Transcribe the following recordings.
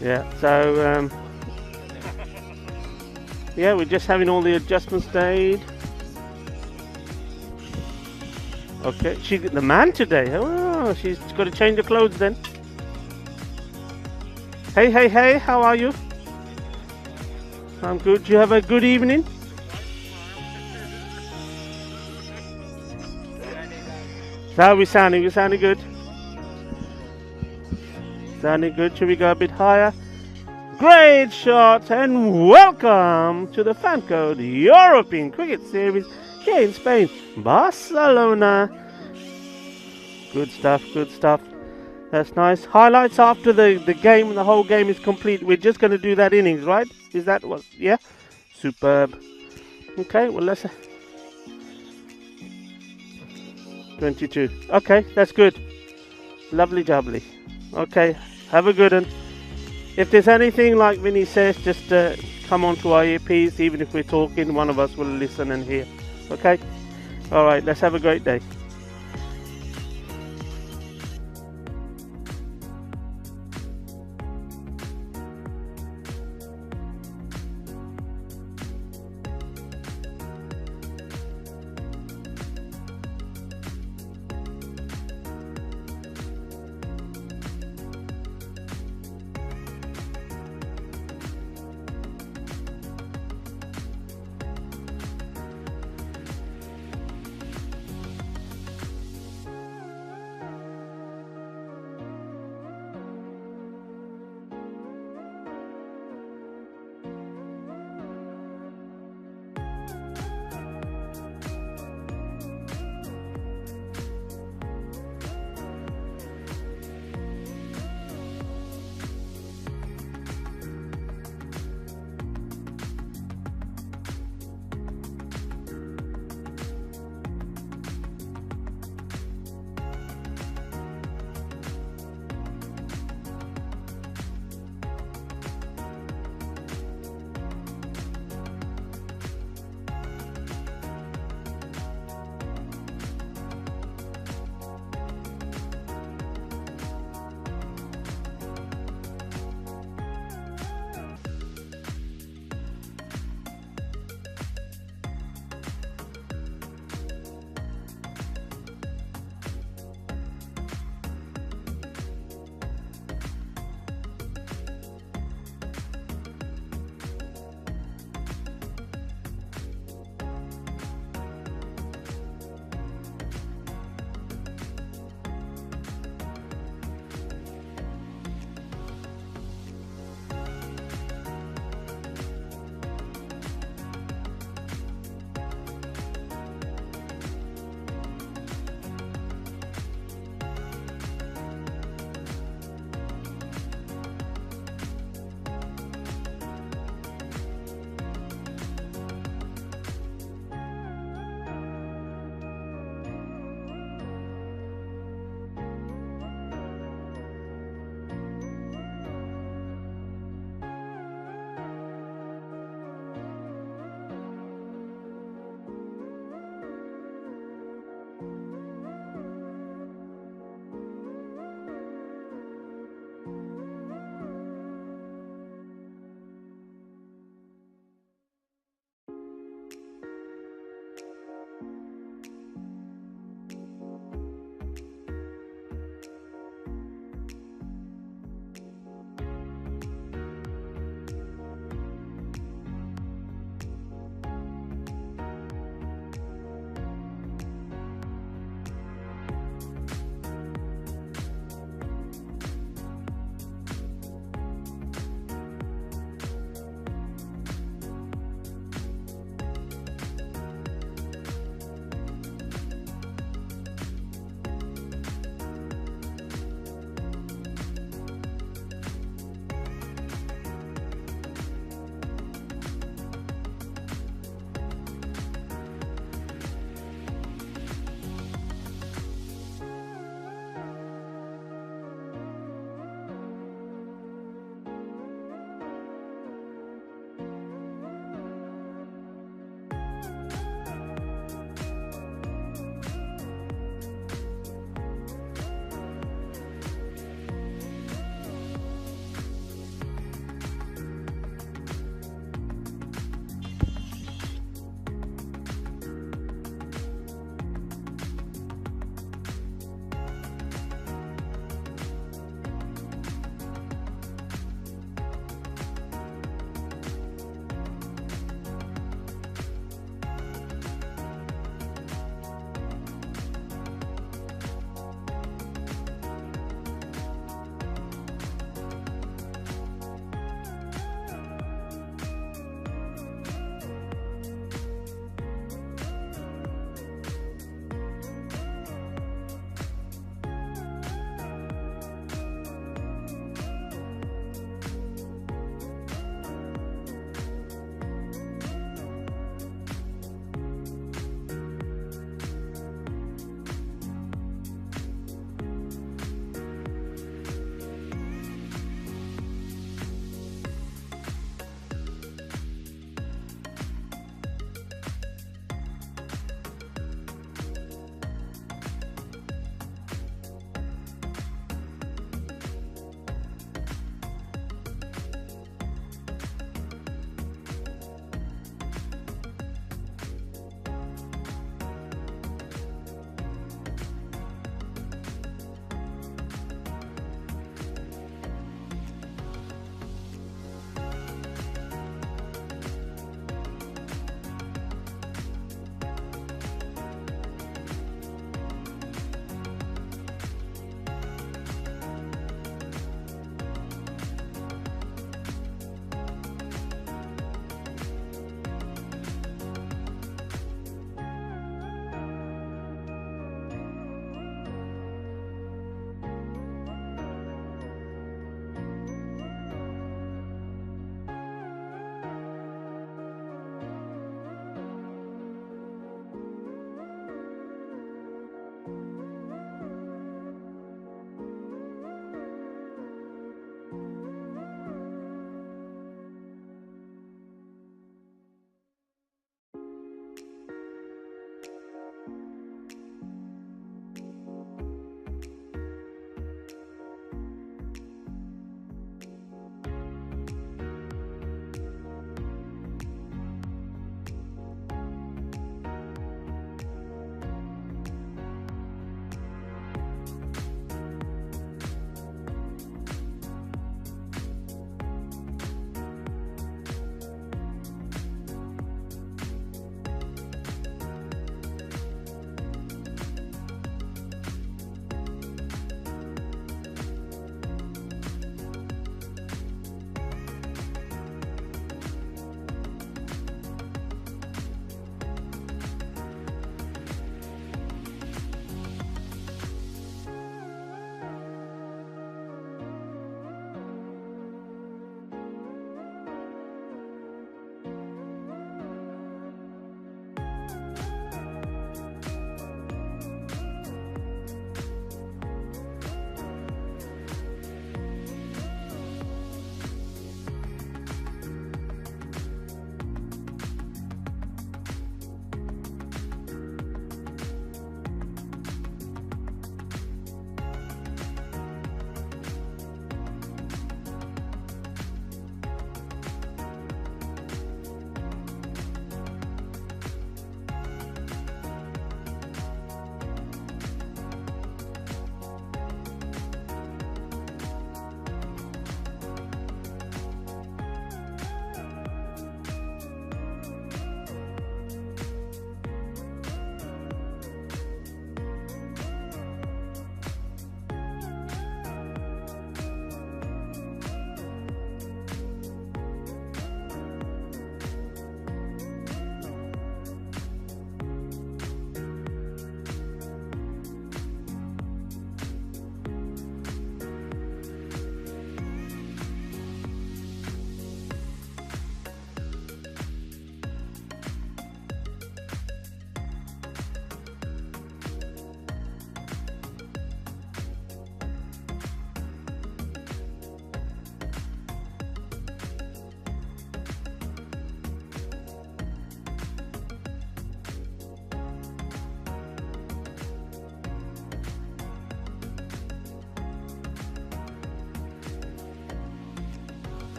Yeah, so yeah, we're just having all the adjustments made. Okay, she the man today. Oh, she's got to change the clothes then. Hey, hey, hey, how are you? I'm good. You have a good evening? How are we sounding? We sounding good? Sounding good. Should we go a bit higher? Great shot and welcome to the Fancode European Cricket Series here in Spain, Barcelona. Good stuff, good stuff. That's nice. Highlights after the game, the whole game is complete. We're just going to do that innings, right? Is that what? Yeah? Superb. Okay, well, let's. 22. Okay, that's good. Lovely jubbly. Okay, have a good one. If there's anything like Vinny says, just come onto our earpiece. Even if we're talking, one of us will listen and hear. Okay? Alright, let's have a great day.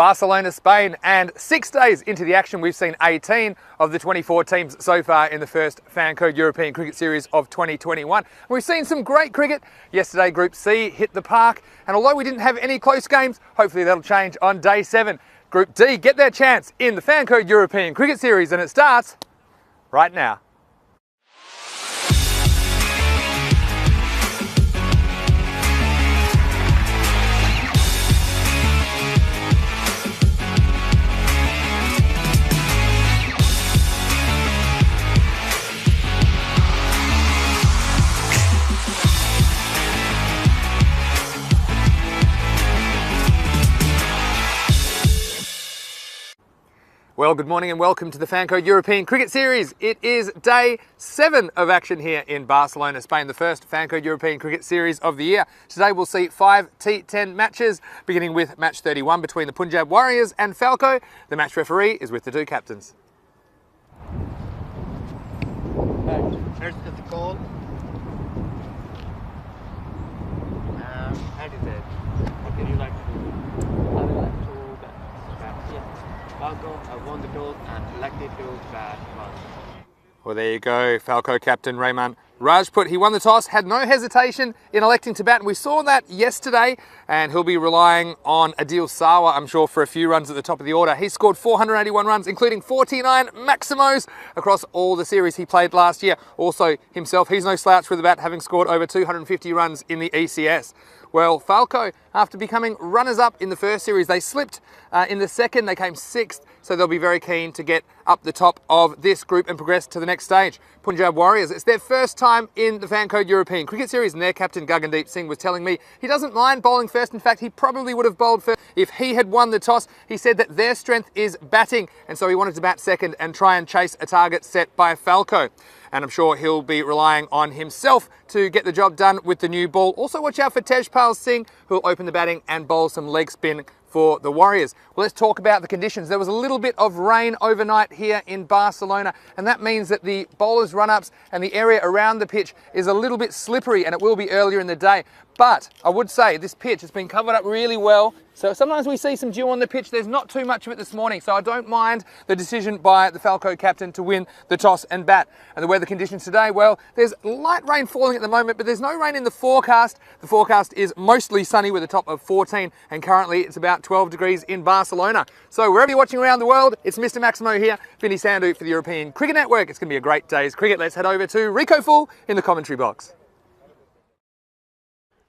Barcelona, Spain, and 6 days into the action, we've seen 18 of the 24 teams so far in the first Fancode European Cricket Series of 2021. We've seen some great cricket. Yesterday, Group C hit the park, and although we didn't have any close games, hopefully that'll change on day 7. Group D get their chance in the Fancode European Cricket Series, and it starts right now. Well, good morning and welcome to the Fancode European Cricket Series. It is day 7 of action here in Barcelona, Spain, the first Fancode European Cricket Series of the year. Today we'll see 5 T10 matches, beginning with match 31 between the Punjab Warriors and Falco. The match referee is with the 2 captains. First is the call. How did that? What can you like to do? I would like to bat. Yeah. Falco, I won the toss and elected to bat once. Well, there you go, Falco captain Rahman Rajput. He won the toss, had no hesitation in electing to bat, and we saw that yesterday, and he'll be relying on Adil Sawa, I'm sure, for a few runs at the top of the order. He scored 481 runs, including 49 maximos across all the series he played last year. Also, himself, he's no slouch with the bat, having scored over 250 runs in the ECS. Well, Falco, after becoming runners-up in the first series, they slipped in the second, they came 6th, so they'll be very keen to get up the top of this group and progress to the next stage. Punjab Warriors, it's their first time in the Fancode European Cricket Series, and their captain Gagandeep Singh was telling me he doesn't mind bowling first. In fact, he probably would have bowled first if he had won the toss. He said that their strength is batting, and so he wanted to bat second and try and chase a target set by Falco. And I'm sure he'll be relying on himself to get the job done with the new ball. Also watch out for Tejpal Singh, who'll open the batting and bowl some leg spin for the Warriors. Well, let's talk about the conditions. There was a little bit of rain overnight here in Barcelona, and that means that the bowlers' run-ups and the area around the pitch is a little bit slippery, and it will be earlier in the day. But I would say this pitch has been covered up really well. So sometimes we see some dew on the pitch. There's not too much of it this morning, so I don't mind the decision by the Falco captain to win the toss and bat. And the weather conditions today, well, there's light rain falling at the moment, but there's no rain in the forecast. The forecast is mostly sunny with a top of 14, and currently it's about 12 degrees in Barcelona. So wherever you're watching around the world, it's Mr. Maximo here, Vinny Sandhu for the European Cricket Network. It's going to be a great day's cricket. Let's head over to Rico Full in the commentary box.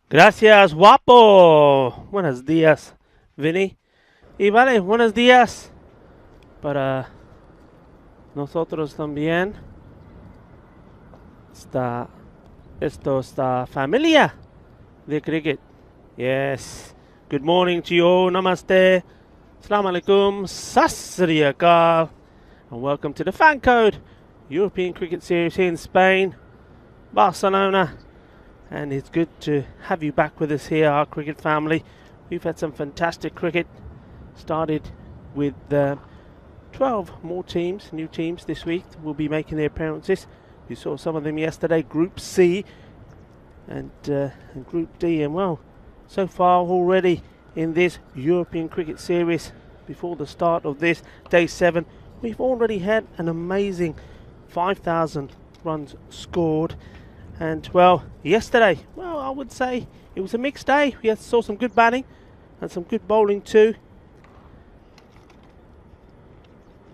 Gracias, guapo. Buenos días, Vinny. Y vale, buenos días para nosotros también. Esto está familia de cricket. Yes. Good morning to you all. Namaste. Assalamu alaikum. Sasri akal. And welcome to the Fancode European Cricket Series here in Spain, Barcelona. And it's good to have you back with us here, our cricket family. We've had some fantastic cricket. Started with 12 more teams, new teams this week will be making their appearances. You saw some of them yesterday, Group C and Group D. And well, so far already in this European Cricket Series, before the start of this, day 7, we've already had an amazing 5,000 runs scored. And well, yesterday, well, I would say it was a mixed day. We saw some good batting and some good bowling too.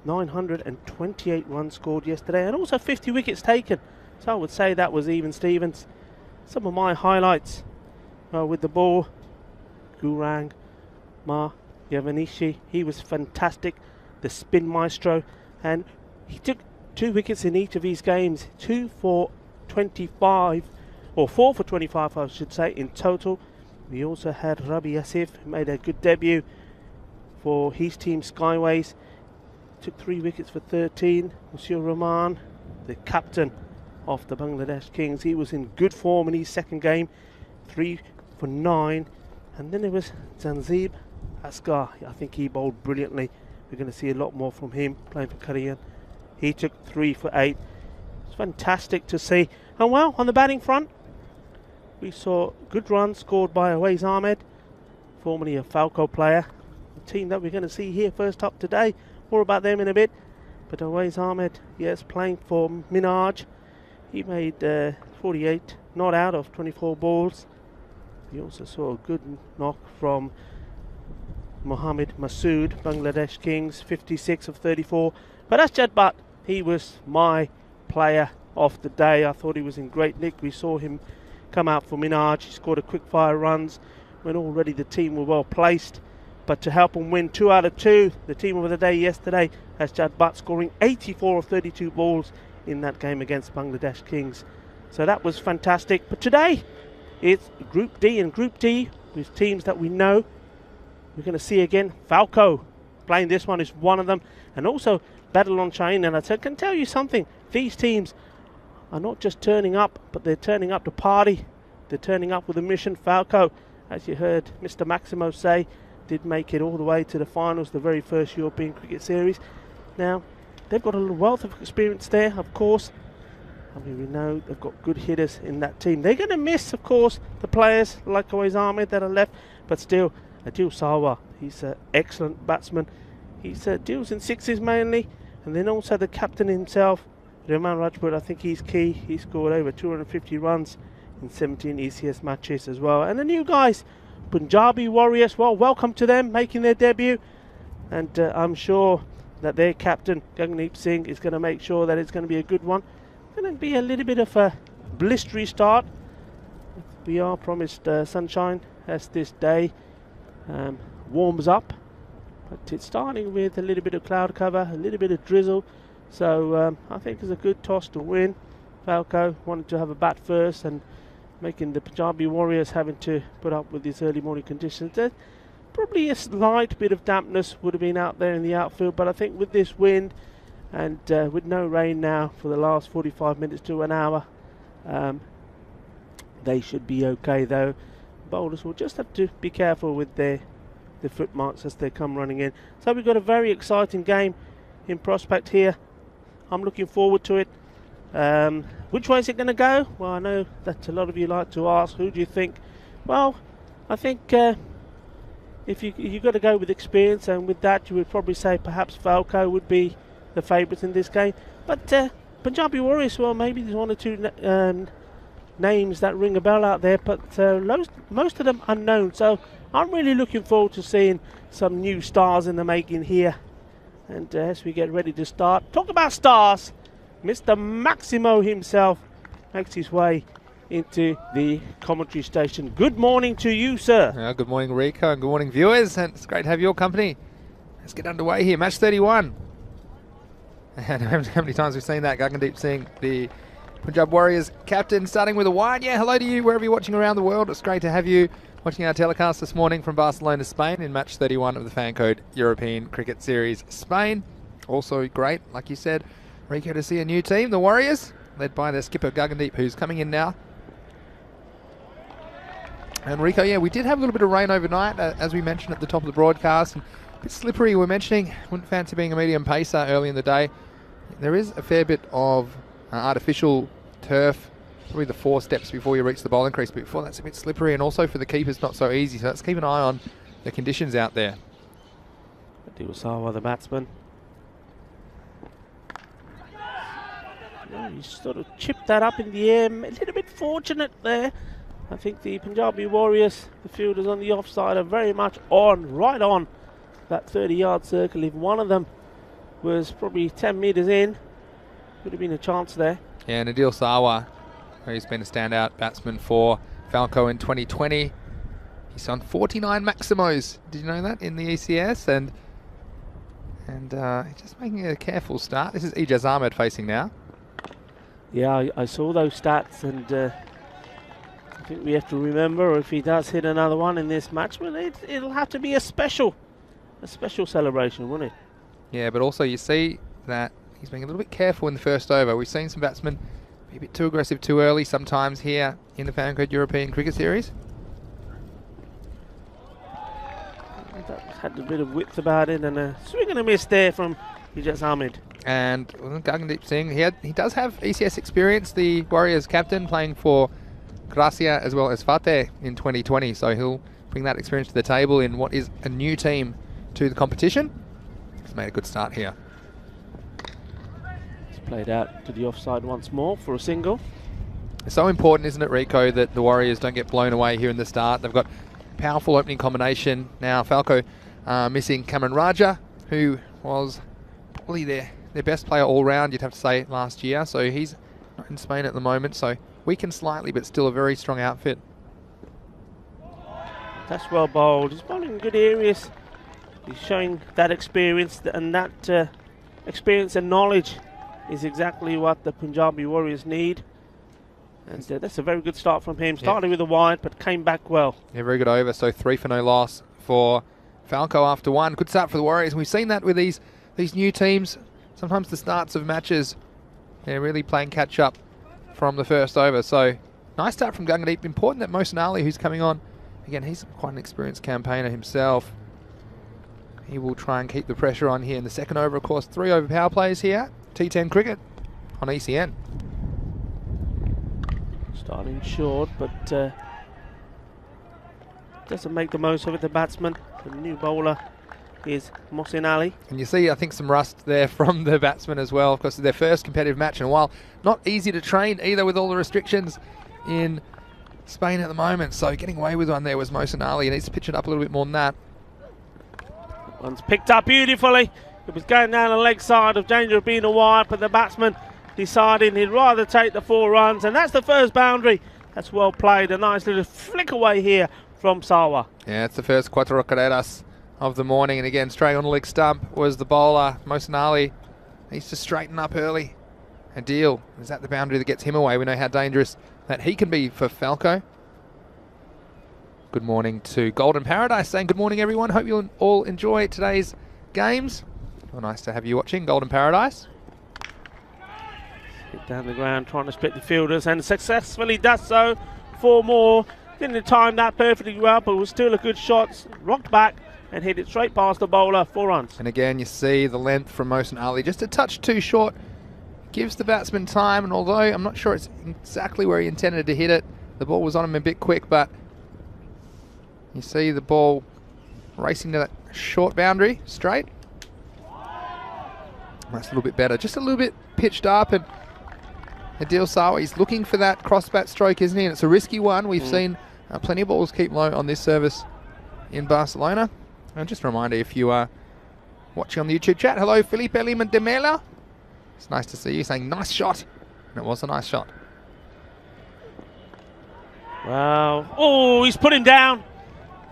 928 runs scored yesterday, and also 50 wickets taken. So I would say that was even Stevens. Some of my highlights with the ball, Gurang Yavanishi, he was fantastic. The spin maestro, and he took 2 wickets in each of his games. 2 for 25, or 4 for 25 I should say in total. We also had Rabi Asif, who made a good debut for his team Skyways. Took 3 wickets for 13. Monsieur Rahman, the captain of the Bangladesh Kings, he was in good form in his second game. 3 for 9. And then there was Zanzib Asghar. I think he bowled brilliantly. We're going to see a lot more from him playing for Korean. He took 3 for 8. It's fantastic to see. And well, on the batting front, we saw good runs scored by Awais Ahmed, formerly a Falco player. team that we're going to see here first up today. More about them in a bit. But Awais Ahmed, yes, playing for Minaj. He made 48 not out of 24 balls. We also saw a good knock from Mohammed Masood, Bangladesh Kings, 56 of 34. But Asjad Butt, he was my player of the day. I thought he was in great nick. We saw him come out for Minaj. He scored a quick fire runs when already the team were well placed. But to help them win 2 out of 2, the team of the day yesterday, Asjad Butt scoring 84 of 32 balls in that game against Bangladesh Kings. So that was fantastic. But today, it's Group D, and Group D with teams that we know. We're going to see again Falco playing this one is one of them, and also Battle on Chain. And I can tell you something, these teams are not just turning up, but they're turning up to party. They're turning up with a mission. Falco, as you heard Mr. Maximo say, did make it all the way to the finals, the very first European Cricket Series. Now, they've got a wealth of experience there, of course. I mean, we know they've got good hitters in that team. They're going to miss, of course, the players like Awais Ahmed that are left, but still, Adil Sawa, he's an excellent batsman. He deals in sixes mainly, and then also the captain himself, Rahman Rajput, I think he's key. He scored over 250 runs in 17 ECS matches as well. And the new guys, Punjabi Warriors, well, welcome to them, making their debut. And I'm sure that their captain, Gagneep Singh, is going to make sure that it's going to be a good one. Going to be a little bit of a blistery start. We are promised sunshine as this day warms up. But it's starting with a little bit of cloud cover, a little bit of drizzle. So I think it's a good toss to win. Falco wanted to have a bat first, and making the Punjabi Warriors having to put up with these early morning conditions. There's probably a slight bit of dampness would have been out there in the outfield, but I think with this wind and with no rain now for the last 45 minutes to an hour, they should be okay though. Bowlers will just have to be careful with their foot marks as they come running in. So we've got a very exciting game in prospect here. I'm looking forward to it. Which way is it going to go? Well, I know that a lot of you like to ask, who do you think? Well, I think if you've got to go with experience, and with that you would probably say perhaps Falco would be the favourites in this game. But Punjabi Warriors, well, maybe there's one or two names that ring a bell out there, but most of them unknown. So I'm really looking forward to seeing some new stars in the making here. And as we get ready to start, talk about stars, Mr. Maximo himself makes his way into the commentary station. Good morning to you, sir. Good morning, Rico, and good morning, viewers. And it's great to have your company. Let's get underway here. Match 31. And how many times we've seen that? Gagneep Singh, the Punjab Warriors captain, starting with a wide. Yeah, hello to you wherever you're watching around the world. It's great to have you watching our telecast this morning from Barcelona, Spain, in match 31 of the Fan Code European Cricket Series Spain. Also great, like you said, Rico, to see a new team, the Warriors, led by their skipper Gagneep, who's coming in now. And Rico, yeah, we did have a little bit of rain overnight, as we mentioned at the top of the broadcast. And a bit slippery, we're mentioning. Wouldn't fancy being a medium pacer early in the day. There is a fair bit of artificial turf, probably the 4 steps before you reach the bowling crease, but before that's a bit slippery, and also for the keepers not so easy, so let's keep an eye on the conditions out there. Adil Sawa, the batsman. He sort of chipped that up in the air, a little bit fortunate there. I think the Punjabi Warriors, the fielders on the offside, are very much on, right on that 30-yard circle. If one of them was probably 10 metres in, would have been a chance there. Yeah, and Adil Sawa, who's been a standout batsman for Falco in 2020. He's on 49 Maximos. Did you know that, in the ECS? And just making a careful start. This is Ijaz Ahmed facing now. Yeah, I saw those stats, and I think we have to remember, if he does hit another one in this match, well, it'll have to be a special celebration, won't it? Yeah, but also you see that he's being a little bit careful in the first over. We've seen some batsmen be a bit too aggressive too early sometimes here in the Fan Code European Cricket Series. That had a bit of width about it, and a swing and a miss there from Ijaz Ahmed. And Gagneep Singh, he does have ECS experience, the Warriors captain, playing for Gracia as well as Fateh in 2020, so he'll bring that experience to the table in what is a new team to the competition. He's made a good start here. It's played out to the offside once more for a single. It's so important, isn't it, Rico, that the Warriors don't get blown away here in the start. They've got powerful opening combination. Now Falco missing Cameron Raja, who was probably their best player all round, you'd have to say, last year. So he's not in Spain at the moment, so weakened slightly, but still a very strong outfit. That's well bowled. He's bowling in good areas. He's showing that experience, and that experience and knowledge is exactly what the Punjabi Warriors need. And that's a very good start from him. Started with a wide, but came back well. Yeah, very good over. So 3 for no loss for Falco after 1. Good start for the Warriors. We've seen that with these new teams. Sometimes the starts of matches, they're really playing catch up from the first over. So nice start from Gungadeep. Important that Mohsin Ali, who's coming on, again, he's quite an experienced campaigner himself. He will try and keep the pressure on here in the second over. Of course, 3 over power plays here. T10 cricket on ECN. Starting short, but doesn't make the most of it, the batsman. The new bowler is Mohsin Ali. And you see, I think, some rust there from the batsman as well. Of course, it's their first competitive match in a while. Not easy to train either with all the restrictions in Spain at the moment. So getting away with one there was Mohsin Ali. He needs to pitch it up a little bit more than that. One's picked up beautifully. It was going down the leg side, of danger of being a wide, but the batsman deciding he'd rather take the 4 runs, and that's the first boundary. That's well played. A nice little flick away here from Sawa. Yeah, it's the first cuatro carreras of the morning, and again, straight on the leg stump was the bowler, Mohsin Ali. Needs to straighten up early. A deal. Is that the boundary that gets him away? We know how dangerous that he can be for Falco. Good morning to Golden Paradise, saying good morning, everyone. Hope you'll all enjoy today's games. Well, nice to have you watching, Golden Paradise. Hit down the ground, trying to split the fielders, and successfully does so. 4 more. Didn't time that perfectly well, but it was still a good shot. Rocked back and hit it straight past the bowler. 4 runs. And again, you see the length from Mohsin Ali, just a touch too short. Gives the batsman time, and although I'm not sure it's exactly where he intended to hit it, the ball was on him a bit quick, but you see the ball racing to that short boundary, straight. That's a little bit better, just a little bit pitched up, and Adil Sawa, he's looking for that cross-bat stroke, isn't he? And it's a risky one. We've seen plenty of balls keep low on this service in Barcelona. And just a reminder, if you are watching on the YouTube chat, hello, Felipe Lima de Mela. It's nice to see you, saying nice shot. And it was a nice shot. Wow. Oh, he's put him down.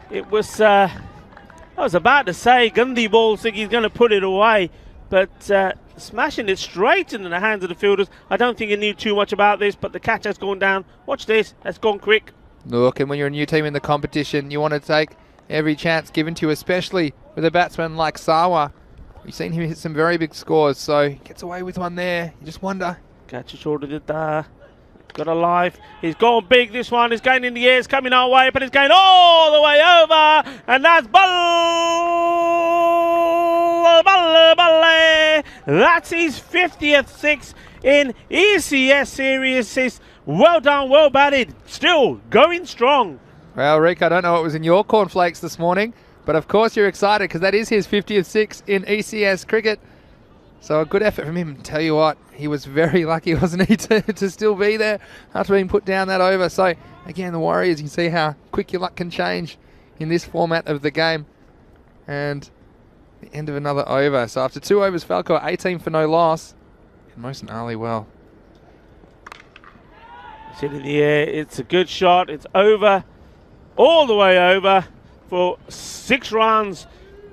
It was, I was about to say, Gandhi ball, think he's going to put it away. But smashing it straight into the hands of the fielders. I don't think he knew too much about this, but the catch has gone down. Watch this. That's gone quick. Look, and when you're a new team in the competition, you want to take every chance given to you, especially with a batsman like Sawa. We've seen him hit some very big scores, so he gets away with one there. You just wonder. Catch it short of the got a life. He's gone big. This one is going in the air. It's coming our way, but it's going all the way over. And that's That's his 50th 6 in ECS series. Well done, well batted. Still going strong. Well, Rick, I don't know what was in your cornflakes this morning, but of course you're excited because that is his 50th 6 in ECS cricket. So a good effort from him. Tell you what, he was very lucky, wasn't he, to still be there after being put down that over. So again, the Warriors, you can see how quick your luck can change in this format of the game. And the end of another over. So after 2 overs, Falco 18 for no loss. And Mohsin Ali, well. It's in the air. It's a good shot. It's over. All the way over for 6 runs.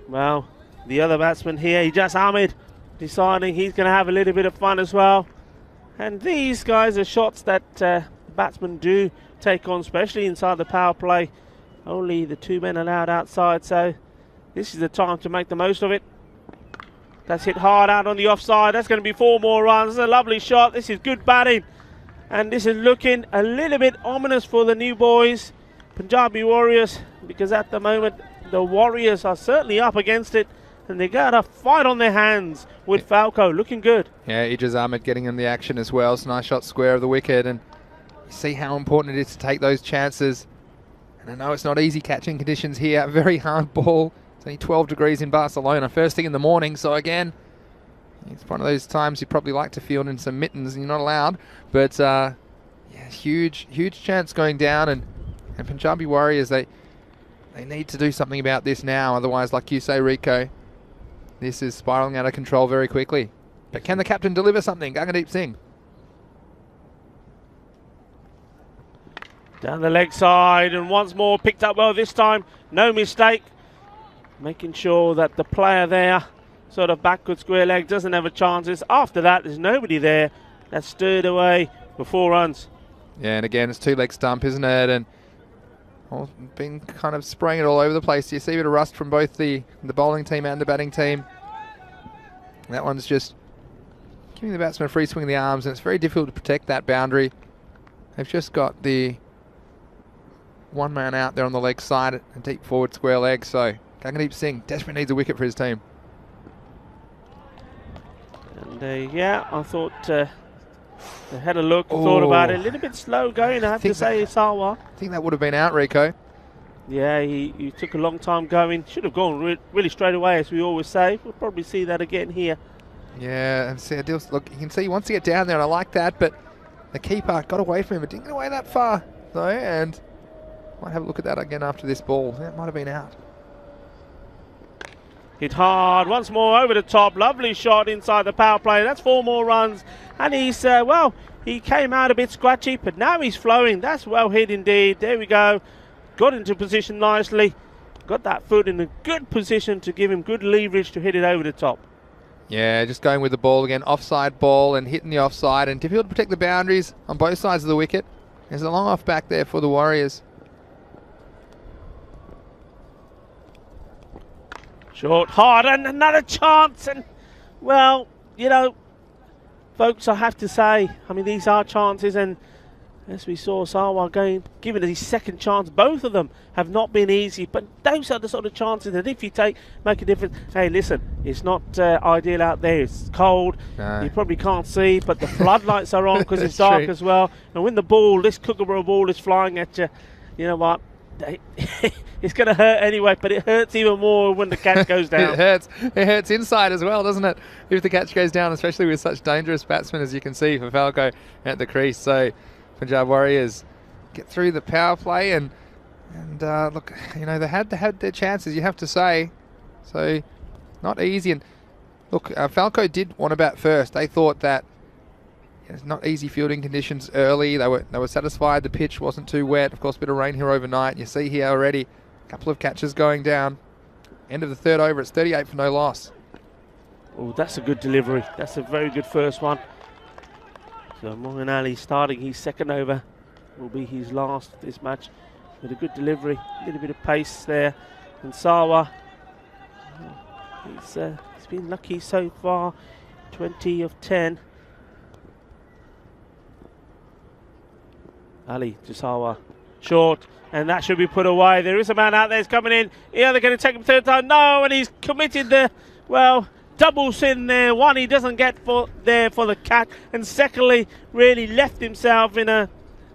Well, the other batsman here, Ijaz Ahmed, deciding he's going to have a little bit of fun as well. And these guys are shots that batsmen do take on, especially inside the power play. Only the 2 men allowed outside, so this is the time to make the most of it. That's hit hard out on the offside. That's going to be 4 more runs. This is a lovely shot. This is good batting. And this is looking a little bit ominous for the new boys, Punjabi Warriors, because at the moment the Warriors are certainly up against it. And they got a fight on their hands with Falco. Looking good. Yeah, Ijaz Ahmed getting in the action as well. It's a nice shot square of the wicket. And you see how important it is to take those chances. And I know it's not easy catching conditions here. Very hard ball It's only 12 degrees in Barcelona, first thing in the morning. So again, it's one of those times you probably like to field in some mittens and you're not allowed. But yeah, huge chance going down. And Punjabi Warriors, they need to do something about this now. Otherwise, like you say, Rico, this is spiraling out of control very quickly. But can the captain deliver something? Gagandeep Singh. Down the leg side, and once more picked up well this time. No mistake. Making sure that the player there, sort of backward square leg, doesn't have a chances. After that, there's nobody there. That's stirred away for 4 runs. Yeah, and again, it's 2-leg stump, isn't it? And been kind of spraying it all over the place. You see a bit of rust from both the bowling team and the batting team. That one's just giving the batsman a free swing of the arms, and it's very difficult to protect that boundary. They've just got the one man out there on the leg side, a deep forward square leg, so Gagandeep Singh desperately needs a wicket for his team. And yeah, I thought they had a look, thought about it. A little bit slow going, I have to say, Sawa. I think that would have been out, Rico. Yeah, he took a long time going. Should have gone really straight away, as we always say. We'll probably see that again here. Yeah, and see, look, you can see he wants to get down there, and I like that, but the keeper got away from him. It didn't get away that far, though, and might have a look at that again after this ball. That might have been out. Hit hard, once more over the top. Lovely shot inside the power play. That's 4 more runs. And he's, well, he came out a bit scratchy, but now he's flowing. That's well hit indeed. There we go. Got into position nicely. Got that foot in a good position to give him good leverage to hit it over the top. Yeah, just going with the ball again. Offside ball and hitting the offside. And difficult to protect the boundaries on both sides of the wicket. There's a long off back there for the Warriors. Short, hard, and another chance. And, well, you know, folks, I have to say, I mean, these are chances. And as we saw Sawa given his second chance, both of them have not been easy. But those are the sort of chances that if you make a difference. Hey, listen, it's not ideal out there. It's cold. No. You probably can't see, but the floodlights are on because it's dark as well. And when the ball, this Kookaburra ball is flying at you, you know what? It's going to hurt anyway, but it hurts even more when the catch goes down. It hurts inside as well, doesn't it? If the catch goes down, especially with such dangerous batsmen as you can see for Falco at the crease. So Punjab Warriors get through the power play, and look, you know, they had their chances, you have to say. So not easy. And look, Falco did want to bat first. They thought that it's not easy fielding conditions early. They were satisfied the pitch wasn't too wet. Of course, a bit of rain here overnight. You see here already a couple of catches going down. End of the 3rd over. It's 38 for no loss. Oh, that's a good delivery. That's a very good first one. So Moeen Ali starting his 2nd over. Will be his last of this match with a good delivery. A little bit of pace there. And Sawa, he's been lucky so far. 20 of 10. Ali to Sawa, short, and that should be put away. There is a man out there, he's coming in. Yeah, they're going to take him 3rd time. No, and he's committed the, well, double sin there. One, he doesn't get there for the catch, and secondly, really left himself in a,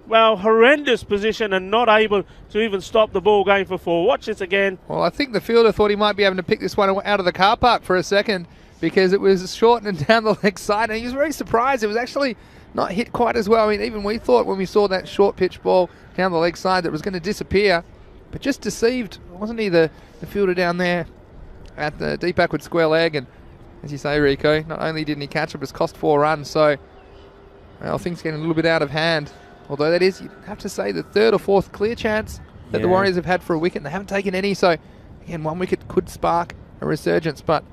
well, horrendous position and not able to even stop the ball going for 4. Watch this again. Well, I think the fielder thought he might be able to pick this one out of the car park for a second because it was short and down the leg side, and he was very surprised. It was actually not hit quite as well. I mean, even we thought when we saw that short pitch ball down the leg side that it was going to disappear, but just deceived. Wasn't he the fielder down there at the deep backward square leg? And as you say, Rico, not only didn't he catch it, but it's cost 4 runs. So, well, things getting a little bit out of hand. Although that is, you'd have to say, the 3rd or 4th clear chance that the Warriors have had for a wicket, and they haven't taken any. So, again, 1 wicket could spark a resurgence, but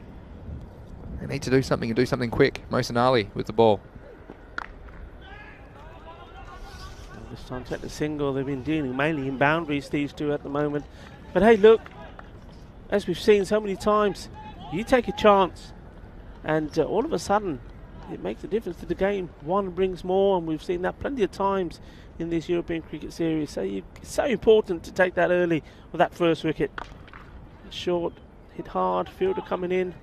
they need to do something and do something quick. Moeen Ali with the ball. This time take the single. They've been dealing mainly in boundaries, these two at the moment. But hey, look, as we've seen so many times, you take a chance and all of a sudden it makes a difference to the game. One brings more, and we've seen that plenty of times in this European Cricket Series. So it's so important to take that early with that first wicket. Short, hit hard, fielder coming in.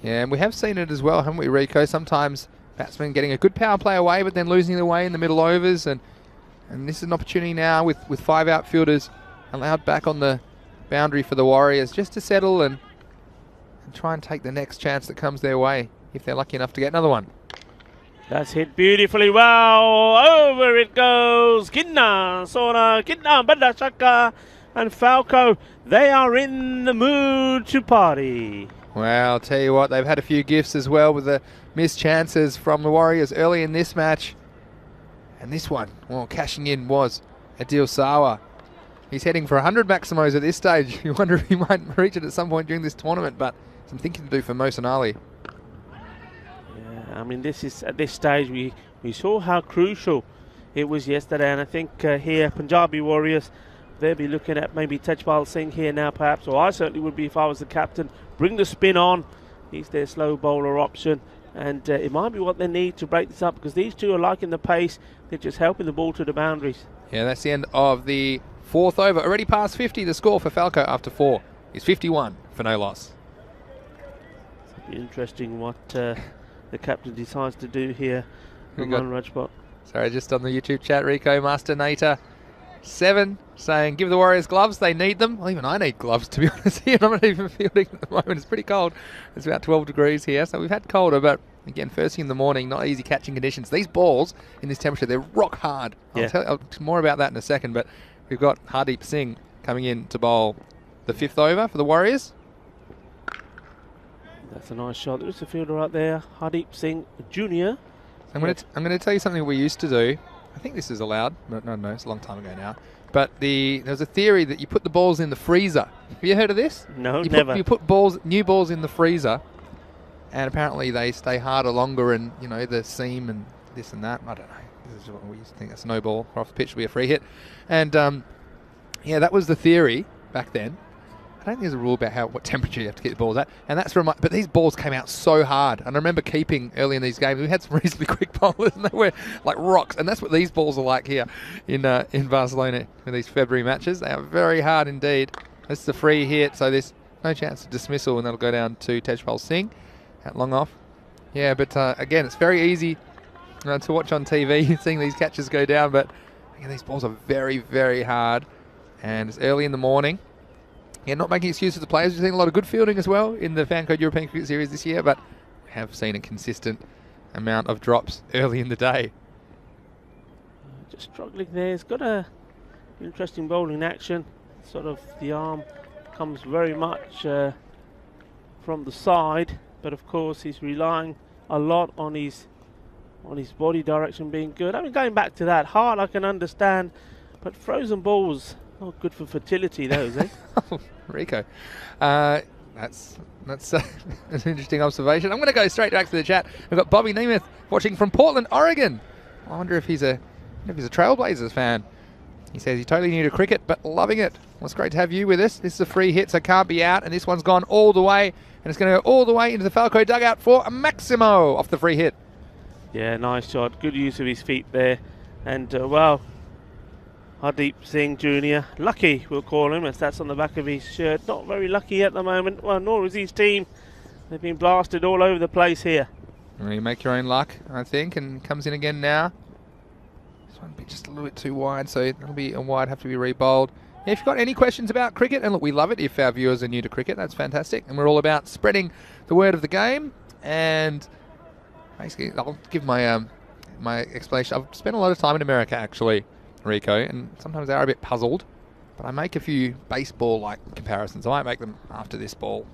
Yeah, and we have seen it as well, haven't we, Rico? Sometimes batsmen getting a good power play away, but then losing their way in the middle overs. And this is an opportunity now with 5 outfielders allowed back on the boundary for the Warriors just to settle and try and take the next chance that comes their way if they're lucky enough to get another one. That's hit beautifully well. Over it goes. Kidna, Sona, Kidna, Badashaka, and Falco. They are in the mood to party. Well, I'll tell you what, they've had a few gifts as well with the missed chances from the Warriors early in this match. And this one, well, cashing in was Adil Sawa. He's heading for 100 Maximos at this stage. You wonder if he might reach it at some point during this tournament, but some thinking to do for Mohsen Ali. Yeah, I mean, this is at this stage we saw how crucial it was yesterday, and I think here Punjabi Warriors, they'll be looking at maybe Tejpal Singh here now perhaps, or I certainly would be if I was the captain. Bring the spin on. He's their slow bowler option, and it might be what they need to break this up, because these two are liking the pace. They're just helping the ball to the boundaries. Yeah, that's the end of the fourth over. Already past 50. The score for Falco after 4 is 51 for no loss. It'll be interesting what the captain decides to do here. Rajpot. Sorry, just on the YouTube chat, Rico Master Nater 7 saying, give the Warriors gloves, they need them. Well, even I need gloves, to be honest here. I'm not even fielding at the moment. It's pretty cold. It's about 12 degrees here, so we've had colder, but again, first thing in the morning, not easy catching conditions. These balls in this temperature, they're rock hard. Yeah. I'll tell you more about that in a second, but we've got Hardeep Singh coming in to bowl the 5th over for the Warriors. That's a nice shot. There's a fielder right there, Hardeep Singh Jr. I'm going to tell you something we used to do. I think this is allowed. No, it's a long time ago now. But there's a theory that you put the balls in the freezer. Have you heard of this? No, never. You put new balls in the freezer, and apparently they stay harder longer, and you know the seam and this and that. I don't know. This is what we used to think. A snowball off the pitch will be a free hit, and yeah, that was the theory back then. I don't think there's a rule about what temperature you have to get the balls at, and that's from. But these balls came out so hard, and I remember keeping early in these games. We had some reasonably quick bowlers, and they were like rocks, and that's what these balls are like here in Barcelona in these February matches. They are very hard indeed. This is a free hit, so there's no chance of dismissal, and that'll go down to Tejpal Singh at long off. Yeah, but again, it's very easy to watch on TV, seeing these catches go down. But again, these balls are very, very hard, and it's early in the morning. Yeah, not making excuses for the players. We've seen a lot of good fielding as well in the Fancode European Cricket Series this year, but we have seen a consistent amount of drops early in the day. Just struggling there. He's got a interesting bowling action. Sort of the arm comes very much from the side, but of course he's relying a lot on his body direction being good. I mean, going back to that, hard I can understand, but frozen balls not good for fertility, those, eh? Rico, that's an interesting observation. I'm going to go straight back to the chat. We've got Bobby Nemeth watching from Portland, Oregon. I wonder if he's a Trailblazers fan. He says he's totally new to cricket, but loving it. Well, it's great to have you with us. This is a free hit, so can't be out, and this one's gone all the way, and it's going to go all the way into the Falco dugout for a Maximo off the free hit. Yeah, nice shot. Good use of his feet there, and well, Hardeep Singh Jr. Lucky, we'll call him, as that's on the back of his shirt. Not very lucky at the moment. Well, nor is his team. They've been blasted all over the place here. Well, you make your own luck, I think, and comes in again now. This one be just a little bit too wide, so it'll be a wide, have to be re-bowled. Yeah, if you've got any questions about cricket, and look, we love it if our viewers are new to cricket, that's fantastic. And we're all about spreading the word of the game. And basically, I'll give my my explanation. I've spent a lot of time in America, actually, Rico, and sometimes they are a bit puzzled, but I make a few baseball-like comparisons. I might make them after this ball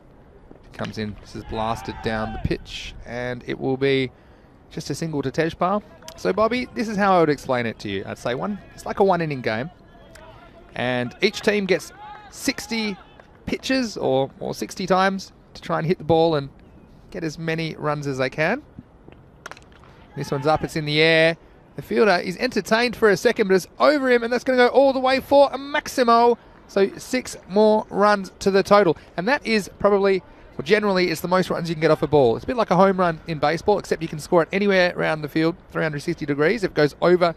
comes in. This is blasted down the pitch, and it will be just a single to Tejpal. So, Bobby, this is how I would explain it to you. I'd say it's like a one-inning game, and each team gets 60 pitches or 60 times to try and hit the ball and get as many runs as they can. This one's up, it's in the air. The fielder is entertained for a second, but it's over him, and that's going to go all the way for a Maximo. So 6 more runs to the total. And that is probably, well, generally, it's the most runs you can get off a ball. It's a bit like a home run in baseball, except you can score it anywhere around the field, 360 degrees. If it goes over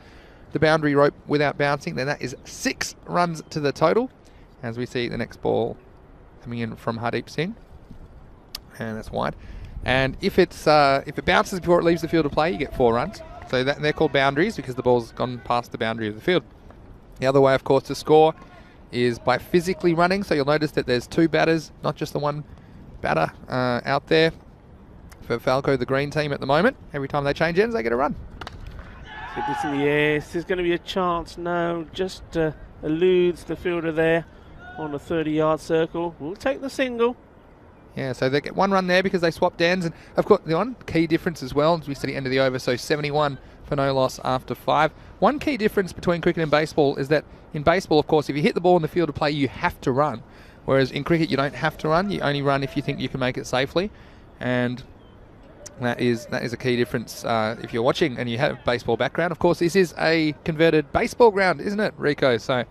the boundary rope without bouncing, then that is 6 runs to the total. As we see the next ball coming in from Hardeep Singh. And that's wide. And if it bounces before it leaves the field of play, you get 4 runs. So they're called boundaries because the ball's gone past the boundary of the field. The other way, of course, to score is by physically running. So you'll notice that there's 2 batters, not just the one batter out there for Falco, the green team at the moment. Every time they change ends, they get a run. So this in the air. Is there going to be a chance? No, just eludes the fielder there on the 30-yard circle. We'll take the single. Yeah, so they get 1 run there because they swapped ends. And of course, the one key difference as well, as we said, the end of the over, so 71 for no loss after 5. One key difference between cricket and baseball is that in baseball, of course, if you hit the ball in the field of play, you have to run. Whereas in cricket, you don't have to run. You only run if you think you can make it safely. And that is a key difference if you're watching and you have a baseball background. Of course, this is a converted baseball ground, isn't it, Rico? So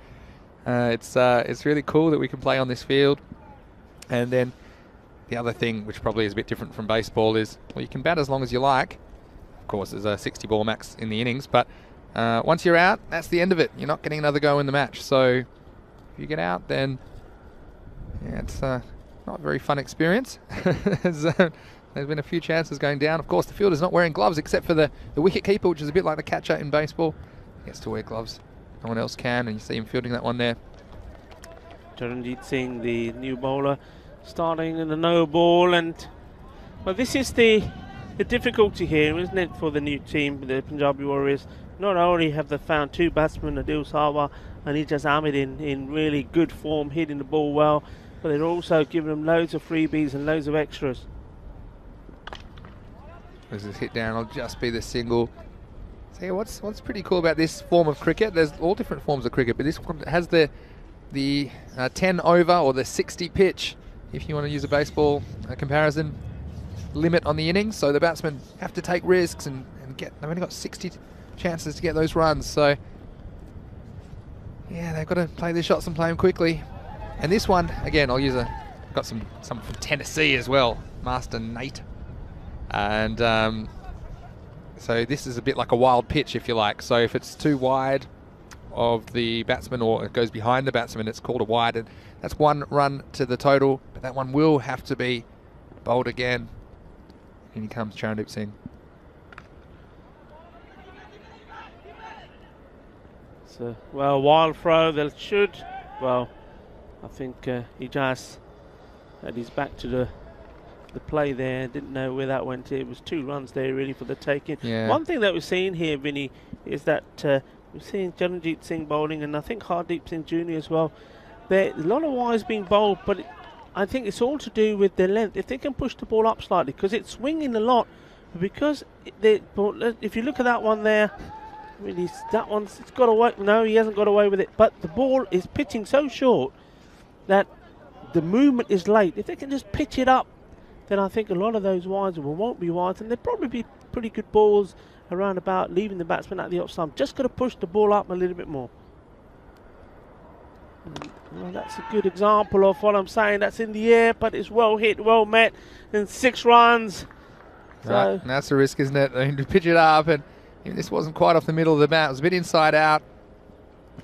it's really cool that we can play on this field. And then the other thing, which probably is a bit different from baseball, is, well, you can bat as long as you like. Of course, there's a 60 ball max in the innings, but once you're out, that's the end of it. You're not getting another go in the match. So if you get out, then yeah, it's not a very fun experience. There's been a few chances going down. Of course, the fielder's not wearing gloves except for the wicket keeper, which is a bit like the catcher in baseball. He gets to wear gloves. No one else can, and you see him fielding that one there. Charanjit Singh, the new bowler, starting in the no ball. And well, this is the difficulty here, isn't it, for the new team, the Punjabi Warriors. Not only have they found 2 batsmen, Adil Sawa and Ijaz Ahmed, in really good form, hitting the ball well, but they're also giving them loads of freebies and loads of extras. As this hit down, I'll just be the single. See, what's pretty cool about this form of cricket, there's all different forms of cricket, but this one has the 10 over or the 60 pitch, if you want to use a baseball comparison, limit on the innings. So the batsmen have to take risks and they've only got 60 chances to get those runs. So yeah, they've got to play their shots and play them quickly. And this one, again, I'll use got some from Tennessee as well, Master Nate. And so this is a bit like a wild pitch, if you like. So if it's too wide of the batsman or it goes behind the batsman, it's called a wide, and that's 1 run to the total, but that one will have to be bowled again. In comes Charanjit Singh. So, well, wild throw, they should, well, I think Ijaz had his back to the play there, didn't know where that went. It was 2 runs there really for the taking. Yeah. One thing that we're seeing here, Vinny, is that we're seeing Charanjit Singh bowling, and I think Hardeep Singh Jr. as well. There a lot of wides being bowled, but I think it's all to do with their length. If they can push the ball up slightly, because it's swinging a lot, because if you look at that one there, I mean, it's got away. No, he hasn't got away with it, but the ball is pitching so short that the movement is late. If they can just pitch it up, then I think a lot of those wides won't be wides, and they'll probably be pretty good balls around about, leaving the batsman at the off stump. Just got to push the ball up a little bit more. Well, that's a good example of what I'm saying. That's in the air, but it's well hit, well met, and 6 runs. Right, and that's the risk, isn't it? I mean, to pitch it up, and this wasn't quite off the middle of the bat. It was a bit inside out,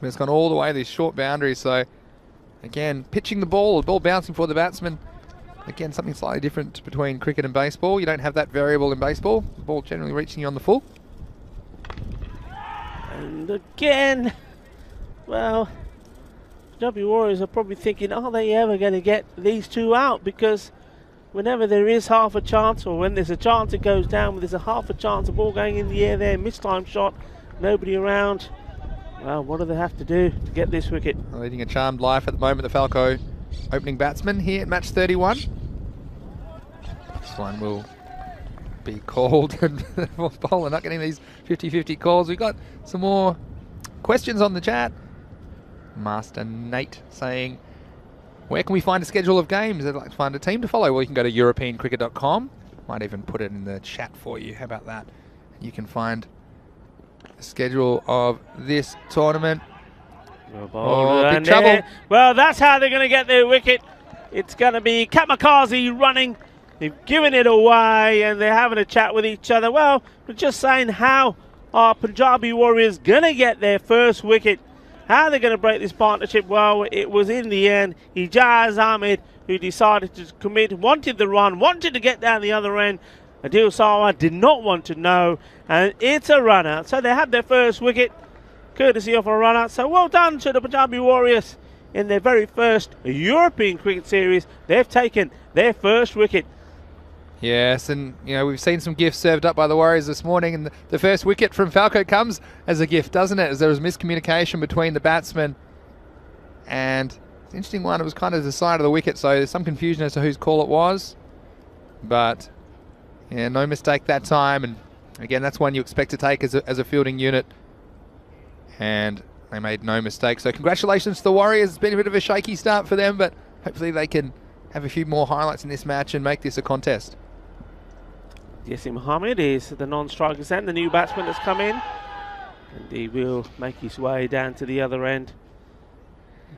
but it's gone all the way these short boundaries. So again, pitching the ball bouncing for the batsman. Again, something slightly different between cricket and baseball. You don't have that variable in baseball. The ball generally reaching you on the full. And again, well, W Warriors are probably thinking, are they ever going to get these 2 out? Because whenever there is half a chance, or when there's a chance it goes down, when there's a half a chance, the ball going in the air there, mistime shot, nobody around. Well, what do they have to do to get this wicket? Leading a charmed life at the moment, the Falco opening batsman here at match 31. This one will be called, and bowler not getting these 50-50 calls. We've got some more questions on the chat. Master Nate saying, where can we find a schedule of games? I'd like to find a team to follow. Well, you can go to europeancricket.com. Might even put it in the chat for you. How about that? You can find a schedule of this tournament. Oh, big trouble. Well, that's how they're going to get their wicket. It's going to be Kamikaze running. They've given it away, and they're having a chat with each other. Well, we're just saying, how are Punjabi Warriors going to get their first wicket? How are they going to break this partnership? Well, it was in the end Ijaz Ahmed who decided to commit, wanted the run, wanted to get down the other end. Adil Sawa did not want to know, and it's a run-out. So they had their first wicket, courtesy of a run-out. So well done to the Punjabi Warriors in their very first European Cricket Series. They've taken their first wicket. Yes, and you know, we've seen some gifts served up by the Warriors this morning, and the first wicket from Falco comes as a gift, doesn't it? As there was miscommunication between the batsmen, and it's an interesting one. It was kind of the side of the wicket, so there's some confusion as to whose call it was, but yeah, no mistake that time. And again, that's one you expect to take as a fielding unit, and they made no mistake. So congratulations to the Warriors. It's been a bit of a shaky start for them, but hopefully they can have a few more highlights in this match and make this a contest. Yasin Mohammed is the non-striker and the new batsman that's come in, and he will make his way down to the other end.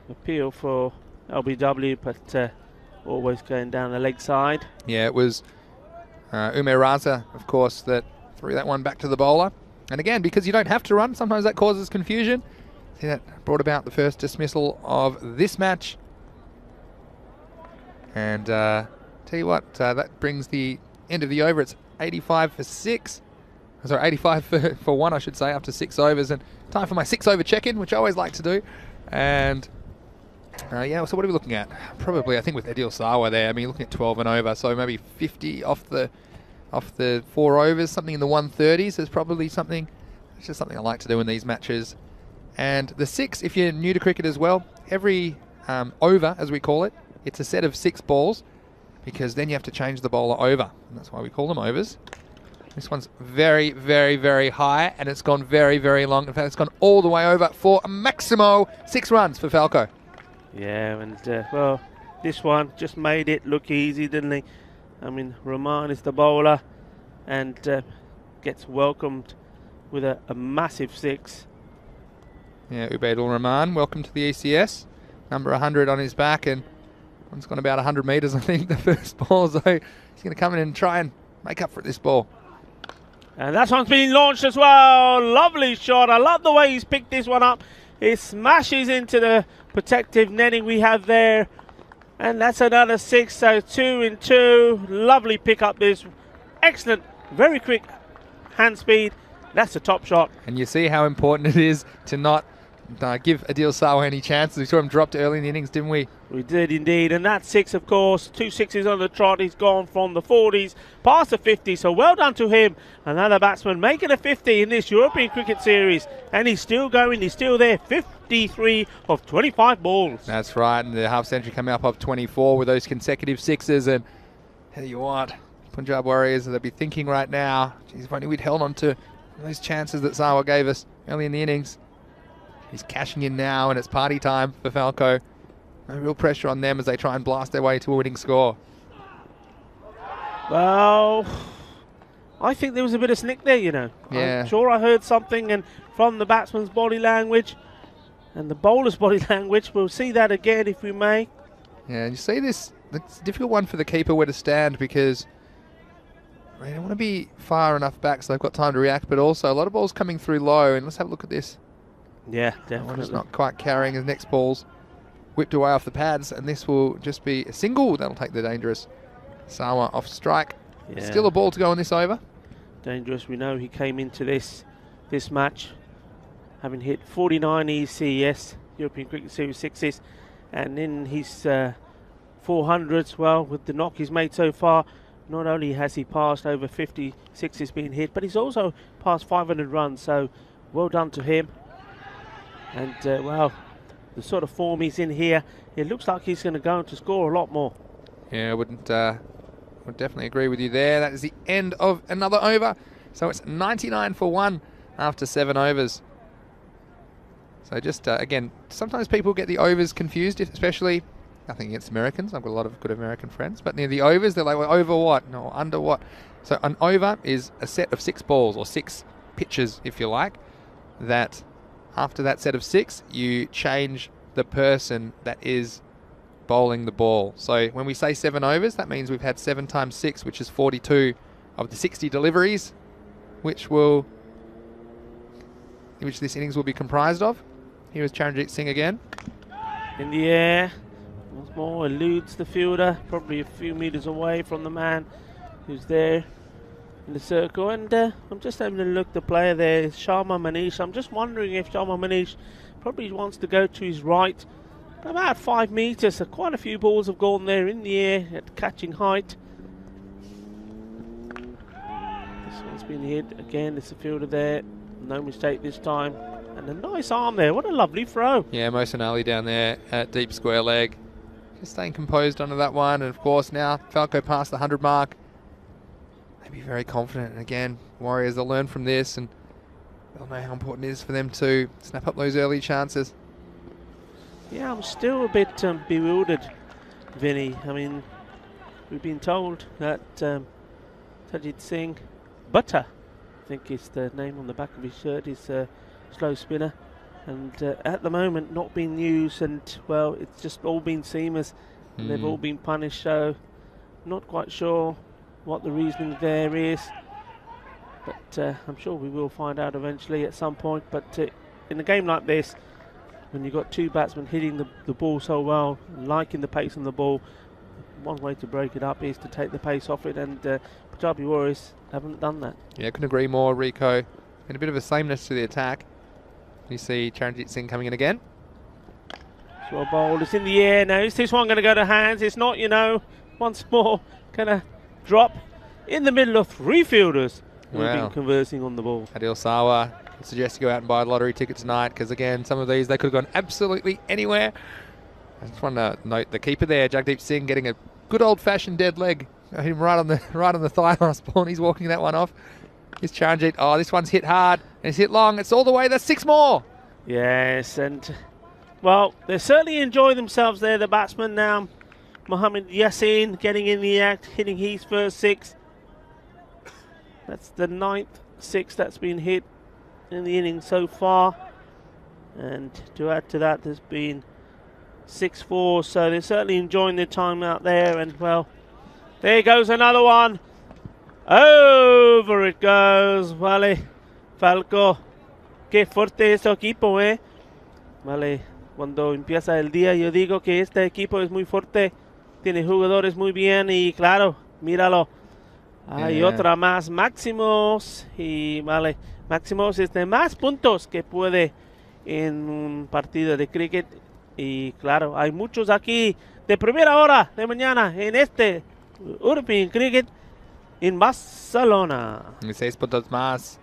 Appeal for LBW, but always going down the leg side. Yeah, it was Umer Raza, of course, that threw that one back to the bowler. And again, because you don't have to run, sometimes that causes confusion. See, that brought about the first dismissal of this match. And tell you what, that brings the end of the over. It's 85 for 6. Sorry, 85 for 1, I should say, after 6 overs. And time for my 6-over check-in, which I always like to do. And yeah, so what are we looking at? Probably, I think with Adil Sawa there, I mean, looking at 12 and over, so maybe 50 off the 4 overs, something in the 130s is probably something. It's just something I like to do in these matches. And the 6, if you're new to cricket as well, every over, as we call it, it's a set of 6 balls, because then you have to change the bowler over, and that's why we call them overs. This one's very, very, very high, and it's gone very, very long. In fact, it's gone all the way over for a maximo 6 runs for Falco. Yeah, and well, this one just made it look easy, didn't he? I mean, Rahman is the bowler, and gets welcomed with a massive 6. Yeah, Ubaidul Rahman, welcome to the ECS. Number 100 on his back, and one's gone about 100 metres, I think, the first ball. So he's going to come in and try and make up for this ball. And that one's been launched as well. Lovely shot. I love the way he's picked this one up. It smashes into the protective netting we have there. And that's another 6, so 2 and 2. Lovely pick up this. Excellent, very quick hand speed. That's the top shot. And you see how important it is to not give Adil Sawa any chances. We saw him dropped early in the innings, didn't we? We did indeed, and that 6, of course, 2 6s on the trot. He's gone from the 40s past the 50s, so well done to him. Another batsman making a 50 in this European Cricket Series, and he's still going, he's still there. 53 of 25 balls. That's right, and the half century coming up of 24 with those consecutive 6s. And tell you what, Punjab Warriors, they'll be thinking right now, geez, if only we'd held on to those chances that Sawa gave us early in the innings. He's cashing in now, and it's party time for Falco. No real pressure on them as they try and blast their way to a winning score. Well, I think there was a bit of snick there, you know. Yeah. I'm sure I heard something, and from the batsman's body language and the bowler's body language. We'll see that again if we may. Yeah, you see this, it's a difficult one for the keeper where to stand, because they don't want to be far enough back so they've got time to react, but also a lot of balls coming through low. And let's have a look at this. Yeah, definitely. One is not quite carrying. His next ball's whipped away off the pads, and this will just be a single. That'll take the dangerous Sawa off strike. Yeah. Still a ball to go on this over. Dangerous. We know he came into this match having hit 49 ECS, European Cricket Series 6s, and in his 400s, well, with the knock he's made so far, not only has he passed over 50 sixes being hit, but he's also passed 500 runs, so well done to him. And, well, the sort of form he's in here, it looks like he's going to go on to score a lot more. Yeah, I would definitely agree with you there. That is the end of another over. So it's 99 for 1 after 7 overs. So just, again, sometimes people get the overs confused, especially, nothing against Americans. I've got a lot of good American friends. But near the overs, they're like, well, over what? No, under what? So an over is a set of 6 balls, or 6 pitches, if you like, that after that set of 6, you change the person that is bowling the ball. So when we say 7 overs, that means we've had 7 times 6, which is 42 of the 60 deliveries, which this innings will be comprised of. Here is Charanjit Singh again. In the air, once more eludes the fielder, probably a few metres away from the man who's there in the circle. And I'm just having a look at the player there, Sharma Manish. I'm just wondering if Sharma Manish probably wants to go to his right about 5 metres. So quite a few balls have gone there in the air at catching height. This one's been hit again. There's a fielder there. No mistake this time. And a nice arm there. What a lovely throw. Yeah, Mosinali down there at deep square leg. Just staying composed under that one. And of course now Falco past the 100 mark. They'll be very confident. And again, Warriors, they'll learn from this and they'll know how important it is for them to snap up those early chances. Yeah, I'm still a bit bewildered, Vinny. I mean, we've been told that Tajit Singh, Butter, I think is the name on the back of his shirt, is slow spinner, and at the moment not being used, and well, it's just all been seamers, and they've all been punished, so not quite sure what the reasoning there is, but I'm sure we will find out eventually at some point. But in a game like this, when you've got two batsmen hitting the ball so well, liking the pace on the ball, one way to break it up is to take the pace off it, and Punjabi Warriors haven't done that. Yeah, couldn't agree more, Rico. And a bit of a sameness to the attack. You see Charanjit Singh coming in again. So a ball is in the air now. Is this one going to go to hands? It's not, you know. Once more, going to drop in the middle of 3 fielders who've been conversing on the ball. Adil Sawa, I suggest you go out and buy a lottery ticket tonight, because again, some of these, they could have gone absolutely anywhere. I just want to note the keeper there, Jagdeep Singh, getting a good old-fashioned dead leg. Hit him right on the thigh last ball, and he's walking that one off. Here's Charanjit. Oh, this one's hit hard, and it's hit long. It's all the way. That's 6 more. Yes, and, well, they're certainly enjoying themselves there, the batsmen now. Mohammad Yassin getting in the act, hitting his first 6. That's the 9th 6 that's been hit in the innings so far. And to add to that, there's been 6-4, so they're certainly enjoying their time out there. And, well, there goes another one. Over it goes. Vale, Falco. Qué fuerte este equipo, eh. Vale, cuando empieza el día yo digo que este equipo es muy fuerte. Tiene jugadores muy bien y claro, míralo. Hay otra más, Máximos. Y vale, Máximos es de más puntos que puede en un partido de cricket. Y claro, hay muchos aquí de primera hora de mañana en este European Cricket in Barcelona. 6 puntos más.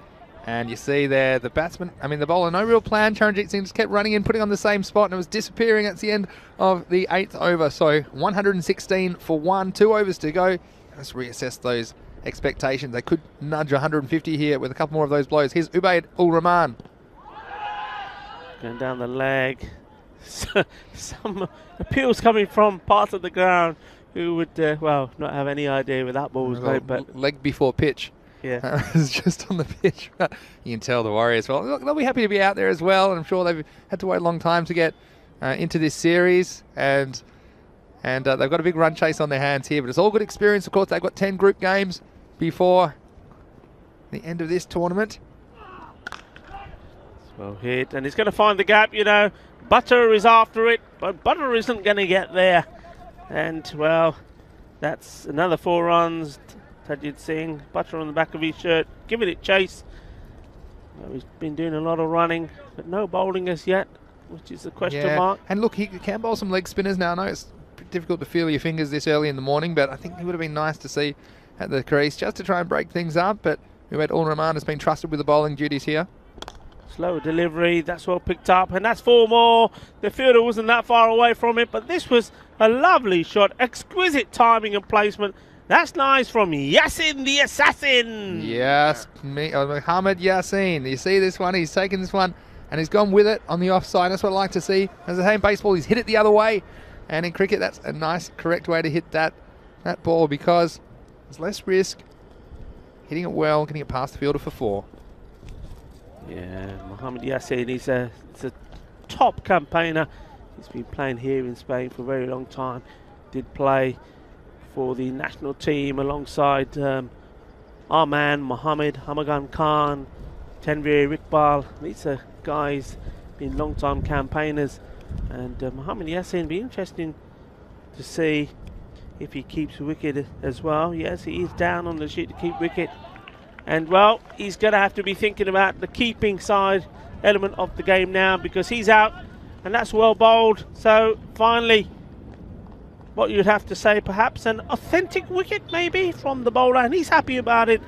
And you see there, the batsman, I mean the bowler, no real plan. Charanjit Singh just kept running in, putting on the same spot, and it was disappearing at the end of the 8th over. So 116 for 1, 2 overs to go. Let's reassess those expectations. They could nudge 150 here with a couple more of those blows. Here's Ubaid ul Rahman. Going down the leg. Some appeals coming from parts of the ground who would, well, not have any idea where that ball was going. But leg before pitch. Yeah, it's just on the pitch. You can tell the Warriors, well, look, they'll be happy to be out there as well. And I'm sure they've had to wait a long time to get into this series. And they've got a big run chase on their hands here. But it's all good experience. Of course, they've got 10 group games before the end of this tournament. Well hit, and he's going to find the gap, you know. Butter is after it, but Butter isn't going to get there. And, well, that's another 4 runs. Tajit Singh, Butter on the back of his shirt, giving it chase. Well, he's been doing a lot of running, but no bowling as yet, which is a question mark. And look, he can bowl some leg spinners now. I know it's difficult to feel your fingers this early in the morning, but I think it would have been nice to see at the crease just to try and break things up. But Ubaid ul Rahman has been trusted with the bowling duties here. Slow delivery, that's well picked up, and that's 4 more. The fielder wasn't that far away from it, but this was a lovely shot, exquisite timing and placement. That's nice from Yassin the Assassin. Yes, Mohammad Yassin. You see this one, he's taken this one and he's gone with it on the offside. That's what I like to see. As I say in baseball, he's hit it the other way. And in cricket, that's a nice, correct way to hit that ball, because there's less risk hitting it well, getting it past the fielder for 4. Yeah, Mohammad Yassin, he's a top campaigner. He's been playing here in Spain for a very long time. Did play for the national team alongside our man Mohammed Hamagan Khan, Tanveer Iqbal. These are guys been long-time campaigners, and Mohammad Yassin, be interesting to see if he keeps wicket as well. Yes, he is down on the sheet to keep wicket, and well, he's going to have to be thinking about the keeping side element of the game now, because he's out and that's well bowled. So finally, what you'd have to say, perhaps an authentic wicket maybe from the bowler, and he's happy about it.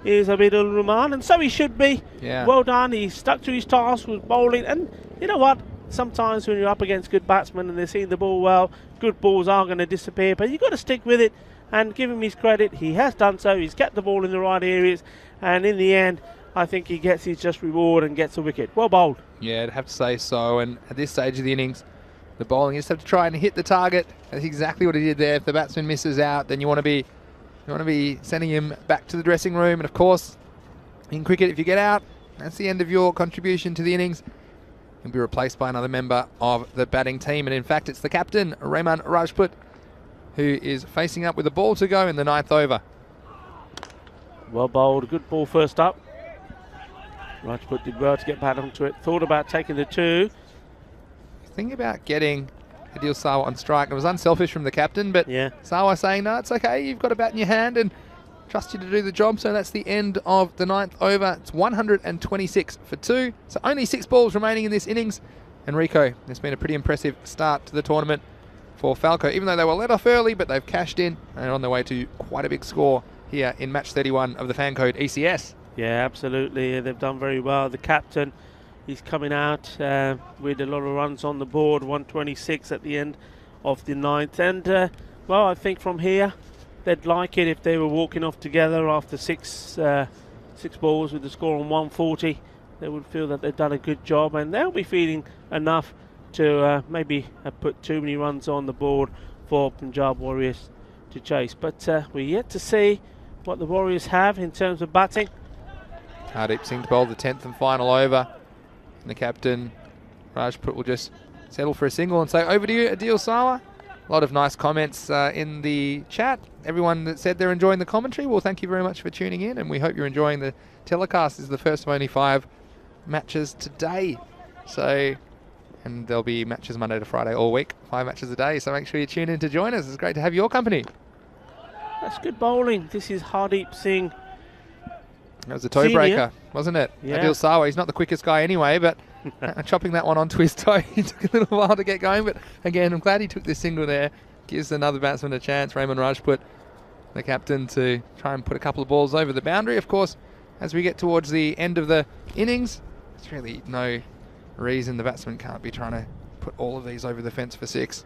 Is Abidul Rahman, and so he should be. Yeah. Well done. He stuck to his task with bowling, and you know what? Sometimes when you're up against good batsmen and they're seeing the ball well, good balls are going to disappear, but you've got to stick with it and give him his credit. He has done so. He's kept the ball in the right areas, and in the end, I think he gets his just reward and gets a wicket. Well bowled. Yeah, I'd have to say so. And at this stage of the innings, the bowling, you just have to try and hit the target. That's exactly what he did there. If the batsman misses out, then you want to be sending him back to the dressing room. And of course, in cricket, if you get out, that's the end of your contribution to the innings. You'll be replaced by another member of the batting team. And in fact, it's the captain, Rahman Rajput, who is facing up with a ball to go in the 9th over. Well bowled. Good ball first up. Rajput did well to get back onto it. Thought about taking the 2. Thinking about getting Adil Sawa on strike. It was unselfish from the captain, but Yeah. Sawa saying, no, it's okay. You've got a bat in your hand and trust you to do the job. So that's the end of the 9th over. It's 126 for 2. So only 6 balls remaining in this innings. And Rico, it's been a pretty impressive start to the tournament for Falco, even though they were let off early, but they've cashed in and are on their way to quite a big score here in match 31 of the fan code ECS. Yeah, absolutely. They've done very well. The captain, he's coming out with a lot of runs on the board, 126 at the end of the 9th. And, well, I think from here, they'd like it if they were walking off together after six balls with the score on 140. They would feel that they've done a good job, and they'll be feeling enough to maybe have put too many runs on the board for Punjab Warriors to chase. But we're yet to see what the Warriors have in terms of batting. Hardeep Singh to bowl the 10th and final over. And the captain, Rajput, will just settle for a single and say, over to you, Adil Sawa. A lot of nice comments in the chat. Everyone that said they're enjoying the commentary, well, thank you very much for tuning in, and we hope you're enjoying the telecast. This is the first of only 5 matches today. So, and there'll be matches Monday to Friday all week, 5 matches a day. So make sure you tune in to join us. It's great to have your company. That's good bowling. This is Hardeep Singh. That was a toe breaker, wasn't it? Yeah. Adil Sawa, he's not the quickest guy anyway, but chopping that one onto his toe, he took a little while to get going. But again, I'm glad he took this single there. Gives another batsman a chance, Rahman Rajput, the captain, to try and put a couple of balls over the boundary. Of course, as we get towards the end of the innings, there's really no reason the batsman can't be trying to put all of these over the fence for 6.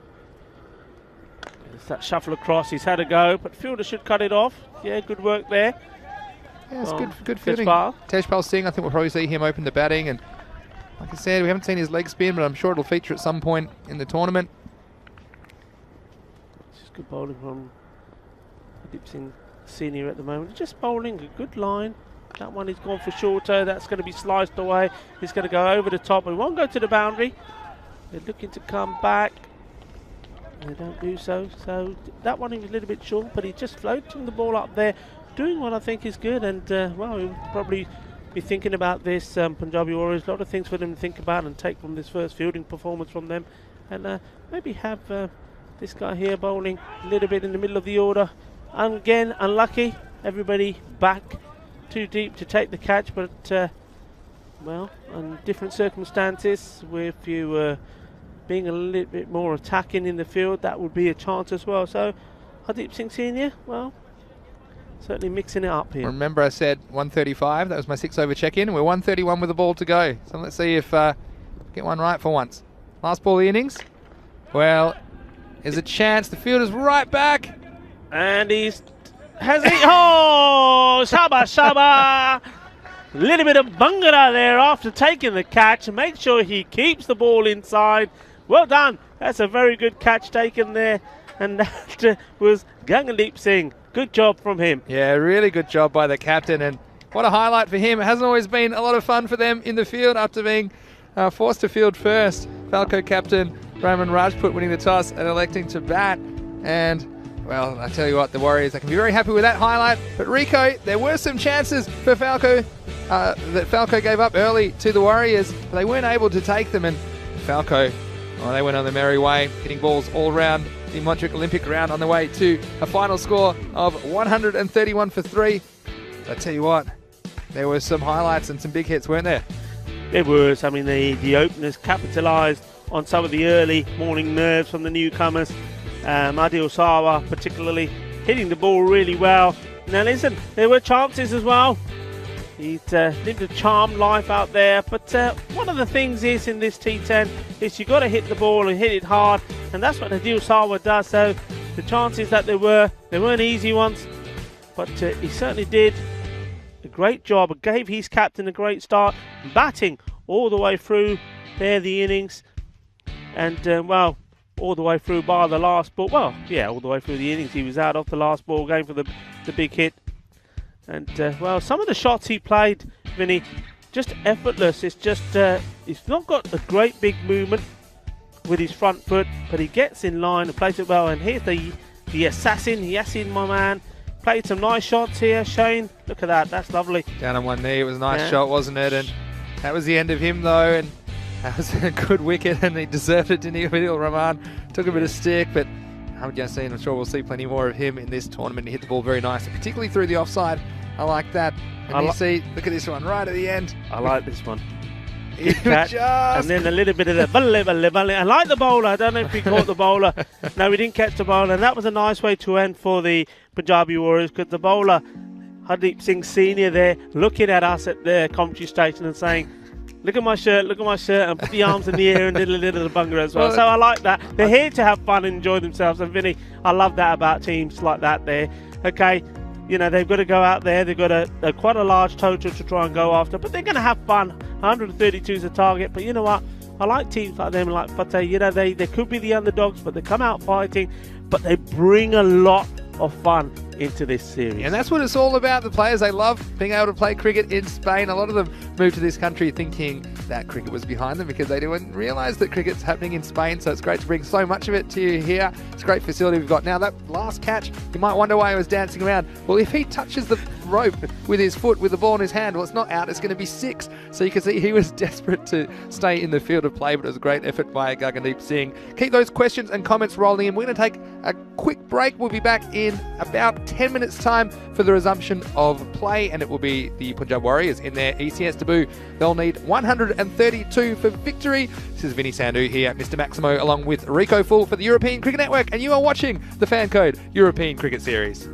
It's that shuffle across. He's had a go, but fielder should cut it off. Yeah, good work there. Yeah, it's Well, good fielding. Tejpal. Tejpal Singh, I think we'll probably see him open the batting. And like I said, we haven't seen his leg spin, but I'm sure it'll feature at some point in the tournament. Just good bowling from Hardeep Singh Senior at the moment. Just bowling a good line. That one is gone for shorter. That's going to be sliced away. It's going to go over the top. It won't go to the boundary. They're looking to come back. They don't do so. So that one, he was a little bit short, but he's just floating the ball up there, doing what I think is good. And well, he'll probably be thinking about this Punjabi Warriors. A lot of things for them to think about and take from this first fielding performance from them. And maybe have this guy here bowling a little bit in the middle of the order. And again, unlucky. Everybody back too deep to take the catch, but well, in different circumstances, if you were being a little bit more attacking in the field, that would be a chance as well. So Hardeep Singh Senior, well, certainly mixing it up here. Remember I said 135, that was my 6 over check-in. We're 131 with the ball to go. So let's see if get one right for once. Last ball of the innings. Well, there's a chance. The fielder's right back. And he's has it. Oh, Shaba, Shaba. Little bit of bangara there after taking the catch. Make sure he keeps the ball inside. Well done. That's a very good catch taken there. And that was Gangadeep Singh. Good job from him. Yeah, really good job by the captain. And what a highlight for him. It hasn't always been a lot of fun for them in the field after being forced to field first. Falco captain Rahman Rajput winning the toss and electing to bat. And, well, I tell you what, the Warriors, they can be very happy with that highlight. But Rico, there were some chances for Falco that Falco gave up early to the Warriors, but they weren't able to take them. And Falco, well, they went on their merry way, hitting balls all around the Montreal Olympic ground on the way to a final score of 131 for 3. I tell you what, there were some highlights and some big hits, weren't there? It was. I mean, the openers capitalised on some of the early morning nerves from the newcomers. Adil Sawa particularly hitting the ball really well. Now listen, there were chances as well. He'd lived a charmed life out there, but one of the things is in this T10 is you've got to hit the ball and hit it hard, and that's what Adil Sawa does. So the chances that they weren't easy ones, but he certainly did a great job. Gave his captain a great start, batting all the way through there the innings, and well, all the way through bar the last ball. Well, yeah, all the way through the innings. He was out off the last ball, going for the big hit. And well, some of the shots he played, Vinny, just effortless. It's just he's not got a great big movement with his front foot, but he gets in line and plays it well. And here's the assassin, Yassin, my man. Played some nice shots here, Shane. Look at that, that's lovely. Down on one knee, it was a nice shot, wasn't it? And that was the end of him, though. And that was a good wicket, and he deserved it, didn't he? Adil Rahman took a bit of stick, but I'm sure we'll see plenty more of him in this tournament. He hit the ball very nicely, particularly through the offside. I like that. And you see, look at this one right at the end. I like this one. And then a little bit of the balle. I like the bowler. I don't know if he caught the bowler. No, we didn't catch the bowler. And that was a nice way to end for the Punjabi Warriors, because the bowler, Hardeep Singh Senior there, looking at us at the commentary station and saying, look at my shirt, and put the arms in the air and did a little bunga as well. So I like that. They're here to have fun and enjoy themselves. And Vinny, I love that about teams like that there. Okay, you know, they've got to go out there. They've got quite a large total to try and go after, but they're going to have fun. 132 is the target, but you know what? I like teams like them, like Fateh. You know, they could be the underdogs, but they come out fighting, but they bring a lot of fun into this series. And that's what it's all about. The players, they love being able to play cricket in Spain. A lot of them moved to this country thinking that cricket was behind them because they didn't realise that cricket's happening in Spain. So it's great to bring so much of it to you here. It's a great facility we've got. Now, that last catch, you might wonder why he was dancing around. Well, if he touches the rope with his foot, with the ball in his hand, well, it's not out, it's going to be 6. So you can see he was desperate to stay in the field of play, but it was a great effort by Gagandeep Singh. Keep those questions and comments rolling in. We're going to take a quick break. We'll be back in about 10 minutes time for the resumption of play, and it will be the Punjab Warriors in their ECN debut. They'll need 132 for victory. This is Vinny Sandhu here, Mr. Maximo, along with Rico Full for the European Cricket Network, and you are watching the Fan Code European Cricket Series.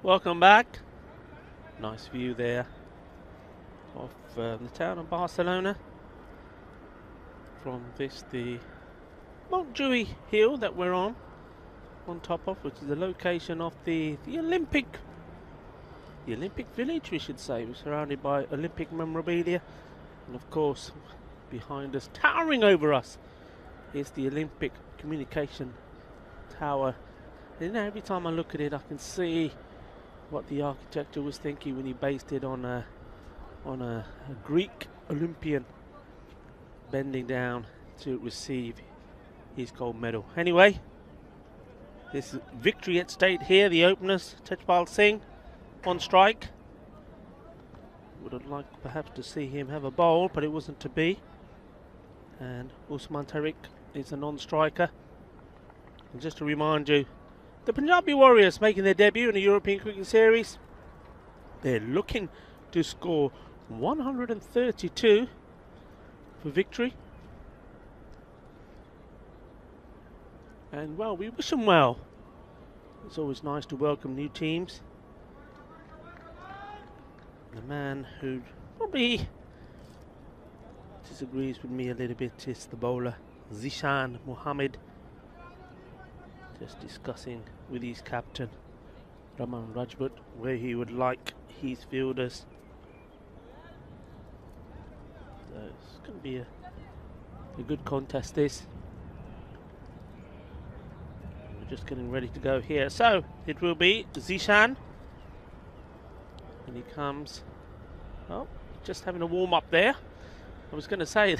welcome back. Nice view there of the town of Barcelona from this, the Montjuïc hill that we're on top of, which is the location of the Olympic village, we should say. We're surrounded by Olympic memorabilia, and of course behind us, towering over us, is the Olympic communication tower. And every time I look at it, I can see what the architecture was thinking when he based it on a Greek Olympian bending down to receive his gold medal. Anyway, this is victory at stake here. The openers, Tejpal Singh on strike. Would have liked perhaps to see him have a bowl, but it wasn't to be. And Usman Tariq is a non-striker. And just to remind you, the Punjabi Warriors making their debut in the European Cricket Series. They're looking to score 132 for victory. And well, we wish them well. It's always nice to welcome new teams. The man who probably disagrees with me a little bit is the bowler Zishan Mohammed. Just discussing with his captain Raman Rajput where he would like his fielders. So it's going to be a good contest, this. We're just getting ready to go here. So it will be Zishan. And he comes, well, just having a warm up there. I was going to say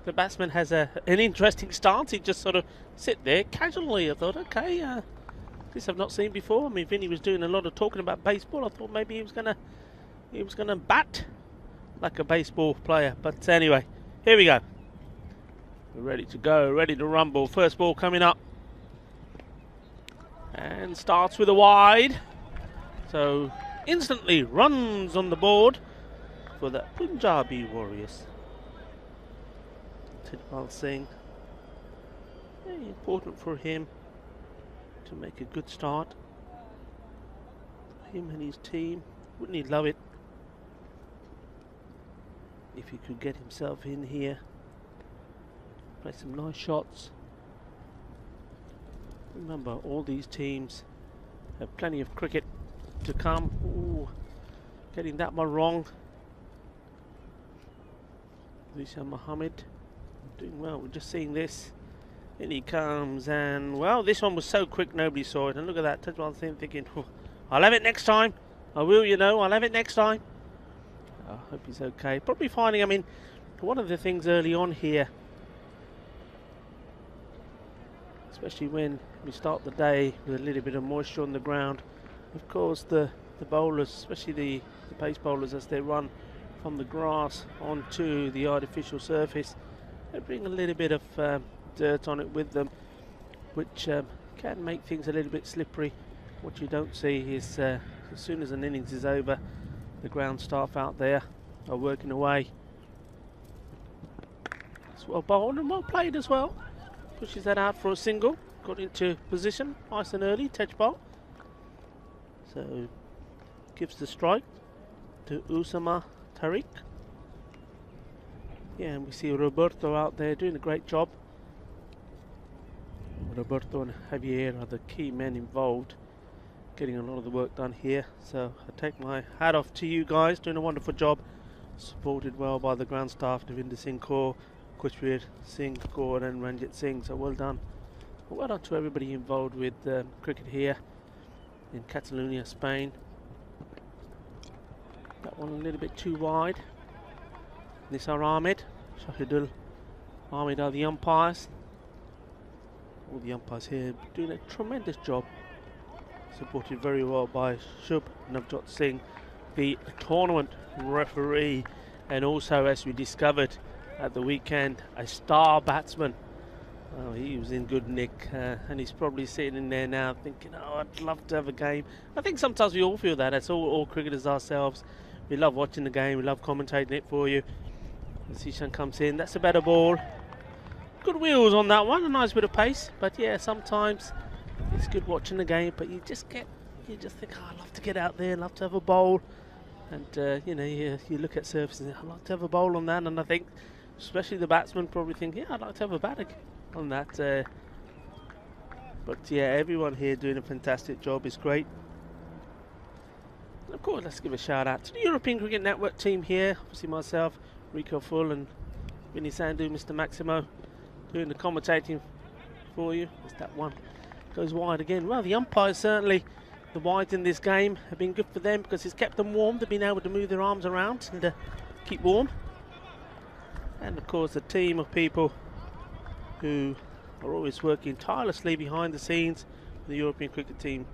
the batsman has an interesting stance. He just sort of sit there casually. I thought, okay, this I've not seen before. I mean, Vinny was doing a lot of talking about baseball. I thought maybe he was gonna bat like a baseball player. But anyway, here we go. We're ready to go, ready to rumble. First ball coming up, and starts with a wide. So instantly runs on the board for the Punjabi Warriors. Tejpal Singh, very important for him to make a good start. Him and his team, wouldn't he love it if he could get himself in here, play some nice shots. Remember, all these teams have plenty of cricket to come. Ooh, getting that one wrong. Zishan Mohammed doing well. We're just seeing this. In he comes, and well, this one was so quick nobody saw it. And look at that, Tejpal Singh thinking, oh, I'll have it next time. I will, you know, I'll have it next time. I hope he's okay. Probably finding, I mean, one of the things early on here, especially when we start the day with a little bit of moisture on the ground, of course the bowlers, especially the pace bowlers, as they run from the grass onto the artificial surface, they bring a little bit of dirt on it with them, which can make things a little bit slippery. What you don't see is as soon as an innings is over, the ground staff out there are working away. It's well bowled and well played as well. Pushes that out for a single, got into position nice and early, Tejpal. So gives the strike to Usama Tariq. Yeah, and we see Roberto out there doing a great job. Roberto and Javier are the key men involved, getting a lot of the work done here. So I take my hat off to you guys, doing a wonderful job, supported well by the ground staff, Devinder Singh Kaur, Kushveer Singh Kaur and Ranjit Singh. So well done. Well done to everybody involved with cricket here in Catalonia, Spain. That one a little bit too wide. Nisar Ahmed, Shahidul Ahmed are the umpires. All the umpires here doing a tremendous job. Supported very well by Shubh Navjot Singh, the tournament referee, and also, as we discovered at the weekend, a star batsman. Oh, he was in good nick, and he's probably sitting in there now thinking, oh, I'd love to have a game. I think sometimes we all feel that. That's all cricketers ourselves. We love watching the game, we love commentating it for you. Zishan comes in, that's a better ball. Good wheels on that one, a nice bit of pace. But yeah, sometimes it's good watching the game, but you you just think, oh, I'd love to get out there, love to have a bowl. And, you know, you look at surfaces and I'd like to have a bowl on that. And I think, especially the batsmen probably think, yeah, I'd like to have a bat on that. But, yeah, everyone here doing a fantastic job is great. And, of course, let's give a shout out to the European Cricket Network team here. Obviously myself, Rico Full and Vinny Sandhu, Mr. Maximo, doing the commentating for you. It's that one. Goes wide again. Well, the umpires certainly, the wides in this game have been good for them because it's kept them warm. They've been able to move their arms around and keep warm. And of course a team of people who are always working tirelessly behind the scenes for the European cricket team.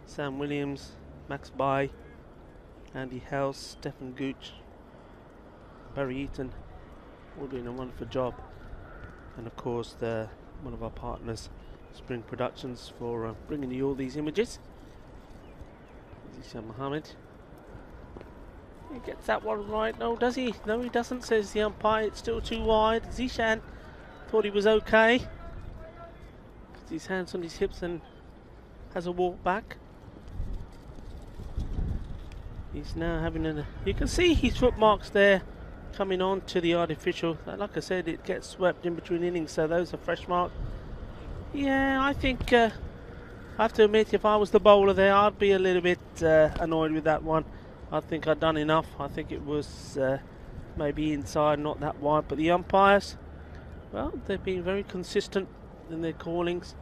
Sam Williams, Max Bai, Andy House, Stephen Gooch, Barry Eaton, all doing a wonderful job. And of course one of our partners, Spring Productions, for bringing you all these images. Zishan Mohammed. He gets that one right. No, does he? No, he doesn't, says the umpire. It's still too wide. Zishan thought he was okay. Puts his hands on his hips and has a walk back. He's now having you can see his footmarks there coming on to the artificial. Like I said, it gets swept in between innings, so those are fresh marks. Yeah, I think I have to admit, if I was the bowler there, I'd be a little bit annoyed with that one. I think I'd done enough. I think it was maybe inside, not that wide. But the umpires, well, they've been very consistent in their callings.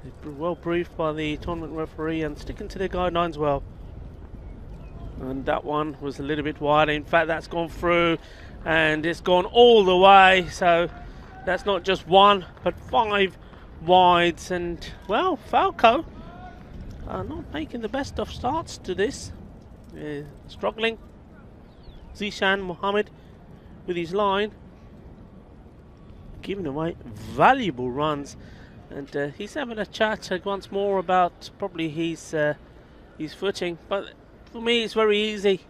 They've been well briefed by the tournament referee and sticking to their guidelines well. And that one was a little bit wide. In fact, that's gone through and it's gone all the way. So that's not just one, but 5 wides. And, well, Falco are not making the best of starts to this. Struggling. Zishan Mohammed with his line, giving away valuable runs. And he's having a chat once more about probably his footing. But for me, it's very easy.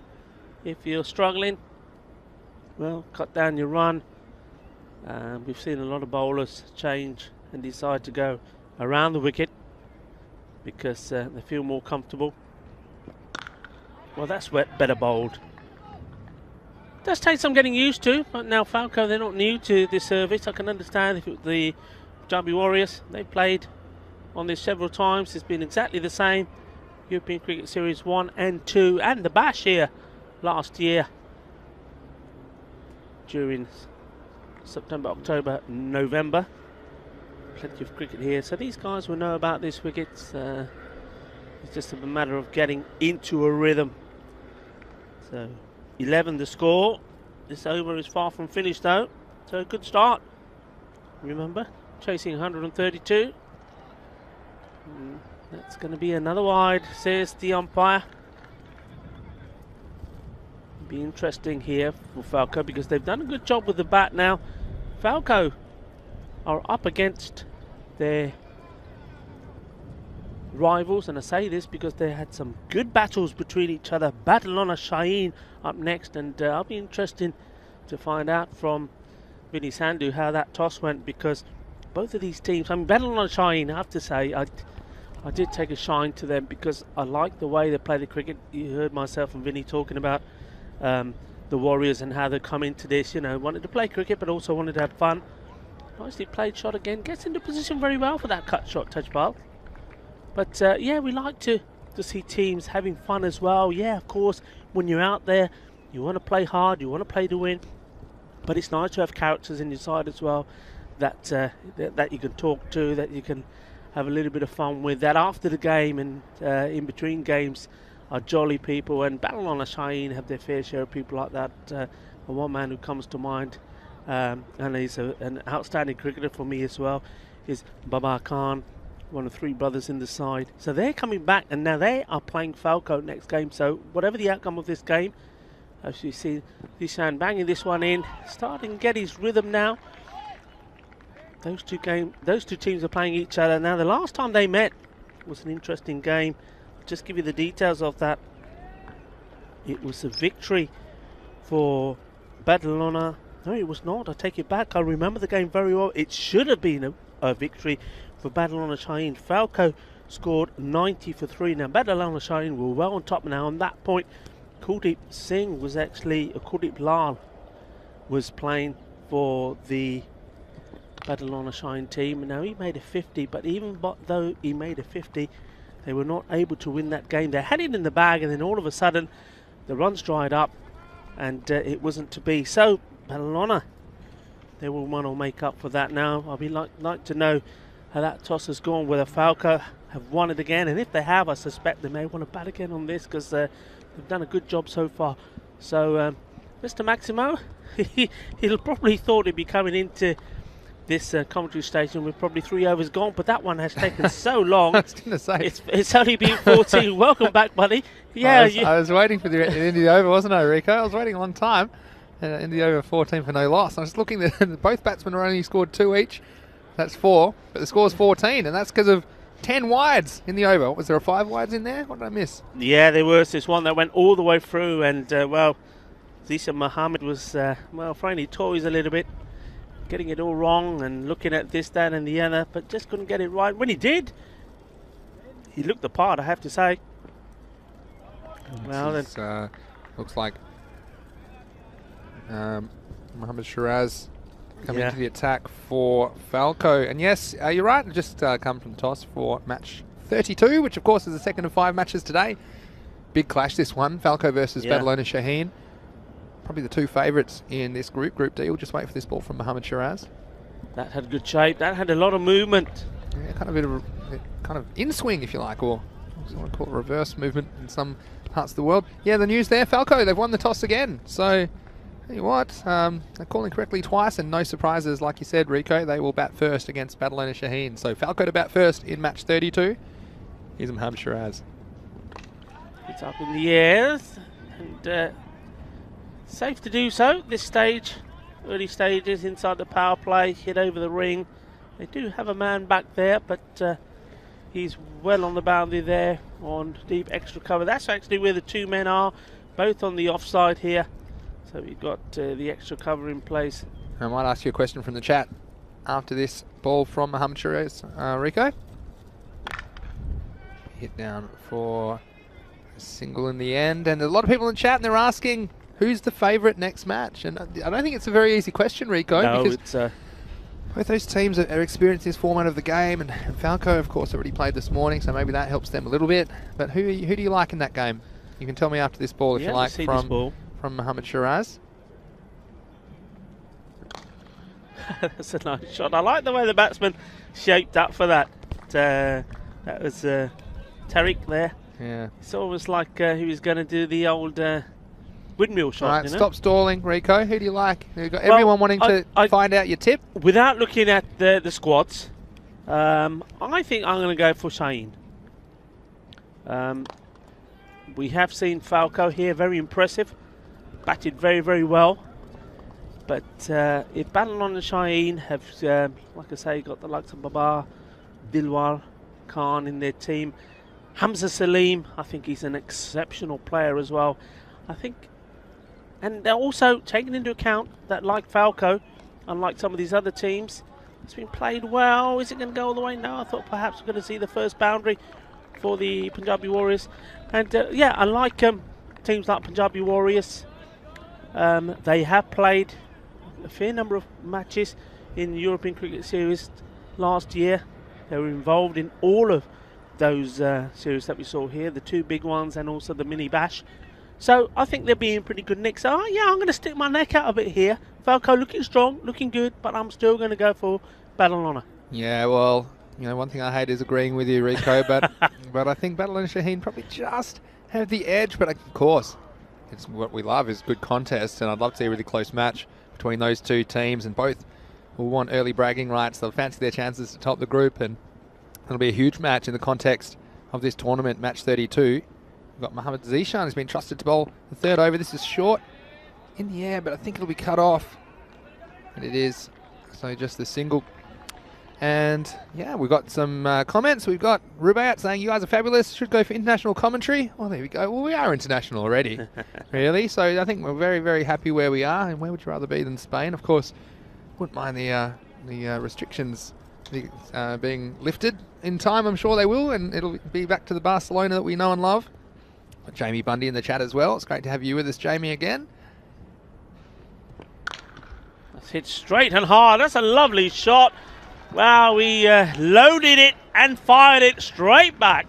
If you're struggling, well, cut down your run. We've seen a lot of bowlers change and decide to go around the wicket because they feel more comfortable. Well, that's better bowled. Does take some getting used to, but now Falco, they're not new to this service. I can understand if it was the Punjabi Warriors. They played on this several times. It's been exactly the same. European Cricket Series 1 and 2 and the Bash here last year during September, October, November. Plenty of cricket here, so these guys will know about this wicket. It's just a matter of getting into a rhythm. So 11 the score. This over is far from finished though, so a good start. Remember, chasing 132. That's going to be another wide, says the umpire. Be interesting here for Falco because they've done a good job with the bat now. Falco are up against their rivals, and I say this because they had some good battles between each other. Badalona Shaheen up next, and I'll be interested to find out from Vinny Sandhu how that toss went, because both of these teams, I mean, Badalona Shaheen, I have to say, I did take a shine to them because I like the way they play the cricket. You heard myself and Vinny talking about the Warriors and how they come into this, you know, wanted to play cricket but also wanted to have fun. Nicely played shot again, gets into position very well for that cut shot touch ball. But yeah, we like to see teams having fun as well. Yeah, of course, when you're out there, you want to play hard, you want to play to win, but it's nice to have characters in your side as well that that you can talk to, that you can have a little bit of fun with, that after the game and in between games are jolly people. And Badalona Shaheen have their fair share of people like that. And one man who comes to mind, and he's an outstanding cricketer for me as well, is Babar Khan, one of 3 brothers in the side. So they're coming back, and now they are playing Falco next game. So whatever the outcome of this game, as you see Zishan banging this one in, starting to get his rhythm now. Those two teams are playing each other. Now the last time they met was an interesting game. I'll just give you the details of that. It was a victory for Badalona. No, it was not. I take it back. I remember the game very well. It should have been a victory for Badalona Shaheen. Falco scored 90 for 3. Now, Badalona Shine were well on top now. On that point, Kuldeep Singh was actually, Kuldeep Lal was playing for the Badalona Shine team. Now, he made a 50, but even though he made a 50, they were not able to win that game. They had it in the bag, and then all of a sudden, the runs dried up, and it wasn't to be. So, Badalona, they will want to make up for that now. I'd be like to know how that toss has gone, whether Falco have won it again, and if they have, I suspect they may want to bat again on this, because they've done a good job so far. So Mr. Maximo, he'll probably thought he'd be coming into this commentary station with probably 3 overs gone, but that one has taken so long. I was going to say. It's only been 14. Welcome back, buddy. Yeah, I was waiting for the end of the over, wasn't I, Rico? I was waiting a long time. In the over 14 for no loss. I was looking that both batsmen are only scored 2 each. That's 4, but the score's 14, and that's because of 10 wides in the over. Was there a 5 wides in there? What did I miss? Yeah, there was this one that went all the way through, and well, Zisha Mohammed was well, throwing toys a little bit, getting it all wrong and looking at this, that, and the other, but just couldn't get it right. When he did, he looked the part, I have to say. Well, then looks like Mohammed Shiraz coming into the attack for Falco. And yes, you're right, just come from the toss for match 32, which of course is the second of 5 matches today. Big clash this one, Falco versus Badalona Shaheen. Probably the 2 favourites in this group D. We'll just wait for this ball from Mohammed Shiraz. That had good shape, that had a lot of movement. Yeah, kind of in swing, if you like, or someone call it reverse movement in some parts of the world. Yeah, the news there, Falco, they've won the toss again. So, tell you what, they're calling correctly twice, and no surprises, like you said, Rico. They will bat first against Badalona Shaheen. So Falco to bat first in match 32. Here's Mohammed Shiraz. It's up in the air, and safe to do so at this stage. Early stages inside the power play, hit over the ring. They do have a man back there, but he's well on the boundary there on deep extra cover. That's actually where the 2 men are, both on the offside here. So we've got the extra cover in place. I might ask you a question from the chat after this ball from Mohammed Shiraz. Rico? Hit down for a single in the end. And a lot of people in the chat, and they're asking, who's the favourite next match? And I don't think it's a very easy question, Rico. No, because it's... both those teams are experienced this format of the game. And Falco, of course, already played this morning, so maybe that helps them a little bit. But who do you like in that game? You can tell me after this ball if you like from Mohammed Shiraz. That's a nice shot. I like the way the batsman shaped up for that. That was Tariq there. Yeah. It's almost like he was going to do the old windmill shot. All right, stop stalling, Rico. Who do you like? You've got everyone wanting to find out your tip. Without looking at the squads, I think I'm going to go for Shaheen. We have seen Falco here, very impressive. Batted very, very well. But if Badalona Shaheen have, like I say, got the likes of Babar, Dilwar Khan in their team, Hamza Salim, I think he's an exceptional player as well. I think, and they're also taking into account that, like Falco, unlike some of these other teams, it's been played well. Is it going to go all the way? No, I thought perhaps we're going to see the first boundary for the Punjabi Warriors. And yeah, I like teams like Punjabi Warriors. They have played a fair number of matches in the European Cricket Series last year. They were involved in all of those series that we saw here, the 2 big ones and also the mini bash. So I think they'll be in pretty good nick. So yeah, I'm going to stick my neck out a bit here. Falco looking strong, looking good, but I'm still going to go for Badalona. Yeah, well, you know, one thing I hate is agreeing with you, Rico, but but I think Badalona Shaheen probably just have the edge. But of course, it's what we love is good contests, and I'd love to see a really close match between those 2 teams, and both will want early bragging rights. They'll fancy their chances to top the group, and it'll be a huge match in the context of this tournament, match 32. We've got Mohammed Zishan, who's been trusted to bowl the 3rd over. This is short in the air, but I think it'll be cut off, and it is. So just the single. And yeah, we've got some comments. We've got Rubayat saying, you guys are fabulous, should go for international commentary. Well, there we go. Well, we are international already, really. So I think we're very, very happy where we are. And where would you rather be than Spain? Of course, wouldn't mind the restrictions being lifted in time, I'm sure they will, and it'll be back to the Barcelona that we know and love. Jamie Bundy in the chat as well. It's great to have you with us, Jamie, again. That's hit straight and hard. That's a lovely shot. Wow, we loaded it and fired it straight back.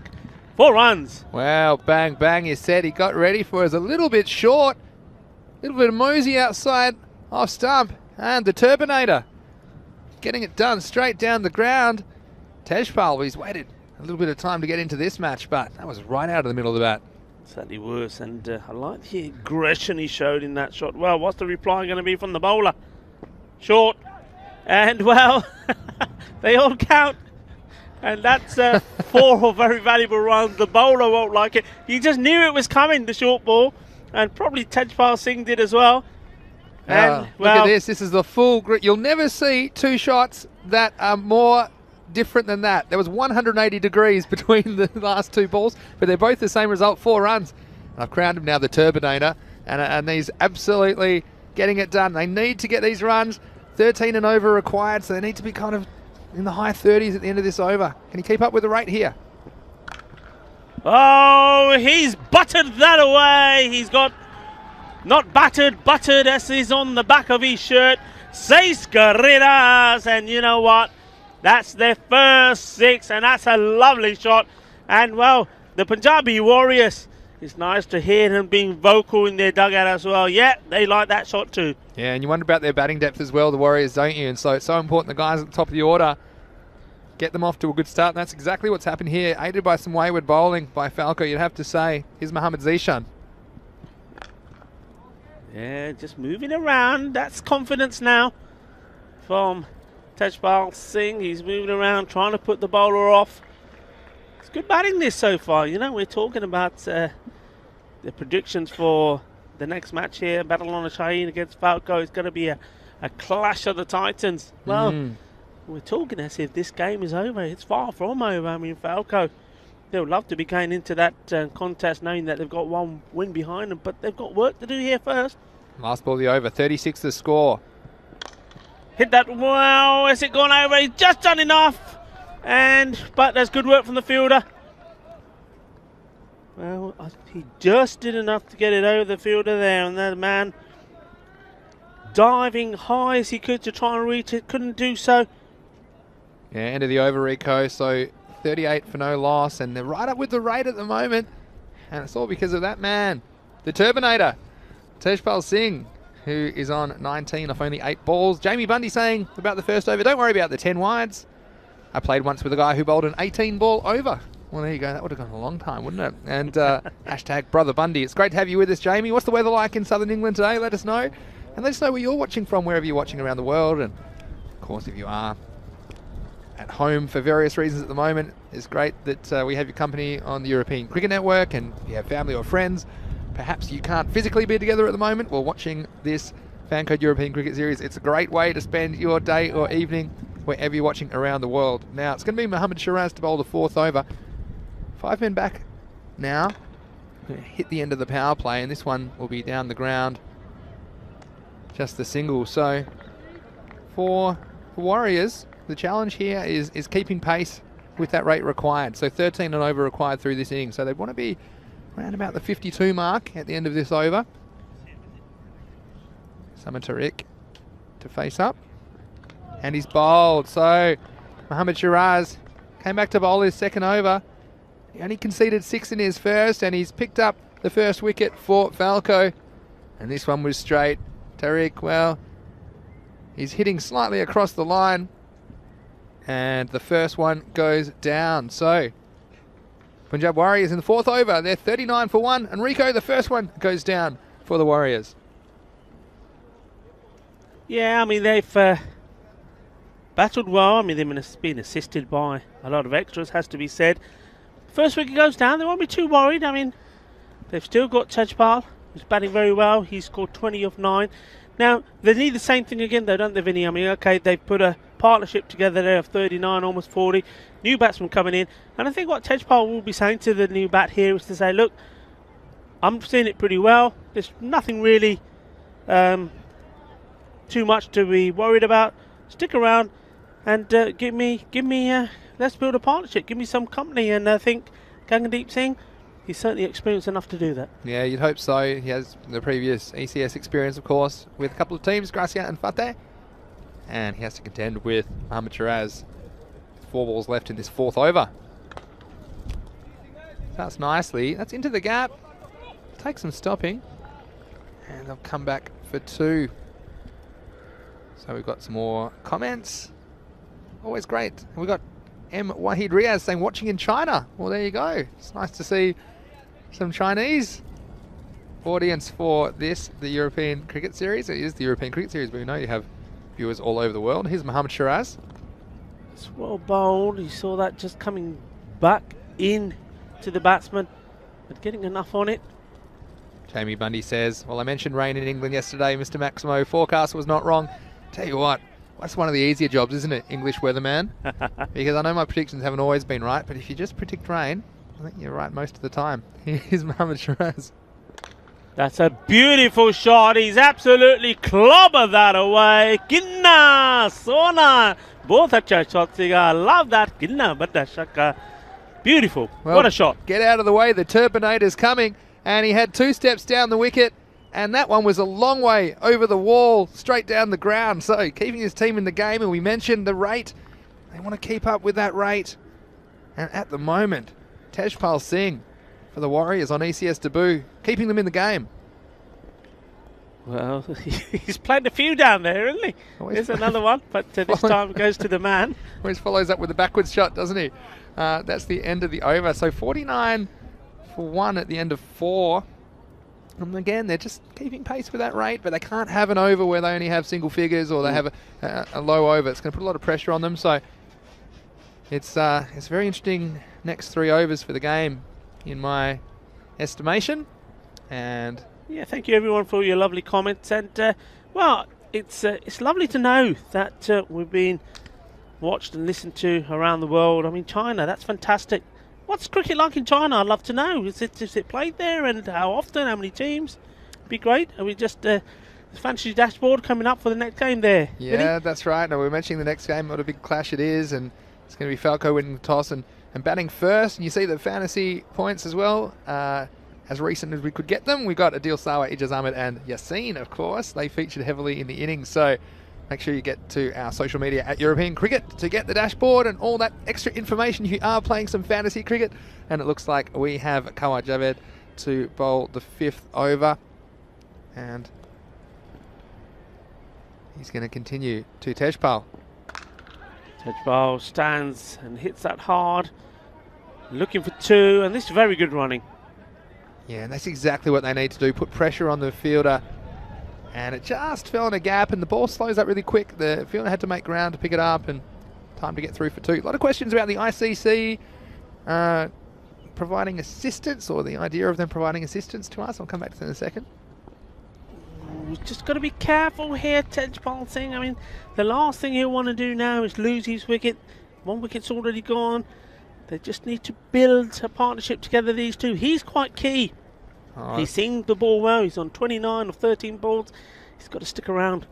4 runs. Wow, bang, bang, he said. He got ready for us a little bit short. A little bit of mosey outside off stump. And the Turbinator getting it done straight down the ground. Tejpal, he's waited a little bit of time to get into this match, but that was right out of the middle of the bat. Certainly worse, and I like the aggression he showed in that shot. Well, what's the reply going to be from the bowler? Short. And, well, they all count. And that's 4 very valuable runs. The bowler won't like it. He just knew it was coming, the short ball. And probably Tejpal Singh did as well. And, look at this. This is the full grip. You'll never see 2 shots that are more different than that. There was 180 degrees between the last 2 balls, but they're both the same result, 4 runs. And I've crowned him now the Turbinator, and he's absolutely getting it done. They need to get these runs. 13 and over required, so they need to be kind of in the high 30s at the end of this over. Can he keep up with the rate here? Oh, he's buttered that away. He's got not battered, buttered as is on the back of his shirt. 6 carreras, and you know what? That's their first 6, and that's a lovely shot. And, well, the Punjabi Warriors, it's nice to hear them being vocal in their dugout as well. Yeah, they like that shot too. Yeah, and you wonder about their batting depth as well, the Warriors, don't you? And so it's so important the guys at the top of the order get them off to a good start, and that's exactly what's happened here, aided by some wayward bowling by Falco, you'd have to say. Here's Mohammad Zishan. Yeah, just moving around. That's confidence now from Tejpal Singh. He's moving around, trying to put the bowler off. It's good batting this so far. You know, we're talking about the predictions for the next match here. Battle on a Shaheen against Falco. It's going to be a clash of the Titans. Well, we're talking as if this game is over. It's far from over. I mean, Falco, they would love to be going into that contest knowing that they've got 1 win behind them, but they've got work to do here first. Last ball of the over, 36 the score. Hit that well. Has it gone over? He's just done enough. But there's good work from the fielder. Well, he just did enough to get it over the fielder there, and that man diving high as he could to try and reach it, couldn't do so. Yeah, end of the over, Rico. So 38 for no loss, and they're right up with the rate at the moment. And it's all because of that man, the Turbinator, Tejpal Singh, who is on 19 off only 8 balls. Jamie Bundy saying about the first over, don't worry about the 10 wides. I played once with a guy who bowled an 18-ball over. Well, there you go. That would have gone a long time, wouldn't it? And hashtag Brother Bundy. It's great to have you with us, Jamie. What's the weather like in southern England today? Let us know. And let us know where you're watching from, wherever you're watching around the world. And, of course, if you are at home for various reasons at the moment, it's great that we have your company on the European Cricket Network, and if you have family or friends, perhaps you can't physically be together at the moment while watching this Fancode European Cricket Series. It's a great way to spend your day or evening wherever you're watching around the world. Now, it's going to be Mohammad Shiraz to bowl the 4th over. 5 men back now. Hit the end of the power play, and this one will be down the ground. Just the single. So, for the Warriors, the challenge here is keeping pace with that rate required. So 13 and over required through this inning. So they want to be around about the 52 mark at the end of this over. Summon Tariq to face up. And he's bowled. So Mohammad Shiraz came back to bowl his 2nd over. He only conceded 6 in his first, and he's picked up the first wicket for Falco. And this one was straight. Tariq, well, he's hitting slightly across the line. And the first one goes down. So Punjab Warriors in the 4th over. They're 39 for 1. And Rico, the first one goes down for the Warriors. Yeah, I mean, they've battled well. I mean, they've been assisted by a lot of extras, has to be said. First wicket goes down. They won't be too worried. I mean, they've still got Tejpal, who's batting very well. He scored 20 of 9. Now, they need the same thing again, though, don't they, Vinny? I mean, okay, they've put a partnership together there of 39, almost 40. New batsman coming in. And I think what Tejpal will be saying to the new bat here is to say, look, I'm seeing it pretty well. There's nothing really too much to be worried about. Stick around and let's build a partnership. Give me some company, and I think Gagandeep Singh, he's certainly experienced enough to do that. Yeah, you'd hope so. He has the previous ECS experience, of course, with a couple of teams, Gracia and Fateh. And he has to contend with Mohammad Shiraz. 4 balls left in this 4th over. Starts nicely. That's into the gap. Take some stopping. And they'll come back for 2. So we've got some more comments. Always great. We've got M. Wahid Riaz saying, watching in China. Well, there you go. It's nice to see some Chinese audience for this, the European Cricket Series. It is the European Cricket Series, but we know you have viewers all over the world. Here's Mohammad Shiraz. It's well bowled. You saw that just coming back in to the batsman, but getting enough on it. Jamie Bundy says, well, I mentioned rain in England yesterday, Mr. Maximo. Forecast was not wrong. Tell you what, that's one of the easier jobs, isn't it, English weatherman? Because I know my predictions haven't always been right, but if you just predict rain, I think you're right most of the time. Here's Mohammad Shiraz. That's a beautiful shot. He's absolutely clobbered that away. Ginna, Sona. Both acha shots. I love that. Ginna, but shaka. Beautiful. Well, what a shot. Get out of the way. The Turbinator's coming. And he had 2 steps down the wicket. And that one was a long way over the wall, straight down the ground. So keeping his team in the game. And we mentioned the rate. They want to keep up with that rate. And at the moment, Tejpal Singh for the Warriors on ECS debut, keeping them in the game. Well, he's played a few down there, isn't he? There's another one, but this time it goes to the man. Always follows up with a backwards shot, doesn't he? That's the end of the over. So 49 for 1 at the end of 4. And again, they're just keeping pace with that rate, but they can't have an over where they only have single figures or they have a low over. It's going to put a lot of pressure on them. So it's very interesting next 3 overs for the game, in my estimation. And yeah, thank you everyone for your lovely comments. And well, it's lovely to know that we've been watched and listened to around the world. I mean, China, that's fantastic. What's cricket like in China? I'd love to know. Is it played there, and how often? How many teams? Be great. Are we just fantasy dashboard coming up for the next game there? Yeah, Really? that's right. Now we're mentioning the next game. What a big clash it is, and it's going to be Falco winning the toss and batting first. And you see the fantasy points as well. As recent as we could get them, we got Adil Sawa, Ijaz Ahmed and Yassine, of course. They featured heavily in the innings, so make sure you get to our social media at European Cricket to get the dashboard and all that extra information if you are playing some fantasy cricket. And it looks like we have Kawar Javed to bowl the 5th over. And he's going to continue to Tejpal. Tejpal stands and hits that hard. Looking for 2, and this is very good running. Yeah, and that's exactly what they need to do, put pressure on the fielder. And it just fell in a gap, and the ball slows up really quick. The fielder had to make ground to pick it up, and time to get through for 2. A lot of questions about the ICC providing assistance, or the idea of them providing assistance to us. I'll come back to that in a second. We've just got to be careful here, Tejpal Singh. I mean, the last thing he'll want to do now is lose his wicket. 1 wicket's already gone. They just need to build a partnership together, these 2. He's quite key. He's seen the ball well. He's on 29 or 13 balls. He's got to stick around.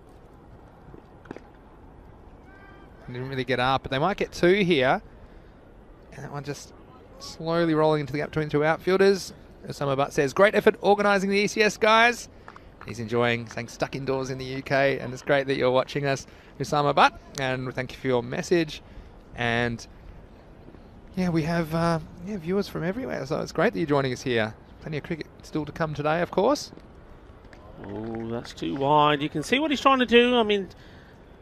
Didn't really get up, but they might get 2 here. And that one just slowly rolling into the gap between 2 outfielders. Osama Butt says, great effort organising the ECS, guys. He's enjoying saying stuck indoors in the UK, and it's great that you're watching us, Osama Butt. And thank you for your message. And yeah, we have viewers from everywhere, so it's great that you're joining us here. Plenty of cricket still to come today, of course. Oh, that's too wide. You can see what he's trying to do. I mean,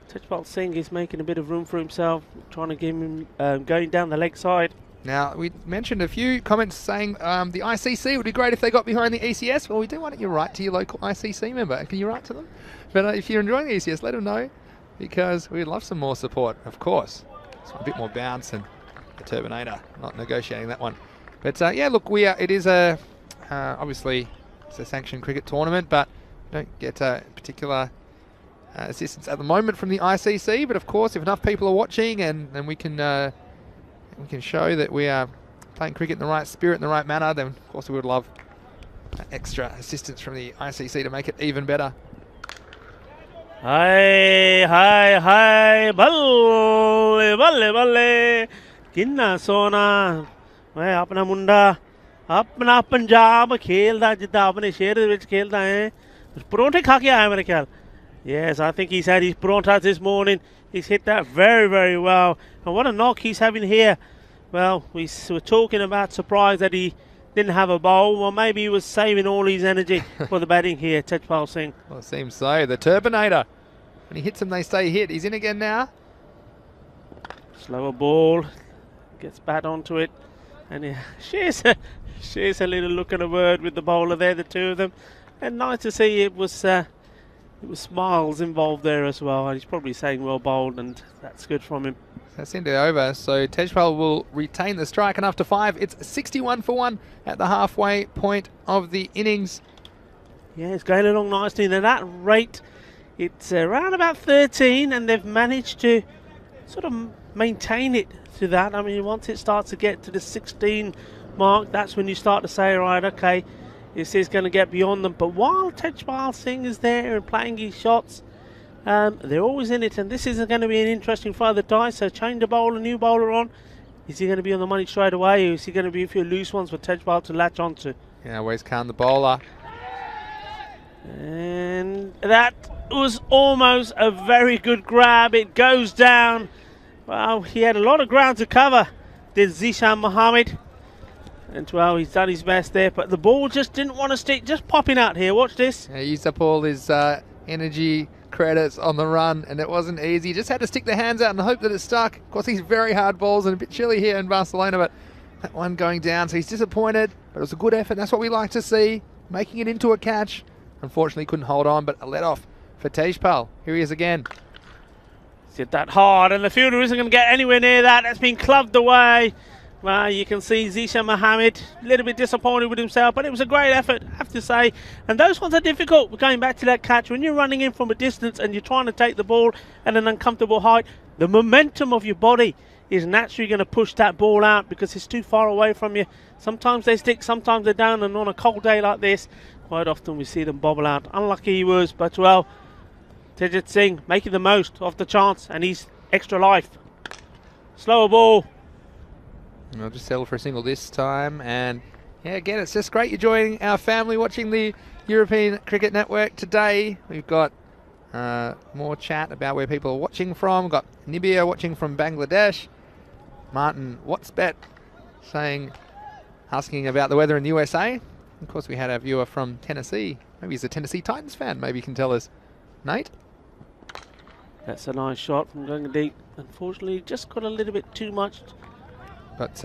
Tejpal Singh is making a bit of room for himself, trying to give him going down the leg side. Now, we mentioned a few comments saying the ICC would be great if they got behind the ECS. Well, we do want you to write to your local ICC member. Can you write to them? But if you're enjoying the ECS, let them know, because we'd love some more support, of course. So a bit more bounce, and the Turbinator not negotiating that one. But yeah, look, it is a obviously it's a sanctioned cricket tournament, but don't get particular assistance at the moment from the ICC. But of course, if enough people are watching and we can show that we are playing cricket in the right spirit, in the right manner, then of course we would love extra assistance from the ICC to make it even better. हाय बल्ले बल्ले बल्ले किन्ना सोना मैं अपना मुंडा अपना पंजाब खेलदा जिद्दां अपने शहर दे विच खेलदा है परोंठे खा के आया मेरे ख्याल. Yes, I think he's had his prontas this morning. He's hit that very, very well. And what a knock he's having here. Well, we were talking about surprise that he didn't have a bowl. Well, maybe he was saving all his energy for the batting here, Tejpal Singh. Well, it seems so. The Turbinator. When he hits them, they stay hit. He's in again now. Slower ball. Gets bat onto it. And shares a little look and a word with the bowler there, the two of them. And nice to see it was smiles involved there as well. And he's probably saying well bowled, and that's good from him. That's into over, so Tejpal will retain the strike, and after 5, it's 61 for 1 at the halfway point of the innings. Yeah, it's going along nicely. And at that rate, it's around about 13, and they've managed to sort of maintain it to that. I mean, once it starts to get to the 16 mark, that's when you start to say, right, okay, this is going to get beyond them. But while Tejpal Singh is there and playing his shots, they're always in it, and this is going to be an interesting further dice. So change the bowler, new bowler on. Is he going to be on the money straight away, or is he going to be a few loose ones for Tejpal to latch onto? Yeah, Wes Khan, the bowler. And that was almost a very good grab. It goes down. Well, he had a lot of ground to cover, did Zishan Mohammed. And well, he's done his best there, but the ball just didn't want to stick, just popping out here. Watch this. Yeah, he used up all his energy credits on the run, and it wasn't easy. He just had to stick the hands out and hope that it stuck. Of course, he's very hard balls and a bit chilly here in Barcelona, but that one going down, so he's disappointed, but it was a good effort. That's what we like to see, making it into a catch. Unfortunately, couldn't hold on, but a let off for Tejpal. Here he is again. He's hit that hard, and the fielder isn't going to get anywhere near that. That's been clubbed away. Well, you can see Zishan Mohammed a little bit disappointed with himself, but it was a great effort, I have to say. And those ones are difficult. Going back to that catch, when you're running in from a distance and you're trying to take the ball at an uncomfortable height, the momentum of your body is naturally going to push that ball out because it's too far away from you. Sometimes they stick, sometimes they're down, and on a cold day like this, quite often we see them bobble out. Unlucky he was, but well, Tejit Singh making the most of the chance, and he's extra life. Slower ball. I'll just settle for a single this time, and yeah, again, it's just great you're joining our family watching the European Cricket Network today. We've got more chat about where people are watching from. We've got Nibia watching from Bangladesh. Martin Watsbet asking about the weather in the USA. Of course, we had a viewer from Tennessee. Maybe he's a Tennessee Titans fan. Maybe you can tell us. Nate? That's a nice shot from going deep. Unfortunately, just got a little bit too much. But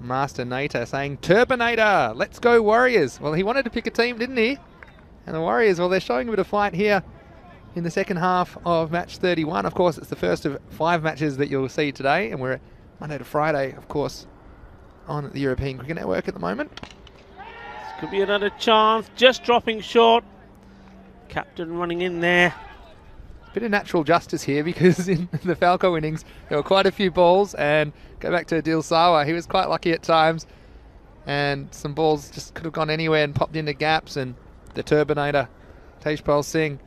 Master Nater saying, Turbinator, let's go Warriors. Well, he wanted to pick a team, didn't he? And the Warriors, well, they're showing a bit of fight here in the second half of match 31. Of course, it's the first of 5 matches that you'll see today, and we're Monday to Friday, of course, on the European Cricket Network at the moment. This could be another chance, just dropping short. Captain running in there. Bit of natural justice here because in the Falco innings there were quite a few balls, and go back to Adil Sawa, he was quite lucky at times, and some balls just could have gone anywhere and popped into gaps, and the Turbinator, Tejpal Singh,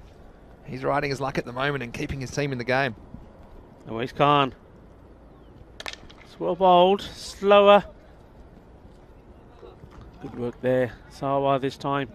he's riding his luck at the moment and keeping his team in the game. Always Khan. It's well bowled, slower. Good work there, Sawa this time.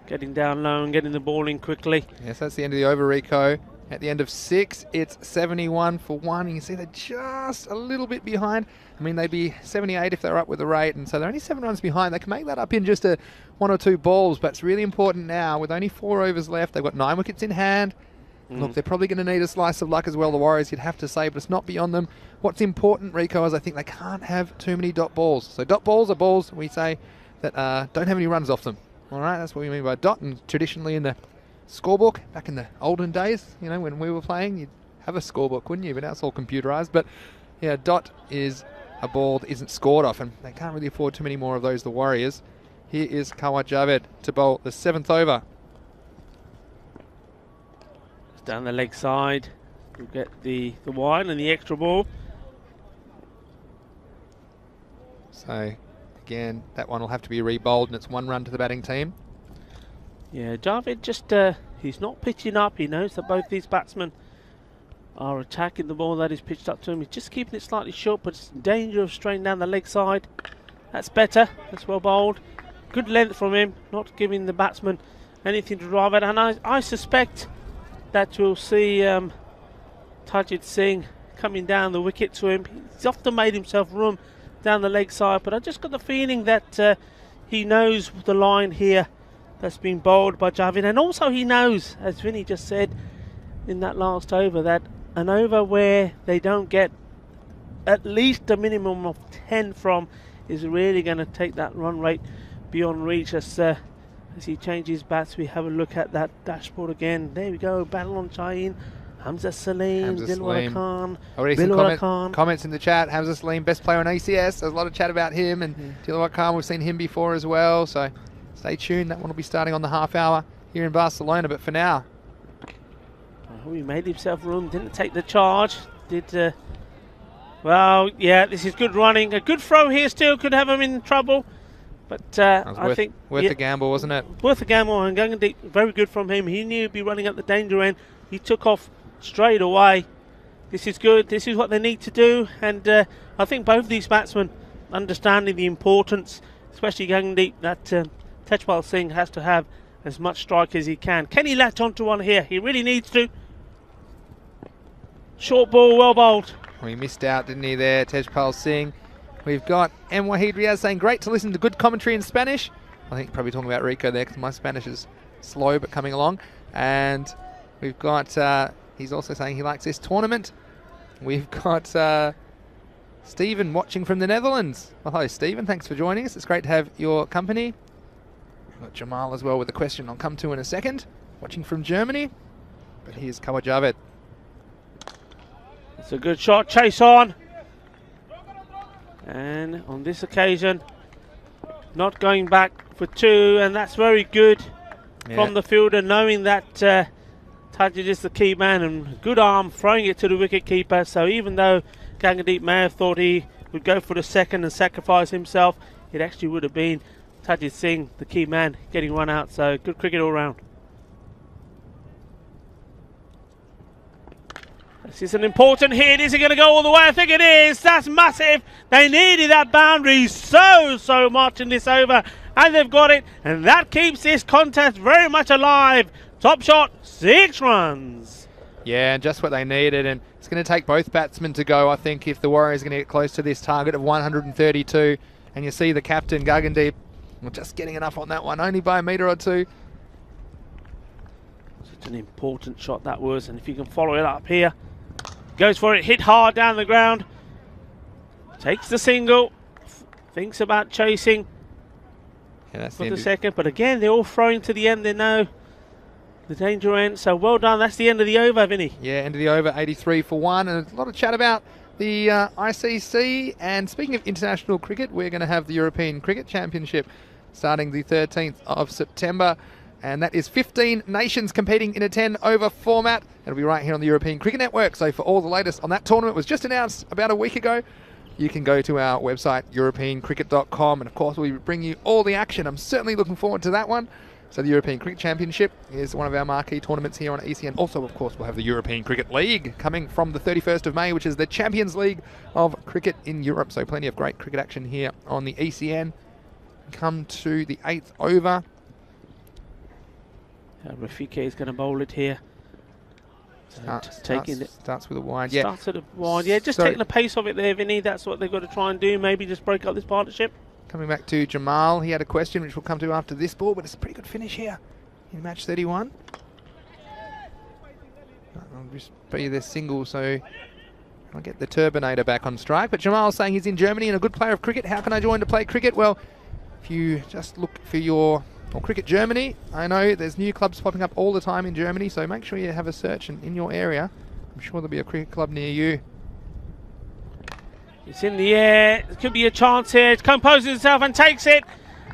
Getting down low and getting the ball in quickly. Yes, that's the end of the over, Rico. At the end of 6, it's 71 for 1. You can see they're just a little bit behind. I mean, they'd be 78 if they're up with the rate, and so they're only 7 runs behind. They can make that up in just 1 or 2 balls, but it's really important now. With only 4 overs left, they've got 9 wickets in hand. Look, they're probably going to need a slice of luck as well, the Warriors, you'd have to say, but it's not beyond them. What's important, Rico, is I think they can't have too many dot balls. So dot balls are balls, we say, that don't have any runs off them. All right, that's what we mean by dot, and traditionally in the scorebook, back in the olden days, you know, when we were playing, you'd have a scorebook, wouldn't you? But now it's all computerized. But yeah, dot is a ball that isn't scored off, and they can't really afford too many more of those, the Warriors. Here is Kawat Javed to bowl the 7th over. Down the leg side, we'll get the wide and the extra ball. So again, that one will have to be re-bowled, and it's 1 run to the batting team. Yeah, Javed just He's not pitching up. He knows that both these batsmen are attacking the ball that is pitched up to him. He's just keeping it slightly short, but it's in danger of straying down the leg side. That's better. That's well bowled. Good length from him, not giving the batsman anything to drive at. And I suspect that we'll see Tajid Singh coming down the wicket to him. He's often made himself room down the leg side, but I just got the feeling that he knows the line here that's been bowled by Javed. And also he knows, as Vinny just said in that last over, that an over where they don't get at least a minimum of 10 from is really going to take that run rate beyond reach. As he changes bats, we have a look at that dashboard again. There we go, battle on Shaheen, Hamza Salim, Dilwara Khan, Already some comments in the chat. Hamza Salim, best player on ACS. There's a lot of chat about him, and Dilwara Khan, we've seen him before as well, so stay tuned. That one will be starting on the half hour here in Barcelona, but for now, he made himself room, didn't take the charge. Well, yeah, this is good running. A good throw here still could have him in trouble. But I think worth a gamble, wasn't it? Worth a gamble, and Gangandeep, very good from him. He knew he'd be running at the danger end. He took off straight away. This is good. This is what they need to do. And I think both these batsmen understanding the importance, especially Gangandeep, that Tejpal Singh has to have as much strike as he can. Can he latch onto one here? He really needs to. Short ball, well bowled. Well, he missed out, didn't he, there, Tejpal Singh. We've got M. Wahid Riaz saying, great to listen to good commentary in Spanish. I think probably talking about Rico there, because my Spanish is slow but coming along. And we've got, he's also saying he likes this tournament. We've got Stephen watching from the Netherlands. Well, hello, Stephen. Thanks for joining us. It's great to have your company. We've got Jamal as well with a question I'll come to in a second. Watching from Germany. But here's Kawar Javed. It's a good shot, chase on. And on this occasion, not going back for two, and that's very good from the fielder, knowing that Tajid is the key man, and good arm throwing it to the wicket keeper. So even though Gangandeep may have thought he would go for the second and sacrifice himself, it actually would have been Tajid Singh, the key man, getting run out. So good cricket all round. This is an important hit. Is it going to go all the way? I think it is. That's massive. They needed that boundary so much in this over, and they've got it. And that keeps this contest very much alive. Top shot, 6 runs. Yeah, and just what they needed. And it's going to take both batsmen to go, I think, if the Warriors are going to get close to this target of 132. And you see the captain, Gangandeep, just getting enough on that one, only by a metre or two. Such an important shot that was. And if you can follow it up here. Goes for it, hit hard down the ground. Takes the single. Thinks about chasing for the second. But again, they're all throwing to the end. They know the danger end. So well done. That's the end of the over, Vinny. Yeah, end of the over, 83 for 1. And a lot of chat about the ICC. And speaking of international cricket, we're going to have the European Cricket Championship starting the 13th of September. And that is 15 nations competing in a 10-over format. It'll be right here on the European Cricket Network. So for all the latest on that tournament, it was just announced about a week ago. You can go to our website, europeancricket.com. And of course, we bring you all the action. I'm certainly looking forward to that one. So the European Cricket Championship is one of our marquee tournaments here on ECN. Also, of course, we'll have the European Cricket League coming from the 31st of May, which is the Champions League of cricket in Europe. So plenty of great cricket action here on the ECN. Come to the 8th over. Rafiki is going to bowl it here. Starts with a wide. Yeah. Starts at a wide. Yeah, just taking the pace of it there, Vinny. That's what they've got to try and do. Maybe just break up this partnership. Coming back to Jamal. He had a question which we'll come to after this ball, but it's a pretty good finish here in match 31. I'll just be the single, so I'll get the Turbinator back on strike. But Jamal saying he's in Germany and a good player of cricket. How can I join to play cricket? Well, if you just look for your Cricket Germany, I know there's new clubs popping up all the time in Germany, so make sure you have a search in your area. I'm sure there'll be a cricket club near you. It's in the air. There could be a chance here. It composes itself and takes it.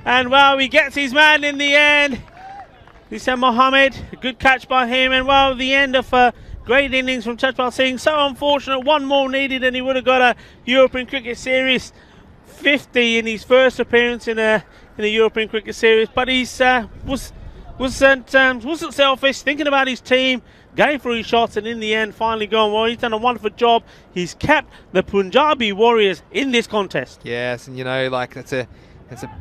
And, well, he gets his man in the end. Hussain Mohammed, a good catch by him. And, well, the end of a great innings from Tejpal Singh. So unfortunate. One more needed and he would have got a European Cricket Series 50 in his first appearance in a European Cricket Series. But he was wasn't selfish, thinking about his team, going through his shots, and in the end, finally going well. He's done a wonderful job. He's kept the Punjabi Warriors in this contest. Yes, and you know, like it's a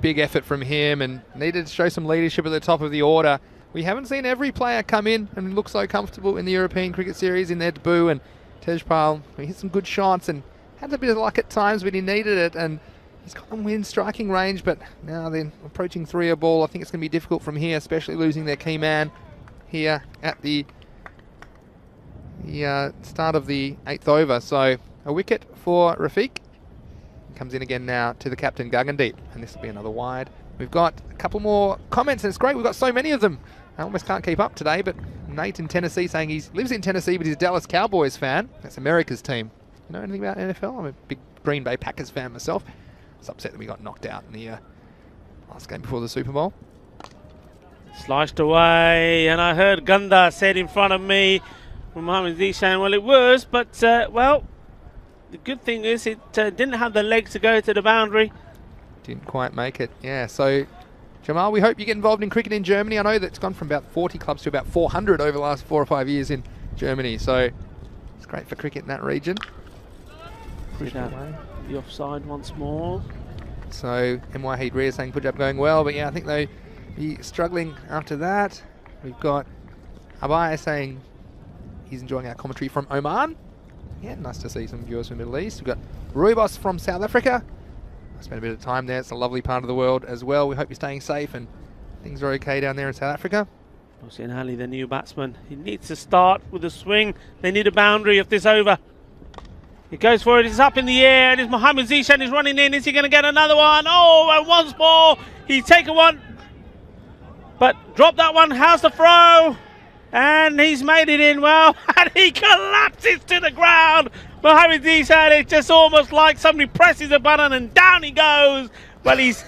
big effort from him, and needed to show some leadership at the top of the order. We haven't seen every player come in and look so comfortable in the European Cricket Series in their debut, and Tejpal, he hit some good shots and had a bit of luck at times, but he needed it, and he's got them within striking range. But now they're approaching 3 a ball. I think it's going to be difficult from here, especially losing their key man here at the start of the 8th over. So a wicket for Rafiq. Comes in again now to the captain, Gagandeep, and this will be another wide. We've got a couple more comments, and it's great. We've got so many of them. I almost can't keep up today, but Nate in Tennessee saying he lives in Tennessee, but he's a Dallas Cowboys fan. That's America's team. You know anything about NFL? I'm a big Green Bay Packers fan myself. It's upset that we got knocked out in the last game before the Super Bowl. Sliced away, and I heard Gunda said in front of me from Mohamed Zishan, well, it was, but, well, the good thing is it didn't have the legs to go to the boundary. Didn't quite make it. Yeah, so Jamal, we hope you get involved in cricket in Germany. I know that it's gone from about 40 clubs to about 400 over the last 4 or 5 years in Germany. So it's great for cricket in that region. Push out the offside once more. So M.Y. Heidria saying Punjab going well, but yeah, I think they'll be struggling after that. We've got Abai saying he's enjoying our commentary from Oman. Yeah, nice to see some viewers from the Middle East. We've got Ruibos from South Africa. I spent a bit of time there. It's a lovely part of the world as well. We hope you're staying safe and things are okay down there in South Africa. Hussein Ali, the new batsman. He needs to start with a swing. They need a boundary of this over. He goes for it. It's up in the air. And it's Mohamed Zishan is running in. Is he going to get another one? Oh, and once more. He's taken one. But drop that one. How's the throw? And he's made it in well. And he collapses to the ground. Mohamed Zishan, it's just almost like somebody presses a button and down he goes. Well, he's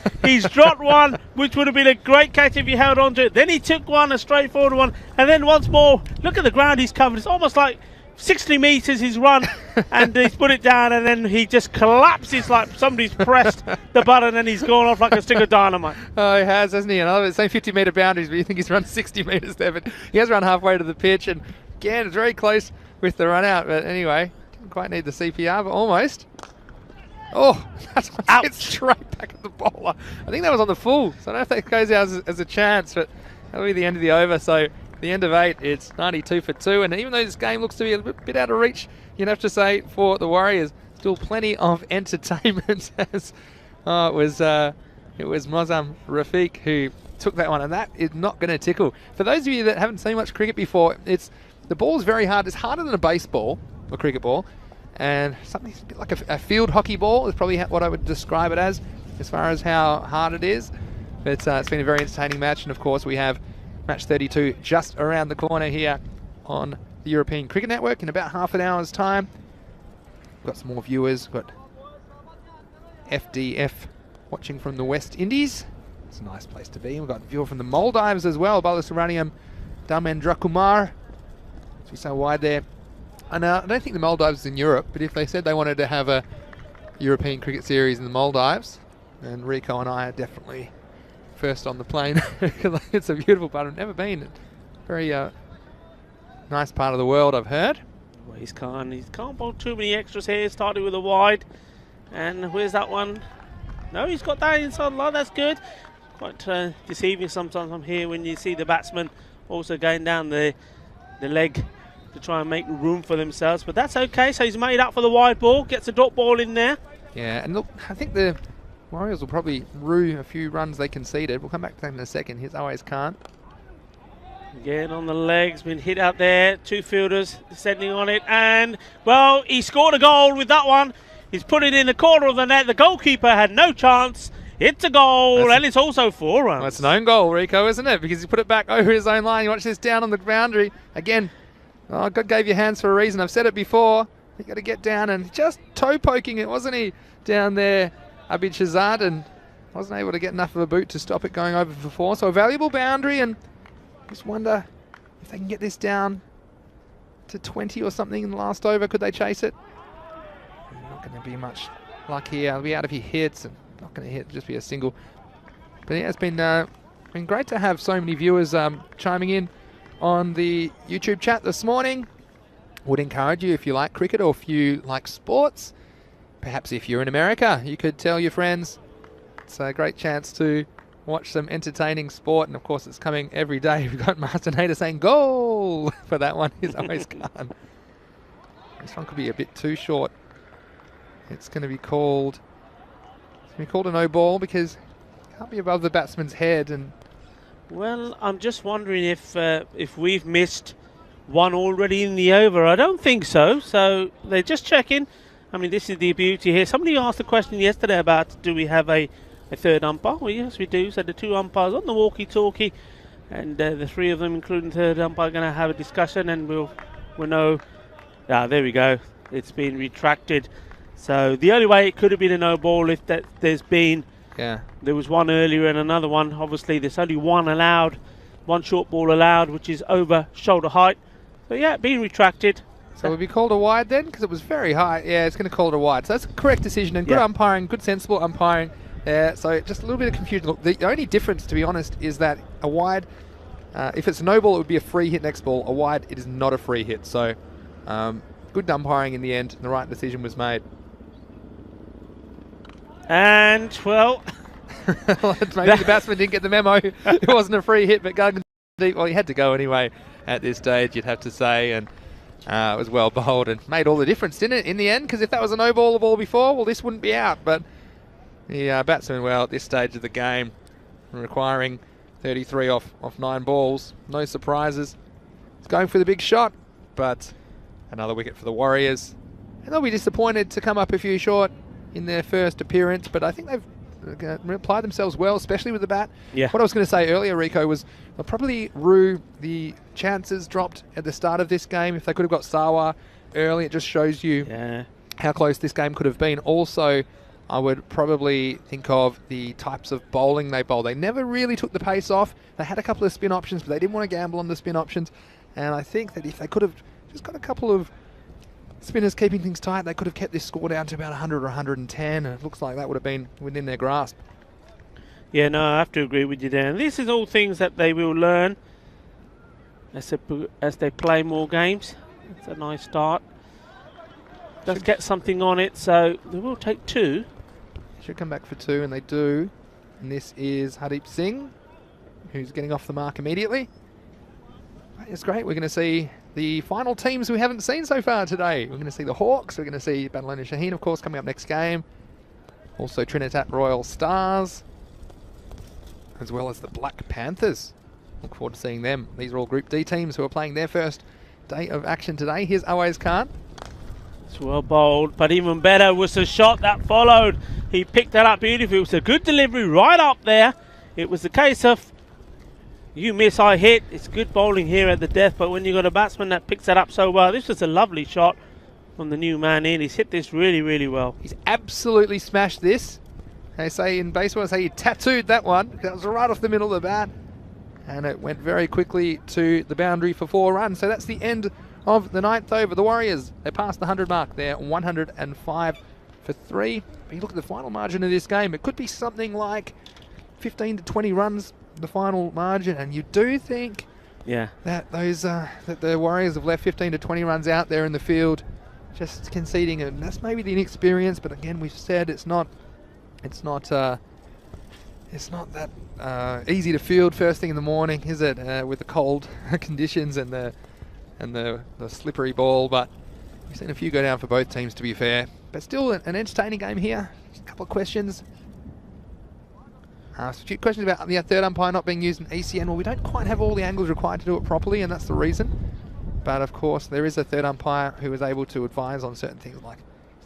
dropped one, which would have been a great catch if he held on to it. Then he took one, a straightforward one. And then once more, look at the ground he's covered. It's almost like 60 metres he's run and he's put it down, and then he just collapses like somebody's pressed the button and he's gone off like a stick of dynamite. Oh, he has, hasn't he? And I love it. Same 50-metre boundaries, but you think he's run 60 metres there, but he has run halfway to the pitch, and again, it's very close with the run out. But anyway, didn't quite need the CPR, but almost. Oh, that's hit straight back at the bowler. I think that was on the full, so I don't know if that goes out as a chance, but that'll be the end of the over. So the end of 8, it's 92 for 2, and even though this game looks to be a bit out of reach, you'd have to say for the Warriors, still plenty of entertainment. As it was Mozam Rafiq who took that one, and that is not going to tickle. For those of you that haven't seen much cricket before, the ball's very hard. It's harder than a baseball or cricket ball, and something a bit like a field hockey ball is probably what I would describe it as far as how hard it is. But it's been a very entertaining match, and of course we have match 32 just around the corner here on the European Cricket Network in about half an hour's time. We've got some more viewers. We've got FDF watching from the West Indies. It's a nice place to be. We've got a viewer from the Maldives as well, Balasubramaniam Dharmendrakumar. As we so wide there. And I don't think the Maldives is in Europe, but if they said they wanted to have a European Cricket Series in the Maldives, then Rico and I are definitely first on the plane. It's a beautiful part. I've never been. Very nice part of the world, I've heard. Well, he can't bowl too many extras here. Started with a wide. And where's that one? No, he's got that inside line. That's good. Quite deceiving sometimes from here when you see the batsman also going down the leg to try and make room for themselves. But that's okay. So he's made up for the wide ball. Gets a dot ball in there. Yeah, and look, I think the Warriors will probably rue a few runs they conceded. We'll come back to that in a second. Here's always Khan. Again on the legs, been hit out there. 2 fielders descending on it. And, well, he scored a goal with that one. He's put it in the corner of the net. The goalkeeper had no chance. It's a goal, and it's also 4 runs. Well, it's an own goal, Rico, isn't it? Because he put it back over his own line. You watch this down on the boundary. Again, God gave you hands for a reason. I've said it before. You got to get down and just toe poking it, wasn't he? Down there, Abid Shahzad, and wasn't able to get enough of a boot to stop it going over for 4. So a valuable boundary, and just wonder if they can get this down to 20 or something in the last over. Could they chase it? Not going to be much luck here. I'll be out if he hits, and not going to hit, just be a single. But yeah, it's been been great to have so many viewers chiming in on the YouTube chat this morning. Would encourage you, if you like cricket or if you like sports, perhaps if you're in America, you could tell your friends. It's a great chance to watch some entertaining sport, and of course it's coming every day. We've got Martin Hayter saying goal for that one. He's always gone. This one could be a bit too short. It's going to be called a no ball because it can't be above the batsman's head. And well, I'm just wondering if we've missed one already in the over. I don't think so. So they're just checking. I mean, this is the beauty here. Somebody asked a question yesterday about do we have a third umpire? Well, yes, we do. So the two umpires on the walkie-talkie, and the three of them, including the third umpire, are going to have a discussion, and we'll know. Ah, there we go. It's been retracted. So the only way it could have been a no ball if there's been. Yeah. There was one earlier and another one. Obviously, there's only one allowed, one short ball allowed, which is over shoulder height. So yeah, being retracted. So it would be called a wide then, because it was very high. Yeah, it's going to call it a wide. So that's a correct decision, and good umpiring, good sensible umpiring. So just a little bit of confusion. Look, the only difference, to be honest, is that a wide, if it's a no ball, it would be a free hit next ball. A wide, it is not a free hit. So good umpiring in the end. The right decision was made. And, well... maybe the batsman didn't get the memo. It wasn't a free hit, but Gargan, well, he had to go anyway at this stage, you'd have to say. And it was well bowled and made all the difference, didn't it, in the end? Because if that was a no ball ball before, well, this wouldn't be out. But the batsman, well, at this stage of the game, requiring 33 off 9 balls. No surprises. It's going for the big shot, but another wicket for the Warriors. And they'll be disappointed to come up a few short in their first appearance, but I think they've applied themselves well, especially with the bat. Yeah. What I was going to say earlier, Rico, was they'll probably rue the chances dropped at the start of this game. If they could have got Sawa early, it just shows you how close this game could have been. Also, I would probably think of the types of bowling they bowled. They never really took the pace off. They had a couple of spin options, but they didn't want to gamble on the spin options. And I think that if they could have just got a couple of spinners keeping things tight, they could have kept this score down to about 100 or 110, and it looks like that would have been within their grasp. Yeah, no, I have to agree with you there. And this is all things that they will learn as they play more games. It's a nice start. Let's get something on it, so they will take 2. Should come back for 2, and they do. And this is Hardeep Singh, who's getting off the mark immediately. It's great. We're going to see the final teams we haven't seen so far today. We're going to see the Hawks. We're going to see Badalona Shaheen, of course, coming up next game. Also Trinidad Royal Stars, as well as the Black Panthers. Look forward to seeing them. These are all Group D teams who are playing their first day of action today. Here's Awais Khan. It's well bowled, but even better was the shot that followed. He picked that up beautifully. It was a good delivery right up there. It was the case of you miss, I hit. It's good bowling here at the death, but when you've got a batsman that picks that up so well, this was a lovely shot from the new man in. He's hit this really, really well. He's absolutely smashed this. They say in baseball, he tattooed that one. That was right off the middle of the bat, and it went very quickly to the boundary for 4 runs. So that's the end of the 9th over. The Warriors, they passed the 100 mark there, 105 for 3. But you look at the final margin of this game, it could be something like 15 to 20 runs, the final margin, and you do think that those that the Warriors have left 15 to 20 runs out there in the field, just conceding, and that's maybe the inexperience. But again, we've said it's not that easy to field first thing in the morning, is it? With the cold conditions and the slippery ball. But we've seen a few go down for both teams, to be fair. But still an entertaining game here. Just a couple of questions. A few questions about the third umpire not being used in ECN. Well, we don't quite have all the angles required to do it properly, and that's the reason. But of course, there is a third umpire who is able to advise on certain things, like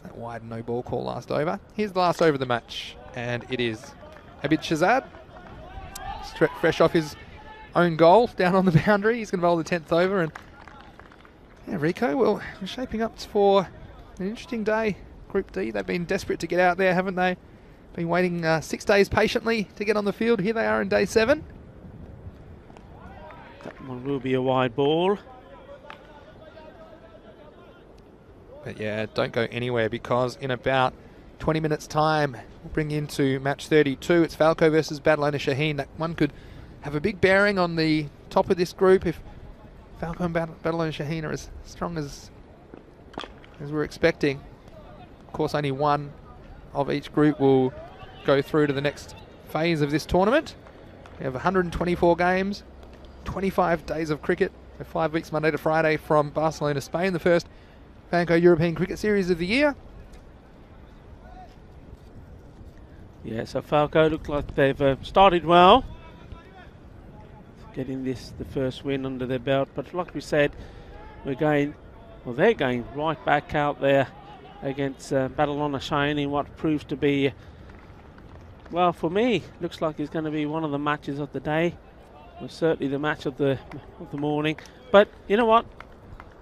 that wide no ball call last over. Here's the last over of the match, and it is Abid Shahzad, fresh off his own goal down on the boundary. He's going to bowl the 10th over, and yeah, Rico, well, we're shaping up for an interesting day. Group D, they've been desperate to get out there, haven't they? Been waiting 6 days patiently to get on the field. Here they are in day 7. That one will be a wide ball. But yeah, don't go anywhere, because in about 20 minutes time, we'll bring into match 32. It's Falco versus Badalona Shaheen. That one could have a big bearing on the top of this group if Falco and Badalona Shaheen are as strong as we're expecting. Of course, only one of each group will go through to the next phase of this tournament. We have 124 games, 25 days of cricket, so 5 weeks Monday to Friday from Barcelona, Spain, the first Falco European Cricket Series of the year. Yeah, so Falco look like they've started well, getting the first win under their belt. But like we said, they're going right back out there against Badalona Shaheen in what proves to be, well, for me, looks like it's going to be one of the matches of the day. Well, certainly the match of the morning. But you know what?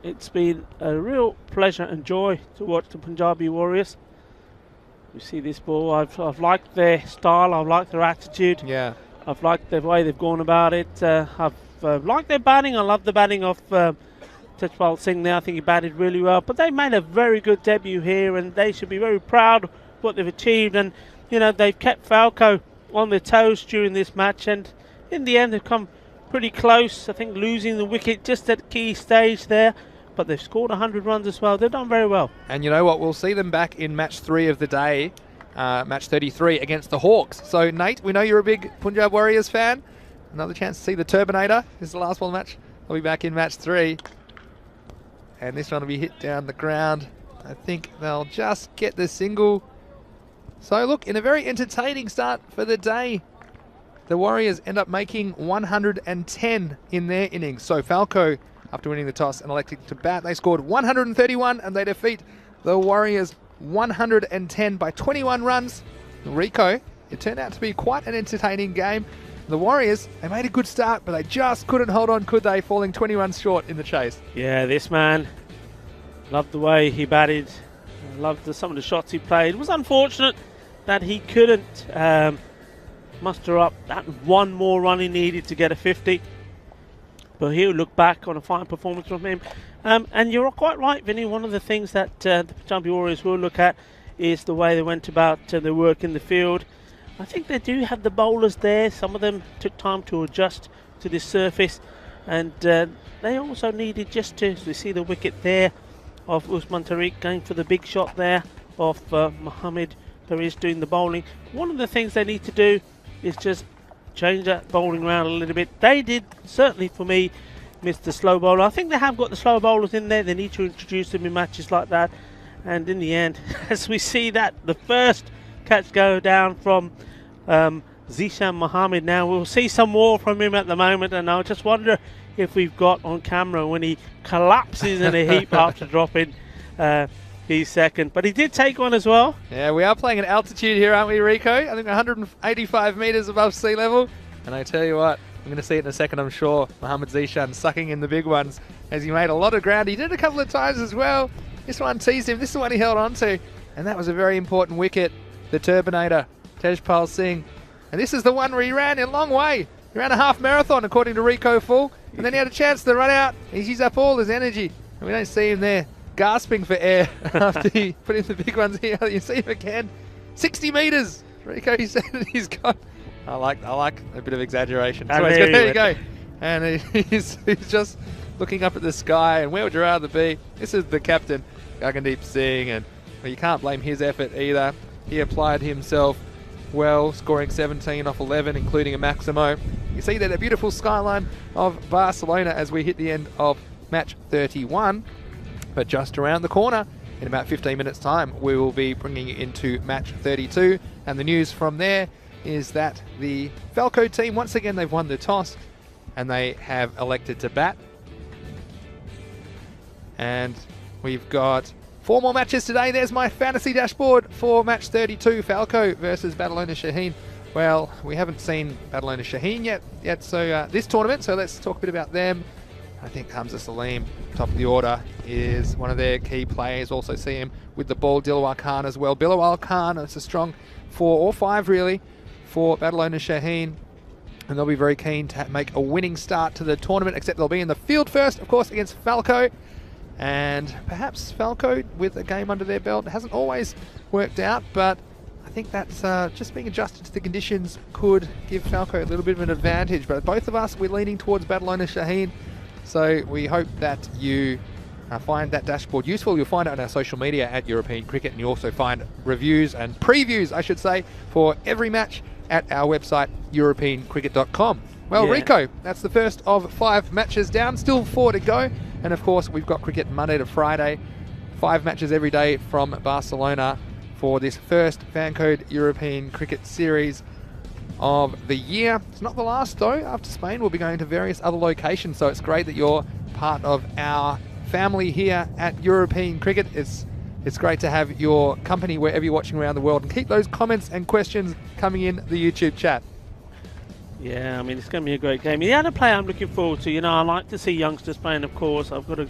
It's been a real pleasure and joy to watch the Punjabi Warriors. You see this ball, I've liked their style, I've liked their attitude. Yeah. I've liked the way they've gone about it. I've liked their batting. I love the batting of Tejpal Singh there. I think he batted really well. But they made a very good debut here, and they should be very proud of what they've achieved. And, you know, they've kept Falco on their toes during this match. And in the end, they've come pretty close. I think losing the wicket just at key stage there. But they've scored 100 runs as well. They've done very well. And you know what? We'll see them back in match 3 of the day, match 33 against the Hawks. So, Nate, we know you're a big Punjab Warriors fan. Another chance to see the Turbinator. This is the last one match. They'll be back in match 3. And this one will be hit down the ground. I think they'll just get the single. So, look, in a very entertaining start for the day, the Warriors end up making 110 in their innings. So, Falco, after winning the toss and electing to bat, they scored 131 and they defeat the Warriors 110 by 21 runs. Rico, it turned out to be quite an entertaining game. The Warriors, they made a good start, but they just couldn't hold on, could they? Falling 20 runs short in the chase. Yeah, this man, loved the way he batted, loved some of the shots he played. It was unfortunate that he couldn't muster up that one more run he needed to get a 50. But he'll look back on a fine performance from him. And you're quite right, Vinny. One of the things that the Punjabi Warriors will look at is the way they went about their work in the field. I think they do have the bowlers there. Some of them took time to adjust to this surface. And they also needed just to see the wicket there of Usman Tariq going for the big shot there of Mohammed Paris doing the bowling. One of the things they need to do is just change that bowling around a little bit. They did, certainly for me, miss the slow bowler. I think they have got the slow bowlers in there. They need to introduce them in matches like that. And in the end, as we see that, the first catch go down from Zishan Mohammed. Now, we'll see some more from him at the moment. And I just wonder if we've got on camera when he collapses in a heap after dropping his second. But he did take one as well. Yeah, we are playing at altitude here, aren't we, Rico? I think 185 metres above sea level. And I tell you what, I'm going to see it in a second, I'm sure. Mohammed Zishan sucking in the big ones as he made a lot of ground. He did a couple of times as well. This one teased him. This is the one he held on to. And that was a very important wicket. The Turbinator, Tejpal Singh. And this is the one where he ran a long way. He ran a half marathon, according to Rico Full. And then he had a chance to run out. He's used up all his energy. And we don't see him there gasping for air after he put in the big ones here. You see him again. 60 metres. Rico, he said that he's got. I like a bit of exaggeration. So there you go. And he's just looking up at the sky. And where would you rather be? This is the captain, Gagandeep Singh. And well, you can't blame his effort either. He applied himself well, scoring 17 off 11, including a Maximo. You see there the beautiful skyline of Barcelona as we hit the end of match 31. But just around the corner, in about 15 minutes' time, we will be bringing you into match 32. And the news from there is that the Falco team, once again, they've won the toss and they have elected to bat. And we've got 4 more matches today. There's my fantasy dashboard for match 32, Falco versus Badalona Shaheen. Well, we haven't seen Badalona Shaheen yet so this tournament, so let's talk a bit about them. I think Hamza Salim, top of the order, is one of their key players. Also see him with the ball, Dilawar Khan as well. Bilawal Khan, it's a strong 4 or 5 really for Badalona Shaheen. And they'll be very keen to make a winning start to the tournament, except they'll be in the field first, of course, against Falco. And perhaps Falco, with a game under their belt, hasn't always worked out, but I think that's just being adjusted to the conditions could give Falco a little bit of an advantage. But both of us, we're leaning towards battle owner Shaheen. So we hope that you find that dashboard useful. You'll find it on our social media at European Cricket, and you also find reviews and previews, I should say, for every match at our website, europeancricket.com. Well, Yeah. Rico, that's the first of 5 matches down, still 4 to go. And of course, we've got cricket Monday to Friday, 5 matches every day from Barcelona for this first Fancode European Cricket Series of the year. It's not the last though. After Spain, we'll be going to various other locations, so it's great that you're part of our family here at European Cricket. It's great to have your company wherever you're watching around the world, and keep those comments and questions coming in the YouTube chat. Yeah, I mean, it's going to be a great game. The other player I'm looking forward to, I like to see youngsters playing, of course. I've got to,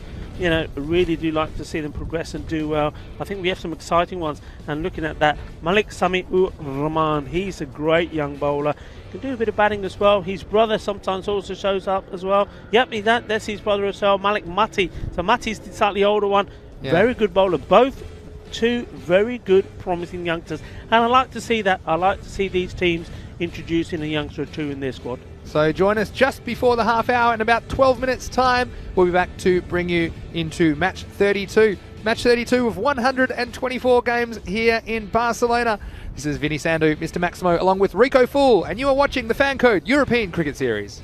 really do like to see them progress and do well. I think we have some exciting ones. And looking at that, Malik Sami-ur-Rahman, he's a great young bowler. Can do a bit of batting as well. His brother sometimes also shows up as well. Yep, that's his brother as well, Malik Mati. So Mati's the slightly older one. Yeah. Very good bowler. Both 2 very good, promising youngsters. And I like to see that. I like to see these teams introducing a youngster or 2 in their squad. So join us just before the half hour. In about 12 minutes time, we'll be back to bring you into match 32. Match 32 of 124 games here in Barcelona. This is Vinny Sandu, Mr. Maximo, along with Rico Fool, and you are watching the Fancode European Cricket Series.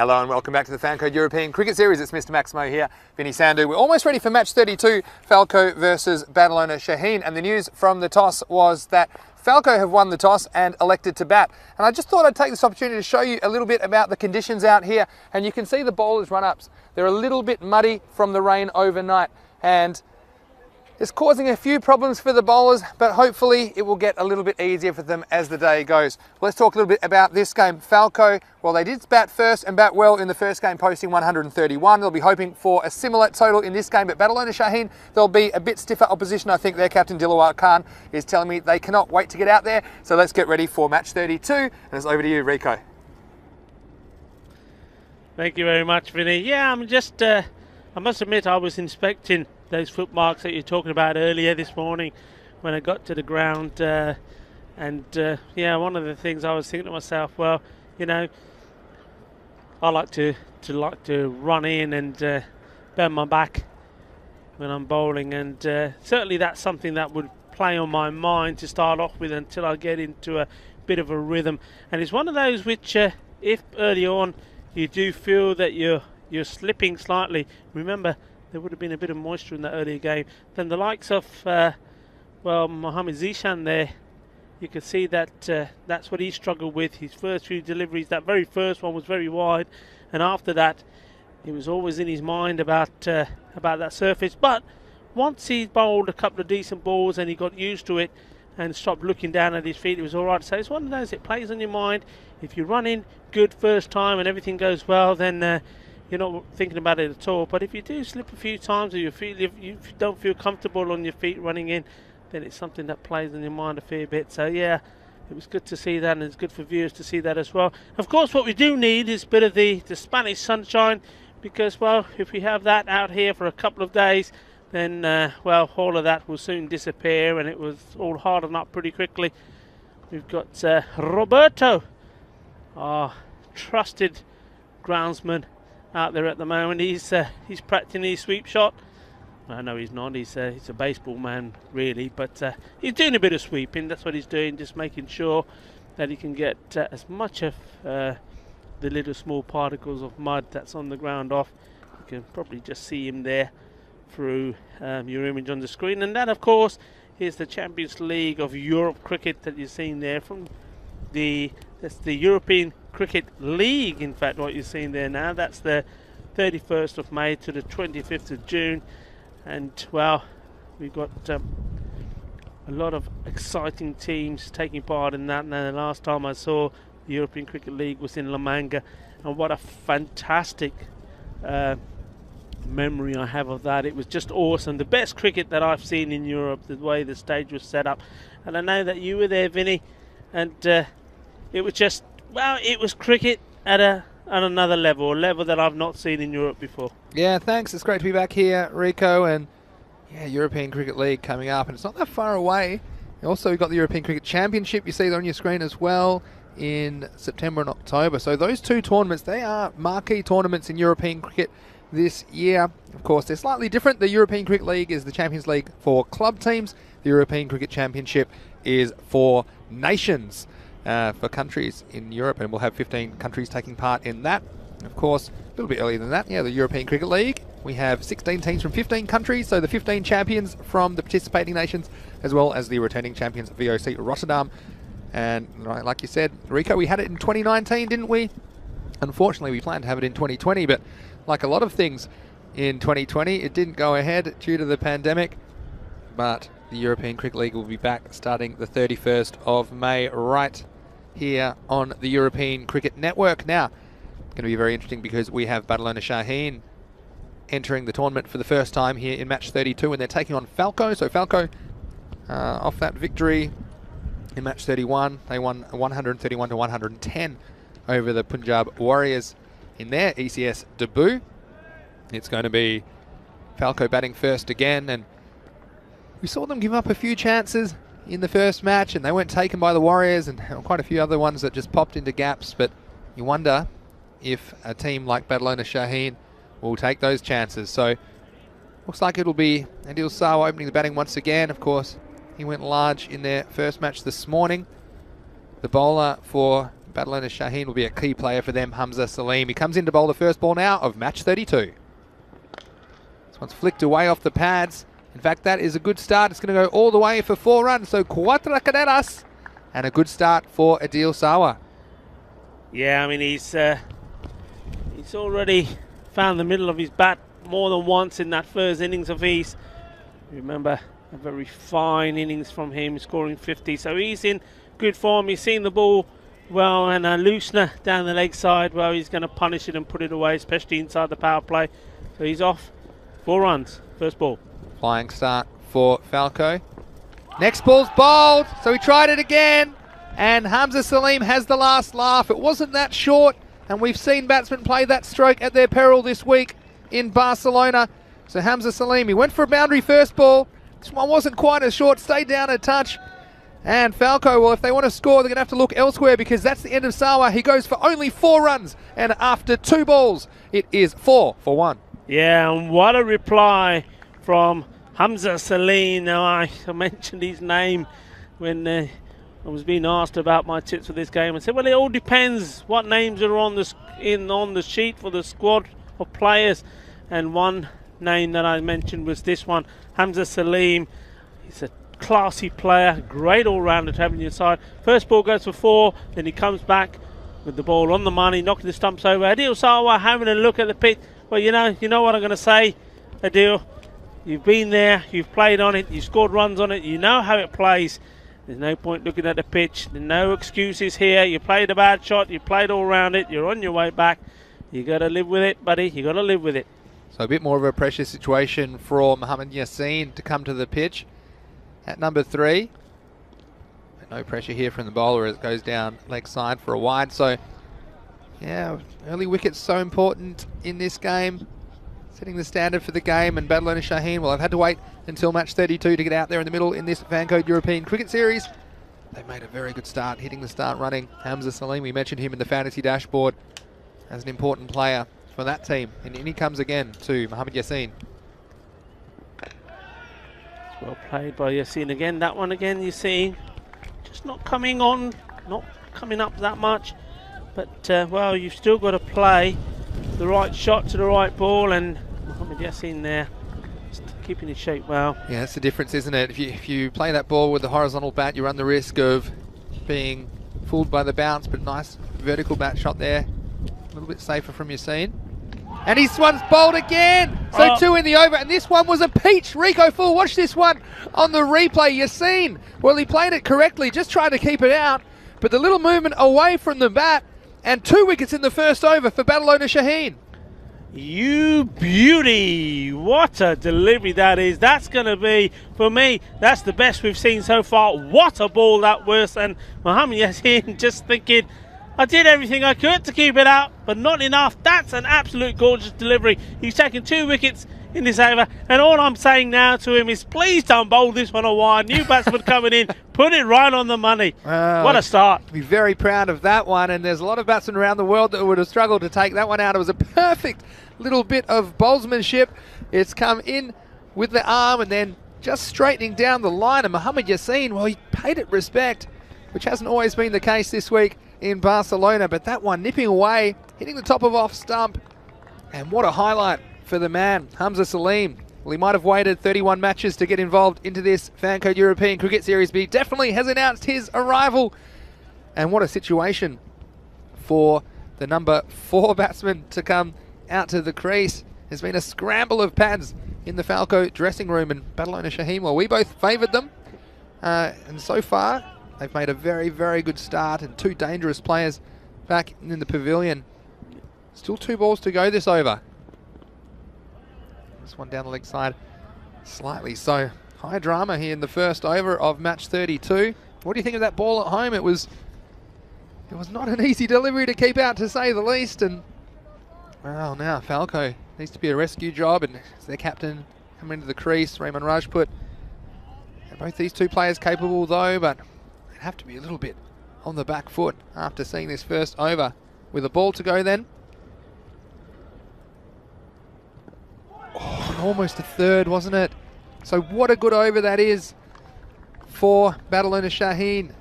Hello and welcome back to the Fancode European Cricket Series. It's Mr. Maximo here, Vinny Sandhu. We're almost ready for match 32, Falco versus Badalona Shaheen. And the news from the toss was that Falco have won the toss and elected to bat. And I just thought I'd take this opportunity to show you a little bit about the conditions out here. And you can see the bowlers' run-ups. They're a little bit muddy from the rain overnight. And it's causing a few problems for the bowlers, but hopefully it will get a little bit easier for them as the day goes. Let's talk a little bit about this game. Falco, well, they did bat first and bat well in the first game, posting 131. They'll be hoping for a similar total in this game, but Badalona Shaheen, there'll be a bit stiffer opposition. I think their captain Dilawar Khan is telling me they cannot wait to get out there. So let's get ready for match 32, and it's over to you, Rico. Thank you very much, Vinny. Yeah, I'm just, I must admit, I was inspecting those footmarks that you were talking about earlier this morning when I got to the ground, yeah, one of the things I was thinking to myself, well, you know, I like to run in and bend my back when I'm bowling, and certainly that's something that would play on my mind to start off with until I get into a bit of a rhythm. And it's one of those which, if early on you do feel that you're slipping slightly, remember there would have been a bit of moisture in that earlier game. Then the likes of, Mohammad Zishan there, you could see that that's what he struggled with. His first few deliveries, that very first one was very wide, and after that, it was always in his mind about that surface. But once he bowled a couple of decent balls and he got used to it and stopped looking down at his feet, it was all right. So it's one of those, it plays on your mind. If you run in good first time and everything goes well, then you're not thinking about it at all. But if you do slip a few times, or if you don't feel comfortable on your feet running in, then it's something that plays on your mind a fair bit. So yeah, it was good to see that, and it's good for viewers to see that as well. Of course, what we do need is a bit of the Spanish sunshine, because, well, if we have that out here for a couple of days, then, all of that will soon disappear, and it was all harden up pretty quickly. We've got Roberto, our trusted groundsman, out there at the moment. He's practicing his sweep shot. No, he's not. He's a baseball man, really, but he's doing a bit of sweeping. That's what he's doing, just making sure that he can get as much of the little small particles of mud that's on the ground off. You can probably just see him there through your image on the screen. And that, of course, is the Champions League of Europe cricket that you're seeing there from that's the European Cricket League. In fact, what you're seeing there now, that's the 31st of May to the 25th of June. And, well, we've got a lot of exciting teams taking part in that. Now, the last time I saw the European Cricket League was in La Manga, and what a fantastic memory I have of that. It was just awesome. The best cricket that I've seen in Europe, the way the stage was set up. And I know that you were there, Vinny, and it was just, well, it was cricket at another level, a level that I've not seen in Europe before. Yeah, thanks. It's great to be back here, Rico. And yeah, European Cricket League coming up, and it's not that far away. Also, we've got the European Cricket Championship, you see that on your screen as well, in September and October. So those two tournaments, they are marquee tournaments in European cricket this year. Of course, they're slightly different. The European Cricket League is the Champions League for club teams. The European Cricket Championship is for nations, for countries in Europe, and we'll have 15 countries taking part in that. Of course, a little bit earlier than that, the European Cricket League, we have 16 teams from 15 countries, so the 15 champions from the participating nations, as well as the returning champions of VOC Rotterdam. And like you said, Rico, we had it in 2019, didn't we? Unfortunately, we planned to have it in 2020, but like a lot of things in 2020, it didn't go ahead due to the pandemic. But the European Cricket League will be back starting the 31st of May, right here on the European Cricket Network. Now, it's going to be very interesting because we have Badalona Shaheen entering the tournament for the first time here in match 32, and they're taking on Falco. So Falco, off that victory in match 31, they won 131 to 110 over the Punjab Warriors in their ECS debut. It's going to be Falco batting first again, and we saw them give up a few chances in the first match, and they weren't taken by the Warriors, and quite a few other ones that just popped into gaps. But you wonder if a team like Badalona Shaheen will take those chances. So looks like it'll be Adil Sawa opening the batting once again. Of course, he went large in their first match this morning. The bowler for Badalona Shaheen will be a key player for them. Hamza Salim. He comes in to bowl the first ball now of match 32. This one's flicked away off the pads. In fact, that is a good start. It's going to go all the way for 4 runs. So cuatro carreras and a good start for Adil Sawa. Yeah, I mean, he's already found the middle of his bat more than once in that first innings of his. Remember, a very fine innings from him, scoring 50. So he's in good form. He's seen the ball well, and a loosener down the leg side. Well, he's going to punish it and put it away, especially inside the power play. So he's off. 4 runs, first ball. Flying start for Falco. Next ball's bowled, so he tried it again. And Hamza Salim has the last laugh. It wasn't that short, and we've seen batsmen play that stroke at their peril this week in Barcelona. So Hamza Salim, he went for a boundary first ball. This one wasn't quite as short, stayed down a touch. And Falco, well, if they want to score, they're going to have to look elsewhere because that's the end of Sawa. He goes for only 4 runs, and after 2 balls, it is 4 for 1. Yeah, and what a reply from Hamza Salim. Now, I mentioned his name when I was being asked about my tips for this game. I said, well, it all depends what names are on the sheet for the squad of players. And one name that I mentioned was this one, Hamza Salim. He's a classy player, great all-rounder to have on your side. First ball goes for 4, then he comes back with the ball on the money, knocking the stumps over. Adil Sawa having a look at the pitch. Well, you know what I'm going to say, Adil. You've been there, you've played on it, you've scored runs on it, you know how it plays. There's no point looking at the pitch. There's no excuses here. You played a bad shot, you played all around it, you're on your way back. You got to live with it, buddy. You got to live with it. So a bit more of a pressure situation for Mohammad Yassin to come to the pitch at number 3. But no pressure here from the bowler as it goes down leg side for a wide. So, yeah, early wickets so important in this game. Setting the standard for the game, and Badalona Shaheen, well, I've had to wait until match 32 to get out there in the middle in this Fancode European Cricket Series. They made a very good start, hitting the start running. Hamza Salim, we mentioned him in the fantasy dashboard as an important player for that team. And in he comes again to Mohammad Yassin. Well played by Yassin again. That one again, Yassin, just not coming on, not coming up that much. But, well, you've still got to play the right shot to the right ball, and Mohammad Yassin there, just keeping his shape well. Yeah, that's the difference, isn't it? If you play that ball with the horizontal bat, you run the risk of being fooled by the bounce, but nice vertical bat shot there. A little bit safer from Yassin. And his one's bowled again. So 2 in the over, and this one was a peach. Rico Full, watch this one on the replay. Yassin, well, he played it correctly, just trying to keep it out, but the little movement away from the bat, and 2 wickets in the first over for Badalona Shaheen. You beauty! What a delivery that is. That's going to be, for me, that's the best we've seen so far. What a ball that was. And Mohammad Yassin just thinking, I did everything I could to keep it out, but not enough. That's an absolute gorgeous delivery. He's taken 2 wickets in this over, and all I'm saying now to him is please don't bowl this one a wide. New batsman coming in, put it right on the money. What a start. Be very proud of that one, and there's a lot of batsmen around the world that would have struggled to take that one out. It was a perfect little bit of bowlsmanship. It's come in with the arm and then just straightening down the line, and Mohammad Yassin, well, he paid it respect, which hasn't always been the case this week in Barcelona, but that one nipping away, hitting the top of off stump, and what a highlight for the man, Hamza Salim. Well, he might have waited 31 matches to get involved into this Fancode European Cricket Series, but he definitely has announced his arrival. And what a situation for the number 4 batsman to come out to the crease. There's been a scramble of pads in the Falco dressing room, and Badalona Shaheen, well, we both favoured them. And so far, they've made a very, very good start, and 2 dangerous players back in the pavilion. Still 2 balls to go this over. This one down the leg side slightly. So high drama here in the first over of match 32. What do you think of that ball at home? It was not an easy delivery to keep out, to say the least. And well, now Falco needs to be a rescue job, and it's their captain coming into the crease, Raymond Rajput. And both these 2 players capable though, but they have to be a little bit on the back foot after seeing this first over. With a ball to go then. Oh, almost a third, wasn't it? So what a good over that is for Badalona Shaheen.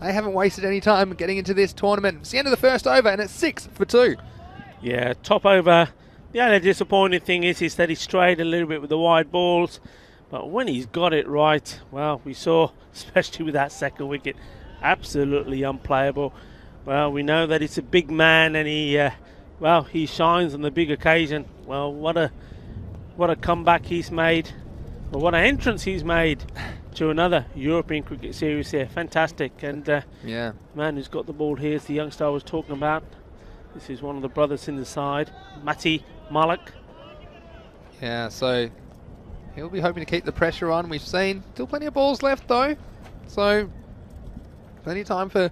they haven't wasted any time getting into this tournament. It's the end of the first over and it's 6 for 2. Yeah, top over. The only disappointing thing is that he strayed a little bit with the wide balls. But when he's got it right, well, we saw, especially with that second wicket, absolutely unplayable. Well, we know that he's a big man and he shines on the big occasion. Well, what a comeback he's made. Well, what an entrance he's made to another European Cricket Series here. Fantastic. And yeah, man who's got the ball here is the youngster I was talking about. This is one of the brothers in the side, Mati Malik. Yeah, so he'll be hoping to keep the pressure on. We've seen still plenty of balls left though, so plenty of time for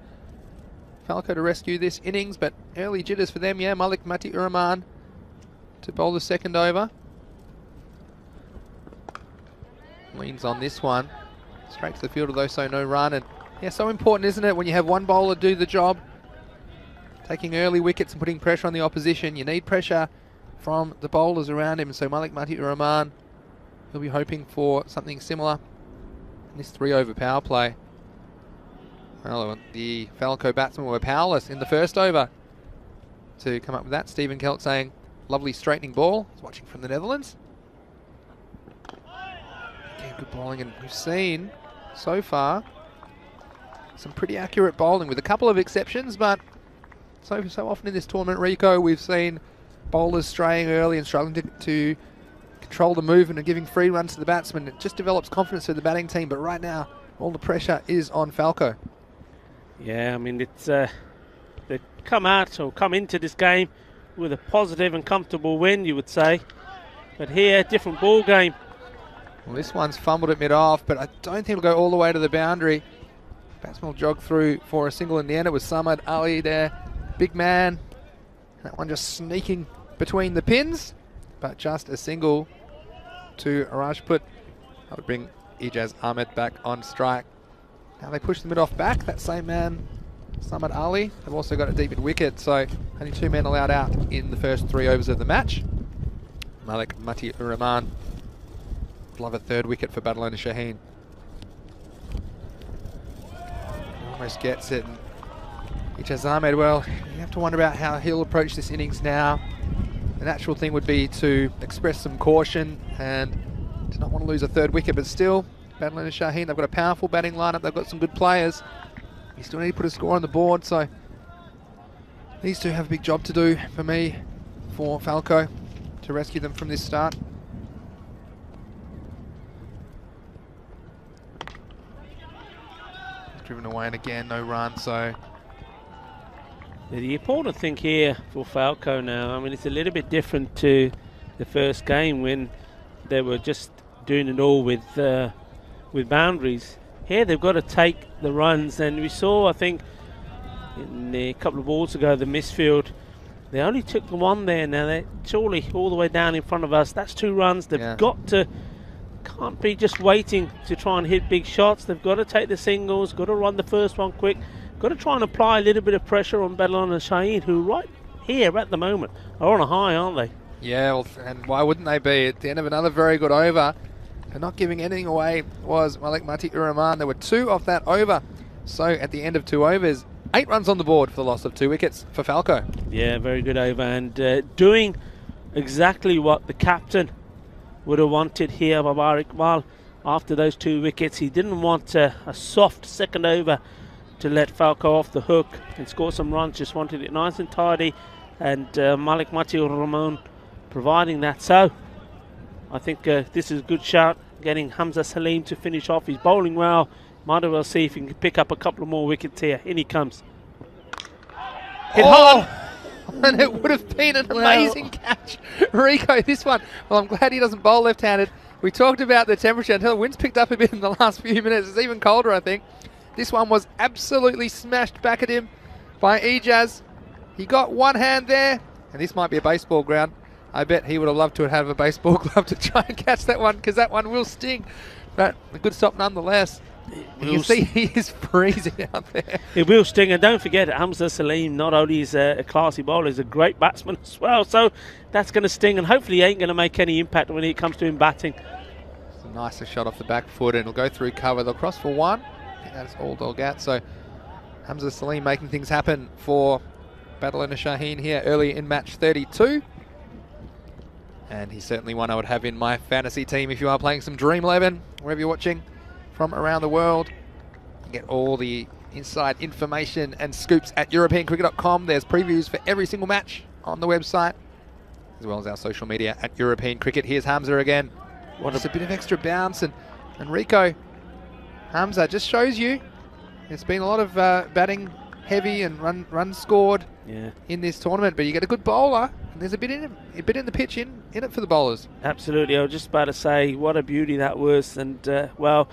Falco to rescue this innings, but early jitters for them. Yeah, Malik Mati Uraman to bowl the second over. Leans on this one, straight to the field, although so no run. And yeah, so important, isn't it, when you have one bowler do the job, taking early wickets and putting pressure on the opposition. You need pressure from the bowlers around him. So Malik Mati Uraman, he'll be hoping for something similar in this 3-over power play. Well, the Falco batsmen were powerless in the first over to come up with that. Stephen Kelt saying, lovely straightening ball. He's watching from the Netherlands. Again, good bowling, and we've seen so far some pretty accurate bowling with a couple of exceptions, but so often in this tournament, Rico, we've seen bowlers straying early and struggling to control the movement and giving free runs to the batsmen. It just develops confidence for the batting team, but right now all the pressure is on Falco. Yeah, I mean, it's they come into this game with a positive and comfortable win, you would say. But here, different ball game. Well, this one's fumbled at mid-off, but I don't think it'll go all the way to the boundary. Batsman will jog through for a single in the end. It was Samad Ali there. Big man. That one just sneaking between the pins, but just a single to Rajput. That would bring Ijaz Ahmed back on strike. Now they push the mid-off back. That same man, Samad Ali. They've also got a deep wicket, so only 2 men allowed out in the first 3 overs of the match. Malik Mati Uraman will have a 3rd wicket for Badalona Shaheen. Almost gets it. Ijaz Ahmed, well, you have to wonder about how he'll approach this innings now. The natural thing would be to express some caution and to not want to lose a 3rd wicket, but still, Badalona Shaheen, they've got a powerful batting lineup, they've got some good players. You still need to put a score on the board, so these two have a big job to do for me, for Falco, to rescue them from this start. Driven away, and again, no run, so the important thing here for Falco now, I mean, it's a little bit different to the first game when they were just doing it all with boundaries. Here they've got to take the runs, and we saw, I think, in a couple of balls ago, the misfield, they only took the one there. Now they're surely all the way down in front of us. That's 2 runs. They've got to, can't be just waiting to try and hit big shots. They've got to take the singles, got to run the first one quick. Got to try and apply a little bit of pressure on Badalona Shaheen, who right here at the moment are on a high, aren't they? Yeah, well, and why wouldn't they be? At the end of another very good over, and not giving anything away was Malik Mati Uraman. There were 2 off that over. So at the end of 2 overs, 8 runs on the board for the loss of 2 wickets for Falco. Yeah, very good over, and doing exactly what the captain would have wanted here, Babar Iqbal, after those 2 wickets. He didn't want a soft second over to let Falco off the hook and score some runs, just wanted it nice and tidy, and Malik Mati Uraman providing that. So I think this is a good shout, getting Hamza Salim to finish off. He's bowling well, might as well see if he can pick up a couple of more wickets here. In he comes. Hit hard! And it would have been an amazing catch. Rico, this one, well, I'm glad he doesn't bowl left-handed. We talked about the temperature until the wind's picked up a bit in the last few minutes. It's even colder, I think. This one was absolutely smashed back at him by Ijaz. He got one hand there, and this might be a baseball ground. I bet he would have loved to have a baseball glove to try and catch that one, because that one will sting. But a good stop nonetheless. You can see he is freezing out there. It will sting, and don't forget, Hamza Salim not only is a classy bowler, he's a great batsman as well. So that's going to sting, and hopefully he ain't going to make any impact when it comes to him batting. It's a nicer shot off the back foot, and it'll go through cover. They'll cross for 1. I think that's all they'll get. So Hamza Salim making things happen for Badalona Shaheen here early in match 32. And he's certainly one I would have in my fantasy team if you are playing some Dream 11, wherever you're watching from around the world. You get all the inside information and scoops at EuropeanCricket.com. There's previews for every single match on the website, as well as our social media at European Cricket. Here's Hamza again. Just a bit of extra bounce, and Rico, Hamza just shows you it's been a lot of batting heavy and runs scored in this tournament, but you get a good bowler, and there's a bit in the pitch in it for the bowlers. Absolutely. I was just about to say what a beauty that was, and well,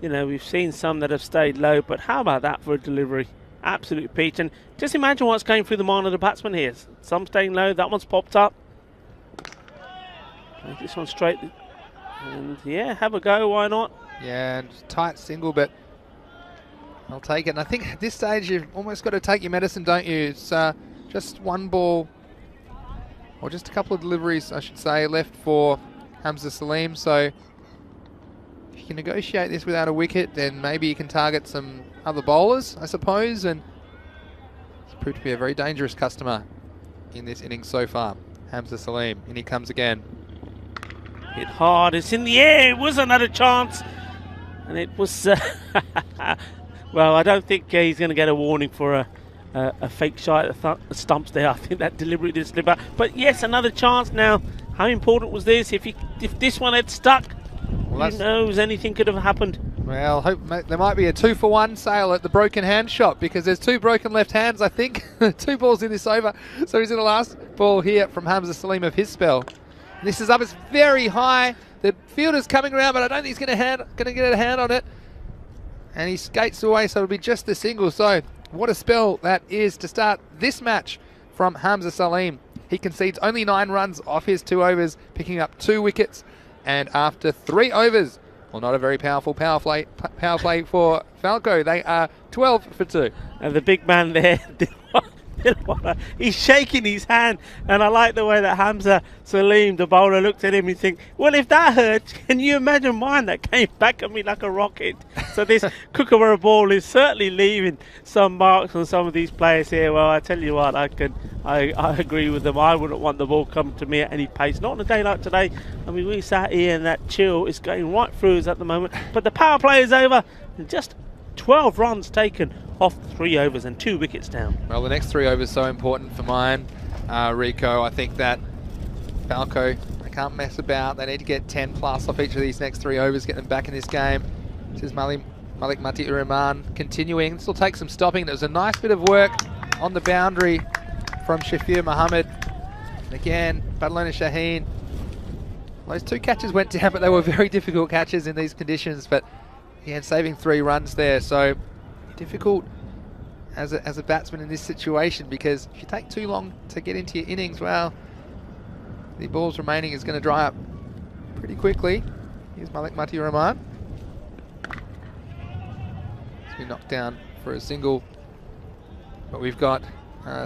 you know, we've seen some that have stayed low, but how about that for a delivery? Absolute peach. And just imagine what's going through the mind of the batsman here. Some staying low, that one's popped up. This one straight, and yeah, have a go, why not? Yeah, and tight single, but I'll take it. And I think at this stage you've almost got to take your medicine, don't you? It's just one ball, or just a couple of deliveries, I should say, left for Hamza Salim. So if you can negotiate this without a wicket, then maybe you can target some other bowlers, I suppose. And it's proved to be a very dangerous customer in this innings so far. Hamza Salim, in he comes again. Hit hard, it's in the air, it was another chance. And it was, well, I don't think he's going to get a warning for a fake shot at the stumps there. I think that deliberately did slip out. But yes, another chance now. How important was this? If this one had stuck, who knows, anything could have happened. Well, hope there might be a 2-for-1 sale at the broken hand shop, because there's 2 broken left hands, I think. 2 balls in this over. So he's in the last ball here from Hamza Salim of his spell. This is up, it's very high. The fielder's coming around, but I don't think he's going to get a hand on it. And he skates away, so it'll be just the single. So what a spell that is to start this match from Hamza Salim. He concedes only 9 runs off his 2 overs, picking up 2 wickets. And after 3 overs, well, not a very powerful power play for Falco. They are 12 for 2. And the big man there, he's shaking his hand, and I like the way that Hamza Salim, the bowler, looked at him and think, well, if that hurts, can you imagine mine that came back at me like a rocket? So this Kookaburra ball is certainly leaving some marks on some of these players here. Well, I tell you what, I agree with them. I wouldn't want the ball coming to me at any pace, not on a day like today. I mean, we sat here and that chill is going right through us at the moment, but the power play is over, and just 12 runs taken off 3 overs and 2 wickets down. Well, the next 3 overs so important for mine, Rico. I think that Falco, they can't mess about. They need to get 10 plus off each of these next 3 overs, get them back in this game. This is Malik Mati-Ur-Rahman continuing. This will take some stopping. There was a nice bit of work on the boundary from Shafir Mohammed. And again, Badalona Shaheen. Those 2 catches went down, but they were very difficult catches in these conditions. But again, saving 3 runs there. So difficult as a batsman in this situation, because if you take too long to get into your innings, well, the balls remaining is going to dry up pretty quickly. Here's Malik Mati-Rahman. He's been knocked down for a single, but we've got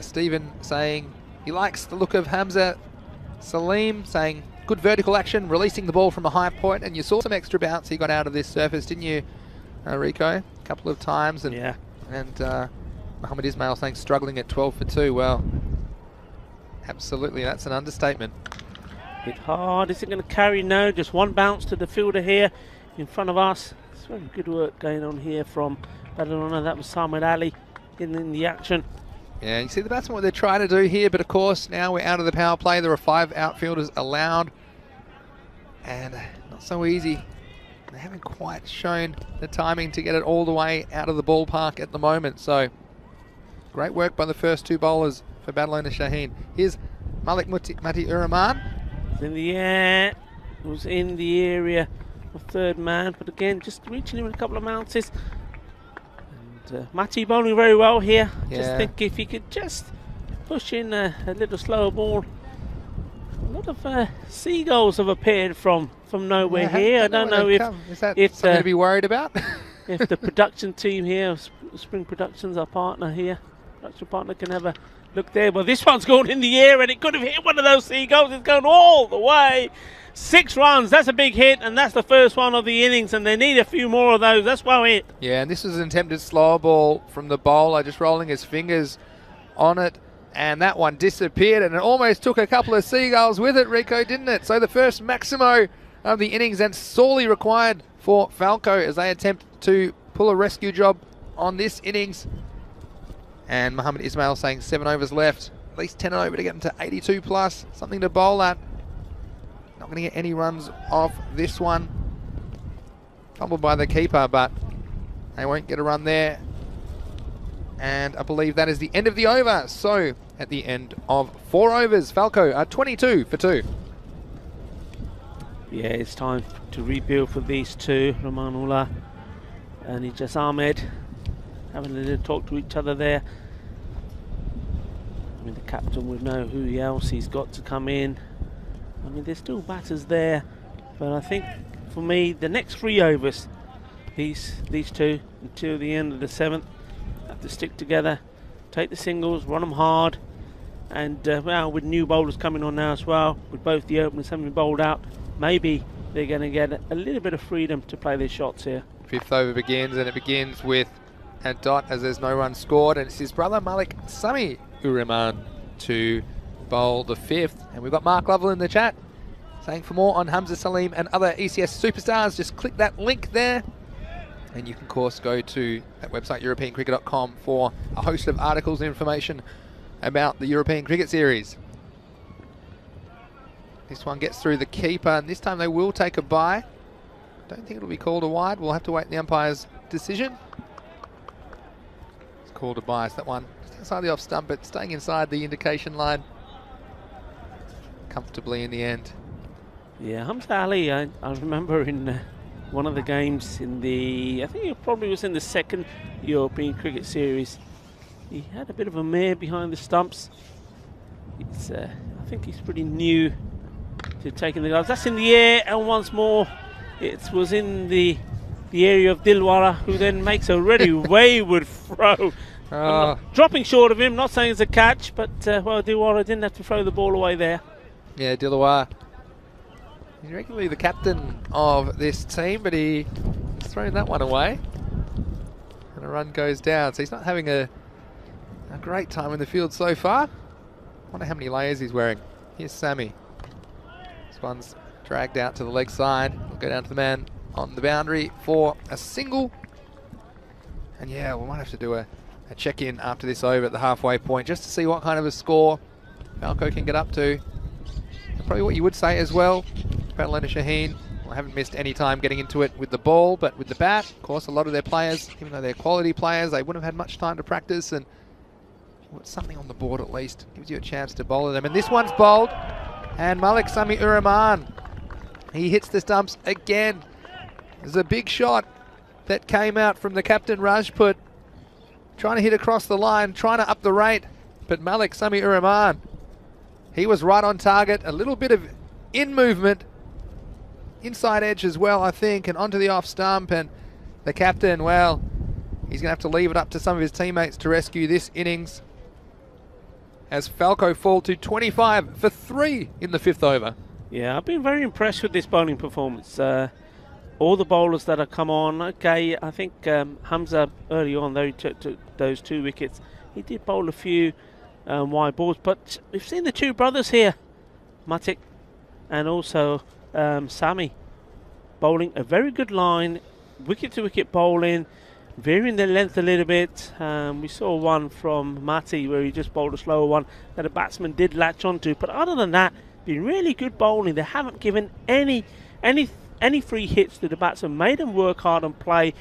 Stephen saying he likes the look of Hamza Salim, saying good vertical action, releasing the ball from a high point, and you saw some extra bounce he got out of this surface, didn't you, Rico? A couple of times. And yeah. And Mohammed Ismail saying struggling at 12 for 2. Well, absolutely, that's an understatement. Hit hard, is it going to carry? No, just one bounce to the fielder here in front of us. It's very good work going on here from Badalona. That was Samuel Ali in the action. Yeah, you see the batsman what they're trying to do here, but of course now we're out of the power play. There are 5 outfielders allowed, and not so easy. They haven't quite shown the timing to get it all the way out of the ballpark at the moment. So great work by the first 2 bowlers for Badalona Shaheen. Here's Malik Mati-Ur-Rahman. It's in the air. It was in the area of 3rd man, but again just reaching him with a couple of bounces. And Mati bowling very well here. Yeah. Just think if he could just push in a little slower ball. A lot of seagulls have appeared from nowhere here. I don't know if something to be worried about. If the production team here, Spring Productions, our partner here, production partner, can have a look there. Well, this one's gone in the air, and it could have hit one of those seagulls. It's gone all the way. 6 runs. That's a big hit, and that's the first one of the innings, and they need a few more of those. That's well hit. Yeah, and this was an attempted slower ball from the bowler, just rolling his fingers on it, and that one disappeared, and it almost took a couple of seagulls with it, Rico, didn't it? So the first Maximo of the innings, and sorely required for Falco as they attempt to pull a rescue job on this innings. And Mohamed Ismail saying 7 overs left, at least 10 over to get them to 82 plus, something to bowl at. Not going to get any runs off this one. Fumbled by the keeper, but they won't get a run there. And I believe that is the end of the over. So at the end of 4 overs, Falco are 22 for 2. Yeah, it's time to rebuild for these two, Ramanullah and Ijaz Ahmed, having a little talk to each other there. I mean, the captain would know who else he's got to come in. I mean, there's still batters there, but I think for me, the next 3 overs, these two until the end of the 7th, have to stick together, take the singles, run them hard, and well, with new bowlers coming on now as well, with both the openers having been bowled out, maybe they're going to get a little bit of freedom to play their shots here. 5th over begins, and it begins with a dot as there's no run scored, and it's his brother Malik Sami Uriman to bowl the 5th. And we've got Mark Lovell in the chat saying for more on Hamza Salim and other ECS superstars, just click that link there. And you can, of course, go to that website, EuropeanCricket.com, for a host of articles and information about the European Cricket Series. This one gets through the keeper, and this time they will take a bye. Don't think it'll be called a wide. We'll have to wait the umpire's decision. It's called a bye. So that one just outside the off stump, but staying inside the indication line comfortably in the end. Yeah, Hamza Ali, I remember in one of the games in the, I think it probably was in the 2nd European Cricket Series, he had a bit of a mare behind the stumps. It's, I think he's pretty new to taking the gloves. That's in the air, and once more it was in the area of Dilwara, who then makes a really wayward throw. Dropping short of him, not saying it's a catch, but well, Dilwara didn't have to throw the ball away there. Yeah, Dilwara. He's regularly the captain of this team, but he's thrown that one away. And a run goes down, so he's not having a great time in the field so far. Wonder how many layers he's wearing. Here's Sammy. This one's dragged out to the leg side. We'll go down to the man on the boundary for a single. And yeah, we might have to do a check-in after this over at the halfway point, just to see what kind of a score Falco can get up to. And probably what you would say as well about Leonard Shaheen, well, haven't missed any time getting into it with the ball, but with the bat, of course, a lot of their players, even though they're quality players, they wouldn't have had much time to practice, and something on the board at least gives you a chance to bowl at them. And this one's bowled, and Malik Sami Uriman, he hits the stumps again. There's a big shot that came out from the captain Rajput, trying to hit across the line, trying to up the rate, but Malik Sami Uriman, he was right on target. A little bit of in movement, inside edge as well, I think, and onto the off stump, and the captain, well, he's going to have to leave it up to some of his teammates to rescue this innings as Falco fall to 25 for 3 in the 5th over. Yeah, I've been very impressed with this bowling performance. All the bowlers that have come on, okay, I think Hamza early on, though he took those 2 wickets, he did bowl a few wide balls, but we've seen the 2 brothers here, Matik and also Sami, bowling a very good line, wicket-to-wicket bowling, varying their length a little bit. We saw one from Mati where he just bowled a slower one that a batsman did latch onto, but other than that, been really good bowling. They haven't given any free hits to the batsman, made them work hard and play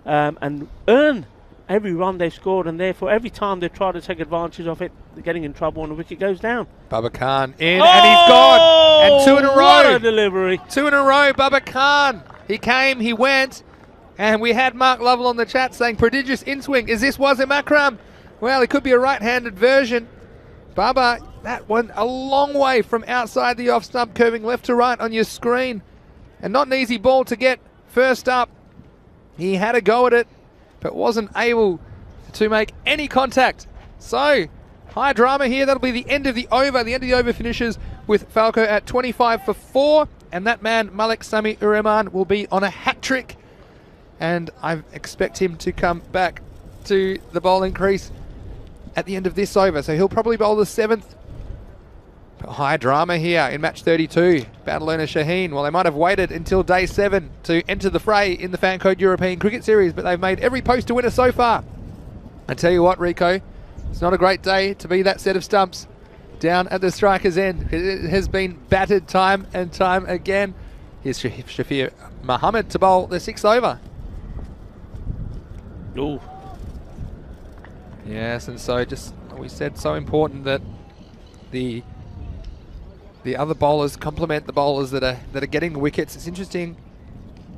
and earn every run they've scored, and therefore every time they try to take advantage of it, they're getting in trouble and the wicket goes down. Baba Khan in, and he's gone, and 2 in a row. What a delivery. 2 in a row, Baba Khan. He came, he went, and we had Mark Lovell on the chat saying prodigious in-swing. Is this Wasim Akram? Well, it could be a right-handed version. Baba, that went a long way from outside the off stump, curving left to right on your screen. And not an easy ball to get first up. He had a go at it, but wasn't able to make any contact. So, high drama here. That'll be the end of the over. The end of the over finishes with Falco at 25 for 4. and that man, Malik Sami Uriman, will be on a hat-trick, and I expect him to come back to the bowling crease at the end of this over, so he'll probably bowl the 7th. High drama here in match 32. Badalona Shaheen, well, they might have waited until day 7 to enter the fray in the Fancode European Cricket Series, but they've made every post a winner so far. I tell you what, Rico, it's not a great day to be that set of stumps down at the striker's end. It has been battered time and time again. Here's Shafir Muhammad to bowl the 6th over. Ooh. Yes, and so just, we said, so important that the other bowlers complement the bowlers that are getting the wickets. It's interesting,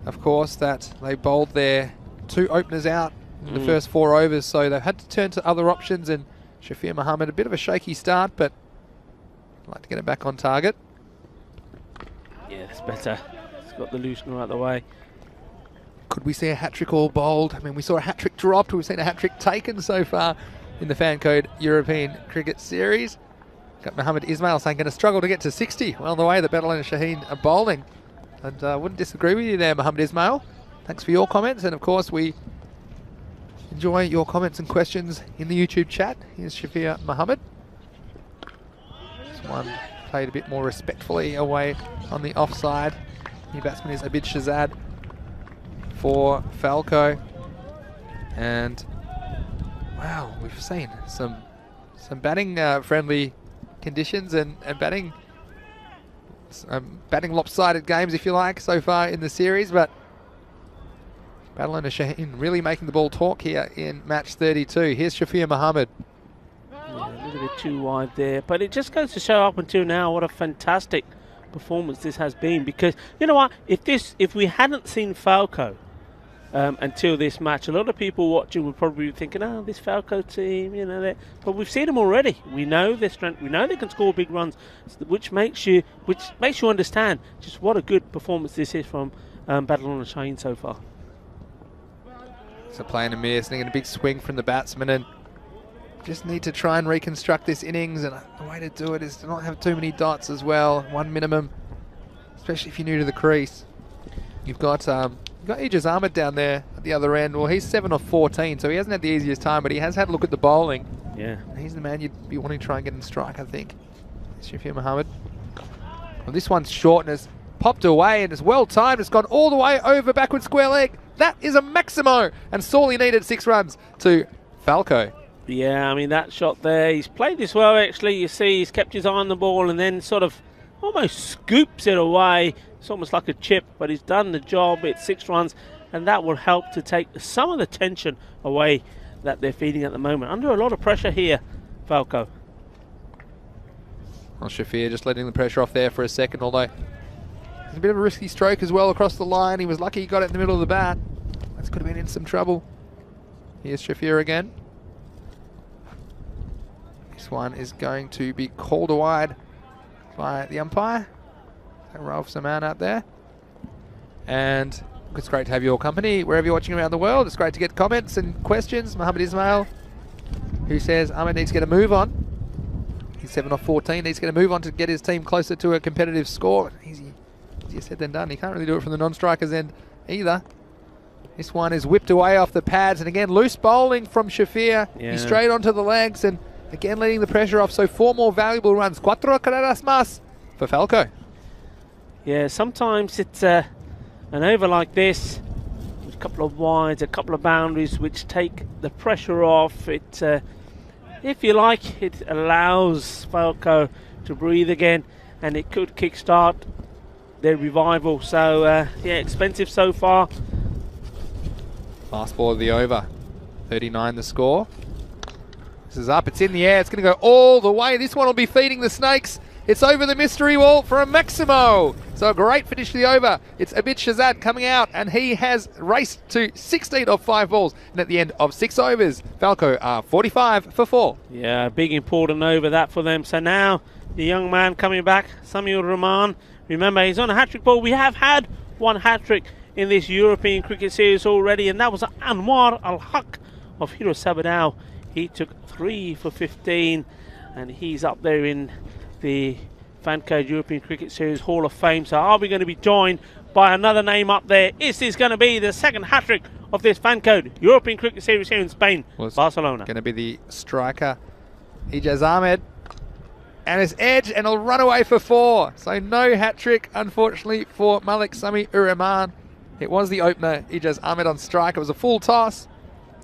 of course, that they bowled their 2 openers out in the first 4 overs, so they've had to turn to other options, and Shafir Muhammad, a bit of a shaky start, but I'd like to get it back on target. Yeah, that's better. It's got the loosener out of the way. Could we see a hat-trick all bowled? I mean, we saw a hat-trick dropped. We've seen a hat-trick taken so far in the Fancode European Cricket Series. Got Mohammed Ismail saying going to struggle to get to 60. Well, the way that Badalona Shaheen are bowling. And wouldn't disagree with you there, Mohammed Ismail. Thanks for your comments. And, of course, we enjoy your comments and questions in the YouTube chat. Here's Shafir Muhammad. This one played a bit more respectfully away on the offside. New batsman is Abid Shazad for Falco. And, wow, we've seen some batting friendly conditions and batting lopsided games, if you like, so far in the series, but Badalona Shaheen really making the ball talk here in match 32. Here's Shafir Muhammad. Yeah, a little bit too wide there, but it just goes to show up until now what a fantastic performance this has been, because you know what, if we hadn't seen Falco until this match, a lot of people watching would probably be thinking, oh, this Falco team, you know, but we've seen them already. We know their strength. We know they can score big runs, which makes you understand just what a good performance this is from Badalona Shaheen so far. So playing a miss, and a big swing from the batsman, and just need to try and reconstruct this innings, and the way to do it is to not have too many dots as well, 1 minimum, especially if you're new to the crease. You've got Ijaz Ahmed down there at the other end. Well, he's 7 off 14, so he hasn't had the easiest time, but he has had a look at the bowling. Yeah. And he's the man you'd be wanting to try and get in strike, I think. Shafir Muhammad. Well, this one's short and has popped away and is well timed. It's gone all the way over backward square leg. That is a Maximo, and sorely needed 6 runs to Falco. Yeah, I mean, that shot there, he's played this well, actually. You see, he's kept his eye on the ball and then sort of almost scoops it away. It's almost like a chip, but he's done the job. It's 6 runs, and that will help to take some of the tension away that they're feeling at the moment. Under a lot of pressure here, Falco. Well, Shafir just letting the pressure off there for a second, although it's a bit of a risky stroke as well across the line. He was lucky he got it in the middle of the bat. This could have been in some trouble. Here's Shafir again. This one is going to be called wide by the umpire. Ralph Saman out there. And it's great to have your company wherever you're watching around the world. It's great to get comments and questions. Mohammed Ismail, who says Ahmed needs to get a move on. He's 7 off 14. Needs to get a move on to get his team closer to a competitive score. Easier said than done. He can't really do it from the non-strikers end either. This one is whipped away off the pads, and again loose bowling from Shafir. Yeah. He's straight onto the legs, and again letting the pressure off. So 4 more valuable runs. 4 carreras más for Falco. Yeah, sometimes it's an over like this, a couple of wides, a couple of boundaries, which take the pressure off. It, if you like, it allows Falco to breathe again, and it could kickstart their revival. So, yeah, expensive so far. Last ball of the over. 39 the score. This is up. It's in the air. It's going to go all the way. This one will be feeding the snakes. It's over the mystery wall for a Maximo. So a great finish to the over. It's Abid Shazad coming out, and he has raced to 16 off 5 balls. And at the end of 6 overs, Falco are 45 for 4. Yeah, big important over that for them. So now the young man coming back, Samuel Rahman. Remember, he's on a hat-trick ball. We have had 1 hat-trick in this European Cricket Series already, and that was Anwar Al-Haq of Hero Sabadell. He took 3 for 15, and he's up there in the Fancode European Cricket Series Hall of Fame. So are we going to be joined by another name up there? Is this going to be the second hat-trick of this Fancode European Cricket Series here in Spain, Barcelona? Going to be the striker, Ijaz Ahmed. And it's edge, and he'll run away for 4. So no hat-trick, unfortunately, for Malik Sami Ur-Rahman. It was the opener, Ijaz Ahmed on strike. It was a full toss,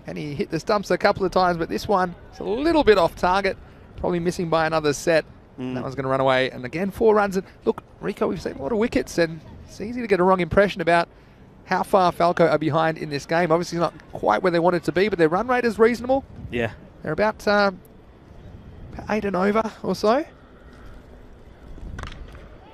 and he hit the stumps a couple of times, but this one is a little bit off target, probably missing by another set. That one's going to run away, and again, 4 runs. And look, Rico, we've seen a lot of wickets, and it's easy to get a wrong impression about how far Falco are behind in this game. Obviously not quite where they wanted to be, but their run rate is reasonable. Yeah. They're about 8 and over or so.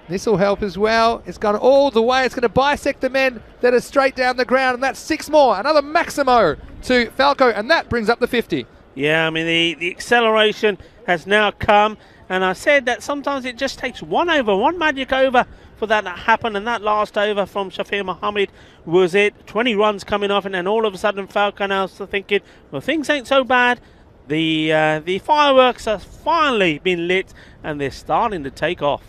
This will help as well. It's gone all the way. It's going to bisect the men that are straight down the ground, and that's 6 more. Another Maximo to Falco, and that brings up the 50. Yeah, I mean, the acceleration has now come, and I said that sometimes it just takes one over, one magic over for that to happen, and that last over from Shafir Mohammed was it. 20 runs coming off, and then all of a sudden Falco now thinking, well, things ain't so bad. The fireworks have finally been lit, and they're starting to take off.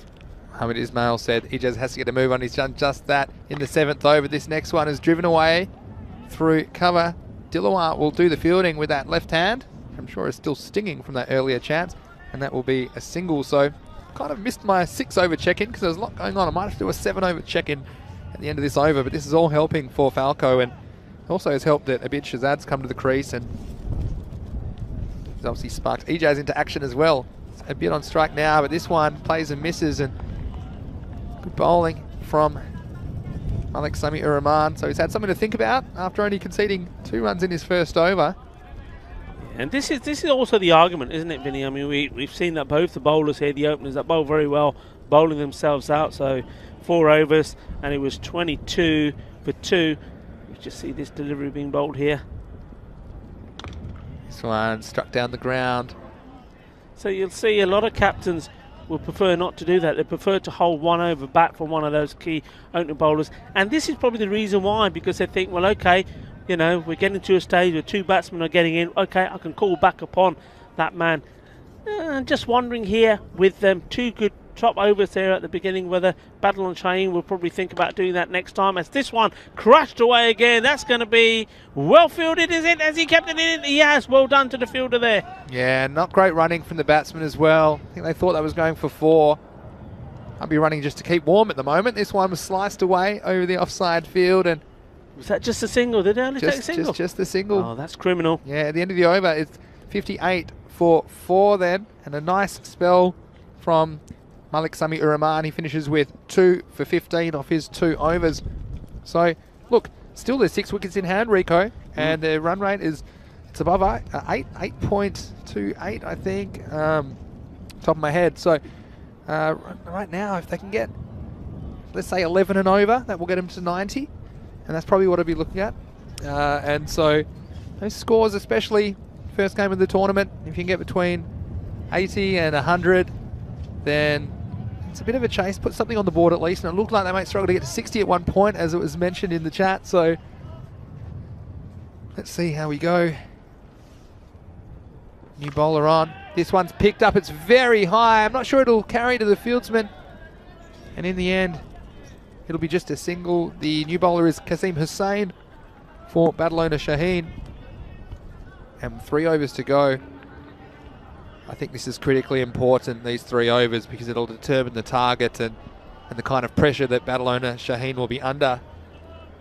Mohammed Ismail said Ijaz has to get a move on. He's done just that in the 7th over. This next one is driven away through cover. Dilawar will do the fielding with that left hand. I'm sure it's still stinging from that earlier chance, and that will be a single. So kind of missed my 6 over check-in because there's a lot going on. I might have to do a 7 over check-in at the end of this over, but this is all helping for Falco, and also has helped that Abid Shahzad's come to the crease, and he's obviously sparked Ijaz into action as well. It's a bit on strike now, but this one plays and misses, and good bowling from Malik Sami Ur-Rahman. So he's had something to think about after only conceding 2 runs in his first over. And this is also the argument, isn't it, Vinny? I mean, we've seen that both the bowlers here, the openers that bowl very well, bowling themselves out. So 4 overs, and it was 22 for 2. You just see this delivery being bowled here. This one struck down the ground. So you'll see a lot of captains will prefer not to do that. They prefer to hold 1 over back from one of those key opening bowlers. And this is probably the reason why, because they think, well, okay, you know, we're getting to a stage where 2 batsmen are getting in. Okay, I can call back upon that man. Just wondering here with them 2 good top overs there at the beginning, whether Badal and Shaheen will probably think about doing that next time, as this one crashed away again. That's going to be well fielded, is it? Has he kept it in? He has. Well done to the fielder there. Yeah, not great running from the batsman as well. I think they thought that was going for 4. I'll be running just to keep warm at the moment. This one was sliced away over the offside field, and was that just a single? Did they only take a single? Just the single. Oh, that's criminal. Yeah, at the end of the over, it's 58 for 4 then, and a nice spell from Malik Sami Ur-Rahman. He finishes with 2 for 15 off his 2 overs. So, look, still there's 6 wickets in hand, Rico, and their run rate is, it's above 8.28, I think, top of my head. So, right now, if they can get, let's say 11 and over, that will get them to 90, and that's probably what I'll be looking at. And so, those scores, especially first game of the tournament, if you can get between 80 and 100, then it's a bit of a chase. Put something on the board at least, and it looked like they might struggle to get to 60 at one point, as it was mentioned in the chat. So let's see how we go. New bowler on. This one's picked up. It's very high. I'm not sure it'll carry to the fieldsman, and in the end it'll be just a single. The new bowler is Kasim Hussain for Badalona Shaheen, and 3 overs to go. I think this is critically important, these 3 overs, because it'll determine the target and the kind of pressure that Badalona Shaheen will be under.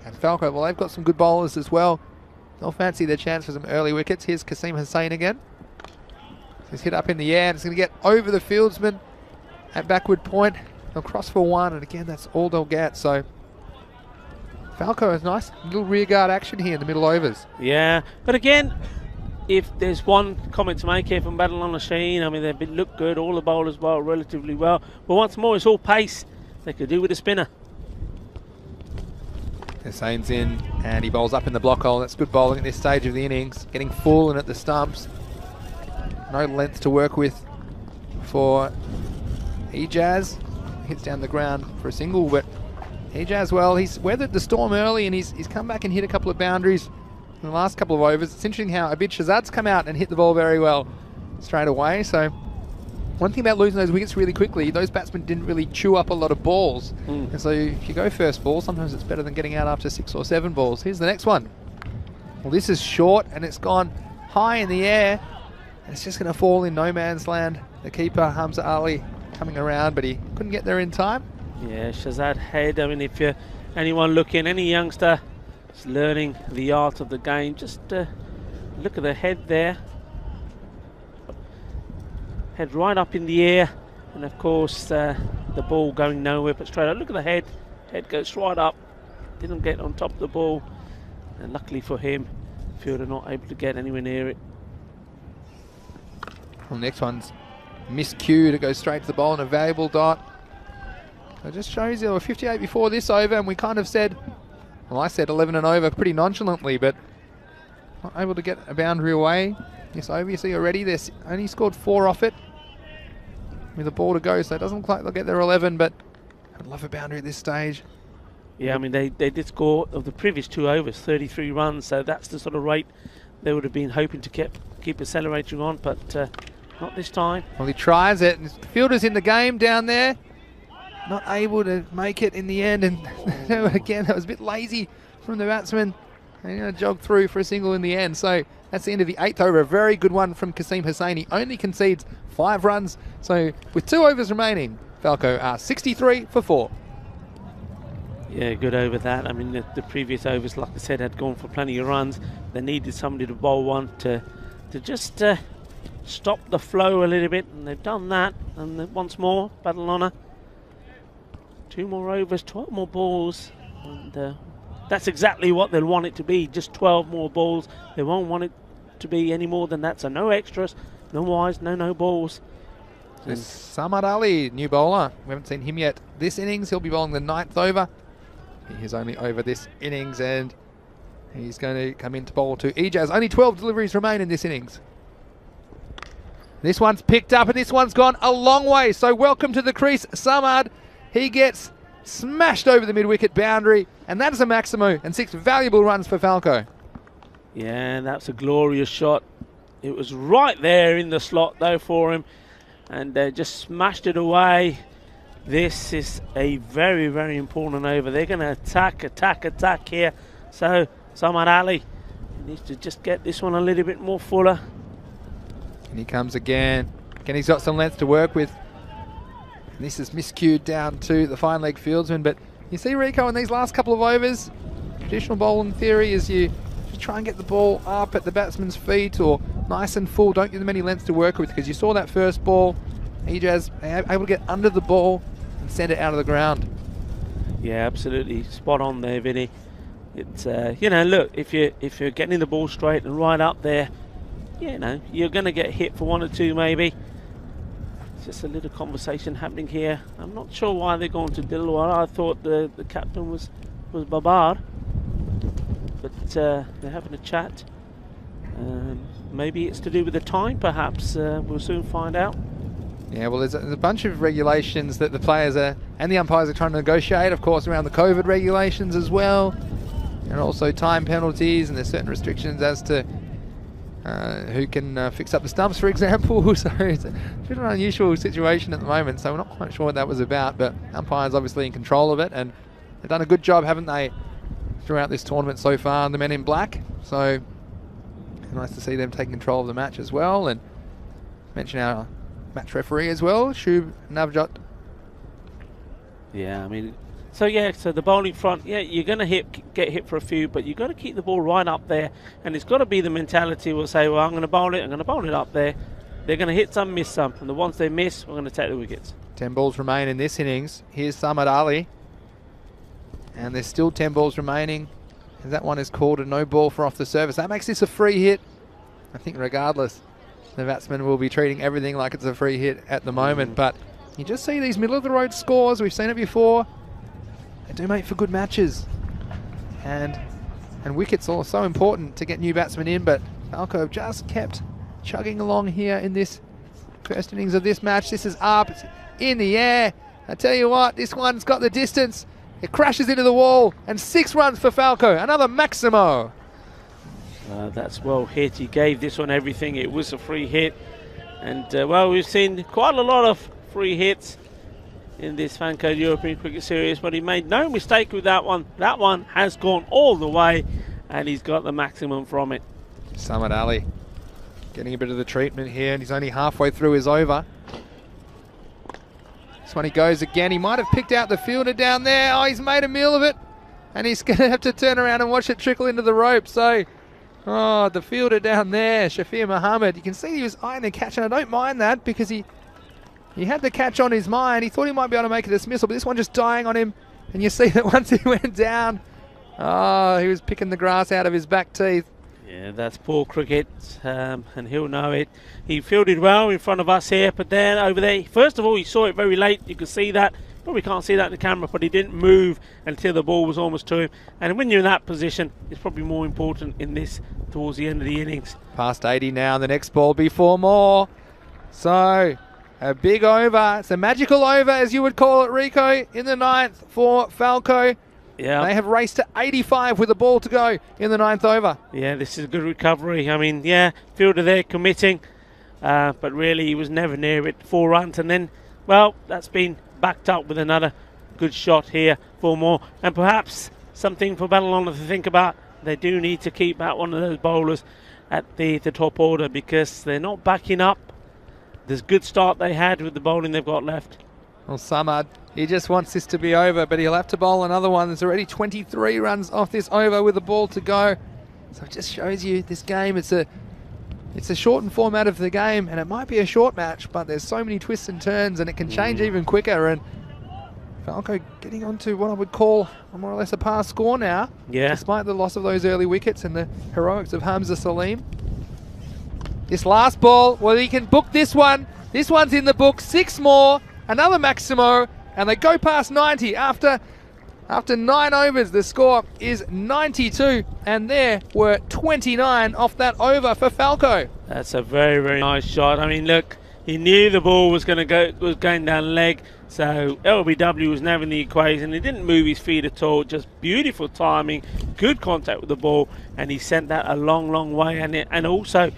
And Falco, well, they've got some good bowlers as well. They'll fancy their chance for some early wickets. Here's Kasim Hussain again. He's hit up in the air, and it's going to get over the fieldsman at backward point. They'll cross for 1, and again, that's all they'll get. So Falco has nice little rearguard action here in the middle overs. Yeah, but again, if there's one comment to make here from Badalona Shaheen, I mean, they've looked good, all the bowlers bowl relatively well, but once more, it's all pace. They could do with a spinner. Hussain's in, and he bowls up in the block hole. That's good bowling at this stage of the innings, getting full and at the stumps. No length to work with for Ijaz. Hits down the ground for a single, but Ijaz, well, he's weathered the storm early, and he's come back and hit a couple of boundaries in the last couple of overs. It's interesting how Abid Shahzad's come out and hit the ball very well straight away. So one thing about losing those wickets really quickly, those batsmen didn't really chew up a lot of balls. And so if you go first ball, sometimes it's better than getting out after 6 or 7 balls. Here's the next one. Well, this is short and it's gone high in the air. And it's just going to fall in no man's land. The keeper, Hamza Ali, coming around, but he couldn't get there in time. Yeah, Shazad head. I mean, if you're anyone looking, any youngster is learning the art of the game, just look at the head there. Head right up in the air, and of course the ball going nowhere but straight up. Look at the head. Head goes right up. Didn't get on top of the ball, and luckily for him, fielder not able to get anywhere near it. Well, next one's miscued. It goes straight to the bowl and a valuable dot. So it just shows you there were 58 before this over, and we kind of said, well, I said 11 and over pretty nonchalantly, but not able to get a boundary away. This over, you see already, they've only scored 4 off it with a ball to go, so it doesn't look like they'll get their 11, but I'd love a boundary at this stage. Yeah, I mean, they did score of the previous 2 overs, 33 runs, so that's the sort of rate they would have been hoping to keep accelerating on, but not this time. Well, he tries it, and the fielder's in the game down there, not able to make it in the end, and again, that was a bit lazy from the batsman. They're going to jog through for a single in the end, so that's the end of the 8th over. A very good one from Kasim Hussain. He only concedes 5 runs, so with 2 overs remaining, Falco are 63 for 4. Yeah, good over that. I mean, the previous overs, like I said, had gone for plenty of runs. They needed somebody to bowl one to just stop the flow a little bit, and they've done that. And once more, battle honour. 2 more overs, 12 more balls, and that's exactly what they'll want it to be, just 12 more balls. They won't want it to be any more than that, so no extras, no wides, no balls. This Samad Ali, new bowler. We haven't seen him yet this innings. He'll be bowling the 9th over. He is only over this innings, and he's going to come in to bowl to Ejaz. Only 12 deliveries remain in this innings. This one's picked up, and this one's gone a long way. So welcome to the crease, Samad. He gets smashed over the mid-wicket boundary, and that is a maximo and 6 valuable runs for Falco. Yeah, that's a glorious shot. It was right there in the slot, though, for him, and just smashed it away. This is a very, very important over. They're going to attack here. So Samad Ali needs to just get this one a little bit more fuller. And he comes again. Again, he's got some length to work with. And this is miscued down to the fine leg fieldsman. But you see, Rico, in these last couple of overs, traditional bowling theory is you try and get the ball up at the batsman's feet or nice and full. Don't give them any length to work with, because you saw that first ball, Ejaz able to get under the ball and send it out of the ground. Yeah, absolutely spot on there, Vinny. It's you know, look, if you're getting the ball straight and right up there, you know, you're going to get hit for 1 or 2 maybe. It's just a little conversation happening here. I'm not sure why they're going to Dilwar. I thought the captain was Babar, but they're having a chat. Maybe it's to do with the time, perhaps. We'll soon find out. Yeah, well, there's a bunch of regulations that the players and the umpires are trying to negotiate, of course, around the COVID regulations as well, and also time penalties, and there's certain restrictions as to who can fix up the stumps, for example. So it's a bit of an unusual situation at the moment, so we're not quite sure what that was about, but umpires obviously in control of it, and they've done a good job, haven't they, throughout this tournament so far, the men in black. So nice to see them take control of the match as well, and mention our match referee as well, Shub Navjot. Yeah, I mean, so the bowling front, yeah, you're going to get hit for a few, but you've got to keep the ball right up there, and it's got to be the mentality will say, well, I'm going to bowl it up there. They're going to hit some, miss some, and the ones they miss, we're going to take the wickets. 10 balls remain in this innings. Here's Samad Ali, and there's still 10 balls remaining, and that one is called a no ball for off the surface. That makes this a free hit. I think regardless, the batsman will be treating everything like it's a free hit at the moment, but you just see these middle of the road scores. We've seen it before. They do make for good matches, and wickets are so important to get new batsmen in, but Falco have just kept chugging along here in this first innings of this match. This is up, it's in the air. I tell you what, this one's got the distance. It crashes into the wall, and 6 runs for Falco, another maximo. That's well hit. He gave this one everything. It was a free hit. And, well, we've seen quite a lot of free hits in this Fancode European Cricket Series, but he made no mistake with that one. That one has gone all the way, and he's got the maximum from it. Samad Ali getting a bit of the treatment here, and he's only halfway through his over. This one he goes again. He might have picked out the fielder down there. Oh, he's made a meal of it, and he's going to have to turn around and watch it trickle into the rope. So, oh, the fielder down there, Shafir Muhammad. You can see he was eyeing the catch, and I don't mind that because he had the catch on his mind. He thought he might be able to make a dismissal, but this one just dying on him. And you see that once he went down, oh, he was picking the grass out of his back teeth. Yeah, that's poor cricket, and he'll know it. He fielded well in front of us here, but then over there, first of all, he saw it very late. You could see that. Probably can't see that in the camera, but he didn't move until the ball was almost to him. And when you're in that position, it's probably more important in this towards the end of the innings. Past 80 now, the next ball be 4 more. So, a big over. It's a magical over, as you would call it, Rico, in the 9th for Falco. Yeah. They have raced to 85 with a ball to go in the 9th over. Yeah, this is a good recovery. I mean, yeah, fielder there committing, but really he was never near it. 4 runs, and then, well, that's been backed up with another good shot here, 4 more. And perhaps something for Babylon to think about. They do need to keep out one of those bowlers at the top order because they're not backing up. There's a good start they had with the bowling they've got left. Well, Samad, he just wants this to be over, but he'll have to bowl another one. There's already 23 runs off this over with a ball to go. So it just shows you this game. It's a shortened format of the game, and it might be a short match, but there's so many twists and turns, and it can change even quicker. And Falco getting onto what I would call more or less a pass score now, despite the loss of those early wickets and the heroics of Hamza Salim. This last ball, well, he can book this one. This one's in the book. 6 more. Another Maximo, and they go past 90 after 9 overs. The score is 92, and there were 29 off that over for Falco. That's a very, very nice shot. I mean, look, he knew the ball was going down leg, so LBW was never in the equation. He didn't move his feet at all. Just beautiful timing, good contact with the ball, and he sent that a long, long way. And also,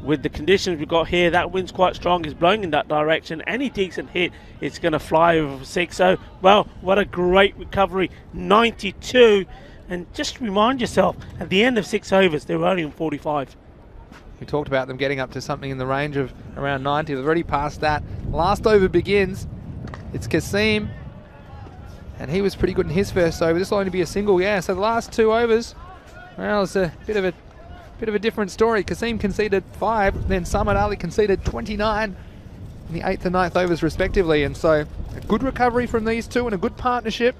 with the conditions we've got here, that wind's quite strong. It's blowing in that direction. Any decent hit, it's going to fly over for 6. So, well, what a great recovery. 92. And just remind yourself, at the end of 6 overs, they were only on 45. We talked about them getting up to something in the range of around 90. They've already passed that. Last over begins. It's Kasim. And he was pretty good in his first over. This will only be a single, so the last 2 overs, well, it's a bit of a different story. Kasim conceded 5, then Samad Ali conceded 29 in the 8th and 9th overs respectively, and so a good recovery from these two and a good partnership.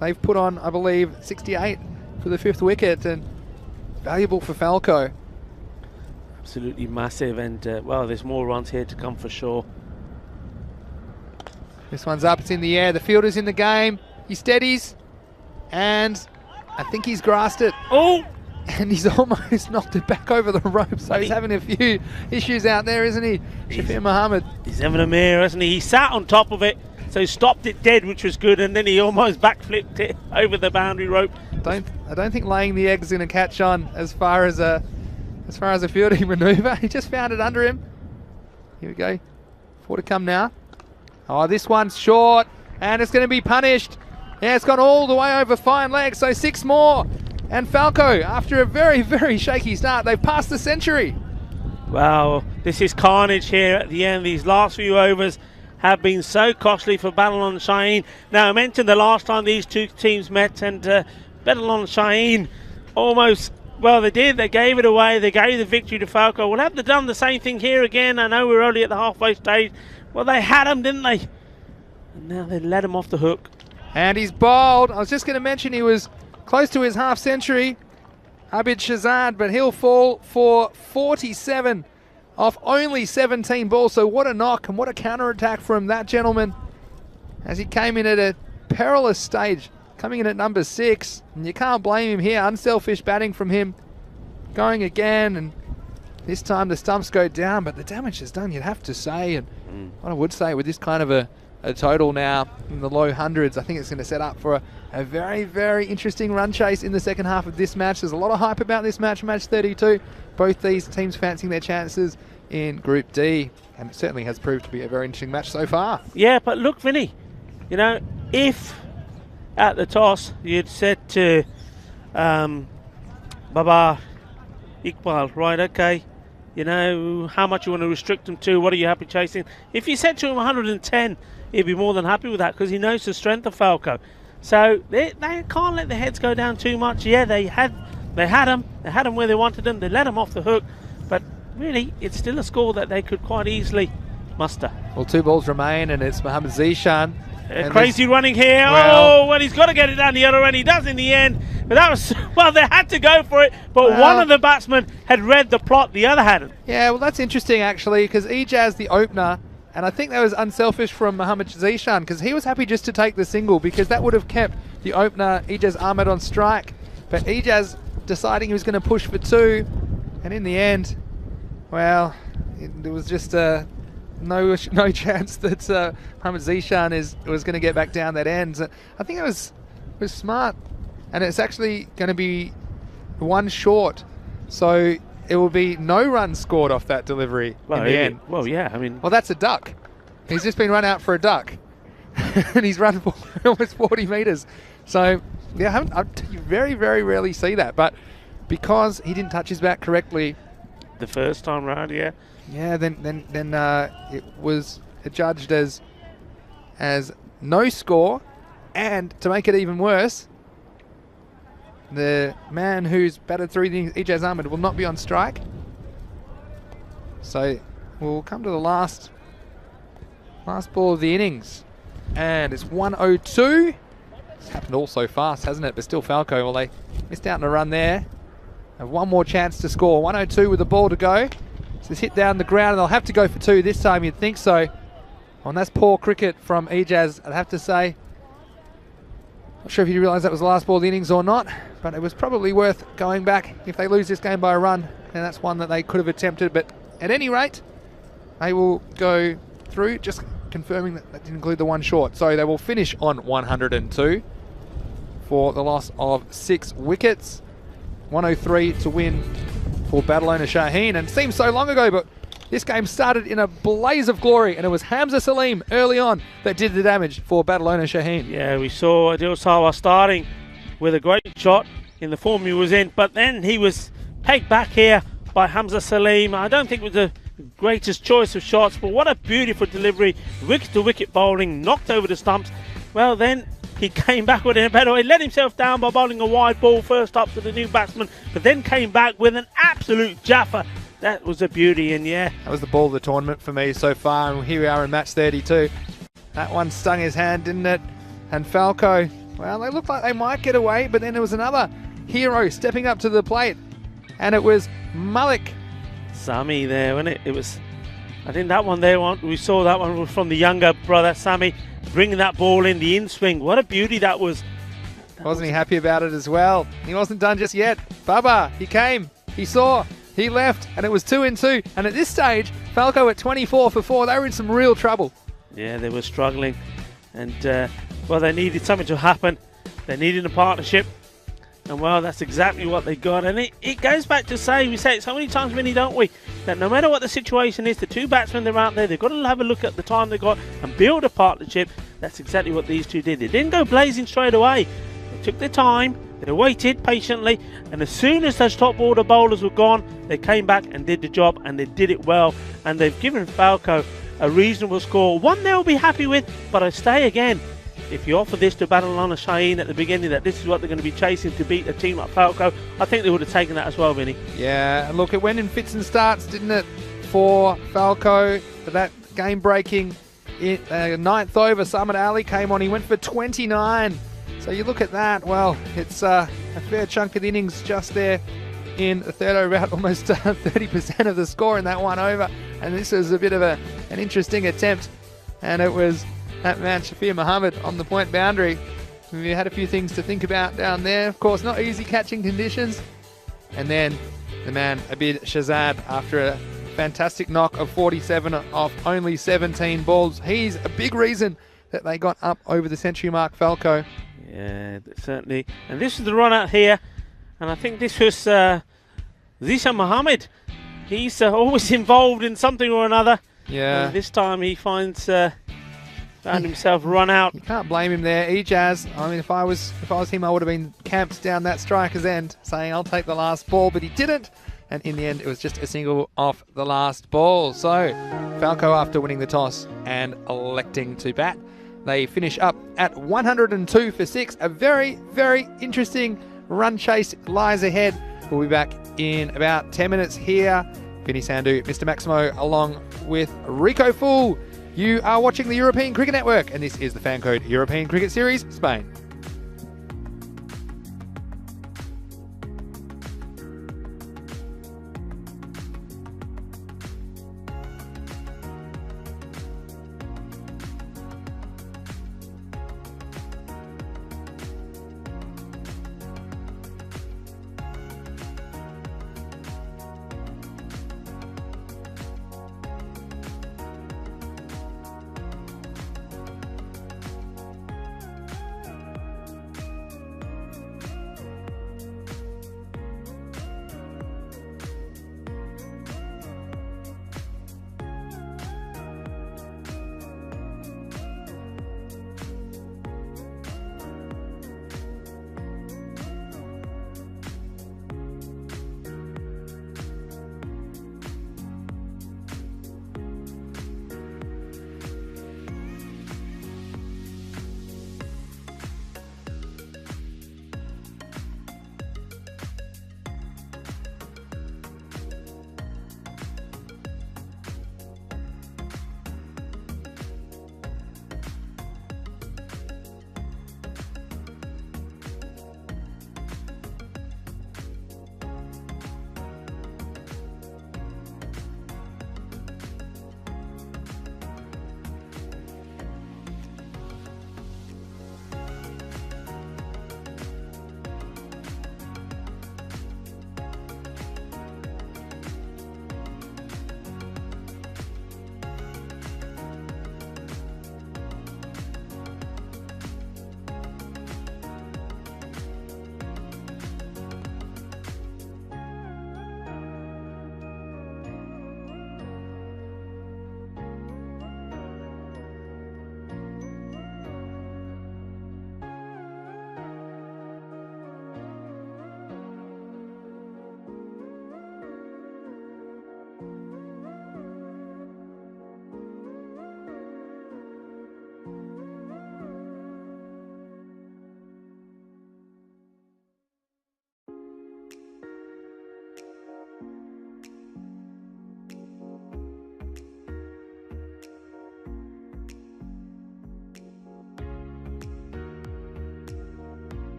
They've put on, I believe, 68 for the 5th wicket, and valuable for Falco. Absolutely massive, and well, there's more runs here to come for sure. This one's up, it's in the air, the fielder's in the game, he steadies, and I think he's grasped it. Oh! And he's almost knocked it back over the rope, so he's having a few issues out there, isn't he, Shafir Muhammad? He's having a mirror, isn't he? He sat on top of it, so he stopped it dead, which was good, and then he almost backflipped it over the boundary rope. I don't think laying the egg's going to catch on as far as a fielding manoeuvre. He just found it under him. Here we go. 4 to come now. Oh, this one's short, and it's going to be punished. Yeah, it's gone all the way over fine legs, so 6 more. And Falco, after a very, very shaky start, they've passed the century. Wow, this is carnage here at the end. These last few overs have been so costly for Babylon and Shaheen. Now, I mentioned the last time these two teams met, and Babylon and Shaheen almost, well, they did. They gave it away. They gave the victory to Falco. Well, have they done the same thing here again? I know we're only at the halfway stage. Well, they had him, didn't they? And now they let him off the hook. And he's bowled. I was just going to mention he was close to his half century, Abid Shazad, but he'll fall for 47 off only 17 balls. So what a knock and what a counter-attack from that gentleman as he came in at a perilous stage, coming in at number 6. And you can't blame him here. Unselfish batting from him. Going again, and this time the stumps go down, but the damage is done, you'd have to say. And what I would say with this kind of a total now in the low hundreds, I think it's going to set up for a very, very interesting run chase in the second half of this match. There's a lot of hype about this match, match 32. Both these teams fancying their chances in Group D, and it certainly has proved to be a very interesting match so far. Yeah, but look, Vinny, you know, if at the toss you'd said to Baba Iqbal, right, okay, you know, how much you want to restrict them to, what are you happy chasing? If you said to him 110, he'd be more than happy with that because he knows the strength of Falco. So they can't let the heads go down too much. Yeah, they had them where they wanted them, they let them off the hook, but really, it's still a score that they could quite easily muster. Well, 2 balls remain, and it's Mohamed Zishan. Crazy running here. Well, he's got to get it down the other end. He does in the end. But that was, well, they had to go for it. But one of the batsmen had read the plot, the other hadn't. Yeah, well, that's interesting, actually, because Ijaz, the opener, and I think that was unselfish from Mohamed Zishan, because he was happy just to take the single, because that would have kept the opener, Ijaz Ahmed, on strike. But Ijaz deciding he was going to push for 2, and in the end, well, there was just no chance that Mohamed Zishan was going to get back down that end. I think it was smart, and it's actually going to be 1 short, so it will be no runs scored off that delivery in the end. Well, yeah, I mean... Well, that's a duck. He's just been run out for a duck, and he's run for almost 40 metres. So, yeah, you very, very rarely see that, but because he didn't touch his bat correctly the first time round, yeah. Yeah, then it was adjudged as no score, and to make it even worse, the man who's batted through the Ijaz Ahmed will not be on strike. So we'll come to the last ball of the innings, and it's 102. It's happened all so fast, hasn't it? But still, Falco, well, they missed out on a run there. Have one more chance to score. 102 with the ball to go. So it's hit down the ground, and they'll have to go for 2 this time, you'd think so. Oh, and that's poor cricket from Ijaz, I'd have to say. Not sure if you realise that was the last ball of the innings or not, but it was probably worth going back. If they lose this game by a run, then that's one that they could have attempted. But at any rate, they will go through, just confirming that didn't include the 1 short. So they will finish on 102 for the loss of 6 wickets. 103 to win for Badalona Shaheen, and it seems so long ago, but this game started in a blaze of glory, and it was Hamza Salim early on that did the damage for Badalona Shaheen. Yeah, we saw Adil Sawa starting with a great shot in the form he was in, but then he was pegged back here by Hamza Salim. I don't think it was the greatest choice of shots, but what a beautiful delivery, wicket to wicket bowling, knocked over the stumps. Well, then he came back with it in a better way, let himself down by bowling a wide ball first up to the new batsman, but then came back with an absolute jaffa. That was a beauty, and yeah. That was the ball of the tournament for me so far, and here we are in match 32. That one stung his hand, didn't it? And Falco, well, they looked like they might get away, but then there was another hero stepping up to the plate, and it was Malik Sami there, wasn't it? It was, I think that one there, we saw that one was from the younger brother, Sami, bringing that ball in, the in-swing. What a beauty that was. Wasn't he happy about it as well? He wasn't done just yet. Baba, he came, he saw, he left, and it was 2 and 2. And at this stage, Falco at 24 for 4, they were in some real trouble. Yeah, they were struggling. And, well, they needed something to happen. They needed a partnership. And, well, that's exactly what they got. And it goes back to say, we say it so many times, Vinny, don't we? That no matter what the situation is, the 2 batsmen that are out there, they've got to have a look at the time they got and build a partnership. That's exactly what these 2 did. They didn't go blazing straight away. They took their time. They waited patiently. And as soon as those top order bowlers were gone, they came back and did the job. And they did it well. And they've given Falco a reasonable score. One they'll be happy with. But I say again, if you offer this to Badalona Shaheen at the beginning, that this is what they're going to be chasing to beat a team like Falco, I think they would have taken that as well, Vinny. Yeah, look, it went in fits and starts, didn't it, for Falco? For that game-breaking 9th over, Samad Ali came on. He went for 29. So you look at that, well, it's a fair chunk of the innings just there in the 3rd over, about almost 30% of the score in that 1 over. And this was a bit of an interesting attempt. And it was that man, Shafir Mohammed, on the point boundary. We had a few things to think about down there. Of course, not easy catching conditions. And then the man, Abid Shahzad, after a fantastic knock of 47 off only 17 balls. He's a big reason that they got up over the century mark, Falco. Yeah, certainly. And this is the run out here. And I think this was Zishan Mohammed He's always involved in something or another. Yeah. And this time he found himself run out. You can't blame him there. Ejaz, I mean, if I was him, I would have been camped down that striker's end, saying I'll take the last ball, but he didn't. And in the end, it was just a single off the last ball. So Falco, after winning the toss and electing to bat, they finish up at 102 for 6. A very, very interesting run chase lies ahead. We'll be back in about 10 minutes here. Vinny Sandhu, Mr. Maximo, along with Rico Fool. You are watching the European Cricket Network, and this is the Fan Code European Cricket Series, Spain.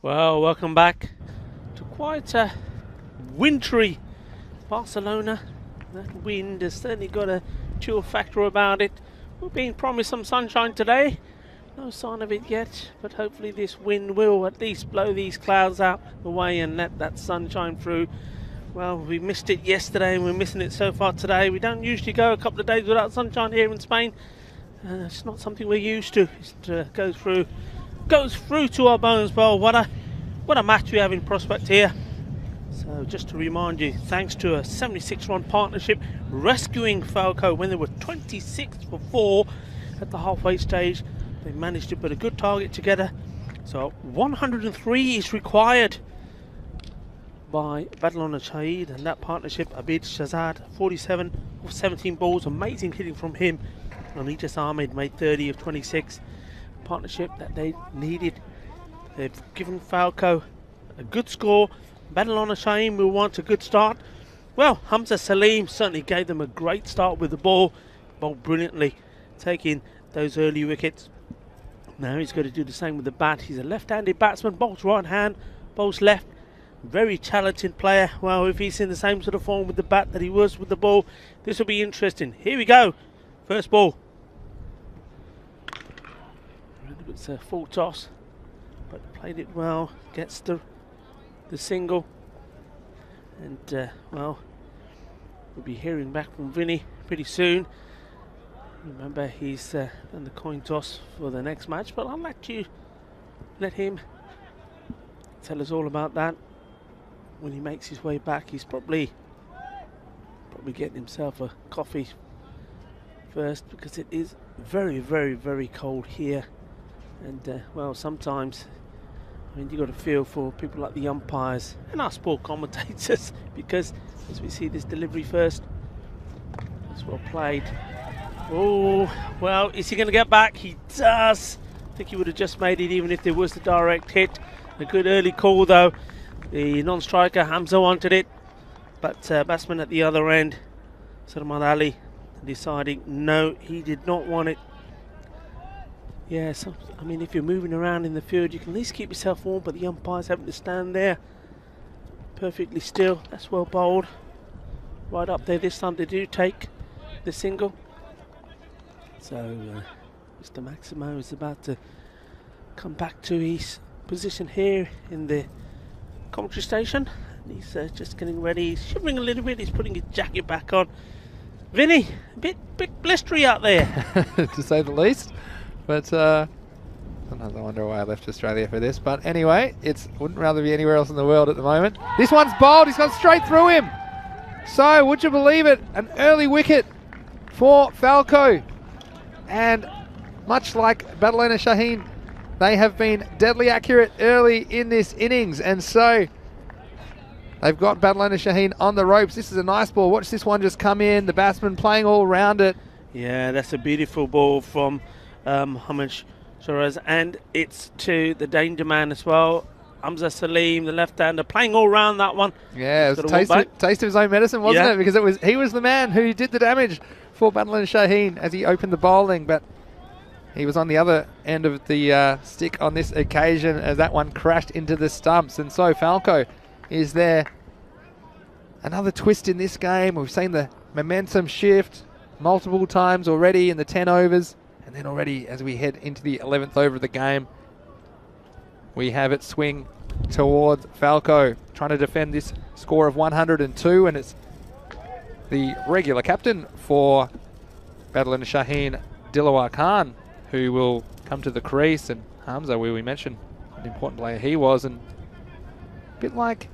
Well, welcome back to quite a wintry Barcelona. That wind has certainly got a chill factor about it. We're being promised some sunshine today. No sign of it yet, but hopefully this wind will at least blow these clouds out the way and let that sunshine through. Well, we missed it yesterday and we're missing it so far today. We don't usually go a couple of days without sunshine here in Spain. It's not something we're used to. It goes through to our bones. Well, what a match we have in prospect here. So just to remind you, thanks to a 76-run partnership rescuing Falco when they were 26 for 4 at the halfway stage, they managed to put a good target together. So 103 is required by Badalona Shahid and that partnership. Abid Shazad, 47 of 17 balls, amazing hitting from him. And Anis Ahmed made 30 of 26. Partnership that they needed. They've given Falco a good score. Badalona Shahid will want a good start. Well, Hamza Salim certainly gave them a great start with the ball. Bowled brilliantly, taking those early wickets. Now he's got to do the same with the bat. He's a left-handed batsman, bowls right hand, bowls left. Very talented player. Well, if he's in the same sort of form with the bat that he was with the ball, this will be interesting. Here we go. First ball. It's a full toss, but played it well. Gets the single, and well, we'll be hearing back from Vinny pretty soon. Remember, he's done the coin toss for the next match, but I'll let him tell us all about that when he makes his way back. He's probably getting himself a coffee first because it is very, very, very cold here. And well, sometimes, I mean, you got to feel for people like the umpires and our sport commentators, because as we see this delivery first, it's well played. Oh, well, is he going to get back? He does. I think he would have just made it even if there was the direct hit. A good early call though. The non-striker Hamza wanted it, but batsman at the other end, Salman Ali, deciding no, he did not want it. Yeah, so, I mean, if you're moving around in the field, you can at least keep yourself warm, but the umpire's having to stand there perfectly still. That's well bowled. Right up there. This time they do take the single. So Mr. Maximo is about to come back to his position here in the commentary station. And he's just getting ready. He's shivering a little bit. He's putting his jacket back on. Vinny, a bit blistery out there. To say the least. But sometimes I wonder why I left Australia for this. But anyway, wouldn't rather be anywhere else in the world at the moment. This one's bowled. He's gone straight through him. So, would you believe it? An early wicket for Falco. And much like Badalona Shaheen, they have been deadly accurate early in this innings. And so, they've got Badalona Shaheen on the ropes. This is a nice ball. Watch this one just come in. The batsman playing all around it. Yeah, that's a beautiful ball from Hamish Shiraz, and it's to the danger man as well, Hamza Salim, the left-hander, playing all round that one. Yeah, it was a taste of his own medicine, wasn't it? Because he was the man who did the damage for Badalona Shaheen as he opened the bowling, but he was on the other end of the stick on this occasion as that one crashed into the stumps. And so Falco is there. Another twist in this game. We've seen the momentum shift multiple times already in the 10 overs. And then already as we head into the 11th over of the game, we have it swing towards Falco, trying to defend this score of 102. And it's the regular captain for Badalona Shaheen, Dilawar Khan, who will come to the crease. And Hamza, where we mentioned what an important player he was. And a bit like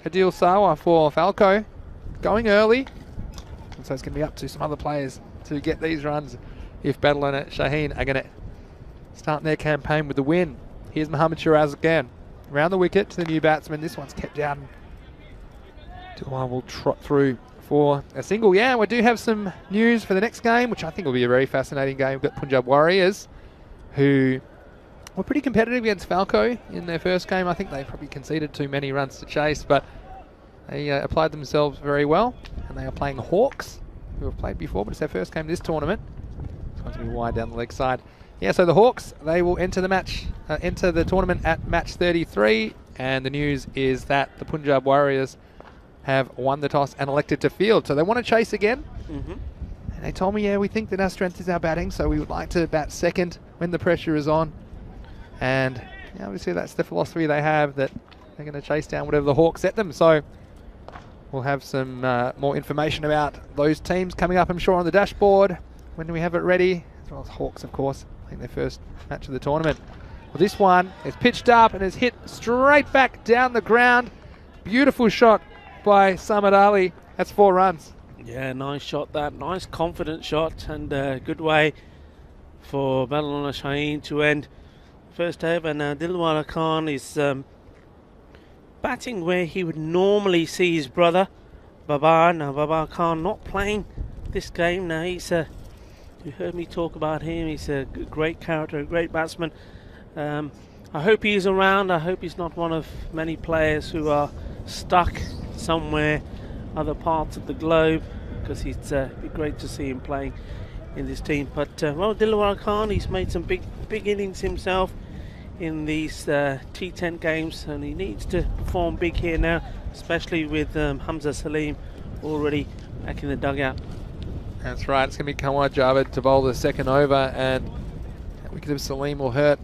Adil Sawa for Falco, going early. And so it's going to be up to some other players to get these runs if Badalona Shaheen are going to start their campaign with the win. Here's Mohammad Shiraz again. Around the wicket to the new batsman. This one's kept down. Dilawar will trot through for a single. Yeah, we do have some news for the next game, which I think will be a very fascinating game. We've got Punjab Warriors, who were pretty competitive against Falco in their first game. I think they probably conceded too many runs to chase, but they applied themselves very well. And they are playing Hawks, who have played before, but it's their first game this tournament. It's going to be wide down the leg side. Yeah, so the Hawks, they will enter the tournament at match 33, and the news is that the Punjab Warriors have won the toss and elected to field. So they want to chase again. And they told me, yeah, we think that our strength is our batting, so we would like to bat second when the pressure is on. And yeah, obviously that's the philosophy they have, that they're going to chase down whatever the Hawks set them. So we'll have some more information about those teams coming up, I'm sure, on the dashboard when we have it ready, as well as Hawks, of course. I think their first match of the tournament. Well, this one is pitched up and is hit straight back down the ground. Beautiful shot by Samad Ali. That's 4 runs. Yeah, nice shot that. Nice confident shot, and good way for Badalona Shaheen to end first over. Now Dilwara Khan is batting where he would normally see his brother Babar. Now Babar Khan not playing this game. Now he's you heard me talk about him. He's a great character, a great batsman. I hope he's around. I hope he's not one of many players who are stuck somewhere other parts of the globe, because it'd be great to see him playing in this team. But well, Dilwara Khan, he's made some big innings himself in these T10 games, and he needs to perform big here now, especially with Hamza Salim already back in the dugout. That's right, it's going to be Kawar Javed to bowl the second over, and that wicket of Salim will hurt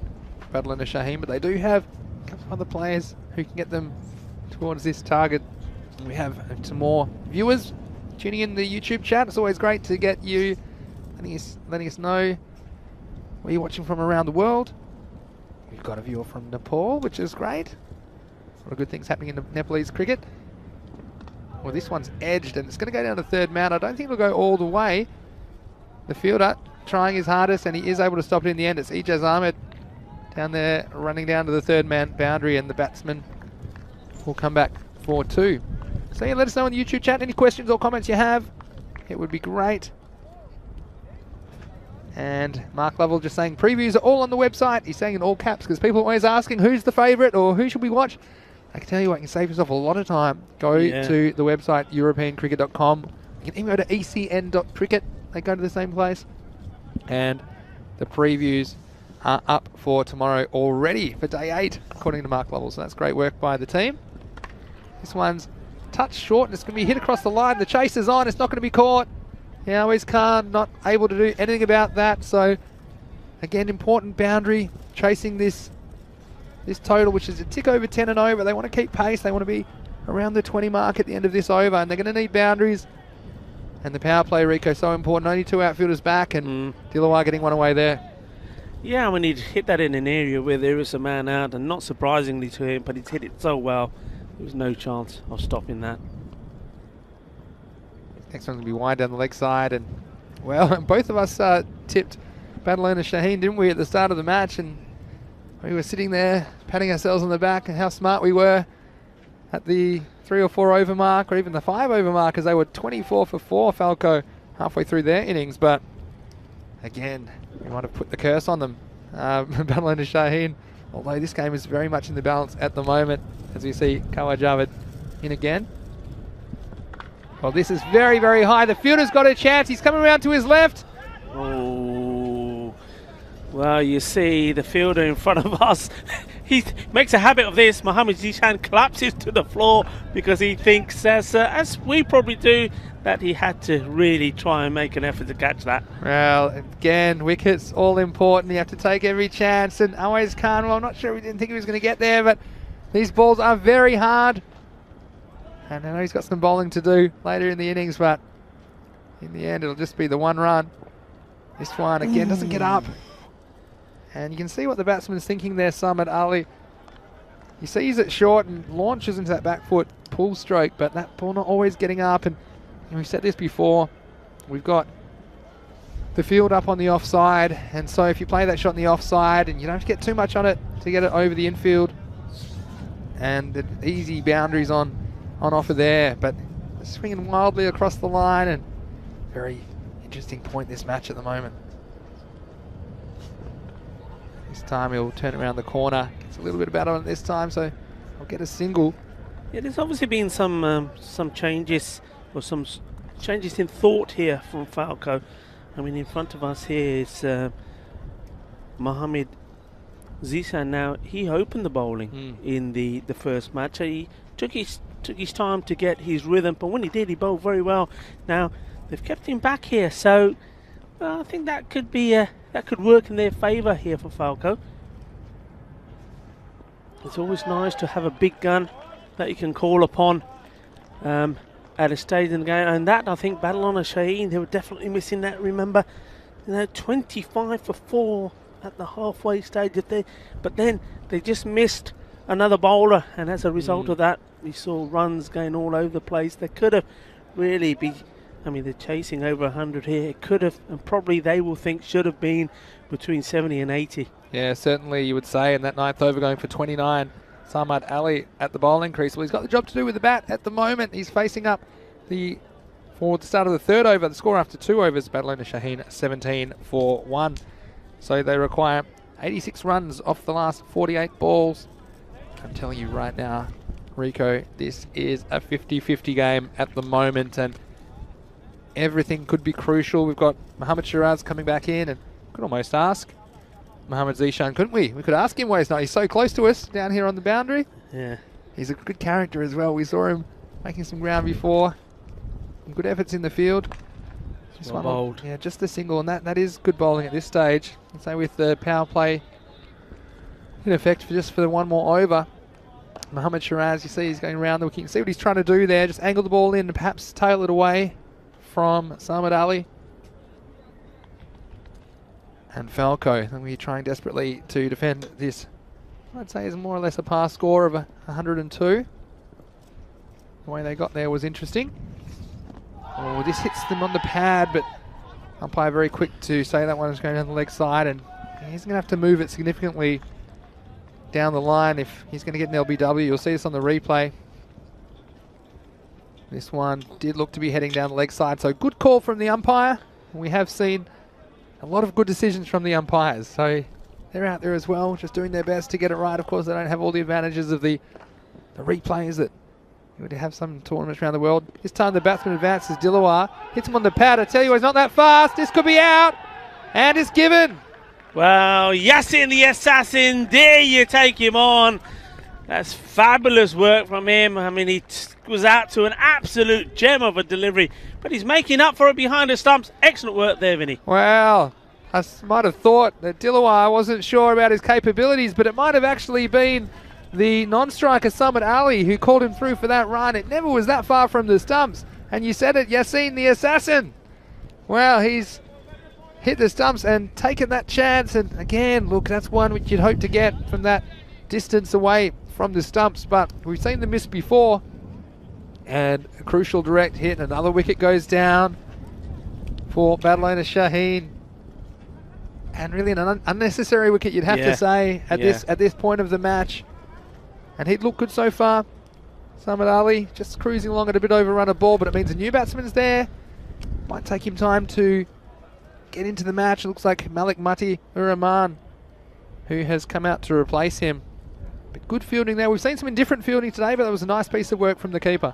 Badalona Shaheen, but they do have a couple of other players who can get them towards this target. We have some more viewers tuning in the YouTube chat. It's always great to get you letting us know where you're watching from around the world. We've got a viewer from Nepal, which is great. A lot of good things happening in Nepalese cricket. Well, this one's edged and it's going to go down to third man. I don't think it'll go all the way. The fielder trying his hardest, and he is able to stop it in the end. It's Ijaz Ahmed down there running down to the third man boundary, and the batsman will come back for 2. So yeah, let us know in the YouTube chat any questions or comments you have. It would be great. And Mark Lovell just saying previews are all on the website. He's saying in all caps because people are always asking who's the favourite or who should we watch. I can tell you what, you can save yourself a lot of time. Go to the website europeancricket.com. You can even go to ecn.cricket. They go to the same place. And the previews are up for tomorrow already for day 8, according to Mark Lovell. So that's great work by the team. This one's touched short and it's going to be hit across the line. The chase is on. It's not going to be caught. Yawis Khan not able to do anything about that. So again, important boundary, chasing this total, which is a tick over 10 and over. They want to keep pace. They want to be around the 20 mark at the end of this over, and they're going to need boundaries. And the power play, Rico, so important. Only 2 outfielders back, and Dilawar getting one away there. Yeah, when he'd hit that in an area where there is a man out, and not surprisingly to him, but he's hit it so well, there was no chance of stopping that. Next one's going to be wide down the leg side, and well, both of us tipped Badalona Shaheen, didn't we, at the start of the match, and we were sitting there patting ourselves on the back and how smart we were at the 3 or 4 over mark, or even the 5 over mark, as they were 24 for 4, Falco, halfway through their innings. But again, we might have put the curse on them, Badalona Shaheen, although this game is very much in the balance at the moment, as we see Kawar Javed in again. Well, this is very, very high. The fielder's got a chance. He's coming around to his left. Oh, well, you see the fielder in front of us. He makes a habit of this. Mohamed Zishan collapses to the floor because he thinks, as we probably do, that he had to really try and make an effort to catch that. Well, again, wickets all important. You have to take every chance. And Awais Khan, well, I'm not sure, we didn't think he was going to get there, but these balls are very hard. And I know he's got some bowling to do later in the innings, but in the end, it'll just be the 1 run. This one, again, doesn't get up. And you can see what the batsman's thinking there, Samad Ali. He sees it short and launches into that back foot pull stroke, but that ball not always getting up. And we've said this before, we've got the field up on the offside, and so if you play that shot on the offside and you don't have to get too much on it to get it over the infield, and the easy boundaries on offer there, but swinging wildly across the line, and very interesting point this match at the moment. This time he'll turn around the corner, gets a little bit better on it this time, so I'll get a single. Yeah, there's obviously been some changes, or some changes in thought here from Falco. I mean, in front of us here is Mohamed Zishan now, he opened the bowling in the first match. He took his time to get his rhythm, but when he did, he bowled very well. Now they've kept him back here, so I think that could be that could work in their favour here for Falco. It's always nice to have a big gun that you can call upon at a stage in the game, and that I think Badalona Shaheen, they were definitely missing that. Remember, 25 for 4 at the halfway stage, but then they just missed another bowler, and as a result of that, we saw runs going all over the place. They could have really been, I mean, they're chasing over 100 here. It could have, and probably they will think should have been between 70 and 80. Yeah, certainly you would say. In that 9th over, going for 29, Samad Ali at the bowling crease. Well, he's got the job to do with the bat at the moment. He's facing up for the start of the 3rd over. The score after 2 overs, Badalona Shaheen 17 for 1. So they require 86 runs off the last 48 balls. I'm telling you right now, Rico, this is a 50-50 game at the moment, and everything could be crucial. We've got Mohamed Shiraz coming back in, and could almost ask Mohamed Zishan, couldn't we? We could ask him why he's not. He's so close to us down here on the boundary. Yeah. He's a good character as well. We saw him making some ground before. Some good efforts in the field. Just well bowled. Yeah, just the single, and that is good bowling at this stage. I'd say with the power play in effect for the one more over. Mohamed Shiraz, you see he's going around the wicket. You can see what he's trying to do there. Just angle the ball in and perhaps tail it away from Samad Ali. And Falco, we're trying desperately to defend this. I'd say is more or less a pass score of 102. The way they got there was interesting. Oh, this hits them on the pad, but umpire very quick to say that one is going down the leg side, and he's going to have to move it significantly down the line if he's going to get an LBW. You'll see this on the replay. This one did look to be heading down the leg side, so good call from the umpire. We have seen a lot of good decisions from the umpires, so they're out there as well, just doing their best to get it right. Of course, they don't have all the advantages of the replays that you would have some tournaments around the world. This time the batsman advances. Dilawar hits him on the pad. I tell you, he's not that fast. This could be out, and it's given. Well, Yasin the assassin, there you take him on. That's fabulous work from him. I mean, he was out to an absolute gem of a delivery, but he's making up for it behind the stumps. Excellent work there, Vinny. Well, I might have thought that Dilawar wasn't sure about his capabilities, but it might have actually been the non-striker Samad Ali who called him through for that run. It never was that far from the stumps. And you said it, Yasin the assassin. Well, he's hit the stumps and taken that chance. And again, look, that's one which you'd hope to get from that distance away from the stumps. But we've seen them miss before. And a crucial direct hit. Another wicket goes down for Badalona Shaheen. And really an unnecessary wicket, you'd have to say, at this point of the match. And he'd looked good so far. Samad Ali just cruising along at a bit overrun of ball, but it means a new batsman's there. Might take him time to get into the match. It looks like Malik Mati Uraman, who has come out to replace him. But good fielding there. We've seen some indifferent fielding today, but that was a nice piece of work from the keeper.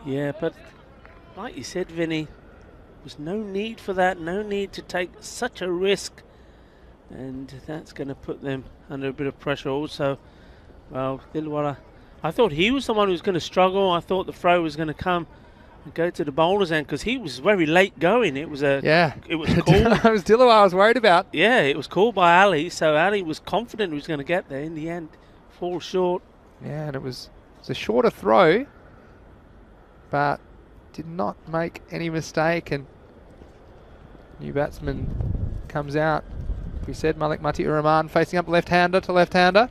Yeah, but like you said, Vinny, there was no need for that. No need to take such a risk. And that's going to put them under a bit of pressure also. Well, Dilwara, I thought he was the one who was going to struggle. I thought the throw was going to come and go to the bowler's end because he was very late going. It was it was cool. It was Dilawar I was worried about. Yeah, it was called by Ali, so Ali was confident he was going to get there. In the end, fall short. Yeah, and it was a shorter throw, but did not make any mistake. And new batsman comes out. We said Malik Mati Uraman facing up left-hander to left-hander.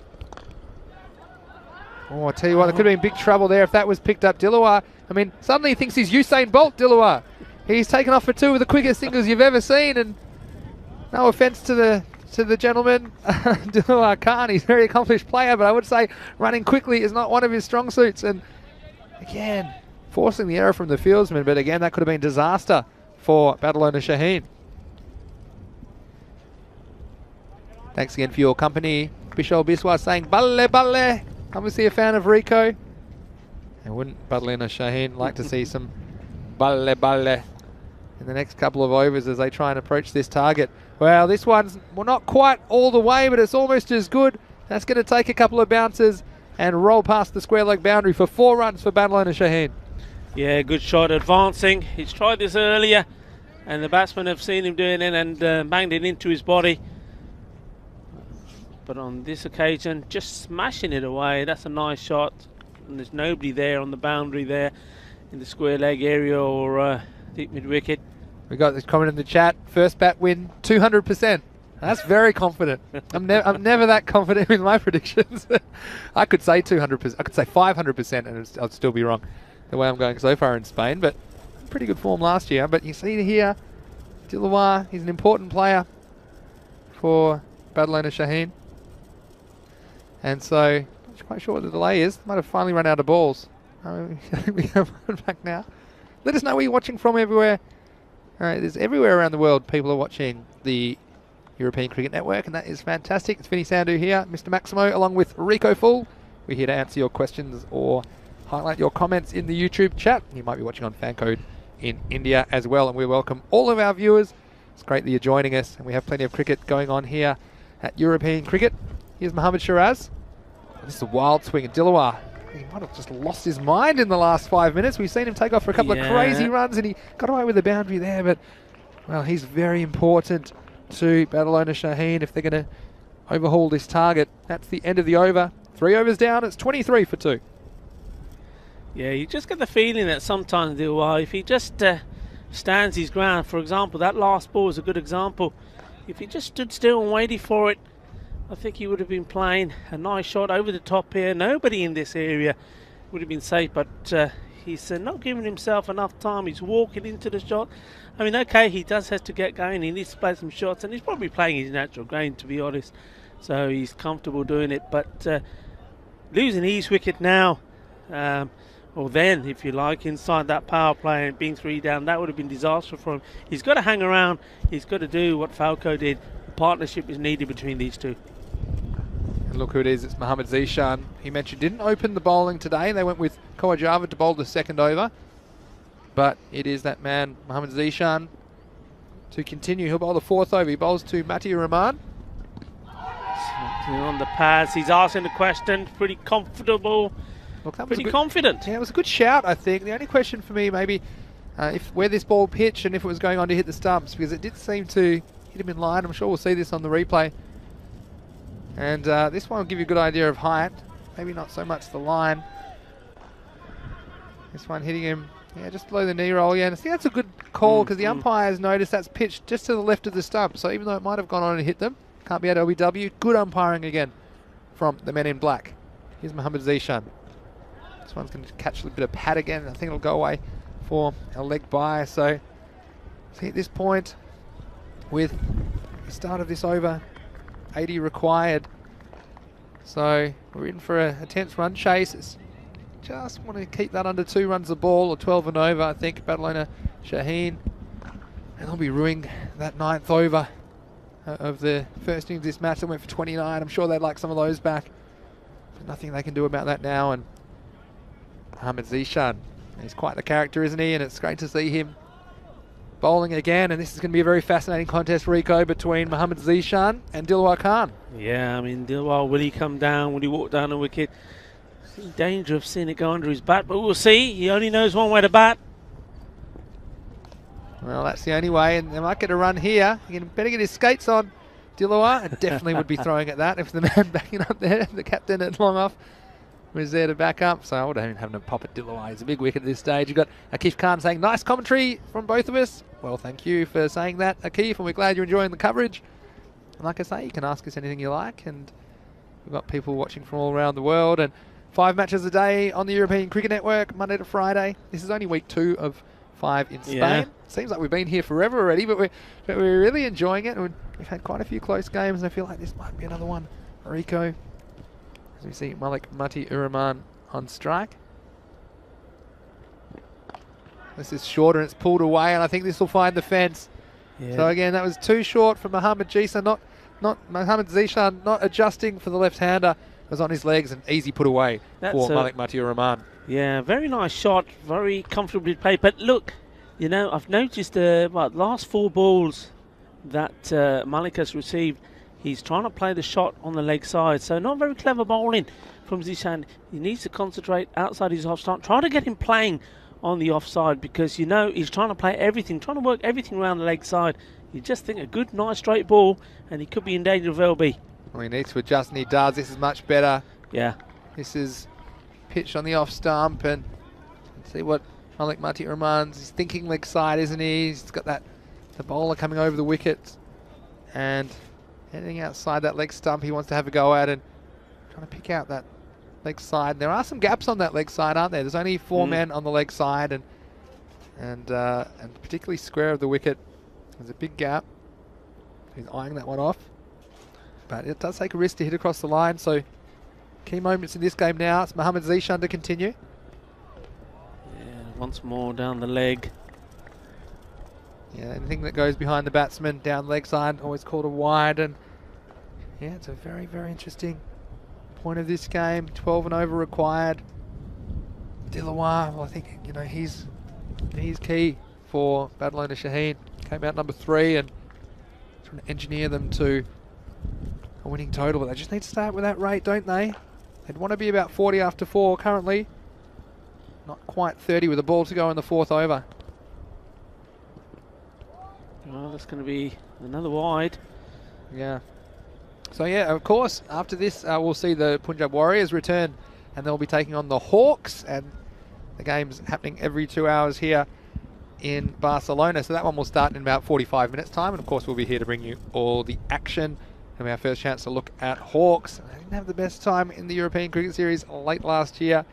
Oh, I tell you what, there could have been big trouble there if that was picked up. Dilawar, I mean, suddenly he thinks he's Usain Bolt, Dilawar. He's taken off for 2 of the quickest singles you've ever seen, and no offence to the gentleman, Dilawar Khan, he's a very accomplished player, but I would say running quickly is not one of his strong suits. And again, forcing the error from the fieldsman, but again, that could have been disaster for Badalona Shaheen. Thanks again for your company. Bishol Biswa saying, Balle, Balle. Obviously a fan of Rico. And wouldn't Badalona Shaheen like to see some Balle, Balle in the next couple of overs as they try and approach this target. Well, this one's not quite all the way, but it's almost as good. That's going to take a couple of bounces and roll past the square leg boundary for 4 runs for Badalona Shaheen. Yeah, good shot advancing. He's tried this earlier, and the batsmen have seen him doing it and banged it into his body. But on this occasion, just smashing it away. That's a nice shot. And there's nobody there on the boundary there in the square leg area or deep mid wicket. We got this comment in the chat. First bat win, 200%. That's very confident. I'm never that confident with my predictions. I could say 200%. I could say 500%, and I'd still be wrong. The way I'm going so far in Spain, but pretty good form last year. But you see here, Dilawar, he's an important player for Badalona Shaheen. And so, I'm not quite sure what the delay is. Might have finally run out of balls. We have one back now. Let us know where you're watching from everywhere. All right, there's everywhere around the world people are watching the European Cricket Network, and that is fantastic. It's Vinny Sandhu here, Mr. Maximo, along with Rico Full. We're here to answer your questions or highlight your comments in the YouTube chat. You might be watching on Fancode in India as well, and we welcome all of our viewers. It's great that you're joining us, and we have plenty of cricket going on here at European Cricket. Here's Mohammad Shiraz. This is a wild swing at Dilawar. He might have just lost his mind in the last 5 minutes. We've seen him take off for a couple of crazy runs, and he got away with the boundary there, but, well, he's very important to Badalona Shaheen if they're going to overhaul this target. That's the end of the over. 3 overs down, it's 23 for 2. Yeah, you just get the feeling that sometimes if he just stands his ground, for example, that last ball is a good example. If he just stood still and waited for it, I think he would have been playing a nice shot over the top here. Nobody in this area would have been safe, but he's not giving himself enough time. He's walking into the shot. I mean, okay, he does have to get going. He needs to play some shots, and he's probably playing his natural game, to be honest. So he's comfortable doing it. But losing his wicket now, or then, if you like, inside that power play and being 3 down, that would have been disastrous for him. He's got to hang around. He's got to do what Falco did. The partnership is needed between these two. And look who it is, it's Mohammad Zishan. He mentioned didn't open the bowling today. They went with Kawajava to bowl the 2nd over. But it is that man, Mohammad Zishan, to continue. He'll bowl the 4th over. He bowls to Mati Rahman. On the pads, he's asking the question, pretty comfortable, Look, that was pretty confident. Yeah, it was a good shout, I think. The only question for me maybe where this ball pitched and if it was going on to hit the stumps, because it did seem to hit him in line. I'm sure we'll see this on the replay. And this one will give you a good idea of height. Maybe not so much the line. This one hitting him, yeah, just below the knee roll. Yeah, and I think that's a good call because the umpires noticed that's pitched just to the left of the stump. So even though it might have gone on and hit them, can't be at LBW. Good umpiring again from the men in black. Here's Mohammad Zishan. This one's going to catch a little bit of pad again. I think it'll go away for a leg by. So see at this point, with the start of this over, 80 required. So we're in for a 10th run chase. It's just want to keep that under 2 runs a ball or 12 and over, I think, Badalona Shaheen. And they'll be ruining that 9th over of the first innings of this match that went for 29. I'm sure they'd like some of those back. But nothing they can do about that now. And Mohammad Zishan, he's quite the character, isn't he? And it's great to see him bowling again. And this is going to be a very fascinating contest, Rico, between Mohammad Zishan and Dilawar Khan. Yeah, I mean, Dilawar, will he come down? Will he walk down the wicket? He's in danger of seeing it go under his bat, but we'll see. He only knows one way to bat. Well, that's the only way, and they might get a run here. He can better get his skates on. Dilawar, and definitely would be throwing at that if the man backing up there, the captain at long off, was there to back up. So I would have having a pop at Dilawar. He's a big wicket at this stage. You've got Akif Khan saying, nice commentary from both of us. Well, thank you for saying that, Akif, and we're glad you're enjoying the coverage. And like I say, you can ask us anything you like, and we've got people watching from all around the world, and 5 matches a day on the European Cricket Network, Monday to Friday. This is only week 2 of 5 in Spain. Yeah. Seems like we've been here forever already, but we're really enjoying it. And we've had quite a few close games, and I feel like this might be another one. Rico, as we see Malik Mati Uraman on strike. This is shorter, and it's pulled away, and I think this will find the fence. Yeah. So again, that was too short for Mohammad Zishan, not Mohammad Zishan, not adjusting for the left-hander. It was on his legs and easy put away for Malik Mati Uraman. Yeah, very nice shot, very comfortably played. But look, You know, I've noticed last 4 balls that Malik has received, he's trying to play the shot on the leg side. So not very clever bowling from Zishan. He needs to concentrate outside his offside. Try to get him playing on the offside, because you know he's trying to play everything, trying to work everything around the leg side. You just think a good, nice straight ball, and he could be in danger of LB. Well, he needs to adjust, and he does. This is much better. Yeah. This is pitched on the off stump, and see what Malik Mati Rahman's. He's thinking leg side, isn't he? He's got the bowler coming over the wicket, and anything outside that leg stump he wants to have a go at, and trying to pick out that leg side. There are some gaps on that leg side, aren't there? There's only 4 men on the leg side, and particularly square of the wicket. There's a big gap. He's eyeing that one off, but it does take a risk to hit across the line. So key moments in this game now. It's Mohammad Zishan to continue. Yeah, once more down the leg. Yeah, anything that goes behind the batsman down leg side always called a wide, and yeah, it's a very, very interesting point of this game. 12 and over required. Dilawar, well, I think, you know, he's key for Badalona Shaheen. Came out number 3 and trying to engineer them to a winning total, but they just need to start with that rate, don't they? They'd want to be about 40 after 4 currently. Not quite 30 with a ball to go in the 4th over. Well, that's going to be another wide. Yeah. So yeah, of course, after this we'll see the Punjab Warriors return, and they'll be taking on the Hawks, and the game's happening every 2 hours here in Barcelona. So that one will start in about 45 minutes time, and of course we'll be here to bring you all the action. And our first chance to look at Hawks. They didn't have the best time in the European Cricket Series late last year,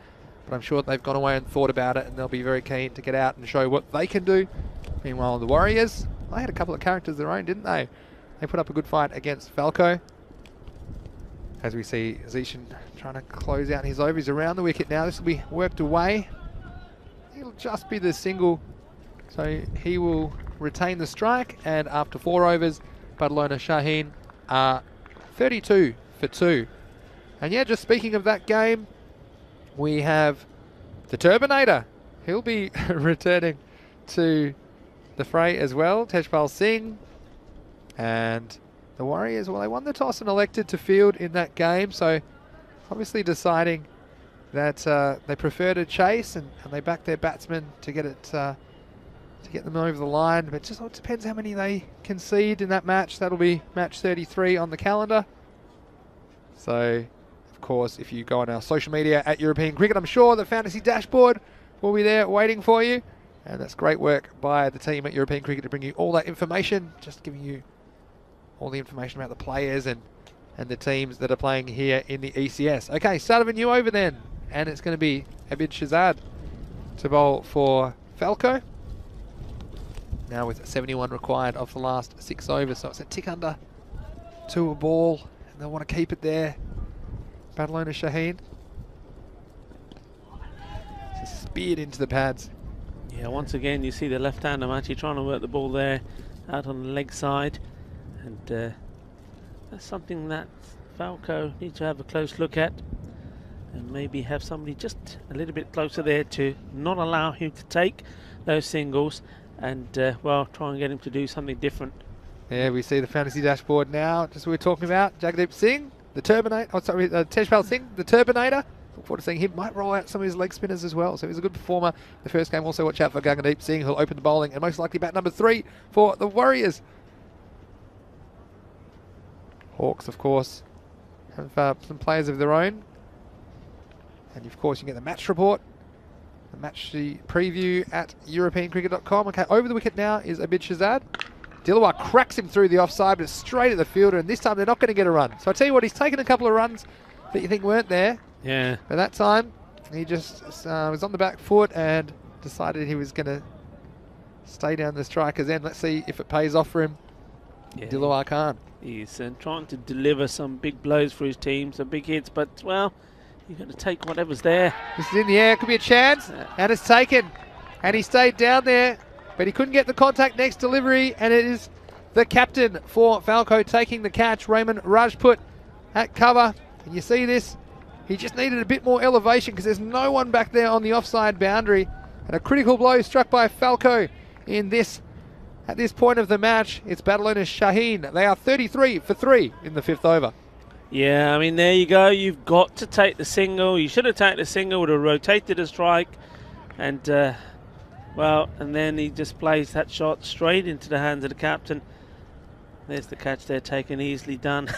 but I'm sure they've gone away and thought about it, and they'll be very keen to get out and show what they can do. Meanwhile, the Warriors, they had a couple of characters of their own, didn't they? They put up a good fight against Falco. As we see Zishan trying to close out his overs around the wicket now. This will be worked away. It'll just be the single. So he will retain the strike, and after 4 overs, Badalona Shaheen are 32 for 2. And yeah, just speaking of that game, we have the Turbinator. He'll be returning to the fray as well. Tejpal Singh. And the Warriors, well, they won the toss and elected to field in that game, so obviously deciding that they prefer to chase, and they back their batsmen to get it to get them over the line. But just it depends how many they concede in that match. That'll be match 33 on the calendar. So, of course, if you go on our social media at European Cricket, I'm sure the Fantasy Dashboard will be there waiting for you. And that's great work by the team at European Cricket to bring you all that information, just giving you all the information about the players and the teams that are playing here in the ECS. Okay, start of a new over then. And it's going to be Abid Shahzad to bowl for Falco. Now with 71 required off the last 6 overs. So it's a tick under to a ball. And they'll want to keep it there. Badalona Shaheen. Just speared into the pads. Yeah, once again, you see the left-hander actually trying to work the ball there out on the leg side. And that's something that Falco needs to have a close look at, and maybe have somebody just a little bit closer there to not allow him to take those singles, and well, try and get him to do something different. Yeah, we see the Fantasy Dashboard now, just what we were talking about. Jagdeep Singh, the Turbinator, Tejpal Singh, the Turbinator. Look forward to seeing him. Might roll out some of his leg spinners as well, so he's a good performer. The first game, also watch out for Gagandeep Singh, who'll open the bowling, and most likely bat number 3 for the Warriors. Hawks, of course, have some players of their own. And of course, you get the match report, the match preview at EuropeanCricket.com. Okay, over the wicket now is Abid Shahzad. Dilawar cracks him through the offside, but straight at the fielder, and this time they're not going to get a run. So I tell you what, he's taken a couple of runs that you think weren't there. Yeah. But that time, he just was on the back foot and decided he was going to stay down the striker's end. Let's see if it pays off for him. Yeah. Dilawar Khan. He's trying to deliver some big blows for his team, some big hits, but, well, you're going to take whatever's there. This is in the air, could be a chance, and it's taken. And he stayed down there, but he couldn't get the contact next delivery, and it is the captain for Falco taking the catch, Raymond Rajput at cover. And you see this, he just needed a bit more elevation because there's no one back there on the offside boundary. And a critical blow struck by Falco. in this. At this point of the match, it's Badalona Shaheen. They are 33 for 3 in the 5th over. Yeah, I mean, there you go. You've got to take the single. You should have taken the single, would have rotated a strike. And, well, and then he just plays that shot straight into the hands of the captain. There's the catch there, taken, easily done.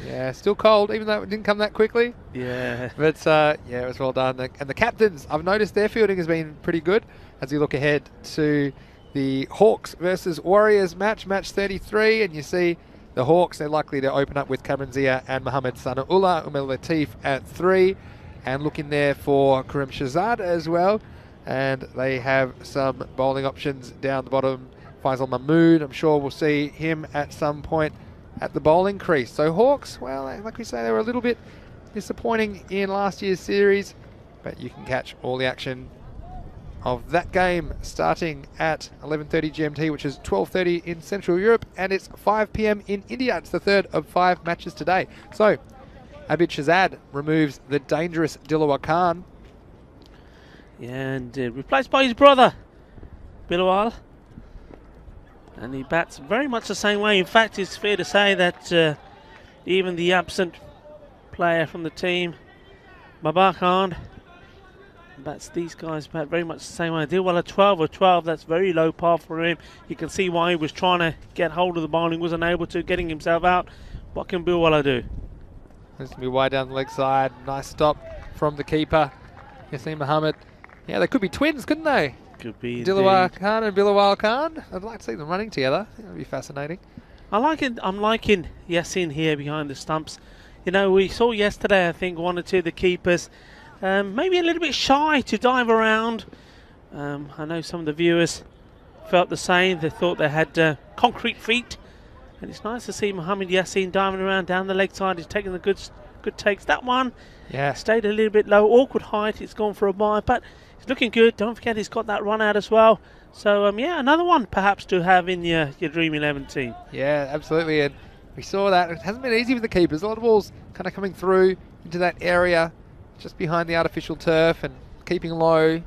Yeah, still cold, even though it didn't come that quickly. Yeah. But, yeah, it was well done. And the captains, I've noticed their fielding has been pretty good as we look ahead to the Hawks versus Warriors match 33, and you see the Hawks, they're likely to open up with Cameron Zia and Mohamed Sanaullah, Umar Latif at 3, and looking there for Karim Shahzad as well. And they have some bowling options down the bottom. Faisal Mahmood, I'm sure we'll see him at some point at the bowling crease. So Hawks, well, like we say, they were a little bit disappointing in last year's series, but you can catch all the action of that game starting at 11:30 GMT, which is 12:30 in Central Europe, and it's 5 p.m. in India. It's the 3rd of 5 matches today. So Abid Shahzad removes the dangerous Dilawar Khan. Yeah, and replaced by his brother, Bilawal. And he bats very much the same way. In fact, it's fair to say that even the absent player from the team, Babar Khan, bats these guys bat very much the same way. Dilwala 12 or 12, that's very low par for him. You can see why he was trying to get hold of the bowling, wasn't able to, getting himself out. What can Dilwala do? This will be wide down the leg side. Nice stop from the keeper, Yassine Mohammed. Yeah, they could be twins, couldn't they? Could be. Dilawar Khan and Bilawal Khan. I'd like to see them running together. That would be fascinating. I like it. I'm liking Yassine here behind the stumps. You know, we saw yesterday, I think, one or two of the keepers maybe a little bit shy to dive around. I know some of the viewers felt the same. They thought they had concrete feet. And it's nice to see Mohamed Yassine diving around down the leg side. He's taking the good takes. That one stayed a little bit low. Awkward height. It's gone for a bye, but it's looking good. Don't forget he's got that run out as well. So, yeah, another one perhaps to have in your Dream 11 team. Yeah, absolutely. And we saw that. It hasn't been easy with the keepers. A lot of balls kind of coming through into that area just behind the artificial turf and keeping low.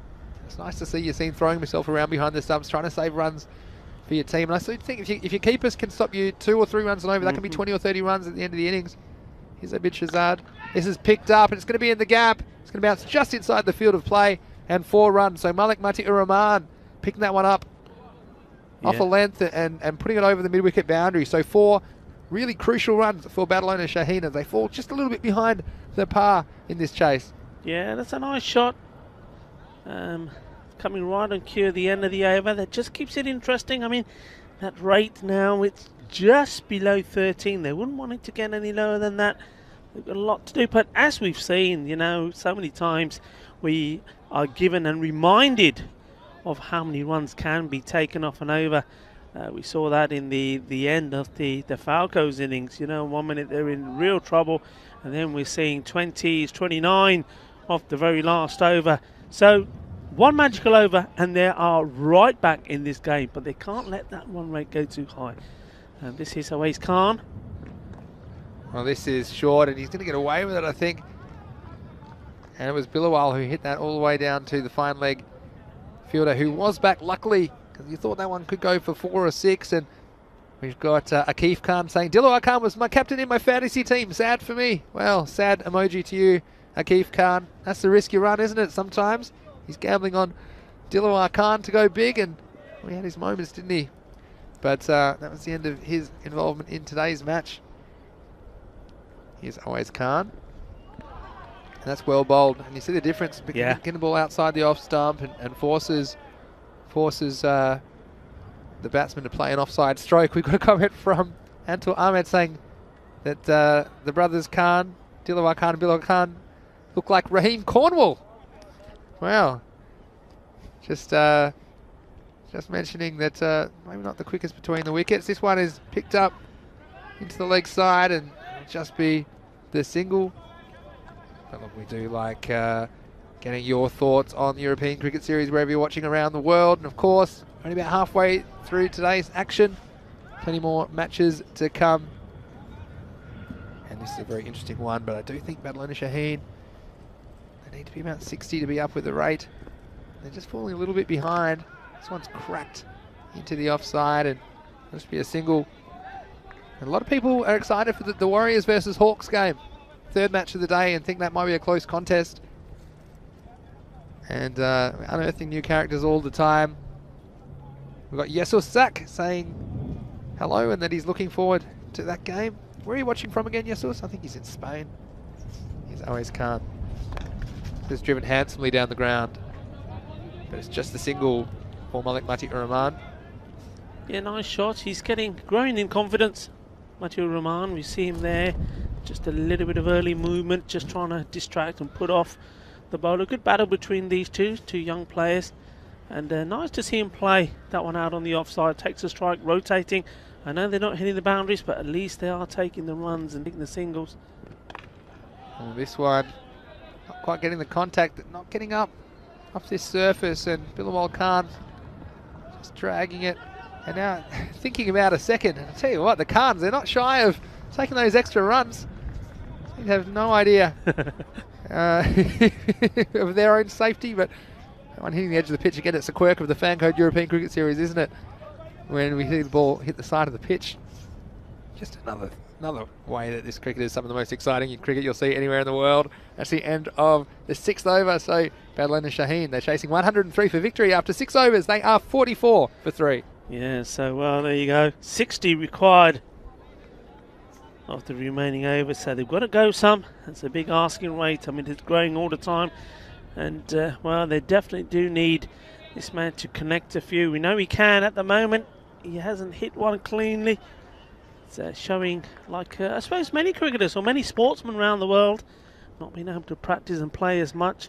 It's nice to see Yassine throwing himself around behind the stumps, trying to save runs for your team. And I still think if your keepers can stop you 2 or 3 runs and over, that can be 20 or 30 runs at the end of the innings. Here's Abid Shahzad. This is picked up, and it's going to be in the gap. It's going to bounce just inside the field of play, and 4 runs. So Malik Mati-ur-Rahman picking that one up off a length and putting it over the mid-wicket boundary. So 4 really crucial runs for Badalona Shaheen as they fall just a little bit behind the par in this chase. Yeah, that's a nice shot. Coming right on cue at the end of the over. That just keeps it interesting. I mean, that rate now, it's just below 13. They wouldn't want it to get any lower than that. They've got a lot to do. But as we've seen, you know, so many times we are given and reminded of how many runs can be taken off and over. We saw that in the end of the Falco's innings. You know, 1 minute they're in real trouble, and then we're seeing 20s, 29 off the very last over. So 1 magical over, and they are right back in this game, but they can't let that run rate go too high. And this is Awais Khan. Well, this is short, and he's going to get away with it, I think. And it was Bilawal who hit that all the way down to the fine leg fielder, who was back, luckily, because you thought that one could go for 4 or 6. And we've got Akif Khan saying, Dilawar Khan was my captain in my fantasy team. Sad for me. Well, sad emoji to you, Akif Khan. That's the risk you run, isn't it, sometimes? He's gambling on Dilawar Khan to go big, and he had his moments, didn't he? But that was the end of his involvement in today's match. Here's Awais Khan. And that's well bowled. And you see the difference. Getting the ball outside the off stump and forces the batsman to play an offside stroke. We've got a comment from Antul Ahmed saying that the brothers Khan, Dilawar Khan and Bilawal Khan, look like Raheem Cornwall. Wow. Just mentioning that maybe not the quickest between the wickets. This one is picked up into the leg side and just be the single. But look, we do like getting your thoughts on the European Cricket Series wherever you're watching around the world. And of course, only about halfway through today's action. Plenty more matches to come. And this is a very interesting one, but I do think Badalona Shaheen, they need to be about 60 to be up with the rate. They're just falling a little bit behind. This one's cracked into the offside, and must be a single. And a lot of people are excited for the Warriors versus Hawks game. Third match of the day, and think that might be a close contest. And unearthing new characters all the time. We've got Yesus Sak saying hello and that he's looking forward to that game. Where are you watching from again, Yesus? I think he's in Spain. He's always calm. He's driven handsomely down the ground. But it's just a single for Malik Matik Rahman. Yeah, nice shot. He's growing in confidence. Matiu Rahman, we see him there. Just a little bit of early movement, just trying to distract and put off the bowler. Good battle between these two young players. And nice to see him play that one out on the offside. Takes a strike, rotating. I know they're not hitting the boundaries, but at least they are taking the runs and taking the singles. Well, this one, not quite getting the contact, not getting up off this surface, and Bilawal Khan just dragging it. And now thinking about a second, and I'll tell you what, the Khans, they're not shy of taking those extra runs. They have no idea of their own safety, but one hitting the edge of the pitch again, it's a quirk of the Fan Code European Cricket Series, isn't it? When we see the ball hit the side of the pitch. Just another way that this cricket is some of the most exciting cricket you'll see anywhere in the world. That's the end of the 6th over. So Badalona Shaheen, they're chasing 103 for victory after 6 overs. They are 44 for 3. Yeah, so well, there you go. 60 required of the remaining overs, so they've got to go some. That's a big asking rate. I mean, it's growing all the time. And, well, they definitely do need this man to connect a few. We know he can at the moment. He hasn't hit one cleanly. It's showing, like, I suppose, many cricketers or many sportsmen around the world not being able to practice and play as much.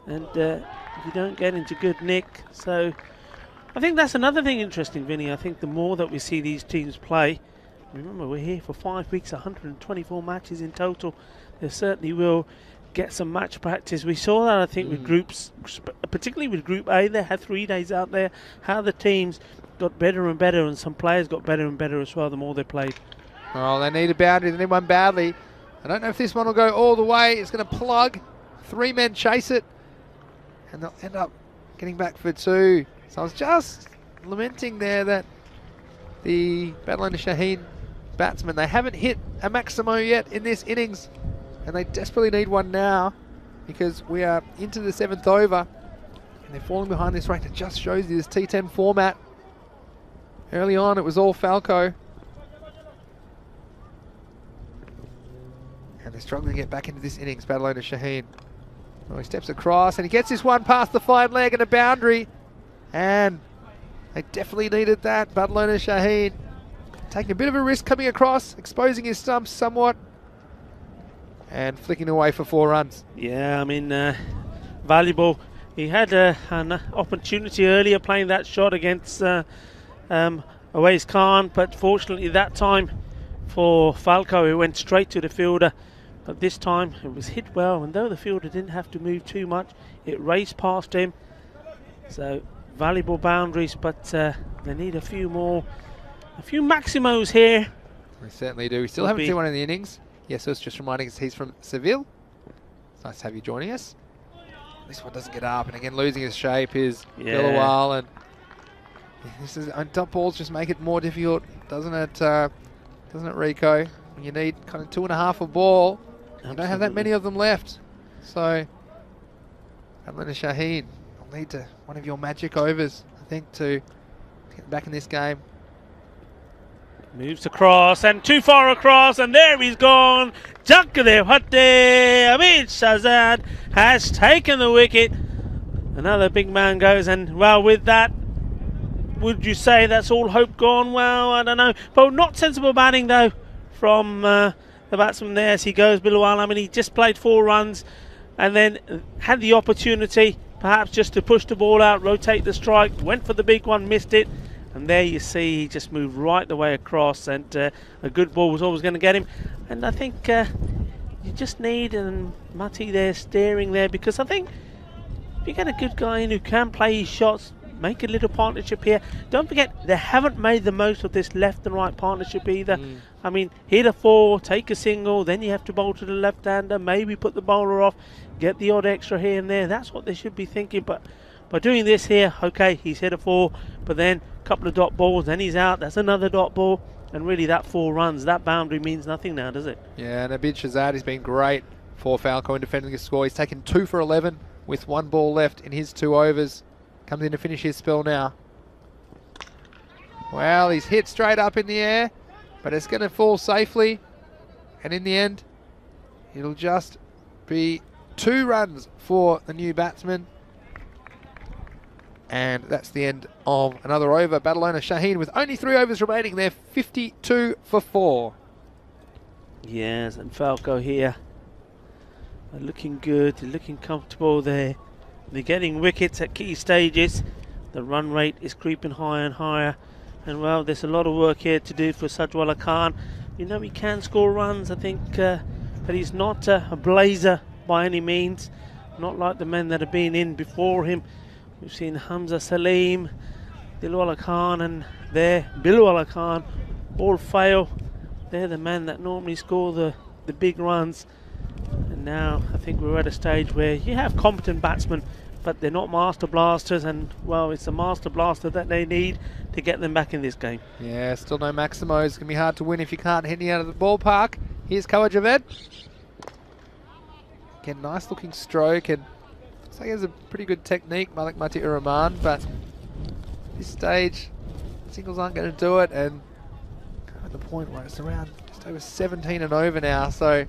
And you don't get into good nick. So I think that's another thing interesting, Vinny. I think the more that we see these teams play, remember, we're here for 5 weeks, 124 matches in total. They certainly will get some match practice. We saw that, I think, with groups, particularly with Group A. They had 3 days out there. How the teams got better and better, and some players got better and better as well the more they played. Oh, they need a boundary. They need one badly. I don't know if this one will go all the way. It's going to plug. 3 men chase it, and they'll end up getting back for 2. So I was just lamenting there that the Badalona Shaheen batsmen, they haven't hit a Maximo yet in this innings, and they desperately need one now because we are into the 7th over and they're falling behind this rate. It just shows you this T10 format. Early on it was all Falco, and they're struggling to get back into this innings. Badalona Shaheen, oh, he steps across and he gets this one past the fine leg and a boundary, and they definitely needed that. Badalona Shaheen taking a bit of a risk coming across, exposing his stumps somewhat, and flicking away for 4 runs. Yeah, I mean, valuable. He had an opportunity earlier playing that shot against Awais Khan, but fortunately that time for Falco, it went straight to the fielder. But this time it was hit well, and though the fielder didn't have to move too much, it raced past him. So valuable boundaries, but they need a few more, a few Maximos here. We certainly do. We still haven't seen one in the innings. Yes, so it's just reminding us he's from Seville. It's nice to have you joining us. This one doesn't get up, and again losing his shape is Bilawal, and this is on top balls just make it more difficult, doesn't it? Doesn't it, Rico? You need kind of 2.5 a ball. Absolutely. You don't have that many of them left, so Badalona Shaheen will need one of your magic overs, I think, to get back in this game. Moves across and too far across, and there he's gone. Jakadev Hatte, Amit Shahzad has taken the wicket. Another big man goes, and well, with that, would you say that's all hope gone? Well, I don't know, but not sensible batting though from the batsman there as he goes. Bilawal, I mean, he just played 4 runs and then had the opportunity perhaps just to push the ball out, rotate the strike, went for the big one, missed it. And there you see he just moved right the way across, and a good ball was always going to get him. And I think you just need Mati there steering there, because I think if you get a good guy in who can play his shots, make a little partnership here. Don't forget, they haven't made the most of this left and right partnership either. I mean, hit a 4, take a single, then you have to bowl to the left-hander, maybe put the bowler off, get the odd extra here and there. That's what they should be thinking. But by doing this here, okay, he's hit a 4, but then couple of dot balls, then he's out. That's another dot ball. And really that 4 runs, that boundary means nothing now, does it? Yeah, and Abid Shahzad has been great for Falco in defending his score. He's taken 2 for 11 with 1 ball left in his 2 overs. Comes in to finish his spell now. Well, he's hit straight up in the air, but it's going to fall safely. And in the end, it'll just be 2 runs for the new batsman. And that's the end of another over. Badalona Shaheen with only 3 overs remaining. They're 52 for 4. Yes, and Falco here are looking good. They're looking comfortable there. They're getting wickets at key stages. The run rate is creeping higher and higher. And well, there's a lot of work here to do for Sajwala Khan. You know, he can score runs, I think, but he's not a blazer by any means. Not like the men that have been in before him. We've seen Hamza Salim, Dilwala Khan, and there Bilwala Khan all fail. They're the men that normally score the big runs. And now I think we're at a stage where you have competent batsmen, but they're not master blasters, and well, it's a master blaster that they need to get them back in this game. Yeah, still no Maximo. It's going to be hard to win if you can't hit any out of the ballpark. Here's Kawa Javed. Again, nice looking stroke, and looks like he has a pretty good technique, Malik Mati Rahman, but at this stage, singles aren't going to do it, and at the point where it's around just over 17 and over now, so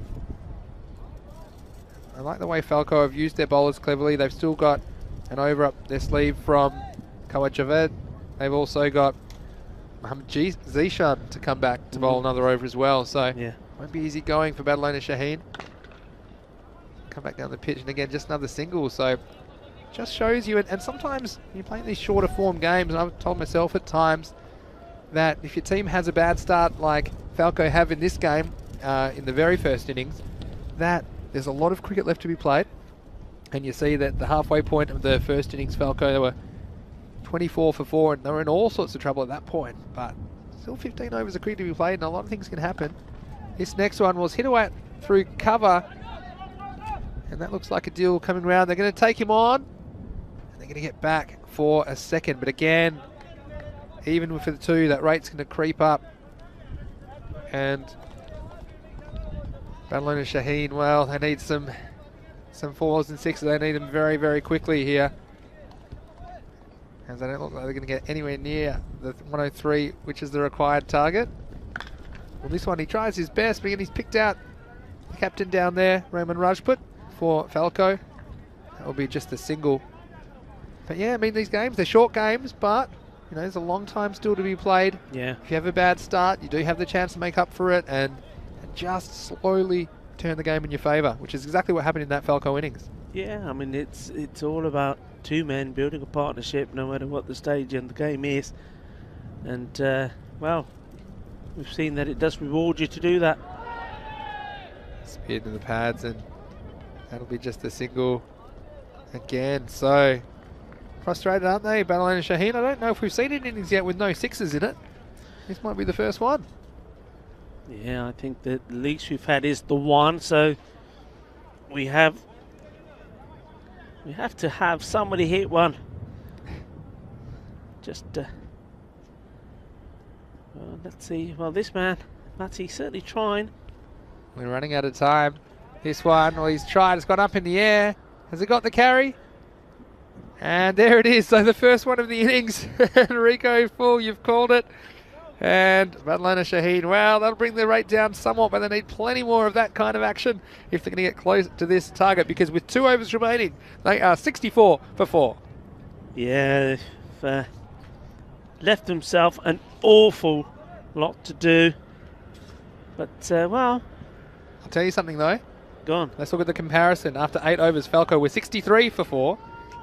I like the way Falco have used their bowlers cleverly. They've still got an over up their sleeve from Kawa Javed. They've also got Mohammad Zishan to come back to bowl another over as well, so yeah, won't be easy going for Badalona Shaheen. Come back down the pitch, and again, just another single, so just shows you, and sometimes you're playing these shorter form games, and I've told myself at times that if your team has a bad start like Falco have in this game, in the very first innings, that there's a lot of cricket left to be played, and you see that the halfway point of the first innings, Falco, they were 24 for 4, and they were in all sorts of trouble at that point, but still 15 overs of cricket to be played, and a lot of things can happen. This next one was hit away through cover, and that looks like a deal coming round. They're going to take him on, and they're going to get back for a second, but again, even for the 2, that rate's going to creep up, and Badalona Shaheen, well, they need some 4s and 6s. They need them very, very quickly here, as they don't look like they're going to get anywhere near the 103, which is the required target. Well, this one he tries his best, but he's picked out the captain down there, Roman Rajput, for Falco. That will be just a single. But yeah, I mean, these games, they're short games, but you know, there's a long time still to be played. Yeah. If you have a bad start, you do have the chance to make up for it, and just slowly turn the game in your favour, which is exactly what happened in that Falco innings. Yeah, I mean, it's all about 2 men building a partnership, no matter what the stage in the game is. And well, we've seen that it does reward you to do that. Speared to the pads, and that'll be just a single again. So frustrated, aren't they, Badalona Shaheen? I don't know if we've seen an innings yet with no 6s in it. This might be the first one. Yeah, I think that the least we've had is the 1, so we have to have somebody hit one. Just well, let's see. Well, this man, Matty's certainly trying. We're running out of time. This one, well, he's tried. It's gone up in the air. Has it got the carry? And there it is. So the first one of the innings. Rico Full, you've called it. And Badalona Shaheen, well, that'll bring the rate down somewhat, but they need plenty more of that kind of action if they're going to get close to this target, because with 2 overs remaining, they are 64 for 4. Yeah, they've left themselves an awful lot to do. But, well... I'll tell you something, though. Go on. Let's look at the comparison. After 8 overs, Falco were 63 for 4.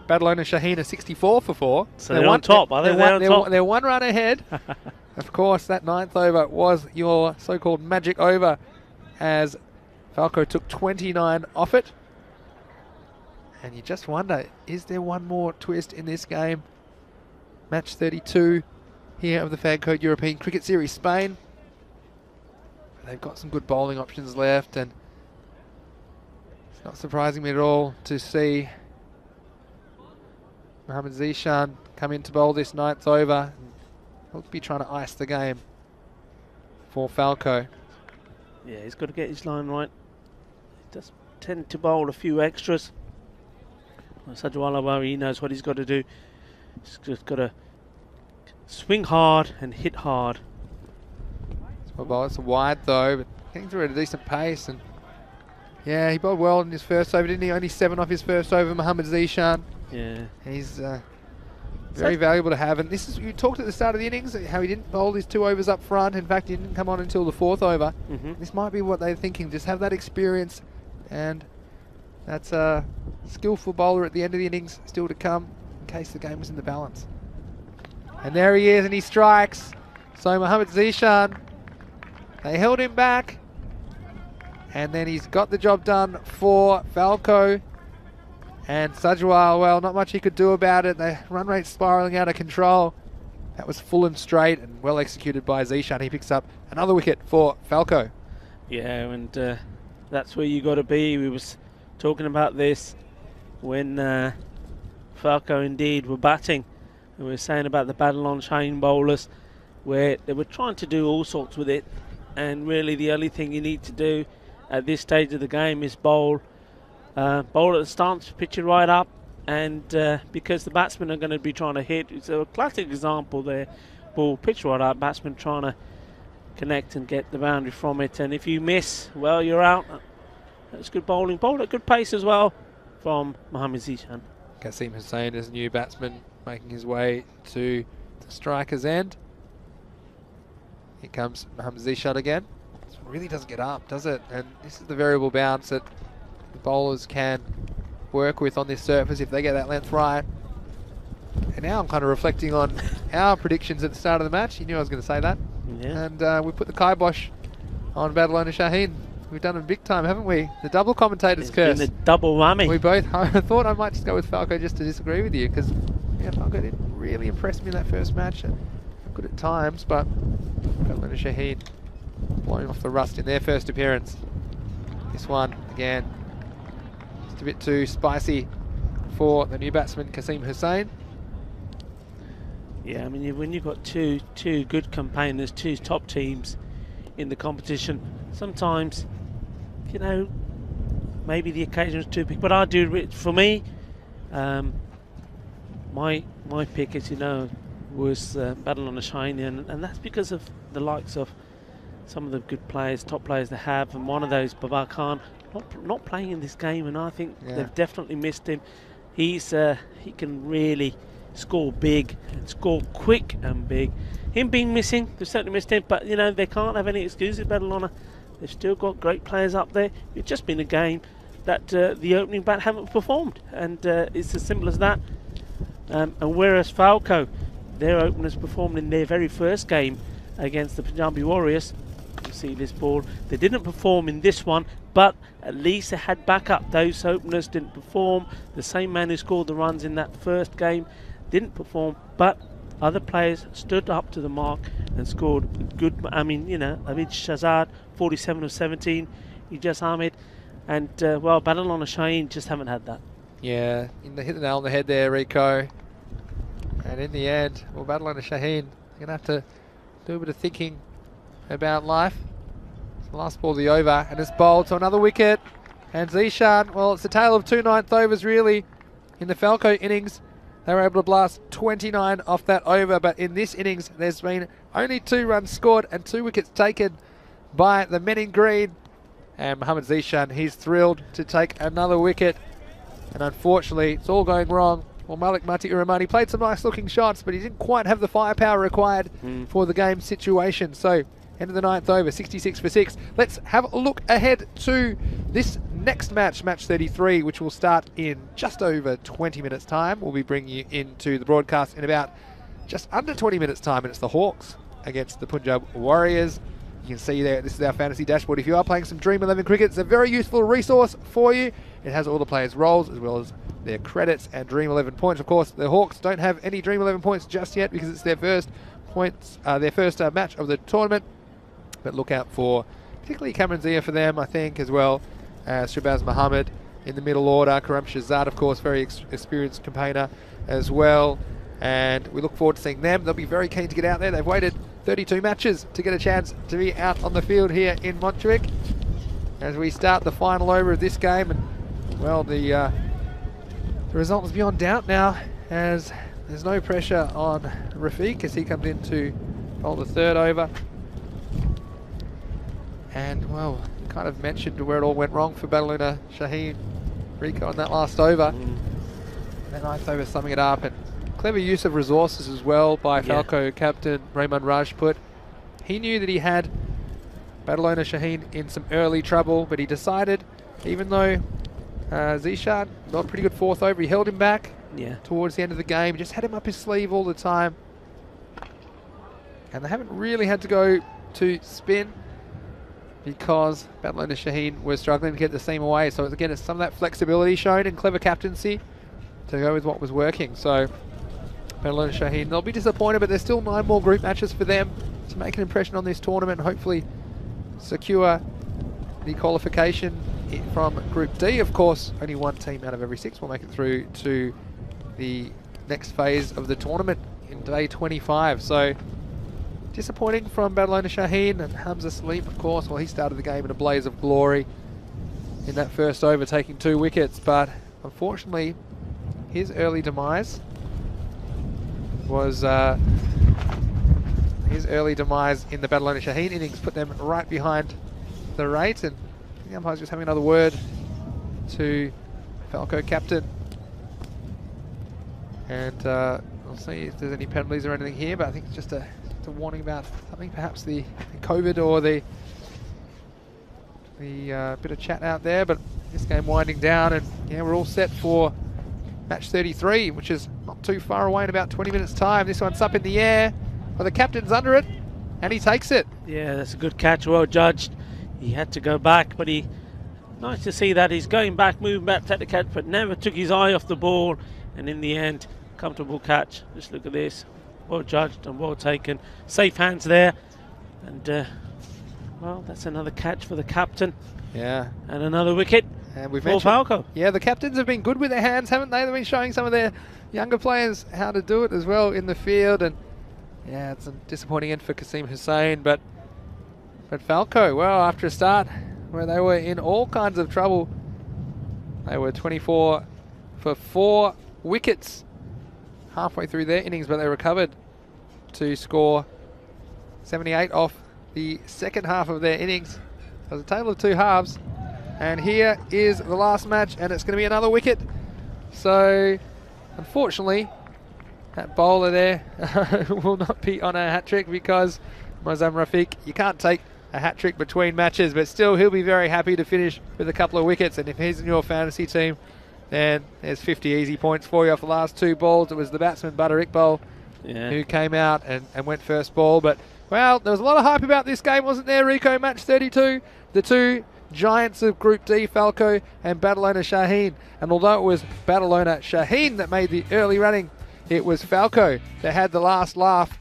Badalona Shaheen are 64 for 4. So they're on top, are they? They're 1 run ahead. Of course, that 9th over was your so-called magic over, as Falco took 29 off it. And you just wonder, is there one more twist in this game? Match 32 here of the Fan Code European Cricket Series Spain. They've got some good bowling options left, and it's not surprising me at all to see Mohammad Zishan come in to bowl this 9th over. He'll be trying to ice the game for Falco. Yeah, he's got to get his line right. He does tend to bowl a few extras. Sajwala, he knows what he's got to do. He's just got to swing hard and hit hard. It's wide though, but getting through at a decent pace. And yeah, he bowled well in his first over, didn't he? Only 7 off his first over, Mohammad Zishan. Yeah. He's very valuable to have. And this is, you talked at the start of the innings, how he didn't bowl his 2 overs up front. In fact, he didn't come on until the 4th over. This might be what they're thinking, just have that experience. And that's a skillful bowler at the end of the innings still to come, in case the game was in the balance. And there he is, and he strikes. So Mohammad Zishan, they held him back, and then he's got the job done for Falco. And Sajwal, well, not much he could do about it. The run rate spiralling out of control. That was full and straight and well executed by Zishan. He picks up another wicket for Falco. Yeah, and that's where you got to be. We was talking about this when Falco indeed were batting. And we were saying about the battle on chain bowlers, where they were trying to do all sorts with it. And really the only thing you need to do at this stage of the game is bowl at the stance, pitch it right up, and because the batsmen are going to be trying to hit, it's a classic example there, ball pitch right up, batsman trying to connect and get the boundary from it, and if you miss, well, you're out. That's good bowling, bowled at good pace as well from Mohammad Zishan. Kasim Hussain is a new batsman making his way to the striker's end. Here comes Mohammad Zishan again. This really doesn't get up, does it? And this is the variable bounce that the bowlers can work with on this surface if they get that length right. And now I'm kind of reflecting on our predictions at the start of the match. You knew I was going to say that. Yeah. And we put the kibosh on Badalona Shaheen. We've done it big time, haven't we? The double commentator's curse. The double whammy. We both, I thought I might just go with Falco just to disagree with you, because yeah, Falco didn't really impress me in that first match. And good at times, but Badalona Shaheen blowing off the rust in their first appearance. This one, again, just a bit too spicy for the new batsman, Kasim Hussain. Yeah, I mean, when you've got two good campaigners, 2 top teams in the competition, sometimes, you know, maybe the occasion is too big. But I do, for me, my pick, as you know, was Badalona Shaheen, and that's because of the likes of some of the good players, top players they have, and one of those, Babar Khan, not playing in this game, and I think they've definitely missed him. He can really score big and score quick and big. Him being missing, they've certainly missed him, but you know, they can't have any excuses, Badalona. They've still got great players up there. It's just been a game that the opening bat haven't performed, and it's as simple as that. And whereas Falco, their openers performed in their very first game against the Punjabi Warriors, you see this ball, they didn't perform in this one, but at least they had backup. Those openers didn't perform. The same man who scored the runs in that first game didn't perform, but other players stood up to the mark and scored good. I mean, you know, Abid Shahzad, 47 of 17, Ijaz Ahmed, and well, Badalona Shaheen just haven't had that. Yeah, hit the nail on the head there, Rico. And in the end, well, Badalona Shaheen, you're going to have to do a bit of thinking about life. It's the last ball of the over, and it's bowled to another wicket. And Zishan, well, it's a tale of 2 9th overs really. In the Falco innings, they were able to blast 29 off that over, but in this innings, there's been only 2 runs scored and 2 wickets taken by the men in green. And Mohammad Zishan, he's thrilled to take another wicket. And unfortunately, it's all going wrong. Well, Malik Mati Uramani played some nice looking shots, but he didn't quite have the firepower required for the game situation. So, end of the 9th over, 66 for 6. Let's have a look ahead to this next match, match 33, which will start in just over 20 minutes time. We'll be bringing you into the broadcast in about just under 20 minutes time, and it's the Hawks against the Punjab Warriors. You can see there, this is our fantasy dashboard. If you are playing some Dream 11 cricket, it's a very useful resource for you. It has all the players' roles as well as their credits and Dream 11 points. Of course, the Hawks don't have any Dream 11 points just yet because it's their first match of the tournament. But look out for particularly Cameron Zia for them, I think, as well as Shabazz Muhammad in the middle order. Karam Shahzad, of course, very experienced campaigner as well. and we look forward to seeing them. They'll be very keen to get out there. They've waited 32 matches to get a chance to be out on the field here in Montjuic as we start the final over of this game. And well, the result is beyond doubt now, as there's no pressure on Rafiq as he comes in to bowl the third over. And well, kind of mentioned where it all went wrong for Badalona Shaheen Rico on that last over. That ninth over summing it up, and clever use of resources as well by Falco captain Raymond Rajput. He knew that he had Badalona Shaheen in some early trouble, but he decided, even though Zishan got a pretty good fourth over, he held him back towards the end of the game, just had him up his sleeve all the time. And they haven't really had to go to spin because Badalona Shaheen was struggling to get the seam away. So again, it's some of that flexibility shown and clever captaincy to go with what was working. So Badalona Shaheen, they'll be disappointed, but there's still 9 more group matches for them to make an impression on this tournament and hopefully secure the qualification from Group D. Of course, only 1 team out of every 6 will make it through to the next phase of the tournament in day 25. So disappointing from Badalona Shaheen, and Hamza Salim, of course, well, he started the game in a blaze of glory in that first over, taking 2 wickets, but unfortunately his early demise was in the Badalona Shaheen innings put them right behind the rate. And the umpire's just having another word to Falco captain, and I'll see if there's any penalties or anything here, but I think it's just a warning about something, perhaps the COVID or the bit of chat out there. But this game winding down, and yeah, we're all set for match 33, which is not too far away in about 20 minutes time. This one's up in the air, well, the captain's under it and he takes it. Yeah, that's a good catch, well judged. He had to go back, but nice to see that he's going back, moving back to take the catch, but never took his eye off the ball, and in the end, comfortable catch. Just look at this. Well judged and well taken. Safe hands there. And, well, that's another catch for the captain. Yeah. And another wicket and we've for Falco. Yeah, the captains have been good with their hands, haven't they? They've been showing some of their younger players how to do it as well in the field. And, yeah, it's a disappointing end for Kasim Hussain. But Falco, well, after a start where they were in all kinds of trouble, they were 24 for 4 wickets halfway through their innings, but they recovered to score 78 off the second half of their innings. It was a tale of 2 halves, and here is the last match, and it's going to be another wicket. So unfortunately that bowler there will not be on a hat-trick, because Mozam Rafiq, you can't take a hat-trick between matches, but still he'll be very happy to finish with a couple of wickets. And if he's in your fantasy team, then there's 50 easy points for you off the last 2 balls. It was the batsman Badr Iqbal who came out and went first ball. But, well, there was a lot of hype about this game, wasn't there, Rico? Match 32, the 2 giants of Group D, Falco and Badalona Shaheen. And although it was Badalona Shaheen that made the early running, it was Falco that had the last laugh.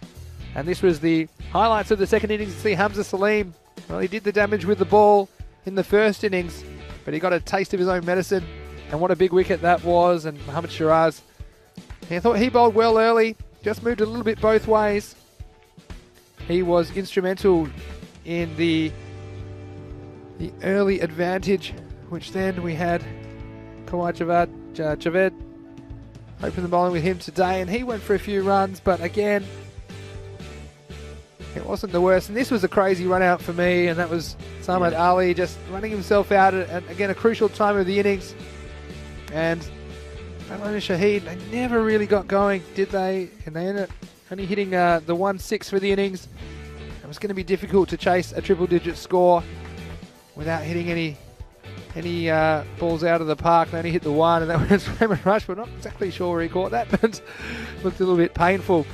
And this was the highlights of the second innings. To see Hamza Salim, well, he did the damage with the ball in the first innings, but he got a taste of his own medicine. And what a big wicket that was. And Mohammad Shiraz, I thought he bowled well early, just moved a little bit both ways. He was instrumental in the early advantage, which then we had Kawhi Javed open the bowling with him today, and he went for a few runs, but again, it wasn't the worst. And this was a crazy run out for me, and that was Samad Ali just running himself out at, again, a crucial time of the innings. And Badalona Shaheen, they never really got going, did they? And they ended up only hitting the 1-6 for the innings. It was going to be difficult to chase a triple-digit score without hitting any balls out of the park. They only hit the 1, and that was Raymond Rush. We're not exactly sure where he caught that, but looked a little bit painful.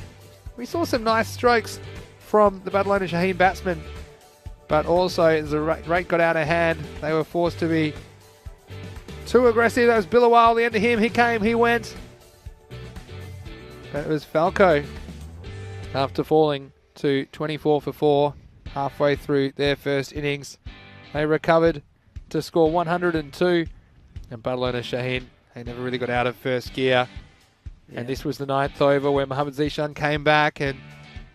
We saw some nice strokes from the Badalona Shaheen batsmen, but also as the rate got out of hand, they were forced to be too aggressive. That was Billawal, the end of him. He came, he went. But it was Falco, after falling to 24 for 4 halfway through their first innings. They recovered to score 102. And Badalona Shaheen, they never really got out of first gear. And this was the 9th over where Mohamed Zishan came back and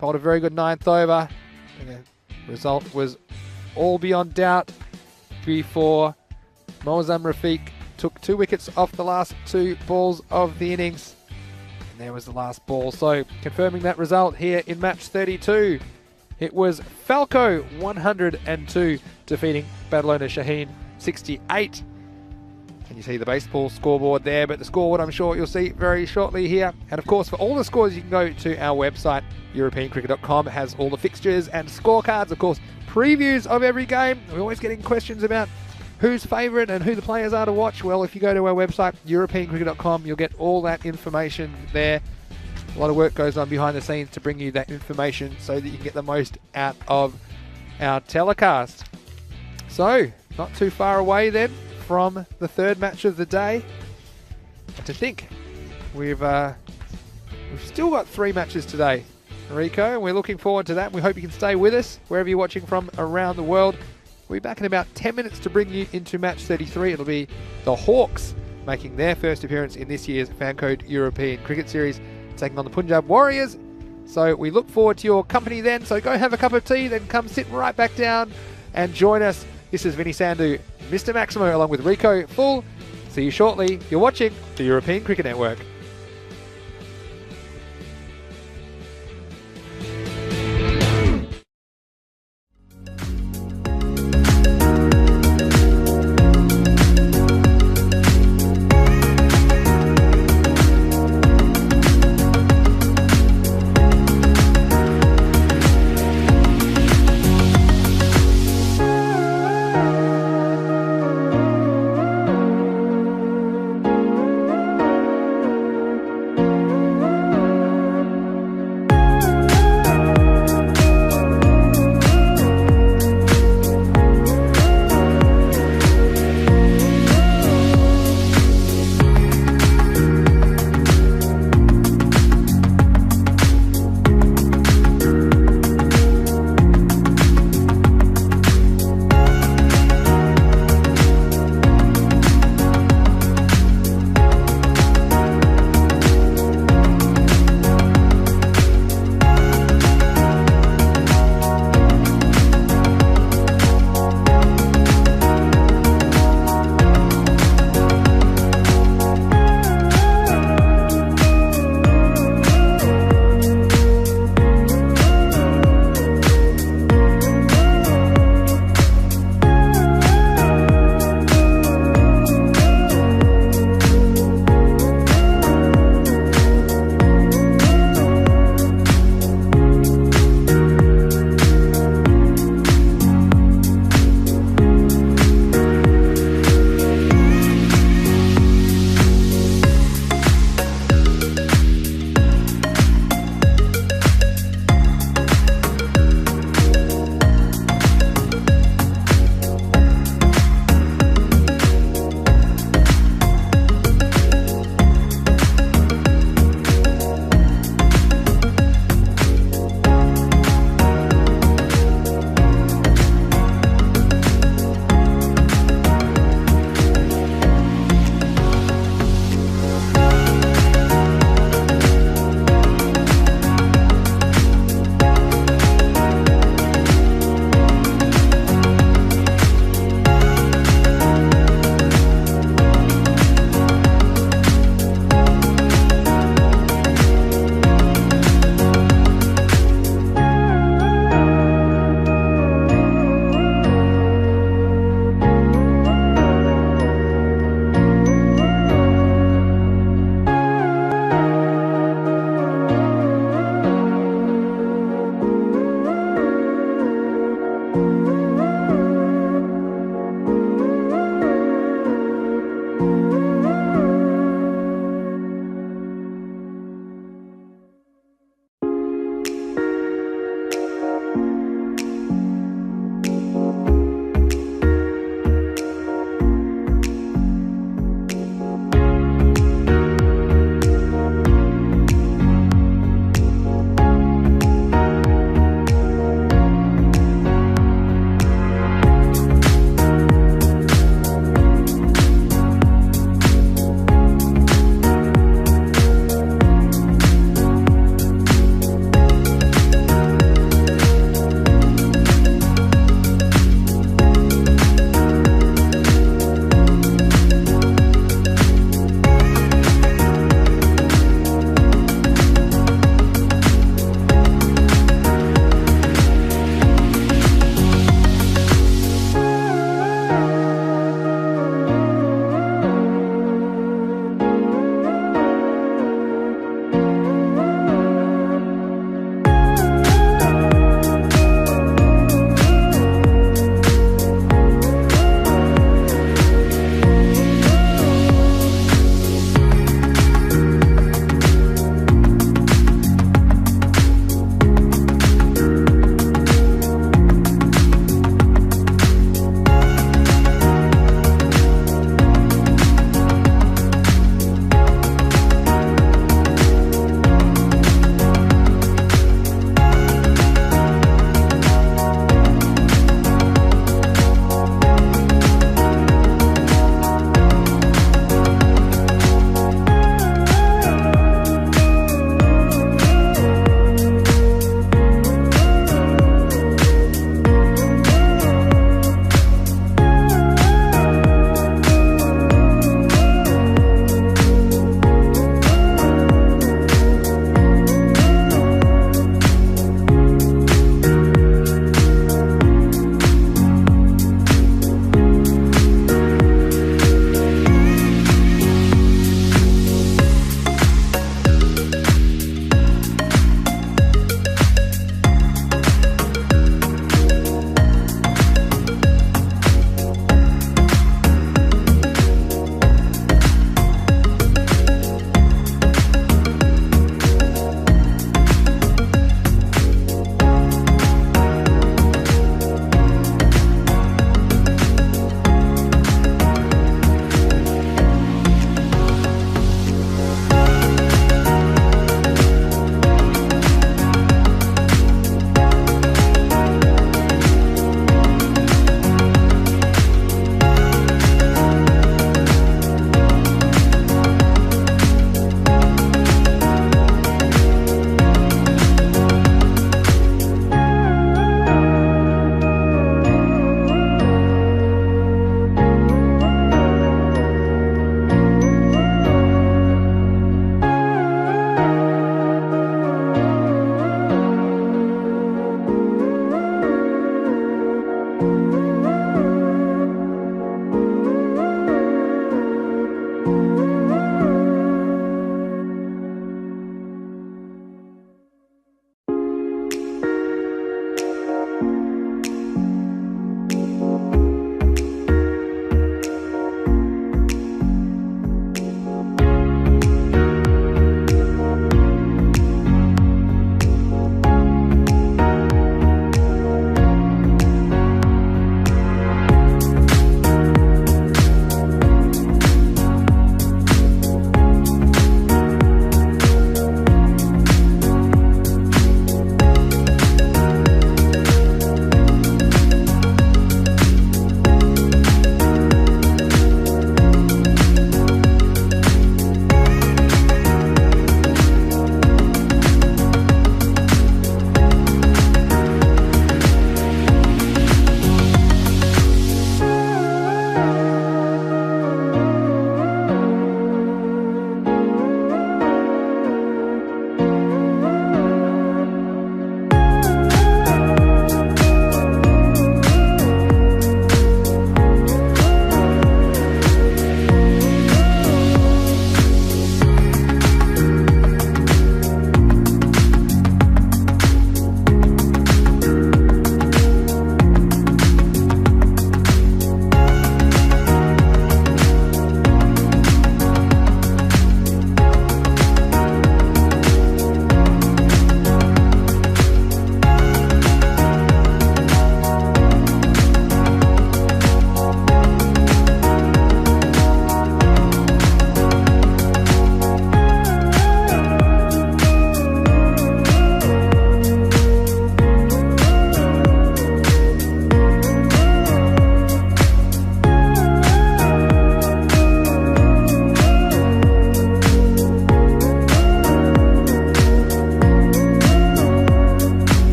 bowled a very good 9th over. And the result was all beyond doubt before Moazzam Rafiq took 2 wickets off the last 2 balls of the innings. And there was the last ball. So confirming that result here in match 32. It was Falco 102 defeating Badalona Shaheen 68. And you see the baseball scoreboard there, but the scoreboard I'm sure you'll see very shortly here. And of course, for all the scores, you can go to our website, EuropeanCricket.com. It has all the fixtures and scorecards, of course, previews of every game. We're always getting questions about who's favourite and who the players are to watch. Well, if you go to our website, EuropeanCricket.com, you'll get all that information there. A lot of work goes on behind the scenes to bring you that information so that you can get the most out of our telecast. So, not too far away then from the 3rd match of the day. And to think, we've still got 3 matches today, Rico, and we're looking forward to that. We hope you can stay with us wherever you're watching from around the world. We'll be back in about 10 minutes to bring you into match 33. It'll be the Hawks making their first appearance in this year's Fancode European Cricket Series, taking on the Punjab Warriors. So we look forward to your company then. So go have a cup of tea, then come sit right back down and join us. This is Vinny Sandhu, Mr. Maximo, along with Rico Full. See you shortly. You're watching the European Cricket Network.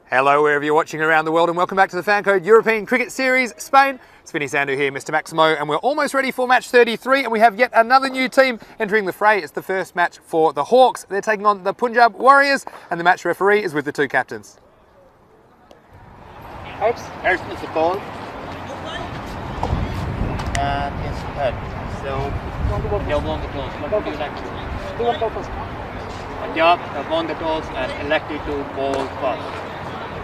Hello, wherever you're watching around the world, and welcome back to the Fancode European Cricket Series, Spain. It's Vinny Sandu here, Mr. Maximo, and we're almost ready for match 33, and we have yet another new team entering the fray. It's the first match for the Hawks. They're taking on the Punjab Warriors, and the match referee is with the two captains. Heads is the ball. And it's head. So, they'll won the toss. What would you like to do? Who won the toss? Punjab have won the toss and elected to bowl first.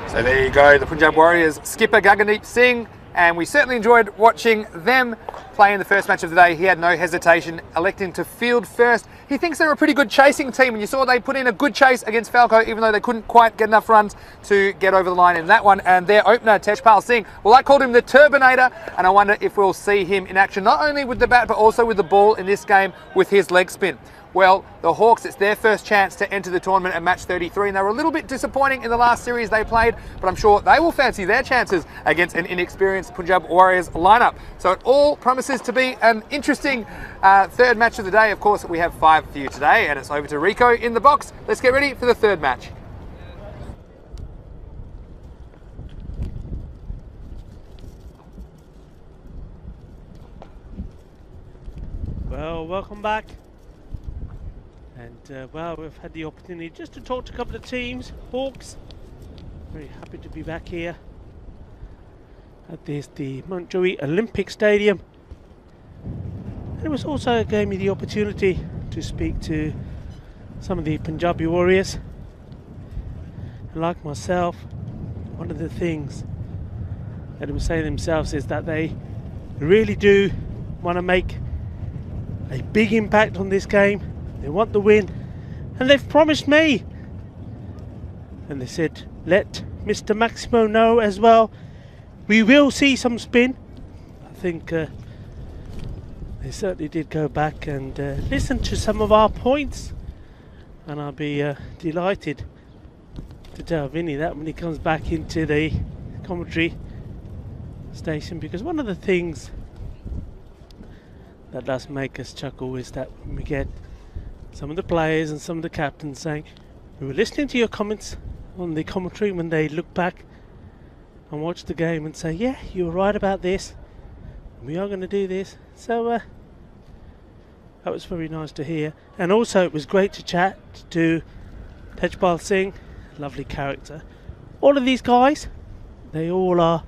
So there you go, the Punjab Warriors skipper Gagandeep Singh, and we certainly enjoyed watching them play in the first match of the day. He had no hesitation, electing to field first. He thinks they're a pretty good chasing team, and you saw they put in a good chase against Falco, even though they couldn't quite get enough runs to get over the line in that one. And their opener, Tejpal Singh, well, I called him the Turbinator, and I wonder if we'll see him in action, not only with the bat, but also with the ball in this game with his leg spin. Well, the Hawks, it's their first chance to enter the tournament at match 33, and they were a little bit disappointing in the last series they played, but I'm sure they will fancy their chances against an inexperienced Punjab Warriors lineup. So it all promises to be an interesting third match of the day. Of course, we have 5 for you today, and it's over to Rico in the box. Let's get ready for the third match. Well, welcome back. And well, we've had the opportunity just to talk to a couple of teams. Hawks, very happy to be back here at the Montjuic Olympic Stadium. And it was also gave me the opportunity to speak to some of the Punjabi Warriors. And like myself, one of the things that they were saying themselves is that they really do want to make a big impact on this game. They want the win, and they've promised me. And they said, let Mr. Maximo know as well. We will see some spin. I think they certainly did go back and listen to some of our points. And I'll be delighted to tell Vinny that when he comes back into the commentary station, because one of the things that does make us chuckle is that when we get some of the players and some of the captains saying, we were listening to your comments on the commentary when they look back and watch the game and say, yeah, you were right about this, we are going to do this. So that was very nice to hear. And also it was great to chat to Tejpal Singh, lovely character. All of these guys, they all are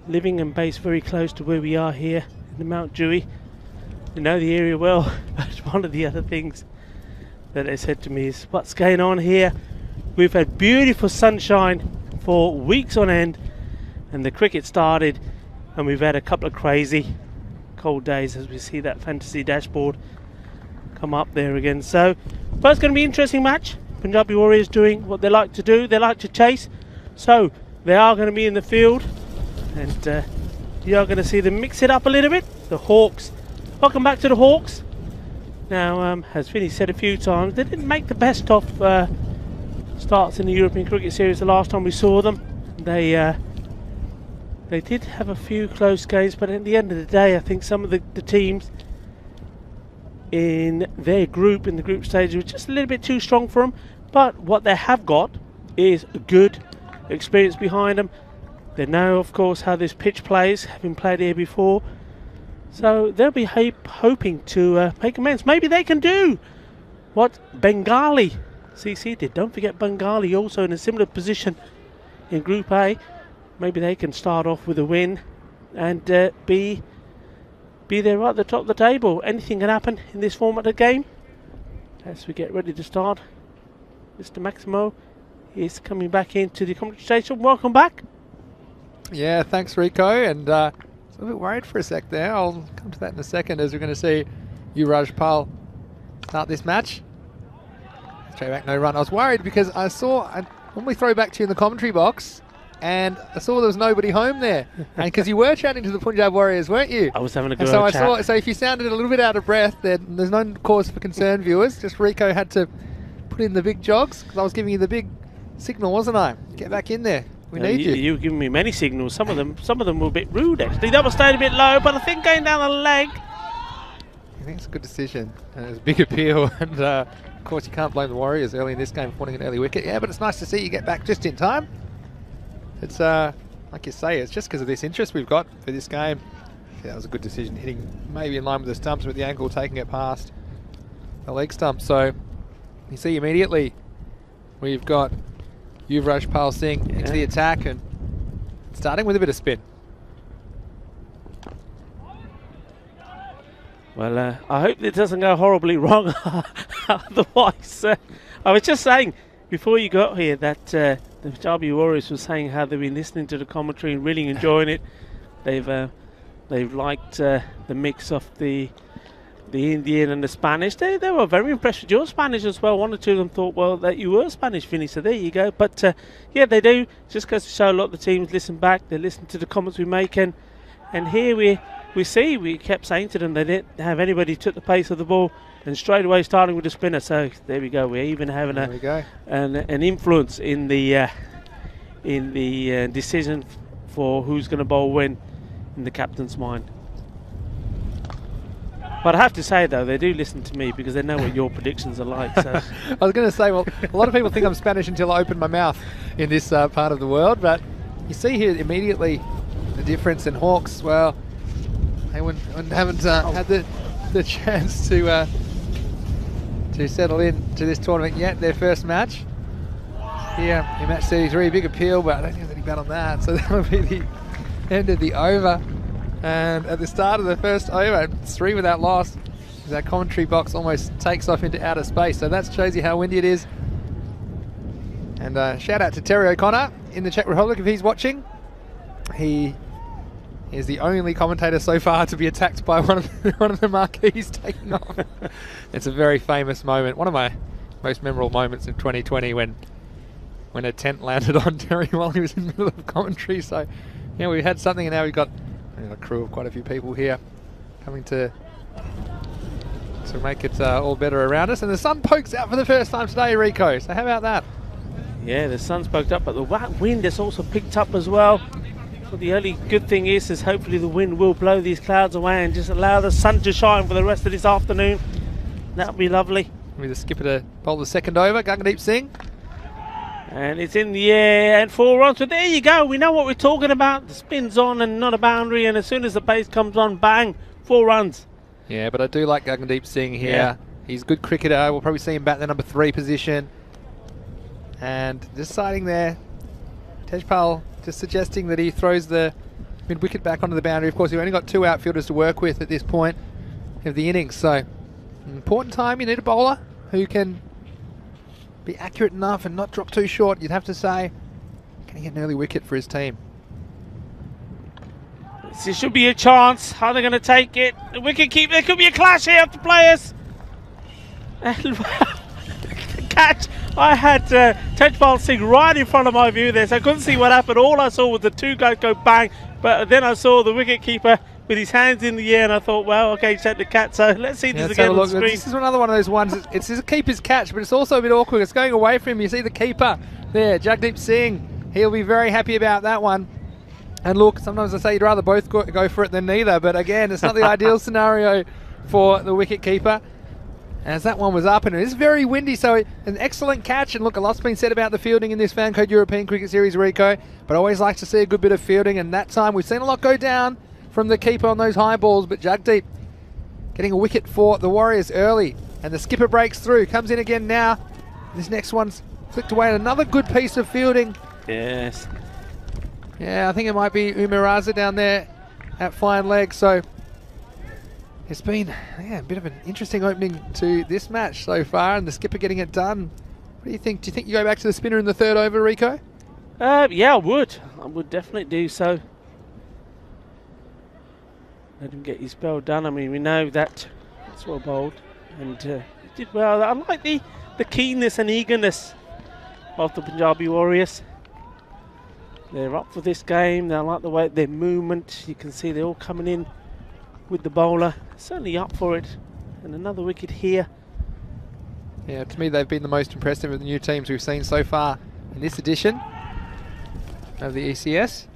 living and based very close to where we are here in the Mount Dewey. You know the area well, but one of the other things that they said to me is, what's going on here? We've had beautiful sunshine for weeks on end, and the cricket started, and we've had a couple of crazy cold days as we see that fantasy dashboard come up there again. So, but it's going to be an interesting match. Punjabi Warriors doing what they like to do. They like to chase. So, they are going to be in the field, and you are going to see them mix it up a little bit. The Hawks. Welcome back to the Hawks. Now, as Vinny said a few times, they didn't make the best of starts in the European Cricket Series the last time we saw them. They did have a few close games, but at the end of the day, I think some of the teams in their group, in the group stage, were just a little bit too strong for them. But what they have got is a good experience behind them. They know, of course, how this pitch plays, having played here before. So they'll be hoping to make amends. Maybe they can do what Bengali CC did. Don't forget Bengali also in a similar position in Group A. Maybe they can start off with a win and be there right at the top of the table. Anything can happen in this format of game. As we get ready to start, Mr. Maximo is coming back into the commentary station. Welcome back. Yeah, thanks Rico, and I was a bit worried for a sec there. I'll come to that in a second as we're going to see Rajpal start this match. Straight back, no run. I was worried because I normally throw back to you in the commentary box, and I saw there was nobody home there. And because you were chatting to the Punjab Warriors, weren't you? I was having a good chat. So if you sounded a little bit out of breath, then there's no cause for concern, viewers. Just Rico had to put in the big jogs because I was giving you the big signal, wasn't I? Get back in there. We need you. You've given me many signals. Some of them were a bit rude, actually. That was staying a bit low, but I think going down the leg think it's a good decision. And it's a big appeal, and of course you can't blame the Warriors early in this game for wanting an early wicket. Yeah, but it's nice to see you get back just in time. It's like you say, it's just because of this interest we've got for this game. Yeah, that was a good decision, hitting maybe in line with the stumps, with the angle taking it past the leg stump. So you see immediately we've got Yuvraj Singh into the attack and starting with a bit of spin. Well, I hope it doesn't go horribly wrong. Otherwise, I was just saying before you got here that the Punjabi Warriors were saying how they've been listening to the commentary and really enjoying it. They've liked the mix of the Indian and the Spanish. They were very impressed with your Spanish as well. One or two of them thought, well, that you were Spanish, Vinny, so there you go. But yeah, they do. Just goes to show a lot of the teams listen back. They listen to the comments we make, and here we kept saying to them they didn't have anybody took the pace of the ball, and straight away starting with the spinner. So there we go. We're even having an influence in the decision for who's going to bowl when in the captain's mind. But I have to say though, they do listen to me because they know what your predictions are like. So. I was going to say, well, a lot of people think I'm Spanish until I open my mouth in this part of the world, but you see here immediately the difference in Hawks. Well, they haven't had the chance to settle in to this tournament yet. Their first match here in match 33, big appeal, but I don't think there's any bet on that. So that'll be the end of the over. And at the start of the first over, 3 without loss, that commentary box almost takes off into outer space. So that shows you how windy it is. And shout out to Terry O'Connor in the Czech Republic if he's watching. He is the only commentator so far to be attacked by one of the marquees taking off. It's a very famous moment. One of my most memorable moments of 2020 when a tent landed on Terry while he was in the middle of commentary. So yeah, we had something, and now we've got a crew of quite a few people here coming to make it all better around us. And the sun pokes out for the first time today, Rico. So how about that? Yeah, the sun's poked up, but the wind has also picked up as well. But the only good thing is hopefully the wind will blow these clouds away and just allow the sun to shine for the rest of this afternoon. That would be lovely. We're the skipper to bowl the second over, Gagandeep Singh. And it's in the air and 4 runs. But there you go. We know what we're talking about. The spin's on and not a boundary. And as soon as the pace comes on, bang, 4 runs. Yeah, but I do like Gagandeep Singh here. Yeah. He's a good cricketer. We'll probably see him bat in the number 3 position. And just siding there, Tejpal just suggesting that he throws the mid-wicket back onto the boundary. Of course, you've only got 2 outfielders to work with at this point of the innings. So, an important time, you need a bowler who can be accurate enough and not drop too short. You'd have to say, can he get an early wicket for his team? This should be a chance. How are they going to take it? The wicket keeper. There could be a clash here of the players. And catch. I had Tejpal Singh right in front of my view there, so I couldn't see what happened. All I saw was the 2 guys go bang, but then I saw the wicket keeper with his hands in the air, and I thought, well, okay, set the catch. So let's see this again on the screen. This is another one of those ones. It's a keeper's catch, but it's also a bit awkward. It's going away from him. You see the keeper there, Jagdeep Singh. He'll be very happy about that one. And look, sometimes I say you'd rather both go for it than neither, but again, it's not the ideal scenario for the wicket keeper. As that one was up, and it is very windy, so an excellent catch. And look, a lot's been said about the fielding in this Fan Code European Cricket Series, Rico, but I always like to see a good bit of fielding, and that time we've seen a lot go down from the keeper on those high balls, but Jagdeep getting a wicket for the Warriors early, and the skipper breaks through, comes in again now. This next one's flicked away, and another good piece of fielding. Yes. Yeah, I think it might be Umaraza down there at fine leg, so it's been a bit of an interesting opening to this match so far, and the skipper getting it done. What do you think? Do you think you go back to the spinner in the 3rd over, Rico? Yeah, I would. I would definitely do so. Let him get his spell done. I mean, we know that it's well bowled, and he did well. I like the keenness and eagerness of the Punjabi Warriors. They're up for this game. They like the way their movement. You can see they're all coming in with the bowler. Certainly up for it. And another wicket here. Yeah, to me they've been the most impressive of the new teams we've seen so far in this edition of the ECS.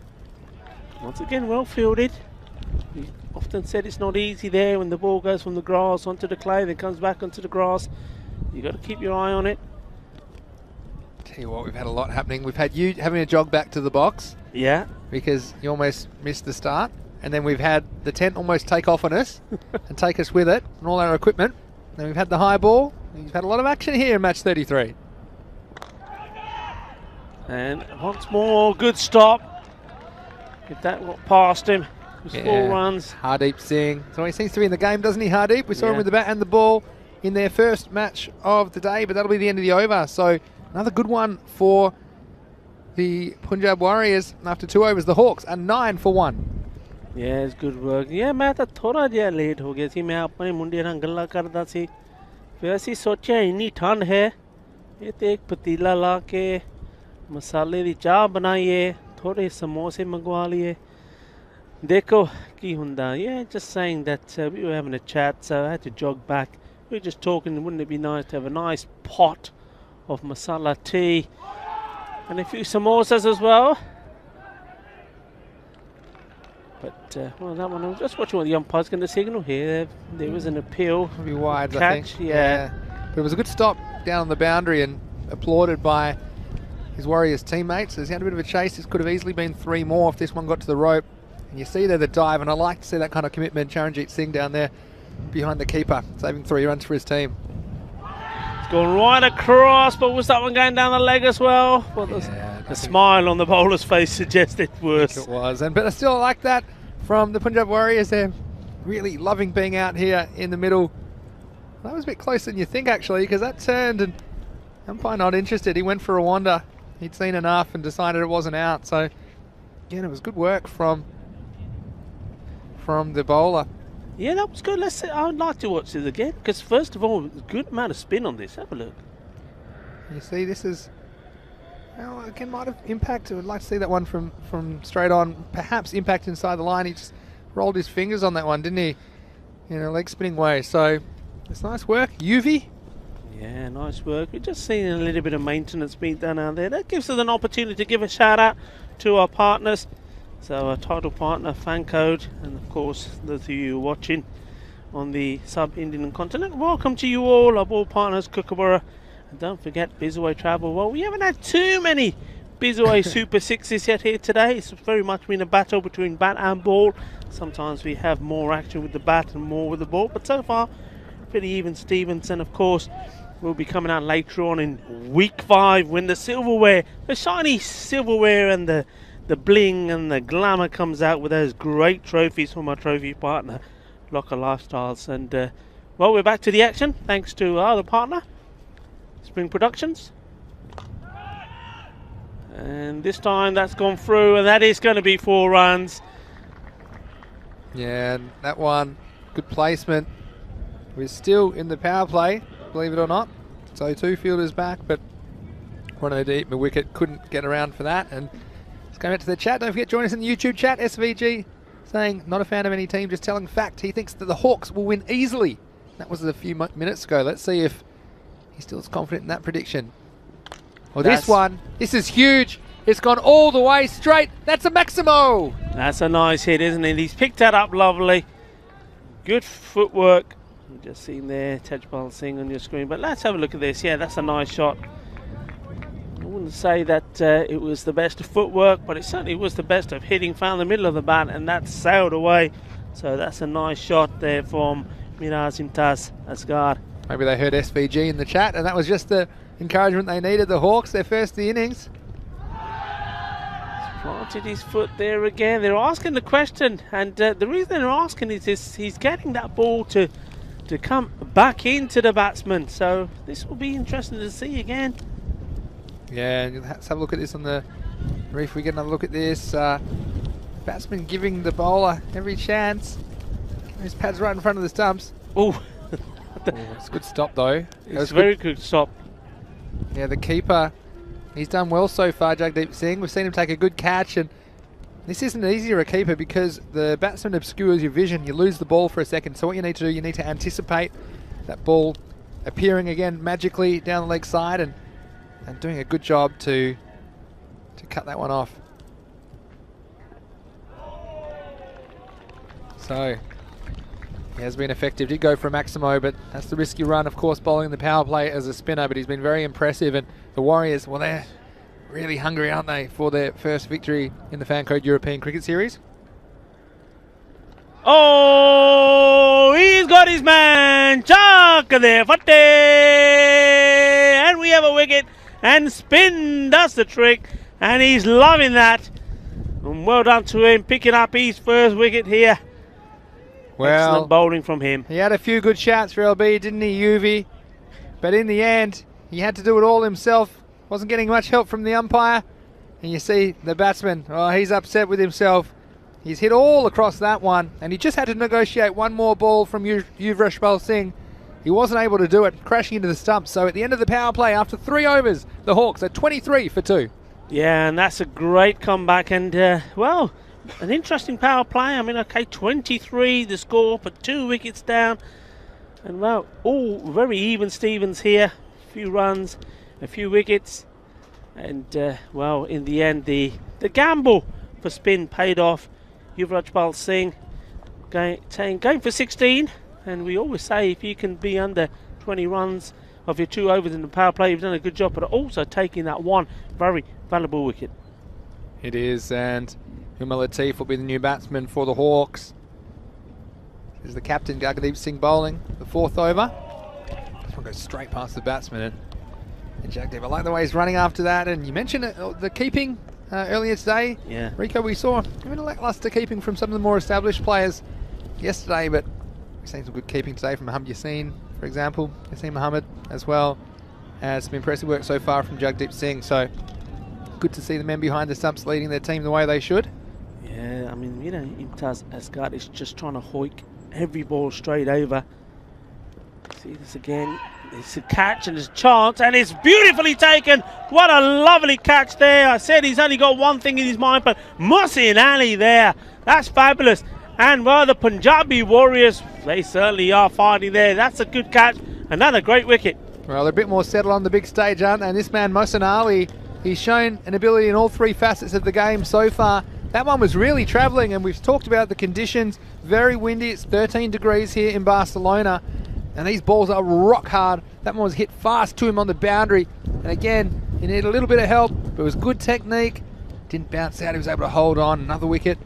Once again, well fielded. often said it's not easy there when the ball goes from the grass onto the clay, then comes back onto the grass. You got to keep your eye on it. Tell you what, we've had a lot happening. We've had you having a jog back to the box. Yeah. Because you almost missed the start. And then we've had the tent almost take off on us and take us with it and all our equipment. Then we've had the high ball. We've had a lot of action here in match 33. And once more, good stop. If that got past him, it was 4 runs. Hardeep Singh. So he seems to be in the game, doesn't he, Hardeep? We saw him with the bat and the ball in their first match of the day, but that'll be the end of the over. So another good one for the Punjab Warriors. After 2 overs, the Hawks are 9 for 1. Yeah, it's good work. Yeah, मैं तो थोड़ा जिहा late हो गया सी. मैं अपने मुंडे नाल गल्ला करदा सी. फिर असीं सोचेआ इन्नी ठंड है, ये तो एक पतीला ला के मसाले दी चाह बनाइए, थोड़े समोसे मंगवा लिए. देखो की हुंदा. Yeah, just saying that we were having a chat, so I had to jog back. We were just talking, wouldn't it be nice to have a nice pot of masala tea and a few samosas as well. But, well, that one, I was just watching what the umpire's going to signal here. There was an appeal. It'll be wide, catch, I think. Yeah. But it was a good stop down on the boundary and applauded by his Warriors teammates. As he had a bit of a chase, this could have easily been 3 more if this one got to the rope. And you see there the dive, and I like to see that kind of commitment. Charanjit Singh down there behind the keeper, saving 3 runs for his team. It's gone right across, but was that one going down the leg as well? Well, the smile on the bowler's face suggested worse. It was, but I still like that from the Punjab Warriors. They're really loving being out here in the middle. That was a bit closer than you think, actually, because that turned and umpire not interested. He went for a wander. He'd seen enough and decided it wasn't out. So, again, it was good work from the bowler. Yeah, that was good. Let's see. I'd like to watch this again because, first of all, a good amount of spin on this. Have a look. You see, this is, well, again, might have impacted. I'd like to see that one from straight on. Perhaps impact inside the line. He just rolled his fingers on that one, didn't he? In a leg spinning way. So, it's nice work. UV. Yeah, nice work. We're just seeing a little bit of maintenance being done out there. That gives us an opportunity to give a shout out to our partners. So our title partner, Fancode, and of course those of you watching on the sub-Indian continent. Welcome to you all, our ball partners, Kookaburra. And don't forget Bizaway Travel. Well, we haven't had too many Bizaway Super Sixes yet here today. It's very much been a battle between bat and ball. Sometimes we have more action with the bat and more with the ball, but so far pretty even Stevens. And of course we'll be coming out later on in week 5 when the silverware, the shiny silverware and the bling and the glamour comes out with those great trophies from our trophy partner, Locker Lifestyles. And well, we're back to the action thanks to our other partner, Spring Productions. And this time that's gone through, and that is going to be 4 runs. Yeah, and that one, good placement. We're still in the power play, believe it or not. So 2 fielders back, but 1 deep. The wicket couldn't get around for that. And going back to the chat, don't forget, join us in the YouTube chat. SVG saying, not a fan of any team, just telling fact. He thinks that the Hawks will win easily. That was a few minutes ago. Let's see if he still is confident in that prediction. Well, this one, this is huge. It's gone all the way straight. That's a Maximo. That's a nice hit, isn't it? He's picked that up lovely. Good footwork. You've just seen there, Tejpal Singh on your screen. But let's have a look at this. Yeah, that's a nice shot. I wouldn't say that it was the best of footwork, but it certainly was the best of hitting. Found the middle of the bat, and that sailed away. So that's a nice shot there from Miraz Imtaz Asghar. Maybe they heard SVG in the chat, and that was just the encouragement they needed. The Hawks, their first of the innings. He's planted his foot there again. They're asking the question, and the reason they're asking is this, he's getting that ball to come back into the batsman. So this will be interesting to see again. Yeah, let's have a look at this on the reef. We get another look at this. Batsman giving the bowler every chance. His pad's right in front of the stumps. Oh, it's a good stop though. It's a very good stop. Yeah, the keeper, he's done well so far, Jagdeep Singh. We've seen him take a good catch, and this isn't easy for a keeper because the batsman obscures your vision. You lose the ball for a second. So what you need to do, you need to anticipate that ball appearing again magically down the leg side and doing a good job to cut that one off. So he has been effective. Did go for a Maximo, but that's the risk you run, of course, bowling the power play as a spinner. But he's been very impressive. And the Warriors, well, they're really hungry, aren't they, for their first victory in the Fancode European Cricket Series? Oh, he's got his man, Chuck there, Fate, and we have a wicket, and spin does the trick, and he's loving that. And well done to him, picking up his first wicket here. Well, excellent bowling from him. He had a few good shots for LB, didn't he, Yuvi? But in the end, he had to do it all himself. Wasn't getting much help from the umpire. And you see the batsman, oh, he's upset with himself. He's hit all across that one, and he just had to negotiate one more ball from Yuvreshpal Singh. He wasn't able to do it, crashing into the stumps. So at the end of the power play, after 3 overs, the Hawks are 23 for 2. Yeah, and that's a great comeback, and well, an interesting power play. I mean, okay, 23 the score, but 2 wickets down, and well, all very even Stevens here. A few runs, a few wickets, and well, in the end, the gamble for spin paid off. Yuvreshpal Singh going for 16, and we always say if you can be under 20 runs of your 2 overs in the power play, you've done a good job, but also taking that one very valuable wicket. It is, and Umar Latif will be the new batsman for the Hawks. This is the captain, Gagdeep Singh, bowling the 4th over. This one goes straight past the batsman, and Jagdeep, I like the way he's running after that. And you mentioned the keeping earlier today. Yeah. Rico, we saw even a lackluster keeping from some of the more established players yesterday, but we've seen some good keeping today from Mohammad Yassin, for example. Yassin Mohammed as well. Some impressive work so far from Jagdeep Singh, so good to see the men behind the stumps leading their team the way they should. Yeah, I mean, you know, Imtaz Asghar is just trying to hoik every ball straight over. See this again. It's a catch and it's a chance, and it's beautifully taken. What a lovely catch there. I said he's only got one thing in his mind, but Mohsin Ali there. That's fabulous. And well, the Punjabi Warriors, they certainly are fighting there. That's a good catch. Another great wicket. Well, they're a bit more settled on the big stage, aren't they? And this man, Mohsin Ali, he's shown an ability in all 3 facets of the game so far. That one was really travelling, and we've talked about the conditions. Very windy. It's 13 degrees here in Barcelona. And these balls are rock hard. That one was hit fast to him on the boundary. And again, he needed a little bit of help, but it was good technique. Didn't bounce out. He was able to hold on. Another wicket.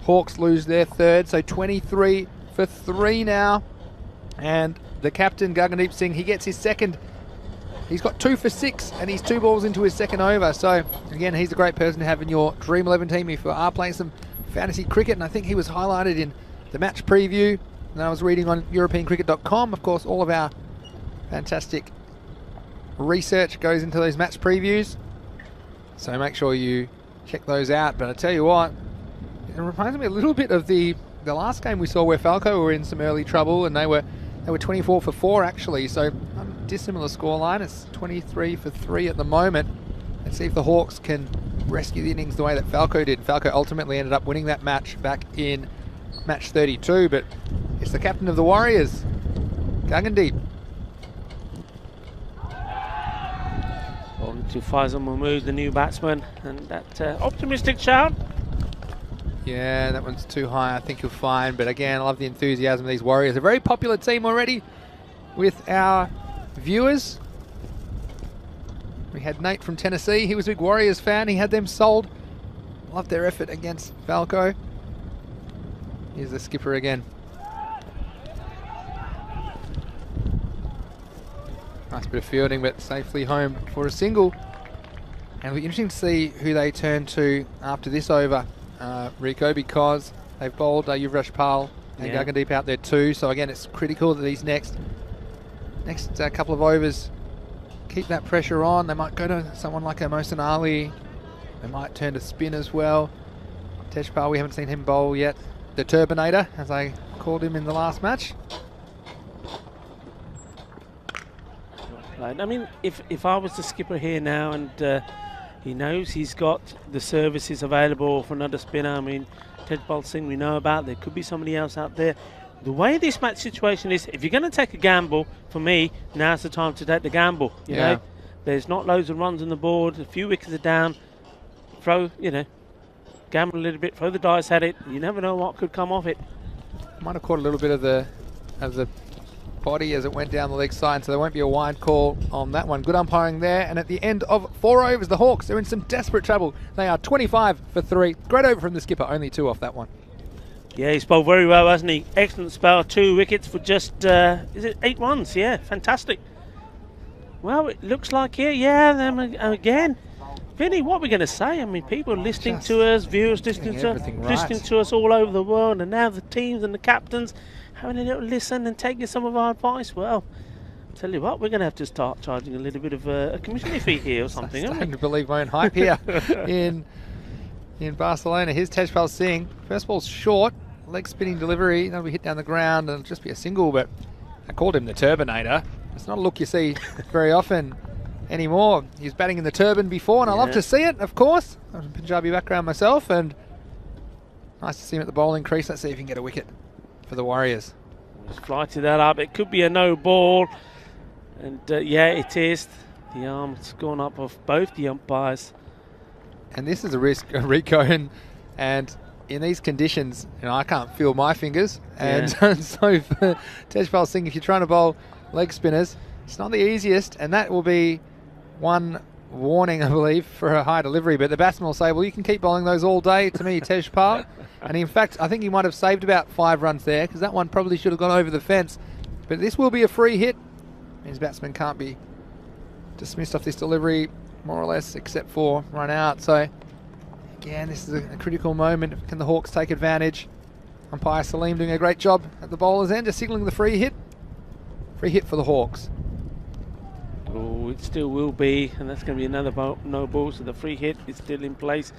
Hawks lose their 3rd, so 23 for 3 now. And the captain, Gagdeep Singh, he gets his 2nd. He's got 2 for 6, and he's 2 balls into his 2nd over. So, again, he's a great person to have in your Dream 11 team if you are playing some fantasy cricket. And I think he was highlighted in the match preview that I was reading on EuropeanCricket.com. Of course, all of our fantastic research goes into those match previews. So make sure you check those out. But I tell you what, it reminds me a little bit of the last game we saw where Falco were in some early trouble, and they were 24 for 4 actually. So dissimilar scoreline. It's 23 for 3 at the moment. Let's see if the Hawks can rescue the innings the way that Falco did. Falco ultimately ended up winning that match back in match 32, but it's the captain of the Warriors, Gagdeep. On to Faisal Mahmood, the new batsman, and that optimistic shout. Yeah, that one's too high. I think you'll find, but again, I love the enthusiasm of these Warriors. A very popular team already with our viewers. We had Nate from Tennessee. He was a big Warriors fan. He had them sold. Loved their effort against Falco. Here's the skipper again. Nice bit of fielding, but safely home for a single. And it'll be interesting to see who they turn to after this over, Rico, because they've bowled Yuvreshpal and Gagdeep out there too. So again, it's critical that these next couple of overs keep that pressure on. They might go to someone like a Mohsin Ali. They might turn to spin as well. Tejpal, we haven't seen him bowl yet. The Turbinator, as I called him in the last match. I mean, if I was the skipper here now, and he knows he's got the services available for another spinner. I mean, Tejpal Singh we know about. There could be somebody else out there. The way this match situation is, if you're going to take a gamble, for me, now's the time to take the gamble. You know, there's not loads of runs on the board. A few wickets are down. Throw, gamble a little bit. Throw the dice at it. You never know what could come off it. Might have caught a little bit of the body as it went down the leg side, so there won't be a wide call on that one. Good umpiring there, and at the end of 4 overs, the Hawks are in some desperate trouble. They are 25 for 3. Great over from the skipper, only 2 off that one. Yeah, he's bowled very well, hasn't he? Excellent spell, 2 wickets for just, is it 8 runs? Yeah, fantastic. Well, it looks like here, yeah, them again. Vinny, what are we going to say? I mean, people listening to us, viewers listening to us all over the world, and now the teams and the captains having a little listen and taking some of our advice. Well, tell you what, we're going to have to start charging a little bit of a commission fee here or something. I'm starting to believe my own hype here in Barcelona. Here's Tejpal Singh. First ball's short, leg spinning delivery. That'll be hit down the ground and it'll just be a single, but I called him the Turbinator. It's not a look you see very often anymore. He was batting in the turban before, and I love to see it, of course. I'm from Punjabi background myself, and nice to see him at the bowling crease. Let's see if he can get a wicket for the Warriors. Just flighted that up. It could be a no ball. And yeah, it is. The arm's gone up of both the umpires. And this is a risk, Rico, and in these conditions, I can't feel my fingers. And so for Tejpal Singh, if you're trying to bowl leg spinners, it's not the easiest, and that will be one warning, I believe, for a high delivery. But the batsman will say, well, you can keep bowling those all day to me, Tejpal. And in fact, I think he might have saved about 5 runs there, because that one probably should have gone over the fence. But this will be a free hit. His batsman can't be dismissed off this delivery, more or less, except for run out. So, again, this is a critical moment. Can the Hawks take advantage? Umpire Salim doing a great job at the bowler's end, just signalling the free hit. Free hit for the Hawks. Oh, it still will be, and that's going to be another no ball, so the free hit is still in place.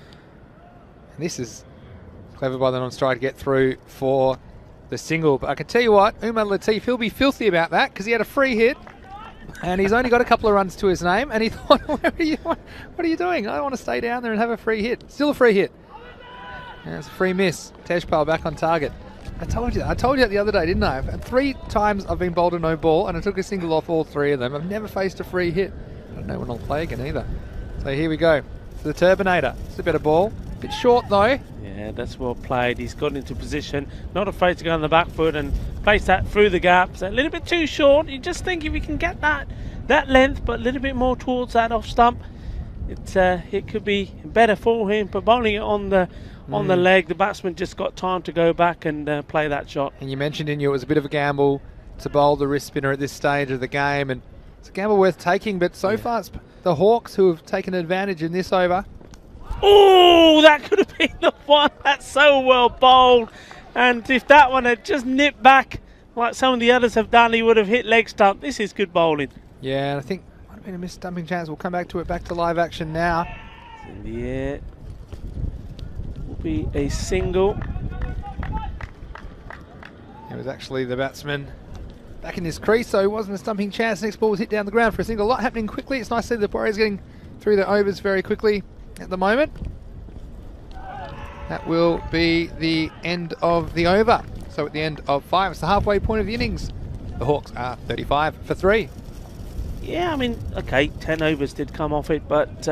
And this is clever by the non-strike to get through for the single. But I can tell you what, Umar Latif, he'll be filthy about that, because he had a free hit, and he's only got a couple of runs to his name, and he thought, what are you doing? I want to stay down there and have a free hit. Still a free hit. And it's a free miss. Tejpal back on target. I told you that the other day, didn't I? 3 times I've been bowled a no ball, and I took a single off all 3 of them. I've never faced a free hit. I don't know when I'll play again either. So here we go for the Turbinator. It's a better ball. A bit short though. Yeah, that's well played. He's got into position, not afraid to go on the back foot and place that through the gaps. A little bit too short. You just think if you can get that length, but a little bit more towards that off stump, it could be better for him. But bowling it on the leg, the batsman just got time to go back and play that shot. And you mentioned it was a bit of a gamble to bowl the wrist spinner at this stage of the game, and it's a gamble worth taking. But so far, it's the Hawks who have taken advantage in this over. Oh, that could have been the one. That's so well bowled. And if that one had just nipped back like some of the others have done, he would have hit leg stump. This is good bowling. Yeah, and I think might have been a missed stumping chance. We'll come back to it, back to live action now. It's in the air. Will be a single. It was actually the batsman back in his crease, so it wasn't a stumping chance. Next ball was hit down the ground for a single. A lot happening quickly. It's nice to see the Warriors getting through their overs very quickly at the moment. That will be the end of the over. So at the end of 5, it's the halfway point of the innings. The Hawks are 35 for 3. Yeah, I mean, okay, 10 overs did come off it, but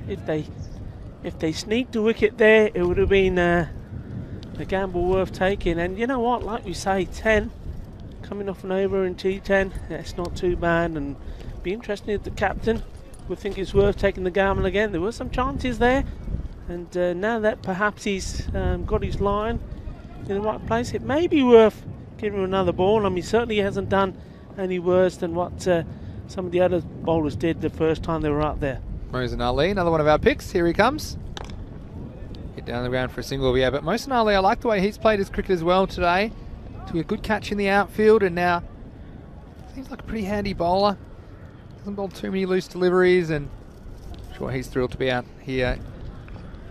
if they sneaked a wicket there, it would have been a gamble worth taking. And you know what, like we say, 10 coming off an over in T10, that's not too bad. And be interesting if the captain would think it's worth taking the gamble again. There were some chances there, and now that perhaps he's got his line in the right place, it may be worth giving him another ball. I mean, certainly he hasn't done any worse than what some of the other bowlers did the first time they were out there. Mohsin Ali, another one of our picks. Here he comes. Hit down the ground for a single. Yeah, but Mohsin Ali, I like the way he's played his cricket as well today. Took a good catch in the outfield, and now seems like a pretty handy bowler. Doesn't bowl too many loose deliveries, and I'm sure he's thrilled to be out here.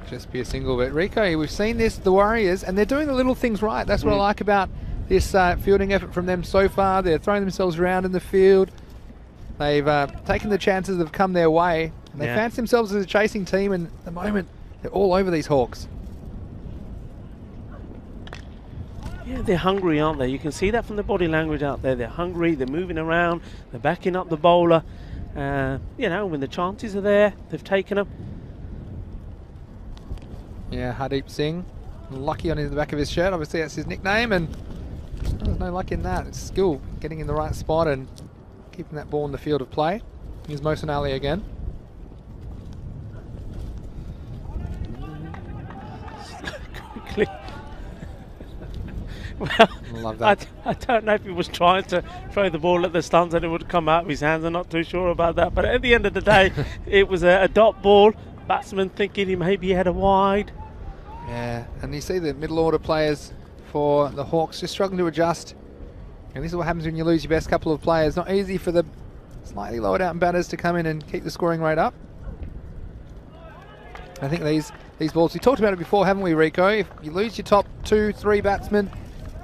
Just be a single. But Rico, we've seen this, the Warriors, and they're doing the little things right. That's what I like about this fielding effort from them so far. They're throwing themselves around in the field. They've taken the chances that have come their way, and they fancy themselves as a chasing team, and at the moment they're all over these Hawks. Yeah, they're hungry, aren't they? You can see that from the body language out there. They're hungry, they're moving around, they're backing up the bowler. You know, when the chances are there, they've taken them. Yeah, Hardeep Singh, lucky on the back of his shirt. Obviously that's his nickname, and There's no luck in that. It's skill, getting in the right spot and keeping that ball in the field of play. Here's Mosenali again. Quickly. Well, I love that. I don't know if he was trying to throw the ball at the stumps and it would come out of his hands. I'm not too sure about that. But at the end of the day, it was a dot ball. Batsman thinking he maybe had a wide. Yeah, and you see the middle order players for the Hawks just struggling to adjust. And this is what happens when you lose your best couple of players. Not easy for the slightly lower down batters to come in and keep the scoring rate up. I think these balls, we talked about it before, haven't we, Rico? If you lose your top 2-3 batsmen,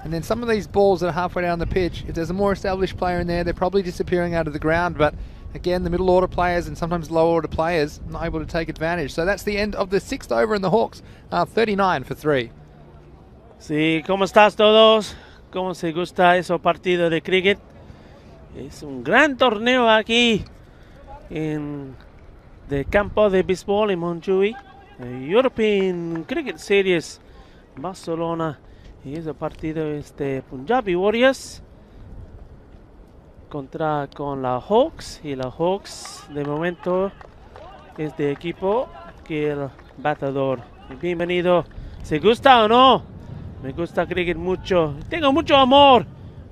and then some of these balls that are halfway down the pitch, if there's a more established player in there, they're probably disappearing out of the ground. But again, the middle order players and sometimes lower order players not able to take advantage. So that's the end of the 6th over, and the Hawks are 39 for 3. Sí, ¿cómo estás todos? ¿Cómo se gusta esos partidos de cricket? Es un gran torneo aquí en el campo de béisbol en Montjuïc. European Cricket Series Barcelona. Y ese partido es de Punjabi Warriors con la Hawks. Y la Hawks de momento es de equipo que el batador. Bienvenido. ¿Se gusta o no? Me gusta cricket mucho. Tengo mucho amor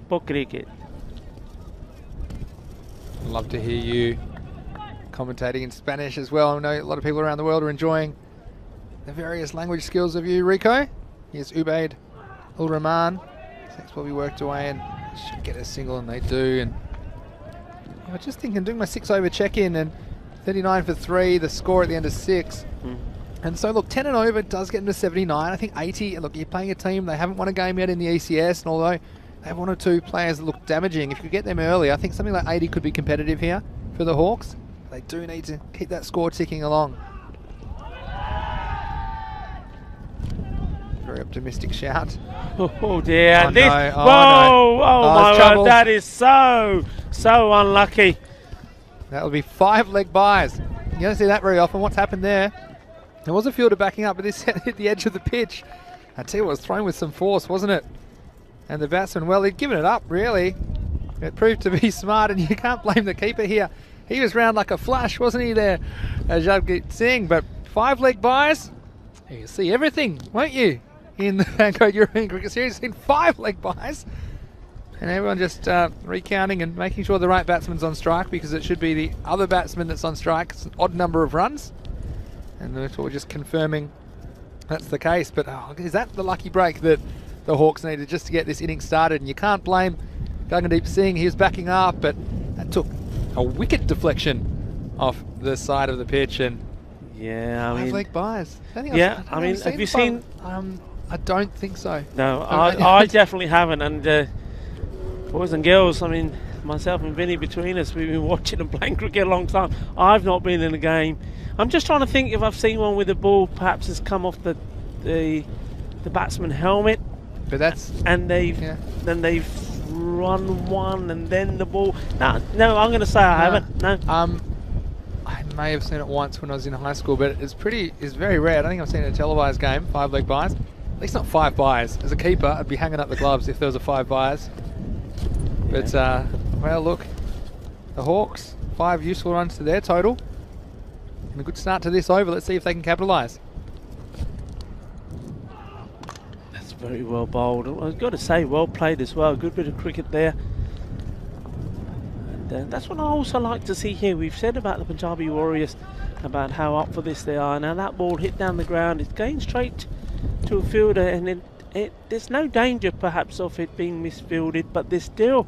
por cricket. Love to hear you commentating in Spanish as well. I know a lot of people around the world are enjoying the various language skills of you, Rico. Here's Ubaid Ul Rahman. That's probably worked away and should get a single, and they do. And I was just thinking, doing my 6 over check-in, and 39 for 3, the score at the end of 6. And so look, 10 and over does get them to 79. I think 80, look, you're playing a team, they haven't won a game yet in the ECS, and although they have 1 or 2 players that look damaging, if you get them early, I think something like 80 could be competitive here for the Hawks. They do need to keep that score ticking along. Very optimistic shout. Oh dear. Oh, This, no. Oh, whoa, no. oh my Trouble. word, that is so unlucky. That would be 5 leg byes. You don't see that very often. What's happened there? There was a fielder backing up, but this hit the edge of the pitch. I tell you what, it was thrown with some force, wasn't it? And the batsman, well, he'd given it up, really. It proved to be smart, and you can't blame the keeper here. He was round like a flash, wasn't he there, Jagdeep Singh? But 5 leg byes, you can see everything, won't you? In the Vanco European Cricket Series, seen 5 leg byes. And everyone just recounting and making sure the right batsman's on strike, because it should be the other batsman that's on strike. It's an odd number of runs. And that's what we're just confirming that's the case. But is that the lucky break that the Hawks needed just to get this inning started? And you can't blame Gaggandeep Singh. He was backing up, but that took a wicket deflection off the side of the pitch. And Yeah, I mean, 5 leg byes. yeah, I mean, have you seen? I don't think so. No, I definitely haven't. And boys and girls, I mean, myself and Vinny, between us, we've been watching and playing cricket a long time. I've not been in a game. I'm just trying to think if I've seen one with the ball perhaps has come off the batsman helmet. But that's and they've run one and then the ball. No, I'm going to say I haven't. No. I may have seen it once when I was in high school, but it's very rare. I don't think I've seen a televised game, 5 leg byes. At least not 5 byes. As a keeper, I'd be hanging up the gloves if there was a 5 byes. But, well, look, the Hawks, 5 useful runs to their total. And a good start to this over. Let's see if they can capitalise. That's very well bowled. I've got to say, well played as well. Good bit of cricket there. And that's what I also like to see here. We've said about the Punjabi Warriors, about how up for this they are. Now that ball hit down the ground. It's going straight to a fielder, and there's no danger perhaps of it being misfielded, but there's still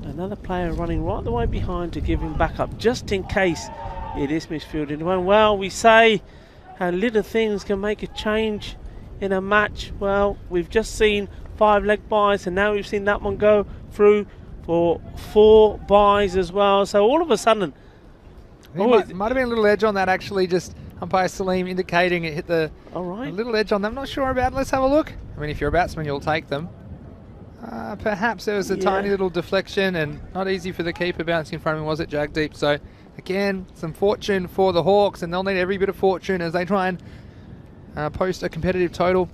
another player running right the way behind to give him backup, just in case it is misfielded. Well, we say how little things can make a change in a match. Well, we've just seen 5 leg byes, and now we've seen that one go through for 4 byes as well. So all of a sudden, Might have been a little edge on that, actually. Just umpire Salim indicating it hit a little edge on them. Not sure about it. Let's have a look. I mean, if you're a batsman, you'll take them. Perhaps there was a tiny little deflection, and not easy for the keeper bouncing in front of him, was it, Jagdeep? So again, some fortune for the Hawks, and they'll need every bit of fortune as they try and post a competitive total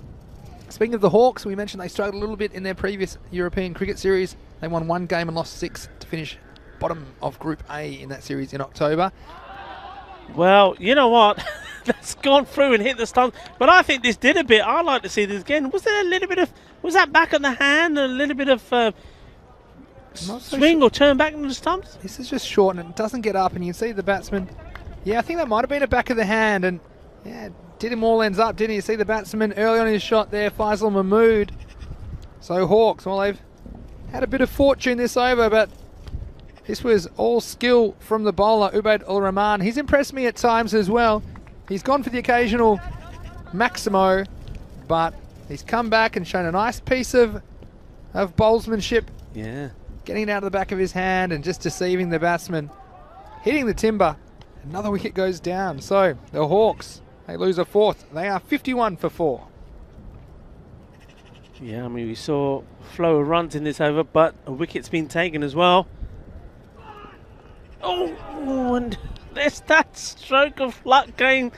Speaking of the Hawks, we mentioned they struggled a little bit in their previous European Cricket Series. They won 1 game and lost 6 to finish bottom of Group A in that series in October. Well, you know what? That's gone through and hit the stumps. But I think this did a bit. I'd like to see this again. Was there a little bit of... Was that back of the hand? A little bit of swing or turn back into the stumps? This is just short and it doesn't get up, and you can see the batsman. Yeah, I think that might have been a back of the hand, and yeah, did him all ends up, didn't you? See the batsman early on in his shot there, Faisal Mahmood. So Hawks, well, they've had a bit of fortune this over, but this was all skill from the bowler, Ubaid ul Rahman. He's impressed me at times as well. He's gone for the occasional Maximo, but he's come back and shown a nice piece of bowlsmanship. Yeah. Getting it out of the back of his hand and just deceiving the batsman. Hitting the timber. Another wicket goes down. So the Hawks, they lose a 4th. They are 51 for 4. Yeah, I mean, we saw flow of runs in this over, but a wicket's been taken as well. Oh, and there's that stroke of luck going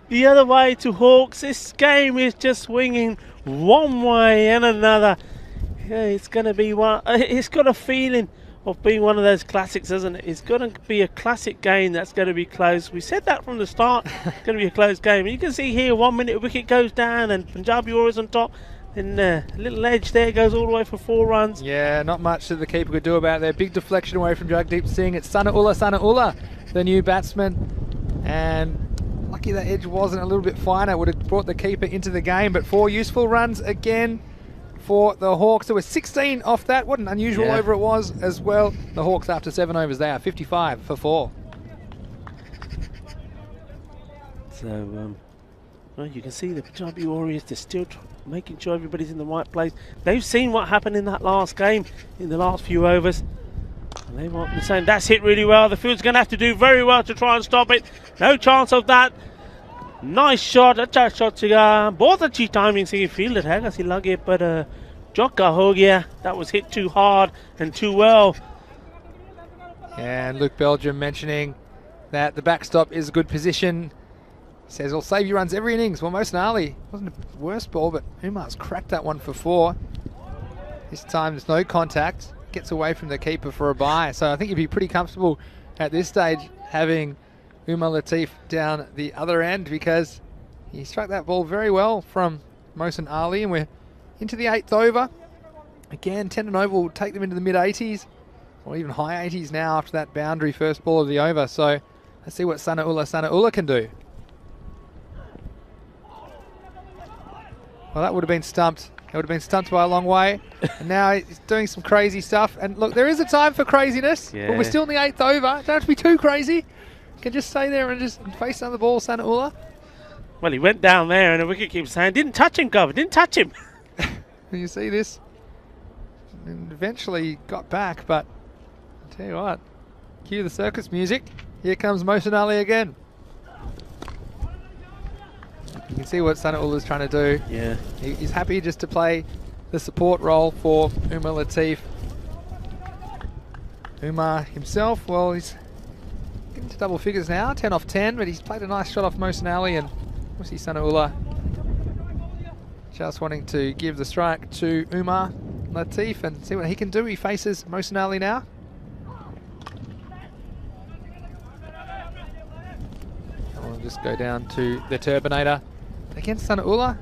the other way to Hawks. This game is just swinging one way and another. Yeah, it's going to be one. It's got a feeling of being one of those classics, isn't it? It's going to be a classic game that's going to be close. We said that from the start. It's going to be a close game. And you can see here, 1 minute, a wicket goes down, and Punjabi Warriors on top. And a little edge there, goes all the way for 4 runs. Yeah, not much that the keeper could do about there. Big deflection away from Jagdeep Singh. It's Sanaullah, the new batsman. And lucky that edge wasn't a little bit finer. Would have brought the keeper into the game. But 4 useful runs again for the Hawks. There was 16 off that. What an unusual over it was as well. The Hawks, after 7 overs, they are 55 for 4. So, well, you can see the Punjabi Warriors, they're still making sure everybody's in the right place. They've seen what happened in that last game, in the last few overs. And they want to be saying, that's hit really well. The field's going to have to do very well to try and stop it. No chance of that. Nice shot, अच्छा shot सीगा, बहुत अच्छी timing से ये fielded है कैसी लगे पर चौका हो गया. That was hit too hard and too well. And Luke Belgium mentioning that the backstop is a good position. Says it'll save you runs every innings. Well, Mohsin Ali wasn't the worst ball, but Umar's cracked that one for 4. This time there's no contact. Gets away from the keeper for a bye. So I think you'd be pretty comfortable at this stage having Umar Latif down the other end, because he struck that ball very well from Mohsin Ali, and we're into the 8th over. Again, 10 and over will take them into the mid-80s, or even high 80s now after that boundary first ball of the over. So let's see what Sanaullah can do. Well, that would have been stumped. It would have been stumped by a long way. And now he's doing some crazy stuff. And look, there is a time for craziness, but we're still in the 8th over. Don't have to be too crazy. Can just stay there and just face another ball, Sanaullah. Well, he went down there and the wicket keeps saying, didn't touch him, Cover, didn't touch him. And you see this? And eventually got back, but I'll tell you what, cue the circus music. Here comes Mohsin Ali again. You can see what Sanaullah is trying to do. Yeah. He's happy just to play the support role for Umar Latif. Umar himself, well, he's getting to double figures now, 10 off 10, but he's played a nice shot off Mohsin Ali, and obviously Sanaullah just wanting to give the strike to Umar Latif and see what he can do. He faces Mohsin Ali now. And we'll just go down to the Turbinator against Sanaullah.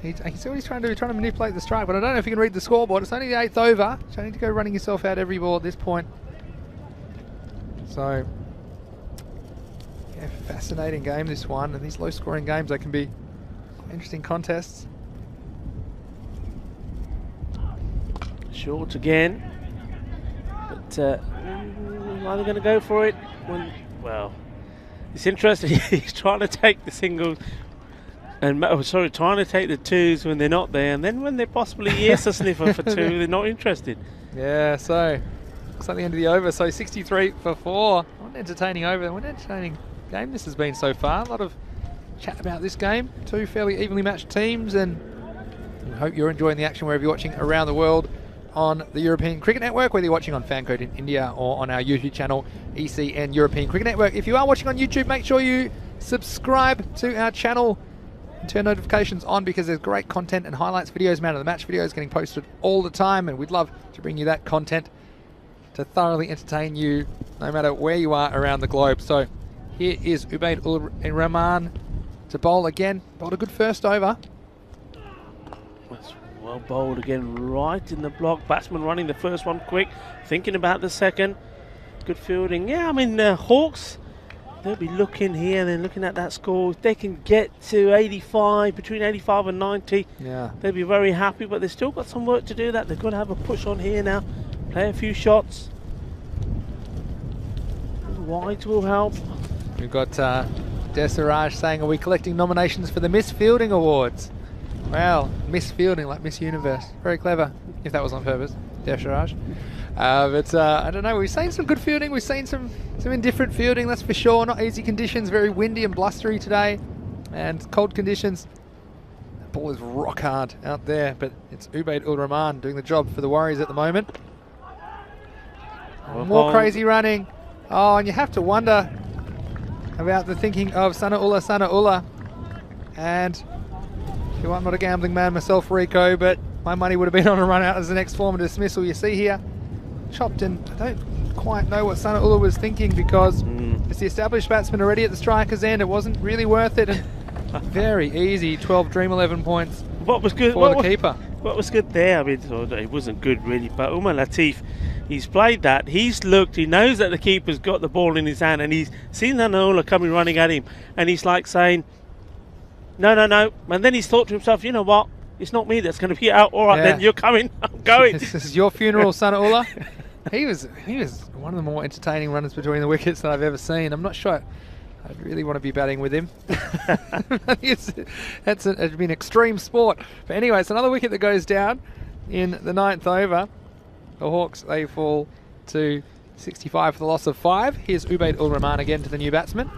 I can see what he's trying to do. He's trying to manipulate the strike, but I don't know if you can read the scoreboard. It's only the 8th over, so you need to go running yourself out every ball at this point. So, yeah, fascinating game this one, and these low-scoring games, they can be interesting contests. Short again, but are they going to go for it? Well, it's interesting. He's trying to take the singles, and trying to take the 2s when they're not there, and then when they're possibly a sniffer for 2, they're not interested. Yeah, so looks like the end of the over. So 63 for 4. What an entertaining over. What an entertaining game this has been so far. A lot of chat about this game. 2 fairly evenly matched teams, and I hope you're enjoying the action wherever you're watching around the world on the European Cricket Network, whether you're watching on Fancode in India or on our YouTube channel, ECN European Cricket Network. If you are watching on YouTube, make sure you subscribe to our channel. and turn notifications on because there's great content and highlights videos, man of the match videos getting posted all the time, and we'd love to bring you that content to thoroughly entertain you no matter where you are around the globe. So here is Ubaid ul Rahman to bowl again. Bowled a good first over. That's well bowled again, right in the block. Batsman running the first one quick, thinking about the second. Good fielding. Yeah, I mean, Hawks, they'll be looking here and then looking at that score. If they can get to 85, between 85 and 90, yeah, they'll be very happy, but they've still got some work to do that. They've got to have a push on here now, play a few shots. Wides will help. We've got Desiraj saying, are we collecting nominations for the Miss Fielding Awards? Well, Miss Fielding like Miss Universe. Very clever, if that was on purpose, Desiraj. But I don't know, we've seen some good fielding, we've seen some indifferent fielding, that's for sure. Not easy conditions, very windy and blustery today, and cold conditions. The ball is rock hard out there, but it's Ubaid ul Rahman doing the job for the Warriors at the moment. More crazy running. Oh, and you have to wonder about the thinking of Sanaullah. And I'm not a gambling man myself, Rico, but my money would have been on a run out as the next form of dismissal. You see here, chopped in. I don't quite know what Sanaullah was thinking because it's the established batsman already at the striker's end. It wasn't really worth it. And very easy, 12 Dream 11 points. What was good for the keeper? What was good there? I mean, it wasn't good really, but Umar Latif, he's played that. He's looked. He knows that the keeper's got the ball in his hand, and he's seen Sanaullah coming running at him, and he's like saying, "No, no, no." And then he's thought to himself, "You know what? It's not me that's going to be out. All right, then you're coming. I'm going." This is your funeral, Sanaullah. He was one of the more entertaining runners between the wickets that I've ever seen. I'm not sure I'd really want to be batting with him. That's been extreme sport. But anyway, it's another wicket that goes down in the 9th over. The Hawks, they fall to 65 for the loss of 5. Here's Ubaid ul Rahman again to the new batsman.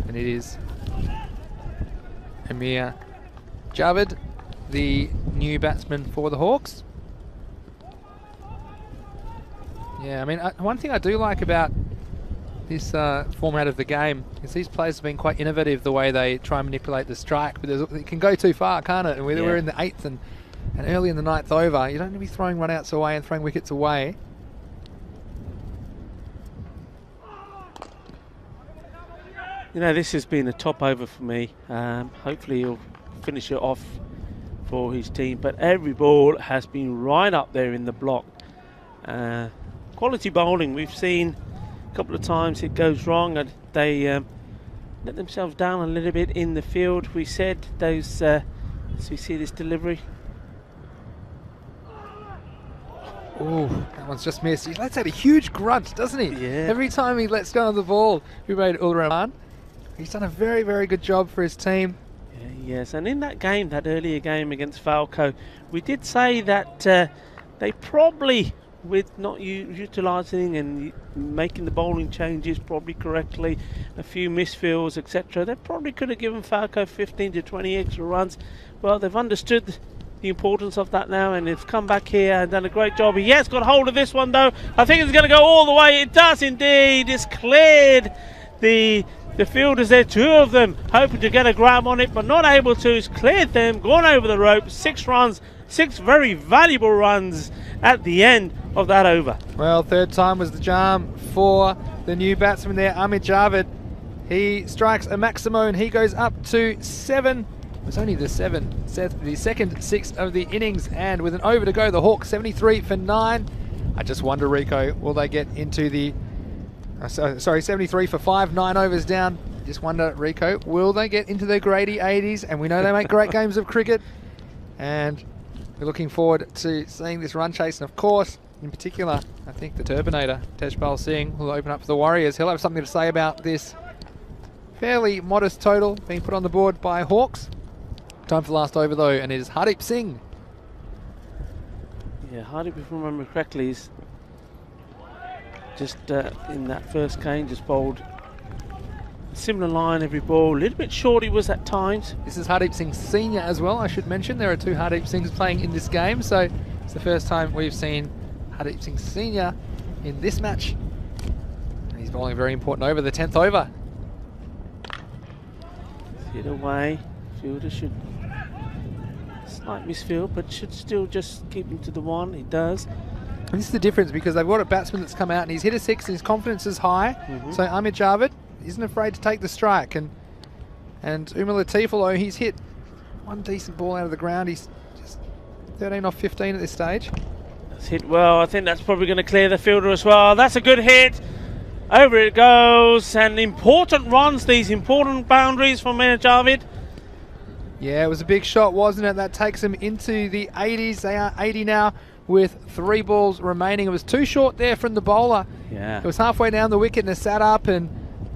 And it is Amir Javed, the new batsman for the Hawks. Yeah, I mean, one thing I do like about this format of the game is these players have been quite innovative the way they try and manipulate the strike, but it can go too far, can't it? And we're in the 8th and early in the 9th over. You don't need to be throwing run-outs away and throwing wickets away. You know, this has been a top over for me. Hopefully he'll finish it off for his team, but every ball has been right up there in the block. Quality bowling. We've seen a couple of times it goes wrong and they let themselves down a little bit in the field. We said those, as we see this delivery. Oh, that one's just missed. He lets out a huge grunt, doesn't he? Yeah. Every time he lets go of the ball, Ubaid ul Rahman. He's done a very, very good job for his team. Yeah, yes, and in that game, that earlier game against Falco, we did say that they probably, with not utilising and making the bowling changes probably correctly, a few misfields, etc., they probably could have given Falco 15 to 20 extra runs. Well, they've understood the importance of that now, and they've come back here and done a great job. He has got hold of this one, though. I think it's going to go all the way. It does indeed. It's cleared the fielders there, 2 of them hoping to get a grab on it, but not able to. It's cleared them, gone over the rope. 6 runs, 6 very valuable runs at the end of that over. Well, 3rd time was the charm for the new batsman there, Amir Javed. He strikes a maximo and he goes up to 7. It was only the 2nd 6 of the innings, and with an over to go, the Hawks 73 for 9. I just wonder, Rico, will they get into the 73 for 5, 9 overs down. Just wonder, Rico, will they get into the Grady 80s? And we know they make great games of cricket, and we're looking forward to seeing this run chase. And of course, in particular, I think the Turbinator, Tejpal Singh, will open up for the Warriors. He'll have something to say about this fairly modest total being put on the board by Hawks. Time for the last over though, and it is Hardeep Singh. Yeah, Hardeep, if I remember correctly, is just in that first game, just bowled a similar line every ball. A little bit short he was at times. This is Hardeep Singh Senior as well, I should mention. There are 2 Hardeep Singhs playing in this game, so it's the first time we've seen Hardeep Singh Senior in this match. And he's bowling a very important over, the 10th over. Hit away. Fielder should slight misfield, but should still just keep him to the one. He does. And this is the difference because they've got a batsman that's come out and he's hit a 6 and his confidence is high. So Amit Javed isn't afraid to take the strike. And Umar Latif, although he's hit one decent ball out of the ground, he's just 13 off 15 at this stage. That's hit well. I think that's probably going to clear the fielder as well. That's a good hit. Over it goes. And important runs, these important boundaries from Umar Javed. Yeah, it was a big shot, wasn't it? That takes them into the 80s. They are 80 now with 3 balls remaining. It was too short there from the bowler. Yeah. It was halfway down the wicket and it sat up and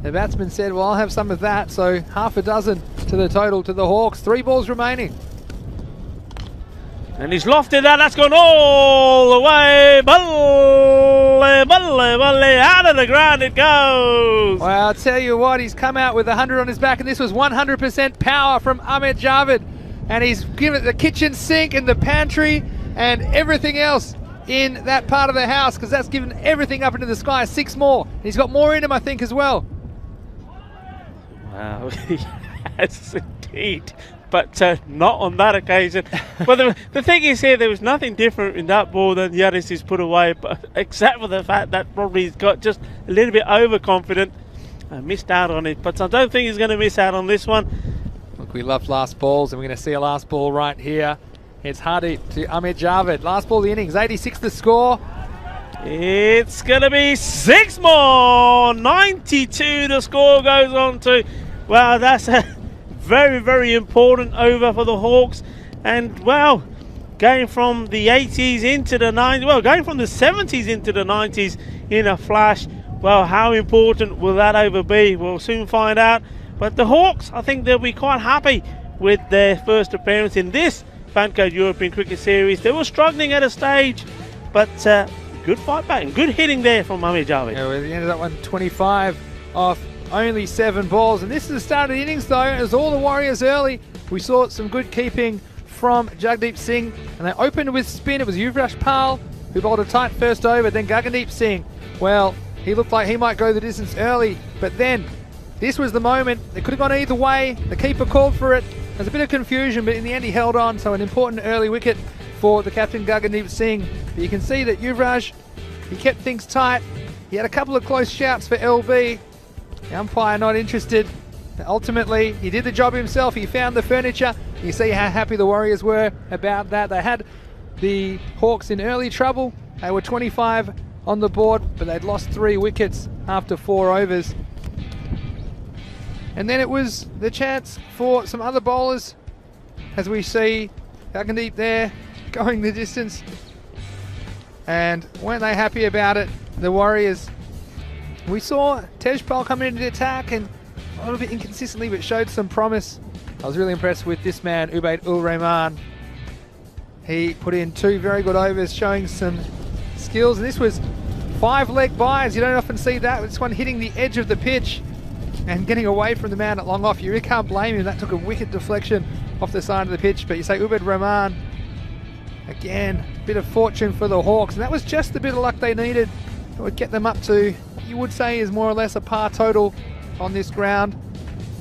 the batsman said, well, I'll have some of that. So half a dozen to the total to the Hawks. 3 balls remaining. And he's lofted that. That's gone all the way. Balle, balle, balle. Out of the ground it goes. Well, I'll tell you what, he's come out with 100 on his back, and this was 100% power from Amit Javed. And he's given it the kitchen sink and the pantry and everything else in that part of the house, because that's given everything up into the sky. 6 more. He's got more in him, I think, as well. Wow, yes, indeed. But not on that occasion. But the thing is here, there was nothing different in that ball than Yaris has put away, but except for the fact that probably he's got just a little bit overconfident and missed out on it. But I don't think he's going to miss out on this one. Look, we love last balls, and we're going to see a last ball right here. It's Hardy to Amit Javed. Last ball of the innings, 86 the score. It's going to be 6 more. 92 the score goes on to. Wow, that's a very, very important over for the Hawks. And, well, going from the 80s into the 90s, well, going from the 70s into the 90s in a flash. Well, how important will that over be? We'll soon find out. But the Hawks, I think they'll be quite happy with their first appearance in this Fancode European Cricket Series. They were struggling at a stage, but good fight back and good hitting there from Amit Javed. Yeah, we ended up on 25 off only 7 balls. And this is the start of the innings, though. It was all the Warriors early. We saw some good keeping from Jagdeep Singh, and they opened with spin. It was Yuvraj Pal who bowled a tight first over. Then Gagandeep Singh, well, he looked like he might go the distance early, but then this was the moment. It could have gone either way. The keeper called for it. There's a bit of confusion, but in the end he held on. So an important early wicket for the captain, Gagandeep Singh. But you can see that Yuvraj, he kept things tight. He had a couple of close shouts for LB. The umpire not interested. Ultimately, he did the job himself. He found the furniture. You see how happy the Warriors were about that. They had the Hawks in early trouble. They were 25 on the board, but they'd lost 3 wickets after 4 overs. And then it was the chance for some other bowlers, as we see Gagandeep there going the distance. And weren't they happy about it, the Warriors? We saw Tejpal come into the attack and a little bit inconsistently, but showed some promise. I was really impressed with this man, Ubaid ul Rahman. He put in 2 very good overs, showing some skills. And this was 5 leg byes. You don't often see that. This one hitting the edge of the pitch and getting away from the man at long off. You really can't blame him. That took a wicked deflection off the side of the pitch. But you say Ubaid Rahman, again, a bit of fortune for the Hawks. And that was just the bit of luck they needed. It would get them up to what you would say is more or less a par total on this ground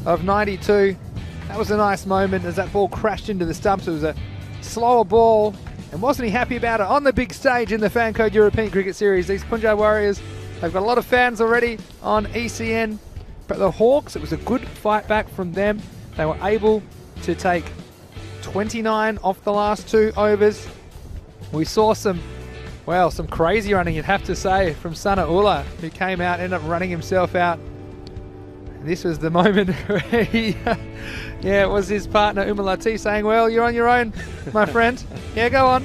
of 92. That was a nice moment as that ball crashed into the stumps. It was a slower ball, and wasn't he happy about it on the big stage in the Fancode European Cricket Series. These Punjab Warriors, they've got a lot of fans already on ECN, but the Hawks, it was a good fight back from them. They were able to take 29 off the last 2 overs. We saw some crazy running, you'd have to say, from Sana Ullah, who came out, ended up running himself out. This was the moment where he, it was his partner Umar Latif saying, well, you're on your own, my friend. Yeah, go on.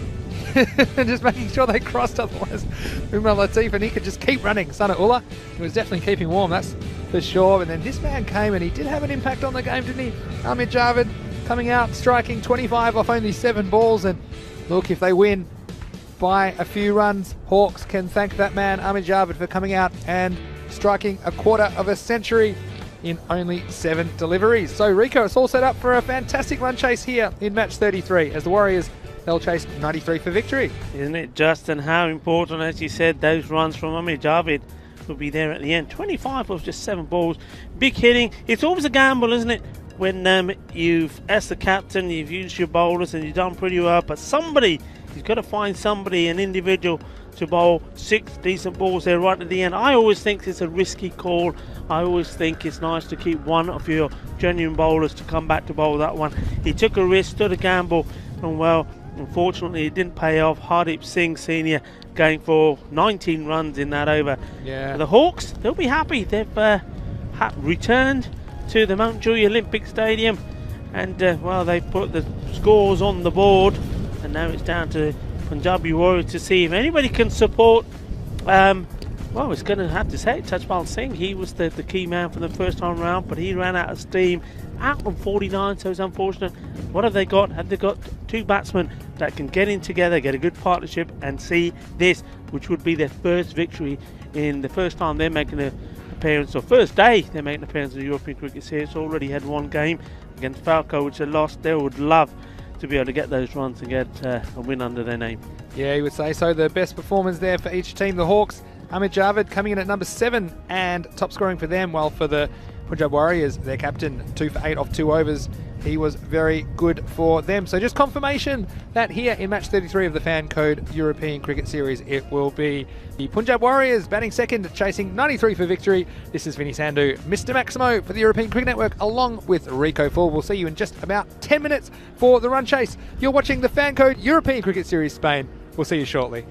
And just making sure they crossed, otherwise Umar Latif, and he could just keep running. Sana Ullah, he was definitely keeping warm, that's for sure. And then this man came and he did have an impact on the game, didn't he? Amit Javed coming out, striking 25 off only 7 balls. And look, if they win by a few runs, Hawks can thank that man, Amit Javed, for coming out and striking a quarter of a century in only 7 deliveries. So Rico, it's all set up for a fantastic run chase here in match 33 as the Warriors, they'll chase 93 for victory. Isn't it just, and how important, as you said, those runs from Amit Javed will be there at the end. 25 was just 7 balls. Big hitting. It's always a gamble, isn't it? when as the captain, you've used your bowlers and you've done pretty well, but you've got to find an individual to bowl 6 decent balls there right at the end. I always think it's a risky call. I always think it's nice to keep one of your genuine bowlers to come back to bowl that one. He took a risk, stood a gamble, and well, unfortunately it didn't pay off. Hardeep Singh Senior going for 19 runs in that over. Yeah. The Hawks, they'll be happy. They've returned to the Mountjoy Olympic Stadium, and well, they put the scores on the board, and now it's down to Punjabi Warriors to see if anybody can support. Well, it's going to have to say Tajpal Singh. He was the key man for the first time round, but he ran out of steam, out on 49, so it's unfortunate. What have they got? Have they got 2 batsmen that can get in together, get a good partnership, and see this, which would be their first victory in the first time they're making an appearance, or first day they're making an appearance in the European Cricket Series. Already had 1 game against Falco, which they lost. They would love to be able to get those runs and get a win under their name. Yeah, you would say so. The best performers there for each team. The Hawks, Hamid Javed coming in at number 7 and top scoring for them, while for the Punjab Warriors, their captain, 2 for 8 off 2 overs. He was very good for them. So just confirmation that here in match 33 of the Fan Code European Cricket Series, it will be the Punjab Warriors batting second, chasing 93 for victory. This is Vinny Sandhu, Mr. Maximo for the European Cricket Network, along with Rico Full. We'll see you in just about 10 minutes for the run chase. You're watching the Fan Code European Cricket Series Spain. We'll see you shortly.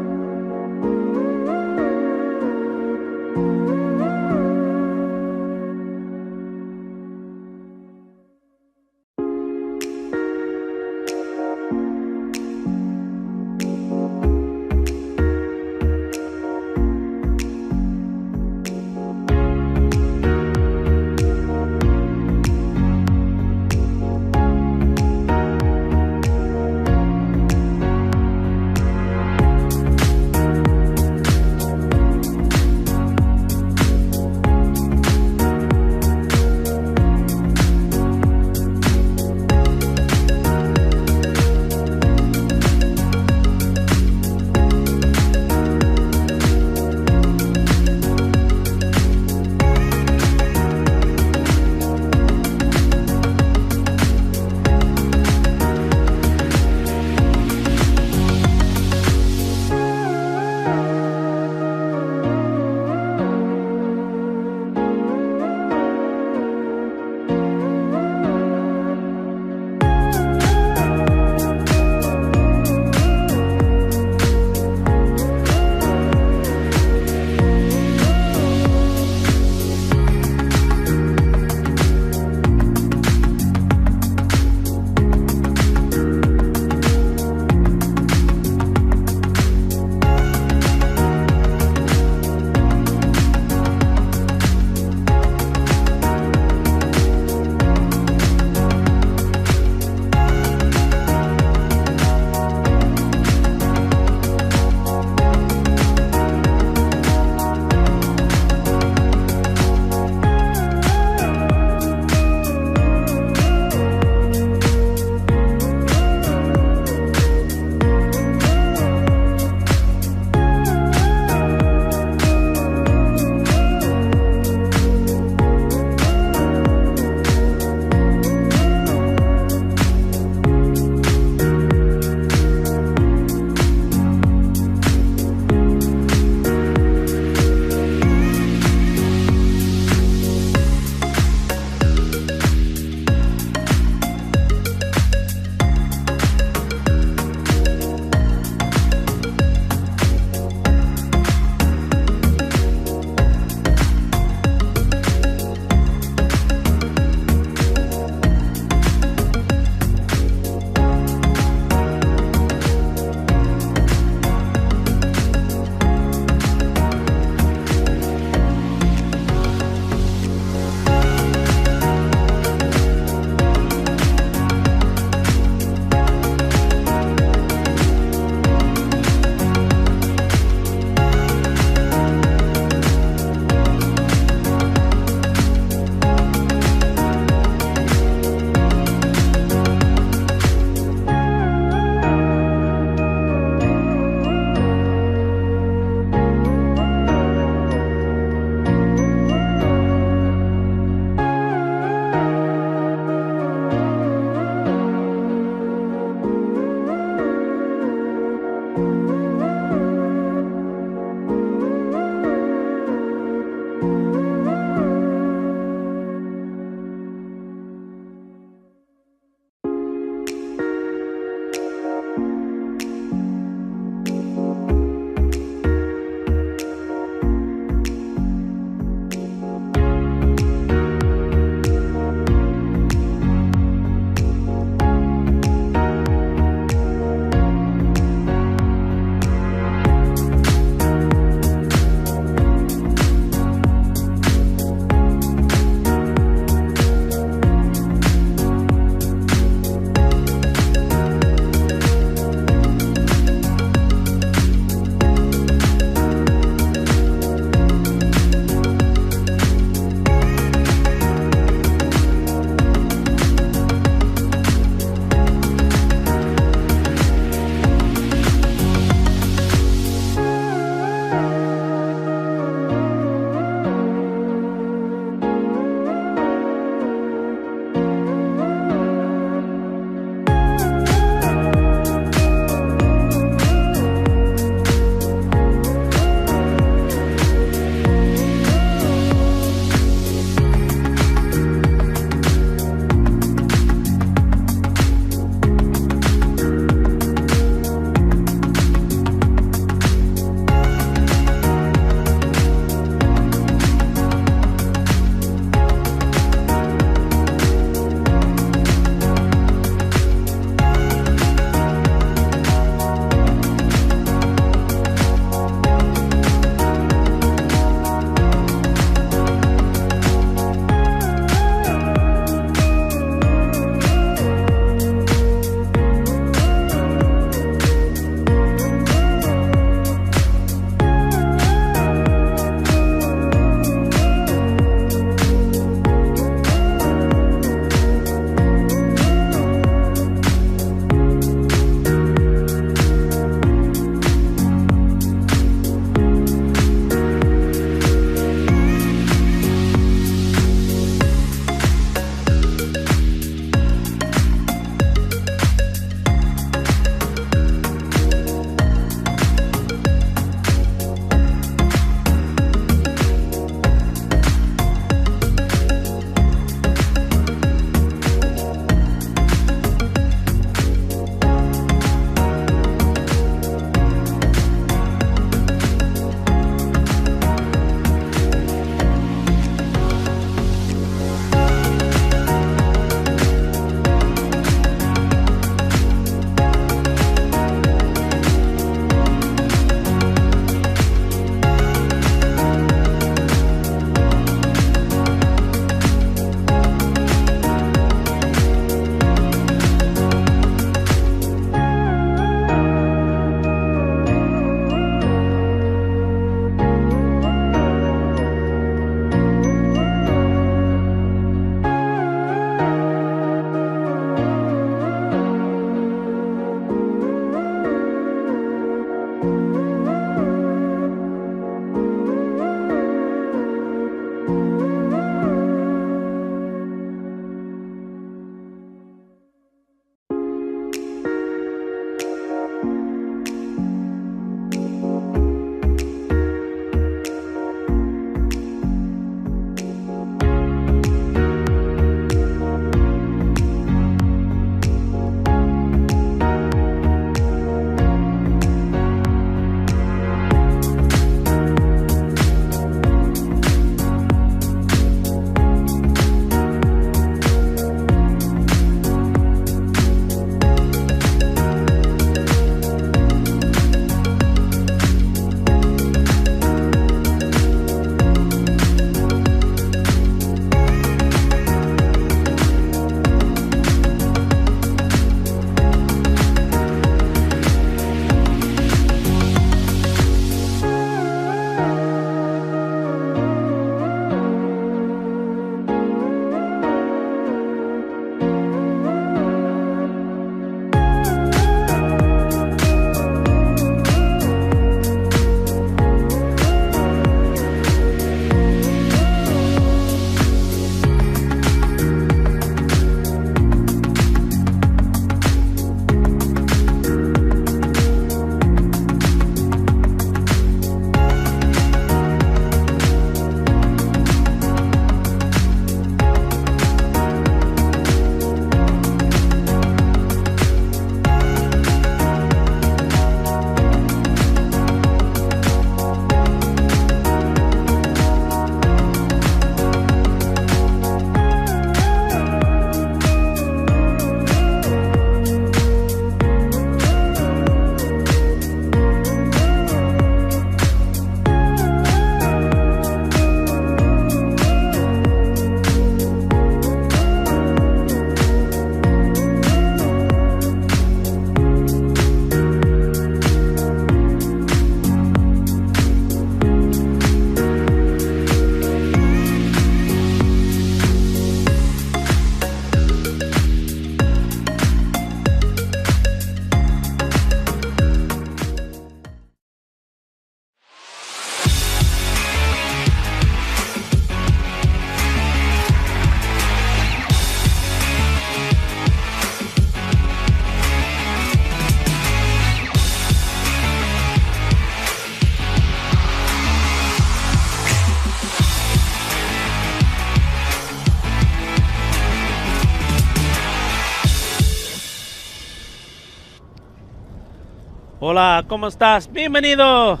Hola, ¿cómo estás? Bienvenido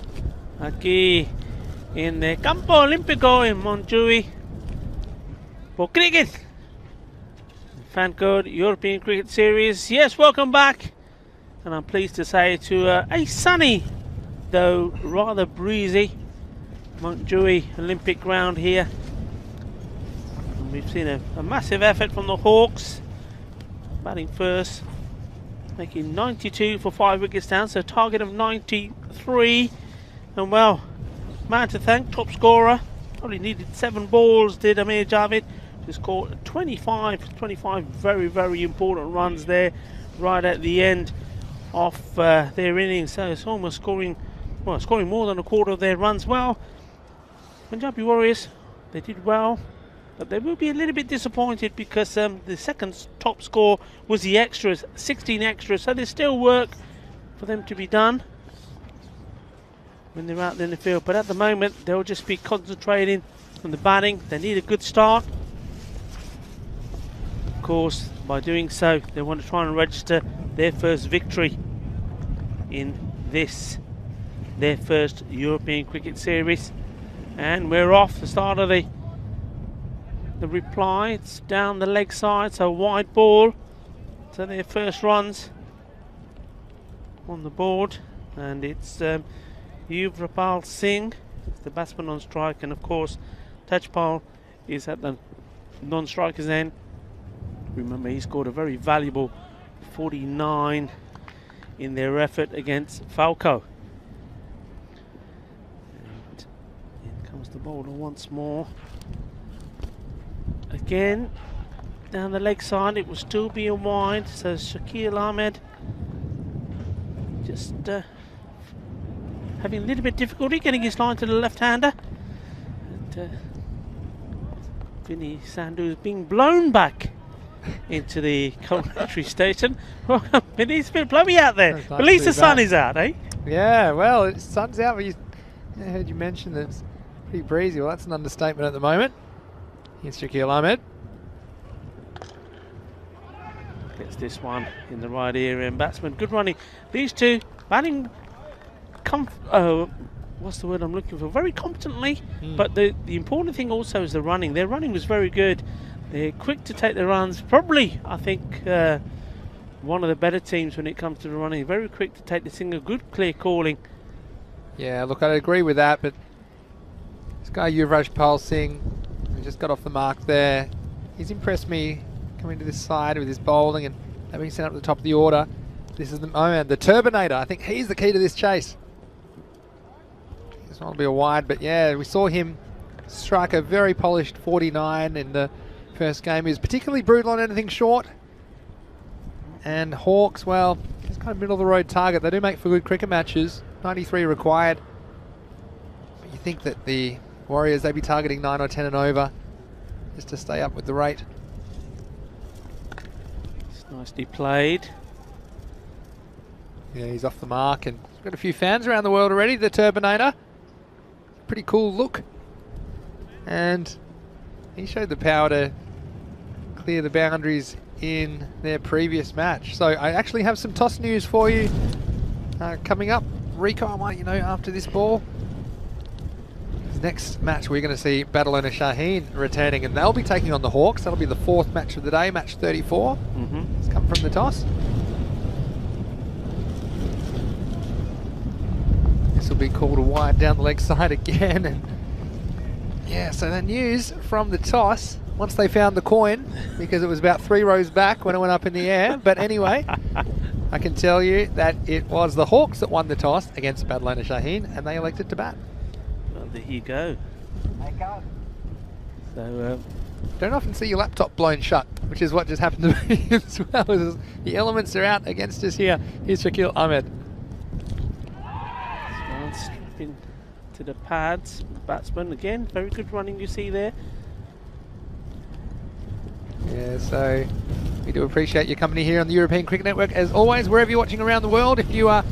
aquí en el Campo Olímpico en Montjuic for cricket. Fan code European Cricket Series. Yes, welcome back. And I'm pleased to say to a sunny, though rather breezy, Montjuic Olympic ground here. And we've seen a massive effort from the Hawks, batting first, making 92 for 5 wickets down, so a target of 93. And well, man to thank, top scorer, probably needed 7 balls, did Amir Javed, to score 25 very, very important runs there, right at the end of their innings. So it's almost scoring more than a quarter of their runs. Well, Punjabi Warriors, they did well, but they will be a little bit disappointed because the second top score was the extras, 16 extras, so there's still work for them to be done when they're out there in the field. But at the moment, they'll just be concentrating on the batting. They need a good start. Of course, by doing so, they want to try and register their first victory in this, their first European Cricket Series. And we're off. The start of the reply. It's down the leg side, so wide ball. So their first runs on the board, and it's Yuvrapal Singh, the batsman on strike, and of course Tajpal is at the non-strikers end. Remember, he scored a very valuable 49 in their effort against Falco. And in comes the bowler once more. Again, down the leg side, it will still be a wide, so Shakil Ahmed just having a little bit of difficulty getting his line to the left-hander. And Vinny Sandhu is being blown back into the commentary station. It's a bit blowy out there. Nice, at least the sun is out, eh? Yeah, well, the sun's out, but I heard you mention that it's pretty breezy. Well, that's an understatement at the moment. Here's Shakil Ahmed. Gets this one in the right area, and batsman, good running. These two batting, what's the word I'm looking for? Very competently, but the important thing also is the running. Their running was very good. They're quick to take the runs. Probably, I think, one of the better teams when it comes to the running. Very quick to take the single. Good clear calling. Yeah, look, I agree with that, but this guy Yuvrapal Singh, he just got off the mark there. He's impressed me coming to this side with his bowling and having sent up to the top of the order. This is the moment, the Turbinator. I think he's the key to this chase. This one will be a wide, but yeah, we saw him strike a very polished 49 in the first game. He was particularly brutal on anything short. And Hawks, well, it's kind of middle of the road target. They do make for good cricket matches. 93 required. But you think that the Warriors, they'd be targeting 9 or 10 and over just to stay up with the rate. It's nicely played. Yeah, he's off the mark, and he's got a few fans around the world already, the Turbinator. Pretty cool look. And he showed the power to clear the boundaries in their previous match. So I actually have some toss news for you coming up. Rico, I might, after this ball. Next match, we're going to see Badalona Shaheen returning, and they'll be taking on the Hawks. That'll be the 4th match of the day, match 34. It's come from the toss. This will be called a wide down the leg side again. And yeah, so the news from the toss, once they found the coin, because it was about 3 rows back when it went up in the air. But anyway, I can tell you that it was the Hawks that won the toss against Badalona Shaheen, and they elected to bat. Well, there you go. So, don't often see your laptop blown shut, which is what just happened to me as well. The elements are out against us here. Here's Shakil Ahmed. Stripping to the pads. Batsman again, very good running you see there. Yeah, so we do appreciate your company here on the European Cricket Network. As always, wherever you're watching around the world, if you are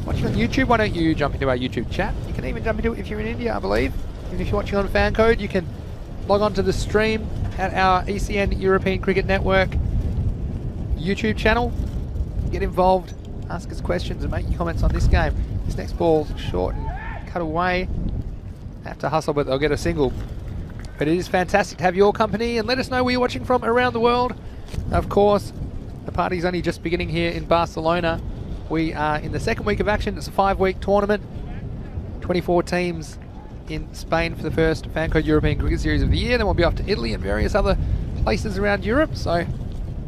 watching on YouTube, why don't you jump into our YouTube chat? You can even jump into it if you're in India, I believe. And if you're watching on fan code, you can log on to the stream at our ECN European Cricket Network YouTube channel. Get involved ask us questions and make your comments on this game. This next ball short and cut away. They have to hustle, but they'll get a single. But it is fantastic to have your company, and let us know where you're watching from around the world. Of course, the party's only just beginning here in Barcelona. We are in the second week of action. It's a 5-week tournament. 24 teams in Spain for the first Fancode European Cricket Series of the year. Then we'll be off to Italy and various other places around Europe. So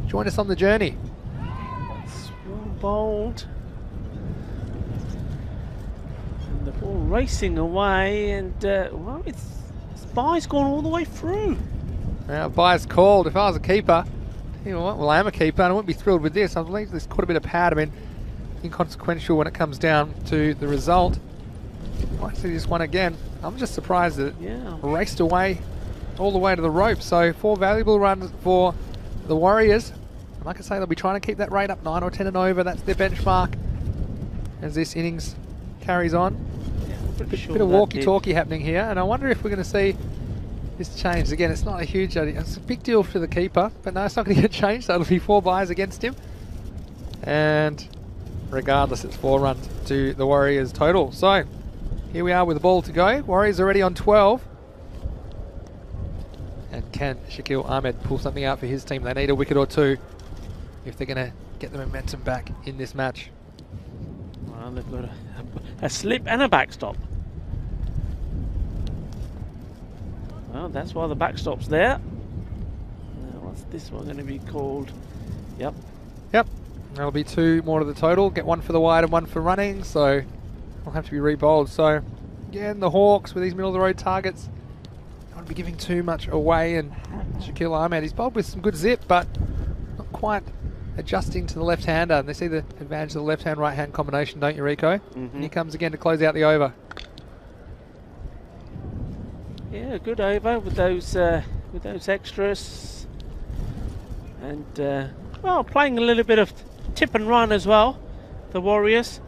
join us on the journey. Small bowled. And the ball racing away, and well, it's by's gone all the way through. Now, by's called. If I was a keeper, you know what? Well, I am a keeper, and I wouldn't be thrilled with this. I believe there's quite a bit of pad. I mean, inconsequential when it comes down to the result. Might see this one again. I'm just surprised that it raced away all the way to the rope. So 4 valuable runs for the Warriors. And like I say, they'll be trying to keep that rate up 9 or 10 and over. That's their benchmark as this innings carries on. Bit of walkie-talkie happening here, and I wonder if we're going to see this changed. Again, it's not a huge idea. It's a big deal for the keeper, but no, it's not going to get changed. So it'll be 4 byes against him. And regardless, it's 4 runs to the Warriors total. So here we are with the ball to go. Warriors already on 12. And can Shakil Ahmed pull something out for his team? They need a wicket or 2 if they're going to get the momentum back in this match. Well, they've got a slip and a backstop. Well, that's why the backstop's there. What's this one going to be called? Yep. That'll be 2 more to the total. Get 1 for the wide and 1 for running, so will have to be re-bowled. So again, the Hawks with these middle of the road targets don't want to be giving too much away, and Shakil Ahmed, he's bowled with some good zip, but not quite adjusting to the left-hander. And they see the advantage of the left-hand, right-hand combination, don't you, Rico? And he comes again to close out the over. Yeah, good over with those extras, and well, playing a little bit of tip and run as well. The Warriors.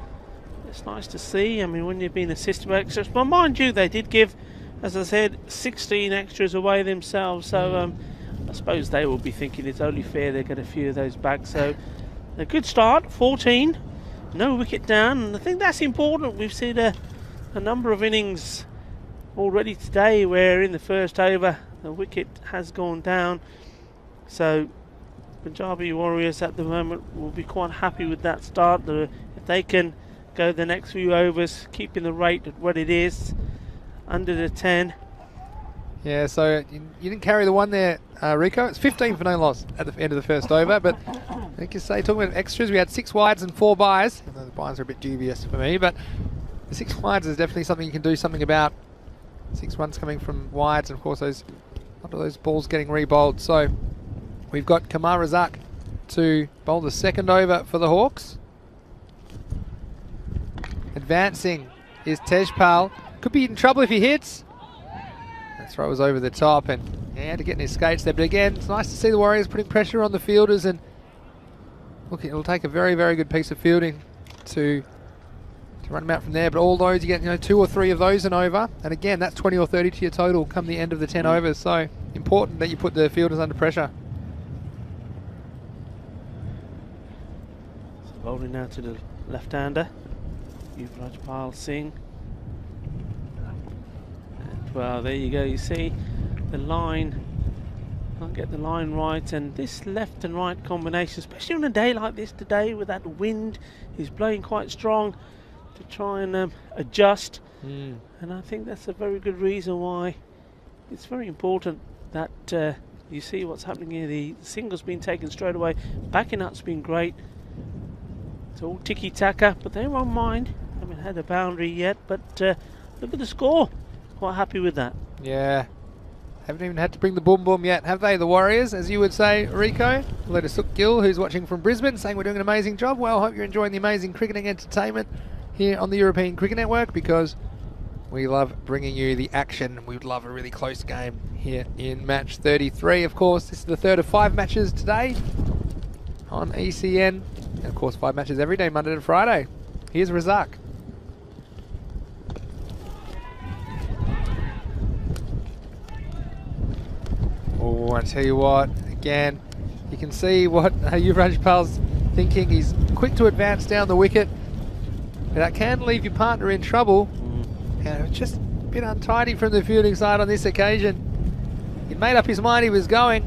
It's nice to see. I mean, when you've been assisted by extras, but mind you, they did give, as I said, 16 extras away themselves. So I suppose they will be thinking it's only fair they get a few of those back. So a good start, 14, no wicket down, and I think that's important. We've seen a number of innings already today where in the first over the wicket has gone down. So Punjabi Warriors at the moment will be quite happy with that start. If they can go the next few overs, keeping the rate at what it is, under the 10. Yeah, so you didn't carry the one there, Rico. It's 15 for no loss at the end of the first over, but like you say, talking about extras, we had 6 wides and 4 byes. Although the byes are a bit dubious for me, but the 6 wides is definitely something you can do something about. 6 runs coming from wides, and of course those, a lot of those balls getting re-bowled. So we've got Kamar Razak to bowl the second over for the Hawks. Advancing is Tejpal. Could be in trouble if he hits. That throw was over the top, and he had to get in his skates there. But again, it's nice to see the Warriors putting pressure on the fielders, and look, it'll take a very, very good piece of fielding to run them out from there. But all those, you get 2 or 3 of those and over, and again, that's 20 or 30 to your total come the end of the 10 overs. So important that you put the fielders under pressure. So bowling now to the left-hander, Yuvraj Singh. And well, there you go. You see the line. Can't get the line right, and this left and right combination, especially on a day like this today, with that wind is blowing quite strong, to try and adjust. And I think that's a very good reason why it's very important that you see what's happening here. The single's been taken straight away, backing up's been great. It's all tiki-taka, but they won't mind. Haven't had a boundary yet, but look at the score. Quite happy with that. Yeah, haven't even had to bring the boom boom yet, have they, the Warriors, as you would say, Rico? Let us Suk Gill, who's watching from Brisbane, saying we're doing an amazing job. Well, hope you're enjoying the amazing cricketing entertainment here on the European Cricket Network, because we love bringing you the action. We would love a really close game here in match 33. Of course, this is the third of 5 matches today on ECN. And of course, 5 matches every day, Monday to Friday. Here's Razak. Oh, I tell you what, again, you can see what Yuvraj Pal's thinking. He's quick to advance down the wicket, but that can leave your partner in trouble. And it was just a bit untidy from the fielding side on this occasion. He made up his mind he was going.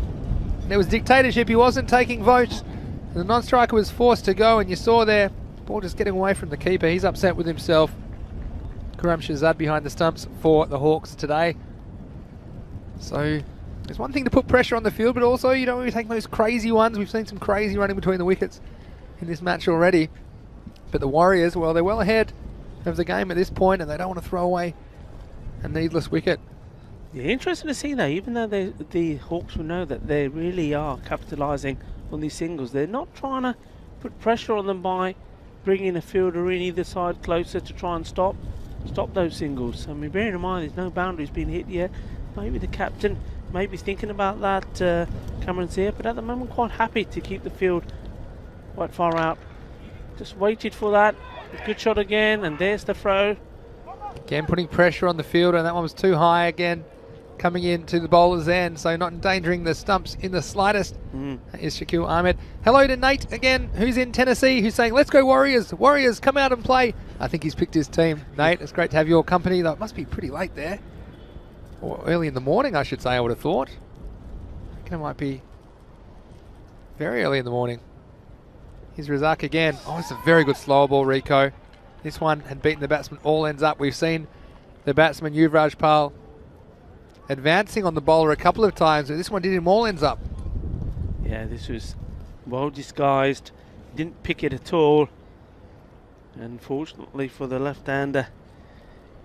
There was dictatorship, he wasn't taking votes. The non-striker was forced to go, and you saw there, ball just getting away from the keeper. He's upset with himself. Karam Shahzad behind the stumps for the Hawks today. So it's one thing to put pressure on the field, but also you don't really take those crazy ones. We've seen some crazy running between the wickets in this match already. But the Warriors, well, they're well ahead of the game at this point, and they don't want to throw away a needless wicket. Yeah, interesting to see that, even though the Hawks will know that they really are capitalising on these singles, they're not trying to put pressure on them by bringing a fielder in either side closer to try and stop those singles. I mean, bearing in mind there's no boundaries being hit yet. Maybe the captain may be thinking about that, Cameron's here, but at the moment quite happy to keep the field quite far out. Just waited for that. Good shot again, and there's the throw. Again, putting pressure on the fielder, and that one was too high again, coming into the bowler's end, so not endangering the stumps in the slightest. That is Shakil Ahmed. Hello to Nate again, who's in Tennessee, who's saying, let's go Warriors. Warriors, come out and play. I think he's picked his team. Nate, it's great to have your company, though it must be pretty late there. Or early in the morning, I should say, I would have thought. I reckon it might be very early in the morning. Here's Razak again. Oh, it's a very good slower ball, Rico. This one had beaten the batsman all ends up. We've seen the batsman, Yuvraj Pal, advancing on the bowler a couple of times, but this one did him all ends up. Yeah, this was well disguised. Didn't pick it at all. Unfortunately for the left-hander,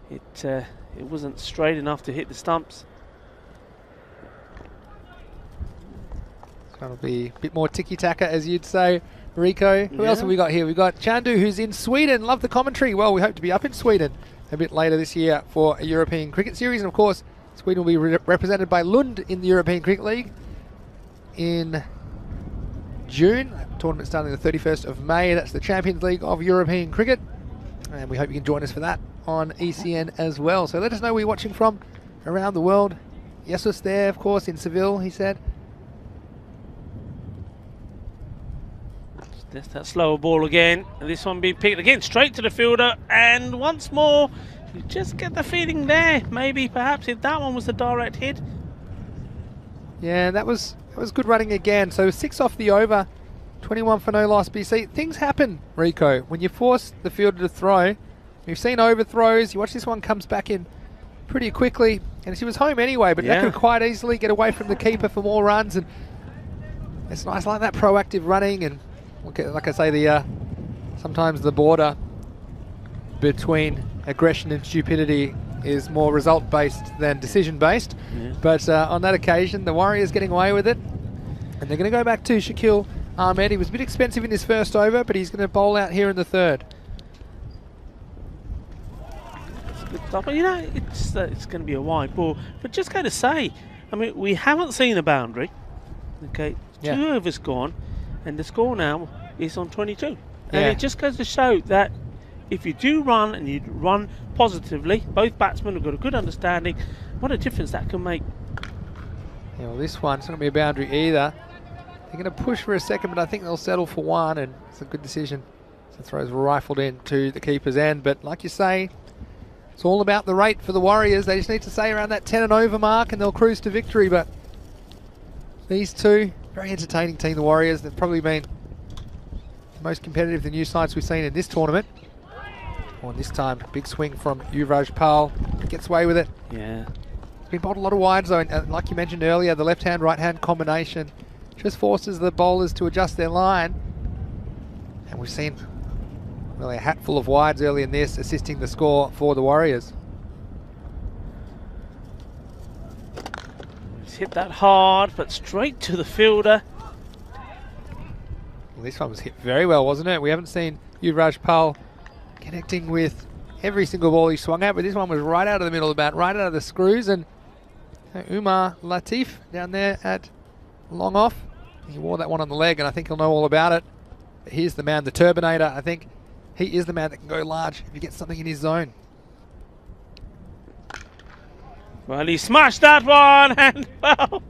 it wasn't straight enough to hit the stumps. It's going to be a bit more tiki-taka, as you'd say, Rico. Who else have we got here? We've got Chandu, who's in Sweden. Love the commentary. Well, we hope to be up in Sweden a bit later this year for a European Cricket Series. And, of course, Sweden will be represented by Lund in the European Cricket League in June. That tournament starting the 31st of May. That's the Champions League of European Cricket. And we hope you can join us for that on ECN as well. So let us know where you're watching from around the world. Yesus there, of course, in Seville, he said. There's that slower ball again. And this one being picked again straight to the fielder. And once more, you just get the feeling there. Maybe, perhaps, if that one was a direct hit. Yeah, that was good running again. So 6 off the over, 21 for no loss. BC. Things happen, Rico, when you force the fielder to throw. We've seen overthrows. You watch this one comes back in pretty quickly. And she was home anyway, but that could quite easily get away from the keeper for more runs. And it's nice like that proactive running. And like I say, sometimes the border between aggression and stupidity is more result-based than decision-based. But on that occasion, the Warriors getting away with it. And they're going to go back to Shakil Ahmed. He was a bit expensive in his first over, but he's going to bowl out here in the third. It's a good stop. You know, it's going to be a wide ball. But just going to say, I mean, we haven't seen a boundary. Okay, 2 overs gone, and the score now is on 22. And it just goes to show that if you do run and you run positively, both batsmen have got a good understanding, what a difference that can make. Yeah, well, this one's not going to be a boundary either. They're going to push for a second, but I think they'll settle for one, and it's a good decision. So the throw's rifled into the keeper's end, but like you say, it's all about the rate for the Warriors. They just need to stay around that 10 and over mark, and they'll cruise to victory. But these two, very entertaining team, the Warriors. They've probably been the most competitive the new sides we've seen in this tournament. And this time, big swing from Yuvraj Pal. Gets away with it. Yeah. He's been bowled a lot of wides though, and like you mentioned earlier, the left-hand, right-hand combination just forces the bowlers to adjust their line. And we've seen really a hatful of wides early in this, assisting the score for the Warriors. He's hit that hard, but straight to the fielder. Well, this one was hit very well, wasn't it? We haven't seen Yuvraj Pal connecting with every single ball he swung at, but this one was right out of the middle of the bat, right out of the screws. And Umar Latif down there at long off, he wore that one on the leg, and I think he'll know all about it. But here's the man, the Turbinator. I think he is the man that can go large if he gets something in his zone. Well, he smashed that one, and well,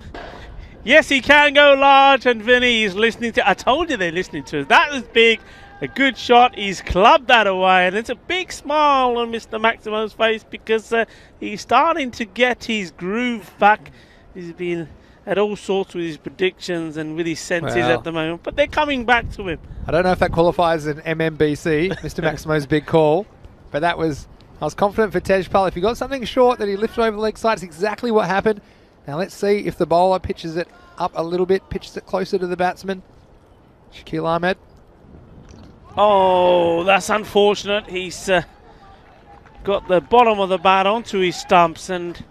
Yes, he can go large, and Vinny is listening to. I told you they're listening to us. That was big. A good shot. He's clubbed that away, and it's a big smile on Mr. Maximo's face because he's starting to get his groove back. He's been at all sorts with his predictions and with his senses at the moment, but they're coming back to him. I don't know if that qualifies as an MMBC, Mr. Maximo's big call, but I was confident for Tejpal. If he got something short that he lifted over the leg side, it's exactly what happened. Now let's see if the bowler pitches it up a little bit, pitches it closer to the batsman. Shakil Ahmed. Oh, that's unfortunate. He's got the bottom of the bat onto his stumps, and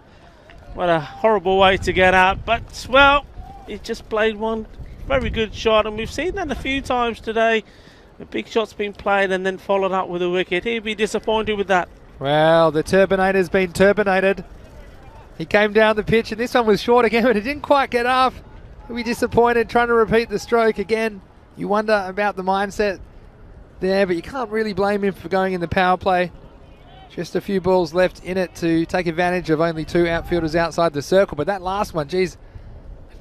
what a horrible way to get out. But, well, he just played one very good shot, and we've seen that a few times today. A big shot's been played and then followed up with a wicket. He'd be disappointed with that. Well, the Turbinator's been turbinated. He came down the pitch, and this one was short again, but it didn't quite get up. He'll be disappointed trying to repeat the stroke again. You wonder about the mindset there, but you can't really blame him for going in the power play. Just a few balls left in it to take advantage of only 2 outfielders outside the circle. But that last one, geez,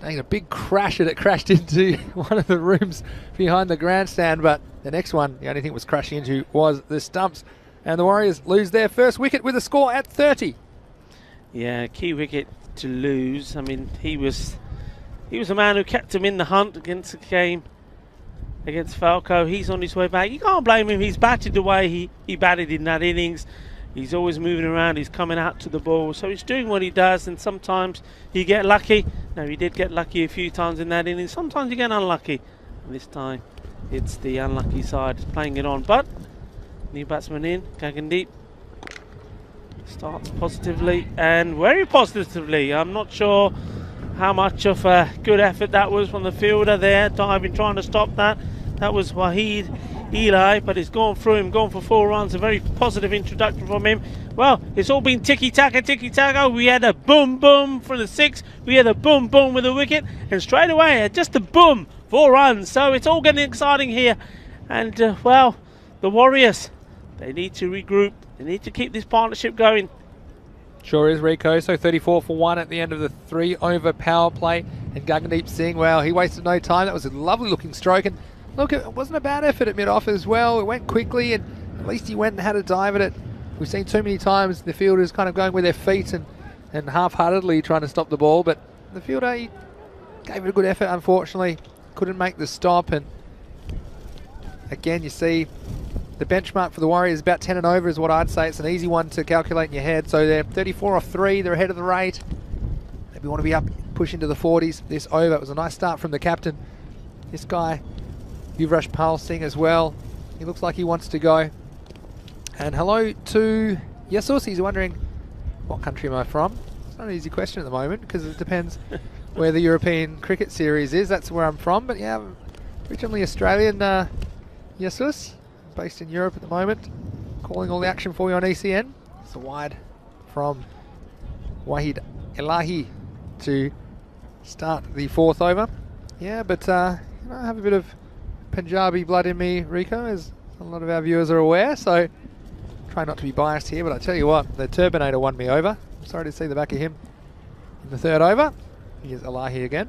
a big crash, and it crashed into one of the rooms behind the grandstand. But the next one, the only thing it was crashing into was the stumps. And the Warriors lose their first wicket with a score at 30. Yeah, key wicket to lose. I mean, he was the man who kept him in the hunt against the game. Against Falco, he's on his way back. You can't blame him. He's batted the way he batted in that innings. He's always moving around. He's coming out to the ball. So he's doing what he does, and sometimes you get lucky. Now, he did get lucky a few times in that innings. Sometimes you get unlucky. And this time, it's the unlucky side playing it on. But, new batsman in, Gagandeep. Starts positively, and very positively. I'm not sure how much of a good effort that was from the fielder there, diving, trying to stop that. That was Wahid Eli, but it's gone through him, gone for 4 runs. A very positive introduction from him. Well, it's all been ticky-taka, ticky-taka. We had a boom-boom from the 6. We had a boom-boom with the wicket. And straight away, just a boom, 4 runs. So it's all getting exciting here. And, well, the Warriors, they need to regroup. They need to keep this partnership going. Sure is, Rico. So 34 for 1 at the end of the 3-over power play. And Gagandeep Singh, well, he wasted no time. That was a lovely looking stroke. And look, it wasn't a bad effort at mid-off as well. It went quickly, and at least he went and had a dive at it. We've seen too many times the fielders kind of going with their feet and half-heartedly trying to stop the ball. But the fielder, he gave it a good effort, unfortunately. Couldn't make the stop. And again, you see the benchmark for the Warriors is about 10 and over is what I'd say. It's an easy one to calculate in your head. So they're 34 off 3. They're ahead of the rate. Maybe want to be up, push into the 40s this over. It was a nice start from the captain. This guy, Yuvraj Pal Singh as well. He looks like he wants to go. And hello to Yesus. He's wondering, what country am I from? It's not an easy question at the moment because it depends where the European cricket series is. That's where I'm from. But yeah, originally Australian Yesus. Based in Europe at the moment, calling all the action for you on ECN. It's a wide from Wahid Elahi to start the 4th over. Yeah, but I have a bit of Punjabi blood in me, Rico, as a lot of our viewers are aware, so try not to be biased here, but I tell you what, the Turbinator won me over. I'm sorry to see the back of him in the 3rd over. Here's Elahi again.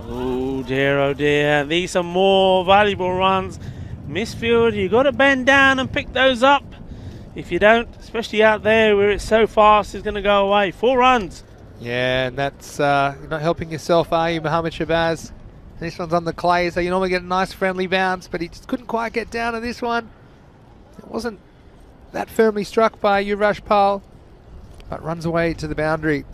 Oh dear, these are more valuable runs. Misfield, you've got to bend down and pick those up. If you don't, especially out there where it's so fast, it's going to go away. 4 runs. Yeah, and that's you're not helping yourself, are you, Mohammed Shabazz? This one's on the clay, so you normally get a nice friendly bounce, but he just couldn't quite get down to this one. It wasn't that firmly struck by Yuvraj Pal, but runs away to the boundary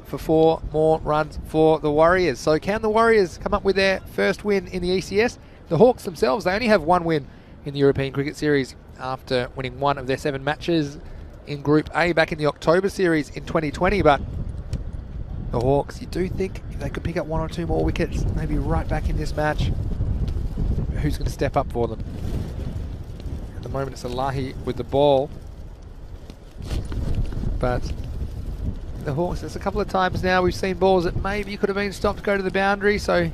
for 4 more runs for the Warriors. So can the Warriors come up with their first win in the ECS? The Hawks themselves, they only have 1 win in the European Cricket Series after winning 1 of their 7 matches in Group A back in the October series in 2020. But the Hawks, you do think if they could pick up 1 or 2 more wickets, maybe right back in this match, who's going to step up for them? At the moment it's Elahi with the ball, but the Hawks, there's a couple of times now we've seen balls that maybe could have been stopped go to the boundary, so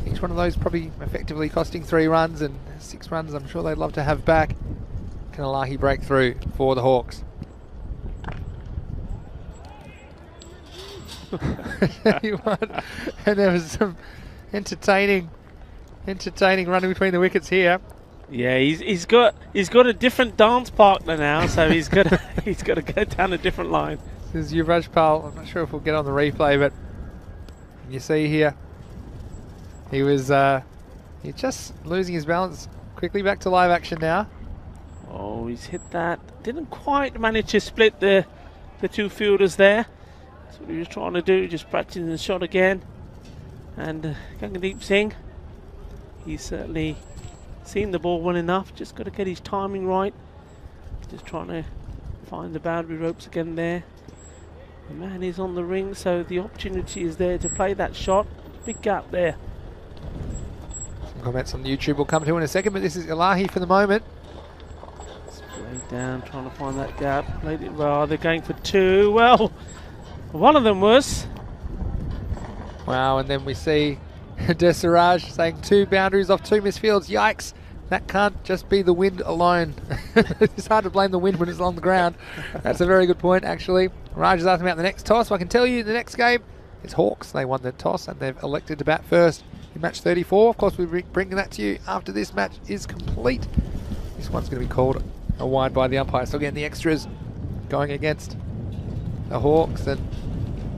each one of those probably effectively costing 3 runs, and 6 runs I'm sure they'd love to have back. Can Elahi break through for the Hawks? You what? And there was some entertaining running between the wickets here. Yeah, he's got a different dance partner now, so he's got to go down a different line. This is Yuvraj Pal. I'm not sure if we'll get on the replay, but you see here, he's just losing his balance. Quickly back to live action now. Oh, he's hit that. Didn't quite manage to split the two fielders there. That's what he was trying to do, just practicing the shot again. And Gangadeep Singh, he's certainly seen the ball well enough. Just got to get his timing right. Just trying to find the boundary ropes again there. The man is on the ring, so the opportunity is there to play that shot. Big gap there. Some comments on YouTube will come to in a second, but this is Ilahi for the moment. Straight down, trying to find that gap. Played it well. They're going for two. Well, one of them was. Wow, and then we see Desiraj saying 2 boundaries off 2 misfields. Yikes. That can't just be the wind alone. It's hard to blame the wind when it's on the ground. That's a very good point, actually. Raj is asking about the next toss. Well, I can tell you the next game, it's Hawks. They won the toss and they've elected to bat first in match 34. Of course, we'll be bringing that to you after this match is complete. This one's going to be called a wide by the umpire. So again, the extras going against the Hawks. And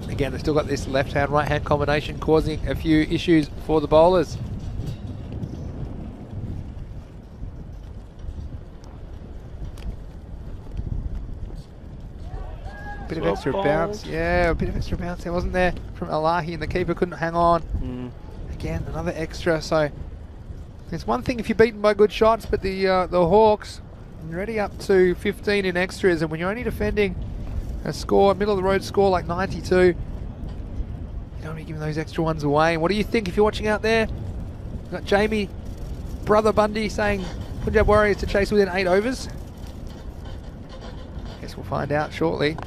again, they've still got this left-hand, right-hand combination causing a few issues for the bowlers. Bit of extra bounce, yeah, a bit of extra bounce there, wasn't there, from Ilahi, and the keeper couldn't hang on. Again, another extra, so it's one thing if you're beaten by good shots, but the Hawks already up to 15 in extras, and when you're only defending a score, middle of the road score like 92, you don't want to be giving those extra ones away. And what do you think if you're watching out there? We've got Jamie, Brother Bundy, saying Punjab Warriors to chase within 8 overs. Guess we'll find out shortly.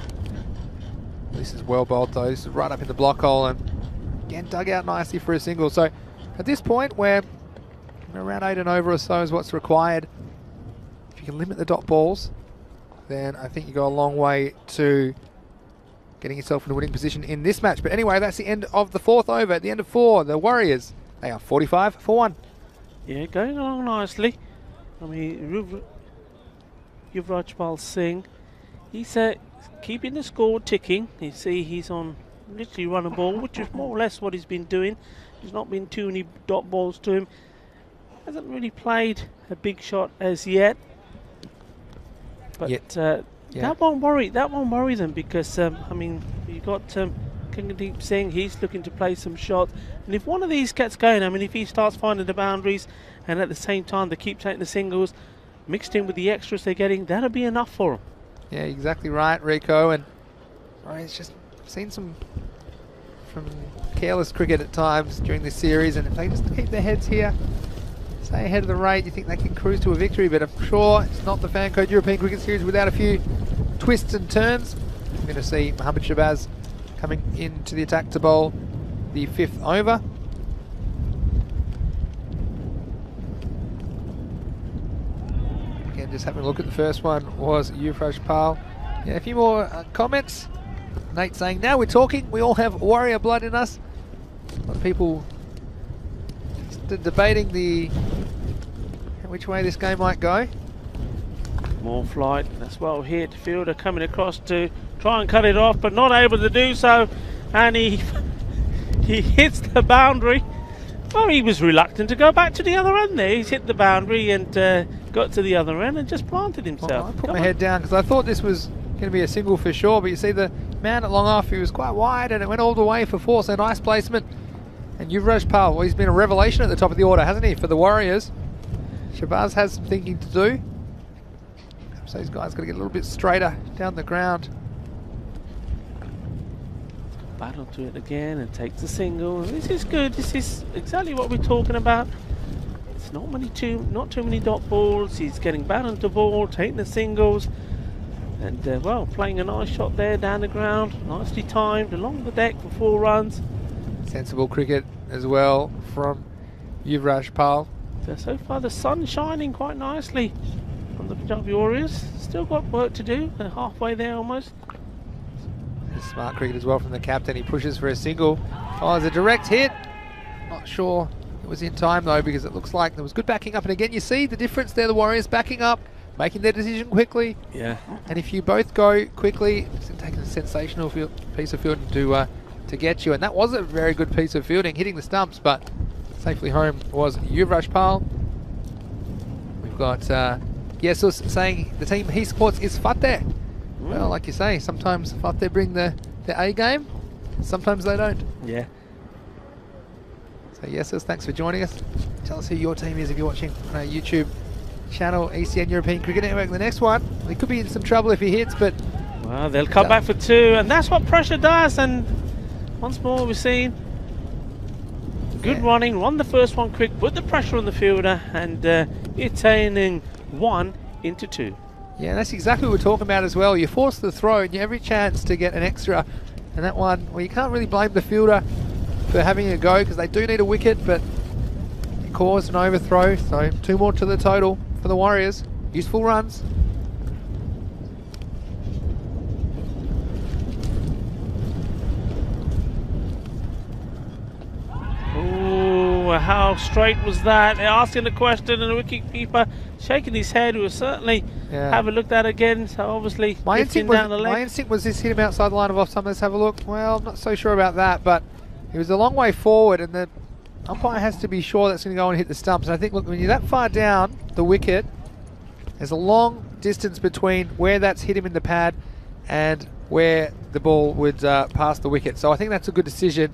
This is well bowled though. This is right up in the block hole and again dug out nicely for a single. So at this point where around 8 and over or so is what's required, if you can limit the dot balls, then I think you go a long way to getting yourself in a winning position in this match. But anyway, that's the end of the 4th over. At the end of 4, the Warriors, they are 45 for 1. Yeah, going along nicely. I mean, Yuvraj Pal Singh, he's keeping the score ticking. You see he's on literally run a ball, which is more or less what he's been doing. There's not been too many dot balls to him. Hasn't really played a big shot as yet. But that won't worry them because I mean, you got Gangadeep Singh. He's looking to play some shots, and if one of these gets going, I mean, if he starts finding the boundaries, and at the same time they keep taking the singles, mixed in with the extras they're getting, that'll be enough for them. Yeah, exactly right, Rico. And it's just seen some careless cricket at times during this series, and if they just keep their heads here, stay ahead of the rate, you think they can cruise to a victory. But I'm sure it's not the Fan Code European Cricket Series without a few twists and turns. We're going to see Mohammad Shabazz coming into the attack to bowl the 5th over. Again, just having a look at the first one was Yuvraj Pal. Yeah, a few more comments. Nate saying, now we're talking, we all have Warrior blood in us. A lot of people debating which way this game might go. More flight, that's well hit. Fielder coming across to try and cut it off, but not able to do so. And he hits the boundary. Well, he was reluctant to go back to the other end there. He's hit the boundary and got to the other end and just planted himself. Well, I put my head down because I thought this was going to be a single for sure, but you see the man at long off, he was quite wide and it went all the way for 4, so nice placement. And Yuvraj Pal, well, he's been a revelation at the top of the order, hasn't he, for the Warriors. Shabazz has some thinking to do. So these guys got to get a little bit straighter down the ground. Battle to it again and takes the single. This is good. This is exactly what we're talking about. It's not too many dot balls. He's getting batted to ball, taking the singles, and well, playing a nice shot there down the ground, nicely timed along the deck for 4 runs. Sensible cricket as well from Yuvraj Pal. So far the sun's shining quite nicely on the Punjab Warriors. Still got work to do. They're halfway there almost. Smart cricket as well from the captain. He pushes for a single. Oh, there's a direct hit. Not sure it was in time though, because it looks like there was good backing up. And again, you see the difference there, the Warriors backing up, making their decision quickly. Yeah. And if you both go quickly, it's going to take a sensational piece of fielding to get you. And that was a very good piece of fielding, hitting the stumps, but safely home was Yuvraj Pal. We've got Yesus saying the team he supports is Fateh. Well, like you say, sometimes Fateh bring the A game, sometimes they don't. Yeah. So Yesus, thanks for joining us. Tell us who your team is if you're watching on our YouTube channel, ECN European Cricket Network. The next one, he could be in some trouble if he hits, but... Well, they'll come back for 2, and that's what pressure does. And once more, we're seeing good running, run the first one quick, put the pressure on the fielder, and you're turning 1 into 2. Yeah, that's exactly what we're talking about as well. You force the throw, and you have every chance to get an extra. And that one, well, you can't really blame the fielder for having a go, because they do need a wicket, but it caused an overthrow. So 2 more to the total for the Warriors. Useful runs. Ooh, how straight was that? They're asking the question, and the wicketkeeper shaking his head. We'll certainly have a look at that again. So obviously, my instinct was this hit him outside the line of off. Let's have a look. Well, I'm not so sure about that, but he was a long way forward, and the umpire has to be sure that's going to go and hit the stumps. And I think, look, when you're that far down the wicket, there's a long distance between where that's hit him in the pad and where the ball would pass the wicket. So I think that's a good decision.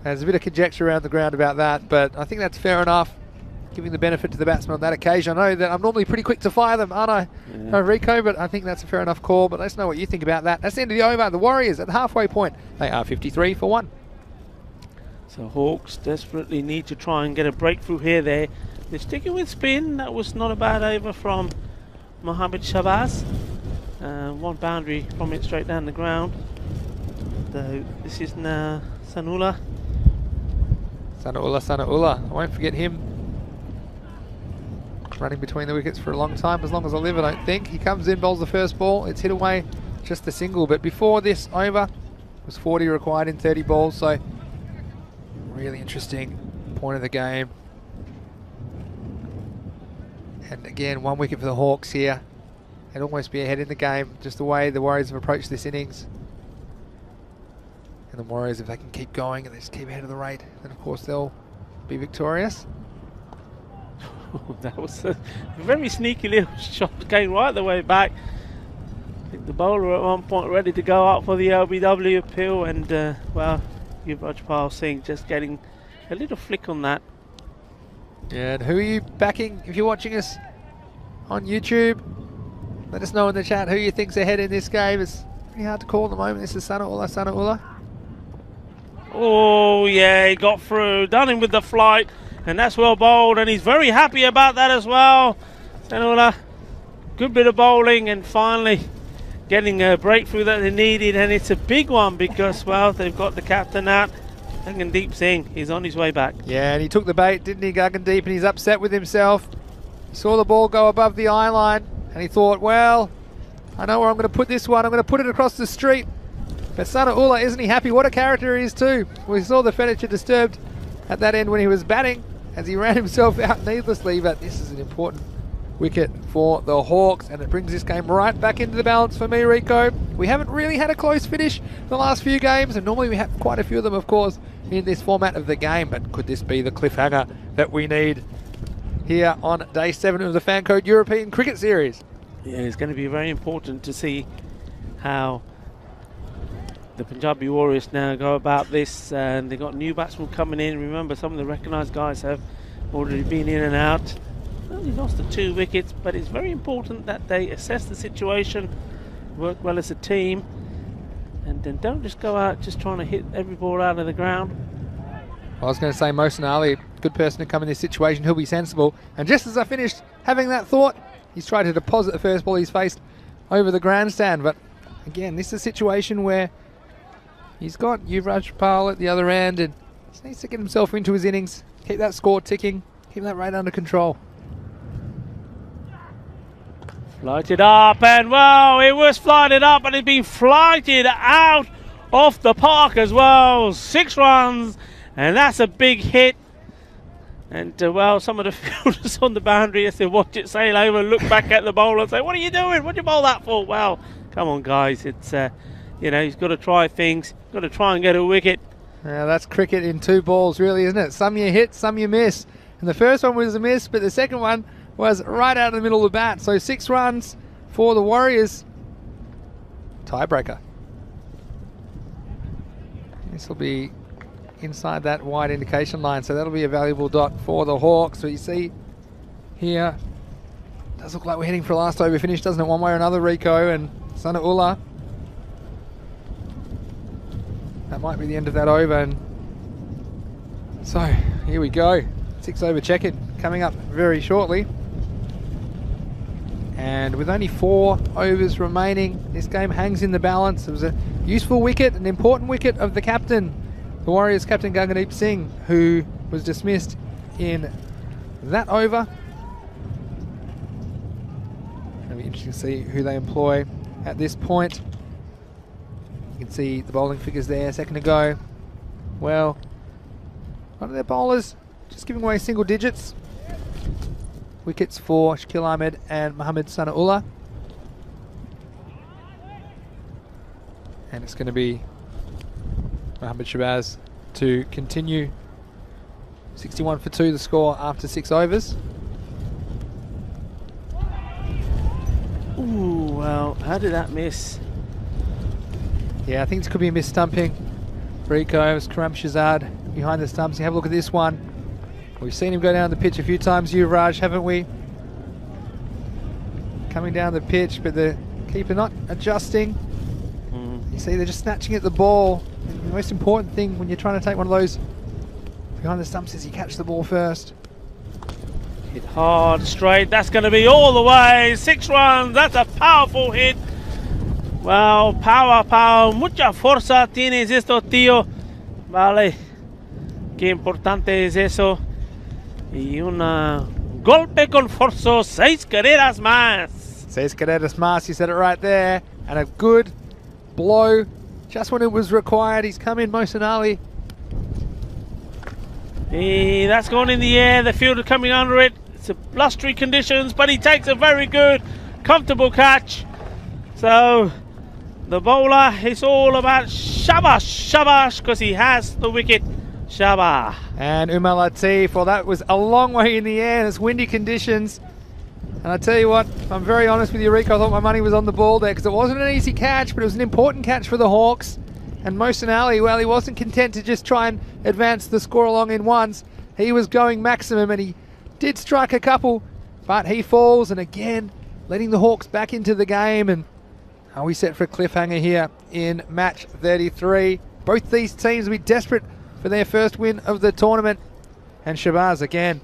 There's a bit of conjecture around the ground about that, but I think that's fair enough, giving the benefit to the batsman on that occasion. I know that I'm normally pretty quick to fire them, aren't I, Rico? But I think that's a fair enough call. But let us know what you think about that. That's the end of the over. The Warriors at the halfway point. They are 53 for 1. So Hawks desperately need to try and get a breakthrough here. They're sticking with spin. That was not a bad over from Mohammed Shabazz. 1 boundary from it straight down the ground. So this is now Sanula. Sanaullah. I won't forget him. Running between the wickets for a long time, as long as I live, I don't think. He comes in, bowls the first ball. It's hit away, just a single. But before this over, it was 40 required in 30 balls. So really interesting point of the game. And again, 1 wicket for the Hawks here. They'd almost be ahead in the game, just the way the Warriors have approached this innings. And the Warriors, if they can keep going and they just keep ahead of the rate, then of course they'll be victorious. That was a very sneaky little shot, going right the way back. I think the bowler at one point ready to go out for the LBW appeal, and well, Yuvraj Pal Singh just getting a little flick on that. Yeah, and who are you backing if you're watching us on YouTube? Let us know in the chat who you think's ahead in this game. It's pretty hard to call at the moment. This is Sanaullah. Oh yeah, he got through, done him with the flight, and that's well bowled, and he's very happy about that as well. Sanaullah, good bit of bowling, and finally getting a breakthrough that they needed, and it's a big one because, well, they've got the captain out. Gagandeep Singh, he's on his way back. Yeah, and he took the bait, didn't he, Gagandeep, and he's upset with himself. He saw the ball go above the eye line, and he thought, well, I know where I'm going to put this one. I'm going to put it across the street. But Sanaullah, isn't he happy? What a character he is too. We saw the furniture disturbed at that end when he was batting, as he ran himself out needlessly, but this is an important wicket for the Hawks, and it brings this game right back into the balance for me, Rico. We haven't really had a close finish the last few games, and normally we have quite a few of them, of course, in this format of the game, but could this be the cliffhanger that we need here on day 7 of the Fancode European Cricket Series? Yeah, it's going to be very important to see how the Punjabi Warriors now go about this, and they've got new batsmen coming in. Remember, some of the recognised guys have already been in and out. Well, he lost the 2 wickets, but it's very important that they assess the situation, work well as a team, and then don't just go out just trying to hit every ball out of the ground. I was going to say Mohsin Ali, good person to come in this situation. He'll be sensible. And just as I finished having that thought, he's tried to deposit the first ball he's faced over the grandstand. But again, this is a situation where he's got Yuvraj Pal at the other end, and he just needs to get himself into his innings, keep that score ticking, keep that rate under control. Flighted up, and well, it was flighted up, and it's been flighted out off the park as well. 6 runs, and that's a big hit. And well, some of the fielders on the boundary, as they watch it sail over, look back at the bowler and say, "What are you doing? What did you bowl that for?" Well, come on, guys. It's you know, he's got to try things. Got to try and get a wicket. Yeah, that's cricket in 2 balls, really, isn't it? Some you hit, some you miss. And the first one was a miss, but the second one was right out of the middle of the bat. So 6 runs for the Warriors. Tiebreaker. This will be inside that wide indication line, so that'll be a valuable dot for the Hawks. So you see here, does look like we're heading for a last over finish, doesn't it? One way or another, Rico and Sanaula. That might be the end of that over, and so here we go. 6 over check-in coming up very shortly. And with only 4 overs remaining, this game hangs in the balance. It was a useful wicket, an important wicket of the captain, the Warriors captain Gaganadeep Singh, who was dismissed in that over. It'll be interesting to see who they employ at this point. You can see the bowling figures there a second ago. Well, one of their bowlers just giving away single digits. Wickets for Shakil Ahmed and Mohammad Sanaullah. And it's going to be Mohammad Shabazz to continue. 61 for 2 the score after 6 overs. Ooh, well, how did that miss? Yeah, I think this could be a mis-stumping. Rico, it was Karam Shazad behind the stumps. You have a look at this one. We've seen him go down the pitch a few times, Yuvraj, haven't we? Coming down the pitch, but the keeper not adjusting. You see, they're just snatching at the ball. And the most important thing when you're trying to take one of those behind the stumps is you catch the ball first. Hit hard, straight. That's going to be all the way. 6 runs. That's a powerful hit. Well, power, power. Mucha fuerza tienes esto, tío. Vale. Qué importante es eso. Y un golpe con fuerza. 6 carreras más. 6 carreras más. You said it right there. And a good blow just when it was required. He's come in Mohsin Ali. That's gone in the air. The fielder coming under it. It's a blustery conditions, but he takes a very good, comfortable catch. So the bowler, it's all about shabash, shabash, because he has the wicket. Shabah. And Umar Latif, well, that was a long way in the air, and it's windy conditions. And I tell you what, if I'm very honest with you, Rico, I thought my money was on the ball there, because it wasn't an easy catch, but it was an important catch for the Hawks. And Mohsin Ali, well, he wasn't content to just try and advance the score along in ones. He was going maximum, and he did strike a couple, but he falls, and again, letting the Hawks back into the game. And are we set for a cliffhanger here in match 33? Both these teams will be desperate for their first win of the tournament. And Shabazz again,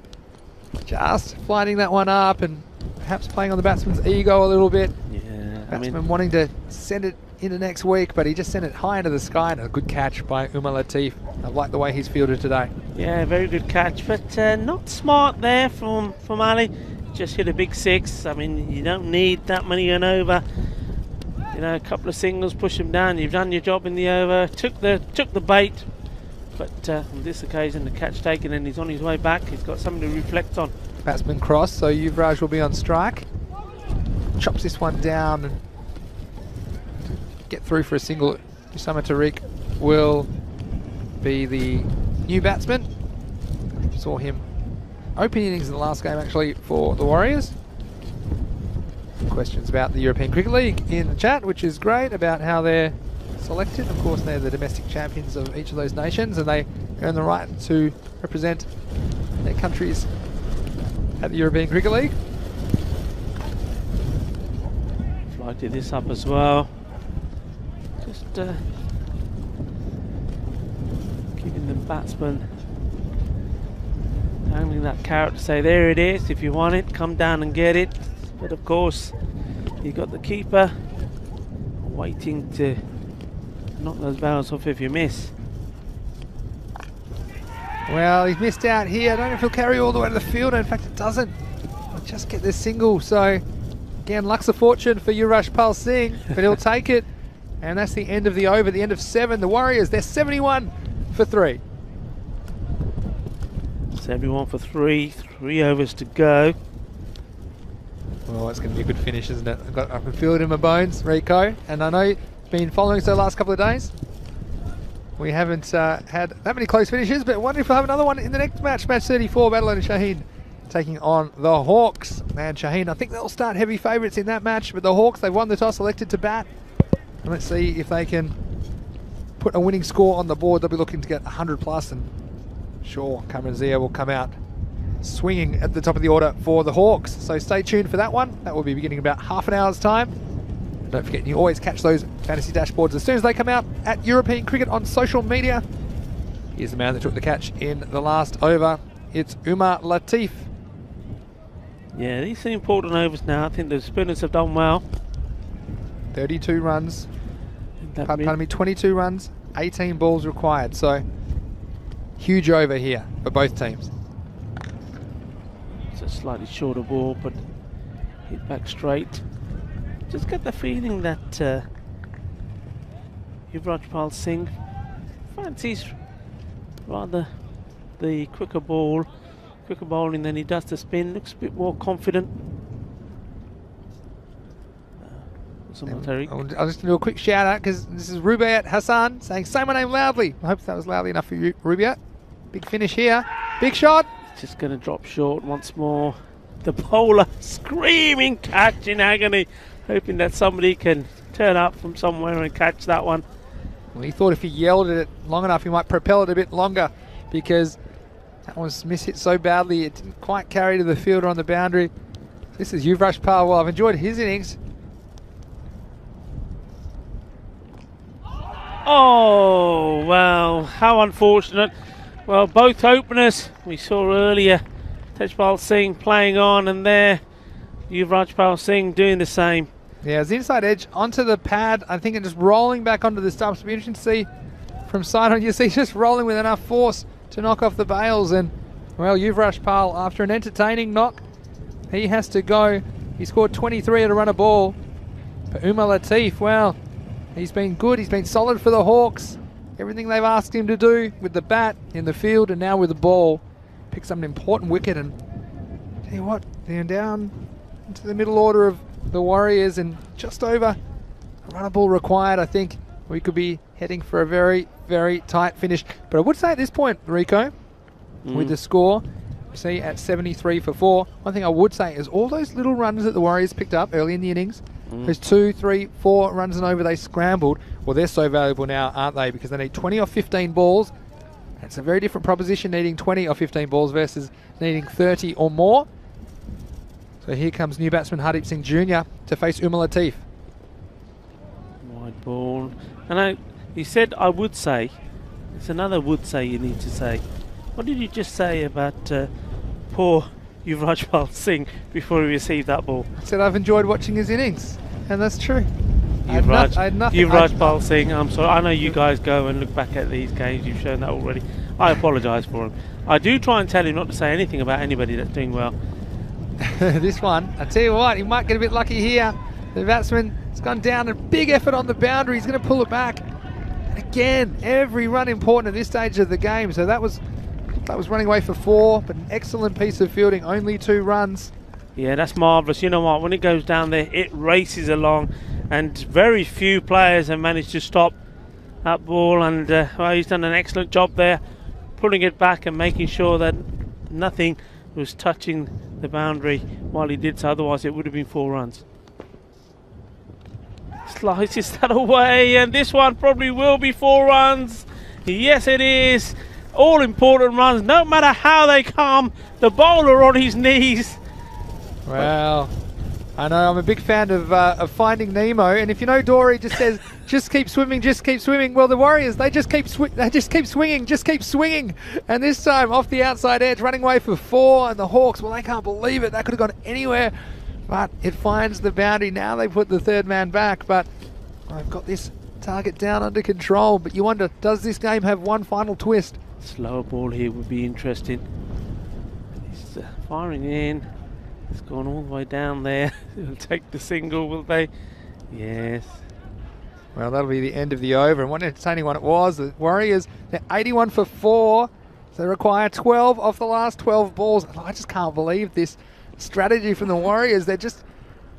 just flighting that one up and perhaps playing on the batsman's ego a little bit. Yeah, Batsman wanting to send it into next week, but he just sent it high into the sky, and a good catch by Umar Latif. I like the way he's fielded today. Yeah, very good catch, but not smart there from Ali. Just hit a big 6. I mean, you don't need that many an over. You know, a couple of singles, push him down. You've done your job in the over. Took the bait, but on this occasion, the catch taken, and he's on his way back. He's got something to reflect on. Batsman cross, so Yuvraj will be on strike. Chops this one down and get through for a single. Usama Tariq will be the new batsman. Saw him open innings in the last game actually for the Warriors. Questions about the European Cricket League in the chat, which is great, about how they're selected. Of course, they're the domestic champions of each of those nations, and they earn the right to represent their countries at the European Cricket League. Flighted this up as well. Just keeping the batsman dangling that carrot to say, there it is, if you want it, come down and get it. But of course, you've got the keeper waiting to knock those barrels off if you miss. Well, he's missed out here. I don't know if he'll carry all the way to the field. In fact, it doesn't. He'll just get this single. So, again, luck's a fortune for Yuvraj Pal Singh, but he'll take it. And that's the end of the over, the end of 7. The Warriors, they're 71 for 3. 71 for 3. 3 overs to go. Well, it's going to be a good finish, isn't it? I can feel it in my bones, Rico. And I know you've been following us the last couple of days. We haven't had that many close finishes, but I wonder if we'll have another one in the next match. Match 34, Badalona Shaheen taking on the Hawks. And Shaheen, I think they'll start heavy favourites in that match, but the Hawks, they've won the toss, elected to bat. And let's see if they can put a winning score on the board. They'll be looking to get 100 plus, and sure, Cameron Zia will come out swinging at the top of the order for the Hawks. So stay tuned for that one. That will be beginning in about half an hour's time. Don't forget, you always catch those fantasy dashboards as soon as they come out at European Cricket on social media. Here's the man that took the catch in the last over. It's Umar Latif. Yeah, these are important overs now. I think the spinners have done well. 32 runs. Pardon me, 22 runs, 18 balls required. So huge over here for both teams. It's a slightly shorter ball, but hit back straight. Just get the feeling that Yuvraj Singh fancies rather the quicker bowling than he does the spin. Looks a bit more confident. I'll just do a quick shout out because this is Rubaiyat Hassan saying, "Say my name loudly." I hope that was loudly enough for you, Rubaiyat. Big finish here. Big shot. Just going to drop short once more. The bowler screaming catch in agony, hoping that somebody can turn up from somewhere and catch that one. Well, he thought if he yelled at it long enough, he might propel it a bit longer, because that was mishit so badly it didn't quite carry to the fielder on the boundary. This is Yuvraj Pal. Well, I've enjoyed his innings. Oh, well, how unfortunate. Well, both openers we saw earlier, Tejpal Singh playing on, and there Yuvraj Singh doing the same. Yeah, it's inside edge onto the pad, I think, and just rolling back onto the stumps. It'll be interesting to see from side on. You see just rolling with enough force to knock off the bails. And, well, Yuvraj Pal, after an entertaining knock, he has to go. He scored 23 at a run a ball. But Umar Latif, well, he's been good. He's been solid for the Hawks. Everything they've asked him to do with the bat, in the field, and now with the ball. Picks up an important wicket, and tell you what, they're down into the middle order of the Warriors, and just over a run a ball required. I think we could be heading for a very, very tight finish. But I would say at this point, Rico, with the score, see, at 73 for 4, one thing I would say is all those little runs that the Warriors picked up early in the innings, those 2, 3, 4 runs and over they scrambled, well, they're so valuable now, aren't they? Because they need 20 or 15 balls. It's a very different proposition, needing 20 or 15 balls versus needing 30 or more. So here comes new batsman Hardeep Singh Jr. to face Umar Latif. Wide ball. And you said I would say. It's another would say you need to say. What did you just say about poor Yuvraj Singh before he received that ball? I said I've enjoyed watching his innings, and that's true. Yuvraj Singh, I'm sorry. I know you guys go and look back at these games. You've shown that already. I apologise for him. I do try and tell him not to say anything about anybody that's doing well. This one, I tell you what, he might get a bit lucky here. The batsman has gone down, a big effort on the boundary. He's going to pull it back. And again, every run important at this stage of the game. So that was running away for 4, but an excellent piece of fielding. Only 2 runs. Yeah, that's marvellous. You know what? When it goes down there, it races along, and very few players have managed to stop that ball. And well, he's done an excellent job there, pulling it back and making sure that nothing was touching the boundary while he did so. Otherwise, it would have been 4 runs. Slices that away, and this one probably will be 4 runs. Yes, it is. All important runs, no matter how they come. The bowler on his knees. Well, I know I'm a big fan of Finding Nemo, and if you know Dory just says, "Just keep swimming, just keep swimming." Well, the Warriors, they just keep swinging, just keep swinging, and this time off the outside edge, running away for 4, and the Hawks, well, they can't believe it. That could have gone anywhere, but it finds the boundary. Now they put the 3rd man back, but I've got this target down under control. But you wonder, does this game have one final twist? Slower ball here would be interesting. He's firing in. It's gone all the way down there. They'll take the single, will they? Yes. Well, that'll be the end of the over, and what an entertaining one it was. The Warriors, they're 81 for 4, so they require 12 off the last 12 balls. And I just can't believe this strategy from the Warriors. They're just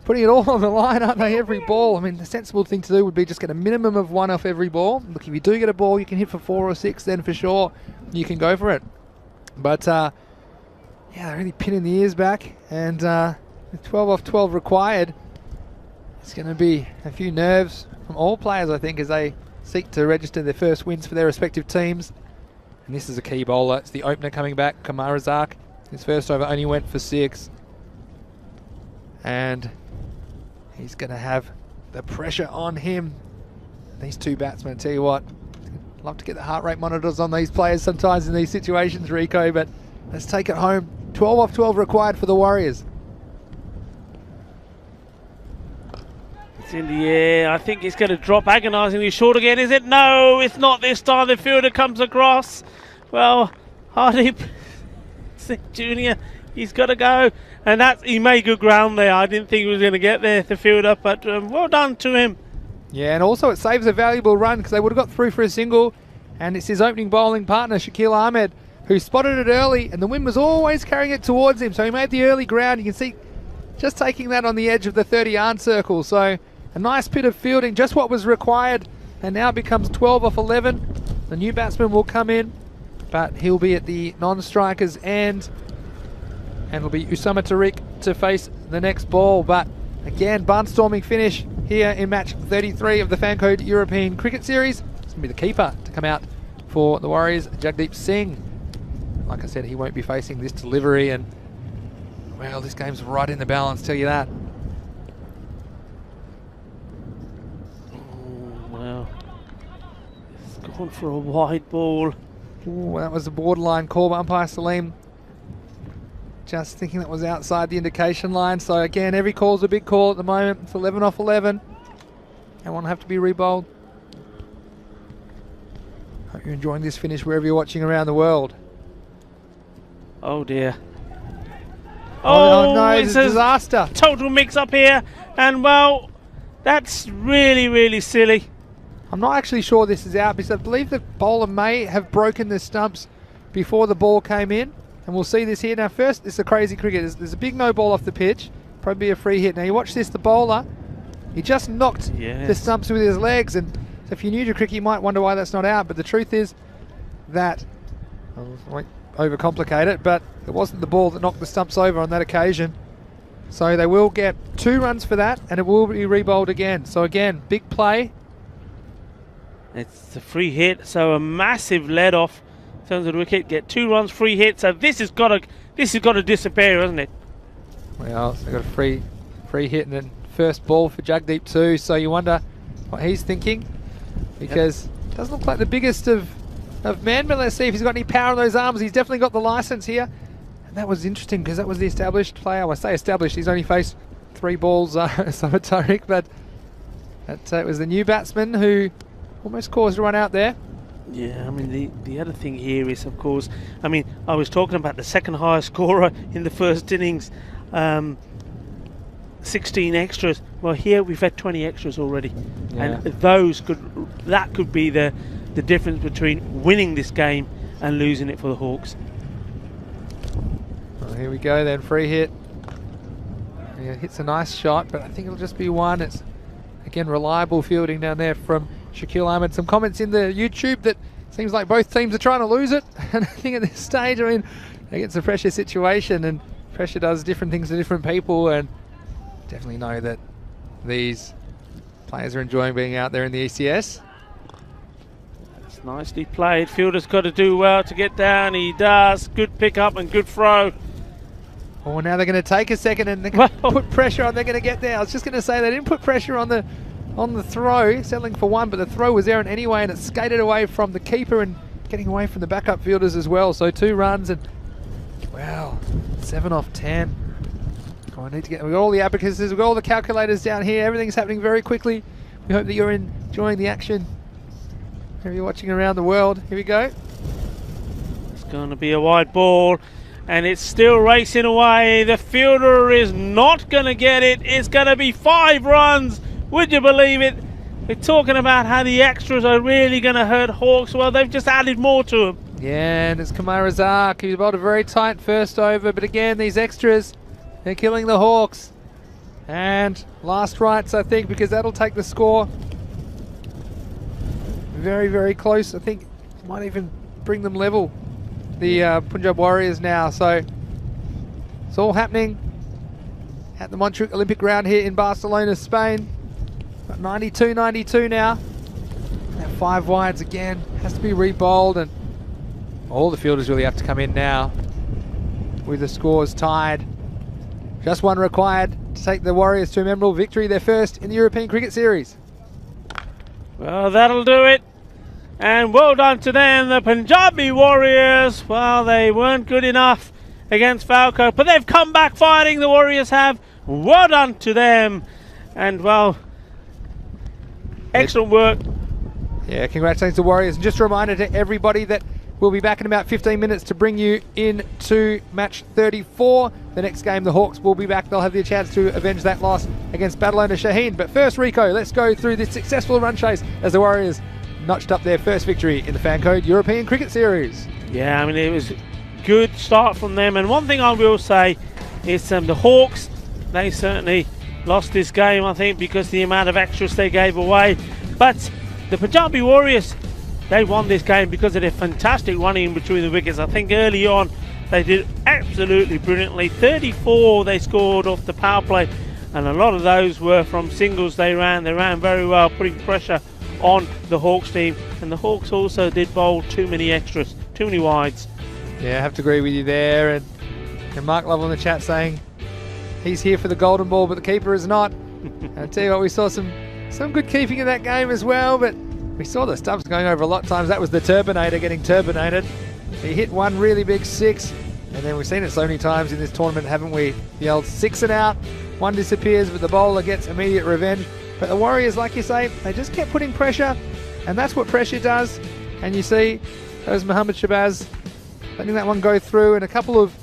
putting it all on the line, aren't they, every ball? I mean, the sensible thing to do would be just get a minimum of 1 off every ball. Look, if you do get a ball, you can hit for 4 or 6, then for sure you can go for it. But, yeah, they're really pinning the ears back, and with 12 off 12 required, it's going to be a few nerves from all players, I think, as they seek to register their first wins for their respective teams. And this is a key bowler. It's the opener coming back, Kamarazak. His first over only went for 6. And he's going to have the pressure on him. These two batsmen, I tell you what, love to get the heart rate monitors on these players sometimes in these situations, Rico, but let's take it home. 12 off 12 required for the Warriors. It's in the air. I think it's going to drop agonisingly short again, is it? No, it's not this time. The fielder comes across. Well, Hardeep Jr., he's got to go. And he made good ground there. I didn't think he was going to get there, the fielder, but well done to him. Yeah, and also it saves a valuable run because they would have got through for a single. And it's his opening bowling partner, Shakil Ahmed, who spotted it early, and the wind was always carrying it towards him. So he made the early ground. You can see just taking that on the edge of the 30-yard circle. So a nice bit of fielding, just what was required, and now it becomes 12 off 11. The new batsman will come in, but he'll be at the non-strikers end, and it'll be Usama Tariq to face the next ball. But again, barnstorming finish here in match 33 of the Fancode European Cricket Series. It's going to be the keeper to come out for the Warriors, Jagdeep Singh. Like I said, he won't be facing this delivery, and well, this game's right in the balance, tell you that. Wow. It's gone for a wide ball. Ooh, that was a borderline call by umpire Salim. Just thinking that was outside the indication line. So again, every call's a big call at the moment. It's 11 off 11. And won't have to be rebowled. Hope you're enjoying this finish wherever you're watching around the world. Oh dear. Oh no, it's a disaster. Total mix up here. And well, that's really, really silly. I'm not actually sure this is out because I believe the bowler may have broken the stumps before the ball came in. And we'll see this here. Now first, it's a crazy cricket. There's a big no ball off the pitch. Probably a free hit. Now you watch this, the bowler, he just knocked the stumps with his legs. And so if you're new to cricket, you might wonder why that's not out. But the truth is that, I won't overcomplicate it, but it wasn't the ball that knocked the stumps over on that occasion. So they will get 2 runs for that, and it will be rebowled again. So again, big play. It's a free hit, so a massive lead off. In terms of the wicket, get 2 runs, free hit. So this has got to disappear, hasn't it? Well, so they got a free hit and then first ball for Jagdeep too. So you wonder what he's thinking, because it doesn't look like the biggest of men. But let's see if he's got any power in those arms. He's definitely got the license here, and that was interesting because that was the established player. I say established. He's only faced 3 balls, Usama Tariq, but it was the new batsman who almost caused a run out there. Yeah, I mean, the other thing here is, of course, I mean, I was talking about the second highest scorer in the first innings, 16 extras. Well, here we've had 20 extras already, and that could be the difference between winning this game and losing it for the Hawks. Well, here we go then, free hit. Yeah, hits a nice shot, but I think it'll just be 1. It's again reliable fielding down there from Shakil Ahmed. Some comments in the YouTube that seems like both teams are trying to lose it. And I think at this stage, I mean, it's a pressure situation, and pressure does different things to different people, and definitely know that these players are enjoying being out there in the ECS. That's nicely played. Fielder's got to do well to get down. He does. Good pick up and good throw. Oh, now they're going to take a second and they're going to put pressure on. They're going to get there. I was just going to say they didn't put pressure on the throw, settling for 1, but the throw was there anyway, and it skated away from the keeper and getting away from the backup fielders as well. So 2 runs, and wow, 7 off 10. Oh, I need to get. We've got all the abacuses, we've got all the calculators down here. Everything's happening very quickly. We hope that you're enjoying the action. Wherever you're watching around the world. Here we go. It's going to be a wide ball, and it's still racing away. The fielder is not going to get it. It's going to be 5 runs. Would you believe it? They're talking about how the extras are really going to hurt Hawks. Well, they've just added more to them. Yeah, and it's Kamara Zark. He bowled a very tight first over, but again, these extras, they're killing the Hawks. And last rights, I think, because that'll take the score very, very close. I think it might even bring them level, the Punjab Warriors now. So it's all happening at the Montjuic Olympic ground here in Barcelona, Spain. Got 92-92 now. That 5 wides again has to be re-bowled, and all the fielders really have to come in now with the scores tied. Just one required to take the Warriors to a memorable victory, their first in the European Cricket Series. Well, that'll do it. And well done to them, the Punjabi Warriors. Well, they weren't good enough against Falco, but they've come back fighting, the Warriors have. Well done to them. And, well, excellent work. Yeah, congratulations to the Warriors. And just a reminder to everybody that we'll be back in about 15 minutes to bring you into match 34. The next game, the Hawks will be back. They'll have the chance to avenge that loss against Badalona Shaheen. But first, Rico, let's go through this successful run chase as the Warriors notched up their first victory in the Fancode European Cricket Series. Yeah, I mean, it was a good start from them. And one thing I will say is the Hawks, they certainly lost this game, I think, because the amount of extras they gave away. But the Punjabi Warriors, they won this game because of their fantastic running in between the wickets. I think early on they did absolutely brilliantly. 34 they scored off the power play, and a lot of those were from singles they ran. They ran very well, putting pressure on the Hawks team. And the Hawks also did bowl too many extras, too many wides. Yeah, I have to agree with you there. And Mark Love on the chat saying he's here for the golden ball, but the keeper is not. And I tell you what, we saw some good keeping in that game as well, but we saw the stumps going over a lot of times. That was the Turbinator getting turbinated. He hit one really big 6, and then we've seen it so many times in this tournament, haven't we? The old 6 and out, one disappears, but the bowler gets immediate revenge. But the Warriors, like you say, they just kept putting pressure, and that's what pressure does. And you see those Mohammad Shabazz letting that one go through, and a couple of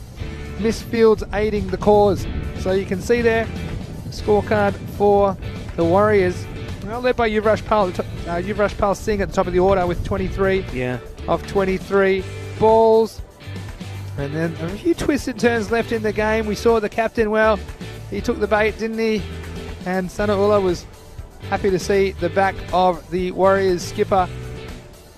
missed fields aiding the cause. So you can see there, scorecard for the Warriors. Well, led by Yuvraj Pal Singh at the top of the order with 23 of 23 balls. And then a few twisted turns left in the game. We saw the captain, well, he took the bait, didn't he? And Sanaullah was happy to see the back of the Warriors skipper.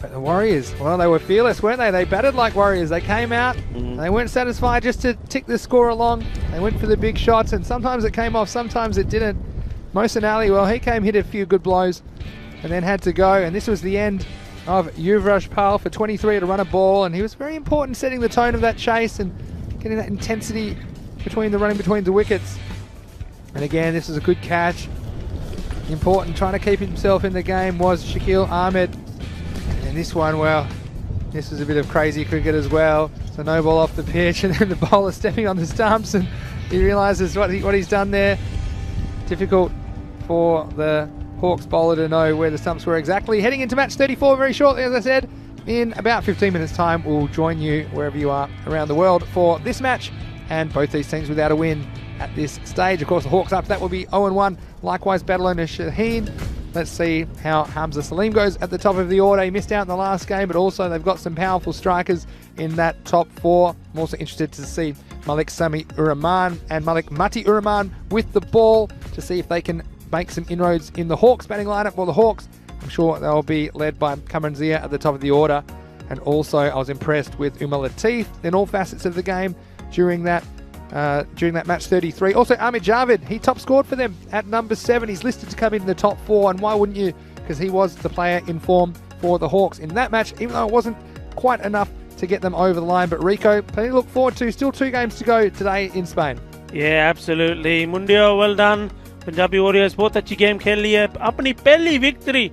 But the Warriors, well, they were fearless, weren't they? They batted like Warriors. They came out, they weren't satisfied just to tick the score along. They went for the big shots, and sometimes it came off, sometimes it didn't. Mohsin Ali, well, he came, hit a few good blows, and then had to go. And this was the end of Yuvraj Pal for 23 to run a ball, and he was very important setting the tone of that chase and getting that intensity between the running between the wickets. And again, this is a good catch. Important, trying to keep himself in the game was Shakil Ahmed. And this one, well, this was a bit of crazy cricket as well. So no ball off the pitch, and then the bowler stepping on the stumps, and he realises what he's done there. Difficult for the Hawks bowler to know where the stumps were exactly. Heading into match 34 very shortly, as I said. In about 15 minutes time, we'll join you wherever you are around the world for this match, and both these teams without a win at this stage. Of course, the Hawks up, that will be 0-1. Likewise, Badalona Shaheen. Let's see how Hamza Salim goes at the top of the order. He missed out in the last game, but also they've got some powerful strikers in that top 4. I'm also interested to see Malik Sami Uraman and Malik Mati Uraman with the ball to see if they can make some inroads in the Hawks batting lineup. Well, the Hawks, I'm sure they'll be led by Kamran Zia at the top of the order. And also, I was impressed with Umar Latif in all facets of the game during that match 33. Also, Ahmed Javed, he top scored for them at number 7. He's listed to come in the top 4, and why wouldn't you? Because he was the player in form for the Hawks in that match, even though it wasn't quite enough to get them over the line. But Rico, plenty to look forward to. Still 2 games to go today in Spain. Yeah, absolutely. Mundio, well done. Punjabi Warriors बहुत अच्छी game खेल ली है, अपनी पहली victory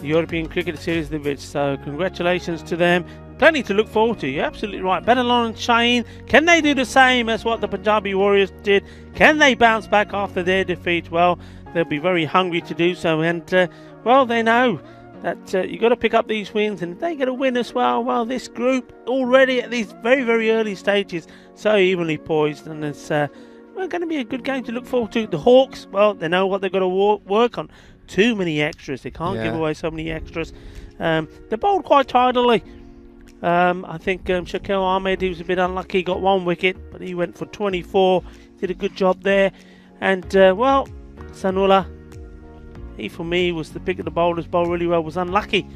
European Cricket Series the which, so congratulations to them. Plenty to look forward to. You're absolutely right. Badalona and Shaheen, can they do the same as what the Punjabi Warriors did? Can they bounce back after their defeat? Well, they'll be very hungry to do so, and well, they know that you've got to pick up these wins, and if they get a win as well, well, this group already at these very, very early stages, so evenly poised, and it's going to be a good game to look forward to. The Hawks, well, they know what they've got to work on. too many extras. They can't give Yeah. away so many extras. They bowled quite tidily. I think Shaquille Ahmed, he was a bit unlucky. He got 1 wicket, but he went for 24. Did a good job there. And, well, Sanula, he for me was the pick of the bowlers, bowled really well, was unlucky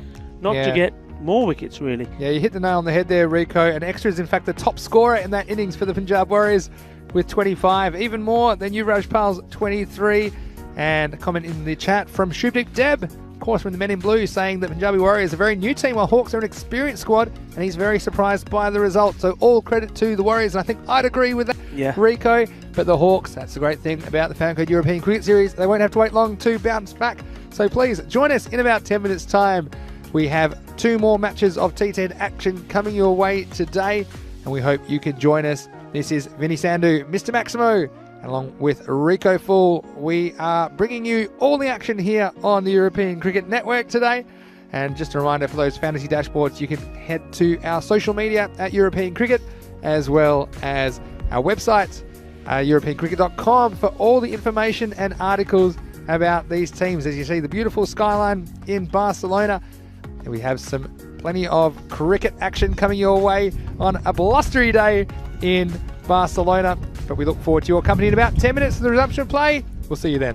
not to Yeah. get more wickets, really. Yeah, you hit the nail on the head there, Rico. And Extra is, in fact, the top scorer in that innings for the Punjab Warriors with 25. Even more than you, Rajpal's 23. And a comment in the chat from Shubnik Deb, of course, from the Men in Blue, saying that Punjabi Warriors are a very new team while Hawks are an experienced squad, and he's very surprised by the result. So all credit to the Warriors, and I think I'd agree with that, Yeah. Rico. But the Hawks, that's the great thing about the Fancode European Cricket Series. They won't have to wait long to bounce back. So please join us in about 10 minutes' time. We have 2 more matches of T10 action coming your way today, and we hope you can join us. This is Vinny Sandhu, Mr. Maximo, along with Rico Fool. We are bringing you all the action here on the European Cricket Network today. And just a reminder for those fantasy dashboards, you can head to our social media at European Cricket, as well as our website, europeancricket.com, for all the information and articles about these teams. As you see, the beautiful skyline in Barcelona. And we have plenty of cricket action coming your way on a blustery day in Barcelona. But we look forward to your company in about 10 minutes for the resumption of play. We'll see you then.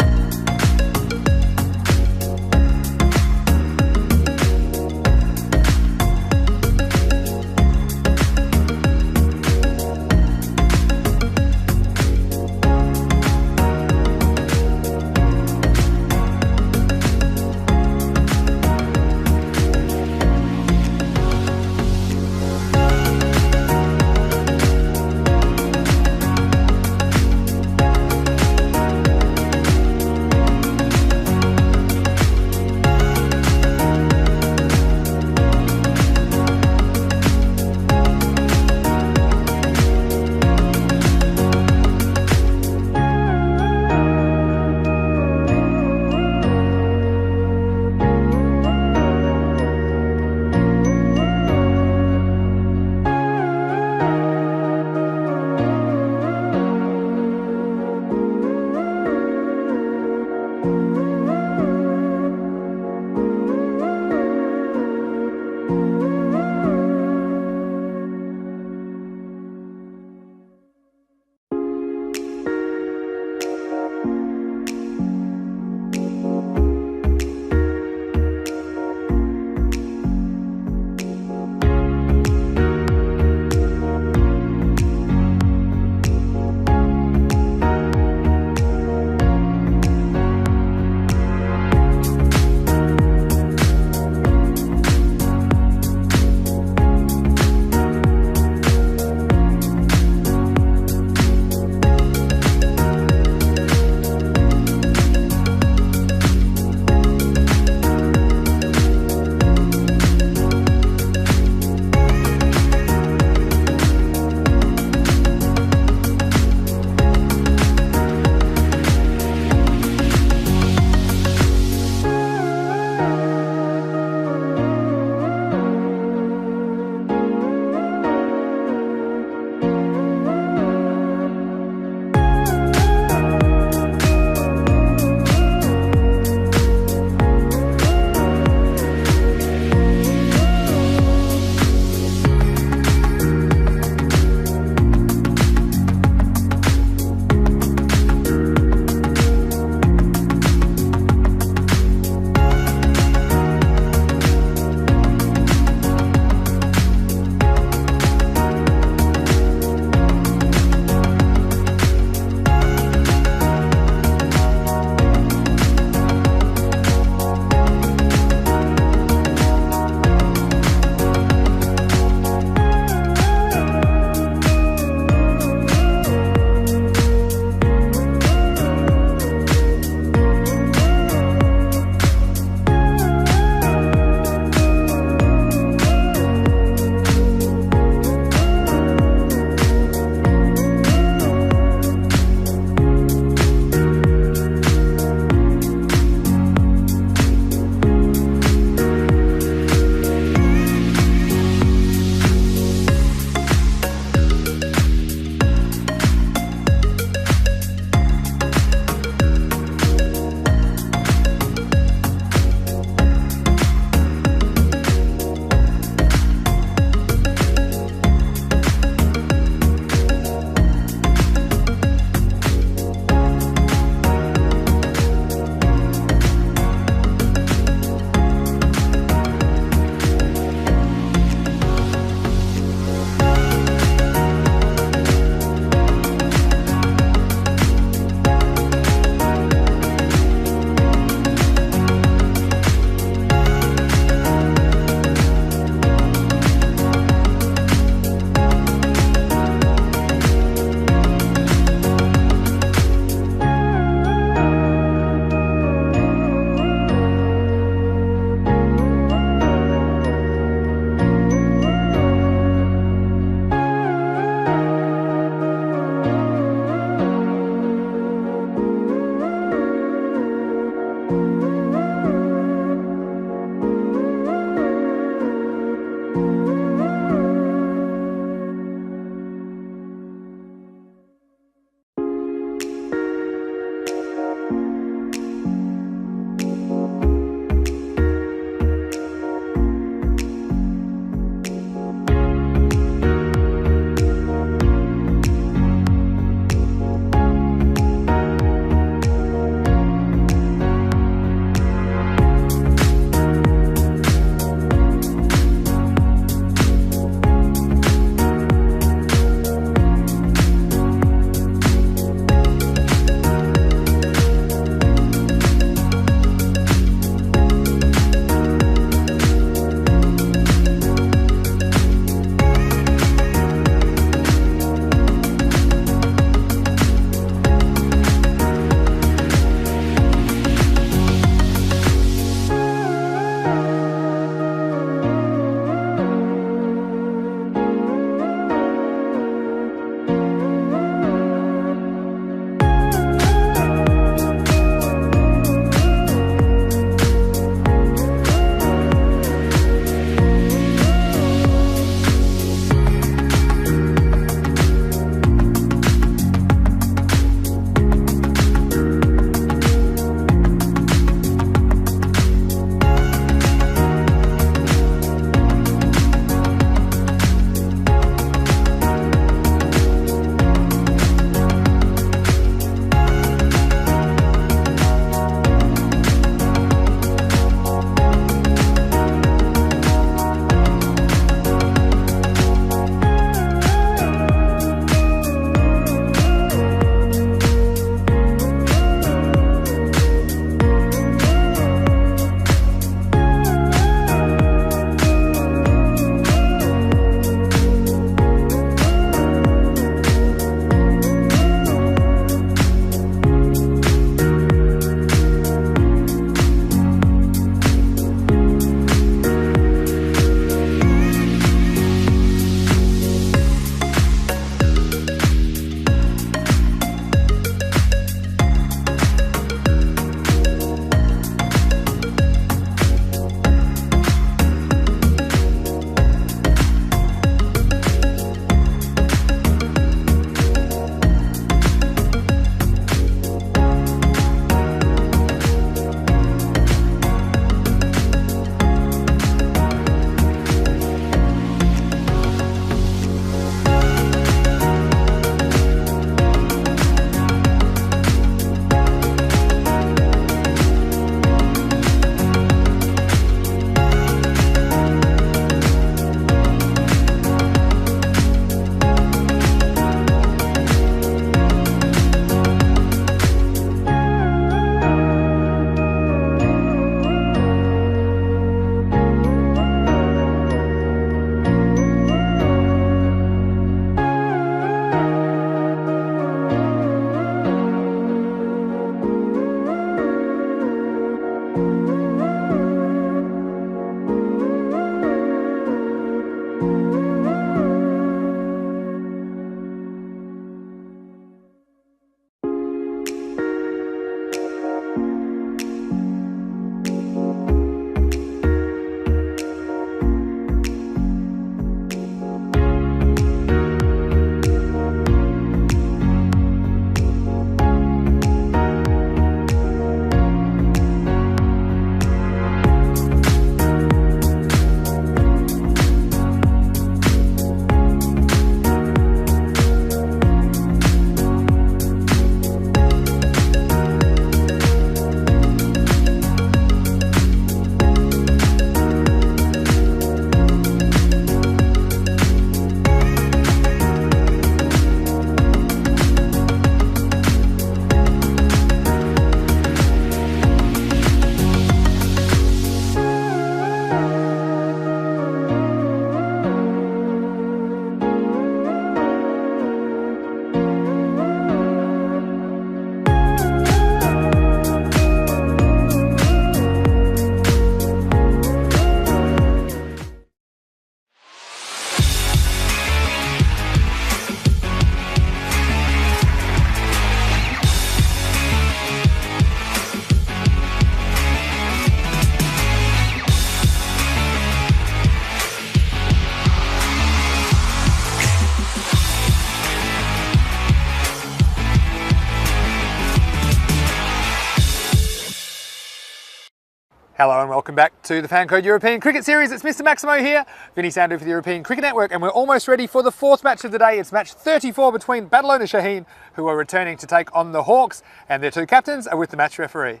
Hello and welcome back to the Fan Code European Cricket Series. It's Mr. Maximo here, Vinny Sandu for the European Cricket Network, and we're almost ready for the fourth match of the day. It's match 34 between Badalona Shaheen, who are returning to take on the Hawks, and their two captains are with the match referee.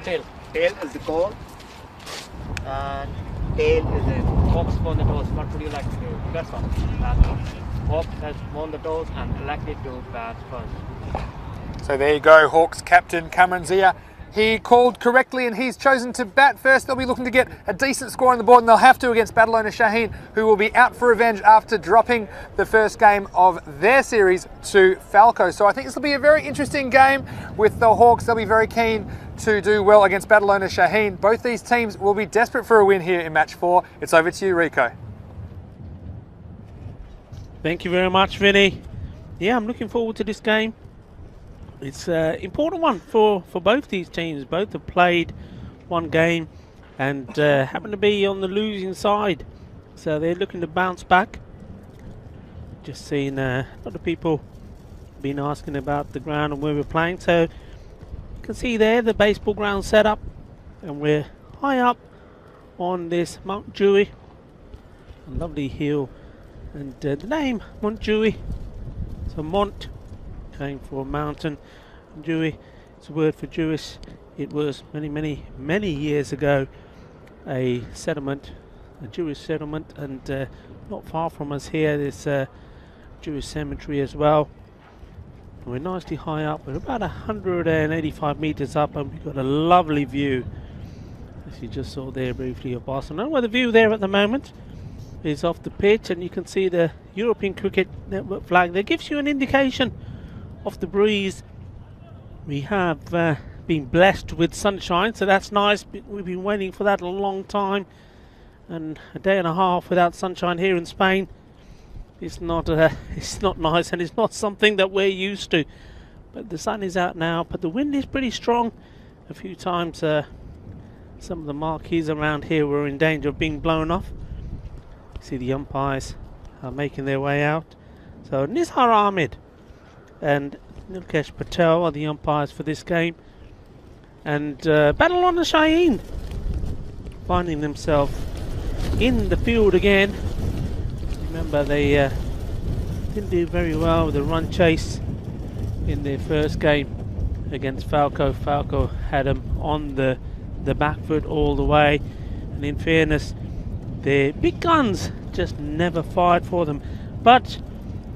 Tail. Tail is the call, and tail is the Hawks won the toss. What would you like to do? First one. Hawks has won the toss and elected to bat first. So there you go, Hawks captain Cameron Zia. He called correctly and he's chosen to bat first. They'll be looking to get a decent score on the board, and they'll have to against Badalona Shaheen, who will be out for revenge after dropping the first game of their series to Falco. So I think this will be a very interesting game with the Hawks. They'll be very keen to do well against Badalona Shaheen. Both these teams will be desperate for a win here in match 4. It's over to you, Rico. Thank you very much, Vinny. Yeah, I'm looking forward to this game. It's an important one for both these teams. Both have played one game and happen to be on the losing side. So they're looking to bounce back. Just seen a lot of people been asking about the ground and where we're playing. So you can see there the baseball ground setup. And we're high up on this Mount Dewey. A lovely hill. And the name Mount Dewey. So Mont came for a mountain. Dewey, it's a word for Jewish. It was many years ago a settlement, a Jewish settlement, and not far from us here there's a Jewish cemetery as well. We're nicely high up. We're about 185 meters up, and we've got a lovely view, as you just saw there briefly, of Barcelona. Well, the view there at the moment is off the pitch, and you can see the European Cricket Network flag. That gives you an indication of the breeze. We have been blessed with sunshine, so that's nice. We've been waiting for that a long time, and a day and a half without sunshine here in Spain, it's not nice, and it's not something that we're used to. But the sun is out now, but the wind is pretty strong. A few times some of the marquees around here were in danger of being blown off. You see the umpires are making their way out. So Nizhar Ahmed and Nilkesh Patel are the umpires for this game, and Badalona Shaheen finding themselves in the field again. Remember, they didn't do very well with the run chase in their first game against Falco. Falco had them on the back foot all the way, and in fairness, their big guns just never fired for them. But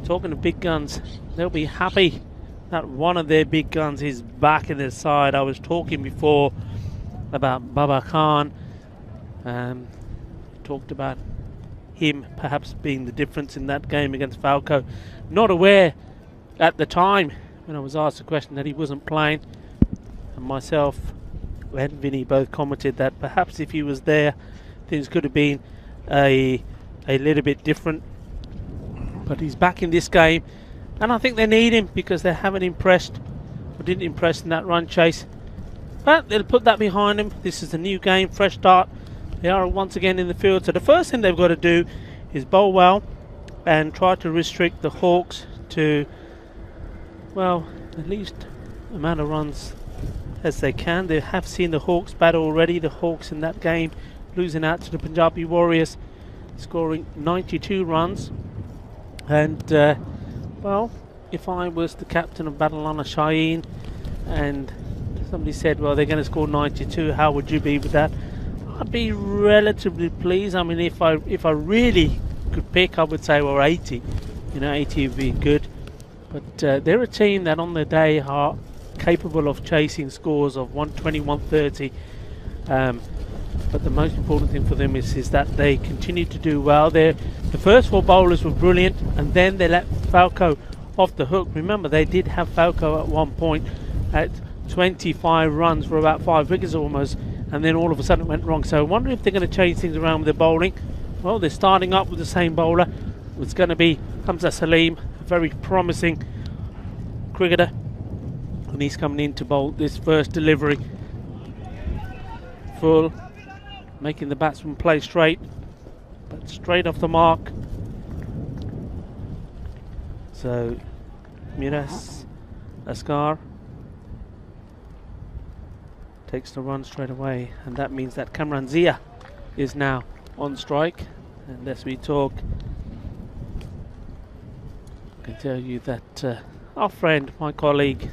talking of big guns, they'll be happy that one of their big guns is back in their side. I was talking before about Baba Khan. Talked about him perhaps being the difference in that game against Falco. Not aware at the time when I was asked the question that he wasn't playing. And myself and Vinny both commented that perhaps if he was there, things could have been a little bit different. But he's back in this game, and I think they need him because they haven't impressed, or didn't impress in that run chase. But they'll put that behind them. This is a new game, fresh start. They are once again in the field. So the first thing they've got to do is bowl well and try to restrict the Hawks to, well, at least amount of runs as they can. They have seen the Hawks bat already. The Hawks in that game losing out to the Punjabi Warriors, scoring 92 runs. And well, if I was the captain of Badalona Shaheen and somebody said, well, they're going to score 92, how would you be with that? I'd be relatively pleased. I mean, if I really could pick, I would say, well, 80. You know, 80 would be good. But they're a team that on the day are capable of chasing scores of 120, 130. But the most important thing for them is that they continue to do well. The first 4 bowlers were brilliant, and then they let Falco off the hook. Remember, they did have Falco at one point at 25 runs for about 5 wickets almost, and then all of a sudden it went wrong. So I wonder if they're going to change things around with their bowling. Well, they're starting up with the same bowler. It's going to be Hamza Salim, a very promising cricketer, and he's coming in to bowl this first delivery. Full, making the batsman play straight, but straight off the mark. So Miras Askar takes the run straight away, and that means that Kamran Zia is now on strike. And as we talk, I can tell you that our friend, my colleague,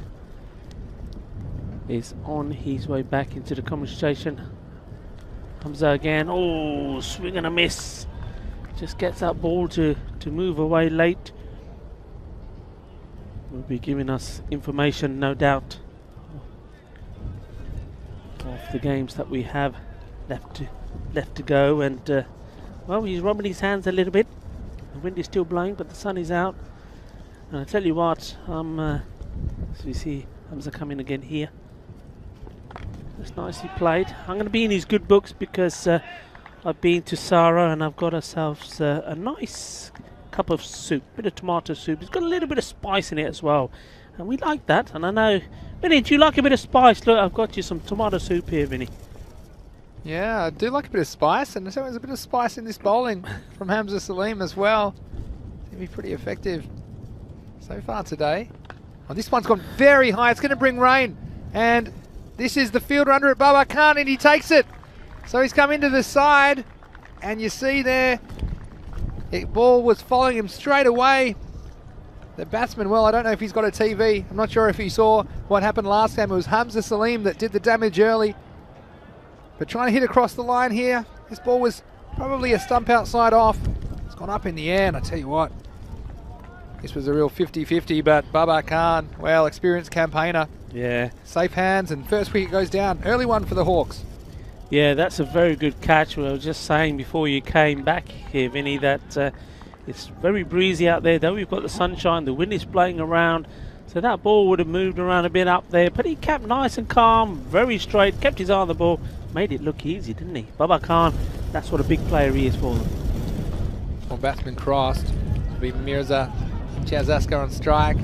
is on his way back into the commentary station. Hamza again. Oh, swing and a miss. Just gets that ball to move away late. Will be giving us information, no doubt, of the games that we have left to go. And well, he's rubbing his hands a little bit. The wind is still blowing, but the sun is out. And I tell you what, as we see Hamza coming again here. That's nicely played. I'm going to be in his good books because I've been to Sara and I've got ourselves a nice cup of soup, bit of tomato soup. It's got a little bit of spice in it as well, and we like that. And I know, Vinny, do you like a bit of spice? Look, I've got you some tomato soup here, Vinny. Yeah, I do like a bit of spice, and so there's a bit of spice in this bowling from Hamza Salim as well. It's going to be pretty effective so far today. Oh, this one's gone very high. It's going to bring rain, and this is the fielder under it, Baba Khan, and he takes it. So he's come into the side, and you see there, the ball was following him straight away. The batsman, well, I don't know if he's got a TV. I'm not sure if he saw what happened last time. It was Hamza Salim that did the damage early. But trying to hit across the line here, this ball was probably a stump outside off. It's gone up in the air, and I tell you what, this was a real 50-50, but Baba Khan, well, experienced campaigner. Yeah. Safe hands, and first wicket goes down. Early one for the Hawks. Yeah, that's a very good catch. I was just saying before you came back here, Vinny, that it's very breezy out there, though we've got the sunshine, the wind is blowing around, so that ball would have moved around a bit up there, but he kept nice and calm, very straight, kept his eye on the ball, made it look easy, didn't he? Baba Khan, that's what a big player he is for them. One batsman crossed. It'll be Mirza Chazaska on strike.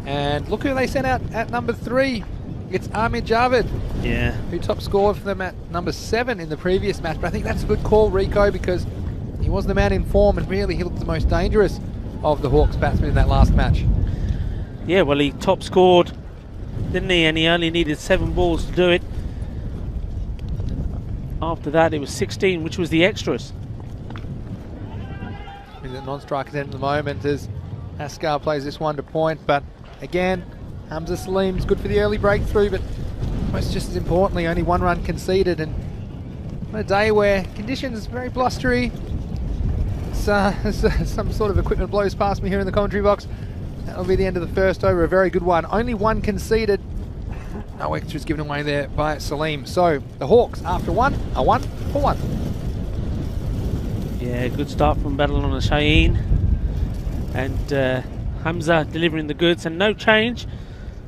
And look who they sent out at number 3. It's Amir Javed. Yeah. Who top scored for them at number 7 in the previous match. But I think that's a good call, Rico, because he was the man in form, and really he looked the most dangerous of the Hawks batsmen in that last match. Yeah, well, he top scored, didn't he? And he only needed 7 balls to do it. After that, it was 16, which was the extras. He's a non-striker at the moment as Askar plays this one to point, but again, Hamza Salim's good for the early breakthrough, but almost just as importantly, only 1 run conceded, and on a day where conditions very blustery, some sort of equipment blows past me here in the commentary box. That'll be the end of the first over, a very good one. Only 1 conceded. No extras given away there by Salim. So the Hawks, after 1, are 1 for 1. Yeah, good start from Badal on the Shaheen. And Hamza delivering the goods, and no change.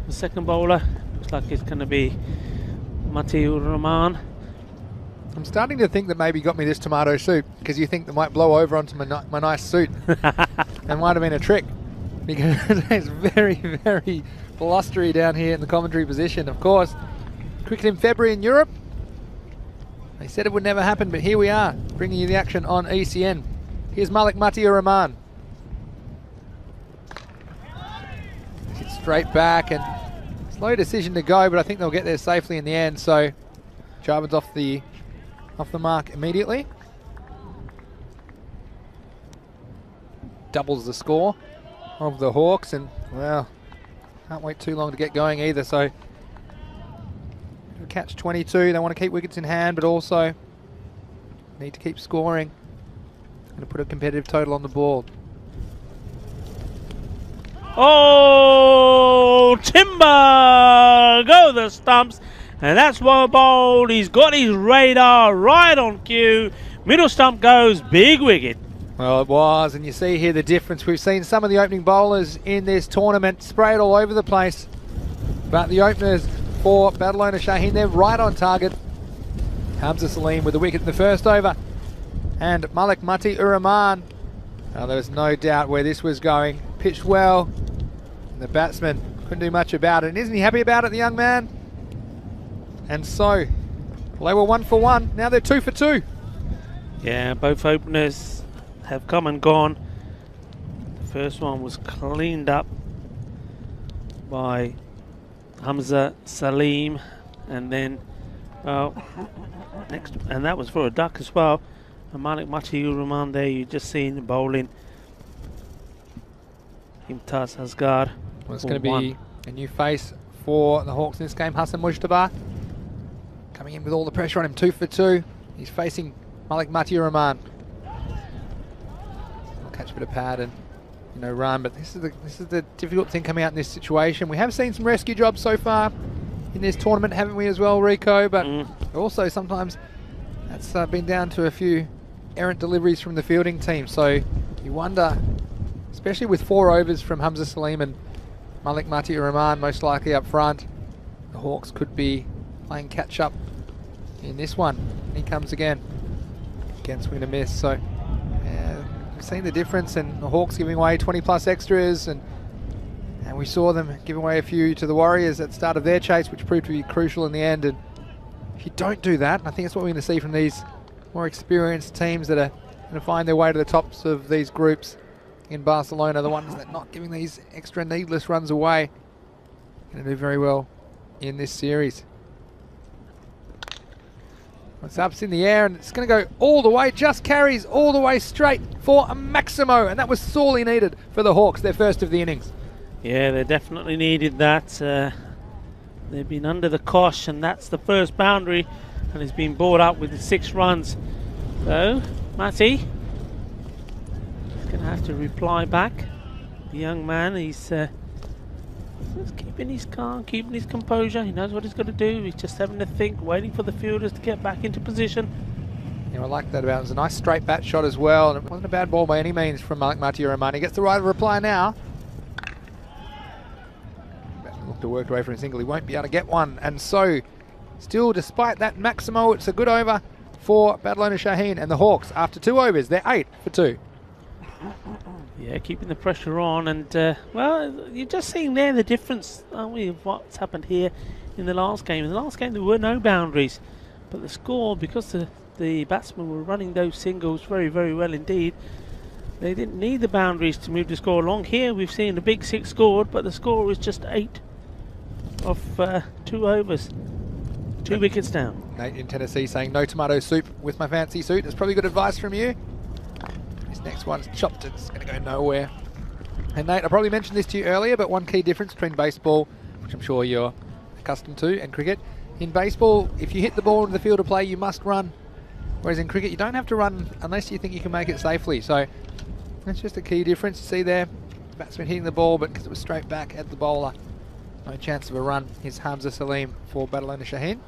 The second bowler looks like it's going to be Matiur Rahman. I'm starting to think that maybe got me this tomato soup because you think that might blow over onto my nice suit. That might have been a trick because it's very, very blustery down here in the commentary position. Of course, cricket in February in Europe. They said it would never happen, but here we are, bringing you the action on ECN. Here's Malik Matiur Rahman. It's straight back, and slow decision to go, but I think they'll get there safely in the end. So Jarvin's off the mark immediately. Doubles the score of the Hawks, and well, can't wait too long to get going either. So catch 22. They want to keep wickets in hand, but also need to keep scoring and put a competitive total on the board. Oh, timber! Go the stumps. And that's well bowled. He's got his radar right on cue. Middle stump goes, big wicket. Well, it was, and you see here the difference. We've seen some of the opening bowlers in this tournament spray it all over the place, but the openers for Badalona Shaheen, they're right on target. Hamza Salim with the wicket in the first over, and Malik Matiur Rahman. Now, there was no doubt where this was going. Pitched well, and the batsman couldn't do much about it. And isn't he happy about it, the young man? And so, well, they were 1 for 1. Now they're 2 for 2. Yeah, both openers have come and gone. The first one was cleaned up by Hamza Salim, And then, well, next, and that was for a duck as well. And Malik Mati-Ur-Rahman there, you just seen him bowling. Imtaz Asghar. Well, it's going to be a new face for the Hawks in this game. Hassan Mujtaba coming in with all the pressure on him, 2 for 2. He's facing Malik Mati-Ur-Rahman. Catch a bit of pad and run, but this is the difficult thing coming out in this situation. We have seen some rescue jobs so far in this tournament, haven't we, as well, Rico? But also sometimes that's been down to a few errant deliveries from the fielding team. So you wonder, especially with 4 overs from Hamza Salim and Malik Mati-Ur-Rahman most likely up front, the Hawks could be playing catch up in this one. And he comes again. Again, swing and a miss. So we've seen the difference, and the Hawks giving away 20 plus extras, and we saw them give away a few to the Warriors at the start of their chase, which proved to be crucial in the end. And if you don't do that, I think that's what we're going to see from these more experienced teams that are going to find their way to the tops of these groups in Barcelona, the ones that are not giving these extra needless runs away, going to do very well in this series. It's up, it's in the air, and it's going to go all the way, just carries all the way straight for a Maximo, and that was sorely needed for the Hawks, their first of the innings. Yeah, they definitely needed that. They've been under the cosh, and that's the first boundary, and it's been brought up with the 6 runs. So, Matty, he's going to have to reply back. The young man, he's just keeping his calm, keeping his composure. He knows what he's got to do. He's just having to think, waiting for the fielders to get back into position. Yeah, I like that about it. It was a nice straight bat shot as well, and it wasn't a bad ball by any means from Malik Mati-Ur-Rahman. He gets the right reply now. Look to work away for a single. He won't be able to get one, and so still, despite that Maximo, it's a good over for Badalona Shaheen and the Hawks. After 2 overs, they're 8 for 2. Yeah, keeping the pressure on, and well, you're just seeing there the difference, aren't we, of what's happened here in the last game. In the last game there were no boundaries, but the score, because the batsmen were running those singles very, very well indeed, they didn't need the boundaries to move the score along. Here we've seen the big 6 scored, but the score was just 8 of 2 overs, 2 wickets down. Nate in Tennessee saying no tomato soup with my fancy suit. That's probably good advice from you. Next one's chopped, it's going to go nowhere. And Nate, I probably mentioned this to you earlier, but one key difference between baseball, which I'm sure you're accustomed to, and cricket. In baseball, if you hit the ball into the field of play, you must run. Whereas in cricket, you don't have to run unless you think you can make it safely. So that's just a key difference. You see there, batsman hitting the ball, but because it was straight back at the bowler, no chance of a run. Here's Hamza Salim for Badalona Shaheen.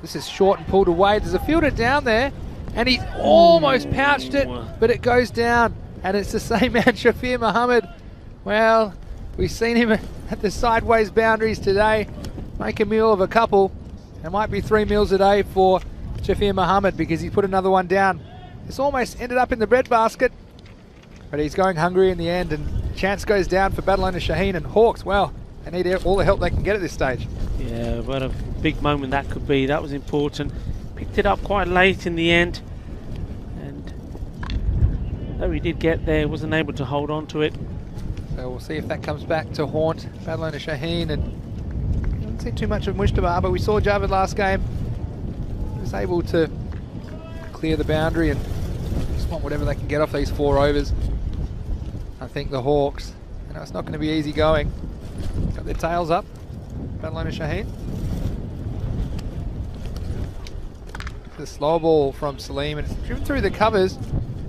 This is short and pulled away. There's a fielder down there, and he's almost pouched it, but it goes down. And it's the same man, Shafir Mohammed. Well, we've seen him at the sideways boundaries today. Make a meal of a couple. There might be 3 meals a day for Shafir Mohammed because he put another one down. This almost ended up in the breadbasket, but he's going hungry in the end, and chance goes down for Badalona Shaheen and Hawks. Well, they need all the help they can get at this stage. Yeah, what a big moment that could be. That was important. Picked it up quite late in the end, and though he did get there, wasn't able to hold on to it. So we'll see if that comes back to haunt Badalona Shaheen. And I didn't see too much of Mujtaba, but we saw Javed last game. He was able to clear the boundary and just want whatever they can get off these 4 overs. I think the Hawks, it's not going to be easy going. Got their tails up, Badalona Shaheen. The slow ball from Salim, and it's driven through the covers.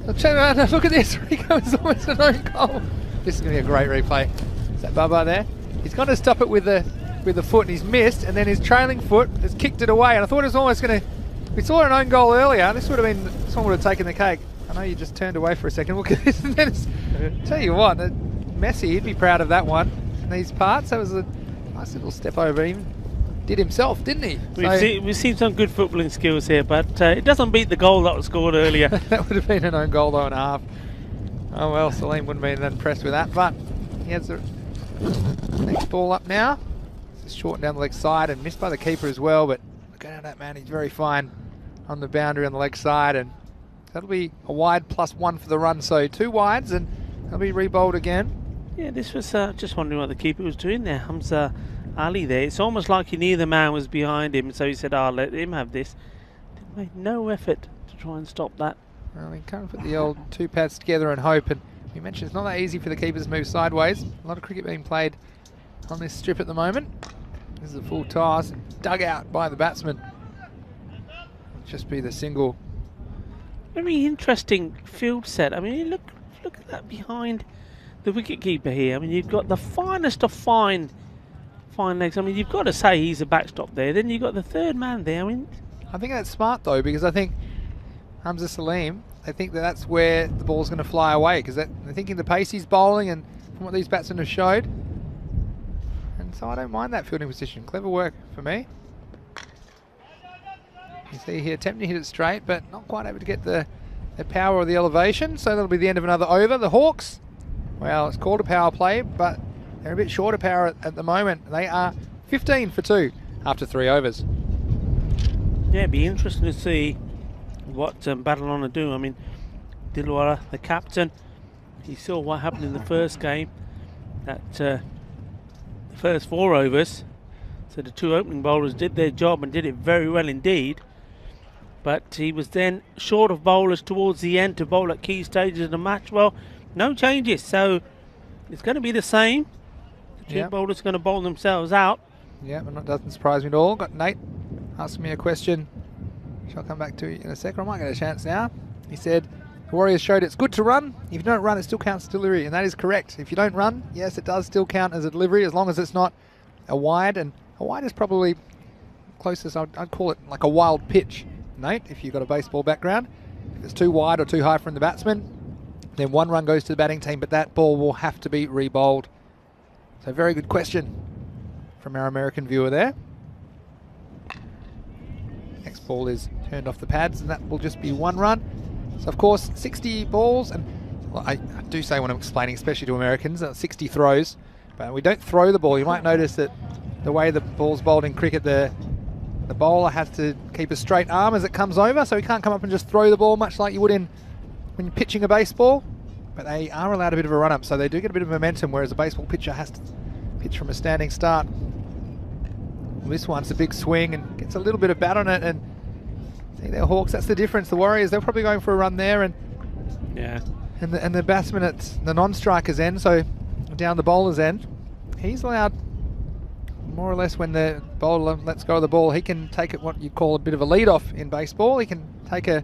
Look at this, Rico, it's almost an own goal. This is going to be a great replay. Is that Baba there? He's going to stop it with the foot, and he's missed, and then his trailing foot has kicked it away, and I thought it was almost going to... We saw an own goal earlier. This would have been... Someone would have taken the cake. I know you just turned away for a second. Look at this, and then it's... Tell you what, Messi, he'd be proud of that one. In these parts, that was a nice little step over. Even did himself, didn't he? We've seen some good footballing skills here, but it doesn't beat the goal that was scored earlier. That would have been an own goal though and a half. Oh well, Salim wouldn't be that impressed with that, but he has the next ball up now. It's short down the leg side and missed by the keeper as well, but look at that man, he's very fine on the boundary on the leg side, and that'll be a wide +1 for the run, so 2 wides and they'll be re-bowled again. Yeah, this was just wondering what the keeper was doing there. Hamza Ali there. It's almost like he knew the man was behind him, so he said, "I'll let him have this." He made no effort to try and stop that. Well, he can't put the old two pads together and hope. And we mentioned it's not that easy for the keepers to move sideways. A lot of cricket being played on this strip at the moment. This is a full toss, dug out by the batsman. It'll just be the single. Very interesting field set. I mean, look at that behind the wicketkeeper here. I mean, you've got the finest of fine legs. I mean, you've got to say he's a backstop there. Then you've got the third man there. I mean, I think that's smart though, because I think Hamza Salim, they think that that's where the ball's going to fly away, because they're thinking the pace he's bowling and from what these batsmen have showed. And so I don't mind that fielding position. Clever work for me. You see here, attempting to hit it straight, but not quite able to get the power or the elevation. So that'll be the end of another over. The Hawks, well, it's called a power play, but they're a bit short of power at the moment. They are 15 for 2 after 3 overs. yeah, it'd be interesting to see what Badalona do. I mean, Dilwara, the captain, he saw what happened in the first game, that the first 4 overs. So the 2 opening bowlers did their job and did it very well indeed. But he was then short of bowlers towards the end to bowl at key stages of the match. Well, no changes, so it's going to be the same. The 2 bowlers are going to bowl themselves out. Yeah, and that doesn't surprise me at all. Got Nate asking me a question, which I'll come back to in a second. I might get a chance now. He said, the Warriors showed it's good to run. If you don't run, it still counts as delivery, and that is correct. If you don't run, yes, it does still count as a delivery, as long as it's not a wide, and a wide is probably closest, I'd call it like a wild pitch, Nate, if you've got a baseball background. If it's too wide or too high from the batsman, then 1 run goes to the batting team, but that ball will have to be re-bowled. So very good question from our American viewer there. Next ball is turned off the pads, and that will just be 1 run. So of course 60 balls, and well, I do say when I'm explaining, especially to Americans, 60 throws, but we don't throw the ball. You might notice that the way the ball's bowled in cricket, the bowler has to keep a straight arm as it comes over, so he can't come up and just throw the ball much like you would when you're pitching a baseball. But they are allowed a bit of a run-up, so they do get a bit of momentum, whereas a baseball pitcher has to pitch from a standing start. Well, this one's a big swing and gets a little bit of bat on it, and see there, Hawks, that's the difference. The Warriors, they're probably going for a run there, and the batsman at the non-striker's end, so down the bowler's end, he's allowed more or less when the bowler lets go of the ball, he can take it what you call a bit of a lead-off in baseball. He can take a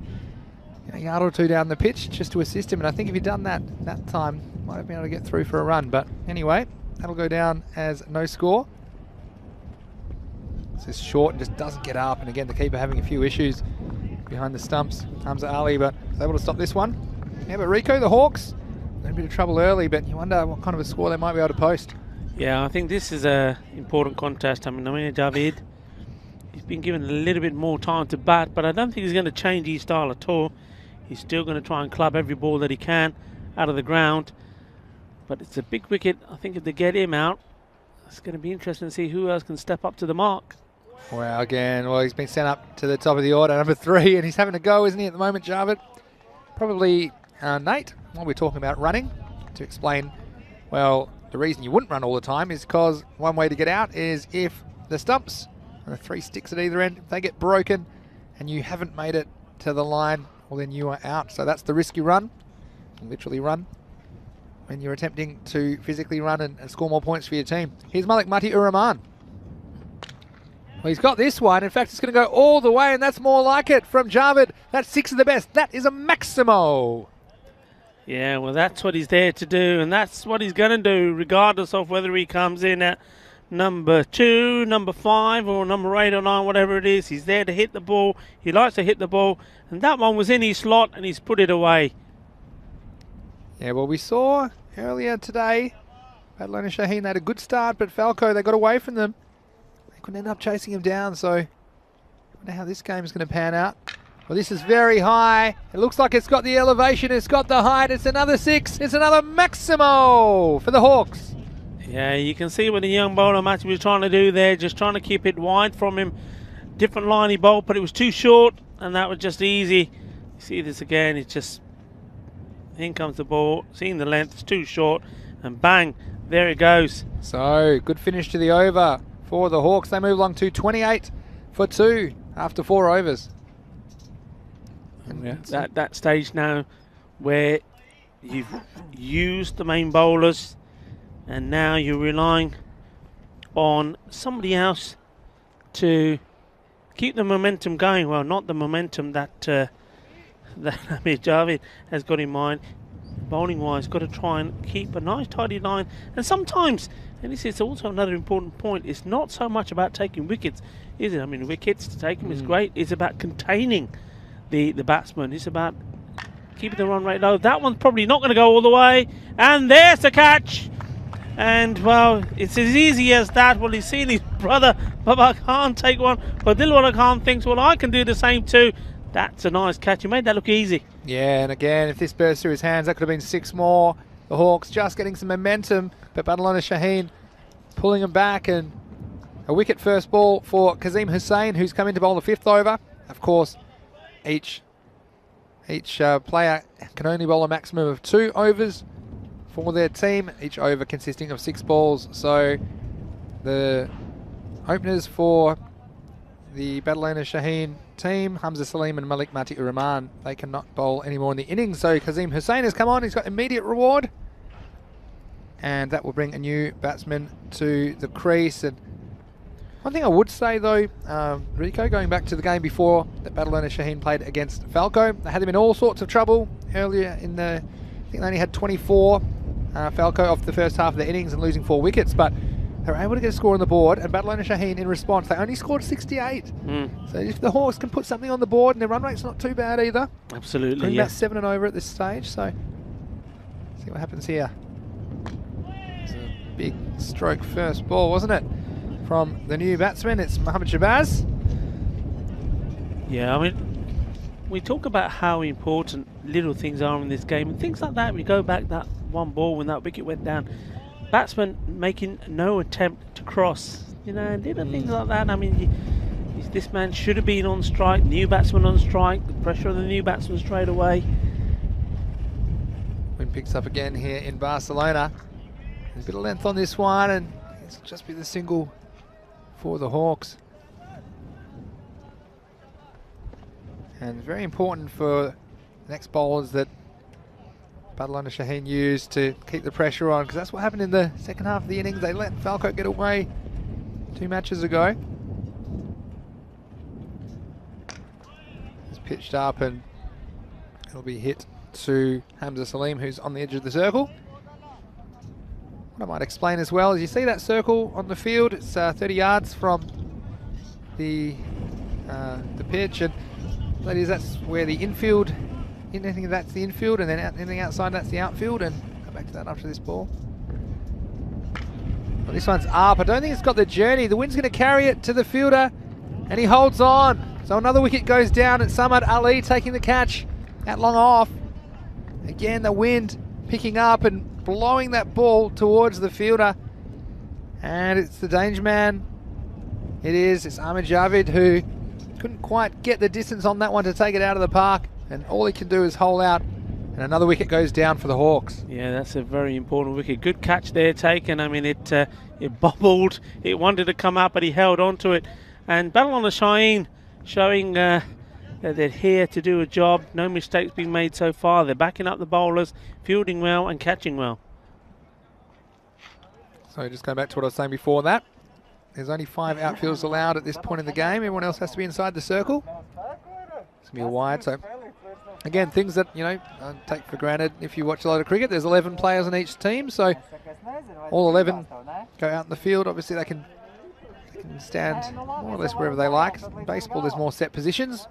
yard or 2 down the pitch just to assist him, and I think if he'd done that time, he might have been able to get through for a run. But anyway, that'll go down as no score. This is short and just doesn't get up, and again the keeper having a few issues behind the stumps. Hamza Ali, but was able to stop this one. Yeah, but Rico, the Hawks, in a bit of trouble early, but you wonder what kind of a score they might be able to post. Yeah, I think this is a important contest. I mean, Javid, he's been given a little bit more time to bat, but I don't think he's going to change his style at all. He's still going to try and club every ball that he can out of the ground. But it's a big wicket. I think if they get him out, it's going to be interesting to see who else can step up to the mark. Well, again, he's been sent up to the top of the order, number 3, and he's having a go, isn't he, at the moment, Javid? Probably Nate, while we're talking about running, to explain, well, the reason you wouldn't run all the time is because one way to get out is if the stumps and the 3 sticks at either end, if they get broken and you haven't made it to the line, well, then you are out. So that's the risky run, literally run, when you're attempting to physically run and score more points for your team. Here's Malik Mati-ur-Rahman. Well, he's got this one. In fact, it's going to go all the way, and that's more like it from Javid. That's 6 of the best. That is a Maximo. Yeah, well, that's what he's there to do, and that's what he's going to do, regardless of whether he comes in at number 2, number 5, or number 8 or 9, whatever it is. He's there to hit the ball. He likes to hit the ball, and that one was in his slot, and he's put it away. Yeah, well, we saw earlier today, Badalona Shaheen, they had a good start, but Falco, they got away from them. They couldn't end up chasing him down, so I wonder how this game is going to pan out. Well, this is very high. It looks like it's got the elevation, it's got the height. It's another 6. It's another Maximo for the Hawks. Yeah, you can see what the young bowler Matthew was trying to do there, just trying to keep it wide from him. Different line he bowled, but it was too short, and that was just easy. You see this again, it's just, in comes the ball, seeing the length, it's too short, and bang, there it goes. So, good finish to the over for the Hawks. They move along to 28 for 2 after 4 overs. Yeah, that stage now where you've used the main bowlers and now you're relying on somebody else to keep the momentum going. Well, not the momentum that Amir Javid has got in mind. Bowling wise, got to try and keep a nice tidy line. And sometimes, and this is also another important point, it's not so much about taking wickets, is it? I mean, wickets to take them is great. It's about containing the batsman. It's about keeping the run rate low. That one's probably not going to go all the way. And there's the catch. And, well, it's as easy as that. Well, he's seen his brother, Baba Khan, take one. But Dilwala Khan thinks, well, I can do the same too. That's a nice catch. He made that look easy. Yeah, and again, if this burst through his hands, that could have been 6 more. The Hawks just getting some momentum, but Badalona Shaheen pulling them back, and a wicket first ball for Kazim Hussain, who's come in to bowl the 5th over. Of course, each player can only bowl a maximum of 2 overs for their team, each over consisting of 6 balls. So the openers for the Badalona Shaheen team, Hamza Salim and Malik Mati Rahman, they cannot bowl anymore in the innings. So Kazim Hussain has come on, he's got immediate reward. And that will bring a new batsman to the crease. And one thing I would say though, Rico, going back to the game before that Badalona Shaheen played against Falco, they had them in all sorts of trouble earlier in the, I think they only had 24 Falco off the first half of the innings and losing 4 wickets, but they were able to get a score on the board, and Badalona Shaheen in response, they only scored 68. So if the Hawks can put something on the board, and their run rate's not too bad either. Absolutely, Bring yeah. about 7 and over at this stage, so see what happens here. It's a big stroke first ball, wasn't it? From the new batsman, it's Mohammad Shabazz. Yeah, I mean, we talk about how important little things are in this game, and things like that. We go back that one ball when that wicket went down. Batsman making no attempt to cross, you know, and little things like that. I mean, this man should have been on strike, new batsman on strike, the pressure on the new batsman straight away. Wind picks up again here in Barcelona. There's a bit of length on this one, and it's just be the single for the Hawks. And very important for the next bowlers that Badalona Shaheen used to keep the pressure on, because that's what happened in the second half of the innings. They let Falco get away 2 matches ago. It's pitched up and it'll be hit to Hamza Salim, who's on the edge of the circle. What I might explain as well is you see that circle on the field, it's 30 yards from the pitch, and that is, that's where the infield, anything that's the infield, and then anything outside that's the outfield, and go back to that after this ball. Well, this one's up. I don't think it's got the journey. The wind's going to carry it to the fielder, and he holds on. So another wicket goes down, and Samad Ali taking the catch at long off. Again, the wind picking up and blowing that ball towards the fielder, and it's the danger man. It's Ahmed Javid, who couldn't quite get the distance on that one to take it out of the park, and all he can do is hole out, and another wicket goes down for the Hawks. Yeah, that's a very important wicket. Good catch there taken. I mean, it bobbled, it wanted to come up, but he held on to it. And Badalona Shaheen showing that they're here to do a job. No mistakes being made so far. They're backing up the bowlers, fielding well and catching well. So just going back to what I was saying before that, there's only 5 outfielders allowed at this point in the game. Everyone else has to be inside the circle. It's going to be a wide. So again, things that, you know, take for granted if you watch a lot of cricket. There's 11 players on each team, so all 11 go out in the field. Obviously they can stand more or less wherever they like. In baseball there's more set positions,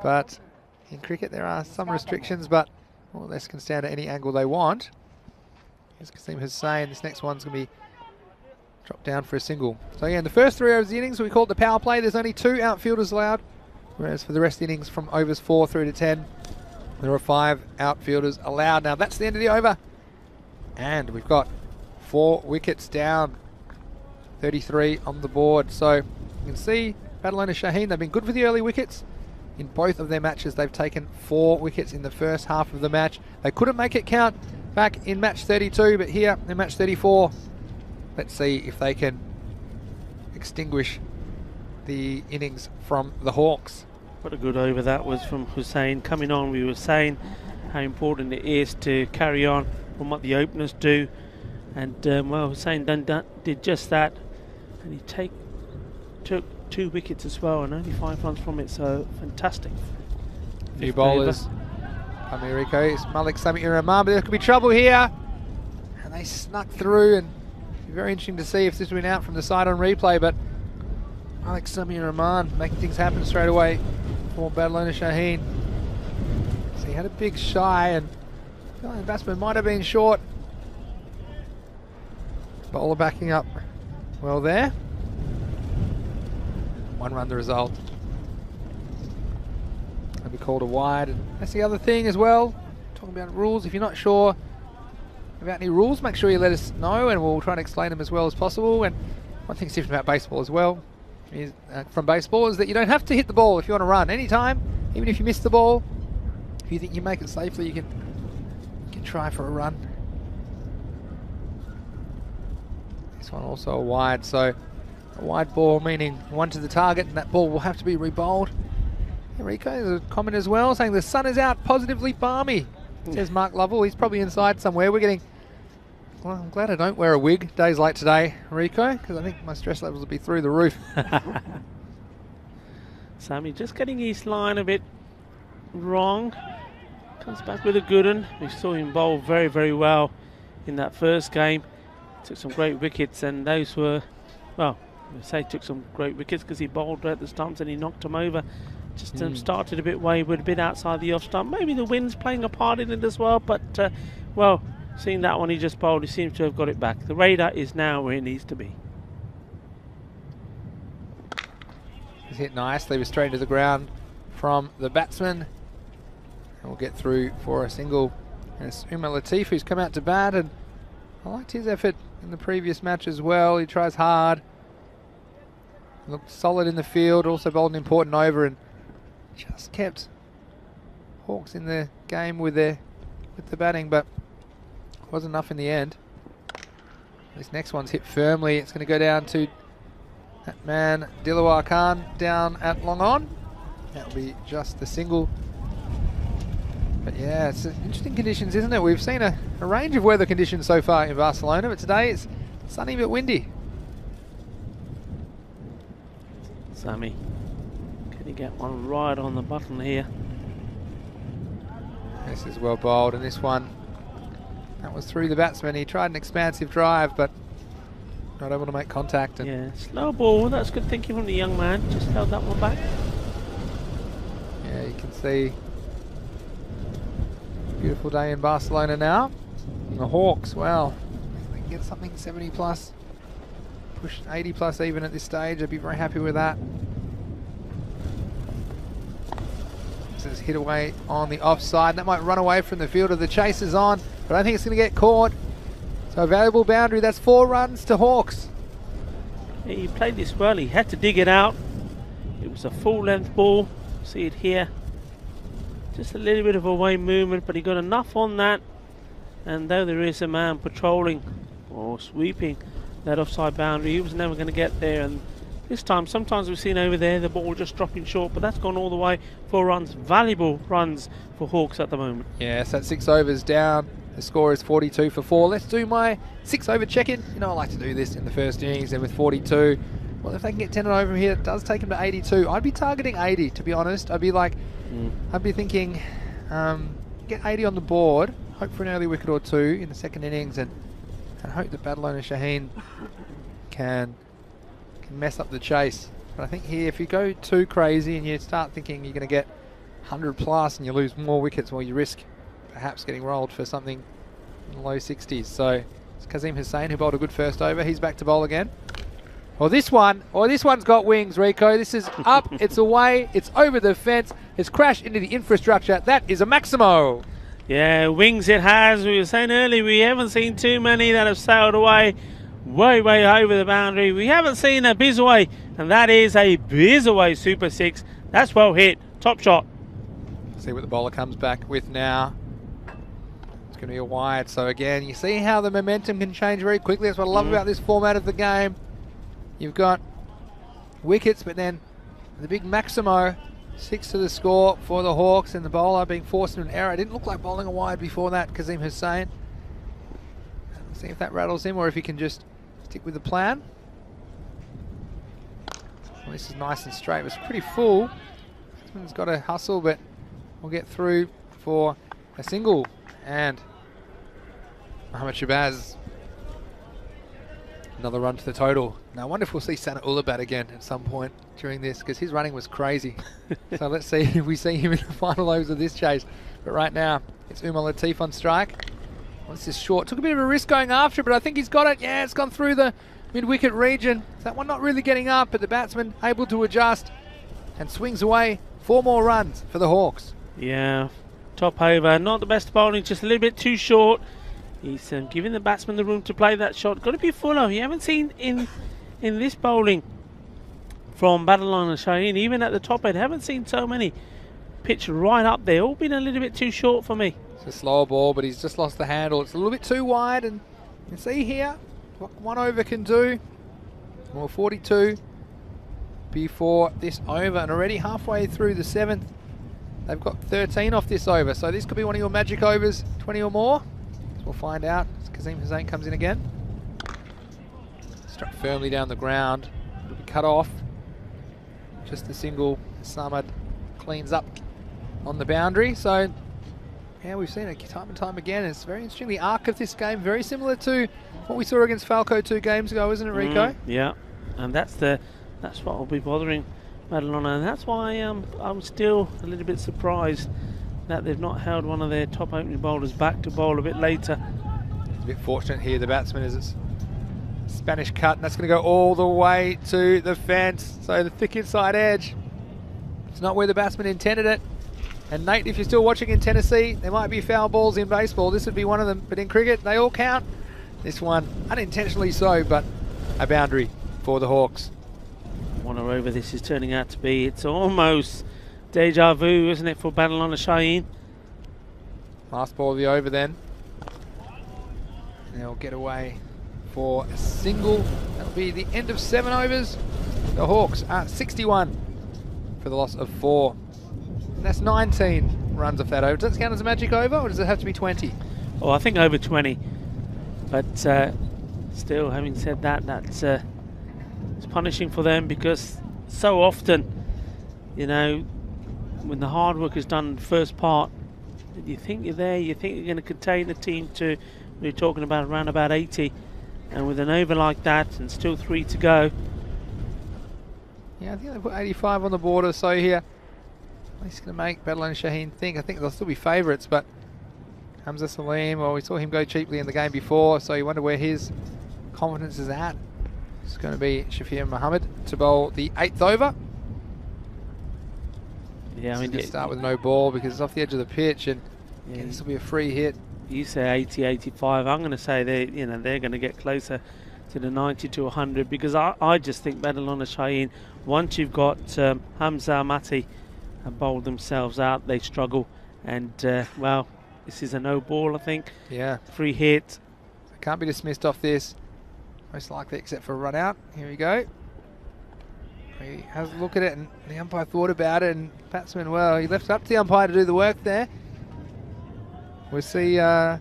but in cricket there are some restrictions, but more or less can stand at any angle they want. As Kasim has saying, this next one's going to be dropped down for a single. So yeah, in the first 3 overs of the innings, we call it the power play. There's only 2 outfielders allowed, whereas for the rest of the innings from overs 4 through to 10, there are 5 outfielders allowed. Now that's the end of the over, and we've got 4 wickets down, 33 on the board. So you can see Badalona Shaheen, they've been good for the early wickets. In both of their matches, they've taken 4 wickets in the first half of the match. They couldn't make it count back in match 32, but here in match 34, let's see if they can extinguish the innings from the Hawks. What a good over that was from Hussain. Coming on, we were saying how important it is to carry on from what the openers do. And, well, Hussain did just that. And he took 2 wickets as well and only 5 runs from it. So, fantastic. New bowlers. Rico, it's Malik Sami Rahman, but there could be trouble here. And they snuck through, and it'd be very interesting to see if this went out from the side on replay, but Malik Sami Rahman making things happen straight away for Badalona Shaheen. So he had a big shy, and the batsman might have been short. Bowler backing up well there. 1 run the result. Be called a wide, and that's the other thing as well. Talking about rules, if you're not sure about any rules, make sure you let us know and we'll try and explain them as well as possible. And one thing's different about baseball as well is from baseball is that you don't have to hit the ball if you want to run anytime, even if you miss the ball. If you think you make it safely, you can try for a run. This one also a wide, so a wide ball meaning 1 to the target, and that ball will have to be rebowled. Rico, there's a comment as well saying the sun is out, positively balmy, says Mark Lovell. He's probably inside somewhere. We're getting, well, I'm glad I don't wear a wig days like today, Rico, because I think my stress levels will be through the roof. Sammy just getting his line a bit wrong. Comes back with a good one. We saw him bowl very, very well in that first game. Took some great wickets, and those were, well, I say took some great wickets because he bowled at the stumps and he knocked them over. Just started a bit wayward, a bit outside the off stump. Maybe the wind's playing a part in it as well, but well, seeing that one he just bowled, he seems to have got it back. The radar is now where it needs to be. He's hit nicely, was straight to the ground from the batsman. And we'll get through for a single. And it's Umar Latif who's come out to bat, and I liked his effort in the previous match as well. He tries hard. Looked solid in the field, also bowled an important over and just kept Hawks in the game with the batting, but wasn't enough in the end. This next one's hit firmly. It's going to go down to that man Dilawar Khan down at long on. That'll be just the single. But yeah, it's interesting conditions, isn't it? We've seen a range of weather conditions so far in Barcelona, but today it's sunny but windy. Sammy, can you get one right on the button here? This is well bowled, and this one, that was through the batsman. He tried an expansive drive, but not able to make contact. And yeah, slow ball. That's good thinking from the young man. Just held that one back. Yeah, you can see beautiful day in Barcelona now. And the Hawks, well, if they can get something 70 plus. Push 80 plus even at this stage. I'd be very happy with that. This is hit away on the offside. That might run away from the field of the chasers on, but I don't think it's going to get caught. So a valuable boundary. That's 4 runs to Hawks. Yeah, he played this well. He had to dig it out. It was a full length ball. See it here. Just a little bit of away movement, but he got enough on that. And though there is a man patrolling or sweeping that offside boundary, he was never going to get there. And this time, sometimes we've seen over there the ball just dropping short, but that's gone all the way. 4 runs, valuable runs for Hawks at the moment. Yes, that's 6 overs down. The score is 42 for 4. Let's do my 6 over check-in. You know, I like to do this in the first innings, and with 42, well, if they can get 10 and over here, it does take them to 82. I'd be targeting 80, to be honest. I'd be like, I'd be thinking, get 80 on the board, hope for an early wicket or 2 in the second innings, and hope that Badalona Shaheen can mess up the chase. But I think here, if you go too crazy and you start thinking you're going to get 100 plus and you lose more wickets, well, you risk perhaps getting rolled for something in the low 60s. So it's Kazim Hussain who bowled a good first over. He's back to bowl again. Well, this one's got wings, Rico. This is up, it's away, it's over the fence, it's crashed into the infrastructure. That is a Maximo. Yeah, wings it has. We were saying earlier we haven't seen too many that have sailed away way over the boundary. We haven't seen a Bizaway, and that is a Bizaway Super 6. That's well hit. Top shot. See what the bowler comes back with now. It's going to be a wide. So again, you see how the momentum can change very quickly. That's what I love about this format of the game. You've got wickets, but then the big Maximo 6 to the score for the Hawks, and the bowler being forced into an error. It didn't look like bowling a wide before that, Kazim Hussain. Let's see if that rattles him or if he can just stick with the plan. Well, this is nice and straight. It was pretty full. This one's got to hustle, but we'll get through for a single. And Mohammad Shabazz, another run to the total. Now I wonder if we'll see Sana Ullah bat again at some point during this, because his running was crazy. So let's see if we see him in the final overs of this chase. But right now, it's Umar Latif on strike. Well, this is short. Took a bit of a risk going after it, but I think he's got it. Yeah, it's gone through the mid-wicket region. That one not really getting up, but the batsman able to adjust and swings away 4 more runs for the Hawks. Yeah, top over. Not the best bowling, just a little bit too short. He's giving the batsman the room to play that shot. Got to be fuller. You haven't seen in this bowling from Badalon and Shaheen, even at the top end, haven't seen so many pitched right up there. All been a little bit too short for me. It's a slower ball, but he's just lost the handle. It's a little bit too wide, and you can see here what 1 over can do. Well, 42 before this over, and already halfway through the 7th. They've got 13 off this over, so this could be one of your magic overs, 20 or more. We'll find out as Kazim Hussain comes in again. Struck firmly down the ground. It'll be cut off. Just a single. Samad cleans up on the boundary. So, yeah, we've seen it time and time again. It's very interesting. The arc of this game, very similar to what we saw against Falco 2 games ago, isn't it, Rico? Yeah, and that's what will be bothering Madalona, and that's why I'm still a little bit surprised that they've not held one of their top opening bowlers back to bowl a bit later. It's a bit fortunate here, the batsman, is it's Spanish cut, and that's going to go all the way to the fence. So the thick inside edge. It's not where the batsman intended it. And Nate, if you're still watching in Tennessee, there might be foul balls in baseball. This would be one of them, but in cricket, they all count. This one, unintentionally so, but a boundary for the Hawks. 1 over this is turning out to be. It's almost deja vu, isn't it, for Badalona Shaheen? Last ball of the over then. They'll get away for a single. That'll be the end of 7 overs. The Hawks are 61 for the loss of 4. And that's 19 runs off that over. Does that count as a magic over, or does it have to be 20? Oh, I think over 20. But still, having said that, that's it's punishing for them, because so often, you know, when the hard work is done in the first part, you think you're there, you think you're going to contain the team to, we're talking about around about 80, and with an over like that and still 3 to go. Yeah, I think they put 85 on the border, so here, he's going to make Badalona Shaheen think. I think they'll still be favourites, but Hamza Salim, well, we saw him go cheaply in the game before, so you wonder where his confidence is at. It's going to be Shafir Muhammad to bowl the 8th over. Yeah, I mean, just start with no ball because it's off the edge of the pitch, and yeah, this will be a free hit. You say 80, 85. I'm going to say they're going to get closer to the 90 to 100, because I just think Badalona Shaheen, once you've got Hamza Mati bowled themselves out, they struggle, and well, this is a no ball, I think. Yeah, free hit. Can't be dismissed off this, most likely, except for a run out. Here we go. He has a look at it, and the umpire thought about it, and batsman, well, he left it up to the umpire to do the work there. We'll see, there's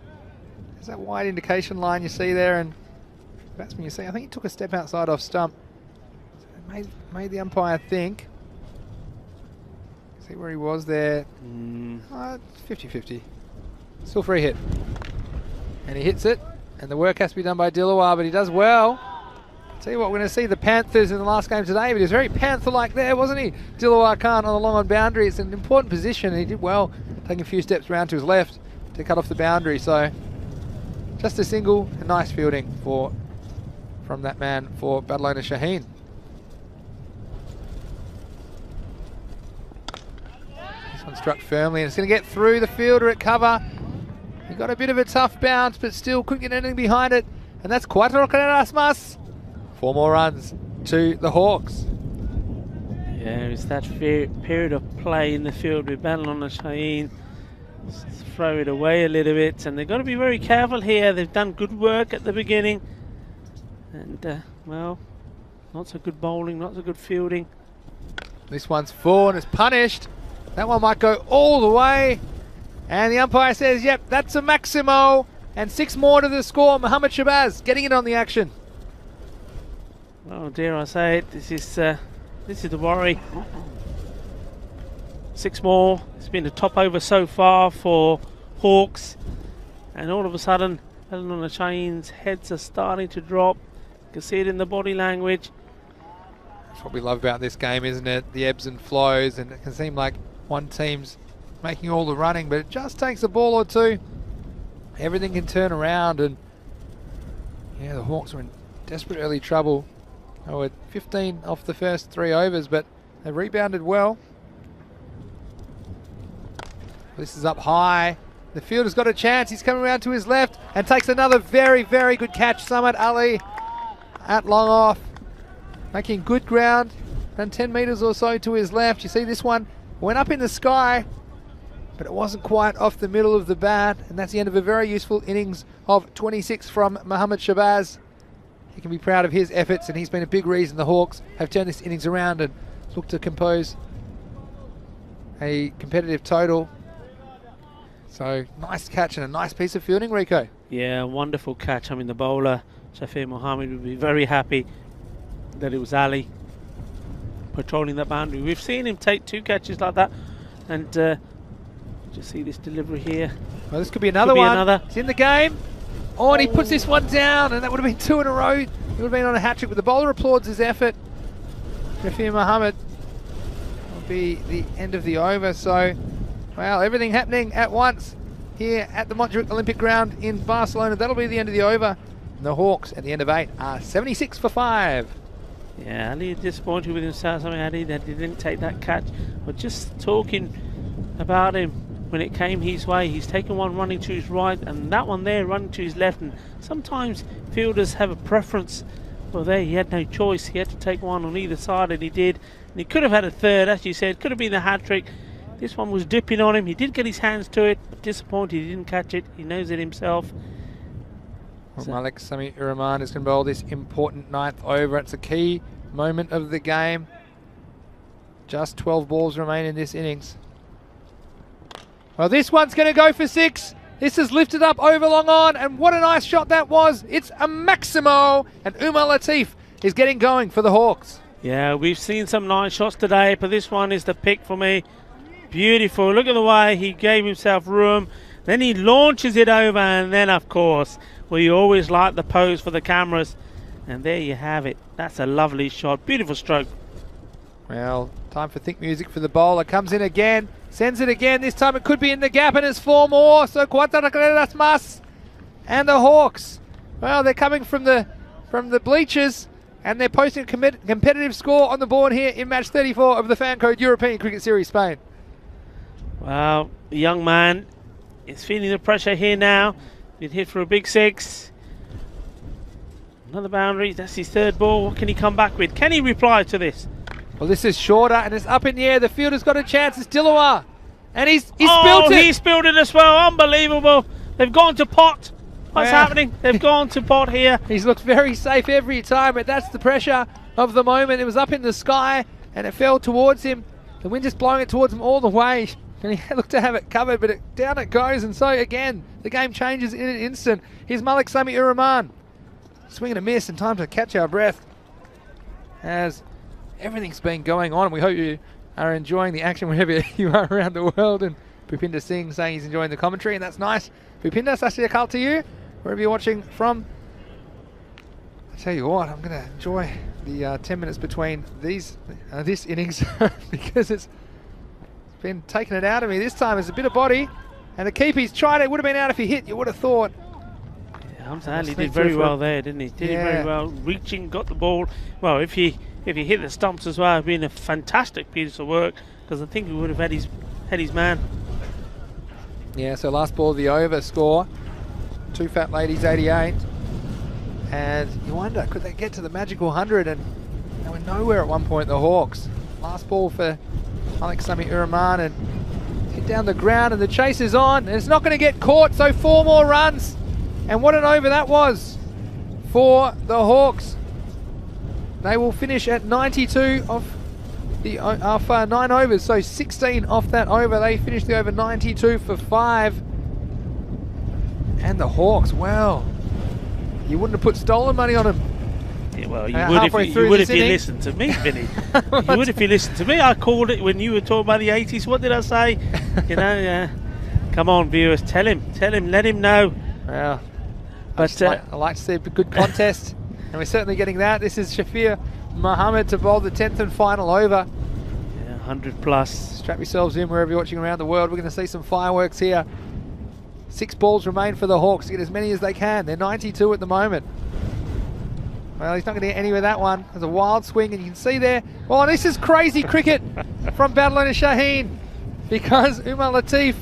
that wide indication line you see there, and batsman, you see, I think he took a step outside off stump. So it made the umpire think. See where he was there. It's 50-50. Still free hit. And he hits it, and the work has to be done by Dilawar, but he does well. Tell you what, we're going to see the Panthers in the last game today, but he was very Panther-like there, wasn't he? Dilawar Khan on the long on boundary. It's an important position, and he did well, taking a few steps around to his left to cut off the boundary. So just a single, and nice fielding from that man for Badalona Shaheen. This one struck firmly, and it's going to get through the fielder at cover. He got a bit of a tough bounce, but still couldn't get anything behind it. And that's Cuatro Erasmus. 4 more runs to the Hawks. Yeah, it's that period of play in the field with Badalona Shaheen. Throw it away a little bit, and they've got to be very careful here. They've done good work at the beginning, and well, Not so good bowling, not so good fielding. This one's full and it's punished. That one might go all the way. And the umpire says, yep, that's a maximo. And 6 more to the score. Mohammad Shabazz getting it on the action. Oh, dare I say it, this is the worry. 6 more. It's been the top over so far for Hawks. And all of a sudden, Helen on the chains, heads are starting to drop. You can see it in the body language. That's what we love about this game, isn't it? The ebbs and flows, and it can seem like one team's making all the running, but it just takes a ball or two. Everything can turn around, and yeah, the Hawks are in desperate early trouble. They were 15 off the first 3 overs, but they rebounded well. This is up high. The fielder's got a chance. He's coming around to his left and takes another very, very good catch. Samad Ali at long off, making good ground, around 10 metres or so to his left. You see this one went up in the sky, but it wasn't quite off the middle of the bat, and that's the end of a very useful innings of 26 from Mohammad Shabazz. He can be proud of his efforts, and he's been a big reason the Hawks have turned this innings around and looked to compose a competitive total. So nice catch and a nice piece of fielding, Rico. Yeah, wonderful catch. I mean, the bowler, Shafir Mohammed, would be very happy that it was Ali patrolling that boundary. We've seen him take 2 catches like that, and just see this delivery here. Well, this could be another one. It's in the game. Oh, and he puts this one down, and that would have been 2 in a row. He would have been on a hat-trick, but the bowler applauds his effort. Shafir Mohammed will be the end of the over. So, well, everything happening at once here at the Montjuic Olympic Ground in Barcelona. That'll be the end of the over. And the Hawks at the end of 8 are 76 for 5. Yeah, Ali is disappointed with himself. I mean, Ali, that he didn't take that catch. But just talking about him, when it came his way, he's taken one running to his right and that one there running to his left. And sometimes fielders have a preference. Well, there he had no choice. He had to take one on either side, and he did. And he could have had a third, as you said. Could have been a hat-trick. This one was dipping on him. He did get his hands to it, but disappointed he didn't catch it. He knows it himself. Well, Malik Sami-ur-Rahman is going to bowl this important 9th over. It's a key moment of the game. Just 12 balls remain in this innings. Well, this one's going to go for 6. This is lifted up over long on, and what a nice shot that was. It's a maximo, and Umar Latif is getting going for the Hawks. Yeah, we've seen some nice shots today, but this one is the pick for me. Beautiful. Look at the way he gave himself room. Then he launches it over, and then, of course, we always like the pose for the cameras. And there you have it. That's a lovely shot. Beautiful stroke. Well, time for think music for the bowler. Comes in again. Sends it again. This time it could be in the gap, and it's 4 more. So Cuatro más. And the Hawks, well, they're coming from the bleachers, and they're posting a competitive score on the board here in match 34 of the Fan Code European Cricket Series Spain. Well, the young man is feeling the pressure here now. Been hit for a big 6. Another boundary. That's his 3rd ball. What can he come back with? Can he reply to this? Well, this is shorter, and it's up in the air. The fielder's got a chance. It's Dilawar. And he's spilled it. He spilled it as well. Unbelievable. They've gone to pot. What's happening? They've gone to pot here. He's looked very safe every time, but that's the pressure of the moment. It was up in the sky, and it fell towards him. The wind just blowing it towards him all the way. And he looked to have it covered, but down it goes. And so, again, the game changes in an instant. Here's Malik Sami-ur-Rahman. Swing and a miss, and time to catch our breath as everything's been going on. We hope you are enjoying the action wherever you are around the world. And Bhupinder Singh saying he's enjoying the commentary, and that's nice. Bhupinder, Sat Sri Akal to you, wherever you're watching from. I tell you what, I'm going to enjoy the 10 minutes between this innings because it's been taking it out of me. This time it's a bit of body, and the keeper's tried it. Would have been out if he hit, you would have thought. Yeah, he did very well there, didn't he? Did very well, reaching, got the ball. Well, if he hit the stumps as well, it'd been a fantastic piece of work, because I think he would have had his man. Yeah, so last ball of the over score, 2 fat ladies 88, and you wonder, could they get to the magical 100? And they were nowhere at one point, the Hawks. Last ball for Malik Sami-ur-Rahman, and hit down the ground, and the chase is on, and it's not going to get caught. So 4 more runs, and what an over that was for the Hawks. They will finish at 92 off 9 overs, so 16 off that over. They finish the over 92 for 5. And the Hawks, well, you wouldn't have put stolen money on them. Yeah, well, you would if you listened to me, Vinny. You would if you listened to me. I called it when you were talking about the 80s. What did I say? You know, come on, viewers, tell him, let him know. Well, but I like to see a good contest, and we're certainly getting that. This is Shafir Mohammed to bowl the 10th and final over. Yeah, 100 plus. Strap yourselves in wherever you're watching around the world. We're going to see some fireworks here. 6 balls remain for the Hawks to get as many as they can. They're 92 at the moment. Well, he's not going to get anywhere with that one. There's a wild swing, and you can see there. Oh, this is crazy cricket from Badalona Shaheen, because Umar Latif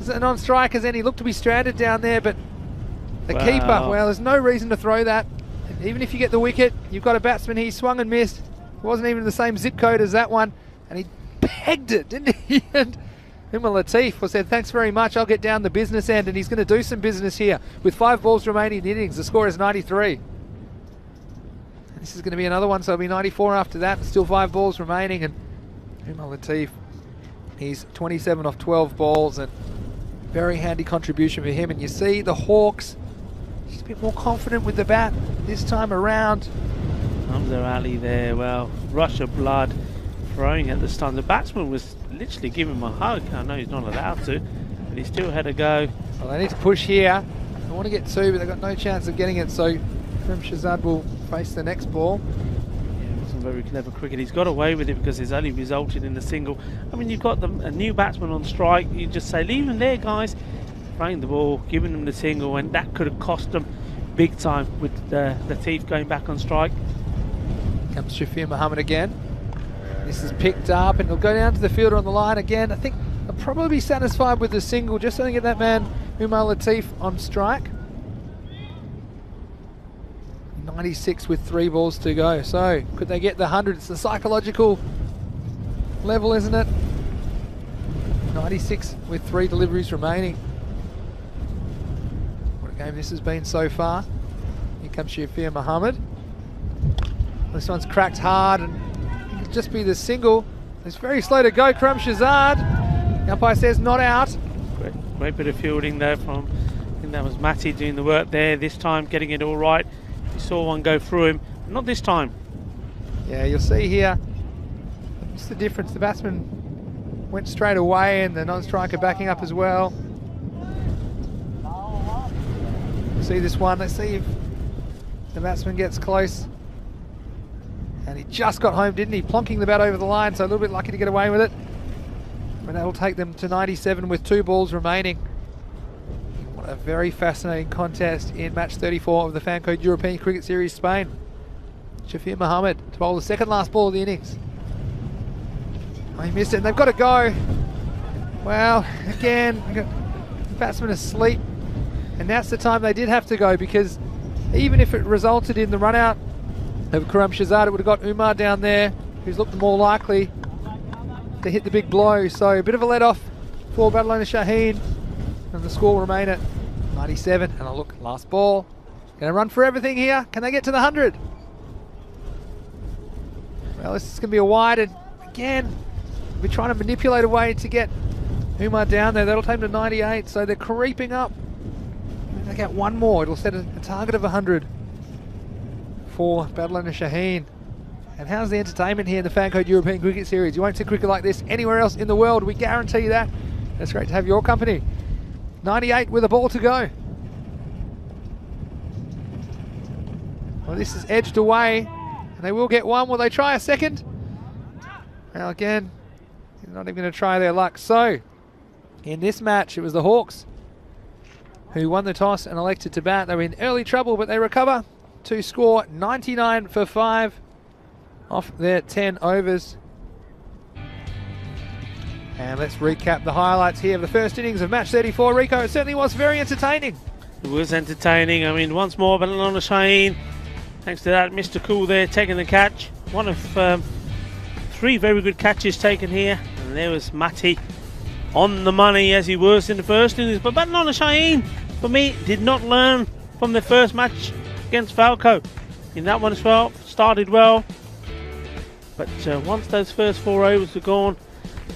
is an on-strikers, and he looked to be stranded down there, but the keeper, well, there's no reason to throw that. Even if you get the wicket, you've got a batsman, he swung and missed. It wasn't even the same zip code as that one, and he pegged it, didn't he? And Umar Latif said, thanks very much, I'll get down the business end, and he's going to do some business here. With 5 balls remaining in the innings, the score is 93. And this is going to be another one, so it'll be 94 after that, still 5 balls remaining, and Umar Latif, he's 27 off 12 balls, and very handy contribution for him. And you see the Hawks just a bit more confident with the bat this time around. Hamza Ali there, well, rush of blood, throwing at this time. The batsman was literally giving him a hug. I know he's not allowed to, but he still had a go. Well, they need to push here. They want to get 2, but they've got no chance of getting it, so Shahzad will face the next ball. Yeah, it wasn't very clever cricket. He's got away with it because it's only resulted in a single. I mean, you've got a new batsman on strike. You just say, leave him there, guys. Throwing the ball, giving them the single, and that could have cost them big time with Latif going back on strike. Comes Shafir Mohammed again. This is picked up, and he'll go down to the fielder on the line again. I think they'll probably be satisfied with the single, just so they get that man Umar Latif on strike. 96 with 3 balls to go. So could they get the 100? It's the psychological level, isn't it? 96 with 3 deliveries remaining. What a game this has been so far. Here comes Shafir Mohammed. This one's cracked hard, and it could just be the single. It's very slow to go. Karam Shahzad. The umpire says not out. Great bit of fielding there from, I think that was Matty doing the work there. This time getting it all right. You saw one go through him, not this time. Yeah, you'll see here, what's the difference? The batsman went straight away, and the non-striker backing up as well. See this one, let's see if the batsman gets close. And he just got home, didn't he? Plonking the bat over the line, so a little bit lucky to get away with it. But that will take them to 97 with 2 balls remaining. What a very fascinating contest in match 34 of the Fancode European Cricket Series Spain. Shafir Mohammed to bowl the second last ball of the innings. Oh, he missed it, and they've got to go. Well, again, the batsman asleep. And that's the time they did have to go, because even if it resulted in the run out of Karam Shahzad, it would have got Umar down there, who's looked more likely to hit the big blow. So a bit of a let-off for Badalona Shaheen, and the score will remain at 97. And look, last ball. Going to run for everything here. Can they get to the 100? Well, this is going to be a wide, and again, we're trying to manipulate a way to get Umar down there. That'll take them to 98, so they're creeping up. If they get one more, it'll set a target of 100 for Badalona Shaheen. And how's the entertainment here in the Fancode European Cricket Series? You won't see cricket like this anywhere else in the world, we guarantee you that. It's great to have your company. 98 with a ball to go. Well, this is edged away, and they will get one. Will they try a second? Well, again, they're not even going to try their luck. So, in this match, it was the Hawks who won the toss and elected to bat. They were in early trouble, but they recover to score 99 for 5 off their 10 overs. And let's recap the highlights here of the first innings of match 34. Rico, it certainly was very entertaining. It was entertaining. I mean, once more, Badalona Shaheen, thanks to that, Mr. Cool there taking the catch. One of 3 very good catches taken here. And there was Matty on the money as he was in the first innings. But Badalona Shaheen, for me, did not learn from the first match against Falco. In that one as well, started well, but once those first 4 overs were gone,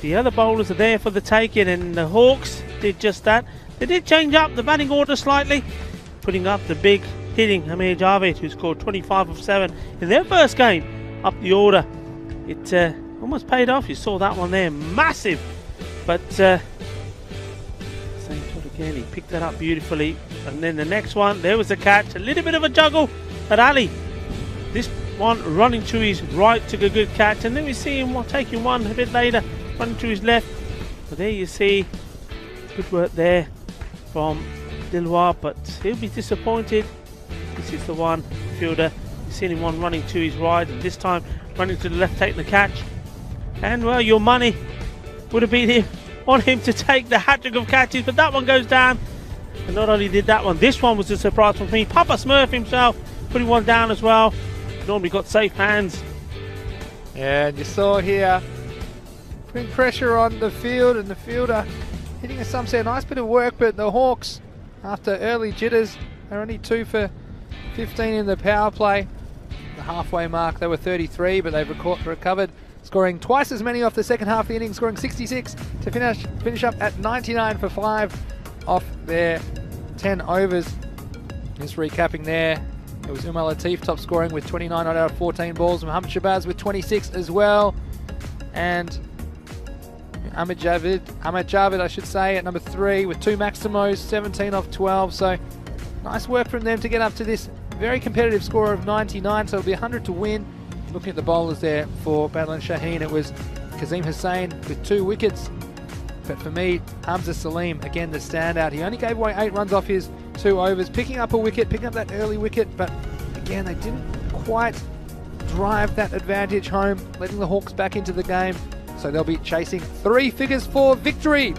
the other bowlers are there for the taking, and the Hawks did just that. They did change up the batting order slightly, putting up the big hitting Amir Javed, who scored 25 of 7 in their first game up the order. It almost paid off. You saw that one there, massive. But same shot again, he picked that up beautifully. And then the next one, there was a catch, a little bit of a juggle at Ali. This one running to his right, took a good catch, and then we see him taking one a bit later, running to his left. But there you see, good work there from Dilwar, but he'll be disappointed. This is the one fielder. You've seen him one running to his right, and this time running to the left, taking the catch. And well, your money would have been on him to take the hat-trick of catches, but that one goes down. And not only did that one, this one was a surprise for me. Papa Smurf himself putting one down as well. Normally got safe hands. And you saw here, putting pressure on the field, and the fielder hitting a Sumset. Nice bit of work, but the Hawks, after early jitters, they're only 2 for 15 in the power play. The halfway mark, they were 33, but they've recovered, scoring twice as many off the second half of the inning, scoring 66 to finish up at 99 for 5 off their 10 overs. Just recapping there, it was Umar Latif top scoring with 29 out of 14 balls, Muhammad Shabazz with 26 as well, and Ahmed Javed, I should say, at number 3 with 2 Maximos, 17 off 12. So nice work from them to get up to this very competitive score of 99. So it'll be 100 to win. Looking at the bowlers there for Badlan Shaheen, it was Kazim Hussain with 2 wickets. But for me, Hamza Salim, again the standout. He only gave away 8 runs off his 2 overs, picking up a wicket, picking up that early wicket. But again, they didn't quite drive that advantage home, letting the Hawks back into the game. So they'll be chasing 3 figures for victory.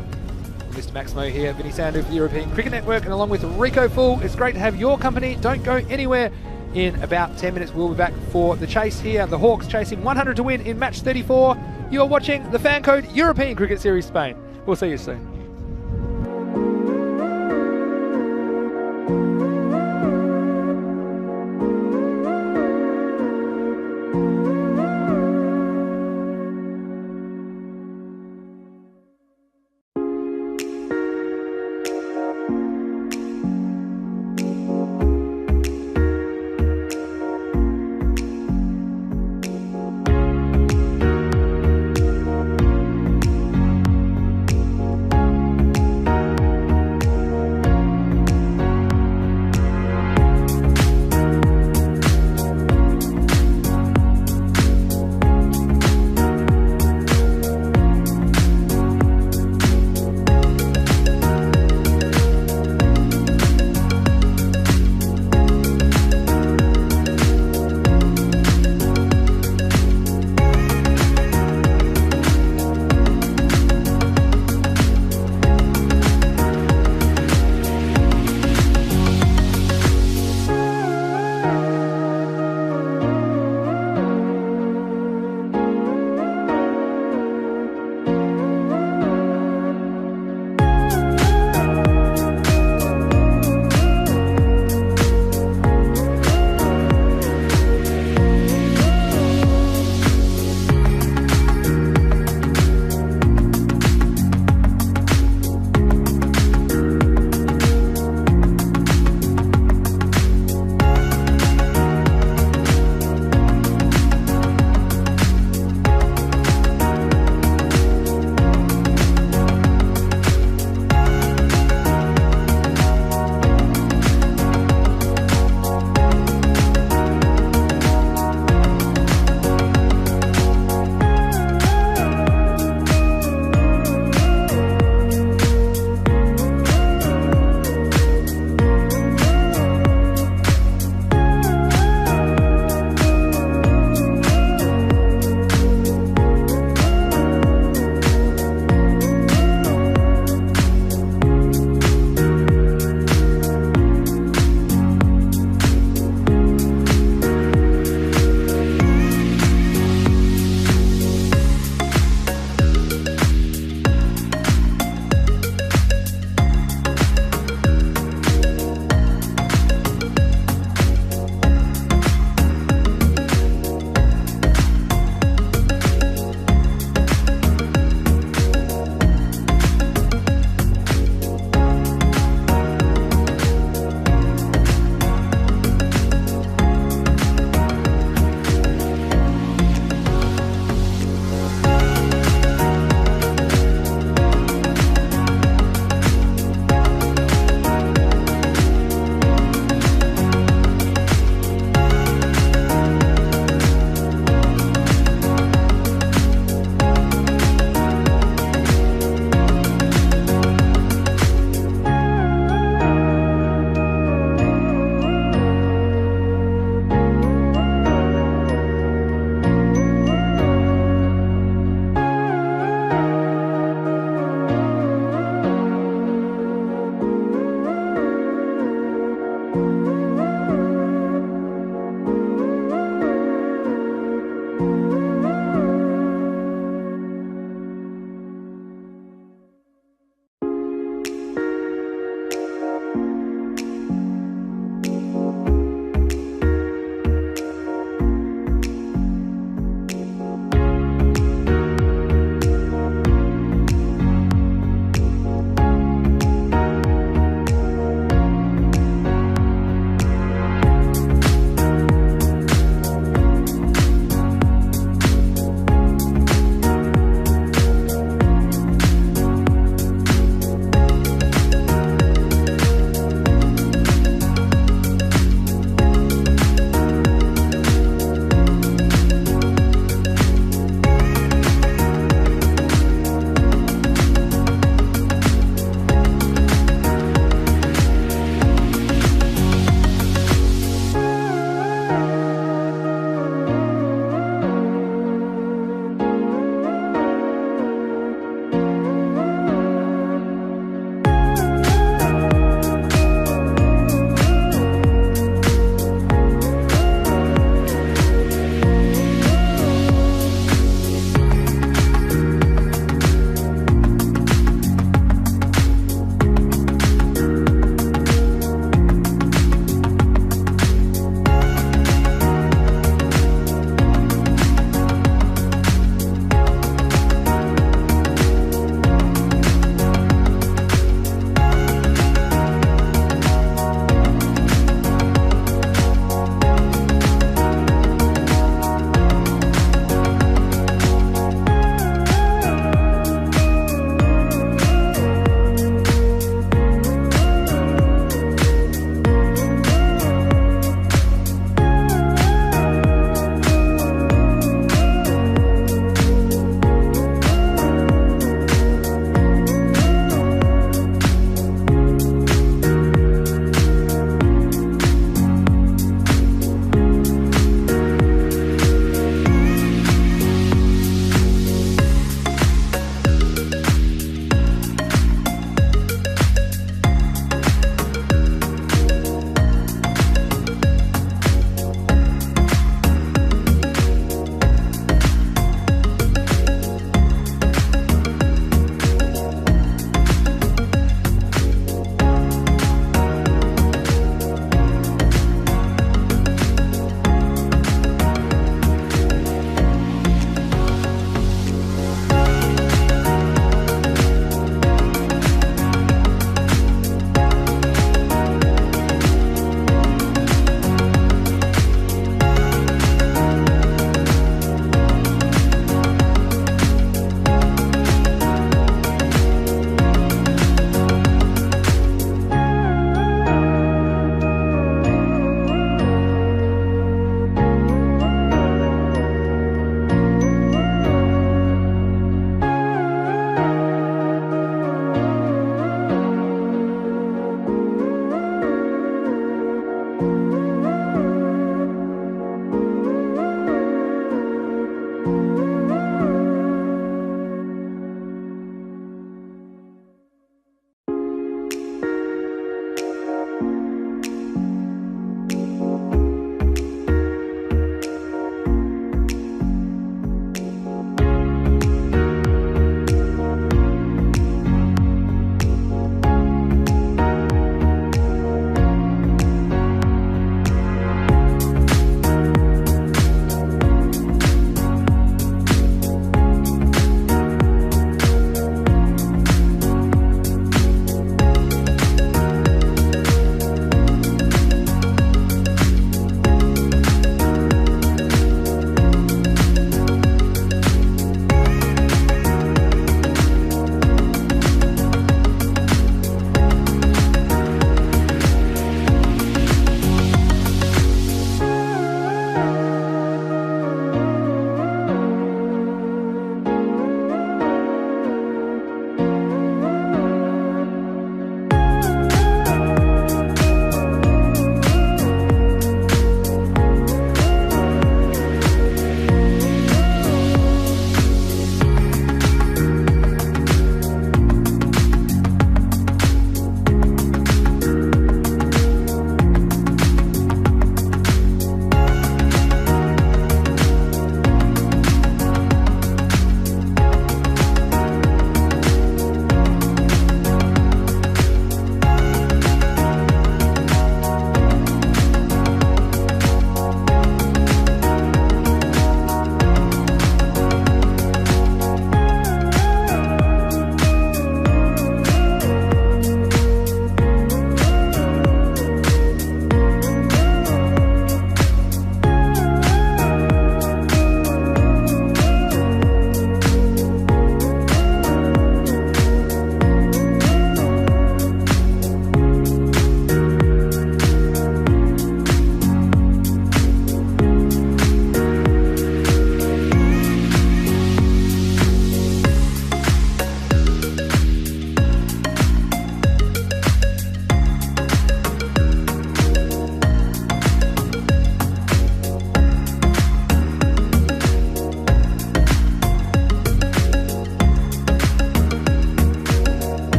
Mr. Maximo here, Vinny Sandhu for the European Cricket Network, and along with Rico Full, it's great to have your company. Don't go anywhere. In about 10 minutes, we'll be back for the chase here. The Hawks chasing 100 to win in match 34. You're watching the Fan Code European Cricket Series Spain. We'll see you soon.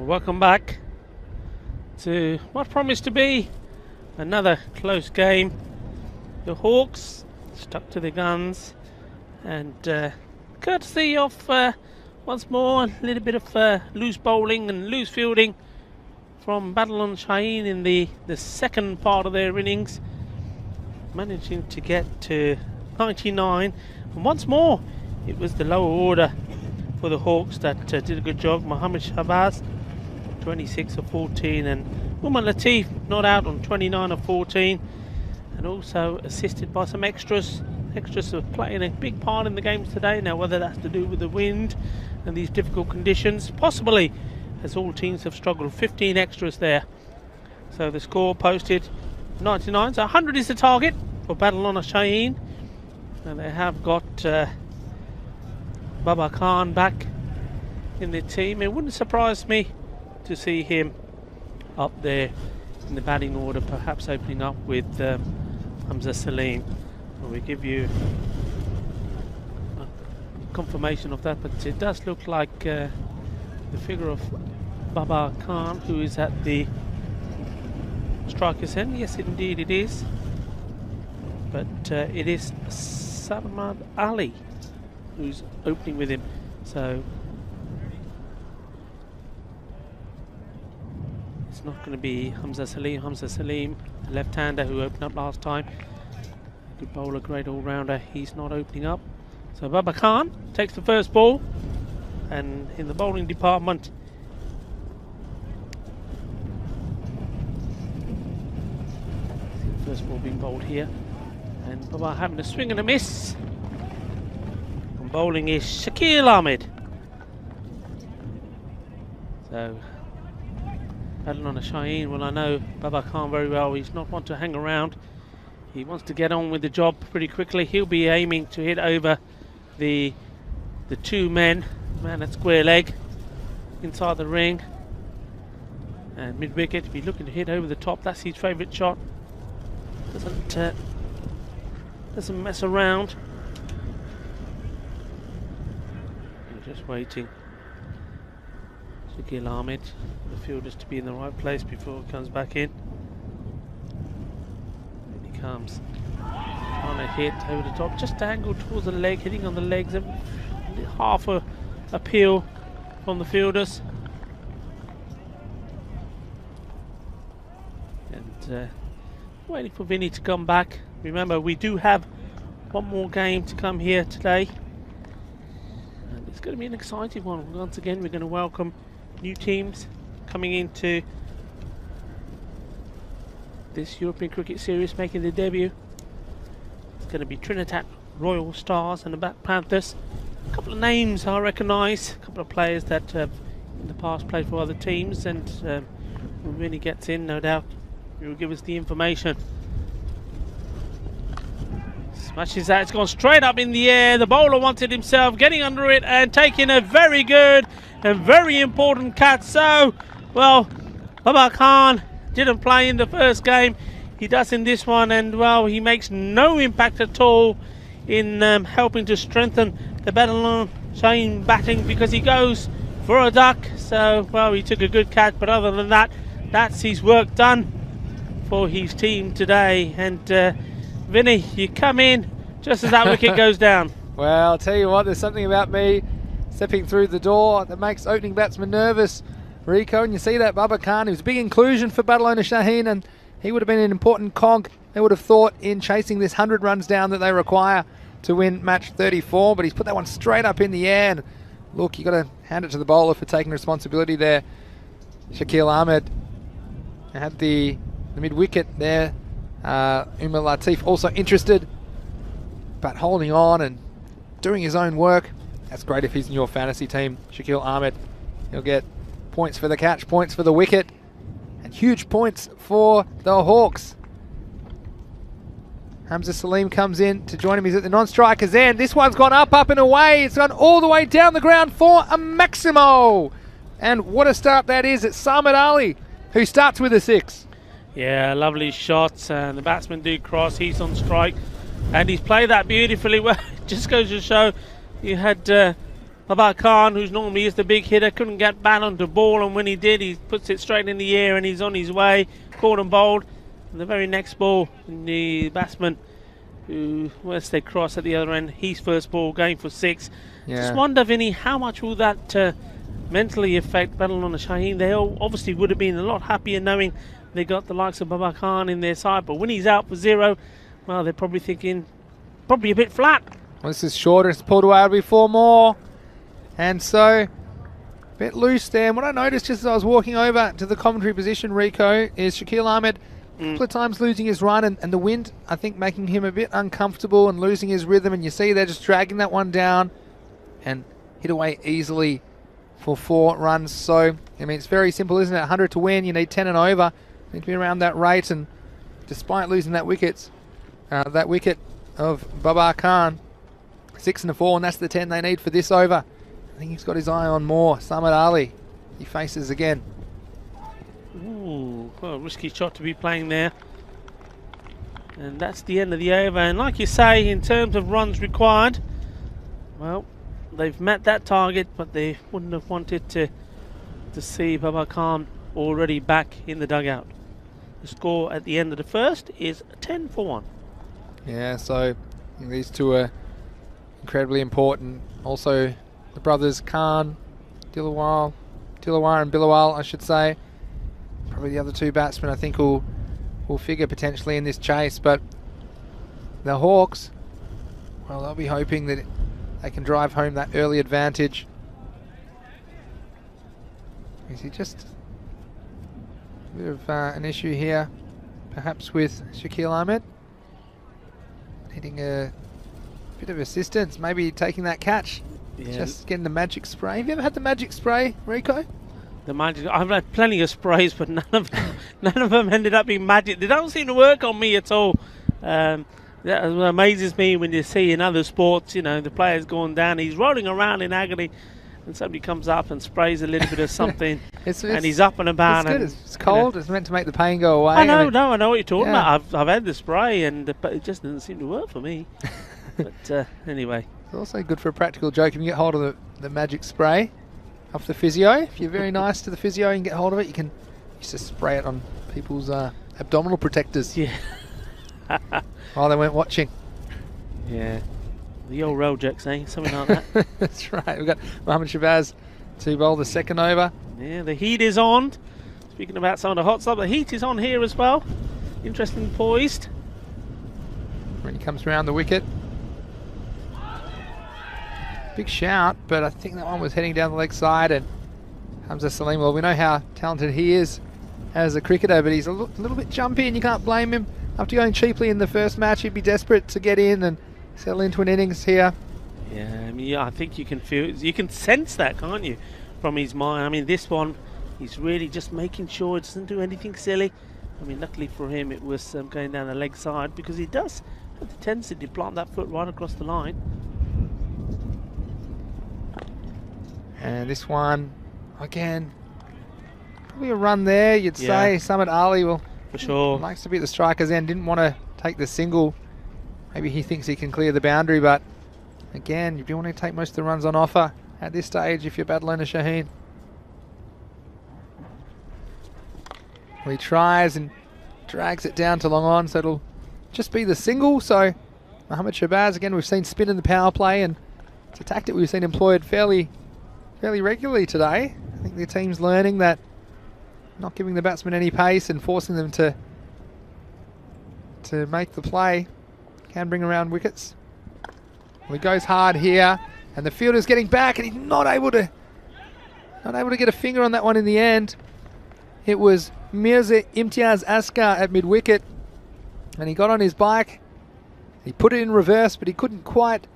Welcome back to what promised to be another close game. The Hawks stuck to their guns, and courtesy of once more a little bit of loose bowling and loose fielding from Badalona Shaheen in the second part of their innings, managing to get to 99. And once more it was the lower order for the Hawks that did a good job. Mohammad Shahbaz 26 of 14, and Umar Latif not out on 29 of 14, and also assisted by some extras. Extras are playing a big part in the games today. Now, whether that's to do with the wind and these difficult conditions, possibly, as all teams have struggled. 15 extras there. So the score posted 99. So 100 is the target for Badalona Shaheen, and they have got Baba Khan back in the team. It wouldn't surprise me to see him up there in the batting order, perhaps opening up with Hamza Salim. Well, we give you a confirmation of that, but it does look like the figure of Baba Khan, who is at the striker's end. Yes, indeed it is. But it is Samad Ali who's opening with him. So it's not going to be Hamza Salim. Hamza Salim, a left-hander who opened up last time. Good bowler, great all-rounder. He's not opening up. So Baba Khan takes the first ball, and in the bowling department, first ball being bowled here, and Baba having a swing and a miss. And bowling is Shakil Ahmed. So Badalona Shaheen, well, I know Baba Khan very well. He's not one to hang around. He wants to get on with the job pretty quickly. He'll be aiming to hit over the two men, man at square leg, inside the ring, and mid wicket. If he's looking to hit over the top, that's his favourite shot. Doesn't mess around. We're just waiting. Shakil Ahmed, the fielders, to be in the right place before it comes back in. And he comes on a hit over the top, just angled towards the leg, hitting on the legs. Half a appeal from the fielders. And waiting for Vinny to come back. Remember, we do have one more game to come here today, and it's going to be an exciting one. Once again, we're going to welcome new teams coming into this European Cricket Series, making their debut. It's going to be Trinidad Royal Stars and the Black Panthers. A couple of names I recognise, a couple of players that have in the past played for other teams, and when Vinny gets in, no doubt he will give us the information. Smashes that, it's gone straight up in the air. The bowler wanted himself, getting under it and taking a very good and very important catch. So, well, Baba Khan didn't play in the first game. He does in this one, and well, he makes no impact at all in helping to strengthen the Badalona Shaheen batting, because he goes for a duck. So, well, he took a good catch, but other than that, that's his work done for his team today. And Vinny, you come in just as that wicket goes down. Well, I'll tell you what, there's something about me stepping through the door that makes opening batsmen nervous, Rico. And you see that Baba Khan, he was a big inclusion for Badalona Shaheen, and he would have been an important cog, they would have thought, in chasing this 100 runs down that they require to win match 34. But he's put that one straight up in the air, and look, you got to hand it to the bowler for taking responsibility there. Shakil Ahmed had the mid wicket there. Umar Latif also interested, but holding on and doing his own work. That's great if he's in your fantasy team. Shakil Ahmed, he'll get points for the catch, points for the wicket, and huge points for the Hawks. Hamza Salim comes in to join him. He's at the non-striker's end. This one's gone up and away. It's gone all the way down the ground for a Maximo. And what a start that is. It's Samad Ali who starts with a 6. Yeah, lovely shots, and the batsmen do cross. He's on strike, and he's played that beautifully well. It just goes to show you had Baba Khan, who's normally is the big hitter, couldn't get back on the ball, and when he did, he puts it straight in the air and he's on his way, caught and bowled. And the very next ball, the batsman who, where's they cross at the other end, his first ball going for 6. Just wonder, Vinny, how much will that mentally affect Badalona Shaheen? They all obviously would have been a lot happier knowing they got the likes of Baba Khan in their side, but when he's out for 0, well, they're probably thinking, probably a bit flat. Well, this is shorter, it's pulled away, it'll be 4 more. And so, a bit loose there. And what I noticed just as I was walking over to the commentary position, Rico, is Shakil Ahmed a couple of times losing his run, and the wind, I think, making him a bit uncomfortable and losing his rhythm. And you see they're just dragging that one down and hit away easily for 4 runs. So, I mean, it's very simple, isn't it? 100 to win, you need 10 and over. You need to be around that rate. And despite losing that wicket of Baba Khan, 6 and a 4, and that's the 10 they need for this over. I think he's got his eye on more. Samad Ali, he faces again. Ooh, well, risky shot to be playing there. And that's the end of the over. And like you say, in terms of runs required, well, they've met that target, but they wouldn't have wanted to see Baba Khan already back in the dugout. The score at the end of the first is 10 for 1. Yeah, so these two are incredibly important. Also, the brothers Khan, Dilawar and Bilawal, I should say. Probably the other 2 batsmen I think will figure potentially in this chase. But the Hawks, well, they'll be hoping that they can drive home that early advantage. Is he just a bit of an issue here, perhaps with Shakil Ahmed? Needing a bit of assistance, maybe taking that catch. Yeah. Just getting the magic spray. Have you ever had the magic spray, Rico? The magic. I've had plenty of sprays, but none of them ended up being magic. They don't seem to work on me at all. That amazes me when you see in other sports, you know, the player's going down, he's rolling around in agony, and somebody comes up and sprays a little bit of something, and he's up and about. It's good. It's cold. You know, it's meant to make the pain go away. I know what you're talking about. I've had the spray, but it just doesn't seem to work for me. But anyway. It's also good for a practical joke. If you can get hold of the magic spray off the physio, if you're very nice to the physio and get hold of it, you can just spray it on people's abdominal protectors. Yeah. While they weren't watching. Yeah. The old Rolex, eh? Something like that. That's right. We've got Mohammad Shabazz to bowl the second over. Yeah, the heat is on. Speaking about some of the hot stuff, the heat is on here as well. Interesting poised. When he comes around the wicket. Big shout, but I think that one was heading down the leg side, and Hamza Salim, well, we know how talented he is as a cricketer, but he's a little bit jumpy, and you can't blame him. After going cheaply in the first match, he'd be desperate to get in and settle into an innings here. Yeah, I mean, I think you can sense that, can't you, from his mind. I mean, this one, he's really just making sure it doesn't do anything silly. I mean, luckily for him, it was going down the leg side, because he does have the tendency to plant that foot right across the line. And this one, again, probably a run there, you'd say. Samad Ali will, for sure, likes to be at the striker's end, didn't want to take the single. Maybe he thinks he can clear the boundary, but again, you do want to take most of the runs on offer at this stage if you're Badalona Shaheen. Well, he tries and drags it down to long on, so it'll just be the single. So Mohammad Shabazz, again, we've seen spin in the power play, and it's a tactic we've seen employed fairly regularly today. I think the team's learning that not giving the batsmen any pace and forcing them to make the play can bring around wickets. Well, he goes hard here, and the fielder's getting back, and he's not able to get a finger on that one in the end. It was Mirza Imtiaz Askar at mid-wicket, and he got on his bike. He put it in reverse, but he couldn't quite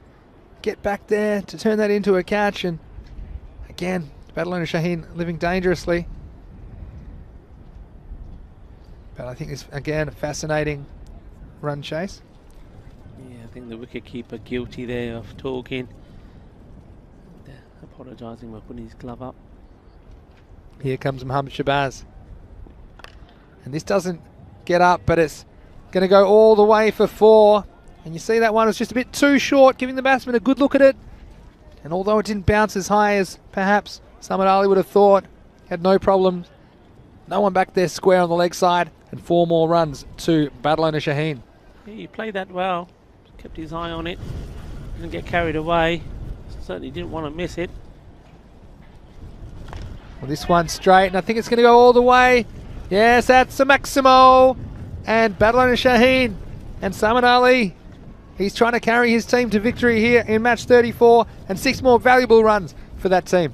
get back there to turn that into a catch. And again, Badalona Shaheen living dangerously. But I think it's, again, a fascinating run chase. Yeah, I think the wicketkeeper guilty there of talking. Apologising for putting his glove up. Here comes Mohammad Shabazz. And this doesn't get up, but it's going to go all the way for 4. And you see that one was just a bit too short, giving the batsman a good look at it. And although it didn't bounce as high as perhaps Samad Ali would have thought, had no problems. No one back there square on the leg side, and 4 more runs to Battle Owner Shaheen. Yeah, he played that well. Kept his eye on it. Didn't get carried away. Certainly didn't want to miss it. Well, this one's straight, and I think it's going to go all the way. Yes, that's a Maximo. And Battle Owner Shaheen and Samad Ali. He's trying to carry his team to victory here in match 34, and 6 more valuable runs for that team.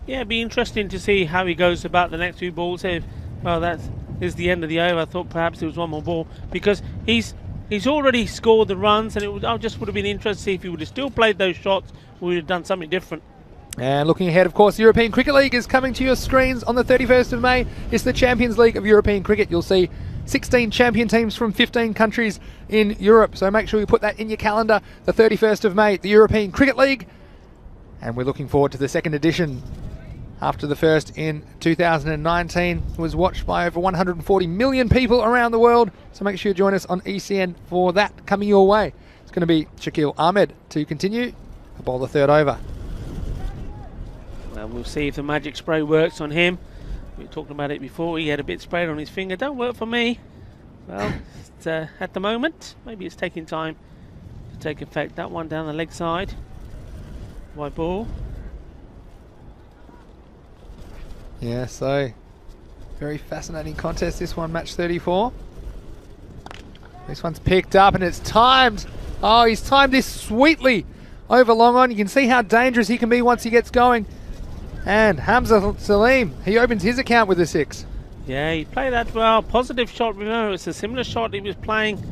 Yeah, it'd be interesting to see how he goes about the next 2 balls. Well, that is the end of the over. I thought perhaps there was 1 more ball, because he's already scored the runs, and I just would have been interested to see if he would have still played those shots, or we would have done something different. And looking ahead, of course, the European Cricket League is coming to your screens on the 31st of May. It's the Champions League of European Cricket. You'll see 16 champion teams from 15 countries in Europe. So make sure you put that in your calendar, the 31st of May, the European Cricket League. And we're looking forward to the second edition. After the first in 2019 was watched by over 140 million people around the world. So make sure you join us on ECN for that coming your way. It's going to be Shakil Ahmed to continue. A bowl the 3rd over. Well, we'll see if the magic spray works on him. We talked about it before. He had a bit sprayed on his finger. Don't work for me. Well, at the moment, maybe it's taking time to take effect. That one down the leg side. White ball. Yeah, so very fascinating contest, this one, match 34. This one's picked up and it's timed. Oh, he's timed this sweetly over long on. You can see how dangerous he can be once he gets going. And Hamza Salim, he opens his account with a 6. Yeah, he played that well. Positive shot. Remember, it's a similar shot he was playing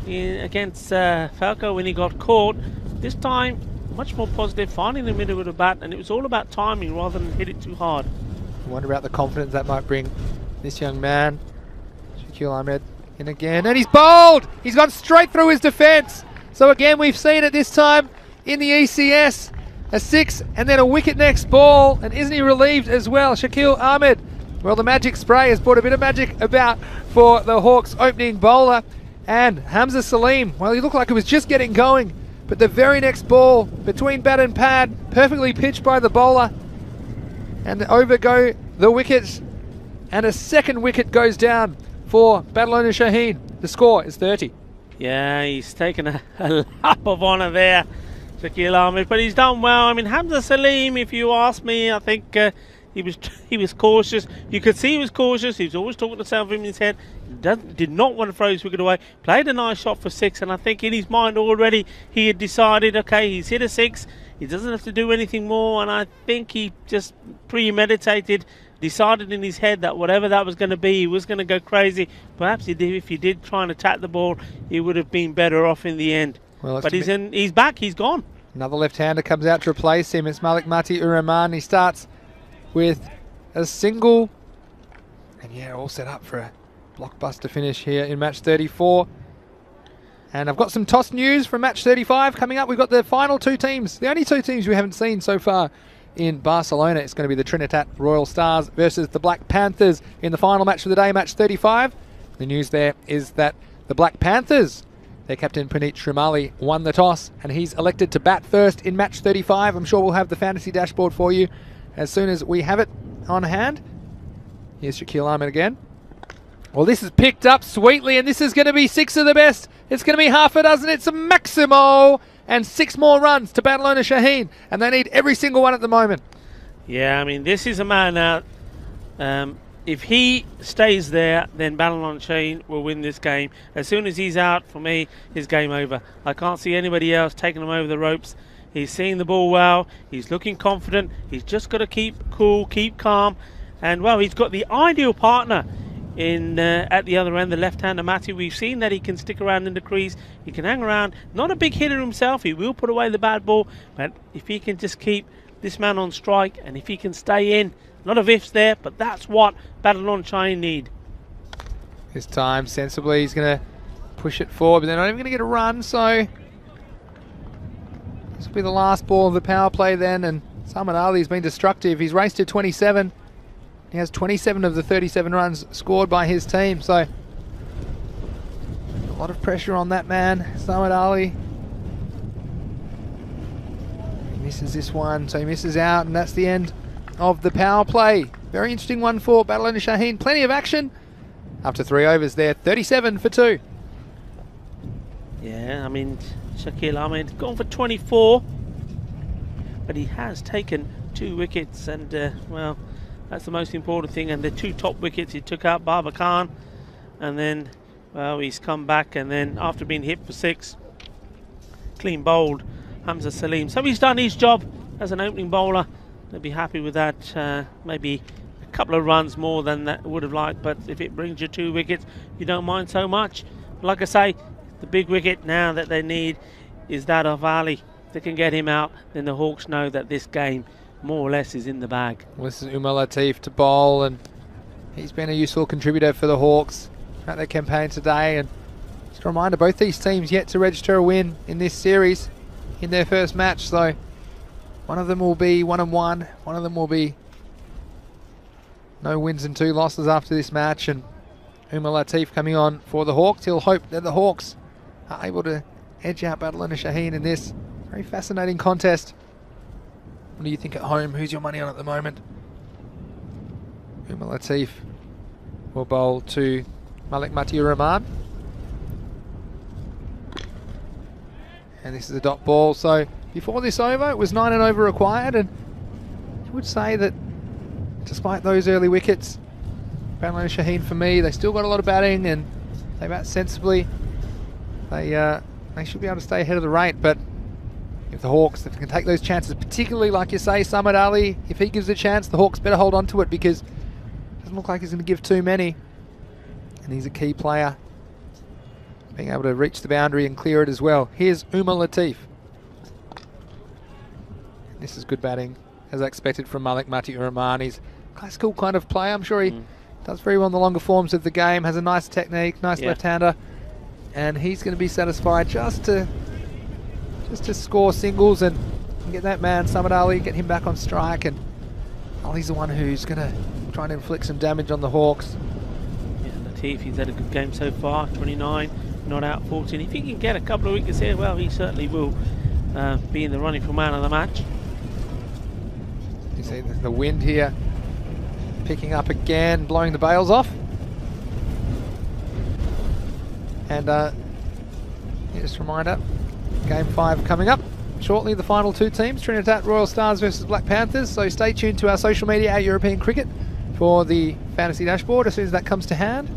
against Falco when he got caught. This time, much more positive, finding the middle with a bat, and it was all about timing rather than hit it too hard. I wonder about the confidence that might bring this young man. Shakil Ahmed in again, and he's bowled! He's gone straight through his defence. So again, we've seen it this time in the ECS. A 6 and then a wicket next ball, and isn't he relieved as well, Shakil Ahmed? Well, the magic spray has brought a bit of magic about for the Hawks opening bowler. And Hamza Salim, well, he looked like he was just getting going, but the very next ball between bat and pad, perfectly pitched by the bowler, and over go the wickets, and a second wicket goes down for Battle Owner Shaheen. The score is 30. Yeah, he's taken a lap of honour there, Shakil Ahmed, but he's done well. I mean, Hamza Salim, if you ask me, I think he was cautious. You could see he was cautious. He was always talking to himself in his head. Did not want to throw his wicket away. Played a nice shot for 6, and I think in his mind already he had decided, okay, he's hit a 6. He doesn't have to do anything more, and I think he just premeditated, decided in his head that whatever that was going to be, he was going to go crazy. Perhaps if he did try and attack the ball, he would have been better off in the end. Well, but he's back, he's gone. Another left-hander comes out to replace him. It's Malik Mati Uraman. He starts with a single. And yeah, all set up for a blockbuster finish here in match 34. And I've got some toss news from match 35 coming up. We've got the final 2 teams, the only 2 teams we haven't seen so far in Barcelona. It's going to be the Trinitat Royal Stars versus the Black Panthers in the final match of the day, match 35. The news there is that the Black Panthers, their captain Puneet Shrimali, won the toss, and he's elected to bat first in match 35. I'm sure we'll have the fantasy dashboard for you as soon as we have it on hand. Here's Shakil Ahmed again. Well, this is picked up sweetly, and this is going to be 6 of the best. It's going to be half a dozen. It's a Maximo, and 6 more runs to Battle Owner Shaheen, and they need every single one at the moment. Yeah, I mean, this is a man out. If he stays there, then Battle Owner Shaheen will win this game. As soon as he's out, for me, it's game over. I can't see anybody else taking him over the ropes. He's seeing the ball well. He's looking confident. He's just got to keep cool, keep calm. And, well, he's got the ideal partner in at the other end, the left-hander Matthew. We've seen that he can stick around in the crease. He can hang around. Not a big hitter himself. He will put away the bad ball. But if he can just keep this man on strike, and if he can stay in, a lot of ifs there, but that's what Battle Owner Shaheen need. This time, sensibly, he's going to push it forward, but they're not even going to get a run, so this will be the last ball of the power play then, and Samad Ali's been destructive. He's raced to 27. He has 27 of the 37 runs scored by his team, so a lot of pressure on that man, Samad Ali. Misses this one, so he misses out, and that's the end of the power play. Very interesting one for Battleowner Shaheen. Plenty of action. Up to 3 overs there, 37 for 2. Yeah, I mean, Shakil Ahmed gone for 24, but he has taken 2 wickets, and well, that's the most important thing. And the 2 top wickets, he took out Baba Khan, and then, well, he's come back, and then after being hit for 6, clean bowled Hamza Salim. So he's done his job as an opening bowler. They'll be happy with that. Maybe a couple of runs more than that would have liked, but if it brings you 2 wickets, you don't mind so much. Like I say, the big wicket now that they need is that of Ali. If they can get him out, then the Hawks know that this game more or less is in the bag. Well, this is Umar Latif to bowl, and he's been a useful contributor for the Hawks throughout their campaign today. And just a reminder, both these teams yet to register a win in this series in their first match, so one of them will be 1-1, one of them will be no wins and 2 losses after this match. And Umar Latif coming on for the Hawks. He'll hope that the Hawks are able to edge out Battleowner Shaheen in this very fascinating contest. What do you think at home? Who's your money on at the moment? Umar Latif will bowl to Malik Matiur Rahman. And this is a dot ball. So before this over, it was 9 and over required. And you would say that despite those early wickets, Battleowner Shaheen, for me, they still got a lot of batting and they bat sensibly. They should be able to stay ahead of the rate, but if the Hawks, if they can take those chances, particularly like you say, Samad Ali, if he gives a chance, the Hawks better hold on to it, because it doesn't look like he's going to give too many, and he's a key player, being able to reach the boundary and clear it as well. Here's Umar Latif. This is good batting, as I expected from Malik Matiur Rahman. He's a classical kind of player. I'm sure he does very well in the longer forms of the game, has a nice technique, nice left-hander, and he's going to be satisfied just to score singles and get that man, Samad Ali, get him back on strike. And Ali's the one who's going to try and inflict some damage on the Hawks. Yeah, Latif, he's had a good game so far, 29, not out 14. If he can get a couple of wickets here, well, he certainly will be in the running for man of the match. You see the wind here picking up again, blowing the bails off. And just a reminder, Game 5 coming up shortly. The final 2 teams, Trinidad Royal Stars versus Black Panthers. So stay tuned to our social media at European Cricket for the fantasy dashboard as soon as that comes to hand.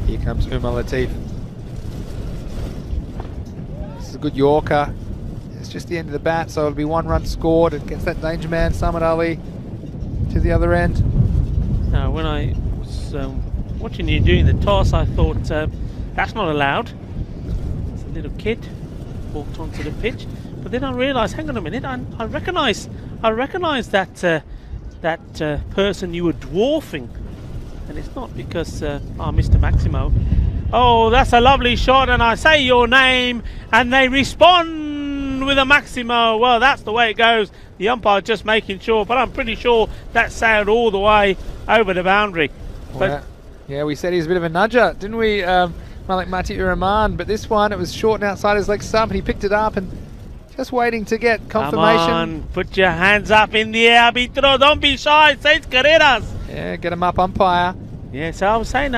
Here comes Umar Latif. This is a good Yorker. It's just the end of the bat, so it'll be 1 run scored against that danger man, Samad Ali, to the other end. Now, when I was watching you doing the toss, I thought that's not allowed. It's a little kid walked onto the pitch, but then I realised, hang on a minute, I recognise that person you were dwarfing, and it's not because Mr. Maximo. Oh, that's a lovely shot, and I say your name, and they respond with a Maximo. Well, that's the way it goes. The umpire just making sure, but I'm pretty sure that sailed all the way over the boundary. But yeah, we said he was a bit of a nudger, didn't we, Malik Matiur Rahman? But this one, it was short and outside his leg stump, and he picked it up and just waiting to get confirmation. Come on, put your hands up in the air, arbitro. Don't be shy. Seis carreras. Yeah, get him up, umpire. Yeah, so I was saying,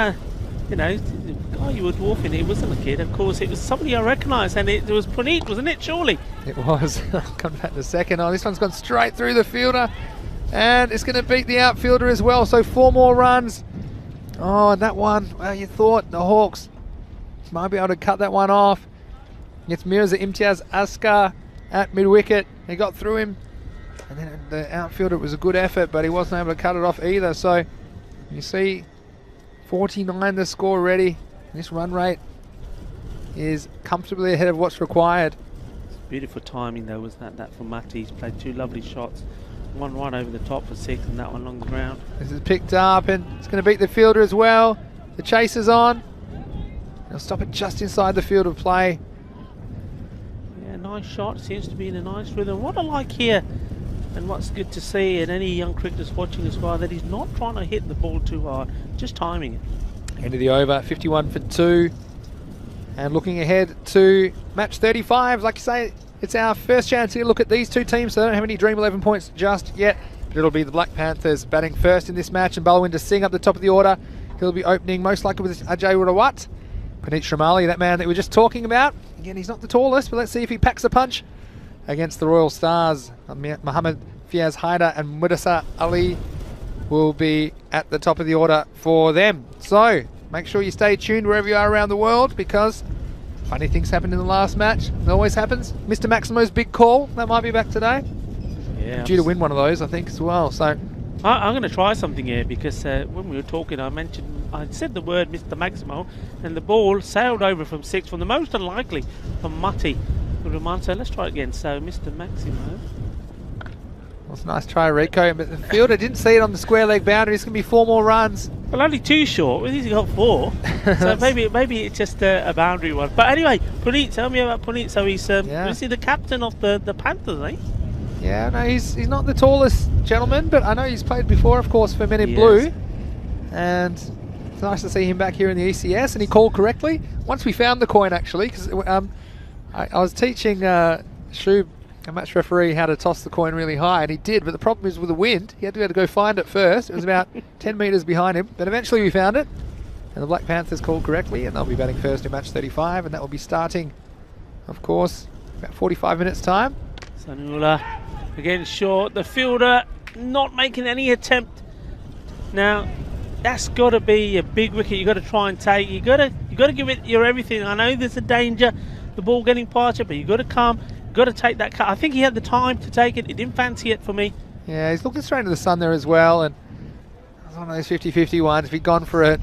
you know, the guy you were dwarfing, it wasn't a kid, of course, it was somebody I recognised, and it was Puneet, wasn't it, surely? It was. I'll come back in a second. Oh, this one's gone straight through the fielder, and it's going to beat the outfielder as well, so 4 more runs. Oh, and that one, well, you thought the Hawks might be able to cut that one off. It's Mirza Imtiaz Askar at mid-wicket. He got through him, and then the outfielder, it was a good effort, but he wasn't able to cut it off either, so you see 49 the score already. This run rate is comfortably ahead of what's required. Beautiful timing though, was that from Matty. He's played 2 lovely shots. One right over the top for 6 and that one along the ground. This is picked up and it's going to beat the fielder as well. The chase is on. He'll stop it just inside the field of play. Yeah, nice shot. Seems to be in a nice rhythm. What I like here, and what's good to see, and any young cricketers watching as well, that he's not trying to hit the ball too hard, just timing it. End of the over, 51 for 2. And looking ahead to match 35, like you say, it's our first chance to look at these two teams, so they don't have any Dream 11 points just yet. But it'll be the Black Panthers batting first in this match, and Balwinder Singh up the top of the order. He'll be opening most likely with Ajay Rawat. Puneet Shamali, that man that we were just talking about. Again, he's not the tallest, but let's see if he packs a punch against the Royal Stars. Mohammad Fiaz Haider and Mudassar Ali will be at the top of the order for them. So make sure you stay tuned wherever you are around the world, because funny things happened in the last match. It always happens. Mr. Maximo's big call, that might be back today. Yeah, Due to win one of those, I think, as well. So I'm going to try something here, because when we were talking, I said the word Mr. Maximo, and the ball sailed over from 6 from the most unlikely from Mutty. So let's try it again. So Mr. Maximo. That's a nice try, Rico, but the fielder didn't see it on the square leg boundary. It's going to be 4 more runs. Well, only 2 short. Well, he's got 4. So maybe it's just a boundary one. But anyway, Puneet, tell me about Puneet. So he's is he the captain of the Panthers, eh? Yeah, no, he's not the tallest gentleman, but I know he's played before, of course, for Men in Blue. And it's nice to see him back here in the ECS, and he called correctly. Once we found the coin, actually, because I was teaching Shub, a match referee, how to toss the coin really high, and he did, but the problem is with the wind, he had to be able to go find it first. It was about 10 metres behind him, but eventually we found it, and the Black Panthers called correctly, and they'll be batting first in match 35, and that will be starting, of course, about 45 minutes time. Sanula again short. The fielder not making any attempt. Now that's got to be a big wicket. You got to try and take. You got to give it your everything. I know there's a danger, the ball getting past you, but you got to come. You got to take that cut. I think he had the time to take it. He didn't fancy it for me. Yeah, he's looking straight into the sun there as well, and it was one of those 50-50 ones. If he'd gone for it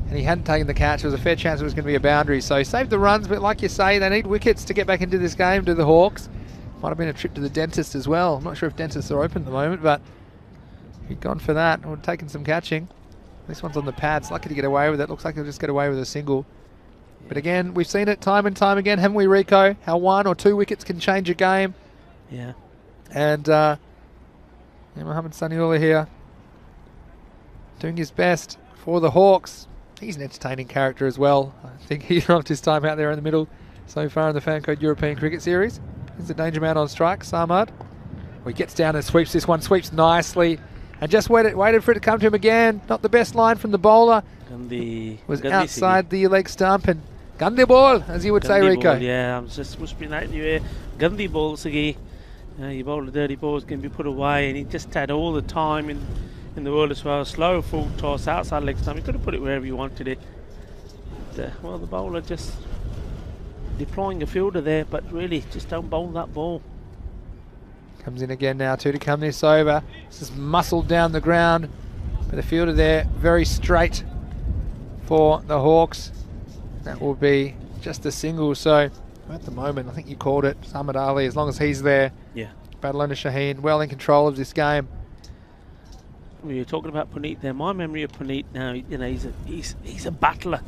and he hadn't taken the catch, there was a fair chance it was going to be a boundary. So he saved the runs, but like you say, they need wickets to get back into this game, do the Hawks. Might have been a trip to the dentist as well. I'm not sure if dentists are open at the moment, but if he'd gone for that, or taken some catching. This one's on the pads, lucky to get away with it. Looks like he'll just get away with a single. But again, we've seen it time and time again, haven't we, Rico? How 1 or 2 wickets can change a game. Yeah. And Mohammad Saniullah here, doing his best for the Hawks. He's an entertaining character as well. I think he loved his time out there in the middle so far in the Fancode European Cricket Series. He's the danger man on strike, Samad. Well, he gets down and sweeps this one, sweeps nicely, and just waited for it to come to him again. Not the best line from the bowler. Was outside the leg stump, and Gandhi ball, as you would say, Rico. Ball, yeah, I'm just whispering that in your ear. Gandhi ball, Sagi. You bowl a dirty ball, is going to be put away, and he just had all the time in the world as well. Slow full toss, outside leg stump. He could have put it wherever he wanted it. But, well, the bowler just deploying a fielder there, but really just don't bowl that ball. Comes in again now too to come this over. This is muscled down the ground, but the fielder there very straight for the Hawks. That will be just a single. So at the moment, I think you called it, Samad Ali, as long as he's there. Yeah. Badalona Shaheen well in control of this game. We were talking about Puneet there. My memory of Puneet now, you know, he's a battler.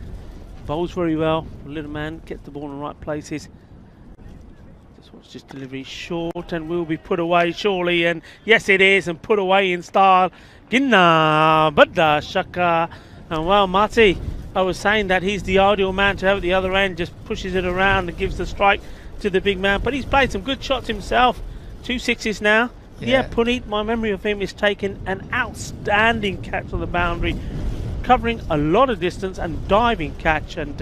Bowls very well. Little man gets the ball in the right places. Just watch this delivery short and will be put away surely. And yes, it is, and put away in style. Ginna Badda Shaka. And well, Mati, I was saying that he's the ideal man to have at the other end. Just pushes it around and gives the strike to the big man. But he's played some good shots himself. 2 6s now. Yeah, Puneet, my memory of him is taking an outstanding catch on the boundary, covering a lot of distance and diving catch, and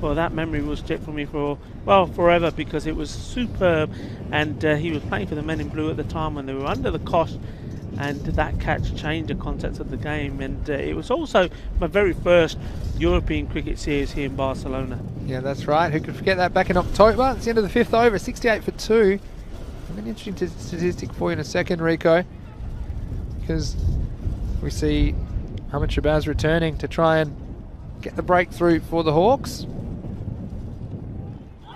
well, that memory will stick for me for, well, forever, because it was superb. And he was playing for the Men in Blue at the time when they were under the cosh, and that catch changed the context of the game. And it was also my very first European cricket series here in Barcelona. Yeah, that's right. Who could forget that back in October? It's the end of the 5th over, 68 for 2. An interesting statistic for you in a second, Rico, because we see Hamid Shabazz returning to try and get the breakthrough for the Hawks.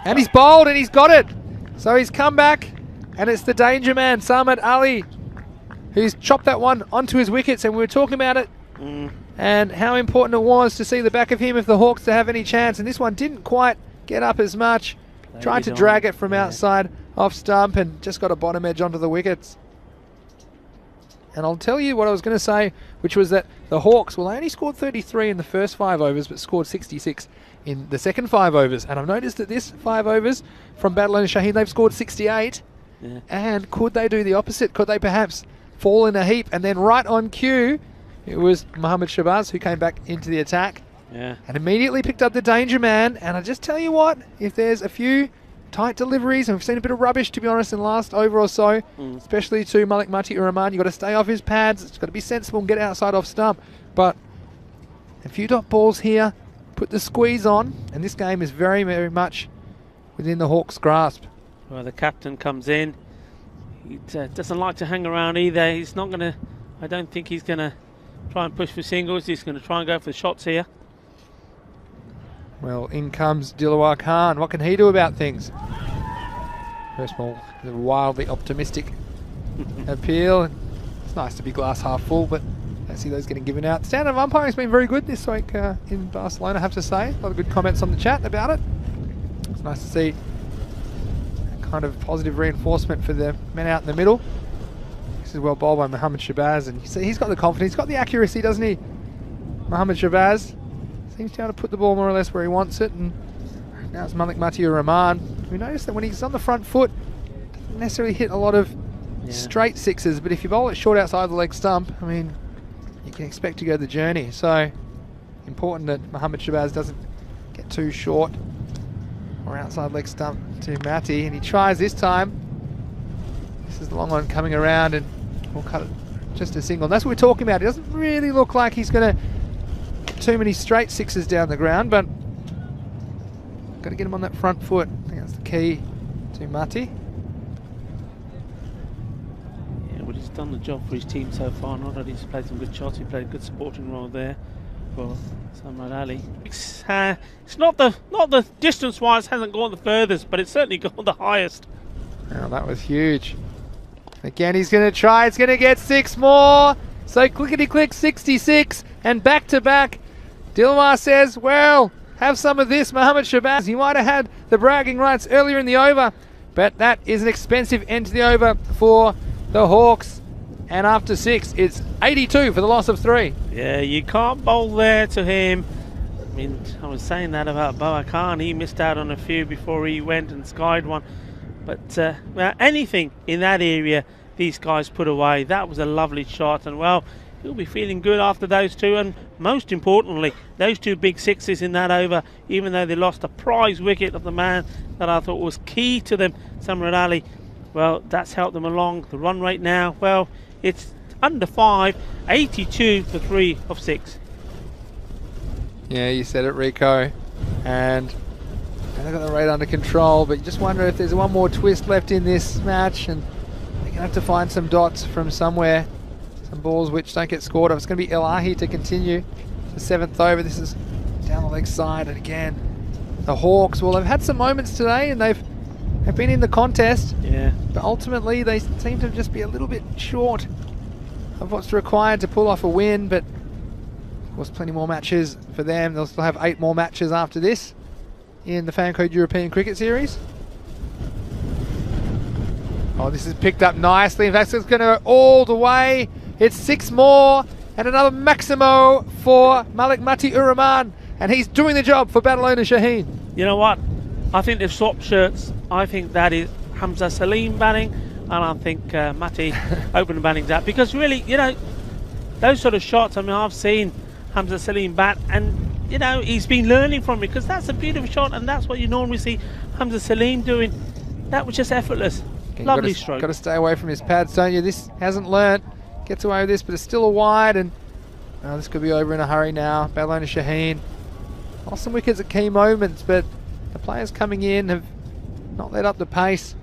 And he's bowled and he's got it. So he's come back, and it's the danger man, Samad Ali, who's chopped that one onto his wickets. And we were talking about it and how important it was to see the back of him if the Hawks to have any chance. And this one didn't quite get up as much. Tried to drag it from outside off stump and just got a bottom edge onto the wickets. And I'll tell you what I was going to say, which was that the Hawks, well, they only scored 33 in the first 5 overs, but scored 66 in the second 5 overs. And I've noticed that this 5 overs from Badalona Shaheen, they've scored 68. Yeah. And could they do the opposite? Could they perhaps fall in a heap? And then right on cue, it was Mohammad Shabazz who came back into the attack. Yeah. And immediately picked up the danger man. And I just tell you what, if there's a few tight deliveries, and we've seen a bit of rubbish, to be honest, in the last over or so, especially to Malik Mati Uraman, you've got to stay off his pads. It's got to be sensible and get outside off stump. But a few dot balls here, put the squeeze on, and this game is very, very much within the Hawks' grasp. Well, the captain comes in. He doesn't like to hang around either. He's not going to, I don't think he's going to try and push for singles. He's going to try and go for the shots here. Well, in comes Dilawar Khan. What can he do about things? First ball, a wildly optimistic appeal. It's nice to be glass half full, but I see those getting given out. Standard of umpiring has been very good this week in Barcelona, I have to say. A lot of good comments on the chat about it. It's nice to see a kind of positive reinforcement for the men out in the middle. This is well bowled by Mohammad Shabazz, and you see he's got the confidence, he's got the accuracy, doesn't he? Mohammad Shabazz seems to be able to put the ball more or less where he wants it, and now it's Malik Mati Rahman. We noticed that when he's on the front foot, doesn't necessarily hit a lot of straight sixes, but if you bowl it short outside the leg stump, I mean, you can expect to go the journey. So important that Mohammad Shabazz doesn't get too short or outside leg stump to Mati, and he tries this time. This is the long one coming around, and we'll cut it just a single. And that's what we're talking about. It doesn't really look like he's going to get too many straight sixes down the ground, but got to get him on that front foot. I think that's the key to Mati. Yeah, well, he's done the job for his team so far. Not only he's played some good shots, he played a good supporting role there for Samad Ali. It's not the distance-wise hasn't gone the furthest, but it's certainly gone the highest. Now that was huge. Again, he's going to try. It's going to get 6 more. So clickety-click, 66, and back-to-back. Dilwar says, well, have some of this, Mohammad Shabazz. He might have had the bragging rights earlier in the over, but that is an expensive end to the over for the Hawks. And after 6, it's 82 for the loss of 3. Yeah, you can't bowl there to him. I mean, I was saying that about Boa Khan. He missed out on a few before he went and skied one. But well, anything in that area, these guys put away. That was a lovely shot, and well, he'll be feeling good after those two, and most importantly, those 2 big sixes in that over, even though they lost a prize wicket of the man that I thought was key to them, Samad Ali. Well, that's helped them along. The run rate now, well, it's under 5, 82 for 3 of 6. Yeah, you said it, Rico. And they've got the rate under control, but you just wonder if there's one more twist left in this match, and they're going to have to find some dots from somewhere, some balls which don't get scored off. It's going to be Elahi to continue the 7th over. This is down the leg side, and again, the Hawks, well, they've had some moments today, and they've been in the contest, but ultimately they seem to just be a little bit short of what's required to pull off a win. But of course, plenty more matches for them. They'll still have 8 more matches after this in the Fancode European Cricket Series. Oh, this is picked up nicely. In fact, it's going to go all the way. It's 6 more, and another Maximo for Malik Mati Uraman, and he's doing the job for Badalona Shaheen. You know what? I think they've swapped shirts. I think that is Hamza Salim batting, and I think Mati open batting's out. Because really, you know, those sort of shots, I mean, I've seen Hamza Salim bat, and you know, he's been learning from it, because that's a beautiful shot, and that's what you normally see Hamza Salim doing. That was just effortless. Again, lovely stroke. Got to stay away from his pads, don't you? This hasn't learnt. Gets away with this, but it's still a wide, and this could be over in a hurry now. Badalona Shaheen lost some wickets at key moments, but the players coming in have not let up the pace.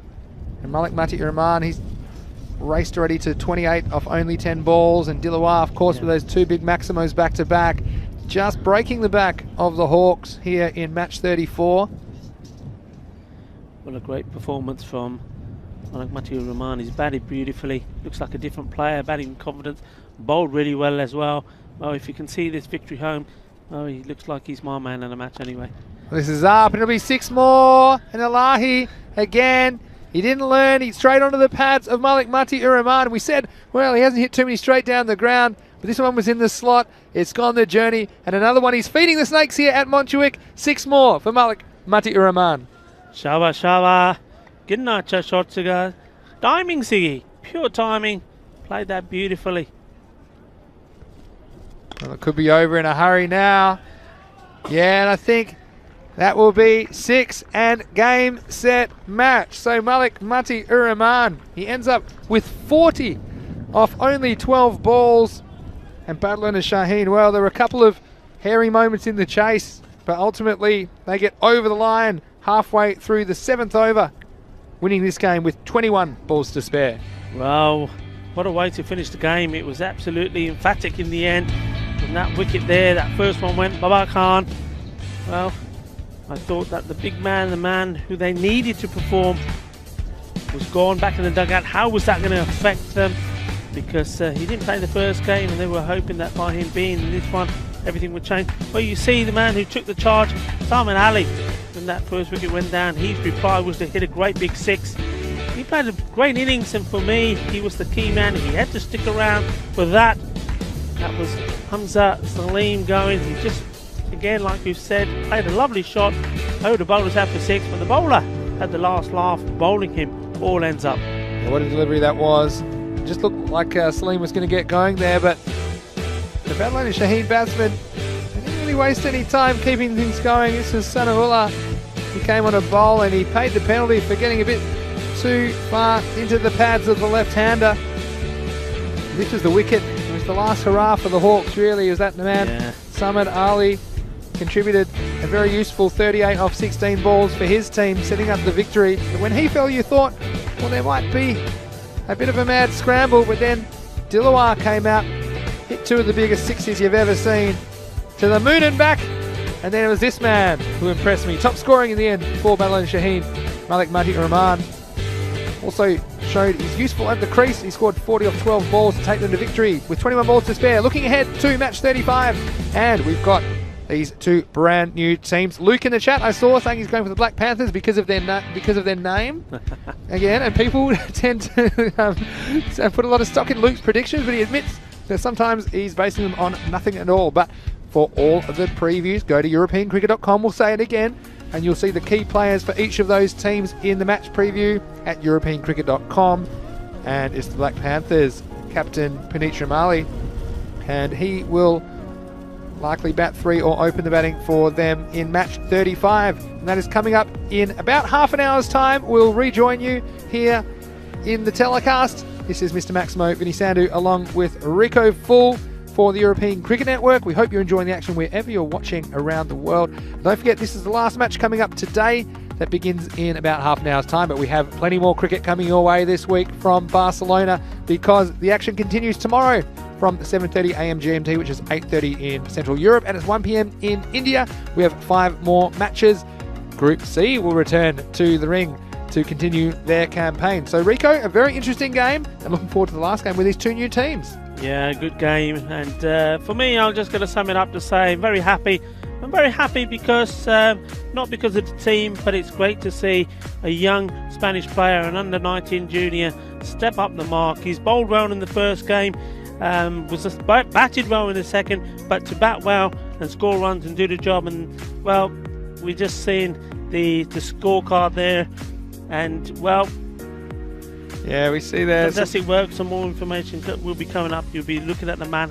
And Malik Mati Rahman, he's raced already to 28 off only 10 balls, and Dilawar, of course, with those 2 big Maximos back-to-back, just breaking the back of the Hawks here in match 34. Well, a great performance from Malik Mati Rahman. He's batted beautifully, looks like a different player, batting with confidence, bowled really well as well. Well, if you can see this victory home, well, he looks like he's my man in the match anyway. This is up, and it'll be 6 more, and Elahi again. He didn't learn. He's straight onto the pads of Malik Mati Uraman. We said, well, he hasn't hit too many straight down the ground, but this one was in the slot. It's gone the journey. And another one. He's feeding the snakes here at Montjuic. 6 more for Malik Mati Uraman. Shava. Ginnacha shotsiga. Timing Siggy. Pure timing. Played that beautifully. Well, it could be over in a hurry now. Yeah, and I think that will be 6 and game, set, match. So Malik Mati Uraman, he ends up with 40 off only 12 balls. And Badalona Shaheen, well, there were a couple of hairy moments in the chase, but ultimately they get over the line halfway through the 7th over, winning this game with 21 balls to spare. Well, what a way to finish the game. It was absolutely emphatic in the end. From that wicket there, that first one went Baba Khan. Well, I thought that the big man, the man who they needed to perform, was gone back in the dugout. How was that going to affect them? Because he didn't play the first game and they were hoping that by him being in this one, everything would change. Well, you see the man who took the charge, Salman Ali, when that first wicket went down, his reply was to hit a great big 6. He played a great innings, and for me, he was the key man. He had to stick around for that. That was Hamza Salim going. He just, again, like we've said, played a lovely shot. Oh, the bowler's out for 6, but the bowler had the last laugh, bowling him all ends up. What a delivery that was. It just looked like Salim was going to get going there, but the Badalona Shaheen batsman didn't really waste any time keeping things going. This was Sanahullah. He came on a bowl and he paid the penalty for getting a bit too far into the pads of the left-hander. This was the wicket. It was the last hurrah for the Hawks, really. It was that man, Samad Ali, contributed a very useful 38 off 16 balls for his team, setting up the victory. But when he fell, you thought, well, there might be a bit of a mad scramble, but then Dilawar came out, hit 2 of the biggest 6s you've ever seen, to the moon and back, and then it was this man who impressed me. Top scoring in the end for Badalona Shaheen, Malik Mati Uraman. Also showed he's useful at the crease. He scored 40 off 12 balls to take them to victory with 21 balls to spare. Looking ahead to match 35, and we've got these 2 brand new teams. Luke in the chat, I saw, saying he's going for the Black Panthers because of their name. Again, and people tend to put a lot of stock in Luke's predictions, but he admits that sometimes he's basing them on nothing at all. But for all of the previews, go to EuropeanCricket.com. We'll say it again, and you'll see the key players for each of those teams in the match preview at EuropeanCricket.com. And it's the Black Panthers captain Puneet Shamali, and he will likely bat 3 or open the batting for them in match 35. And that is coming up in about half an hour's time. We'll rejoin you here in the telecast. This is Mr. Maximo Vinisandu along with Rico Full for the European Cricket Network. We hope you're enjoying the action wherever you're watching around the world. Don't forget, this is the last match coming up today. That begins in about half an hour's time, but we have plenty more cricket coming your way this week from Barcelona, because the action continues tomorrow from 7:30 AM GMT, which is 8:30 in Central Europe, and it's 1 PM in India. We have 5 more matches. Group C will return to the ring to continue their campaign. So Rico, a very interesting game, and looking forward to the last game with these 2 new teams. Yeah, good game. And for me, I'm just going to sum it up to say I'm very happy. I'm very happy because, not because of the team, but it's great to see a young Spanish player, an under-19 junior, step up the mark. He's bowled well in the first game, was just batted well in the second, but to bat well and score runs and do the job. And, well, we're just seeing the scorecard there. And, well, yeah, we see there. Fantastic work. Some more information will be coming up. You'll be looking at the man.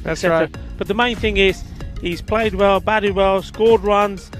That's right. But the main thing is, he's played well, batted well, scored runs,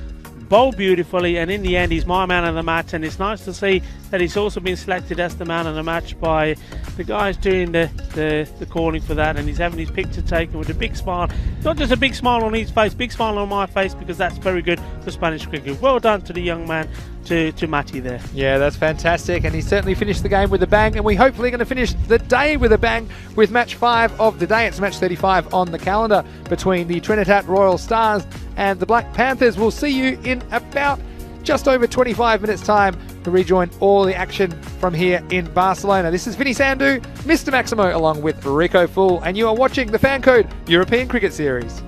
bowled beautifully, and in the end he's my man of the match. And it's nice to see that he's also been selected as the man of the match by the guys doing the calling for that, and he's having his picture taken with a big smile. Not just a big smile on his face, big smile on my face, because that's very good for Spanish cricket. Well done to the young man, to Matty there. Yeah, that's fantastic, and he certainly finished the game with a bang, and we're hopefully going to finish the day with a bang with match 5 of the day. It's match 35 on the calendar between the Trinidad Royal Stars and the Black Panthers. We'll see you in about just over 25 minutes time to rejoin all the action from here in Barcelona. This is Vinny Sandu, Mr. Maximo, along with Rico Full, and you are watching the Fan Code European Cricket Series.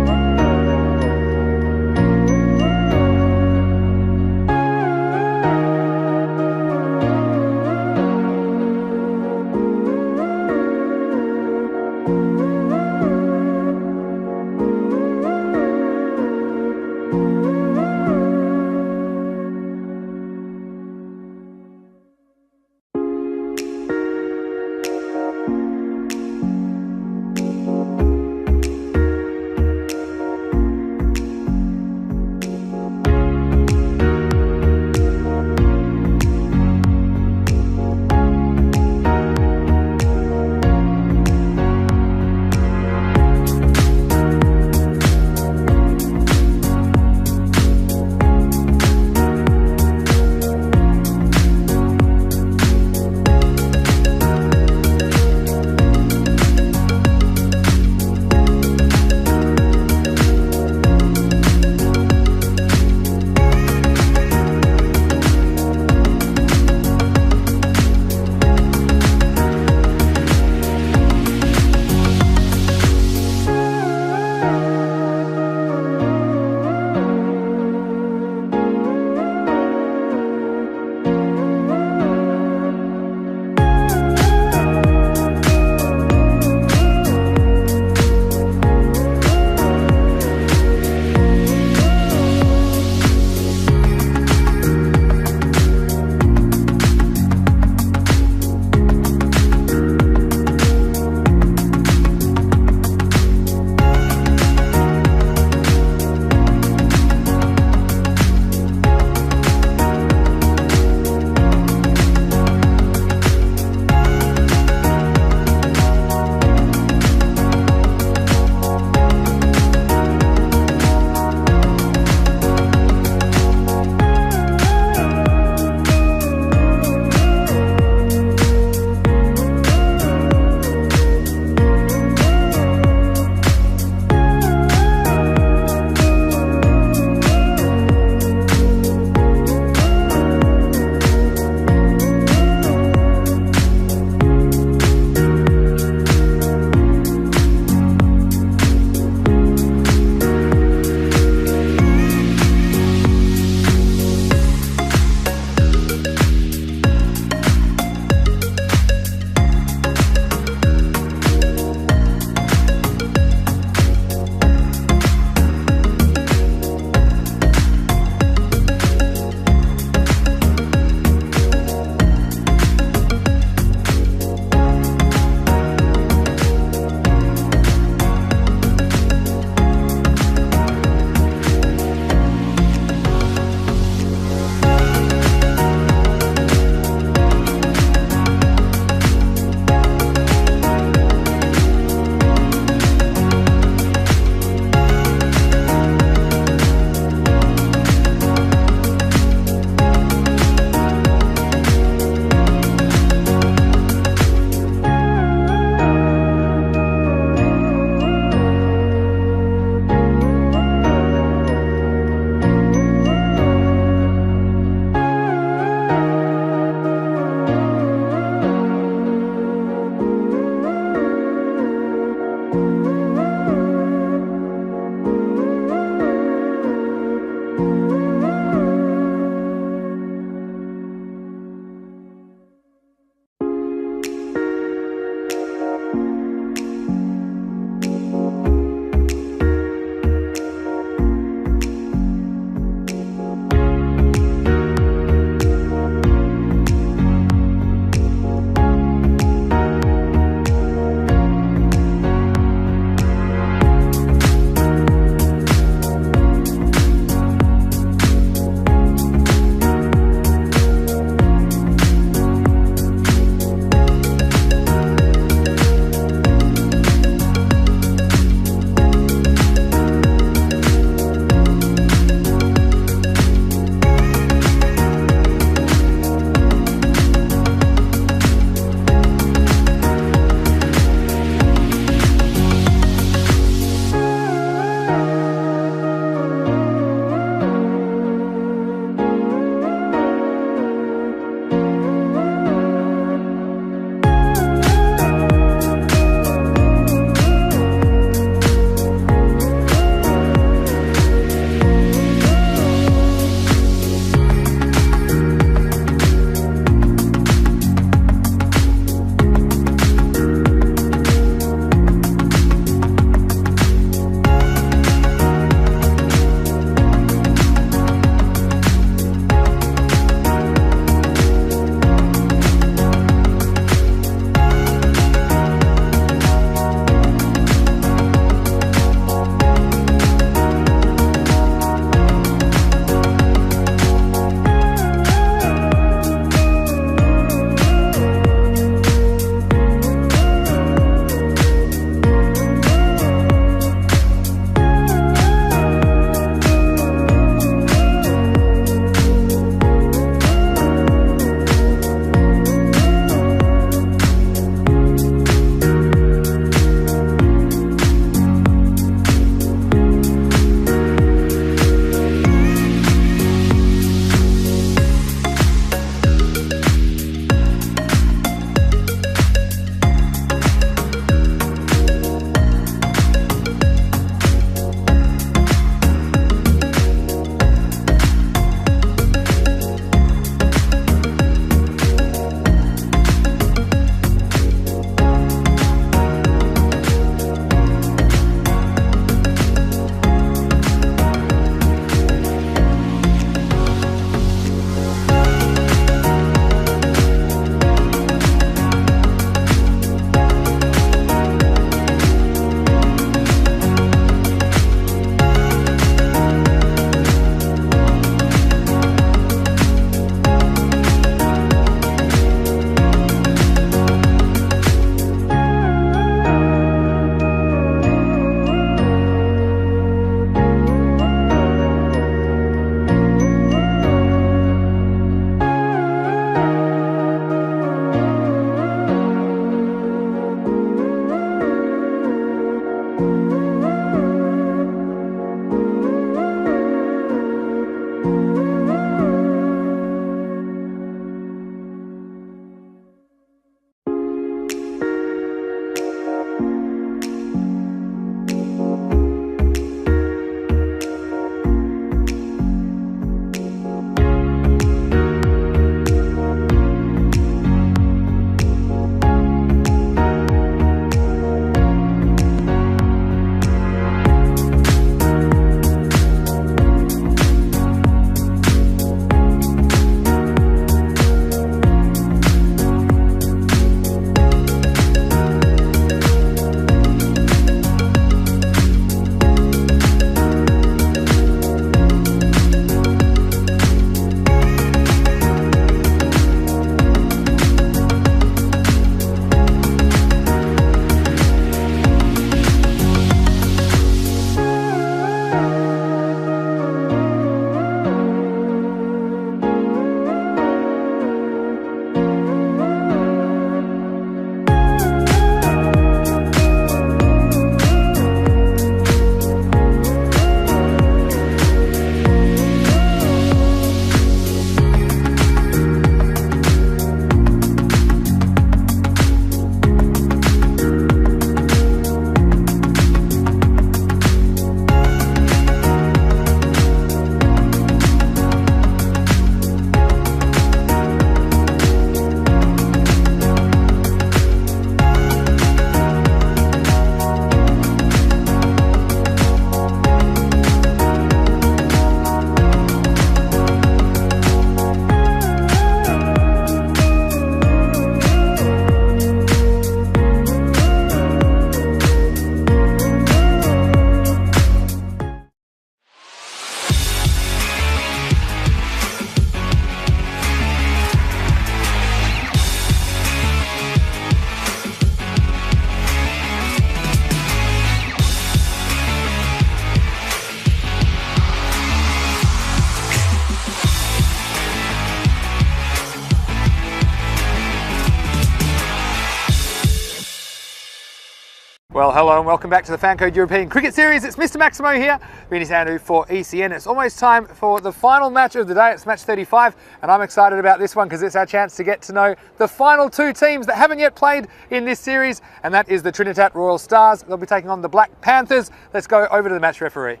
Well, hello and welcome back to the Fancode European Cricket Series. It's Mr. Maximo here, Vinny Sandu for ECN. It's almost time for the final match of the day. It's match 35, and I'm excited about this one because it's our chance to get to know the final two teams that haven't yet played in this series, and that is the Trinidad Royal Stars. They'll be taking on the Black Panthers. Let's go over to the match referee.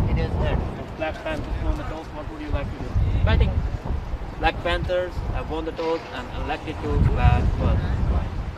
It is head. Black Panthers won the toss. What would you like to do? Batting. Black Panthers have won the toss and elected to bat first.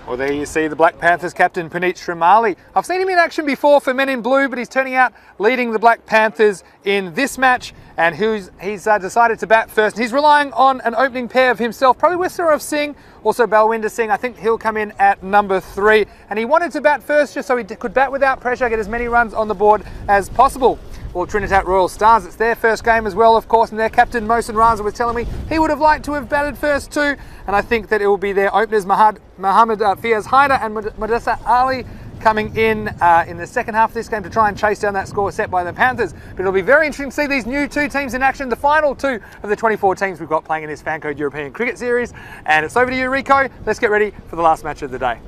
Well, there you see the Black Panthers captain, Puneet Srimali. I've seen him in action before for Men in Blue, but he's turning out leading the Black Panthers in this match, and he's decided to bat first. He's relying on an opening pair of himself, probably Wisarav Singh, also Balwinder Singh. I think he'll come in at number 3, and he wanted to bat first just so he could bat without pressure, get as many runs on the board as possible. Well, Trinidad Royal Stars, it's their first game as well, of course, and their captain, Mohsin Raza, was telling me he would have liked to have batted first too, and I think that it will be their openers, Mohammad Fiaz Haider and Mudassar Ali, coming in the second half of this game to try and chase down that score set by the Panthers. But it'll be very interesting to see these new two teams in action, the final two of the 24 teams we've got playing in this Fancode European Cricket Series. And it's over to you, Rico. Let's get ready for the last match of the day.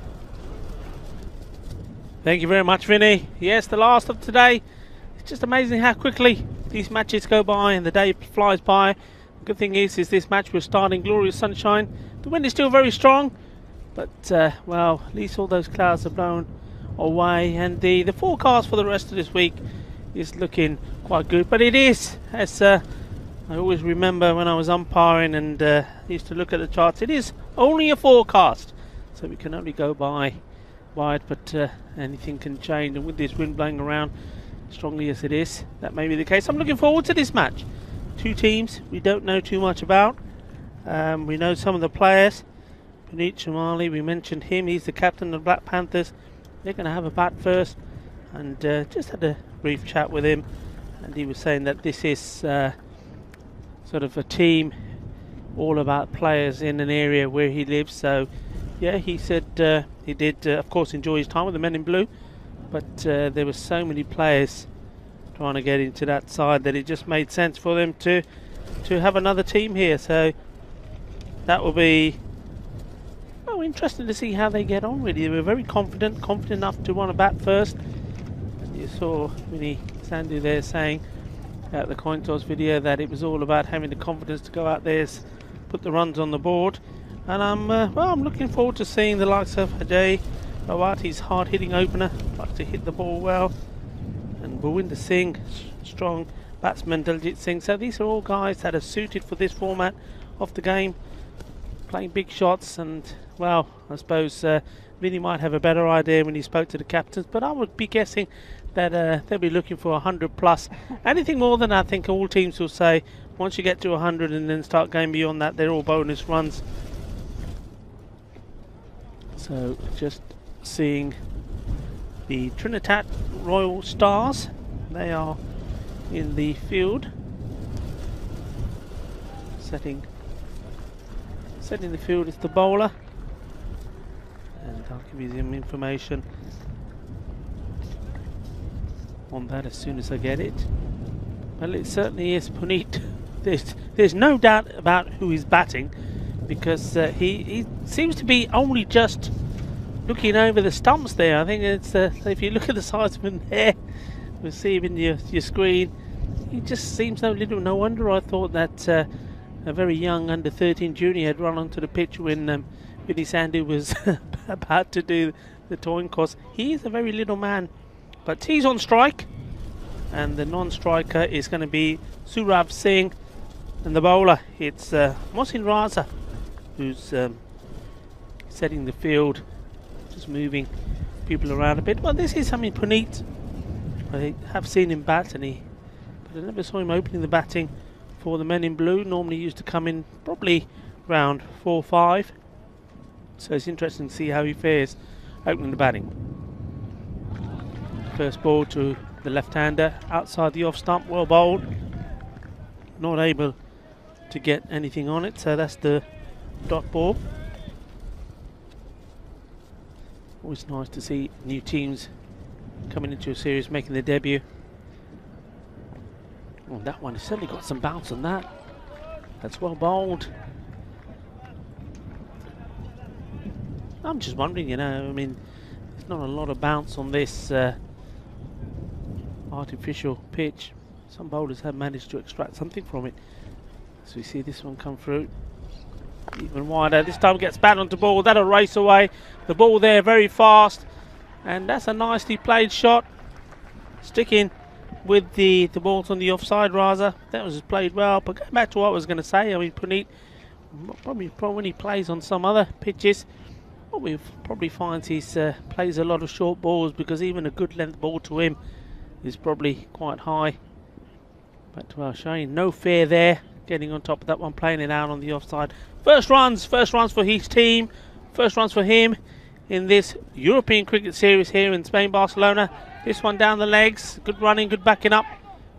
Thank you very much, Vinny. Yes, the last of today. It's just amazing how quickly these matches go by and the day flies by. The good thing is this match will start in glorious sunshine. The wind is still very strong, but well, at least all those clouds are blown away, and the forecast for the rest of this week is looking quite good. But it is, as I always remember when I was umpiring and used to look at the charts, it is only a forecast, so we can only go by it, but anything can change, and with this wind blowing around strongly as it is, that may be the case. I'm looking forward to this match. Two teams we don't know too much about. We know some of the players. Puneet Srimali, we mentioned him, he's the captain of the Black Panthers. They're going to have a bat first, and just had a brief chat with him, and he was saying that this is sort of a team all about players in an area where he lives. So yeah, he said he did of course enjoy his time with the Men in Blue, but there were so many players trying to get into that side that it just made sense for them to have another team here. So that will be interesting to see how they get on. Really, they were very confident enough to want to bat first. And you saw Vinny Sandu there saying at the coin toss video that it was all about having the confidence to go out there, put the runs on the board. And I'm looking forward to seeing the likes of Ajay Rawati's hard-hitting opener, likes to hit the ball well, and Balwinder Singh, strong batsman Daljit Singh. So these are all guys that are suited for this format of the game, playing big shots. And well, I suppose Vinny might have a better idea when he spoke to the captains, but I would be guessing that they'll be looking for 100 plus. Anything more than that, I think all teams will say once you get to 100 and then start going beyond that, they're all bonus runs. So just seeing the Trinidad Royal Stars, they are in the field, setting the field is the bowler, and I'll give you some information on that as soon as I get it. Well, it certainly is Puneet. There's no doubt about who is batting, because he seems to be only just looking over the stumps there. I think it's if you look at the size of him there, we'll see him in your screen. He just seems so little. No wonder I thought that a very young under 13 junior had run onto the pitch when Vinny Sandu was about to do the toin toss. He is a very little man, but he's on strike, and the non-striker is going to be Wisarav Singh, and the bowler, it's Mohsin Raza, who's setting the field, just moving people around a bit. Well, this is something Puneet, I have seen him bat, but I never saw him opening the batting for the Men in Blue. Normally used to come in probably round 4-5. So it's interesting to see how he fares opening the batting. First ball to the left-hander outside the off stump, well bowled. Not able to get anything on it, so that's the dot ball. Always nice to see new teams coming into a series making their debut. Oh, that one has certainly got some bounce on that. That's well bowled. I'm just wondering, you know, I mean, there's not a lot of bounce on this artificial pitch. Some bowlers have managed to extract something from it. So we see this one come through. Even wider. This time gets bat onto ball. That'll race away. The ball there very fast. And that's a nicely played shot. Sticking with the balls on the offside rather. That was played well. But going back to what I was going to say, I mean, Puneet, probably when he plays on some other pitches, what we probably finds he plays a lot of short balls, because even a good length ball to him is probably quite high. But well, showing no fear there, getting on top of that one, playing it out on the offside. First runs for his team, first runs for him in this European Cricket Series here in Spain, Barcelona. This one down the legs, good running, good backing up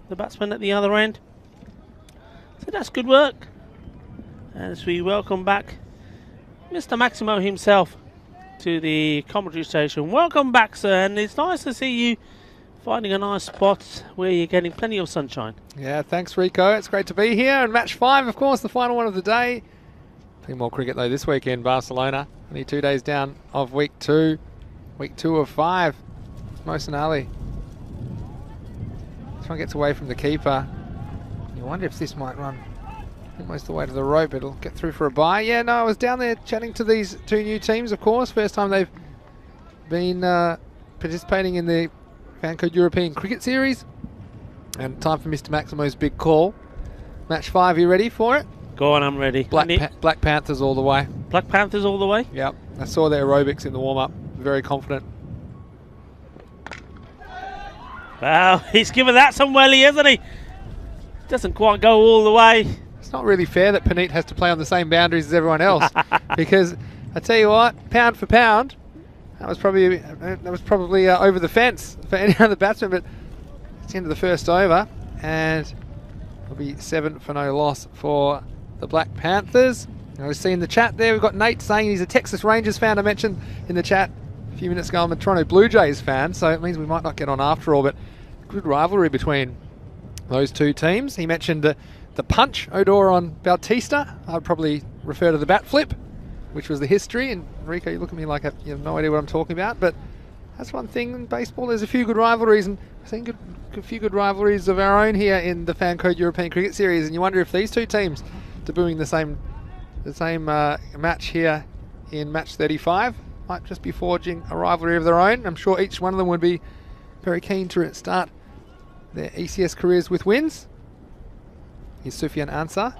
the batsman at the other end. So that's good work. As we welcome back Mr. Maximo himself to the commentary station. Welcome back, sir, and it's nice to see you finding a nice spot where you're getting plenty of sunshine. Yeah, thanks, Rico. It's great to be here. And match 5, of course, the final one of the day. Plenty more cricket, though, this weekend, Barcelona. Only 2 days down of week 2. Week 2 of 5. Mohsin Ali. This one gets away from the keeper. You wonder if this might run almost the way to the rope. It'll get through for a bye. Yeah, no, I was down there chatting to these 2 new teams, of course. First time they've been participating in the Fancode European Cricket Series. And time for Mr. Maximo's big call. Match 5, you ready for it? Go on, I'm ready. Black Panthers all the way. Black Panthers all the way? Yep. I saw their aerobics in the warm-up. Very confident. Wow, he's given that some welly, hasn't he? Doesn't quite go all the way. It's not really fair that Puneet has to play on the same boundaries as everyone else. Because I tell you what, pound for pound, that was probably over the fence for any other batsman. But it's the end of the first over, and it'll be 7 for no loss for the Black Panthers. I was seeing the chat there. We've got Nate saying he's a Texas Rangers fan. I mentioned in the chat a few minutes ago I'm a Toronto Blue Jays fan, so it means we might not get on after all. But good rivalry between those 2 teams. He mentioned the punch Odor on Bautista. I'd probably refer to the bat flip, which was the history. And Rico, you look at me like you have no idea what I'm talking about, but that's one thing in baseball. There's a few good rivalries, and I've seen a few good rivalries of our own here in the Fancode European Cricket Series. And you wonder if these 2 teams debuting the same match here in match 35 might just be forging a rivalry of their own. I'm sure each one of them would be very keen to start their ECS careers with wins. Here's Sufyan Ansar.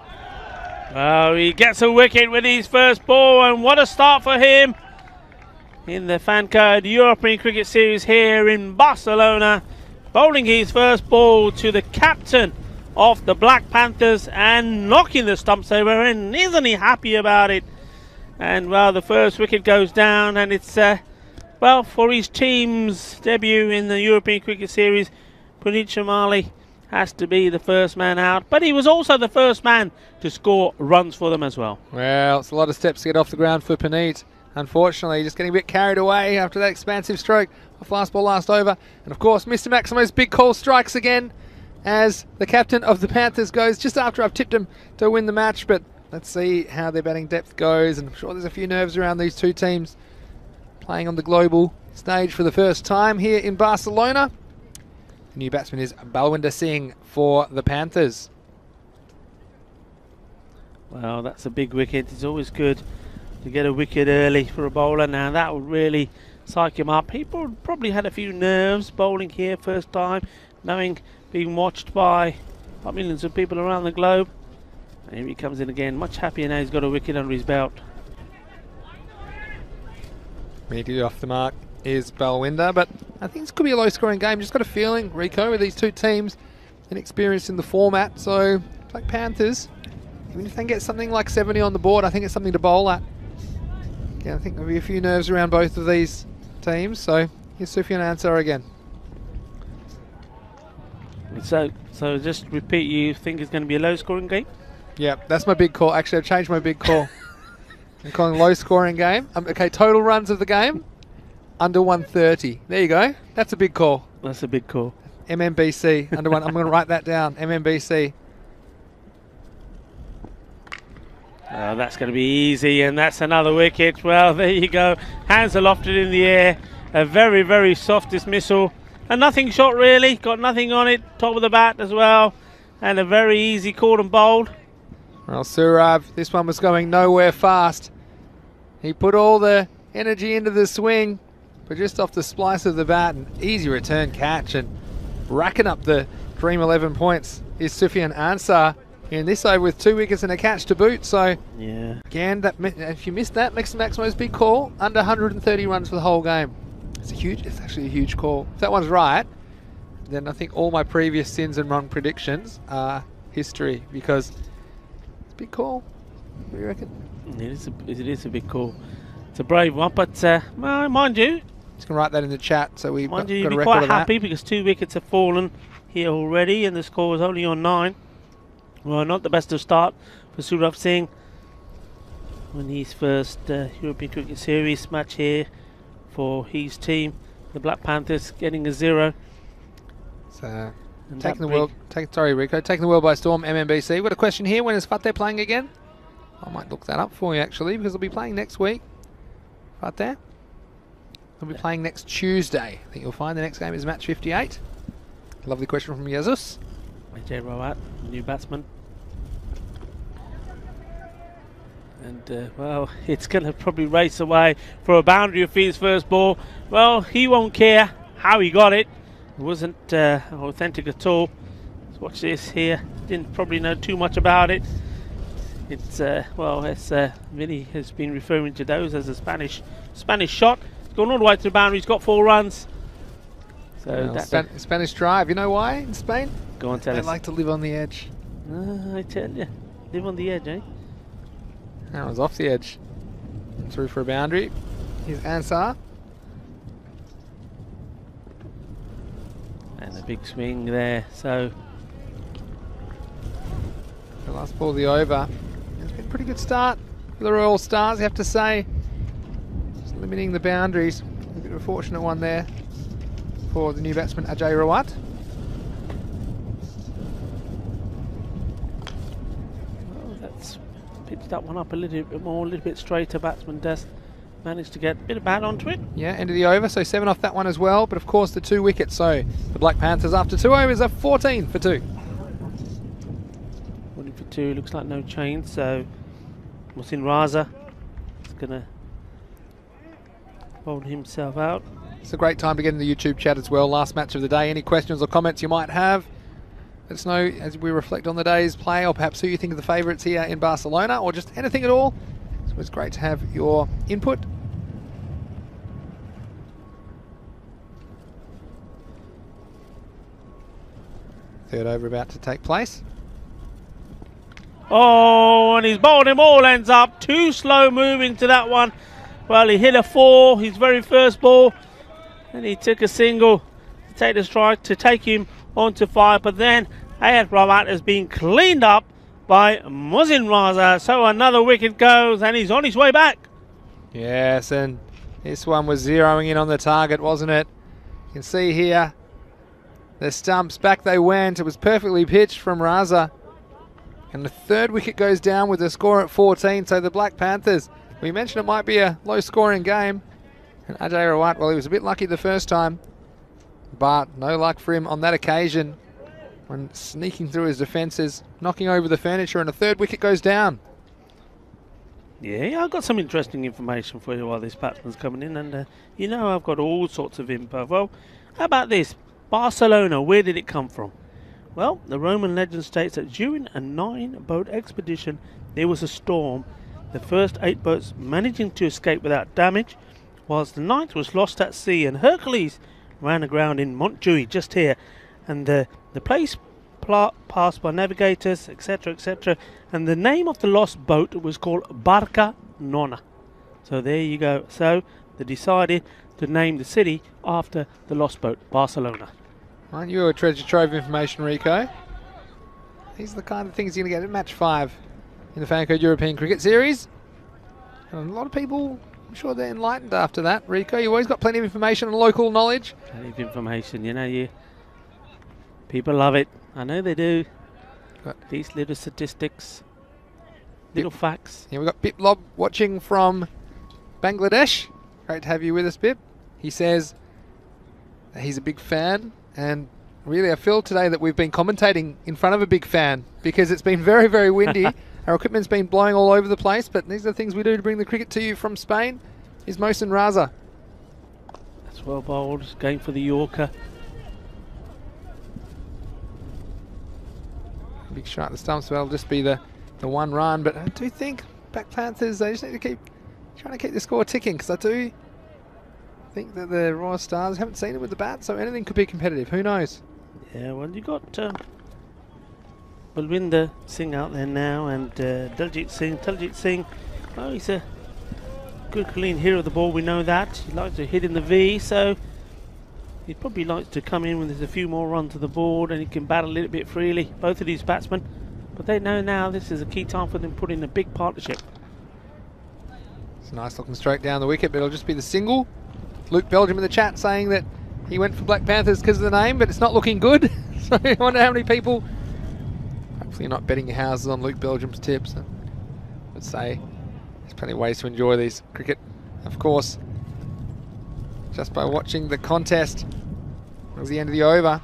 Oh, he gets a wicket with his first ball, and what a start for him in the Fancode European Cricket Series here in Barcelona. Bowling his first ball to the captain of the Black Panthers and knocking the stumps over, and isn't he happy about it? And well, the first wicket goes down, and it's well, for his team's debut in the European Cricket Series, Puneet Shamali has to be the first man out, but he was also the first man to score runs for them as well. Well, it's a lot of steps to get off the ground for Puneet. Unfortunately, just getting a bit carried away after that expansive stroke off last ball, last over. And of course, Mr. Maximo's big call strikes again as the captain of the Panthers goes just after I've tipped him to win the match. But let's see how their batting depth goes. And I'm sure there's a few nerves around these 2 teams playing on the global stage for the first time here in Barcelona. The new batsman is Balwinder Singh for the Panthers. Well, that's a big wicket. It's always good to get a wicket early for a bowler. Now that would really psych him up. He probably had a few nerves bowling here first time, knowing being watched by millions of people around the globe. And here he comes in again, much happier now he's got a wicket under his belt. Immediately off the mark is Balwinder, but I think this could be a low-scoring game. Just got a feeling, Rico, with these 2 teams inexperienced in the format. So, Black Panthers, even if they can get something like 70 on the board, I think it's something to bowl at. Yeah, I think there'll be a few nerves around both of these teams. So, here's Sufyan Ansar again. So just repeat, you think it's going to be a low-scoring game? Yeah, that's my big call. Actually, I've changed my big call. I'm calling low-scoring game. Okay, total runs of the game, under 130. There you go. That's a big call. That's a big call. MMBC, under 1. I'm going to write that down. MMBC. That's going to be easy, and that's another wicket. Well, there you go. Hands are lofted in the air. A very, very soft dismissal. A nothing shot, really. Got nothing on it. Top of the bat as well. And a very easy caught and bowled. Well, Surab, this one was going nowhere fast. He put all the energy into the swing, but just off the splice of the bat, an easy return catch, and racking up the Dream 11 points is Sufyan Ansar in this over with 2 wickets and a catch to boot. So yeah, again, if you missed that, Maximo's big call, under 130 runs for the whole game. It's actually a huge call. If that one's right, then I think all my previous sins and wrong predictions are history, because it's a big call. What do you reckon? It is a big call. It's a brave one, but well, mind you, just gonna write that in the chat so we've got a you'll be record quite of that. happy because 2 wickets have fallen here already, and the score is only on 9. Well, not the best of start for Surab Singh on his first European Cricket Series match here for his team, the Black Panthers, getting a 0. So taking the world by storm, MMBC. We've got a question here. When is Fateh playing again? I might look that up for you actually, because they'll be playing next week. Fateh, they'll be playing next Tuesday. I think you'll find the next game is match 58. Lovely question from Jesus. Ajay Rawat, new batsman. And well, it's going to probably race away for a boundary of his first ball. Well, he won't care how he got it. It wasn't authentic at all. Let's watch this here. Didn't probably know too much about it. It's well, as Vinny has been referring to those as a Spanish shot. It's gone all the way to the boundary. He's got 4 runs. So well, that's Spanish drive. You know why in Spain? Go on, tell they us. like to live on the edge. I tell you, live on the edge, eh? That was off the edge. Through for a boundary. Here's Ansar. And a big swing there. So The last ball of the over. It's been a pretty good start for the Royal Stars, you have to say. Just limiting the boundaries. A bit of a fortunate one there for the new batsman Ajay Rawat. well, that's pitched that one up a little bit more, a little bit straighter. Batsman does manage to get a bit of bat onto it. Yeah, end of the over, so 7 off that one as well. But of course the 2 wickets, so the Black Panthers after 2 overs are 14 for 2. 14 for 2, looks like no change, so Mohsin Raza is going to hold himself out. It's a great time to get in the YouTube chat as well. Last match of the day. Any questions or comments you might have, let us know as we reflect on the day's play, or perhaps who you think of the favourites here in Barcelona, or just anything at all. So it's great to have your input. Third over about to take place. Oh, and he's bowled him all ends up. Too slow moving to that one. Well, he hit a 4, his very first ball, and he took a single to take the strike to take him on to 5. But then Ayat Rawat has been cleaned up by Mohsin Raza. So another wicket goes, and he's on his way back. Yes, and this one was zeroing in on the target, wasn't it? You can see here the stumps, back they went. It was perfectly pitched from Raza. And the 3rd wicket goes down with the score at 14. So the Black Panthers, we mentioned it might be a low-scoring game. And Ajay Rawat, well, he was a bit lucky the first time, but no luck for him on that occasion when sneaking through his defences, knocking over the furniture, and a 3rd wicket goes down. Yeah, I've got some interesting information for you while this batsman's coming in, and you know I've got all sorts of info. Well, how about this? Barcelona, where did it come from? Well, the Roman legend states that during a 9-boat expedition, there was a storm, the first 8 boats managing to escape without damage, whilst the 9th was lost at sea, and Hercules ran aground in Montjuic, just here, and the place passed by navigators, etc., etc., and the name of the lost boat was called Barca Nona. So there you go. So they decided to name the city after the lost boat, Barcelona. Aren't you a treasure trove of information, Rico? These are the kind of things you're going to get at match 5 in the Fancode European Cricket Series. And a lot of people, I'm sure they're enlightened after that. Rico, you've always got plenty of information and local knowledge. Plenty of information, you know, people love it. I know they do. Good. These little statistics. Little facts. Yeah, we've got Bip Lob watching from Bangladesh. Great to have you with us, Bip. He says that he's a big fan, and really I feel today that we've been commentating in front of a big fan because it's been very, very windy. Our equipment's been blowing all over the place, but these are the things we do to bring the cricket to you from Spain. Is Mohsen Raza. That's well bowled. Going for the Yorker. Big shot at the stumps, so that'll just be the one run. But I do think Black Panthers, they just need to keep trying to keep the score ticking, because I do think that the Royal Stars haven't seen it with the bat, so anything could be competitive. Who knows? Yeah, well, you got Balwinder Singh out there now, and Daljit Singh, oh, he's a good clean hitter of the ball, we know that. He likes to hit in the V, so he probably likes to come in when there's a few more runs to the board and he can bat a little bit freely, both of these batsmen. But they know now this is a key time for them to put in a big partnership. It's a nice looking stroke down the wicket, but it'll just be the single. Luke Belgium in the chat saying that he went for Black Panthers because of the name, but it's not looking good. So I wonder how many people, hopefully you're not betting your houses on Luke Belgium's tips. I would say there's plenty of ways to enjoy these cricket, of course, just by watching the contest. It was the end of the over.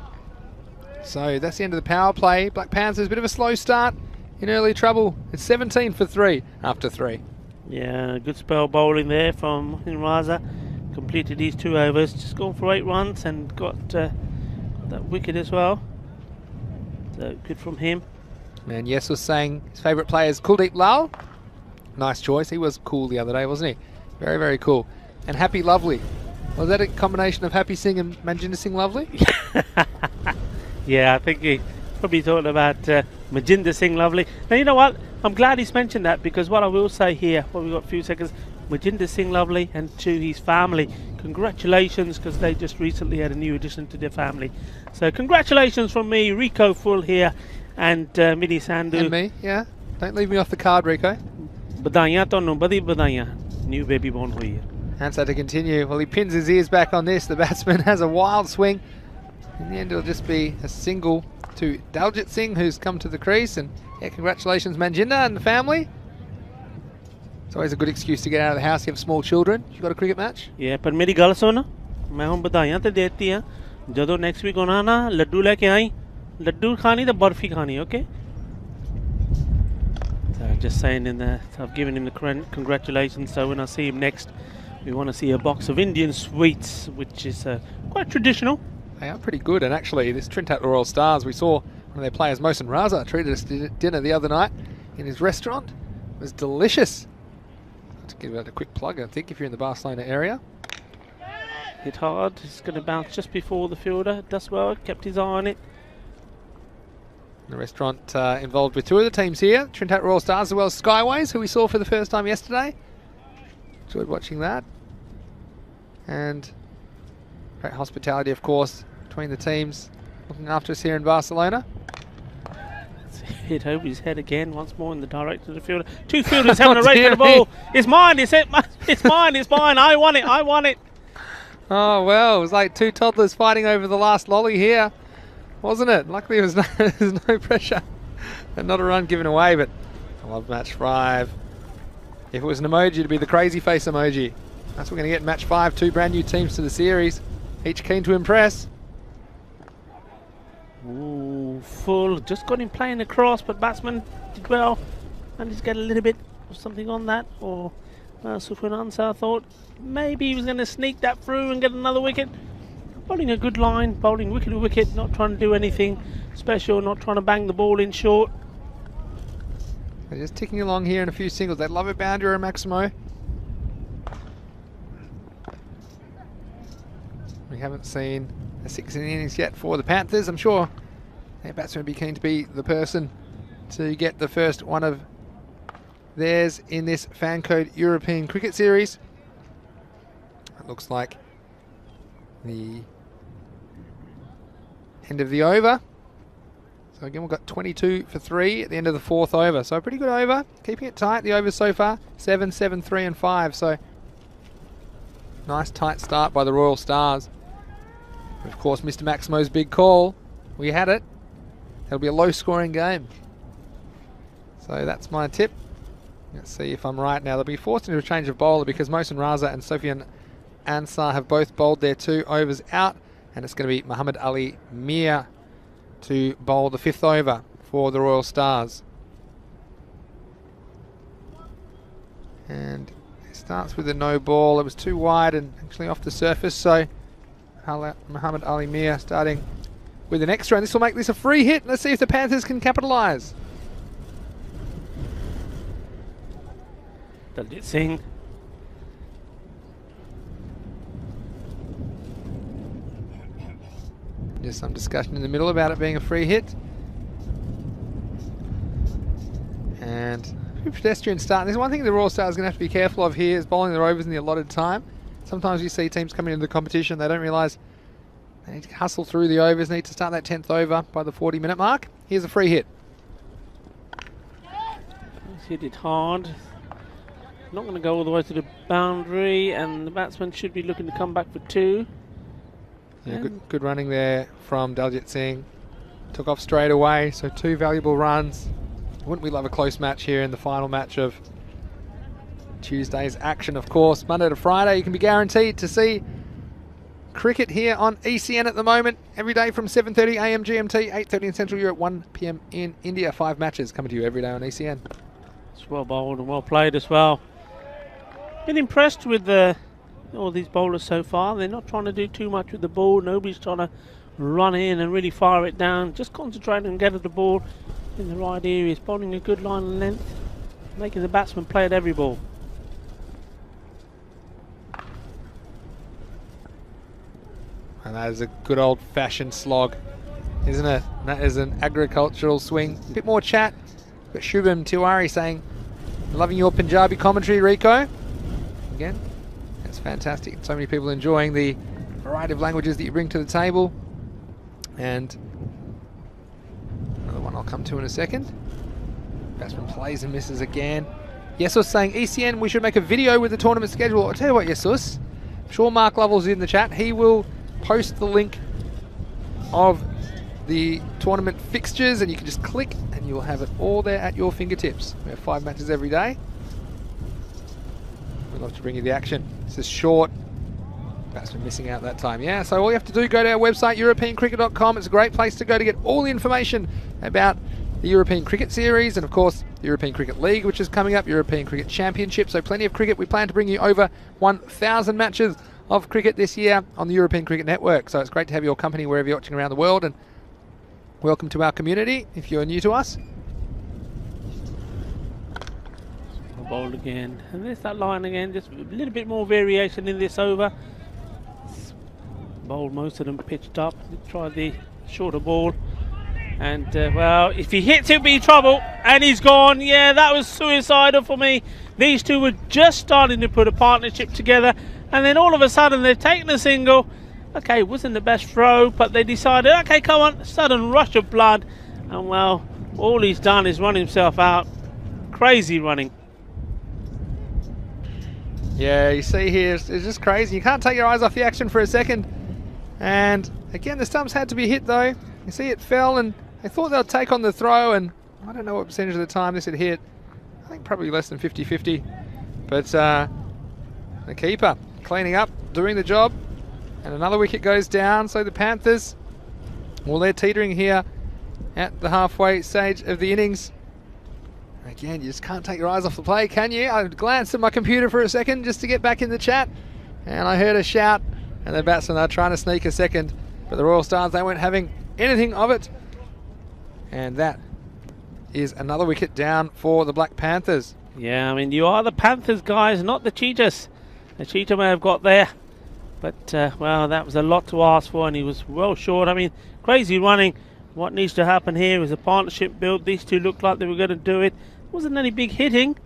So that's the end of the power play. Black Panthers, a bit of a slow start, in early trouble. It's 17 for 3 after 3. Yeah, good spell bowling there from Raza. Completed these 2 overs, just gone for 8 runs and got that wicket as well. So good from him. And Yes was saying his favourite player is Kuldeep Lal. Nice choice. He was cool the other day, wasn't he? Very, very cool. And Happy Lovely. Was that a combination of Happy Singh and Manjinder Singh Lovely? Yeah, I think he probably thought about Manjinder Singh Lovely. Now, you know what? I'm glad he's mentioned that, because what I will say here, well, we've got a few seconds, Manjinder Singh Lovely and to his family, congratulations, because they just recently had a new addition to their family. So congratulations from me, Rico Full here, and Mini Sandhu. And me, yeah. Don't leave me off the card, Rico. Badaiyan tonu, badi badaiyan. New baby born hui hai. Hansa to continue. Well, he pins his ears back on this. The batsman has a wild swing. In the end, it'll just be a single to Daljit Singh, who's come to the crease. And yeah, congratulations, Manjinder and the family. It's always a good excuse to get out of the house. You have small children. You got a cricket match? Yeah, पर मेरी गल सुन, मैं हूँ बधाइयाँ तो देती हैं. जदों next week होना ना, लड्डू लेके आई, लड्डू खानी तो बर्फी खानी, okay? So just saying in there, so I've given him the congratulations. So when I see him next, we want to see a box of Indian sweets, which is quite traditional. They are pretty good, and actually this Trinidad Royal Stars, we saw one of their players, Mohsen Raza, treated us to dinner the other night in his restaurant. It was delicious. To give it a quick plug, I think, if you're in the Barcelona area. Hit hard, it's going to bounce just before the fielder. Does well, kept his eye on it. The restaurant involved with 2 of the teams here, Trinidad Royal Stars as well as Skyways, who we saw for the first time yesterday. Enjoyed watching that. And great hospitality, of course, between the teams looking after us here in Barcelona. Hit over his head again, once more in the direction of the fielder. 2 fielders having a race for the ball. It's mine, it's mine, it's mine. I want it. Oh, well, it was like 2 toddlers fighting over the last lolly here, wasn't it? Luckily, there was no pressure and not a run given away, but I love match 5. If it was an emoji, it'd be the crazy face emoji. That's what we're going to get in match 5. 2 brand new teams to the series, each keen to impress. Ooh, full. Just got him playing across, but batsman did well. And he's got a little bit of something on that. Or Sufyan Ansar, I thought maybe he was going to sneak that through and get another wicket. Bowling a good line, bowling wicket to wicket, not trying to do anything special, not trying to bang the ball in short. They're just ticking along here in a few singles. They love a boundary or a Maximo. We haven't seen a 6 innings yet for the Panthers. I'm sure their batsmen would be keen to be the person to get the first one of theirs in this Fan Code European Cricket Series. It looks like the end of the over. So again, we've got 22 for 3 at the end of the 4th over. So a pretty good over. Keeping it tight, the overs so far. 7, 7, 3 and 5. So nice tight start by the Royal Stars. Of course, Mr. Maximo's big call. We had it. It'll be a low-scoring game. So that's my tip. Let's see if I'm right now. They'll be forced into a change of bowler because Mohsen Raza and Sofian Ansar have both bowled their 2 overs out, and it's going to be Muhammad Ali Mir to bowl the 5th over for the Royal Stars. And it starts with a no ball. It was too wide and actually off the surface, so Muhammad Ali Mir starting with an extra, and this will make this a free hit. Let's see if the Panthers can capitalise. Daljit Singh. There's some discussion in the middle about it being a free hit. And a pedestrian start. There's one thing the Royal Stars are going to have to be careful of here is bowling their overs in the allotted time. Sometimes you see teams coming into the competition, they don't realise they need to hustle through the overs, need to start that 10th over by the 40-minute mark. Here's a free hit. He's hit it hard. Not going to go all the way to the boundary, and the batsman should be looking to come back for 2. Yeah, good running there from Daljit Singh. Took off straight away, so 2 valuable runs. Wouldn't we love a close match here in the final match of Tuesday's action, of course. Monday to Friday, you can be guaranteed to see cricket here on ECN at the moment. Every day from 7:30 AM GMT, 8:30 in Central Europe, 1 PM in India. 5 matches coming to you every day on ECN. It's well bowled and well played as well. Been impressed with all these bowlers so far. They're not trying to do too much with the ball. Nobody's trying to run in and really fire it down. Just concentrating and get at the ball in the right areas. Bowling a good line and length, making the batsman play at every ball. And that is a good old-fashioned slog, isn't it? That is an agricultural swing. A bit more chat. Got Shubham Tiwari saying, loving your Punjabi commentary, Rico. Again, that's fantastic. So many people enjoying the variety of languages that you bring to the table. And another one I'll come to in a second. Batsman plays and misses again. Jesus saying, ECN, we should make a video with the tournament schedule. I'll tell you what, Jesus. I'm sure Mark Lovell's in the chat. He will post the link of the tournament fixtures, and you can just click and you'll have it all there at your fingertips. We have 5 matches every day. We'd love to bring you the action. This is short. Batsman missing out that time. Yeah, so all you have to do, go to our website, europeancricket.com. It's a great place to go to get all the information about the European Cricket Series and, of course, the European Cricket League, which is coming up, European Cricket Championship. So plenty of cricket. We plan to bring you over 1,000 matches of cricket this year on the European Cricket Network. So it's great to have your company wherever you're watching around the world, and welcome to our community if you're new to us. Bowled again, and there's that line again. Just a little bit more variation in this over. Bowled most of them pitched up. Try the shorter ball, and well, if he hits, it'll be trouble. And he's gone. Yeah, that was suicidal for me. These two were just starting to put a partnership together, and then all of a sudden they've taken a single. Okay, wasn't the best throw, but they decided, okay, come on, sudden rush of blood, and well, all he's done is run himself out. Crazy running. Yeah, you see here, it's just crazy. You can't take your eyes off the action for a second. And again, the stumps had to be hit though. You see it fell, and they thought they'd take on the throw, and I don't know what percentage of the time this had hit. I think probably less than 50-50. But the keeper cleaning up, doing the job. And another wicket goes down, so the Panthers, well, they're teetering here at the halfway stage of the innings. Again, you just can't take your eyes off the play, can you? I glanced at my computer for a second just to get back in the chat, and I heard a shout, and the batsmen are trying to sneak a second, but the Royal Stars, they weren't having anything of it. And that is another wicket down for the Black Panthers. Yeah, I mean, you are the Panthers, guys, not the Cheetahs. The Cheetah may have got there, but, well, that was a lot to ask for, and he was well short. I mean, crazy running. What needs to happen here is a partnership build. These two looked like they were going to do it. Wasn't any big hitting,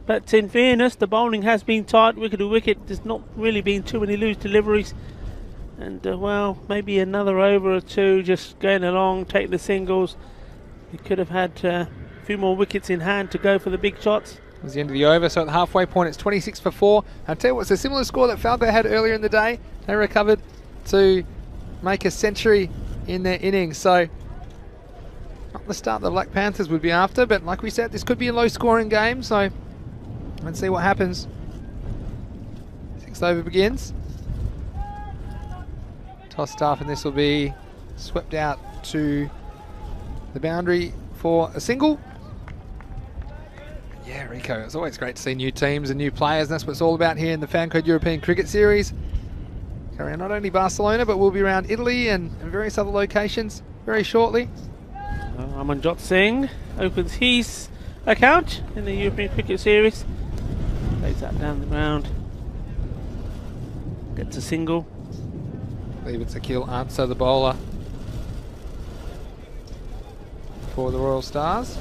but in fairness, the bowling has been tight, wicket to wicket. There's not really been too many loose deliveries. And, well, maybe another over or two just going along, take the singles. You could have had a few more wickets in hand to go for the big shots. It was the end of the over, so at the halfway point it's 26 for 4. I'll tell you what, it's a similar score that Falco had earlier in the day. They recovered to make a century in their innings, so not the start the Black Panthers would be after, but like we said, this could be a low-scoring game, so Let's see what happens. 6th over begins. Toss staff, and this will be swept out to the boundary for a single. Yeah, Rico, it's always great to see new teams and new players, and that's what it's all about here in the Fancode European Cricket Series. Go around not only Barcelona, but we'll be around Italy and various other locations very shortly. Amanjot Singh opens his account in the European Cricket Series. Plays that down the ground. Gets a single. I believe it's Akil Answer, the bowler for the Royal Stars.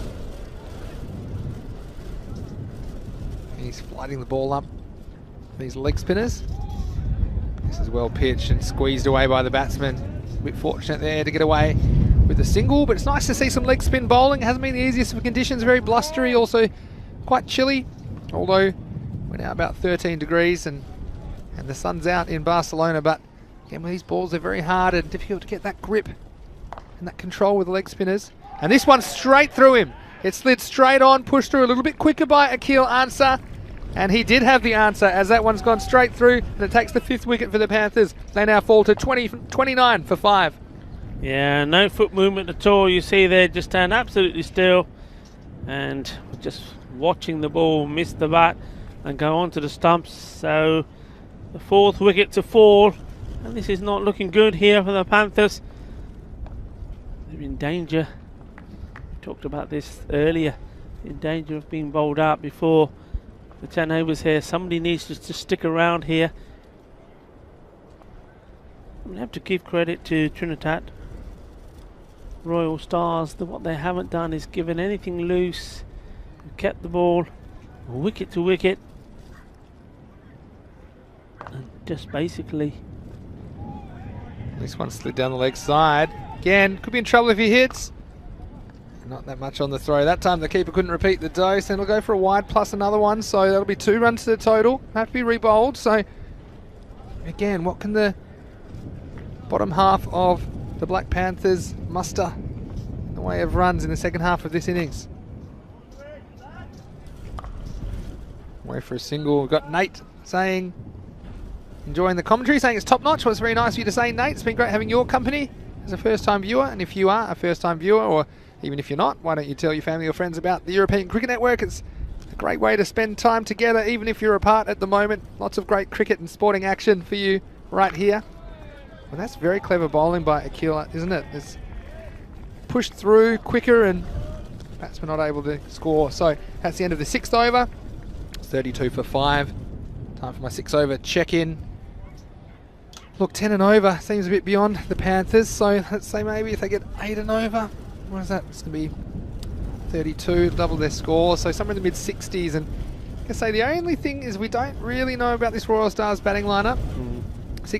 He's flooding the ball up. These leg spinners. This is well pitched and squeezed away by the batsman. A bit fortunate there to get away with a single, but it's nice to see some leg spin bowling. It hasn't been the easiest of conditions, very blustery, also quite chilly, although we're now about 13 degrees and the sun's out in Barcelona, but again, with these balls, they're very hard and difficult to get that grip and that control with the leg spinners. And this one straight through him. It slid straight on, pushed through a little bit quicker by Akil Answer, and he did have the answer as that one's gone straight through, and it takes the 5th wicket for the Panthers. They now fall to 29 for 5. Yeah, no foot movement at all. You see there, just stand absolutely still and just watching the ball miss the bat and go onto the stumps. So the 4th wicket to fall, and this is not looking good here for the Panthers. They're in danger. We talked about this earlier. In danger of being bowled out before the 10 overs here. Somebody needs to stick around here. I'm going to have to give credit to Trinidad Royal Stars. What they haven't done is given anything loose. They've kept the ball wicket to wicket. And just basically... This one slid down the leg side. Again, could be in trouble if he hits. Not that much on the throw. That time the keeper couldn't repeat the dose, and it'll go for a wide plus another one, so that'll be 2 runs to the total. Have to be re-bowled, so again, what can the bottom half of the Black Panthers muster in the way of runs in the second half of this innings? Way for a single. We've got Nate saying, enjoying the commentary, saying it's top notch. Well, it's very nice of you to say, Nate. It's been great having your company as a first-time viewer, and if you are a first-time viewer, or even if you're not, why don't you tell your family or friends about the European Cricket Network? It's a great way to spend time together, even if you're apart at the moment. Lots of great cricket and sporting action for you right here. Well, that's very clever bowling by Akil, isn't it? It's pushed through quicker and batsman not able to score. So that's the end of the 6th over. It's 32 for 5. Time for my 6 over check-in. Look, 10 and over seems a bit beyond the Panthers. So let's say maybe if they get 8 and over, what is that? It's going to be 32, double their score, so somewhere in the mid-60s. And I can say the only thing is we don't really know about this Royal Stars batting lineup.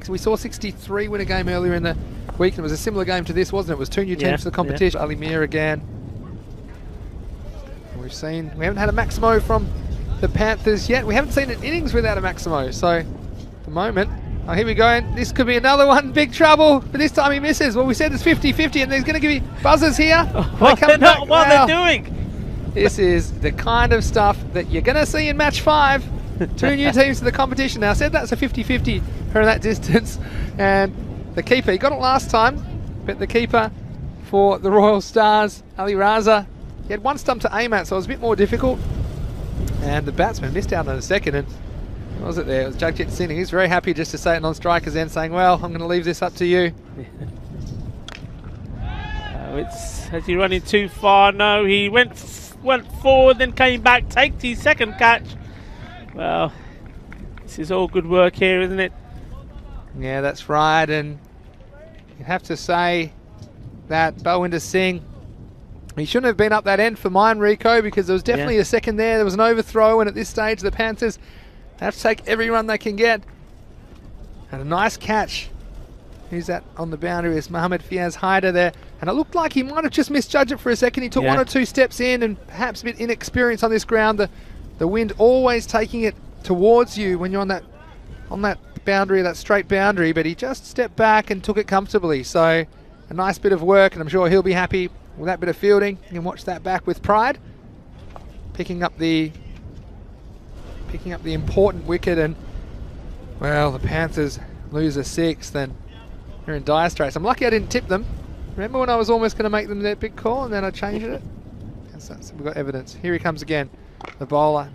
We saw 63 win a game earlier in the week, and it was a similar game to this, wasn't it? It was 2 new teams to the competition. Ali Mir again. We haven't had a Maximo from the Panthers yet. We haven't seen an innings without a Maximo, so at the moment... Oh, here we go, and this could be another one. Big trouble, but this time he misses. Well, we said it's 50-50, and there's going to be buzzers here. What they're doing. This is the kind of stuff that you're going to see in match 5. 2 new teams to the competition. Now, I said that's a 50-50 from that distance, and the keeper, he got it last time, but the keeper for the Royal Stars, Ali Raza, he had 1 stump to aim at, so it was a bit more difficult, and the batsman missed out on a second, and what was it there? It was Jagjit Singh. He's very happy just to say it on strikers end, saying, well, I'm going to leave this up to you. Has he running too far? No, he went forward, then came back, takes his second catch. Well, this is all good work here, isn't it? Yeah, that's right. And you have to say that Balwinder Singh, he shouldn't have been up that end for mine, Rico, because there was definitely a second there. There was an overthrow, and at this stage, the Panthers have to take every run they can get. And a nice catch. Who's that on the boundary? It's Mohamed Fiaz Haider there. And it looked like he might have just misjudged it for a second. He took 1 or 2 steps in, and perhaps a bit inexperienced on this ground. The wind always taking it towards you when you're on that boundary, that straight boundary. But he just stepped back and took it comfortably. So a nice bit of work, and I'm sure he'll be happy with that bit of fielding. You can watch that back with pride. Picking up the picking up the important wicket, and well, the Panthers lose a 6th, and they're in dire straits. I'm lucky I didn't tip them. Remember when I was almost going to make them that big call and then I changed it? So we've got evidence. Here he comes again, the bowler.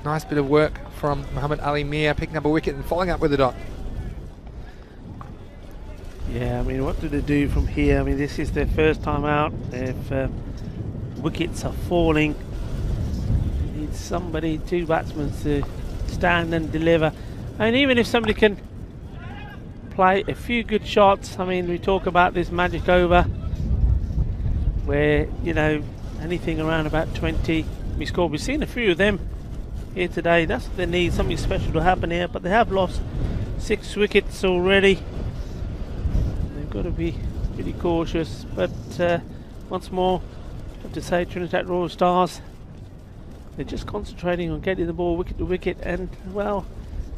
Nice bit of work from Muhammad Ali Mir, picking up a wicket and following up with a dot. Yeah, I mean, what do they do from here? I mean, this is their first time out. If wickets are falling, need somebody, 2 batsmen to stand and deliver. And even if somebody can play a few good shots, I mean, we talk about this magic over where, you know, anything around about 20 we score. We've seen a few of them here today. That's what they need, something special to happen here, but they have lost 6 wickets already. They've got to be pretty cautious, but once more, I have to say, Trinidad Royal Stars, they're just concentrating on getting the ball wicket to wicket and, well,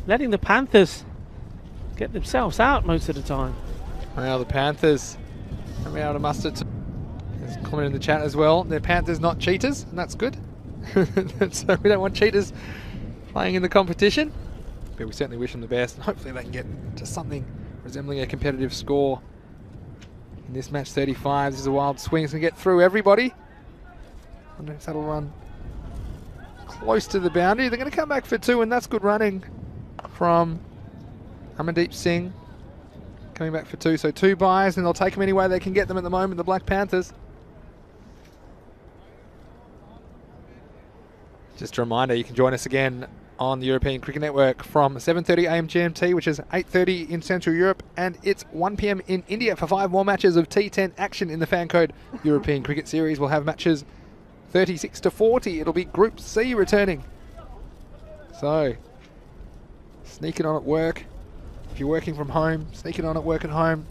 letting the Panthers get themselves out most of the time. Well, the Panthers coming out of muster. There's a comment in the chat as well. They're Panthers, not cheaters, and that's good. So we don't want cheaters playing in the competition. But we certainly wish them the best, and hopefully they can get to something resembling a competitive score in this match 35. This is a wild swing. It's going to get through everybody. I wonder if that'll run close to the boundary. They're going to come back for 2, and that's good running from Amandeep Singh. Coming back for 2, so 2 byes, and they'll take them any way they can get them at the moment, the Black Panthers. Just a reminder, you can join us again on the European Cricket Network from 7:30 AM GMT, which is 8:30 in Central Europe, and it's 1 PM in India for 5 more matches of T10 action in the fan code European Cricket Series. We'll have matches 36 to 40. It'll be Group C returning. So, sneak it on at work. If you're working from home, sneak it on at work at home,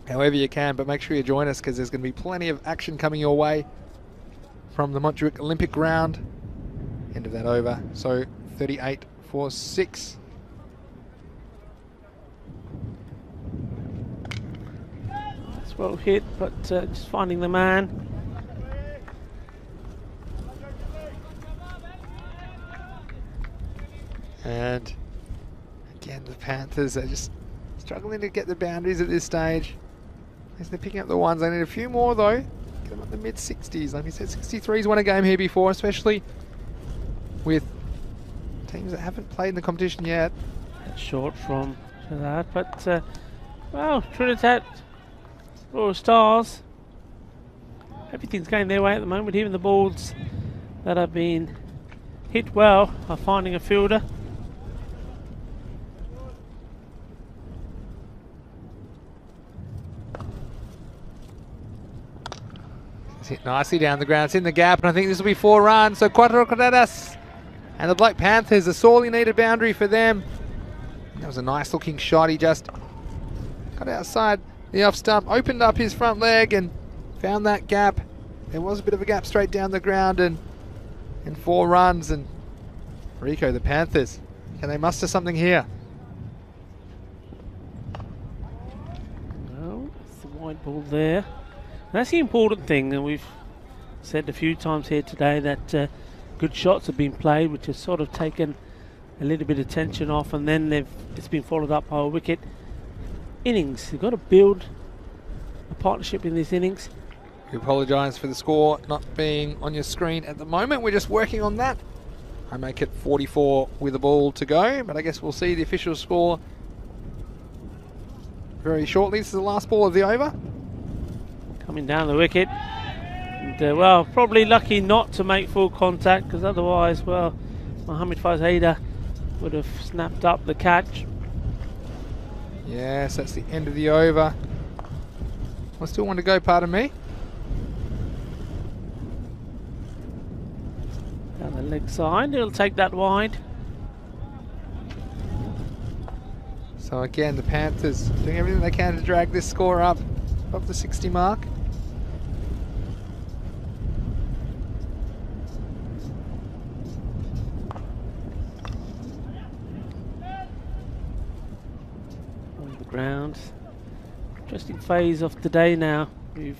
however you can, but make sure you join us because there's going to be plenty of action coming your way from the Montjuic Olympic ground. End of that over, so 38 for 6. It's well hit, but just finding the man. And again, the Panthers are just struggling to get the boundaries at this stage. As they're picking up the ones, they need a few more though. Get them up the mid-60s. Like we said, 63's won a game here before, especially with teams that haven't played in the competition yet. That's short from that, but well, Trinidad Royal Stars, everything's going their way at the moment. Even the balls that have been hit well are finding a fielder. It's hit nicely down the ground. It's in the gap, and I think this will be 4 runs. So Cuatro Carreras. And the Black Panthers, a sorely needed boundary for them. That was a nice looking shot. He just got outside the off stump, opened up his front leg and found that gap. There was a bit of a gap straight down the ground, and 4 runs. And Rico, the Panthers, can they muster something here? Well, it's the wide ball there. That's the important thing, and we've said a few times here today that good shots have been played, which has sort of taken a little bit of tension off, and then it's been followed up by a wicket. Innings, you've got to build a partnership in this innings. We apologise for the score not being on your screen at the moment. We're just working on that. I make it 44 with a ball to go, but I guess we'll see the official score very shortly. This is the last ball of the over. Coming down the wicket. And, well, probably lucky not to make full contact, because otherwise, well, Mohamed Fazeda would have snapped up the catch. Yes, that's the end of the over. I still want to go, pardon me. Down the leg side, he'll take that wide. So again, the Panthers doing everything they can to drag this score up above the 60 mark. On the ground. Interesting phase of today now. We've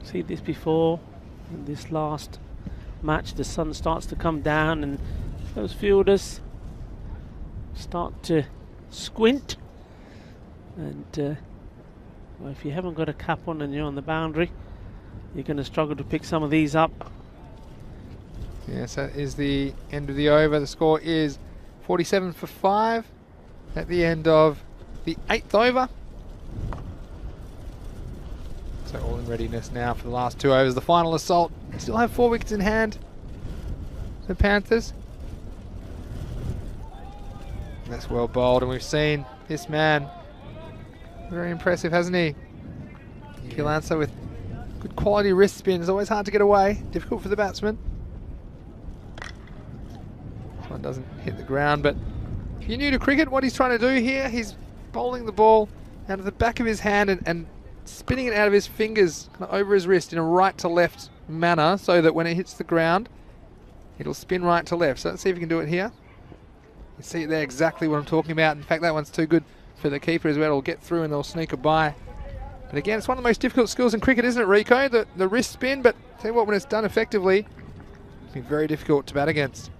seen this before in this last match, the sun starts to come down and those fielders start to squint. And well, if you haven't got a cap on and you're on the boundary, you're going to struggle to pick some of these up. Yes, that is the end of the over. The score is 47 for 5 at the end of the 8th over. So all in readiness now for the last 2 overs. The final assault. Still have 4 wickets in hand, the Panthers. And that's well bowled, and we've seen this man. Very impressive, hasn't he? Yeah. Kilansa with good quality wrist spin. It's always hard to get away. Difficult for the batsman. This one doesn't hit the ground, but if you're new to cricket, what he's trying to do here, he's bowling the ball out of the back of his hand and spinning it out of his fingers kind of over his wrist in a right to left manner, so that when it hits the ground, it'll spin right to left. So let's see if we can do it here. You see it there, exactly what I'm talking about. In fact, that one's too good for the keeper as well. It'll get through and they'll sneak a by. But again, it's one of the most difficult skills in cricket, isn't it, Rico? The wrist spin, but tell you what, when it's done effectively, it's been very difficult to bat against.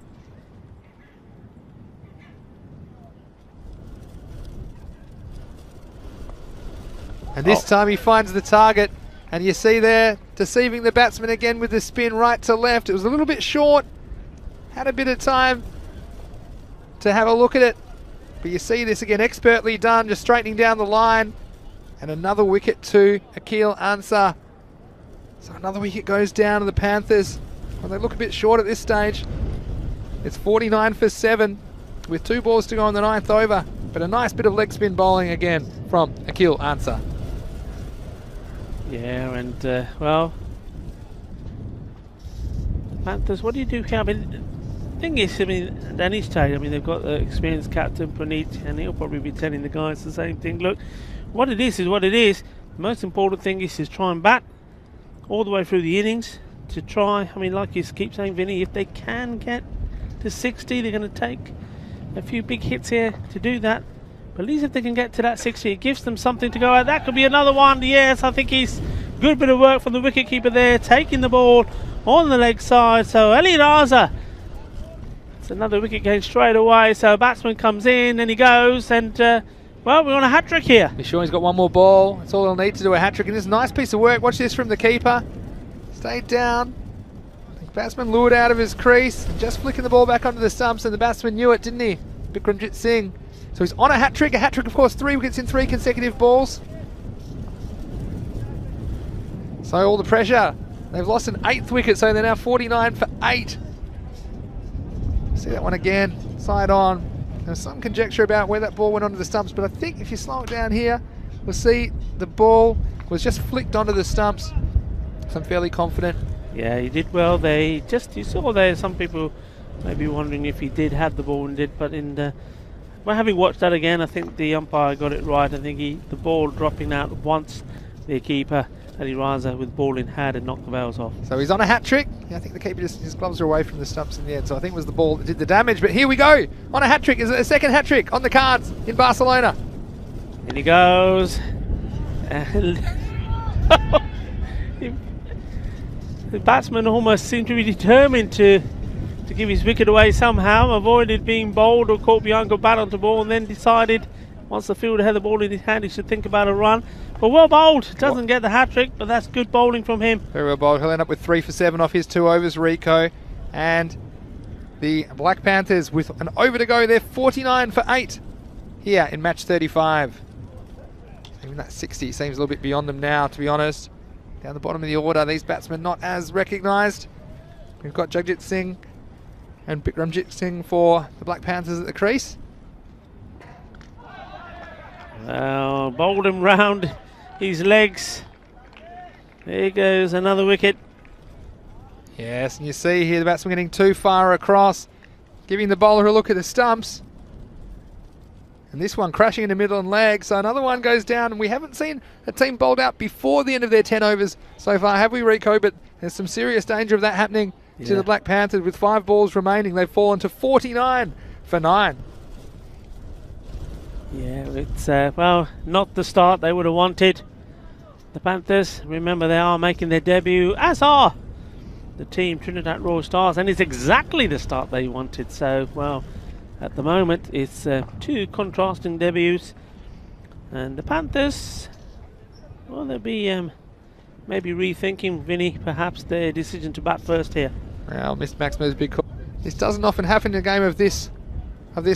And this time he finds the target, and you see there, deceiving the batsman again with the spin right to left. It was a little bit short, had a bit of time to have a look at it, but you see this again, expertly done, just straightening down the line, and another wicket to Akil Ansar. So another wicket goes down to the Panthers. Well, they look a bit short at this stage. It's 49 for 7 with 2 balls to go on the 9th over, but a nice bit of leg spin bowling again from Akil Ansar. Yeah, and well, Panthers, what do you do here? I mean, the thing is, I mean, at any stage, I mean, they've got the experienced captain, Praneet, and he'll probably be telling the guys the same thing. Look, what it is what it is. The most important thing is to try and bat all the way through the innings, to try, I mean, like you keep saying, Vinny, if they can get to 60, they're going to take a few big hits here to do that. But at least if they can get to that 60, it gives them something to go at. That could be another one. Yes, I think he's good bit of work from the wicketkeeper there, taking the ball on the leg side. So Ali Raza, it's another wicket gain straight away. So batsman comes in and he goes, and well, we're on a hat trick here. Be sure he's got one more ball. That's all he'll need to do a hat trick. And this is a nice piece of work. Watch this from the keeper. Stayed down. The batsman lured out of his crease, just flicking the ball back onto the stumps, and the batsman knew it, didn't he? Bikramjit Singh. So he's on a hat trick. A hat trick, of course, 3 wickets in 3 consecutive balls. So all the pressure. They've lost an 8th wicket, so they're now 49 for 8. See that one again, side on. There's some conjecture about where that ball went onto the stumps, but I think if you slow it down here, we'll see the ball was just flicked onto the stumps. So I'm fairly confident. Yeah, he did well there. You saw there, some people may be wondering if he did have the ball and did, but in the, well, having watched that again, I think the umpire got it right. I think the ball dropping out once the keeper, Ali Raza, with ball in hand and knocked the bails off. So he's on a hat trick. Yeah, I think the keeper just, his gloves are away from the stumps in the end, so I think it was the ball that did the damage. But here we go, on a hat trick. Is it a second hat trick on the cards in Barcelona? In he goes. And the batsman almost seemed to be determined to give his wicket away somehow, avoided being bowled or caught behind, got bat onto ball, and then decided once the fielder had the ball in his hand, he should think about a run. But well bowled, doesn't get the hat trick, but that's good bowling from him. Very well bowled. He'll end up with 3 for 7 off his 2 overs, Rico. And the Black Panthers with an over to go, they're 49 for 8 here in match 35. Even that 60 seems a little bit beyond them now, to be honest. Down the bottom of the order, these batsmen not as recognised. We've got Jagjit Singh and Bikramjit Singh for the Black Panthers at the crease. Well, bowled him round his legs. There goes another wicket. Yes, and you see here the batsman getting too far across, giving the bowler a look at the stumps. And this one crashing into middle and leg, so another one goes down, and we haven't seen a team bowled out before the end of their 10 overs so far, have we, Rico? But there's some serious danger of that happening to the Black Panthers. With 5 balls remaining, they've fallen to 49 for 9. Yeah, it's, well, not the start they would have wanted. The Panthers, remember, they are making their debut, as are the team Trinidad Royal Stars, and it's exactly the start they wanted. So, well, at the moment it's two contrasting debuts, and the Panthers, well, they'll be maybe rethinking, Vinny, perhaps their decision to bat first here. Well, Mr. Maximo's big call. This doesn't often happen in a game of this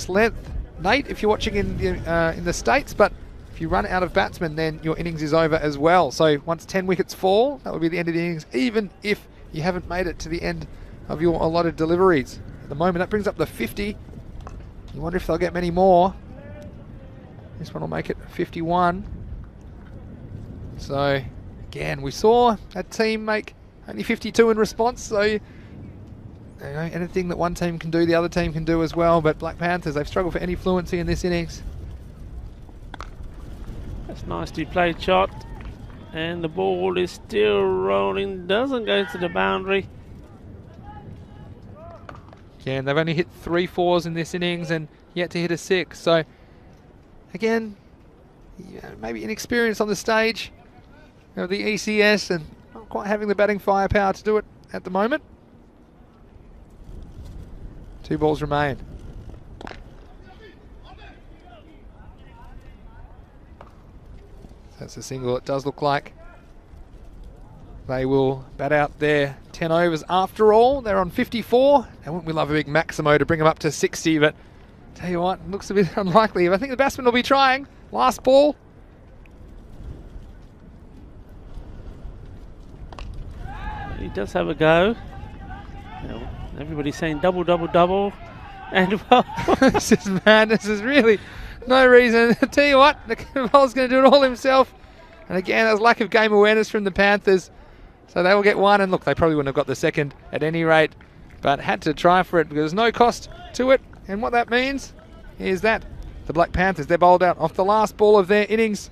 length, Nate, if you're watching in the States, but if you run out of batsmen, then your innings is over as well. So once 10 wickets fall, that would be the end of the innings, even if you haven't made it to the end of your allotted deliveries. At the moment, that brings up the 50. You wonder if they'll get many more. This one will make it 51. So, again, we saw a team make only 52 in response, so you know, anything that one team can do, the other team can do as well. But Black Panthers, they've struggled for any fluency in this innings. That's nicely played shot, and the ball is still rolling, doesn't go to the boundary. Again, they've only hit 3 4s in this innings and yet to hit a 6. So, again, maybe inexperience on the stage of the ECS and not quite having the batting firepower to do it at the moment. 2 balls remain. That's a single, it does look like. They will bat out their 10 overs after all. They're on 54. And wouldn't we love a big Maximo to bring them up to 60, but tell you what, it looks a bit unlikely. I think the batsman will be trying. Last ball. He does have a go. Everybody's saying double, double, double. And well, This is madness. There's really no reason. I tell you what, the bowler's going to do it all himself. And again, there's lack of game awareness from the Panthers. So they will get one. And look, they probably wouldn't have got the second at any rate, but had to try for it because there's no cost to it. And what that means is that the Black Panthers, they're bowled out off the last ball of their innings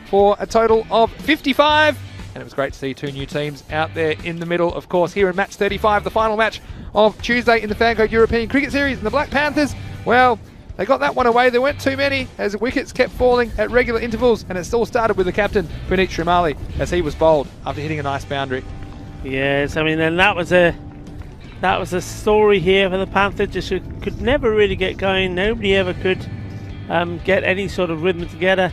for a total of 55. And it was great to see 2 new teams out there in the middle, of course, here in match 35, the final match of Tuesday in the Fancode European Cricket Series. And the Black Panthers, well, they got that one away. There weren't too many as wickets kept falling at regular intervals, and it still started with the captain, Puneet Shrimali, as he was bowled after hitting a nice boundary. yes, I mean, and that was a story here for the Panthers. Just could never really get going. Nobody ever could get any sort of rhythm together.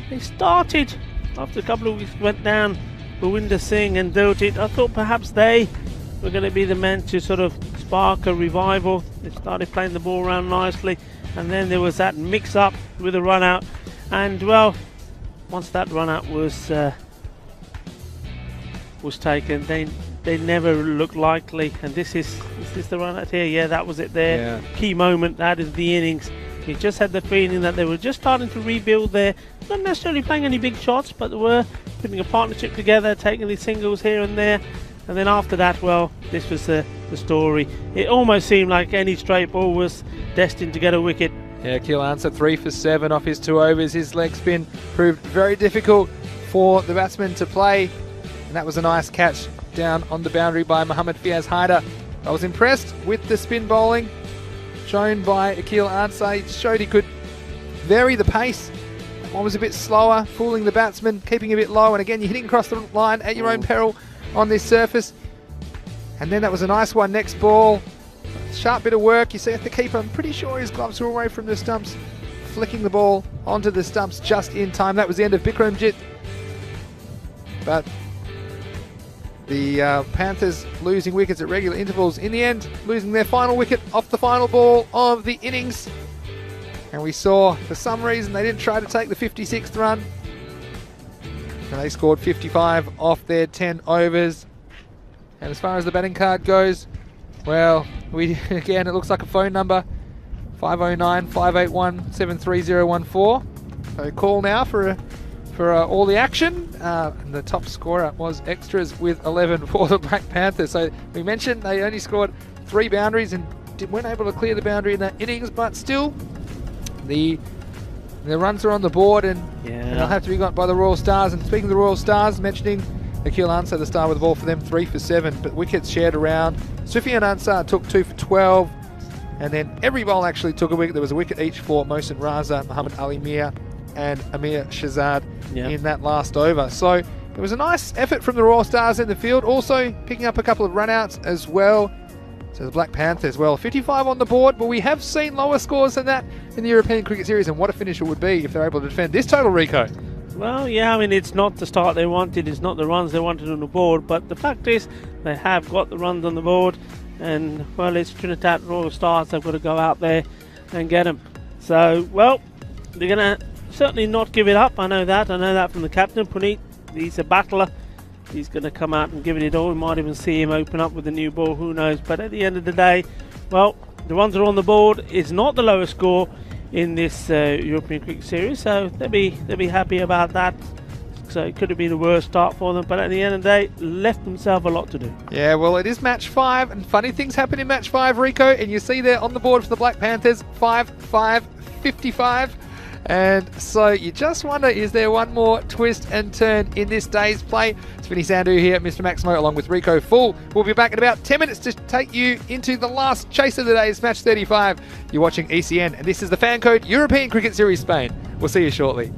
They started after a couple of weeks, went down Bhupinder Singh and Diltit. I thought perhaps they were going to be the men to sort of spark a revival. They started playing the ball around nicely, and then there was that mix up with a run out, and well, once that run out was taken, they never looked likely. And this is the run out here. Yeah, that was it there. Yeah. Key moment. That is the innings. You just had the feeling that they were just starting to rebuild there, not necessarily playing any big shots, but they were putting a partnership together, taking these singles here and there. And then after that, well, this was the story. It almost seemed like any straight ball was destined to get a wicket. Yeah, Akil Ansah 3 for 7 off his 2 overs. His leg spin proved very difficult for the batsman to play. And that was a nice catch down on the boundary by Mohammad Fiaz Haider. I was impressed with the spin bowling shown by Akil Ansah. He showed he could vary the pace. One was a bit slower, fooling the batsman, keeping a bit low. And again, you're hitting across the line at your own peril on this surface. And then that was a nice one. Next ball, sharp bit of work. You see at the keeper, I'm pretty sure his gloves were away from the stumps, flicking the ball onto the stumps just in time. That was the end of Bikramjit. But the Panthers losing wickets at regular intervals. In the end, losing their final wicket off the final ball of the innings. And we saw, for some reason, they didn't try to take the 56th run. And they scored 55 off their 10 overs. And as far as the batting card goes, well, again, it looks like a phone number, 509-581-73014. So call now for all the action. And the top scorer was extras with 11 for the Black Panthers. So we mentioned they only scored 3 boundaries and weren't able to clear the boundary in that innings, but still the runs are on the board, and they'll have to be got by the Royal Stars. And speaking of the Royal Stars, mentioning Akil Ansah, the star with the ball for them, 3 for 7, but wickets shared around. Sufyan Ansar took 2 for 12, and then every bowl actually took a wicket. There was a wicket each for Mohsin Raza, Muhammad Ali Mir, and Amir Shahzad in that last over. So It was a nice effort from the Royal Stars in the field, also picking up a couple of runouts as well. So the Black Panthers, well, 55 on the board, but we have seen lower scores than that in the European Cricket Series, and what a finish it would be if they're able to defend this total, Rico. Well, yeah, I mean, it's not the start they wanted, it's not the runs they wanted on the board, but the fact is they have got the runs on the board, and, well, it's Trinidad Royal Stars, they've got to go out there and get them. So, well, they're going to certainly not give it up, I know that from the captain, Puneet. He's a battler. He's going to come out and give it all. We might even see him open up with a new ball, who knows. But at the end of the day, well, the runs are on the board. It's not the lowest score in this European Cricket Series, so they'll be happy about that. So it could have been a worse start for them, but at the end of the day, left themselves a lot to do. Yeah, well, it is match 5, and funny things happen in match 5, Rico, and you see there on the board for the Black Panthers, 5-5, 55. And so you just wonder, is there one more twist and turn in this day's play? It's Vinny Sandhu here, Mr. Maximo, along with Rico Full. We'll be back in about 10 minutes to take you into the last chase of the day. It's match 35. You're watching ECN, and this is the Fan Code European Cricket Series Spain. We'll see you shortly.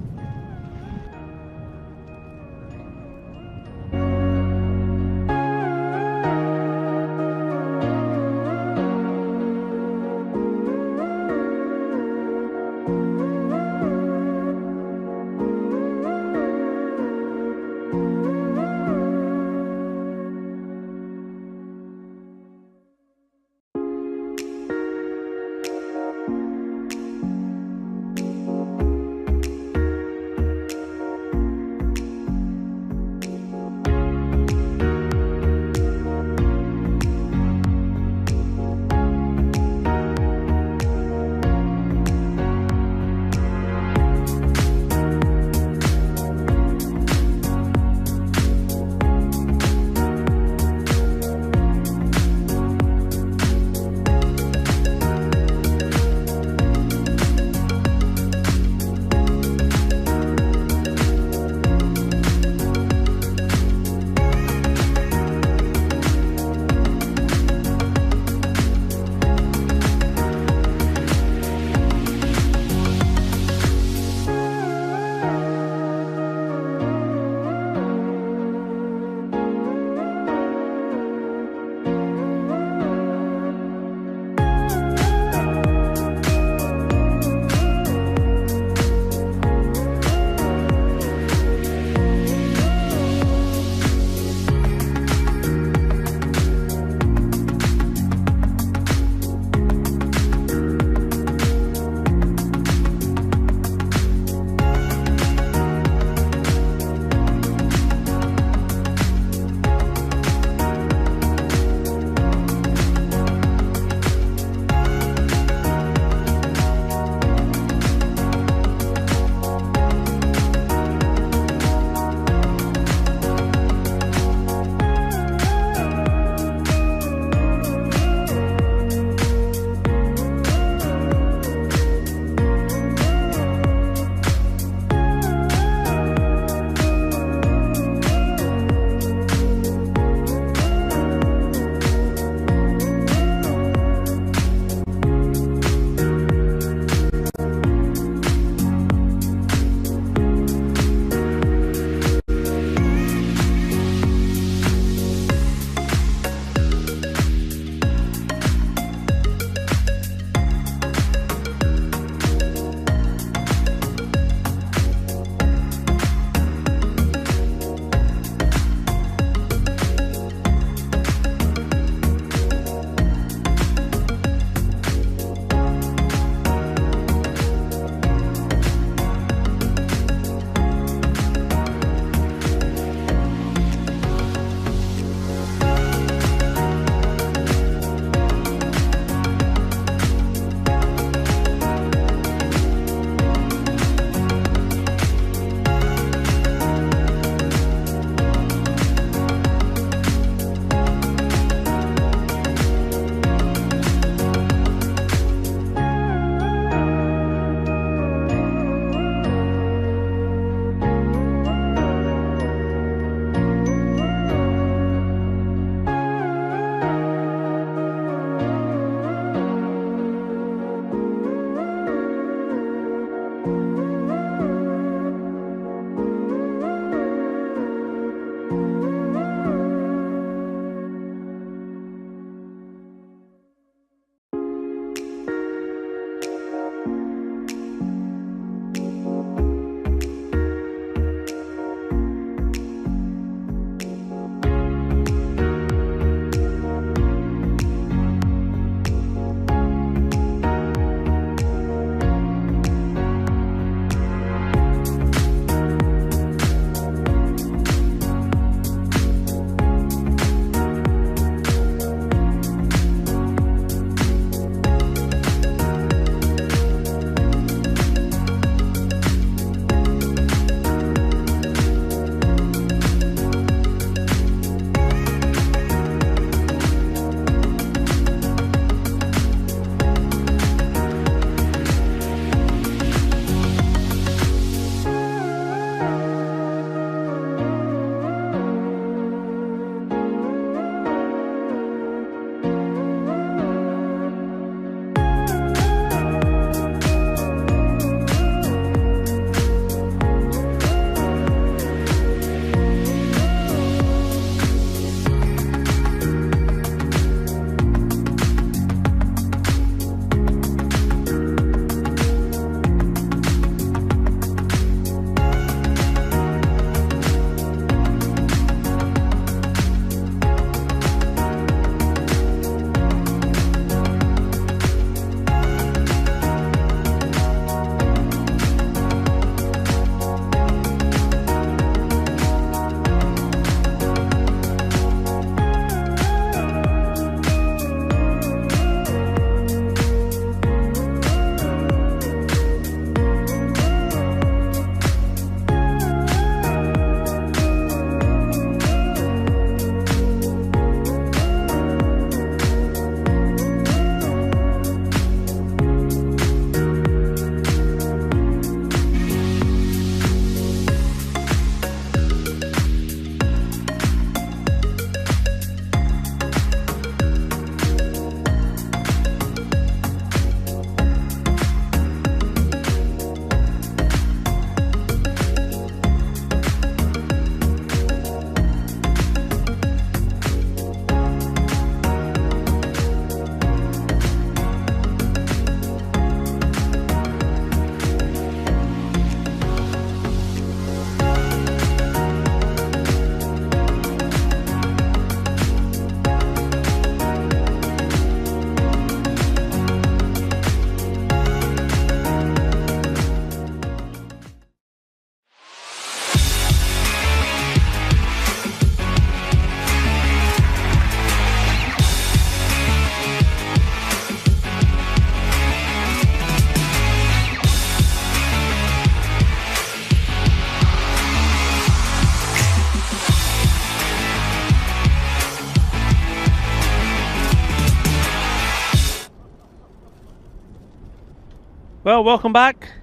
Well, welcome back.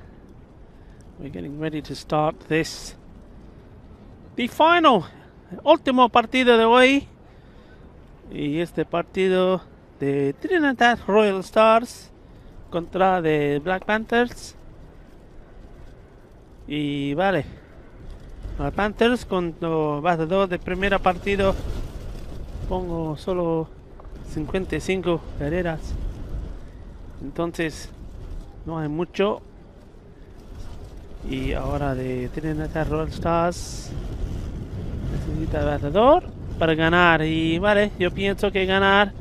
We're getting ready to start this. The final, último partido de hoy. Y este partido de Trinidad Royal Stars contra de Black Panthers. Y vale, Black Panthers con batedor de primera partido pongo solo 55 carreras. Entonces no hay mucho. Y ahora de Trinidad Royal Stars necesita batedor para ganar. Y vale, yo pienso que ganar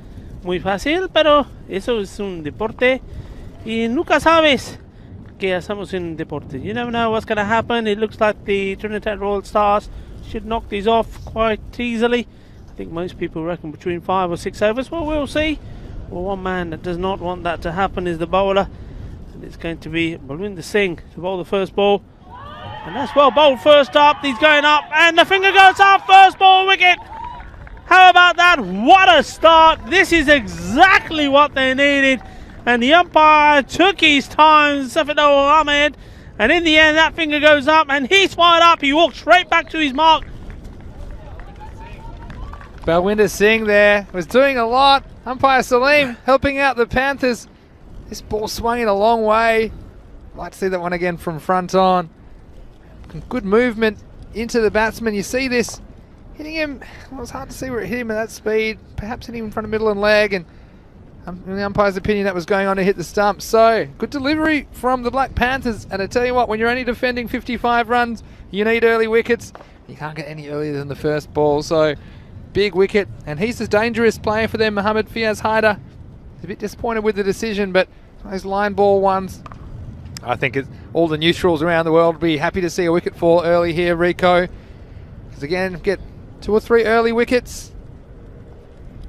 muy fácil, pero eso es un deporte y nunca sabes qué hacemos en deporte. You never know what's going to happen. It looks like the Trinidad Royal Stars should knock these off quite easily. I think most people reckon between 5 or 6 overs. Well, we'll see. Well, one man that does not want that to happen is the bowler. And it's going to be Balwinder Singh to bowl the first ball. And that's well bowled first up. He's going up and the finger goes up. First ball wicket. How about that? What a start. This is exactly what they needed. And the umpire took his time, Safidul Ahmed. And in the end, that finger goes up and he's fired up. He walks straight back to his mark. Balwinder Singh there was doing a lot. Umpire Salim helping out the Panthers. This ball swung in a long way. Like to see that one again from front on. Good movement into the batsman. You see this hitting him. Well, it's hard to see where it hit him at that speed. Perhaps hitting him in front of middle and leg. And in the umpire's opinion, that was going on to hit the stump. So good delivery from the Black Panthers. And I tell you what, when you're only defending 55 runs, you need early wickets. You can't get any earlier than the first ball. So big wicket, and he's a dangerous player for them, Mohammad Fiaz Haider. A bit disappointed with the decision, but those line ball ones, I think all the neutrals around the world will be happy to see a wicket fall early here, Rico. Because again, get 2 or 3 early wickets.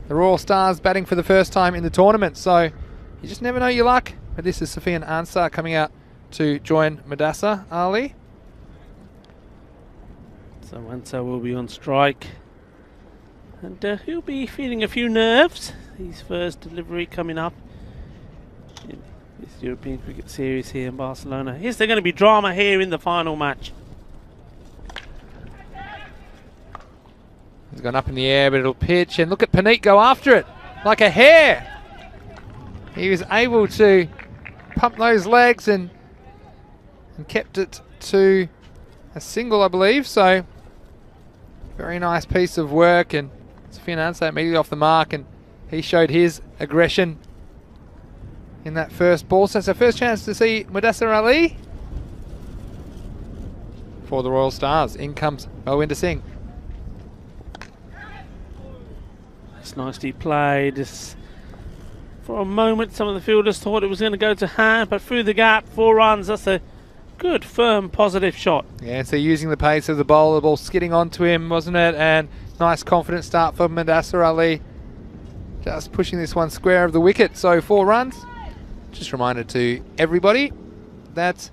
The Royal Stars batting for the first time in the tournament, so you just never know your luck. But this is Safian Ansar coming out to join Mudassar Ali. So Ansar will be on strike. And he'll be feeling a few nerves. His first delivery coming up in this European Cricket Series here in Barcelona. Is there going to be drama here in the final match? He's gone up in the air, but it'll pitch. And look at Paneet go after it like a hare. He was able to pump those legs and kept it to a single, I believe. So very nice piece of work. And Safian Ansar immediately off the mark, and he showed his aggression in that first ball. So it's our first chance to see Mudassar Ali for the Royal Stars. In comes Balwinder Singh. It's nicely played. For a moment, some of the fielders thought it was going to go to hand, but through the gap, 4 runs. That's a good, firm, positive shot. Yeah, so using the pace of the bowler, the ball skidding onto him, wasn't it? And nice confident start for Mudassar Ali. Just pushing this one square of the wicket. So 4 runs. Just a reminder to everybody that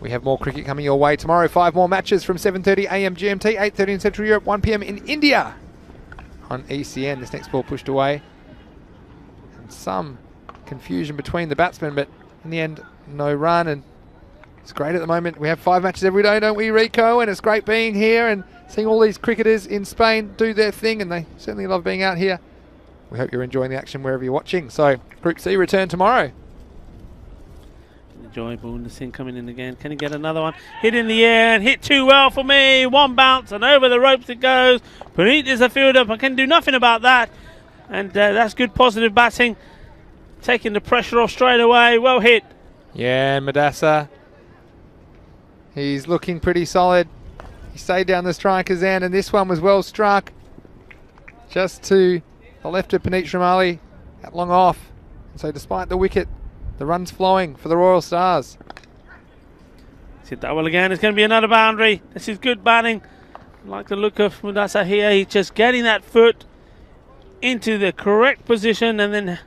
we have more cricket coming your way tomorrow. 5 more matches from 7:30 AM GMT, 8:30 in Central Europe, 1 PM in India on ECN. This next ball pushed away. And some confusion between the batsmen, but in the end, no run. And it's great at the moment. We have 5 matches every day, don't we, Rico? And it's great being here and seeing all these cricketers in Spain do their thing, and they certainly love being out here. We hope you're enjoying the action wherever you're watching. So, Group C return tomorrow. Enjoy Balwinder Singh coming in again. Can he get another one? Hit in the air and hit too well for me. 1 bounce and over the ropes it goes. Paneet is a fielder, but can do nothing about that. And that's good positive batting. Taking the pressure off straight away. Well hit. Yeah, Mudassar. He's looking pretty solid. He stayed down the striker's end, and this one was well struck. Just to the left of Paneet Shamali, at long off. And so despite the wicket, the run's flowing for the Royal Stars. Hit that well again. It's going to be another boundary. This is good batting. I like the look of Mudassar here. He's just getting that foot into the correct position, and then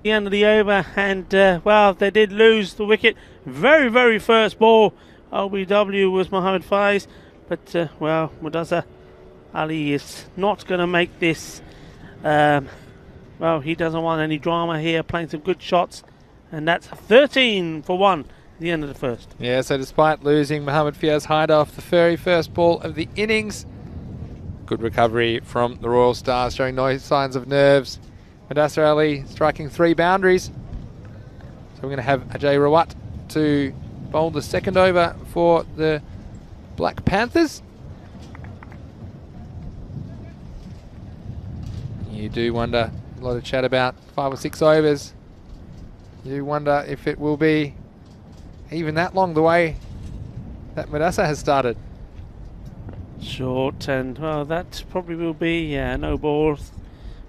the end of the over. And, well, they did lose the wicket. Very, very first ball. OBW was Mohammad Faiz. But, well, Mudassar Ali is not going to make this. Well, he doesn't want any drama here. Playing some good shots. And that's 13 for 1 at the end of the first. Yeah, so despite losing, Mohammed Fiaz Haider off the very first ball of the innings. Good recovery from the Royal Stars, showing no signs of nerves. Mudassar Ali striking 3 boundaries. So we're going to have Ajay Rawat to bowl the second over for the Black Panthers. You do wonder, a lot of chat about 5 or 6 overs. You wonder if it will be even that long the way that Mudassar has started. Short, and well, that probably will be, yeah, no ball.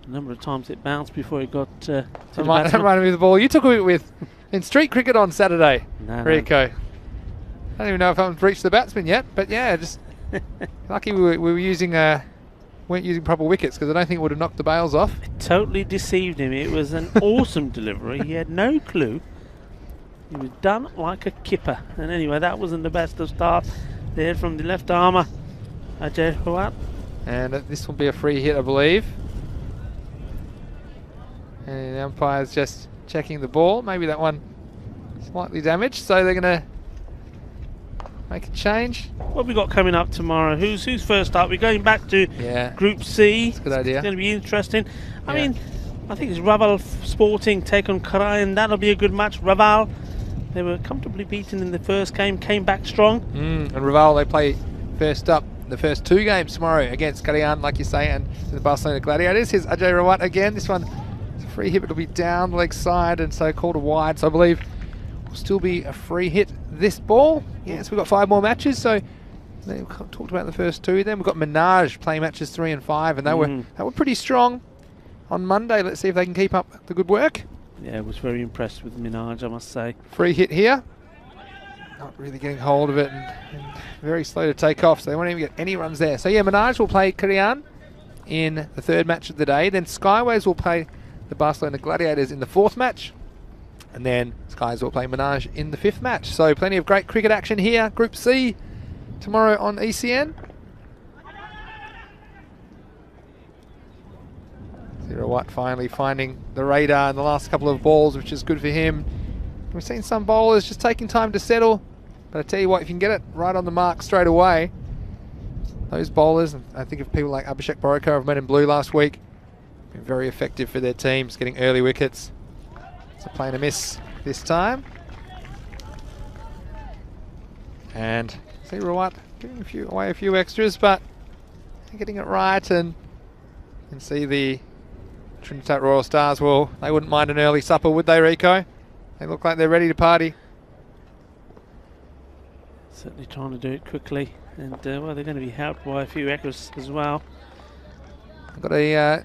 A number of times it bounced before it got to the batsman. Reminded me of the ball you took it with in street cricket on Saturday, Rico. I don't even know if I've reached the batsman yet, but yeah, just lucky we were using weren't using proper wickets, because I don't think it would have knocked the bails off. It totally deceived him. It was an awesome delivery. He had no clue. He was done like a kipper. And anyway, that wasn't the best of start there from the left armour, Ajay Rawat. And this will be a free hit, I believe. And the umpire's just checking the ball. Maybe that one slightly damaged, so they're going to make a change. What have we got coming up tomorrow? Who's first up? We're going back to Group C. That's a good idea. It's going to be interesting. I mean, I think it's Raval Sporting take on Karayan. That'll be a good match. Raval, they were comfortably beaten in the first game, came back strong. And Raval, they play first up the first 2 games tomorrow against Karayan, like you say, and the Barcelona Gladiators. Here's Ajay Rawat again. This one is a free hit. It'll be down the leg side, and so called a wide. So I believe will still be a free hit this ball. Yes, we've got 5 more matches, so we talked about the first 2. Then we've got Minaj playing matches 3 and 5, and they were pretty strong on Monday. Let's see if they can keep up the good work. Yeah, I was very impressed with Minaj, I must say. Free hit here. Not really getting hold of it, and very slow to take off, so they won't even get any runs there. So yeah, Minaj will play Karayan in the 3rd match of the day. Then Skyways will play the Barcelona Gladiators in the 4th match. And then Skies will play Minaj in the 5th match. So plenty of great cricket action here. Group C tomorrow on ECN. Rawat finally finding the radar in the last couple of balls, which is good for him. We've seen some bowlers just taking time to settle, but I tell you what, if you can get it right on the mark straight away, those bowlers, and I think of people like Abhishek Borikar, I've met in blue last week, been very effective for their teams, getting early wickets. So playing a miss this time. And see Rawat giving away a few extras, but getting it right, and you can see the Trinidad Royal Stars, well, they wouldn't mind an early supper, would they, Rico? They look like they're ready to party. Certainly trying to do it quickly, and well, they're going to be helped by a few extras as well. I've got a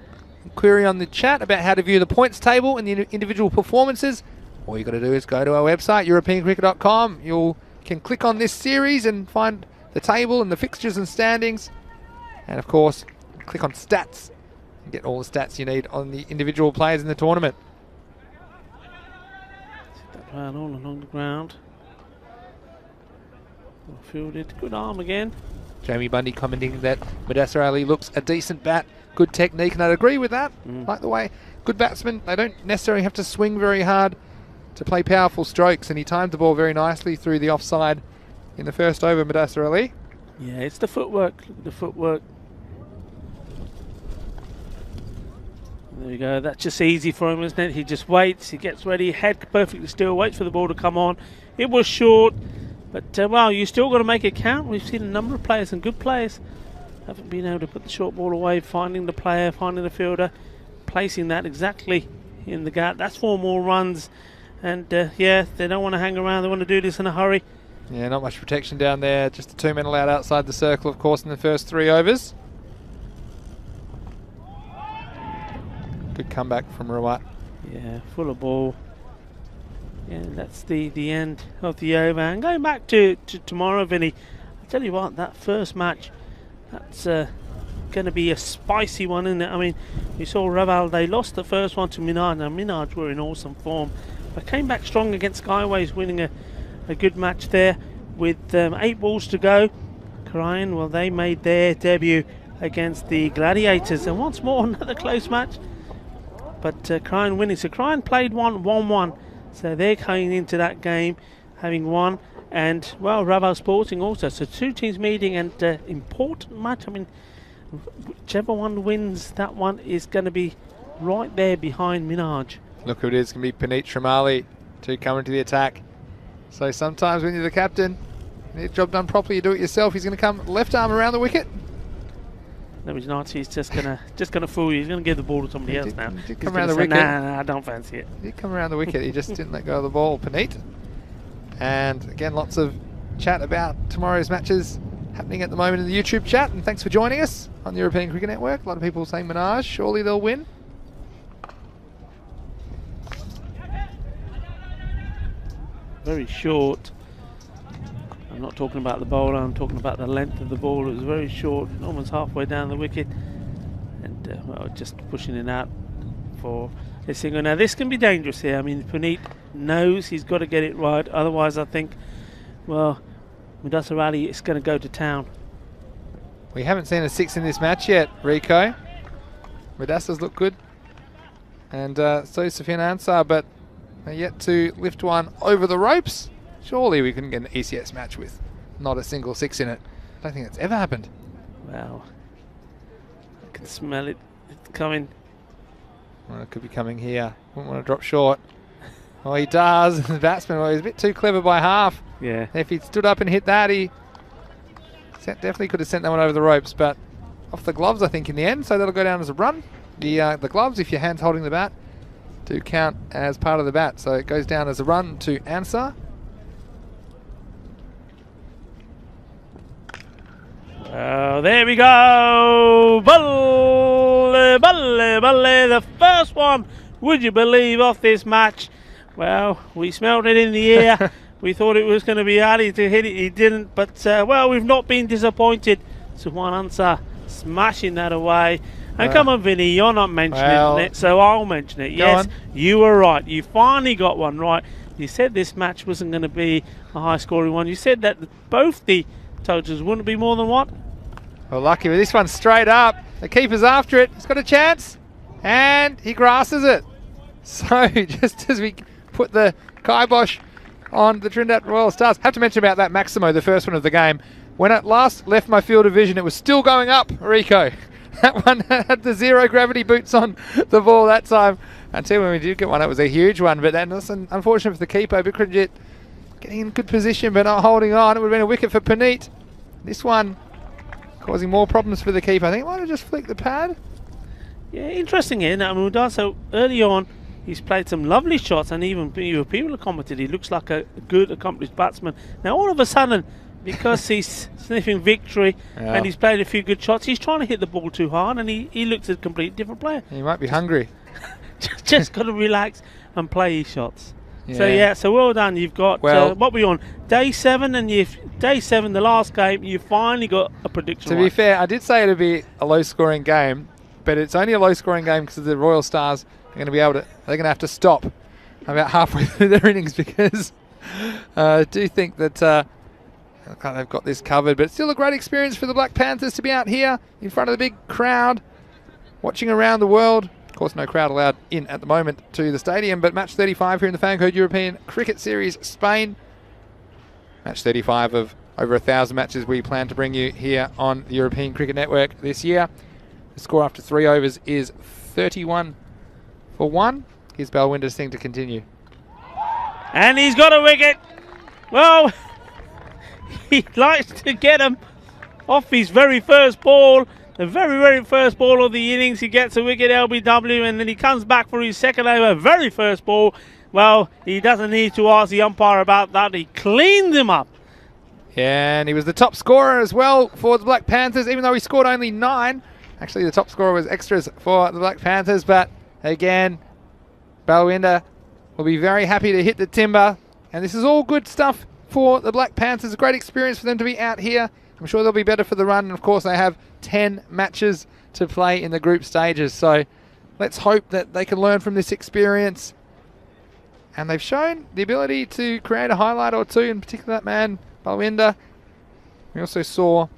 query on the chat about how to view the points table and the individual performances. All you got to do is go to our website, europeancricket.com. You can click on this series and find the table and the fixtures and standings, and of course click on stats and get all the stats you need on the individual players in the tournament. That ran all along the ground. Well fielded, good arm again. Jamie Bundy commenting that Mudassar Ali looks a decent bat, good technique, and I'd agree with that. Like the way good batsmen, they don't necessarily have to swing very hard to play powerful strokes, and he timed the ball very nicely through the offside in the first over, Mudassar Ali. Yeah, it's the footwork. Look at the footwork. There we go. That's just easy for him, isn't it? He just waits. He gets ready. Head perfectly still. Waits for the ball to come on. It was short. But, well, you still got to make it count. We've seen a number of players, and good players, haven't been able to put the short ball away, finding the player, finding the fielder, placing that exactly in the gap. That's 4 more runs. And, yeah, they don't want to hang around. They want to do this in a hurry. Yeah, not much protection down there. Just the 2 men allowed outside the circle, of course, in the first 3 overs. Good comeback from Rawat. Yeah, full of ball. Yeah, that's the end of the over. And going back to tomorrow, Vinny, I tell you what, that first match, that's going to be a spicy one, isn't it? I mean, we saw Raval, they lost the first one to Minaj. Now, Minaj were in awesome form, but came back strong against Skyways, winning a good match there with 8 balls to go. Karayan, well, they made their debut against the Gladiators, and once more another close match, but Karayan winning. So Karayan played 1-1, So they're coming into that game having won. And, well, Raval Sporting also. So 2 teams meeting, and important match. I mean, whichever one wins, that one is going to be right there behind Minaj. Look who it is. It's going to be Puneet Trimali to come into the attack. So sometimes when you're the captain, you need the job done properly, you do it yourself. He's going to come left arm around the wicket. No, he's not. He's just gonna fool you. He's gonna give the ball to somebody else now. He did He's come gonna around the say, wicket. Nah, I don't fancy it. He did come around the wicket. He just didn't let go of the ball, Puneet. And again, lots of chat about tomorrow's matches happening at the moment in the YouTube chat. And thanks for joining us on the European Cricket Network. A lot of people saying Minaj, surely they'll win. Very short. I'm not talking about the bowler, I'm talking about the length of the ball. It was very short, almost halfway down the wicket. And, well, just pushing it out for a single. Now, this can be dangerous here. I mean, Puneet knows he's got to get it right. Otherwise, I think, well, Mudasar Ali is going to go to town. We haven't seen a 6 in this match yet, Rico. Mudasar's look good. And so Sufyan Ansar, but they're yet to lift one over the ropes. Surely we couldn't get an ECS match with not a single 6 in it. I don't think that's ever happened. Well, I can smell it. It's coming. Well, it could be coming here. Wouldn't want to drop short. Oh, he does. The batsman, well, he's a bit too clever by half. Yeah. If he'd stood up and hit that, he definitely could have sent that one over the ropes, but off the gloves, I think, in the end. So that'll go down as a run. The gloves, if your hand's holding the bat, do count as part of the bat. So it goes down as a run to Ansar. Oh, there we go! Balle, balle, balle, the first one, would you believe, off this match. Well, we smelled it in the air. We thought it was going to be Ali to hit it. He didn't, but, well, we've not been disappointed. Suhan Ansar smashing that away. And come on, Vinny, you're not mentioning it, so I'll mention it. Yes, you were right. You finally got one right. You said this match wasn't going to be a high-scoring one. You said that both the totals wouldn't be more than what? Well, lucky with this one straight up. The keeper's after it. He's got a chance. And he grasses it. So just as we put the kibosh on the Trinidad Royal Stars. Have to mention about that Maximo, the first one of the game. When it last left my field of vision, it was still going up, Rico. That one had the zero gravity boots on the ball that time. Until when we did get one, it was a huge one. But that's unfortunate for the keeper. Bikranjit getting in good position but not holding on. It would have been a wicket for Puneet. This one causing more problems for the keeper. I think he might have just flicked the pad. Yeah, interesting here. Now, so early on, he's played some lovely shots, and even people have commented he looks like a good, accomplished batsman. Now, all of a sudden, because he's sniffing victory and he's played a few good shots, he's trying to hit the ball too hard, and he looks a completely different player. He might be hungry. just got to relax and play his shots. Yeah. So well done. You've got what were you on? Day 7, and day 7, the last game. You finally got a prediction. To be fair, I did say it'd be a low-scoring game, but it's only a low-scoring game because the Royal Stars are going to be able to. They're going to have to stop about halfway through their innings because I do think that they've got this covered. But it's still a great experience for the Black Panthers to be out here in front of the big crowd, watching around the world. Of course, no crowd allowed in at the moment to the stadium, but match 35 here in the Fancode European Cricket Series, Spain. Match 35 of over 1,000 matches we plan to bring you here on the European Cricket Network this year. The score after 3 overs is 31 for 1. Here's Balwinder's thing to continue. And he's got a wicket. Well, he likes to get him off his very first ball. The very, very first ball of the innings, he gets a wicket, LBW, and then he comes back for his second over, very first ball. Well, he doesn't need to ask the umpire about that. He cleaned him up. Yeah, and he was the top scorer as well for the Black Panthers, even though he scored only 9. Actually, the top scorer was extras for the Black Panthers, but again, Balwinder will be very happy to hit the timber. And this is all good stuff for the Black Panthers. A great experience for them to be out here. I'm sure they'll be better for the run. And of course, they have 10 matches to play in the group stages. So let's hope that they can learn from this experience. And they've shown the ability to create a highlight or two, in particular that man, Balwinder. We also saw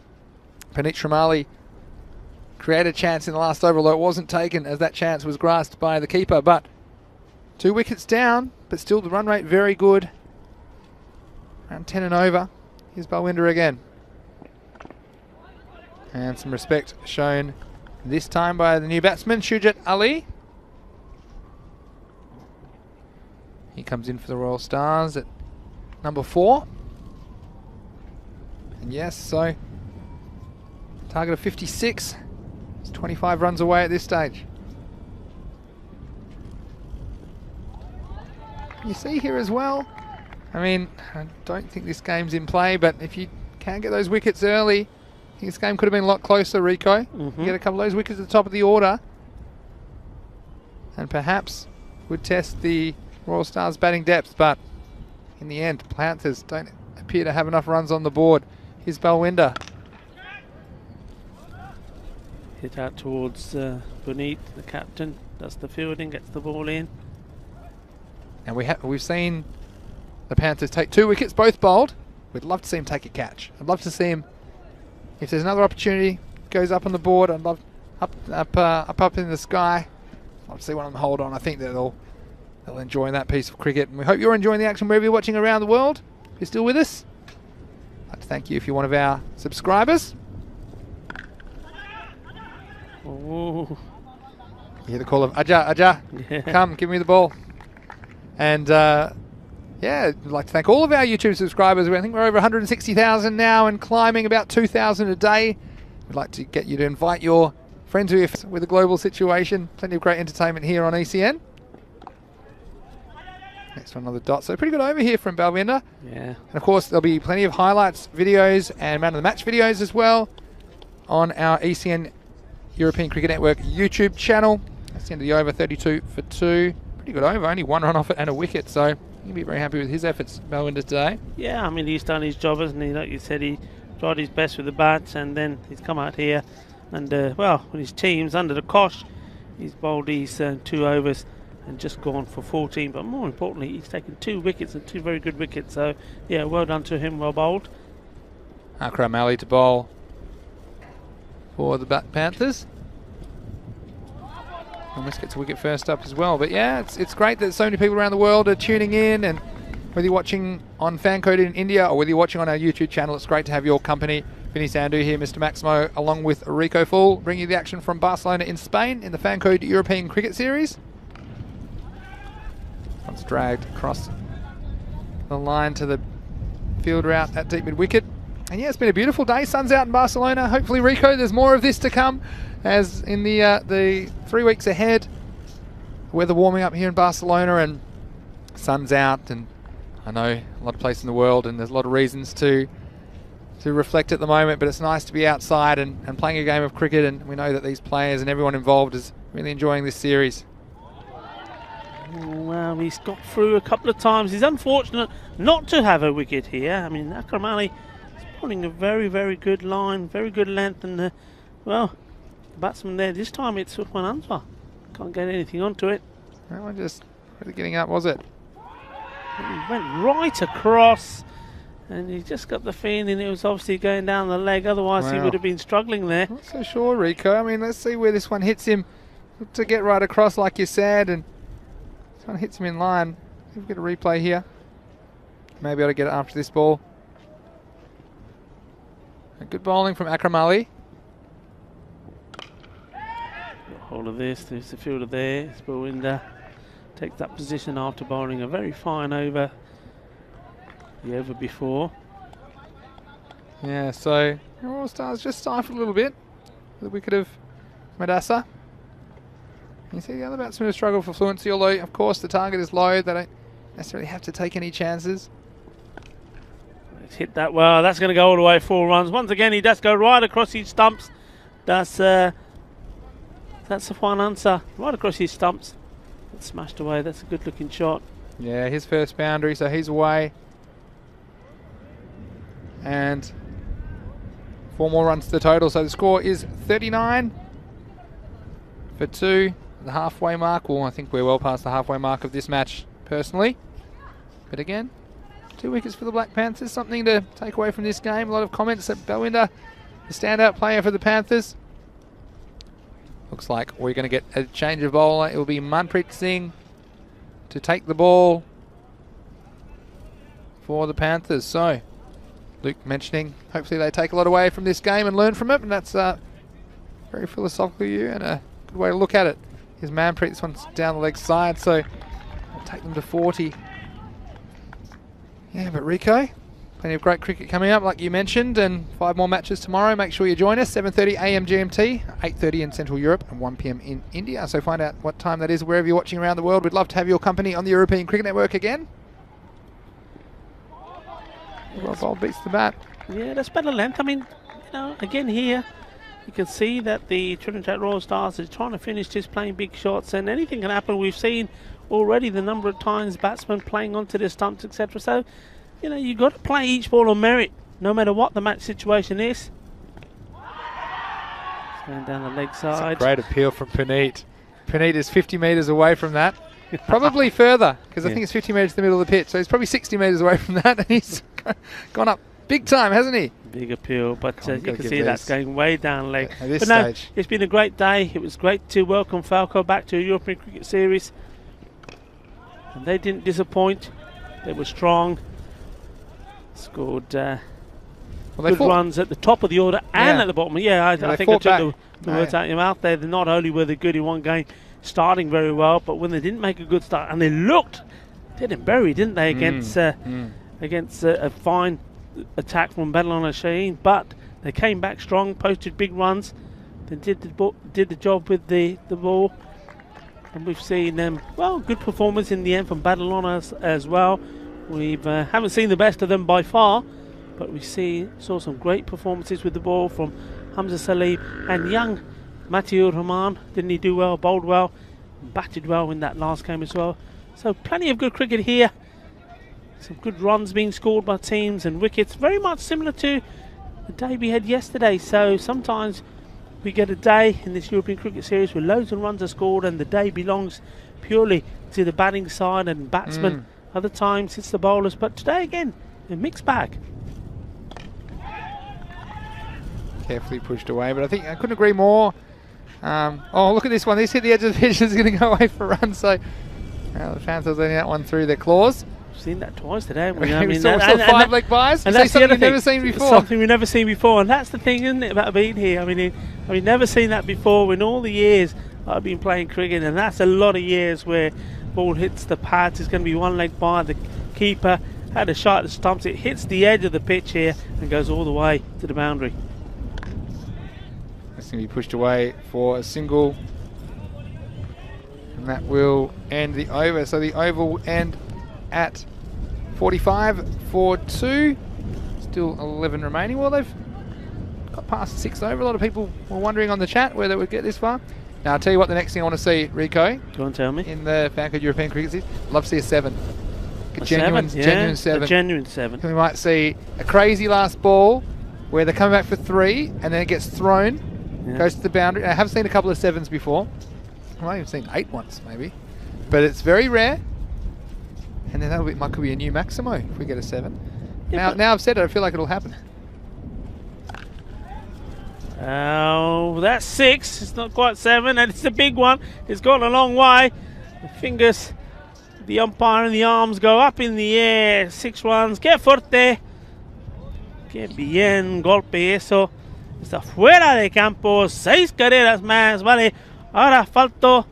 Puneet Trimali create a chance in the last over, although it wasn't taken as that chance was grasped by the keeper. But 2 wickets down but still the run rate very good. Around 10 and over. Here's Balwinder again. And some respect shown this time by the new batsman, Shujat Ali. He comes in for the Royal Stars at number 4. And yes, so target of 56. It's 25 runs away at this stage. You see here as well, I mean, I don't think this game's in play, but if you can get those wickets early, I think this game could have been a lot closer, Rico. You get a couple of those wickets at the top of the order, and perhaps would test the Royal Stars batting depth, but in the end, Panthers don't appear to have enough runs on the board. Here's Balwinder. Hit out towards Puneet, the captain. Does the fielding, gets the ball in. And we've seen the Panthers take 2 wickets, both bowled. We'd love to see him take a catch. I'd love to see him, if there's another opportunity, goes up on the board. I'd love up in the sky. I'd love to see one of them hold on. I think that they'll enjoy that piece of cricket. And we hope you're enjoying the action wherever you're watching around the world. If you're still with us, I'd like to thank you if you're one of our subscribers. Oh. You hear the call of Ajah, Yeah. come, give me the ball. And yeah, I'd like to thank all of our YouTube subscribers. I think we're over 160,000 now and climbing about 2,000 a day. We'd like to get you to invite your friends with a global situation. Plenty of great entertainment here on ECN. Next one on the dot. So pretty good over here from Balwinder. Yeah. And of course, there'll be plenty of highlights, videos, and man of the match videos as well on our ECN European Cricket Network YouTube channel. That's the end of the over, 32 for 2. Pretty good over, only 1 run off it and a wicket, so you can be very happy with his efforts, Balwinder, today. Yeah, I mean, he's done his job, hasn't he? Like you said, he tried his best with the bats, and then he's come out here and, well, with his teams under the cosh, he's bowled these 2 overs and just gone for 14. But more importantly, he's taken 2 wickets and 2 very good wickets. So, yeah, well done to him, well bowled. Akram Ali to bowl for the Panthers. Almost gets a wicket first up as well. But yeah, it's great that so many people around the world are tuning in, and whether you're watching on Fancode in India or whether you're watching on our YouTube channel, it's great to have your company. Vinny Sandhu here, Mr. Maximo, along with Rico Full, bringing you the action from Barcelona in Spain in the Fancode European Cricket Series. Once dragged across the line to the fielder out at deep mid-wicket. And yeah, it's been a beautiful day. Sun's out in Barcelona. Hopefully, Rico, there's more of this to come as in the 3 weeks ahead. Weather warming up here in Barcelona and sun's out, and I know a lot of places in the world and there's a lot of reasons to reflect at the moment, but it's nice to be outside and playing a game of cricket, and we know that these players and everyone involved is really enjoying this series. Well, he's got through a couple of times. He's unfortunate not to have a wicket here. I mean, Akram Ali is putting a very, very good line, very good length, and well, the batsman there, this time it's one answer. Can't get anything onto it. That one just really getting up, was it? He went right across, and he just got the feeling it was obviously going down the leg, otherwise he would have been struggling there. Not so sure, Rico. I mean, let's see where this one hits him. Look to get right across like you said, and this one hits him in line. We'll get a replay here. Maybe I'll get it after this ball. A good bowling from Akram Ali. Hold of this, there's the fielder there, Balwinder takes that position after bowling a very fine over the over before. Yeah, so Royal Stars just stifled a little bit with the wicket of Madassa. You see the other batsmen who struggle for fluency, although of course the target is low, they don't necessarily have to take any chances. Let's hit that well, that's going to go all the way 4 runs. Once again he does go right across his stumps. That's the one answer, right across his stumps. It's smashed away, that's a good looking shot. Yeah, his first boundary, so he's away. And 4 more runs to the total, so the score is 39 for 2. The halfway mark, well, I think we're well past the halfway mark of this match, personally. But again, 2 wickets for the Black Panthers, something to take away from this game. A lot of comments that Balwinder, the standout player for the Panthers. Looks like we're going to get a change of bowler. It will be Manpreet Singh to take the ball for the Panthers. So, Luke mentioning, hopefully they take a lot away from this game and learn from it, and that's very philosophical of you and a good way to look at it. Here's Manpreet, this one's down the leg side, so I'll take them to 40. Yeah, but Rico, plenty of great cricket coming up, like you mentioned, and 5 more matches tomorrow. Make sure you join us, 7:30 AM GMT, 8:30 in Central Europe, and 1 PM in India. So find out what time that is wherever you're watching around the world. We'd love to have your company on the European Cricket Network again. Rob Bold beats the bat. Yeah, that's better length. I mean, you know, again here, you can see that the Trinidad Royal Stars is trying to finish this playing big shots, and anything can happen. We've seen already the number of times batsmen playing onto the stumps, etc. So, you know, you've got to play each ball on merit, no matter what the match situation is. It's going down the leg side. It's a great appeal from Puneet. Puneet is 50 metres away from that. Probably further, because I think it's 50 metres to the middle of the pitch. So he's probably 60 metres away from that, and he's gone up big time, hasn't he? Big appeal, but you can see that's going way down leg. At this but no, stage. it's been a great day. It was great to welcome Falco back to a European Cricket Series. And they didn't disappoint. They were strong. Scored good runs at the top of the order and at the bottom. Yeah, I think I took the words out of your mouth there. Not only were they good in one game, starting very well, but when they didn't make a good start, and they looked dead and buried, didn't they, against a fine attack from Badalona Shaheen, but they came back strong, posted big runs. They did the job with the ball, and we've seen them good performance in the end from Badalona as well. We've haven't seen the best of them by far, but we saw some great performances with the ball from Hamza Salim and young Matiur Rahman. Didn't he do well, bowled well, batted well in that last game as well. So plenty of good cricket here. Some good runs being scored by teams and wickets, very much similar to the day we had yesterday. So sometimes we get a day in this European Cricket Series where loads of runs are scored and the day belongs purely to the batting side and batsmen. Other times it's the bowlers, but today again, a mixed bag. Carefully pushed away, but I think I couldn't agree more. Oh, look at this one. This hit the edge of the pitch. It's going to go away for a run. So the fans are letting that one through their claws. We've seen that twice today. We saw 5 leg buys. And that's something we've never seen before. Something we've never seen before, and that's the thing, isn't it, about being here? I mean, I've never seen that before in all the years I've been playing cricket, and that's a lot of years where ball hits the pads. It's going to be 1 leg by the keeper. Had a shot at the stumps. It hits the edge of the pitch here and goes all the way to the boundary. It's going to be pushed away for a single, and that will end the over. So the over will end at 45 for 2. Still 11 remaining. Well, they've got past 6 over. A lot of people were wondering on the chat whether it would get this far. Now, I'll tell you what, the next thing I want to see, Rico. Go on, tell me. In the Fancode European Cricket Series, love to see a 7. A genuine 7. A genuine 7. We might see a crazy last ball where they come back for 3 and then it gets thrown, goes to the boundary. I have seen a couple of 7s before. I might have seen 8 once, maybe. But it's very rare. And then that could be a new Maximo if we get a 7. Yeah, now I've said it, I feel like it'll happen. Oh, that's 6. It's not quite 7, and it's a big one. It's gone a long way. The fingers, the umpire and the arms go up in the air. 6 runs. Que fuerte. Que bien golpe eso. Está fuera de campo. 6 carreras más. Vale. Ahora falta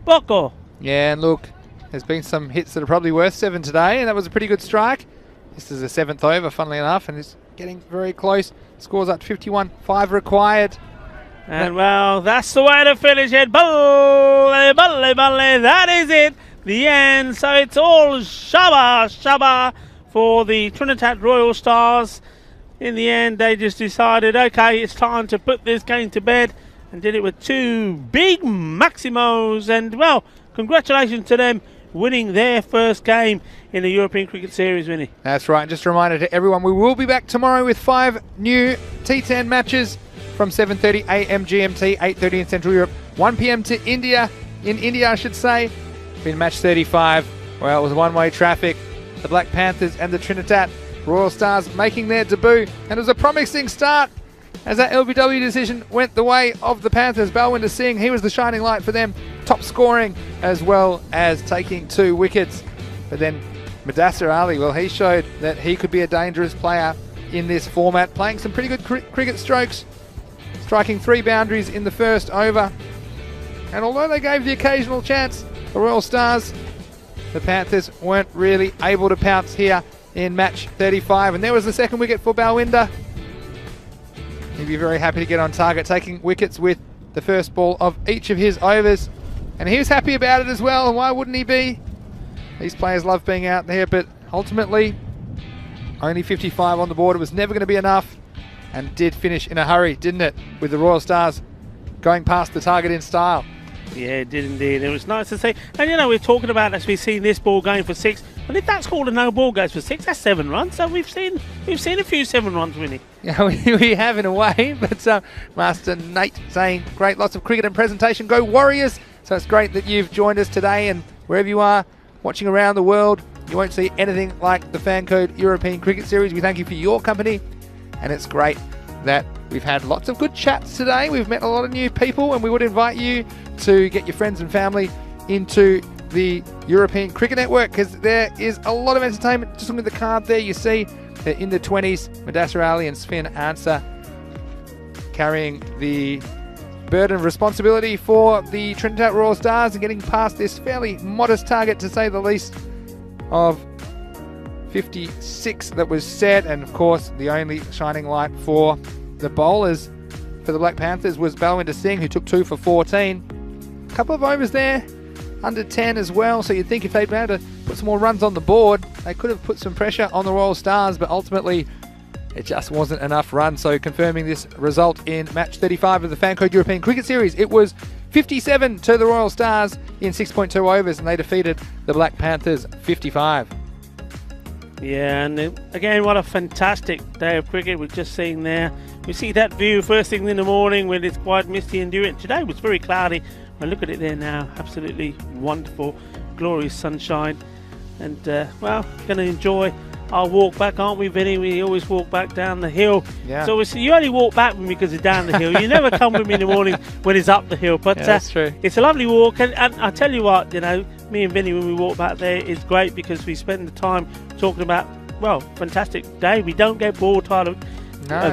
poco. Yeah, and look, there's been some hits that are probably worth 7 today, and that was a pretty good strike. This is the 7th over, funnily enough, and it's getting very close. Scores up to 51, 5 required. And well, that's the way to finish it. Balle, balle, balle. That is it. The end. So it's all shaba for the Trinidad Royal Stars. In the end, they just decided, okay, it's time to put this game to bed, and did it with 2 big Maximos. And well, congratulations to them winning their first game in the European Cricket Series, Vinny. That's right. Just a reminder to everyone, we will be back tomorrow with 5 new T10 matches from 7:30 AM GMT, 8:30 in Central Europe, 1 PM to India. In India, I should say. Been match 35. Well, it was one-way traffic. The Black Panthers and the Trinidad Royal Stars making their debut, and it was a promising start as that LBW decision went the way of the Panthers. Balwinder Singh, he was the shining light for them, top scoring as well as taking 2 wickets. But then Mudassar Ali, well, he showed that he could be a dangerous player in this format, playing some pretty good cricket strokes, striking 3 boundaries in the first over. And although they gave the occasional chance, the Royal Stars, the Panthers weren't really able to pounce here in match 35. And there was the second wicket for Balwinder. He'd be very happy to get on target, taking wickets with the first ball of each of his overs. And he was happy about it as well, and why wouldn't he be? These players love being out there, but ultimately, only 55 on the board. It was never going to be enough, and did finish in a hurry, didn't it? With the Royal Stars going past the target in style. Yeah, it did indeed. It was nice to see. And, you know, we're talking about, as we've seen this ball going for 6. Well, if that's called a no ball goes for 6, that's 7 runs. So we've seen a few 7 runs winning. Yeah, we have in a way. But Master Nate saying, great, lots of cricket and presentation. Go Warriors! So it's great that you've joined us today, and wherever you are watching around the world, you won't see anything like the Fancode European Cricket Series. We thank you for your company, and it's great that we've had lots of good chats today. We've met a lot of new people, and we would invite you to get your friends and family into the European Cricket Network, because there is a lot of entertainment. Just looking at the card there, you see that in the 20s, Mudassar Ali and Sven Ansah carrying the burden of responsibility for the Trinidad Royal Stars and getting past this fairly modest target, to say the least, of 56 that was set. And of course, the only shining light for the bowlers for the Black Panthers was Balwinder Singh, who took 2 for 14. A couple of overs there, under 10 as well, so you'd think if they'd been able to put some more runs on the board, they could have put some pressure on the Royal Stars, but ultimately it just wasn't enough runs. So confirming this result in match 35 of the Fancode European Cricket Series, it was 57 to the Royal Stars in 6.2 overs, and they defeated the Black Panthers 55. Yeah, and again, what a fantastic day of cricket we've just seen there. We see that view first thing in the morning when it's quite misty and dewy. Today was very cloudy. Well, look at it there now. Absolutely wonderful, glorious sunshine. And, well, going to enjoy our walk back, aren't we, Vinny? We always walk back down the hill. Yeah. So you only walk back with me because it's down the hill. You never come with me in the morning when it's up the hill. But yeah, that's true. It's a lovely walk. And I tell you what, you know, me and Vinny, when we walk back there, it's great because we spend the time talking about, well, fantastic day. We don't get bored, tired of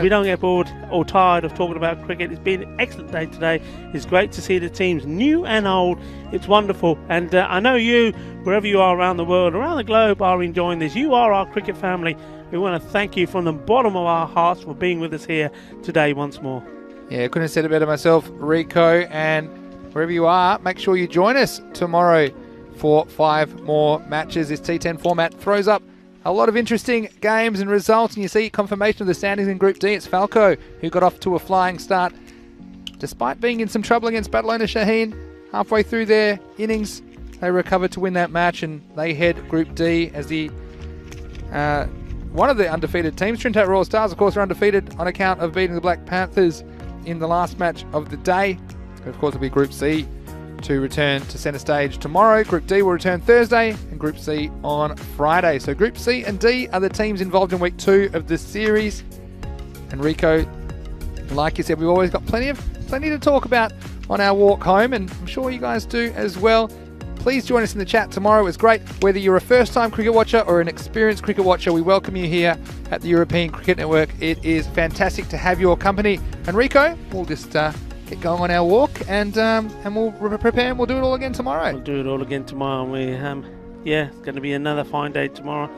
we don't get bored or tired of talking about cricket. It's been an excellent day today. It's great to see the teams, new and old. It's wonderful. And I know you, wherever you are around the world, around the globe, are enjoying this. You are our cricket family. We want to thank you from the bottom of our hearts for being with us here today once more. Yeah, I couldn't have said it better myself, Rico. And wherever you are, make sure you join us tomorrow for 5 more matches. This T10 format throws up a lot of interesting games and results, and you see confirmation of the standings in Group D. It's Falco who got off to a flying start despite being in some trouble against Barcelona Shaheen. Halfway through their innings, they recovered to win that match, and they head Group D as the one of the undefeated teams. Trinidad Royal Stars, of course, are undefeated on account of beating the Black Panthers in the last match of the day. Of course, it'll be Group C to return to centre stage tomorrow. Group D will return Thursday, and Group C on Friday. So Group C and D are the teams involved in week 2 of the series. And Rico, like you said, we've always got plenty to talk about on our walk home, and I'm sure you guys do as well. Please join us in the chat tomorrow. It's great. Whether you're a first-time cricket watcher or an experienced cricket watcher, we welcome you here at the European Cricket Network. It is fantastic to have your company. And Rico, we'll just get going on our walk, and we'll prepare, and we'll do it all again tomorrow. We'll do it all again tomorrow. And it's going to be another fine day tomorrow.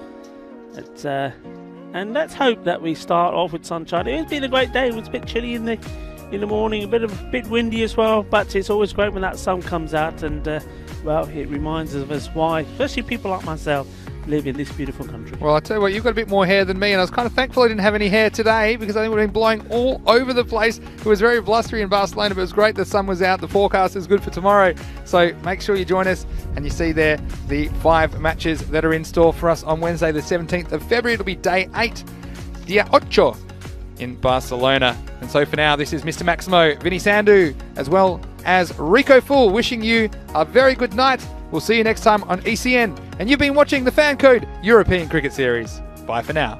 And let's hope that we start off with sunshine. It's been a great day. It was a bit chilly in the morning, a bit windy as well, but it's always great when that sun comes out, and well, it reminds us why, especially people like myself, live in this beautiful country. Well, I tell you what, you've got a bit more hair than me, and I was kind of thankful I didn't have any hair today, because I think we've been blowing all over the place. It was very blustery in Barcelona, but it was great the sun was out. The forecast is good for tomorrow, so make sure you join us. And you see there the 5 matches that are in store for us on Wednesday the 17th of February. It'll be day 8, Dia 8 in Barcelona. And so for now, this is Mr. Maximo, Vinny Sandhu, as well as Rico Full, wishing you a very good night. We'll see you next time on ECN. And you've been watching the Fancode European Cricket Series. Bye for now.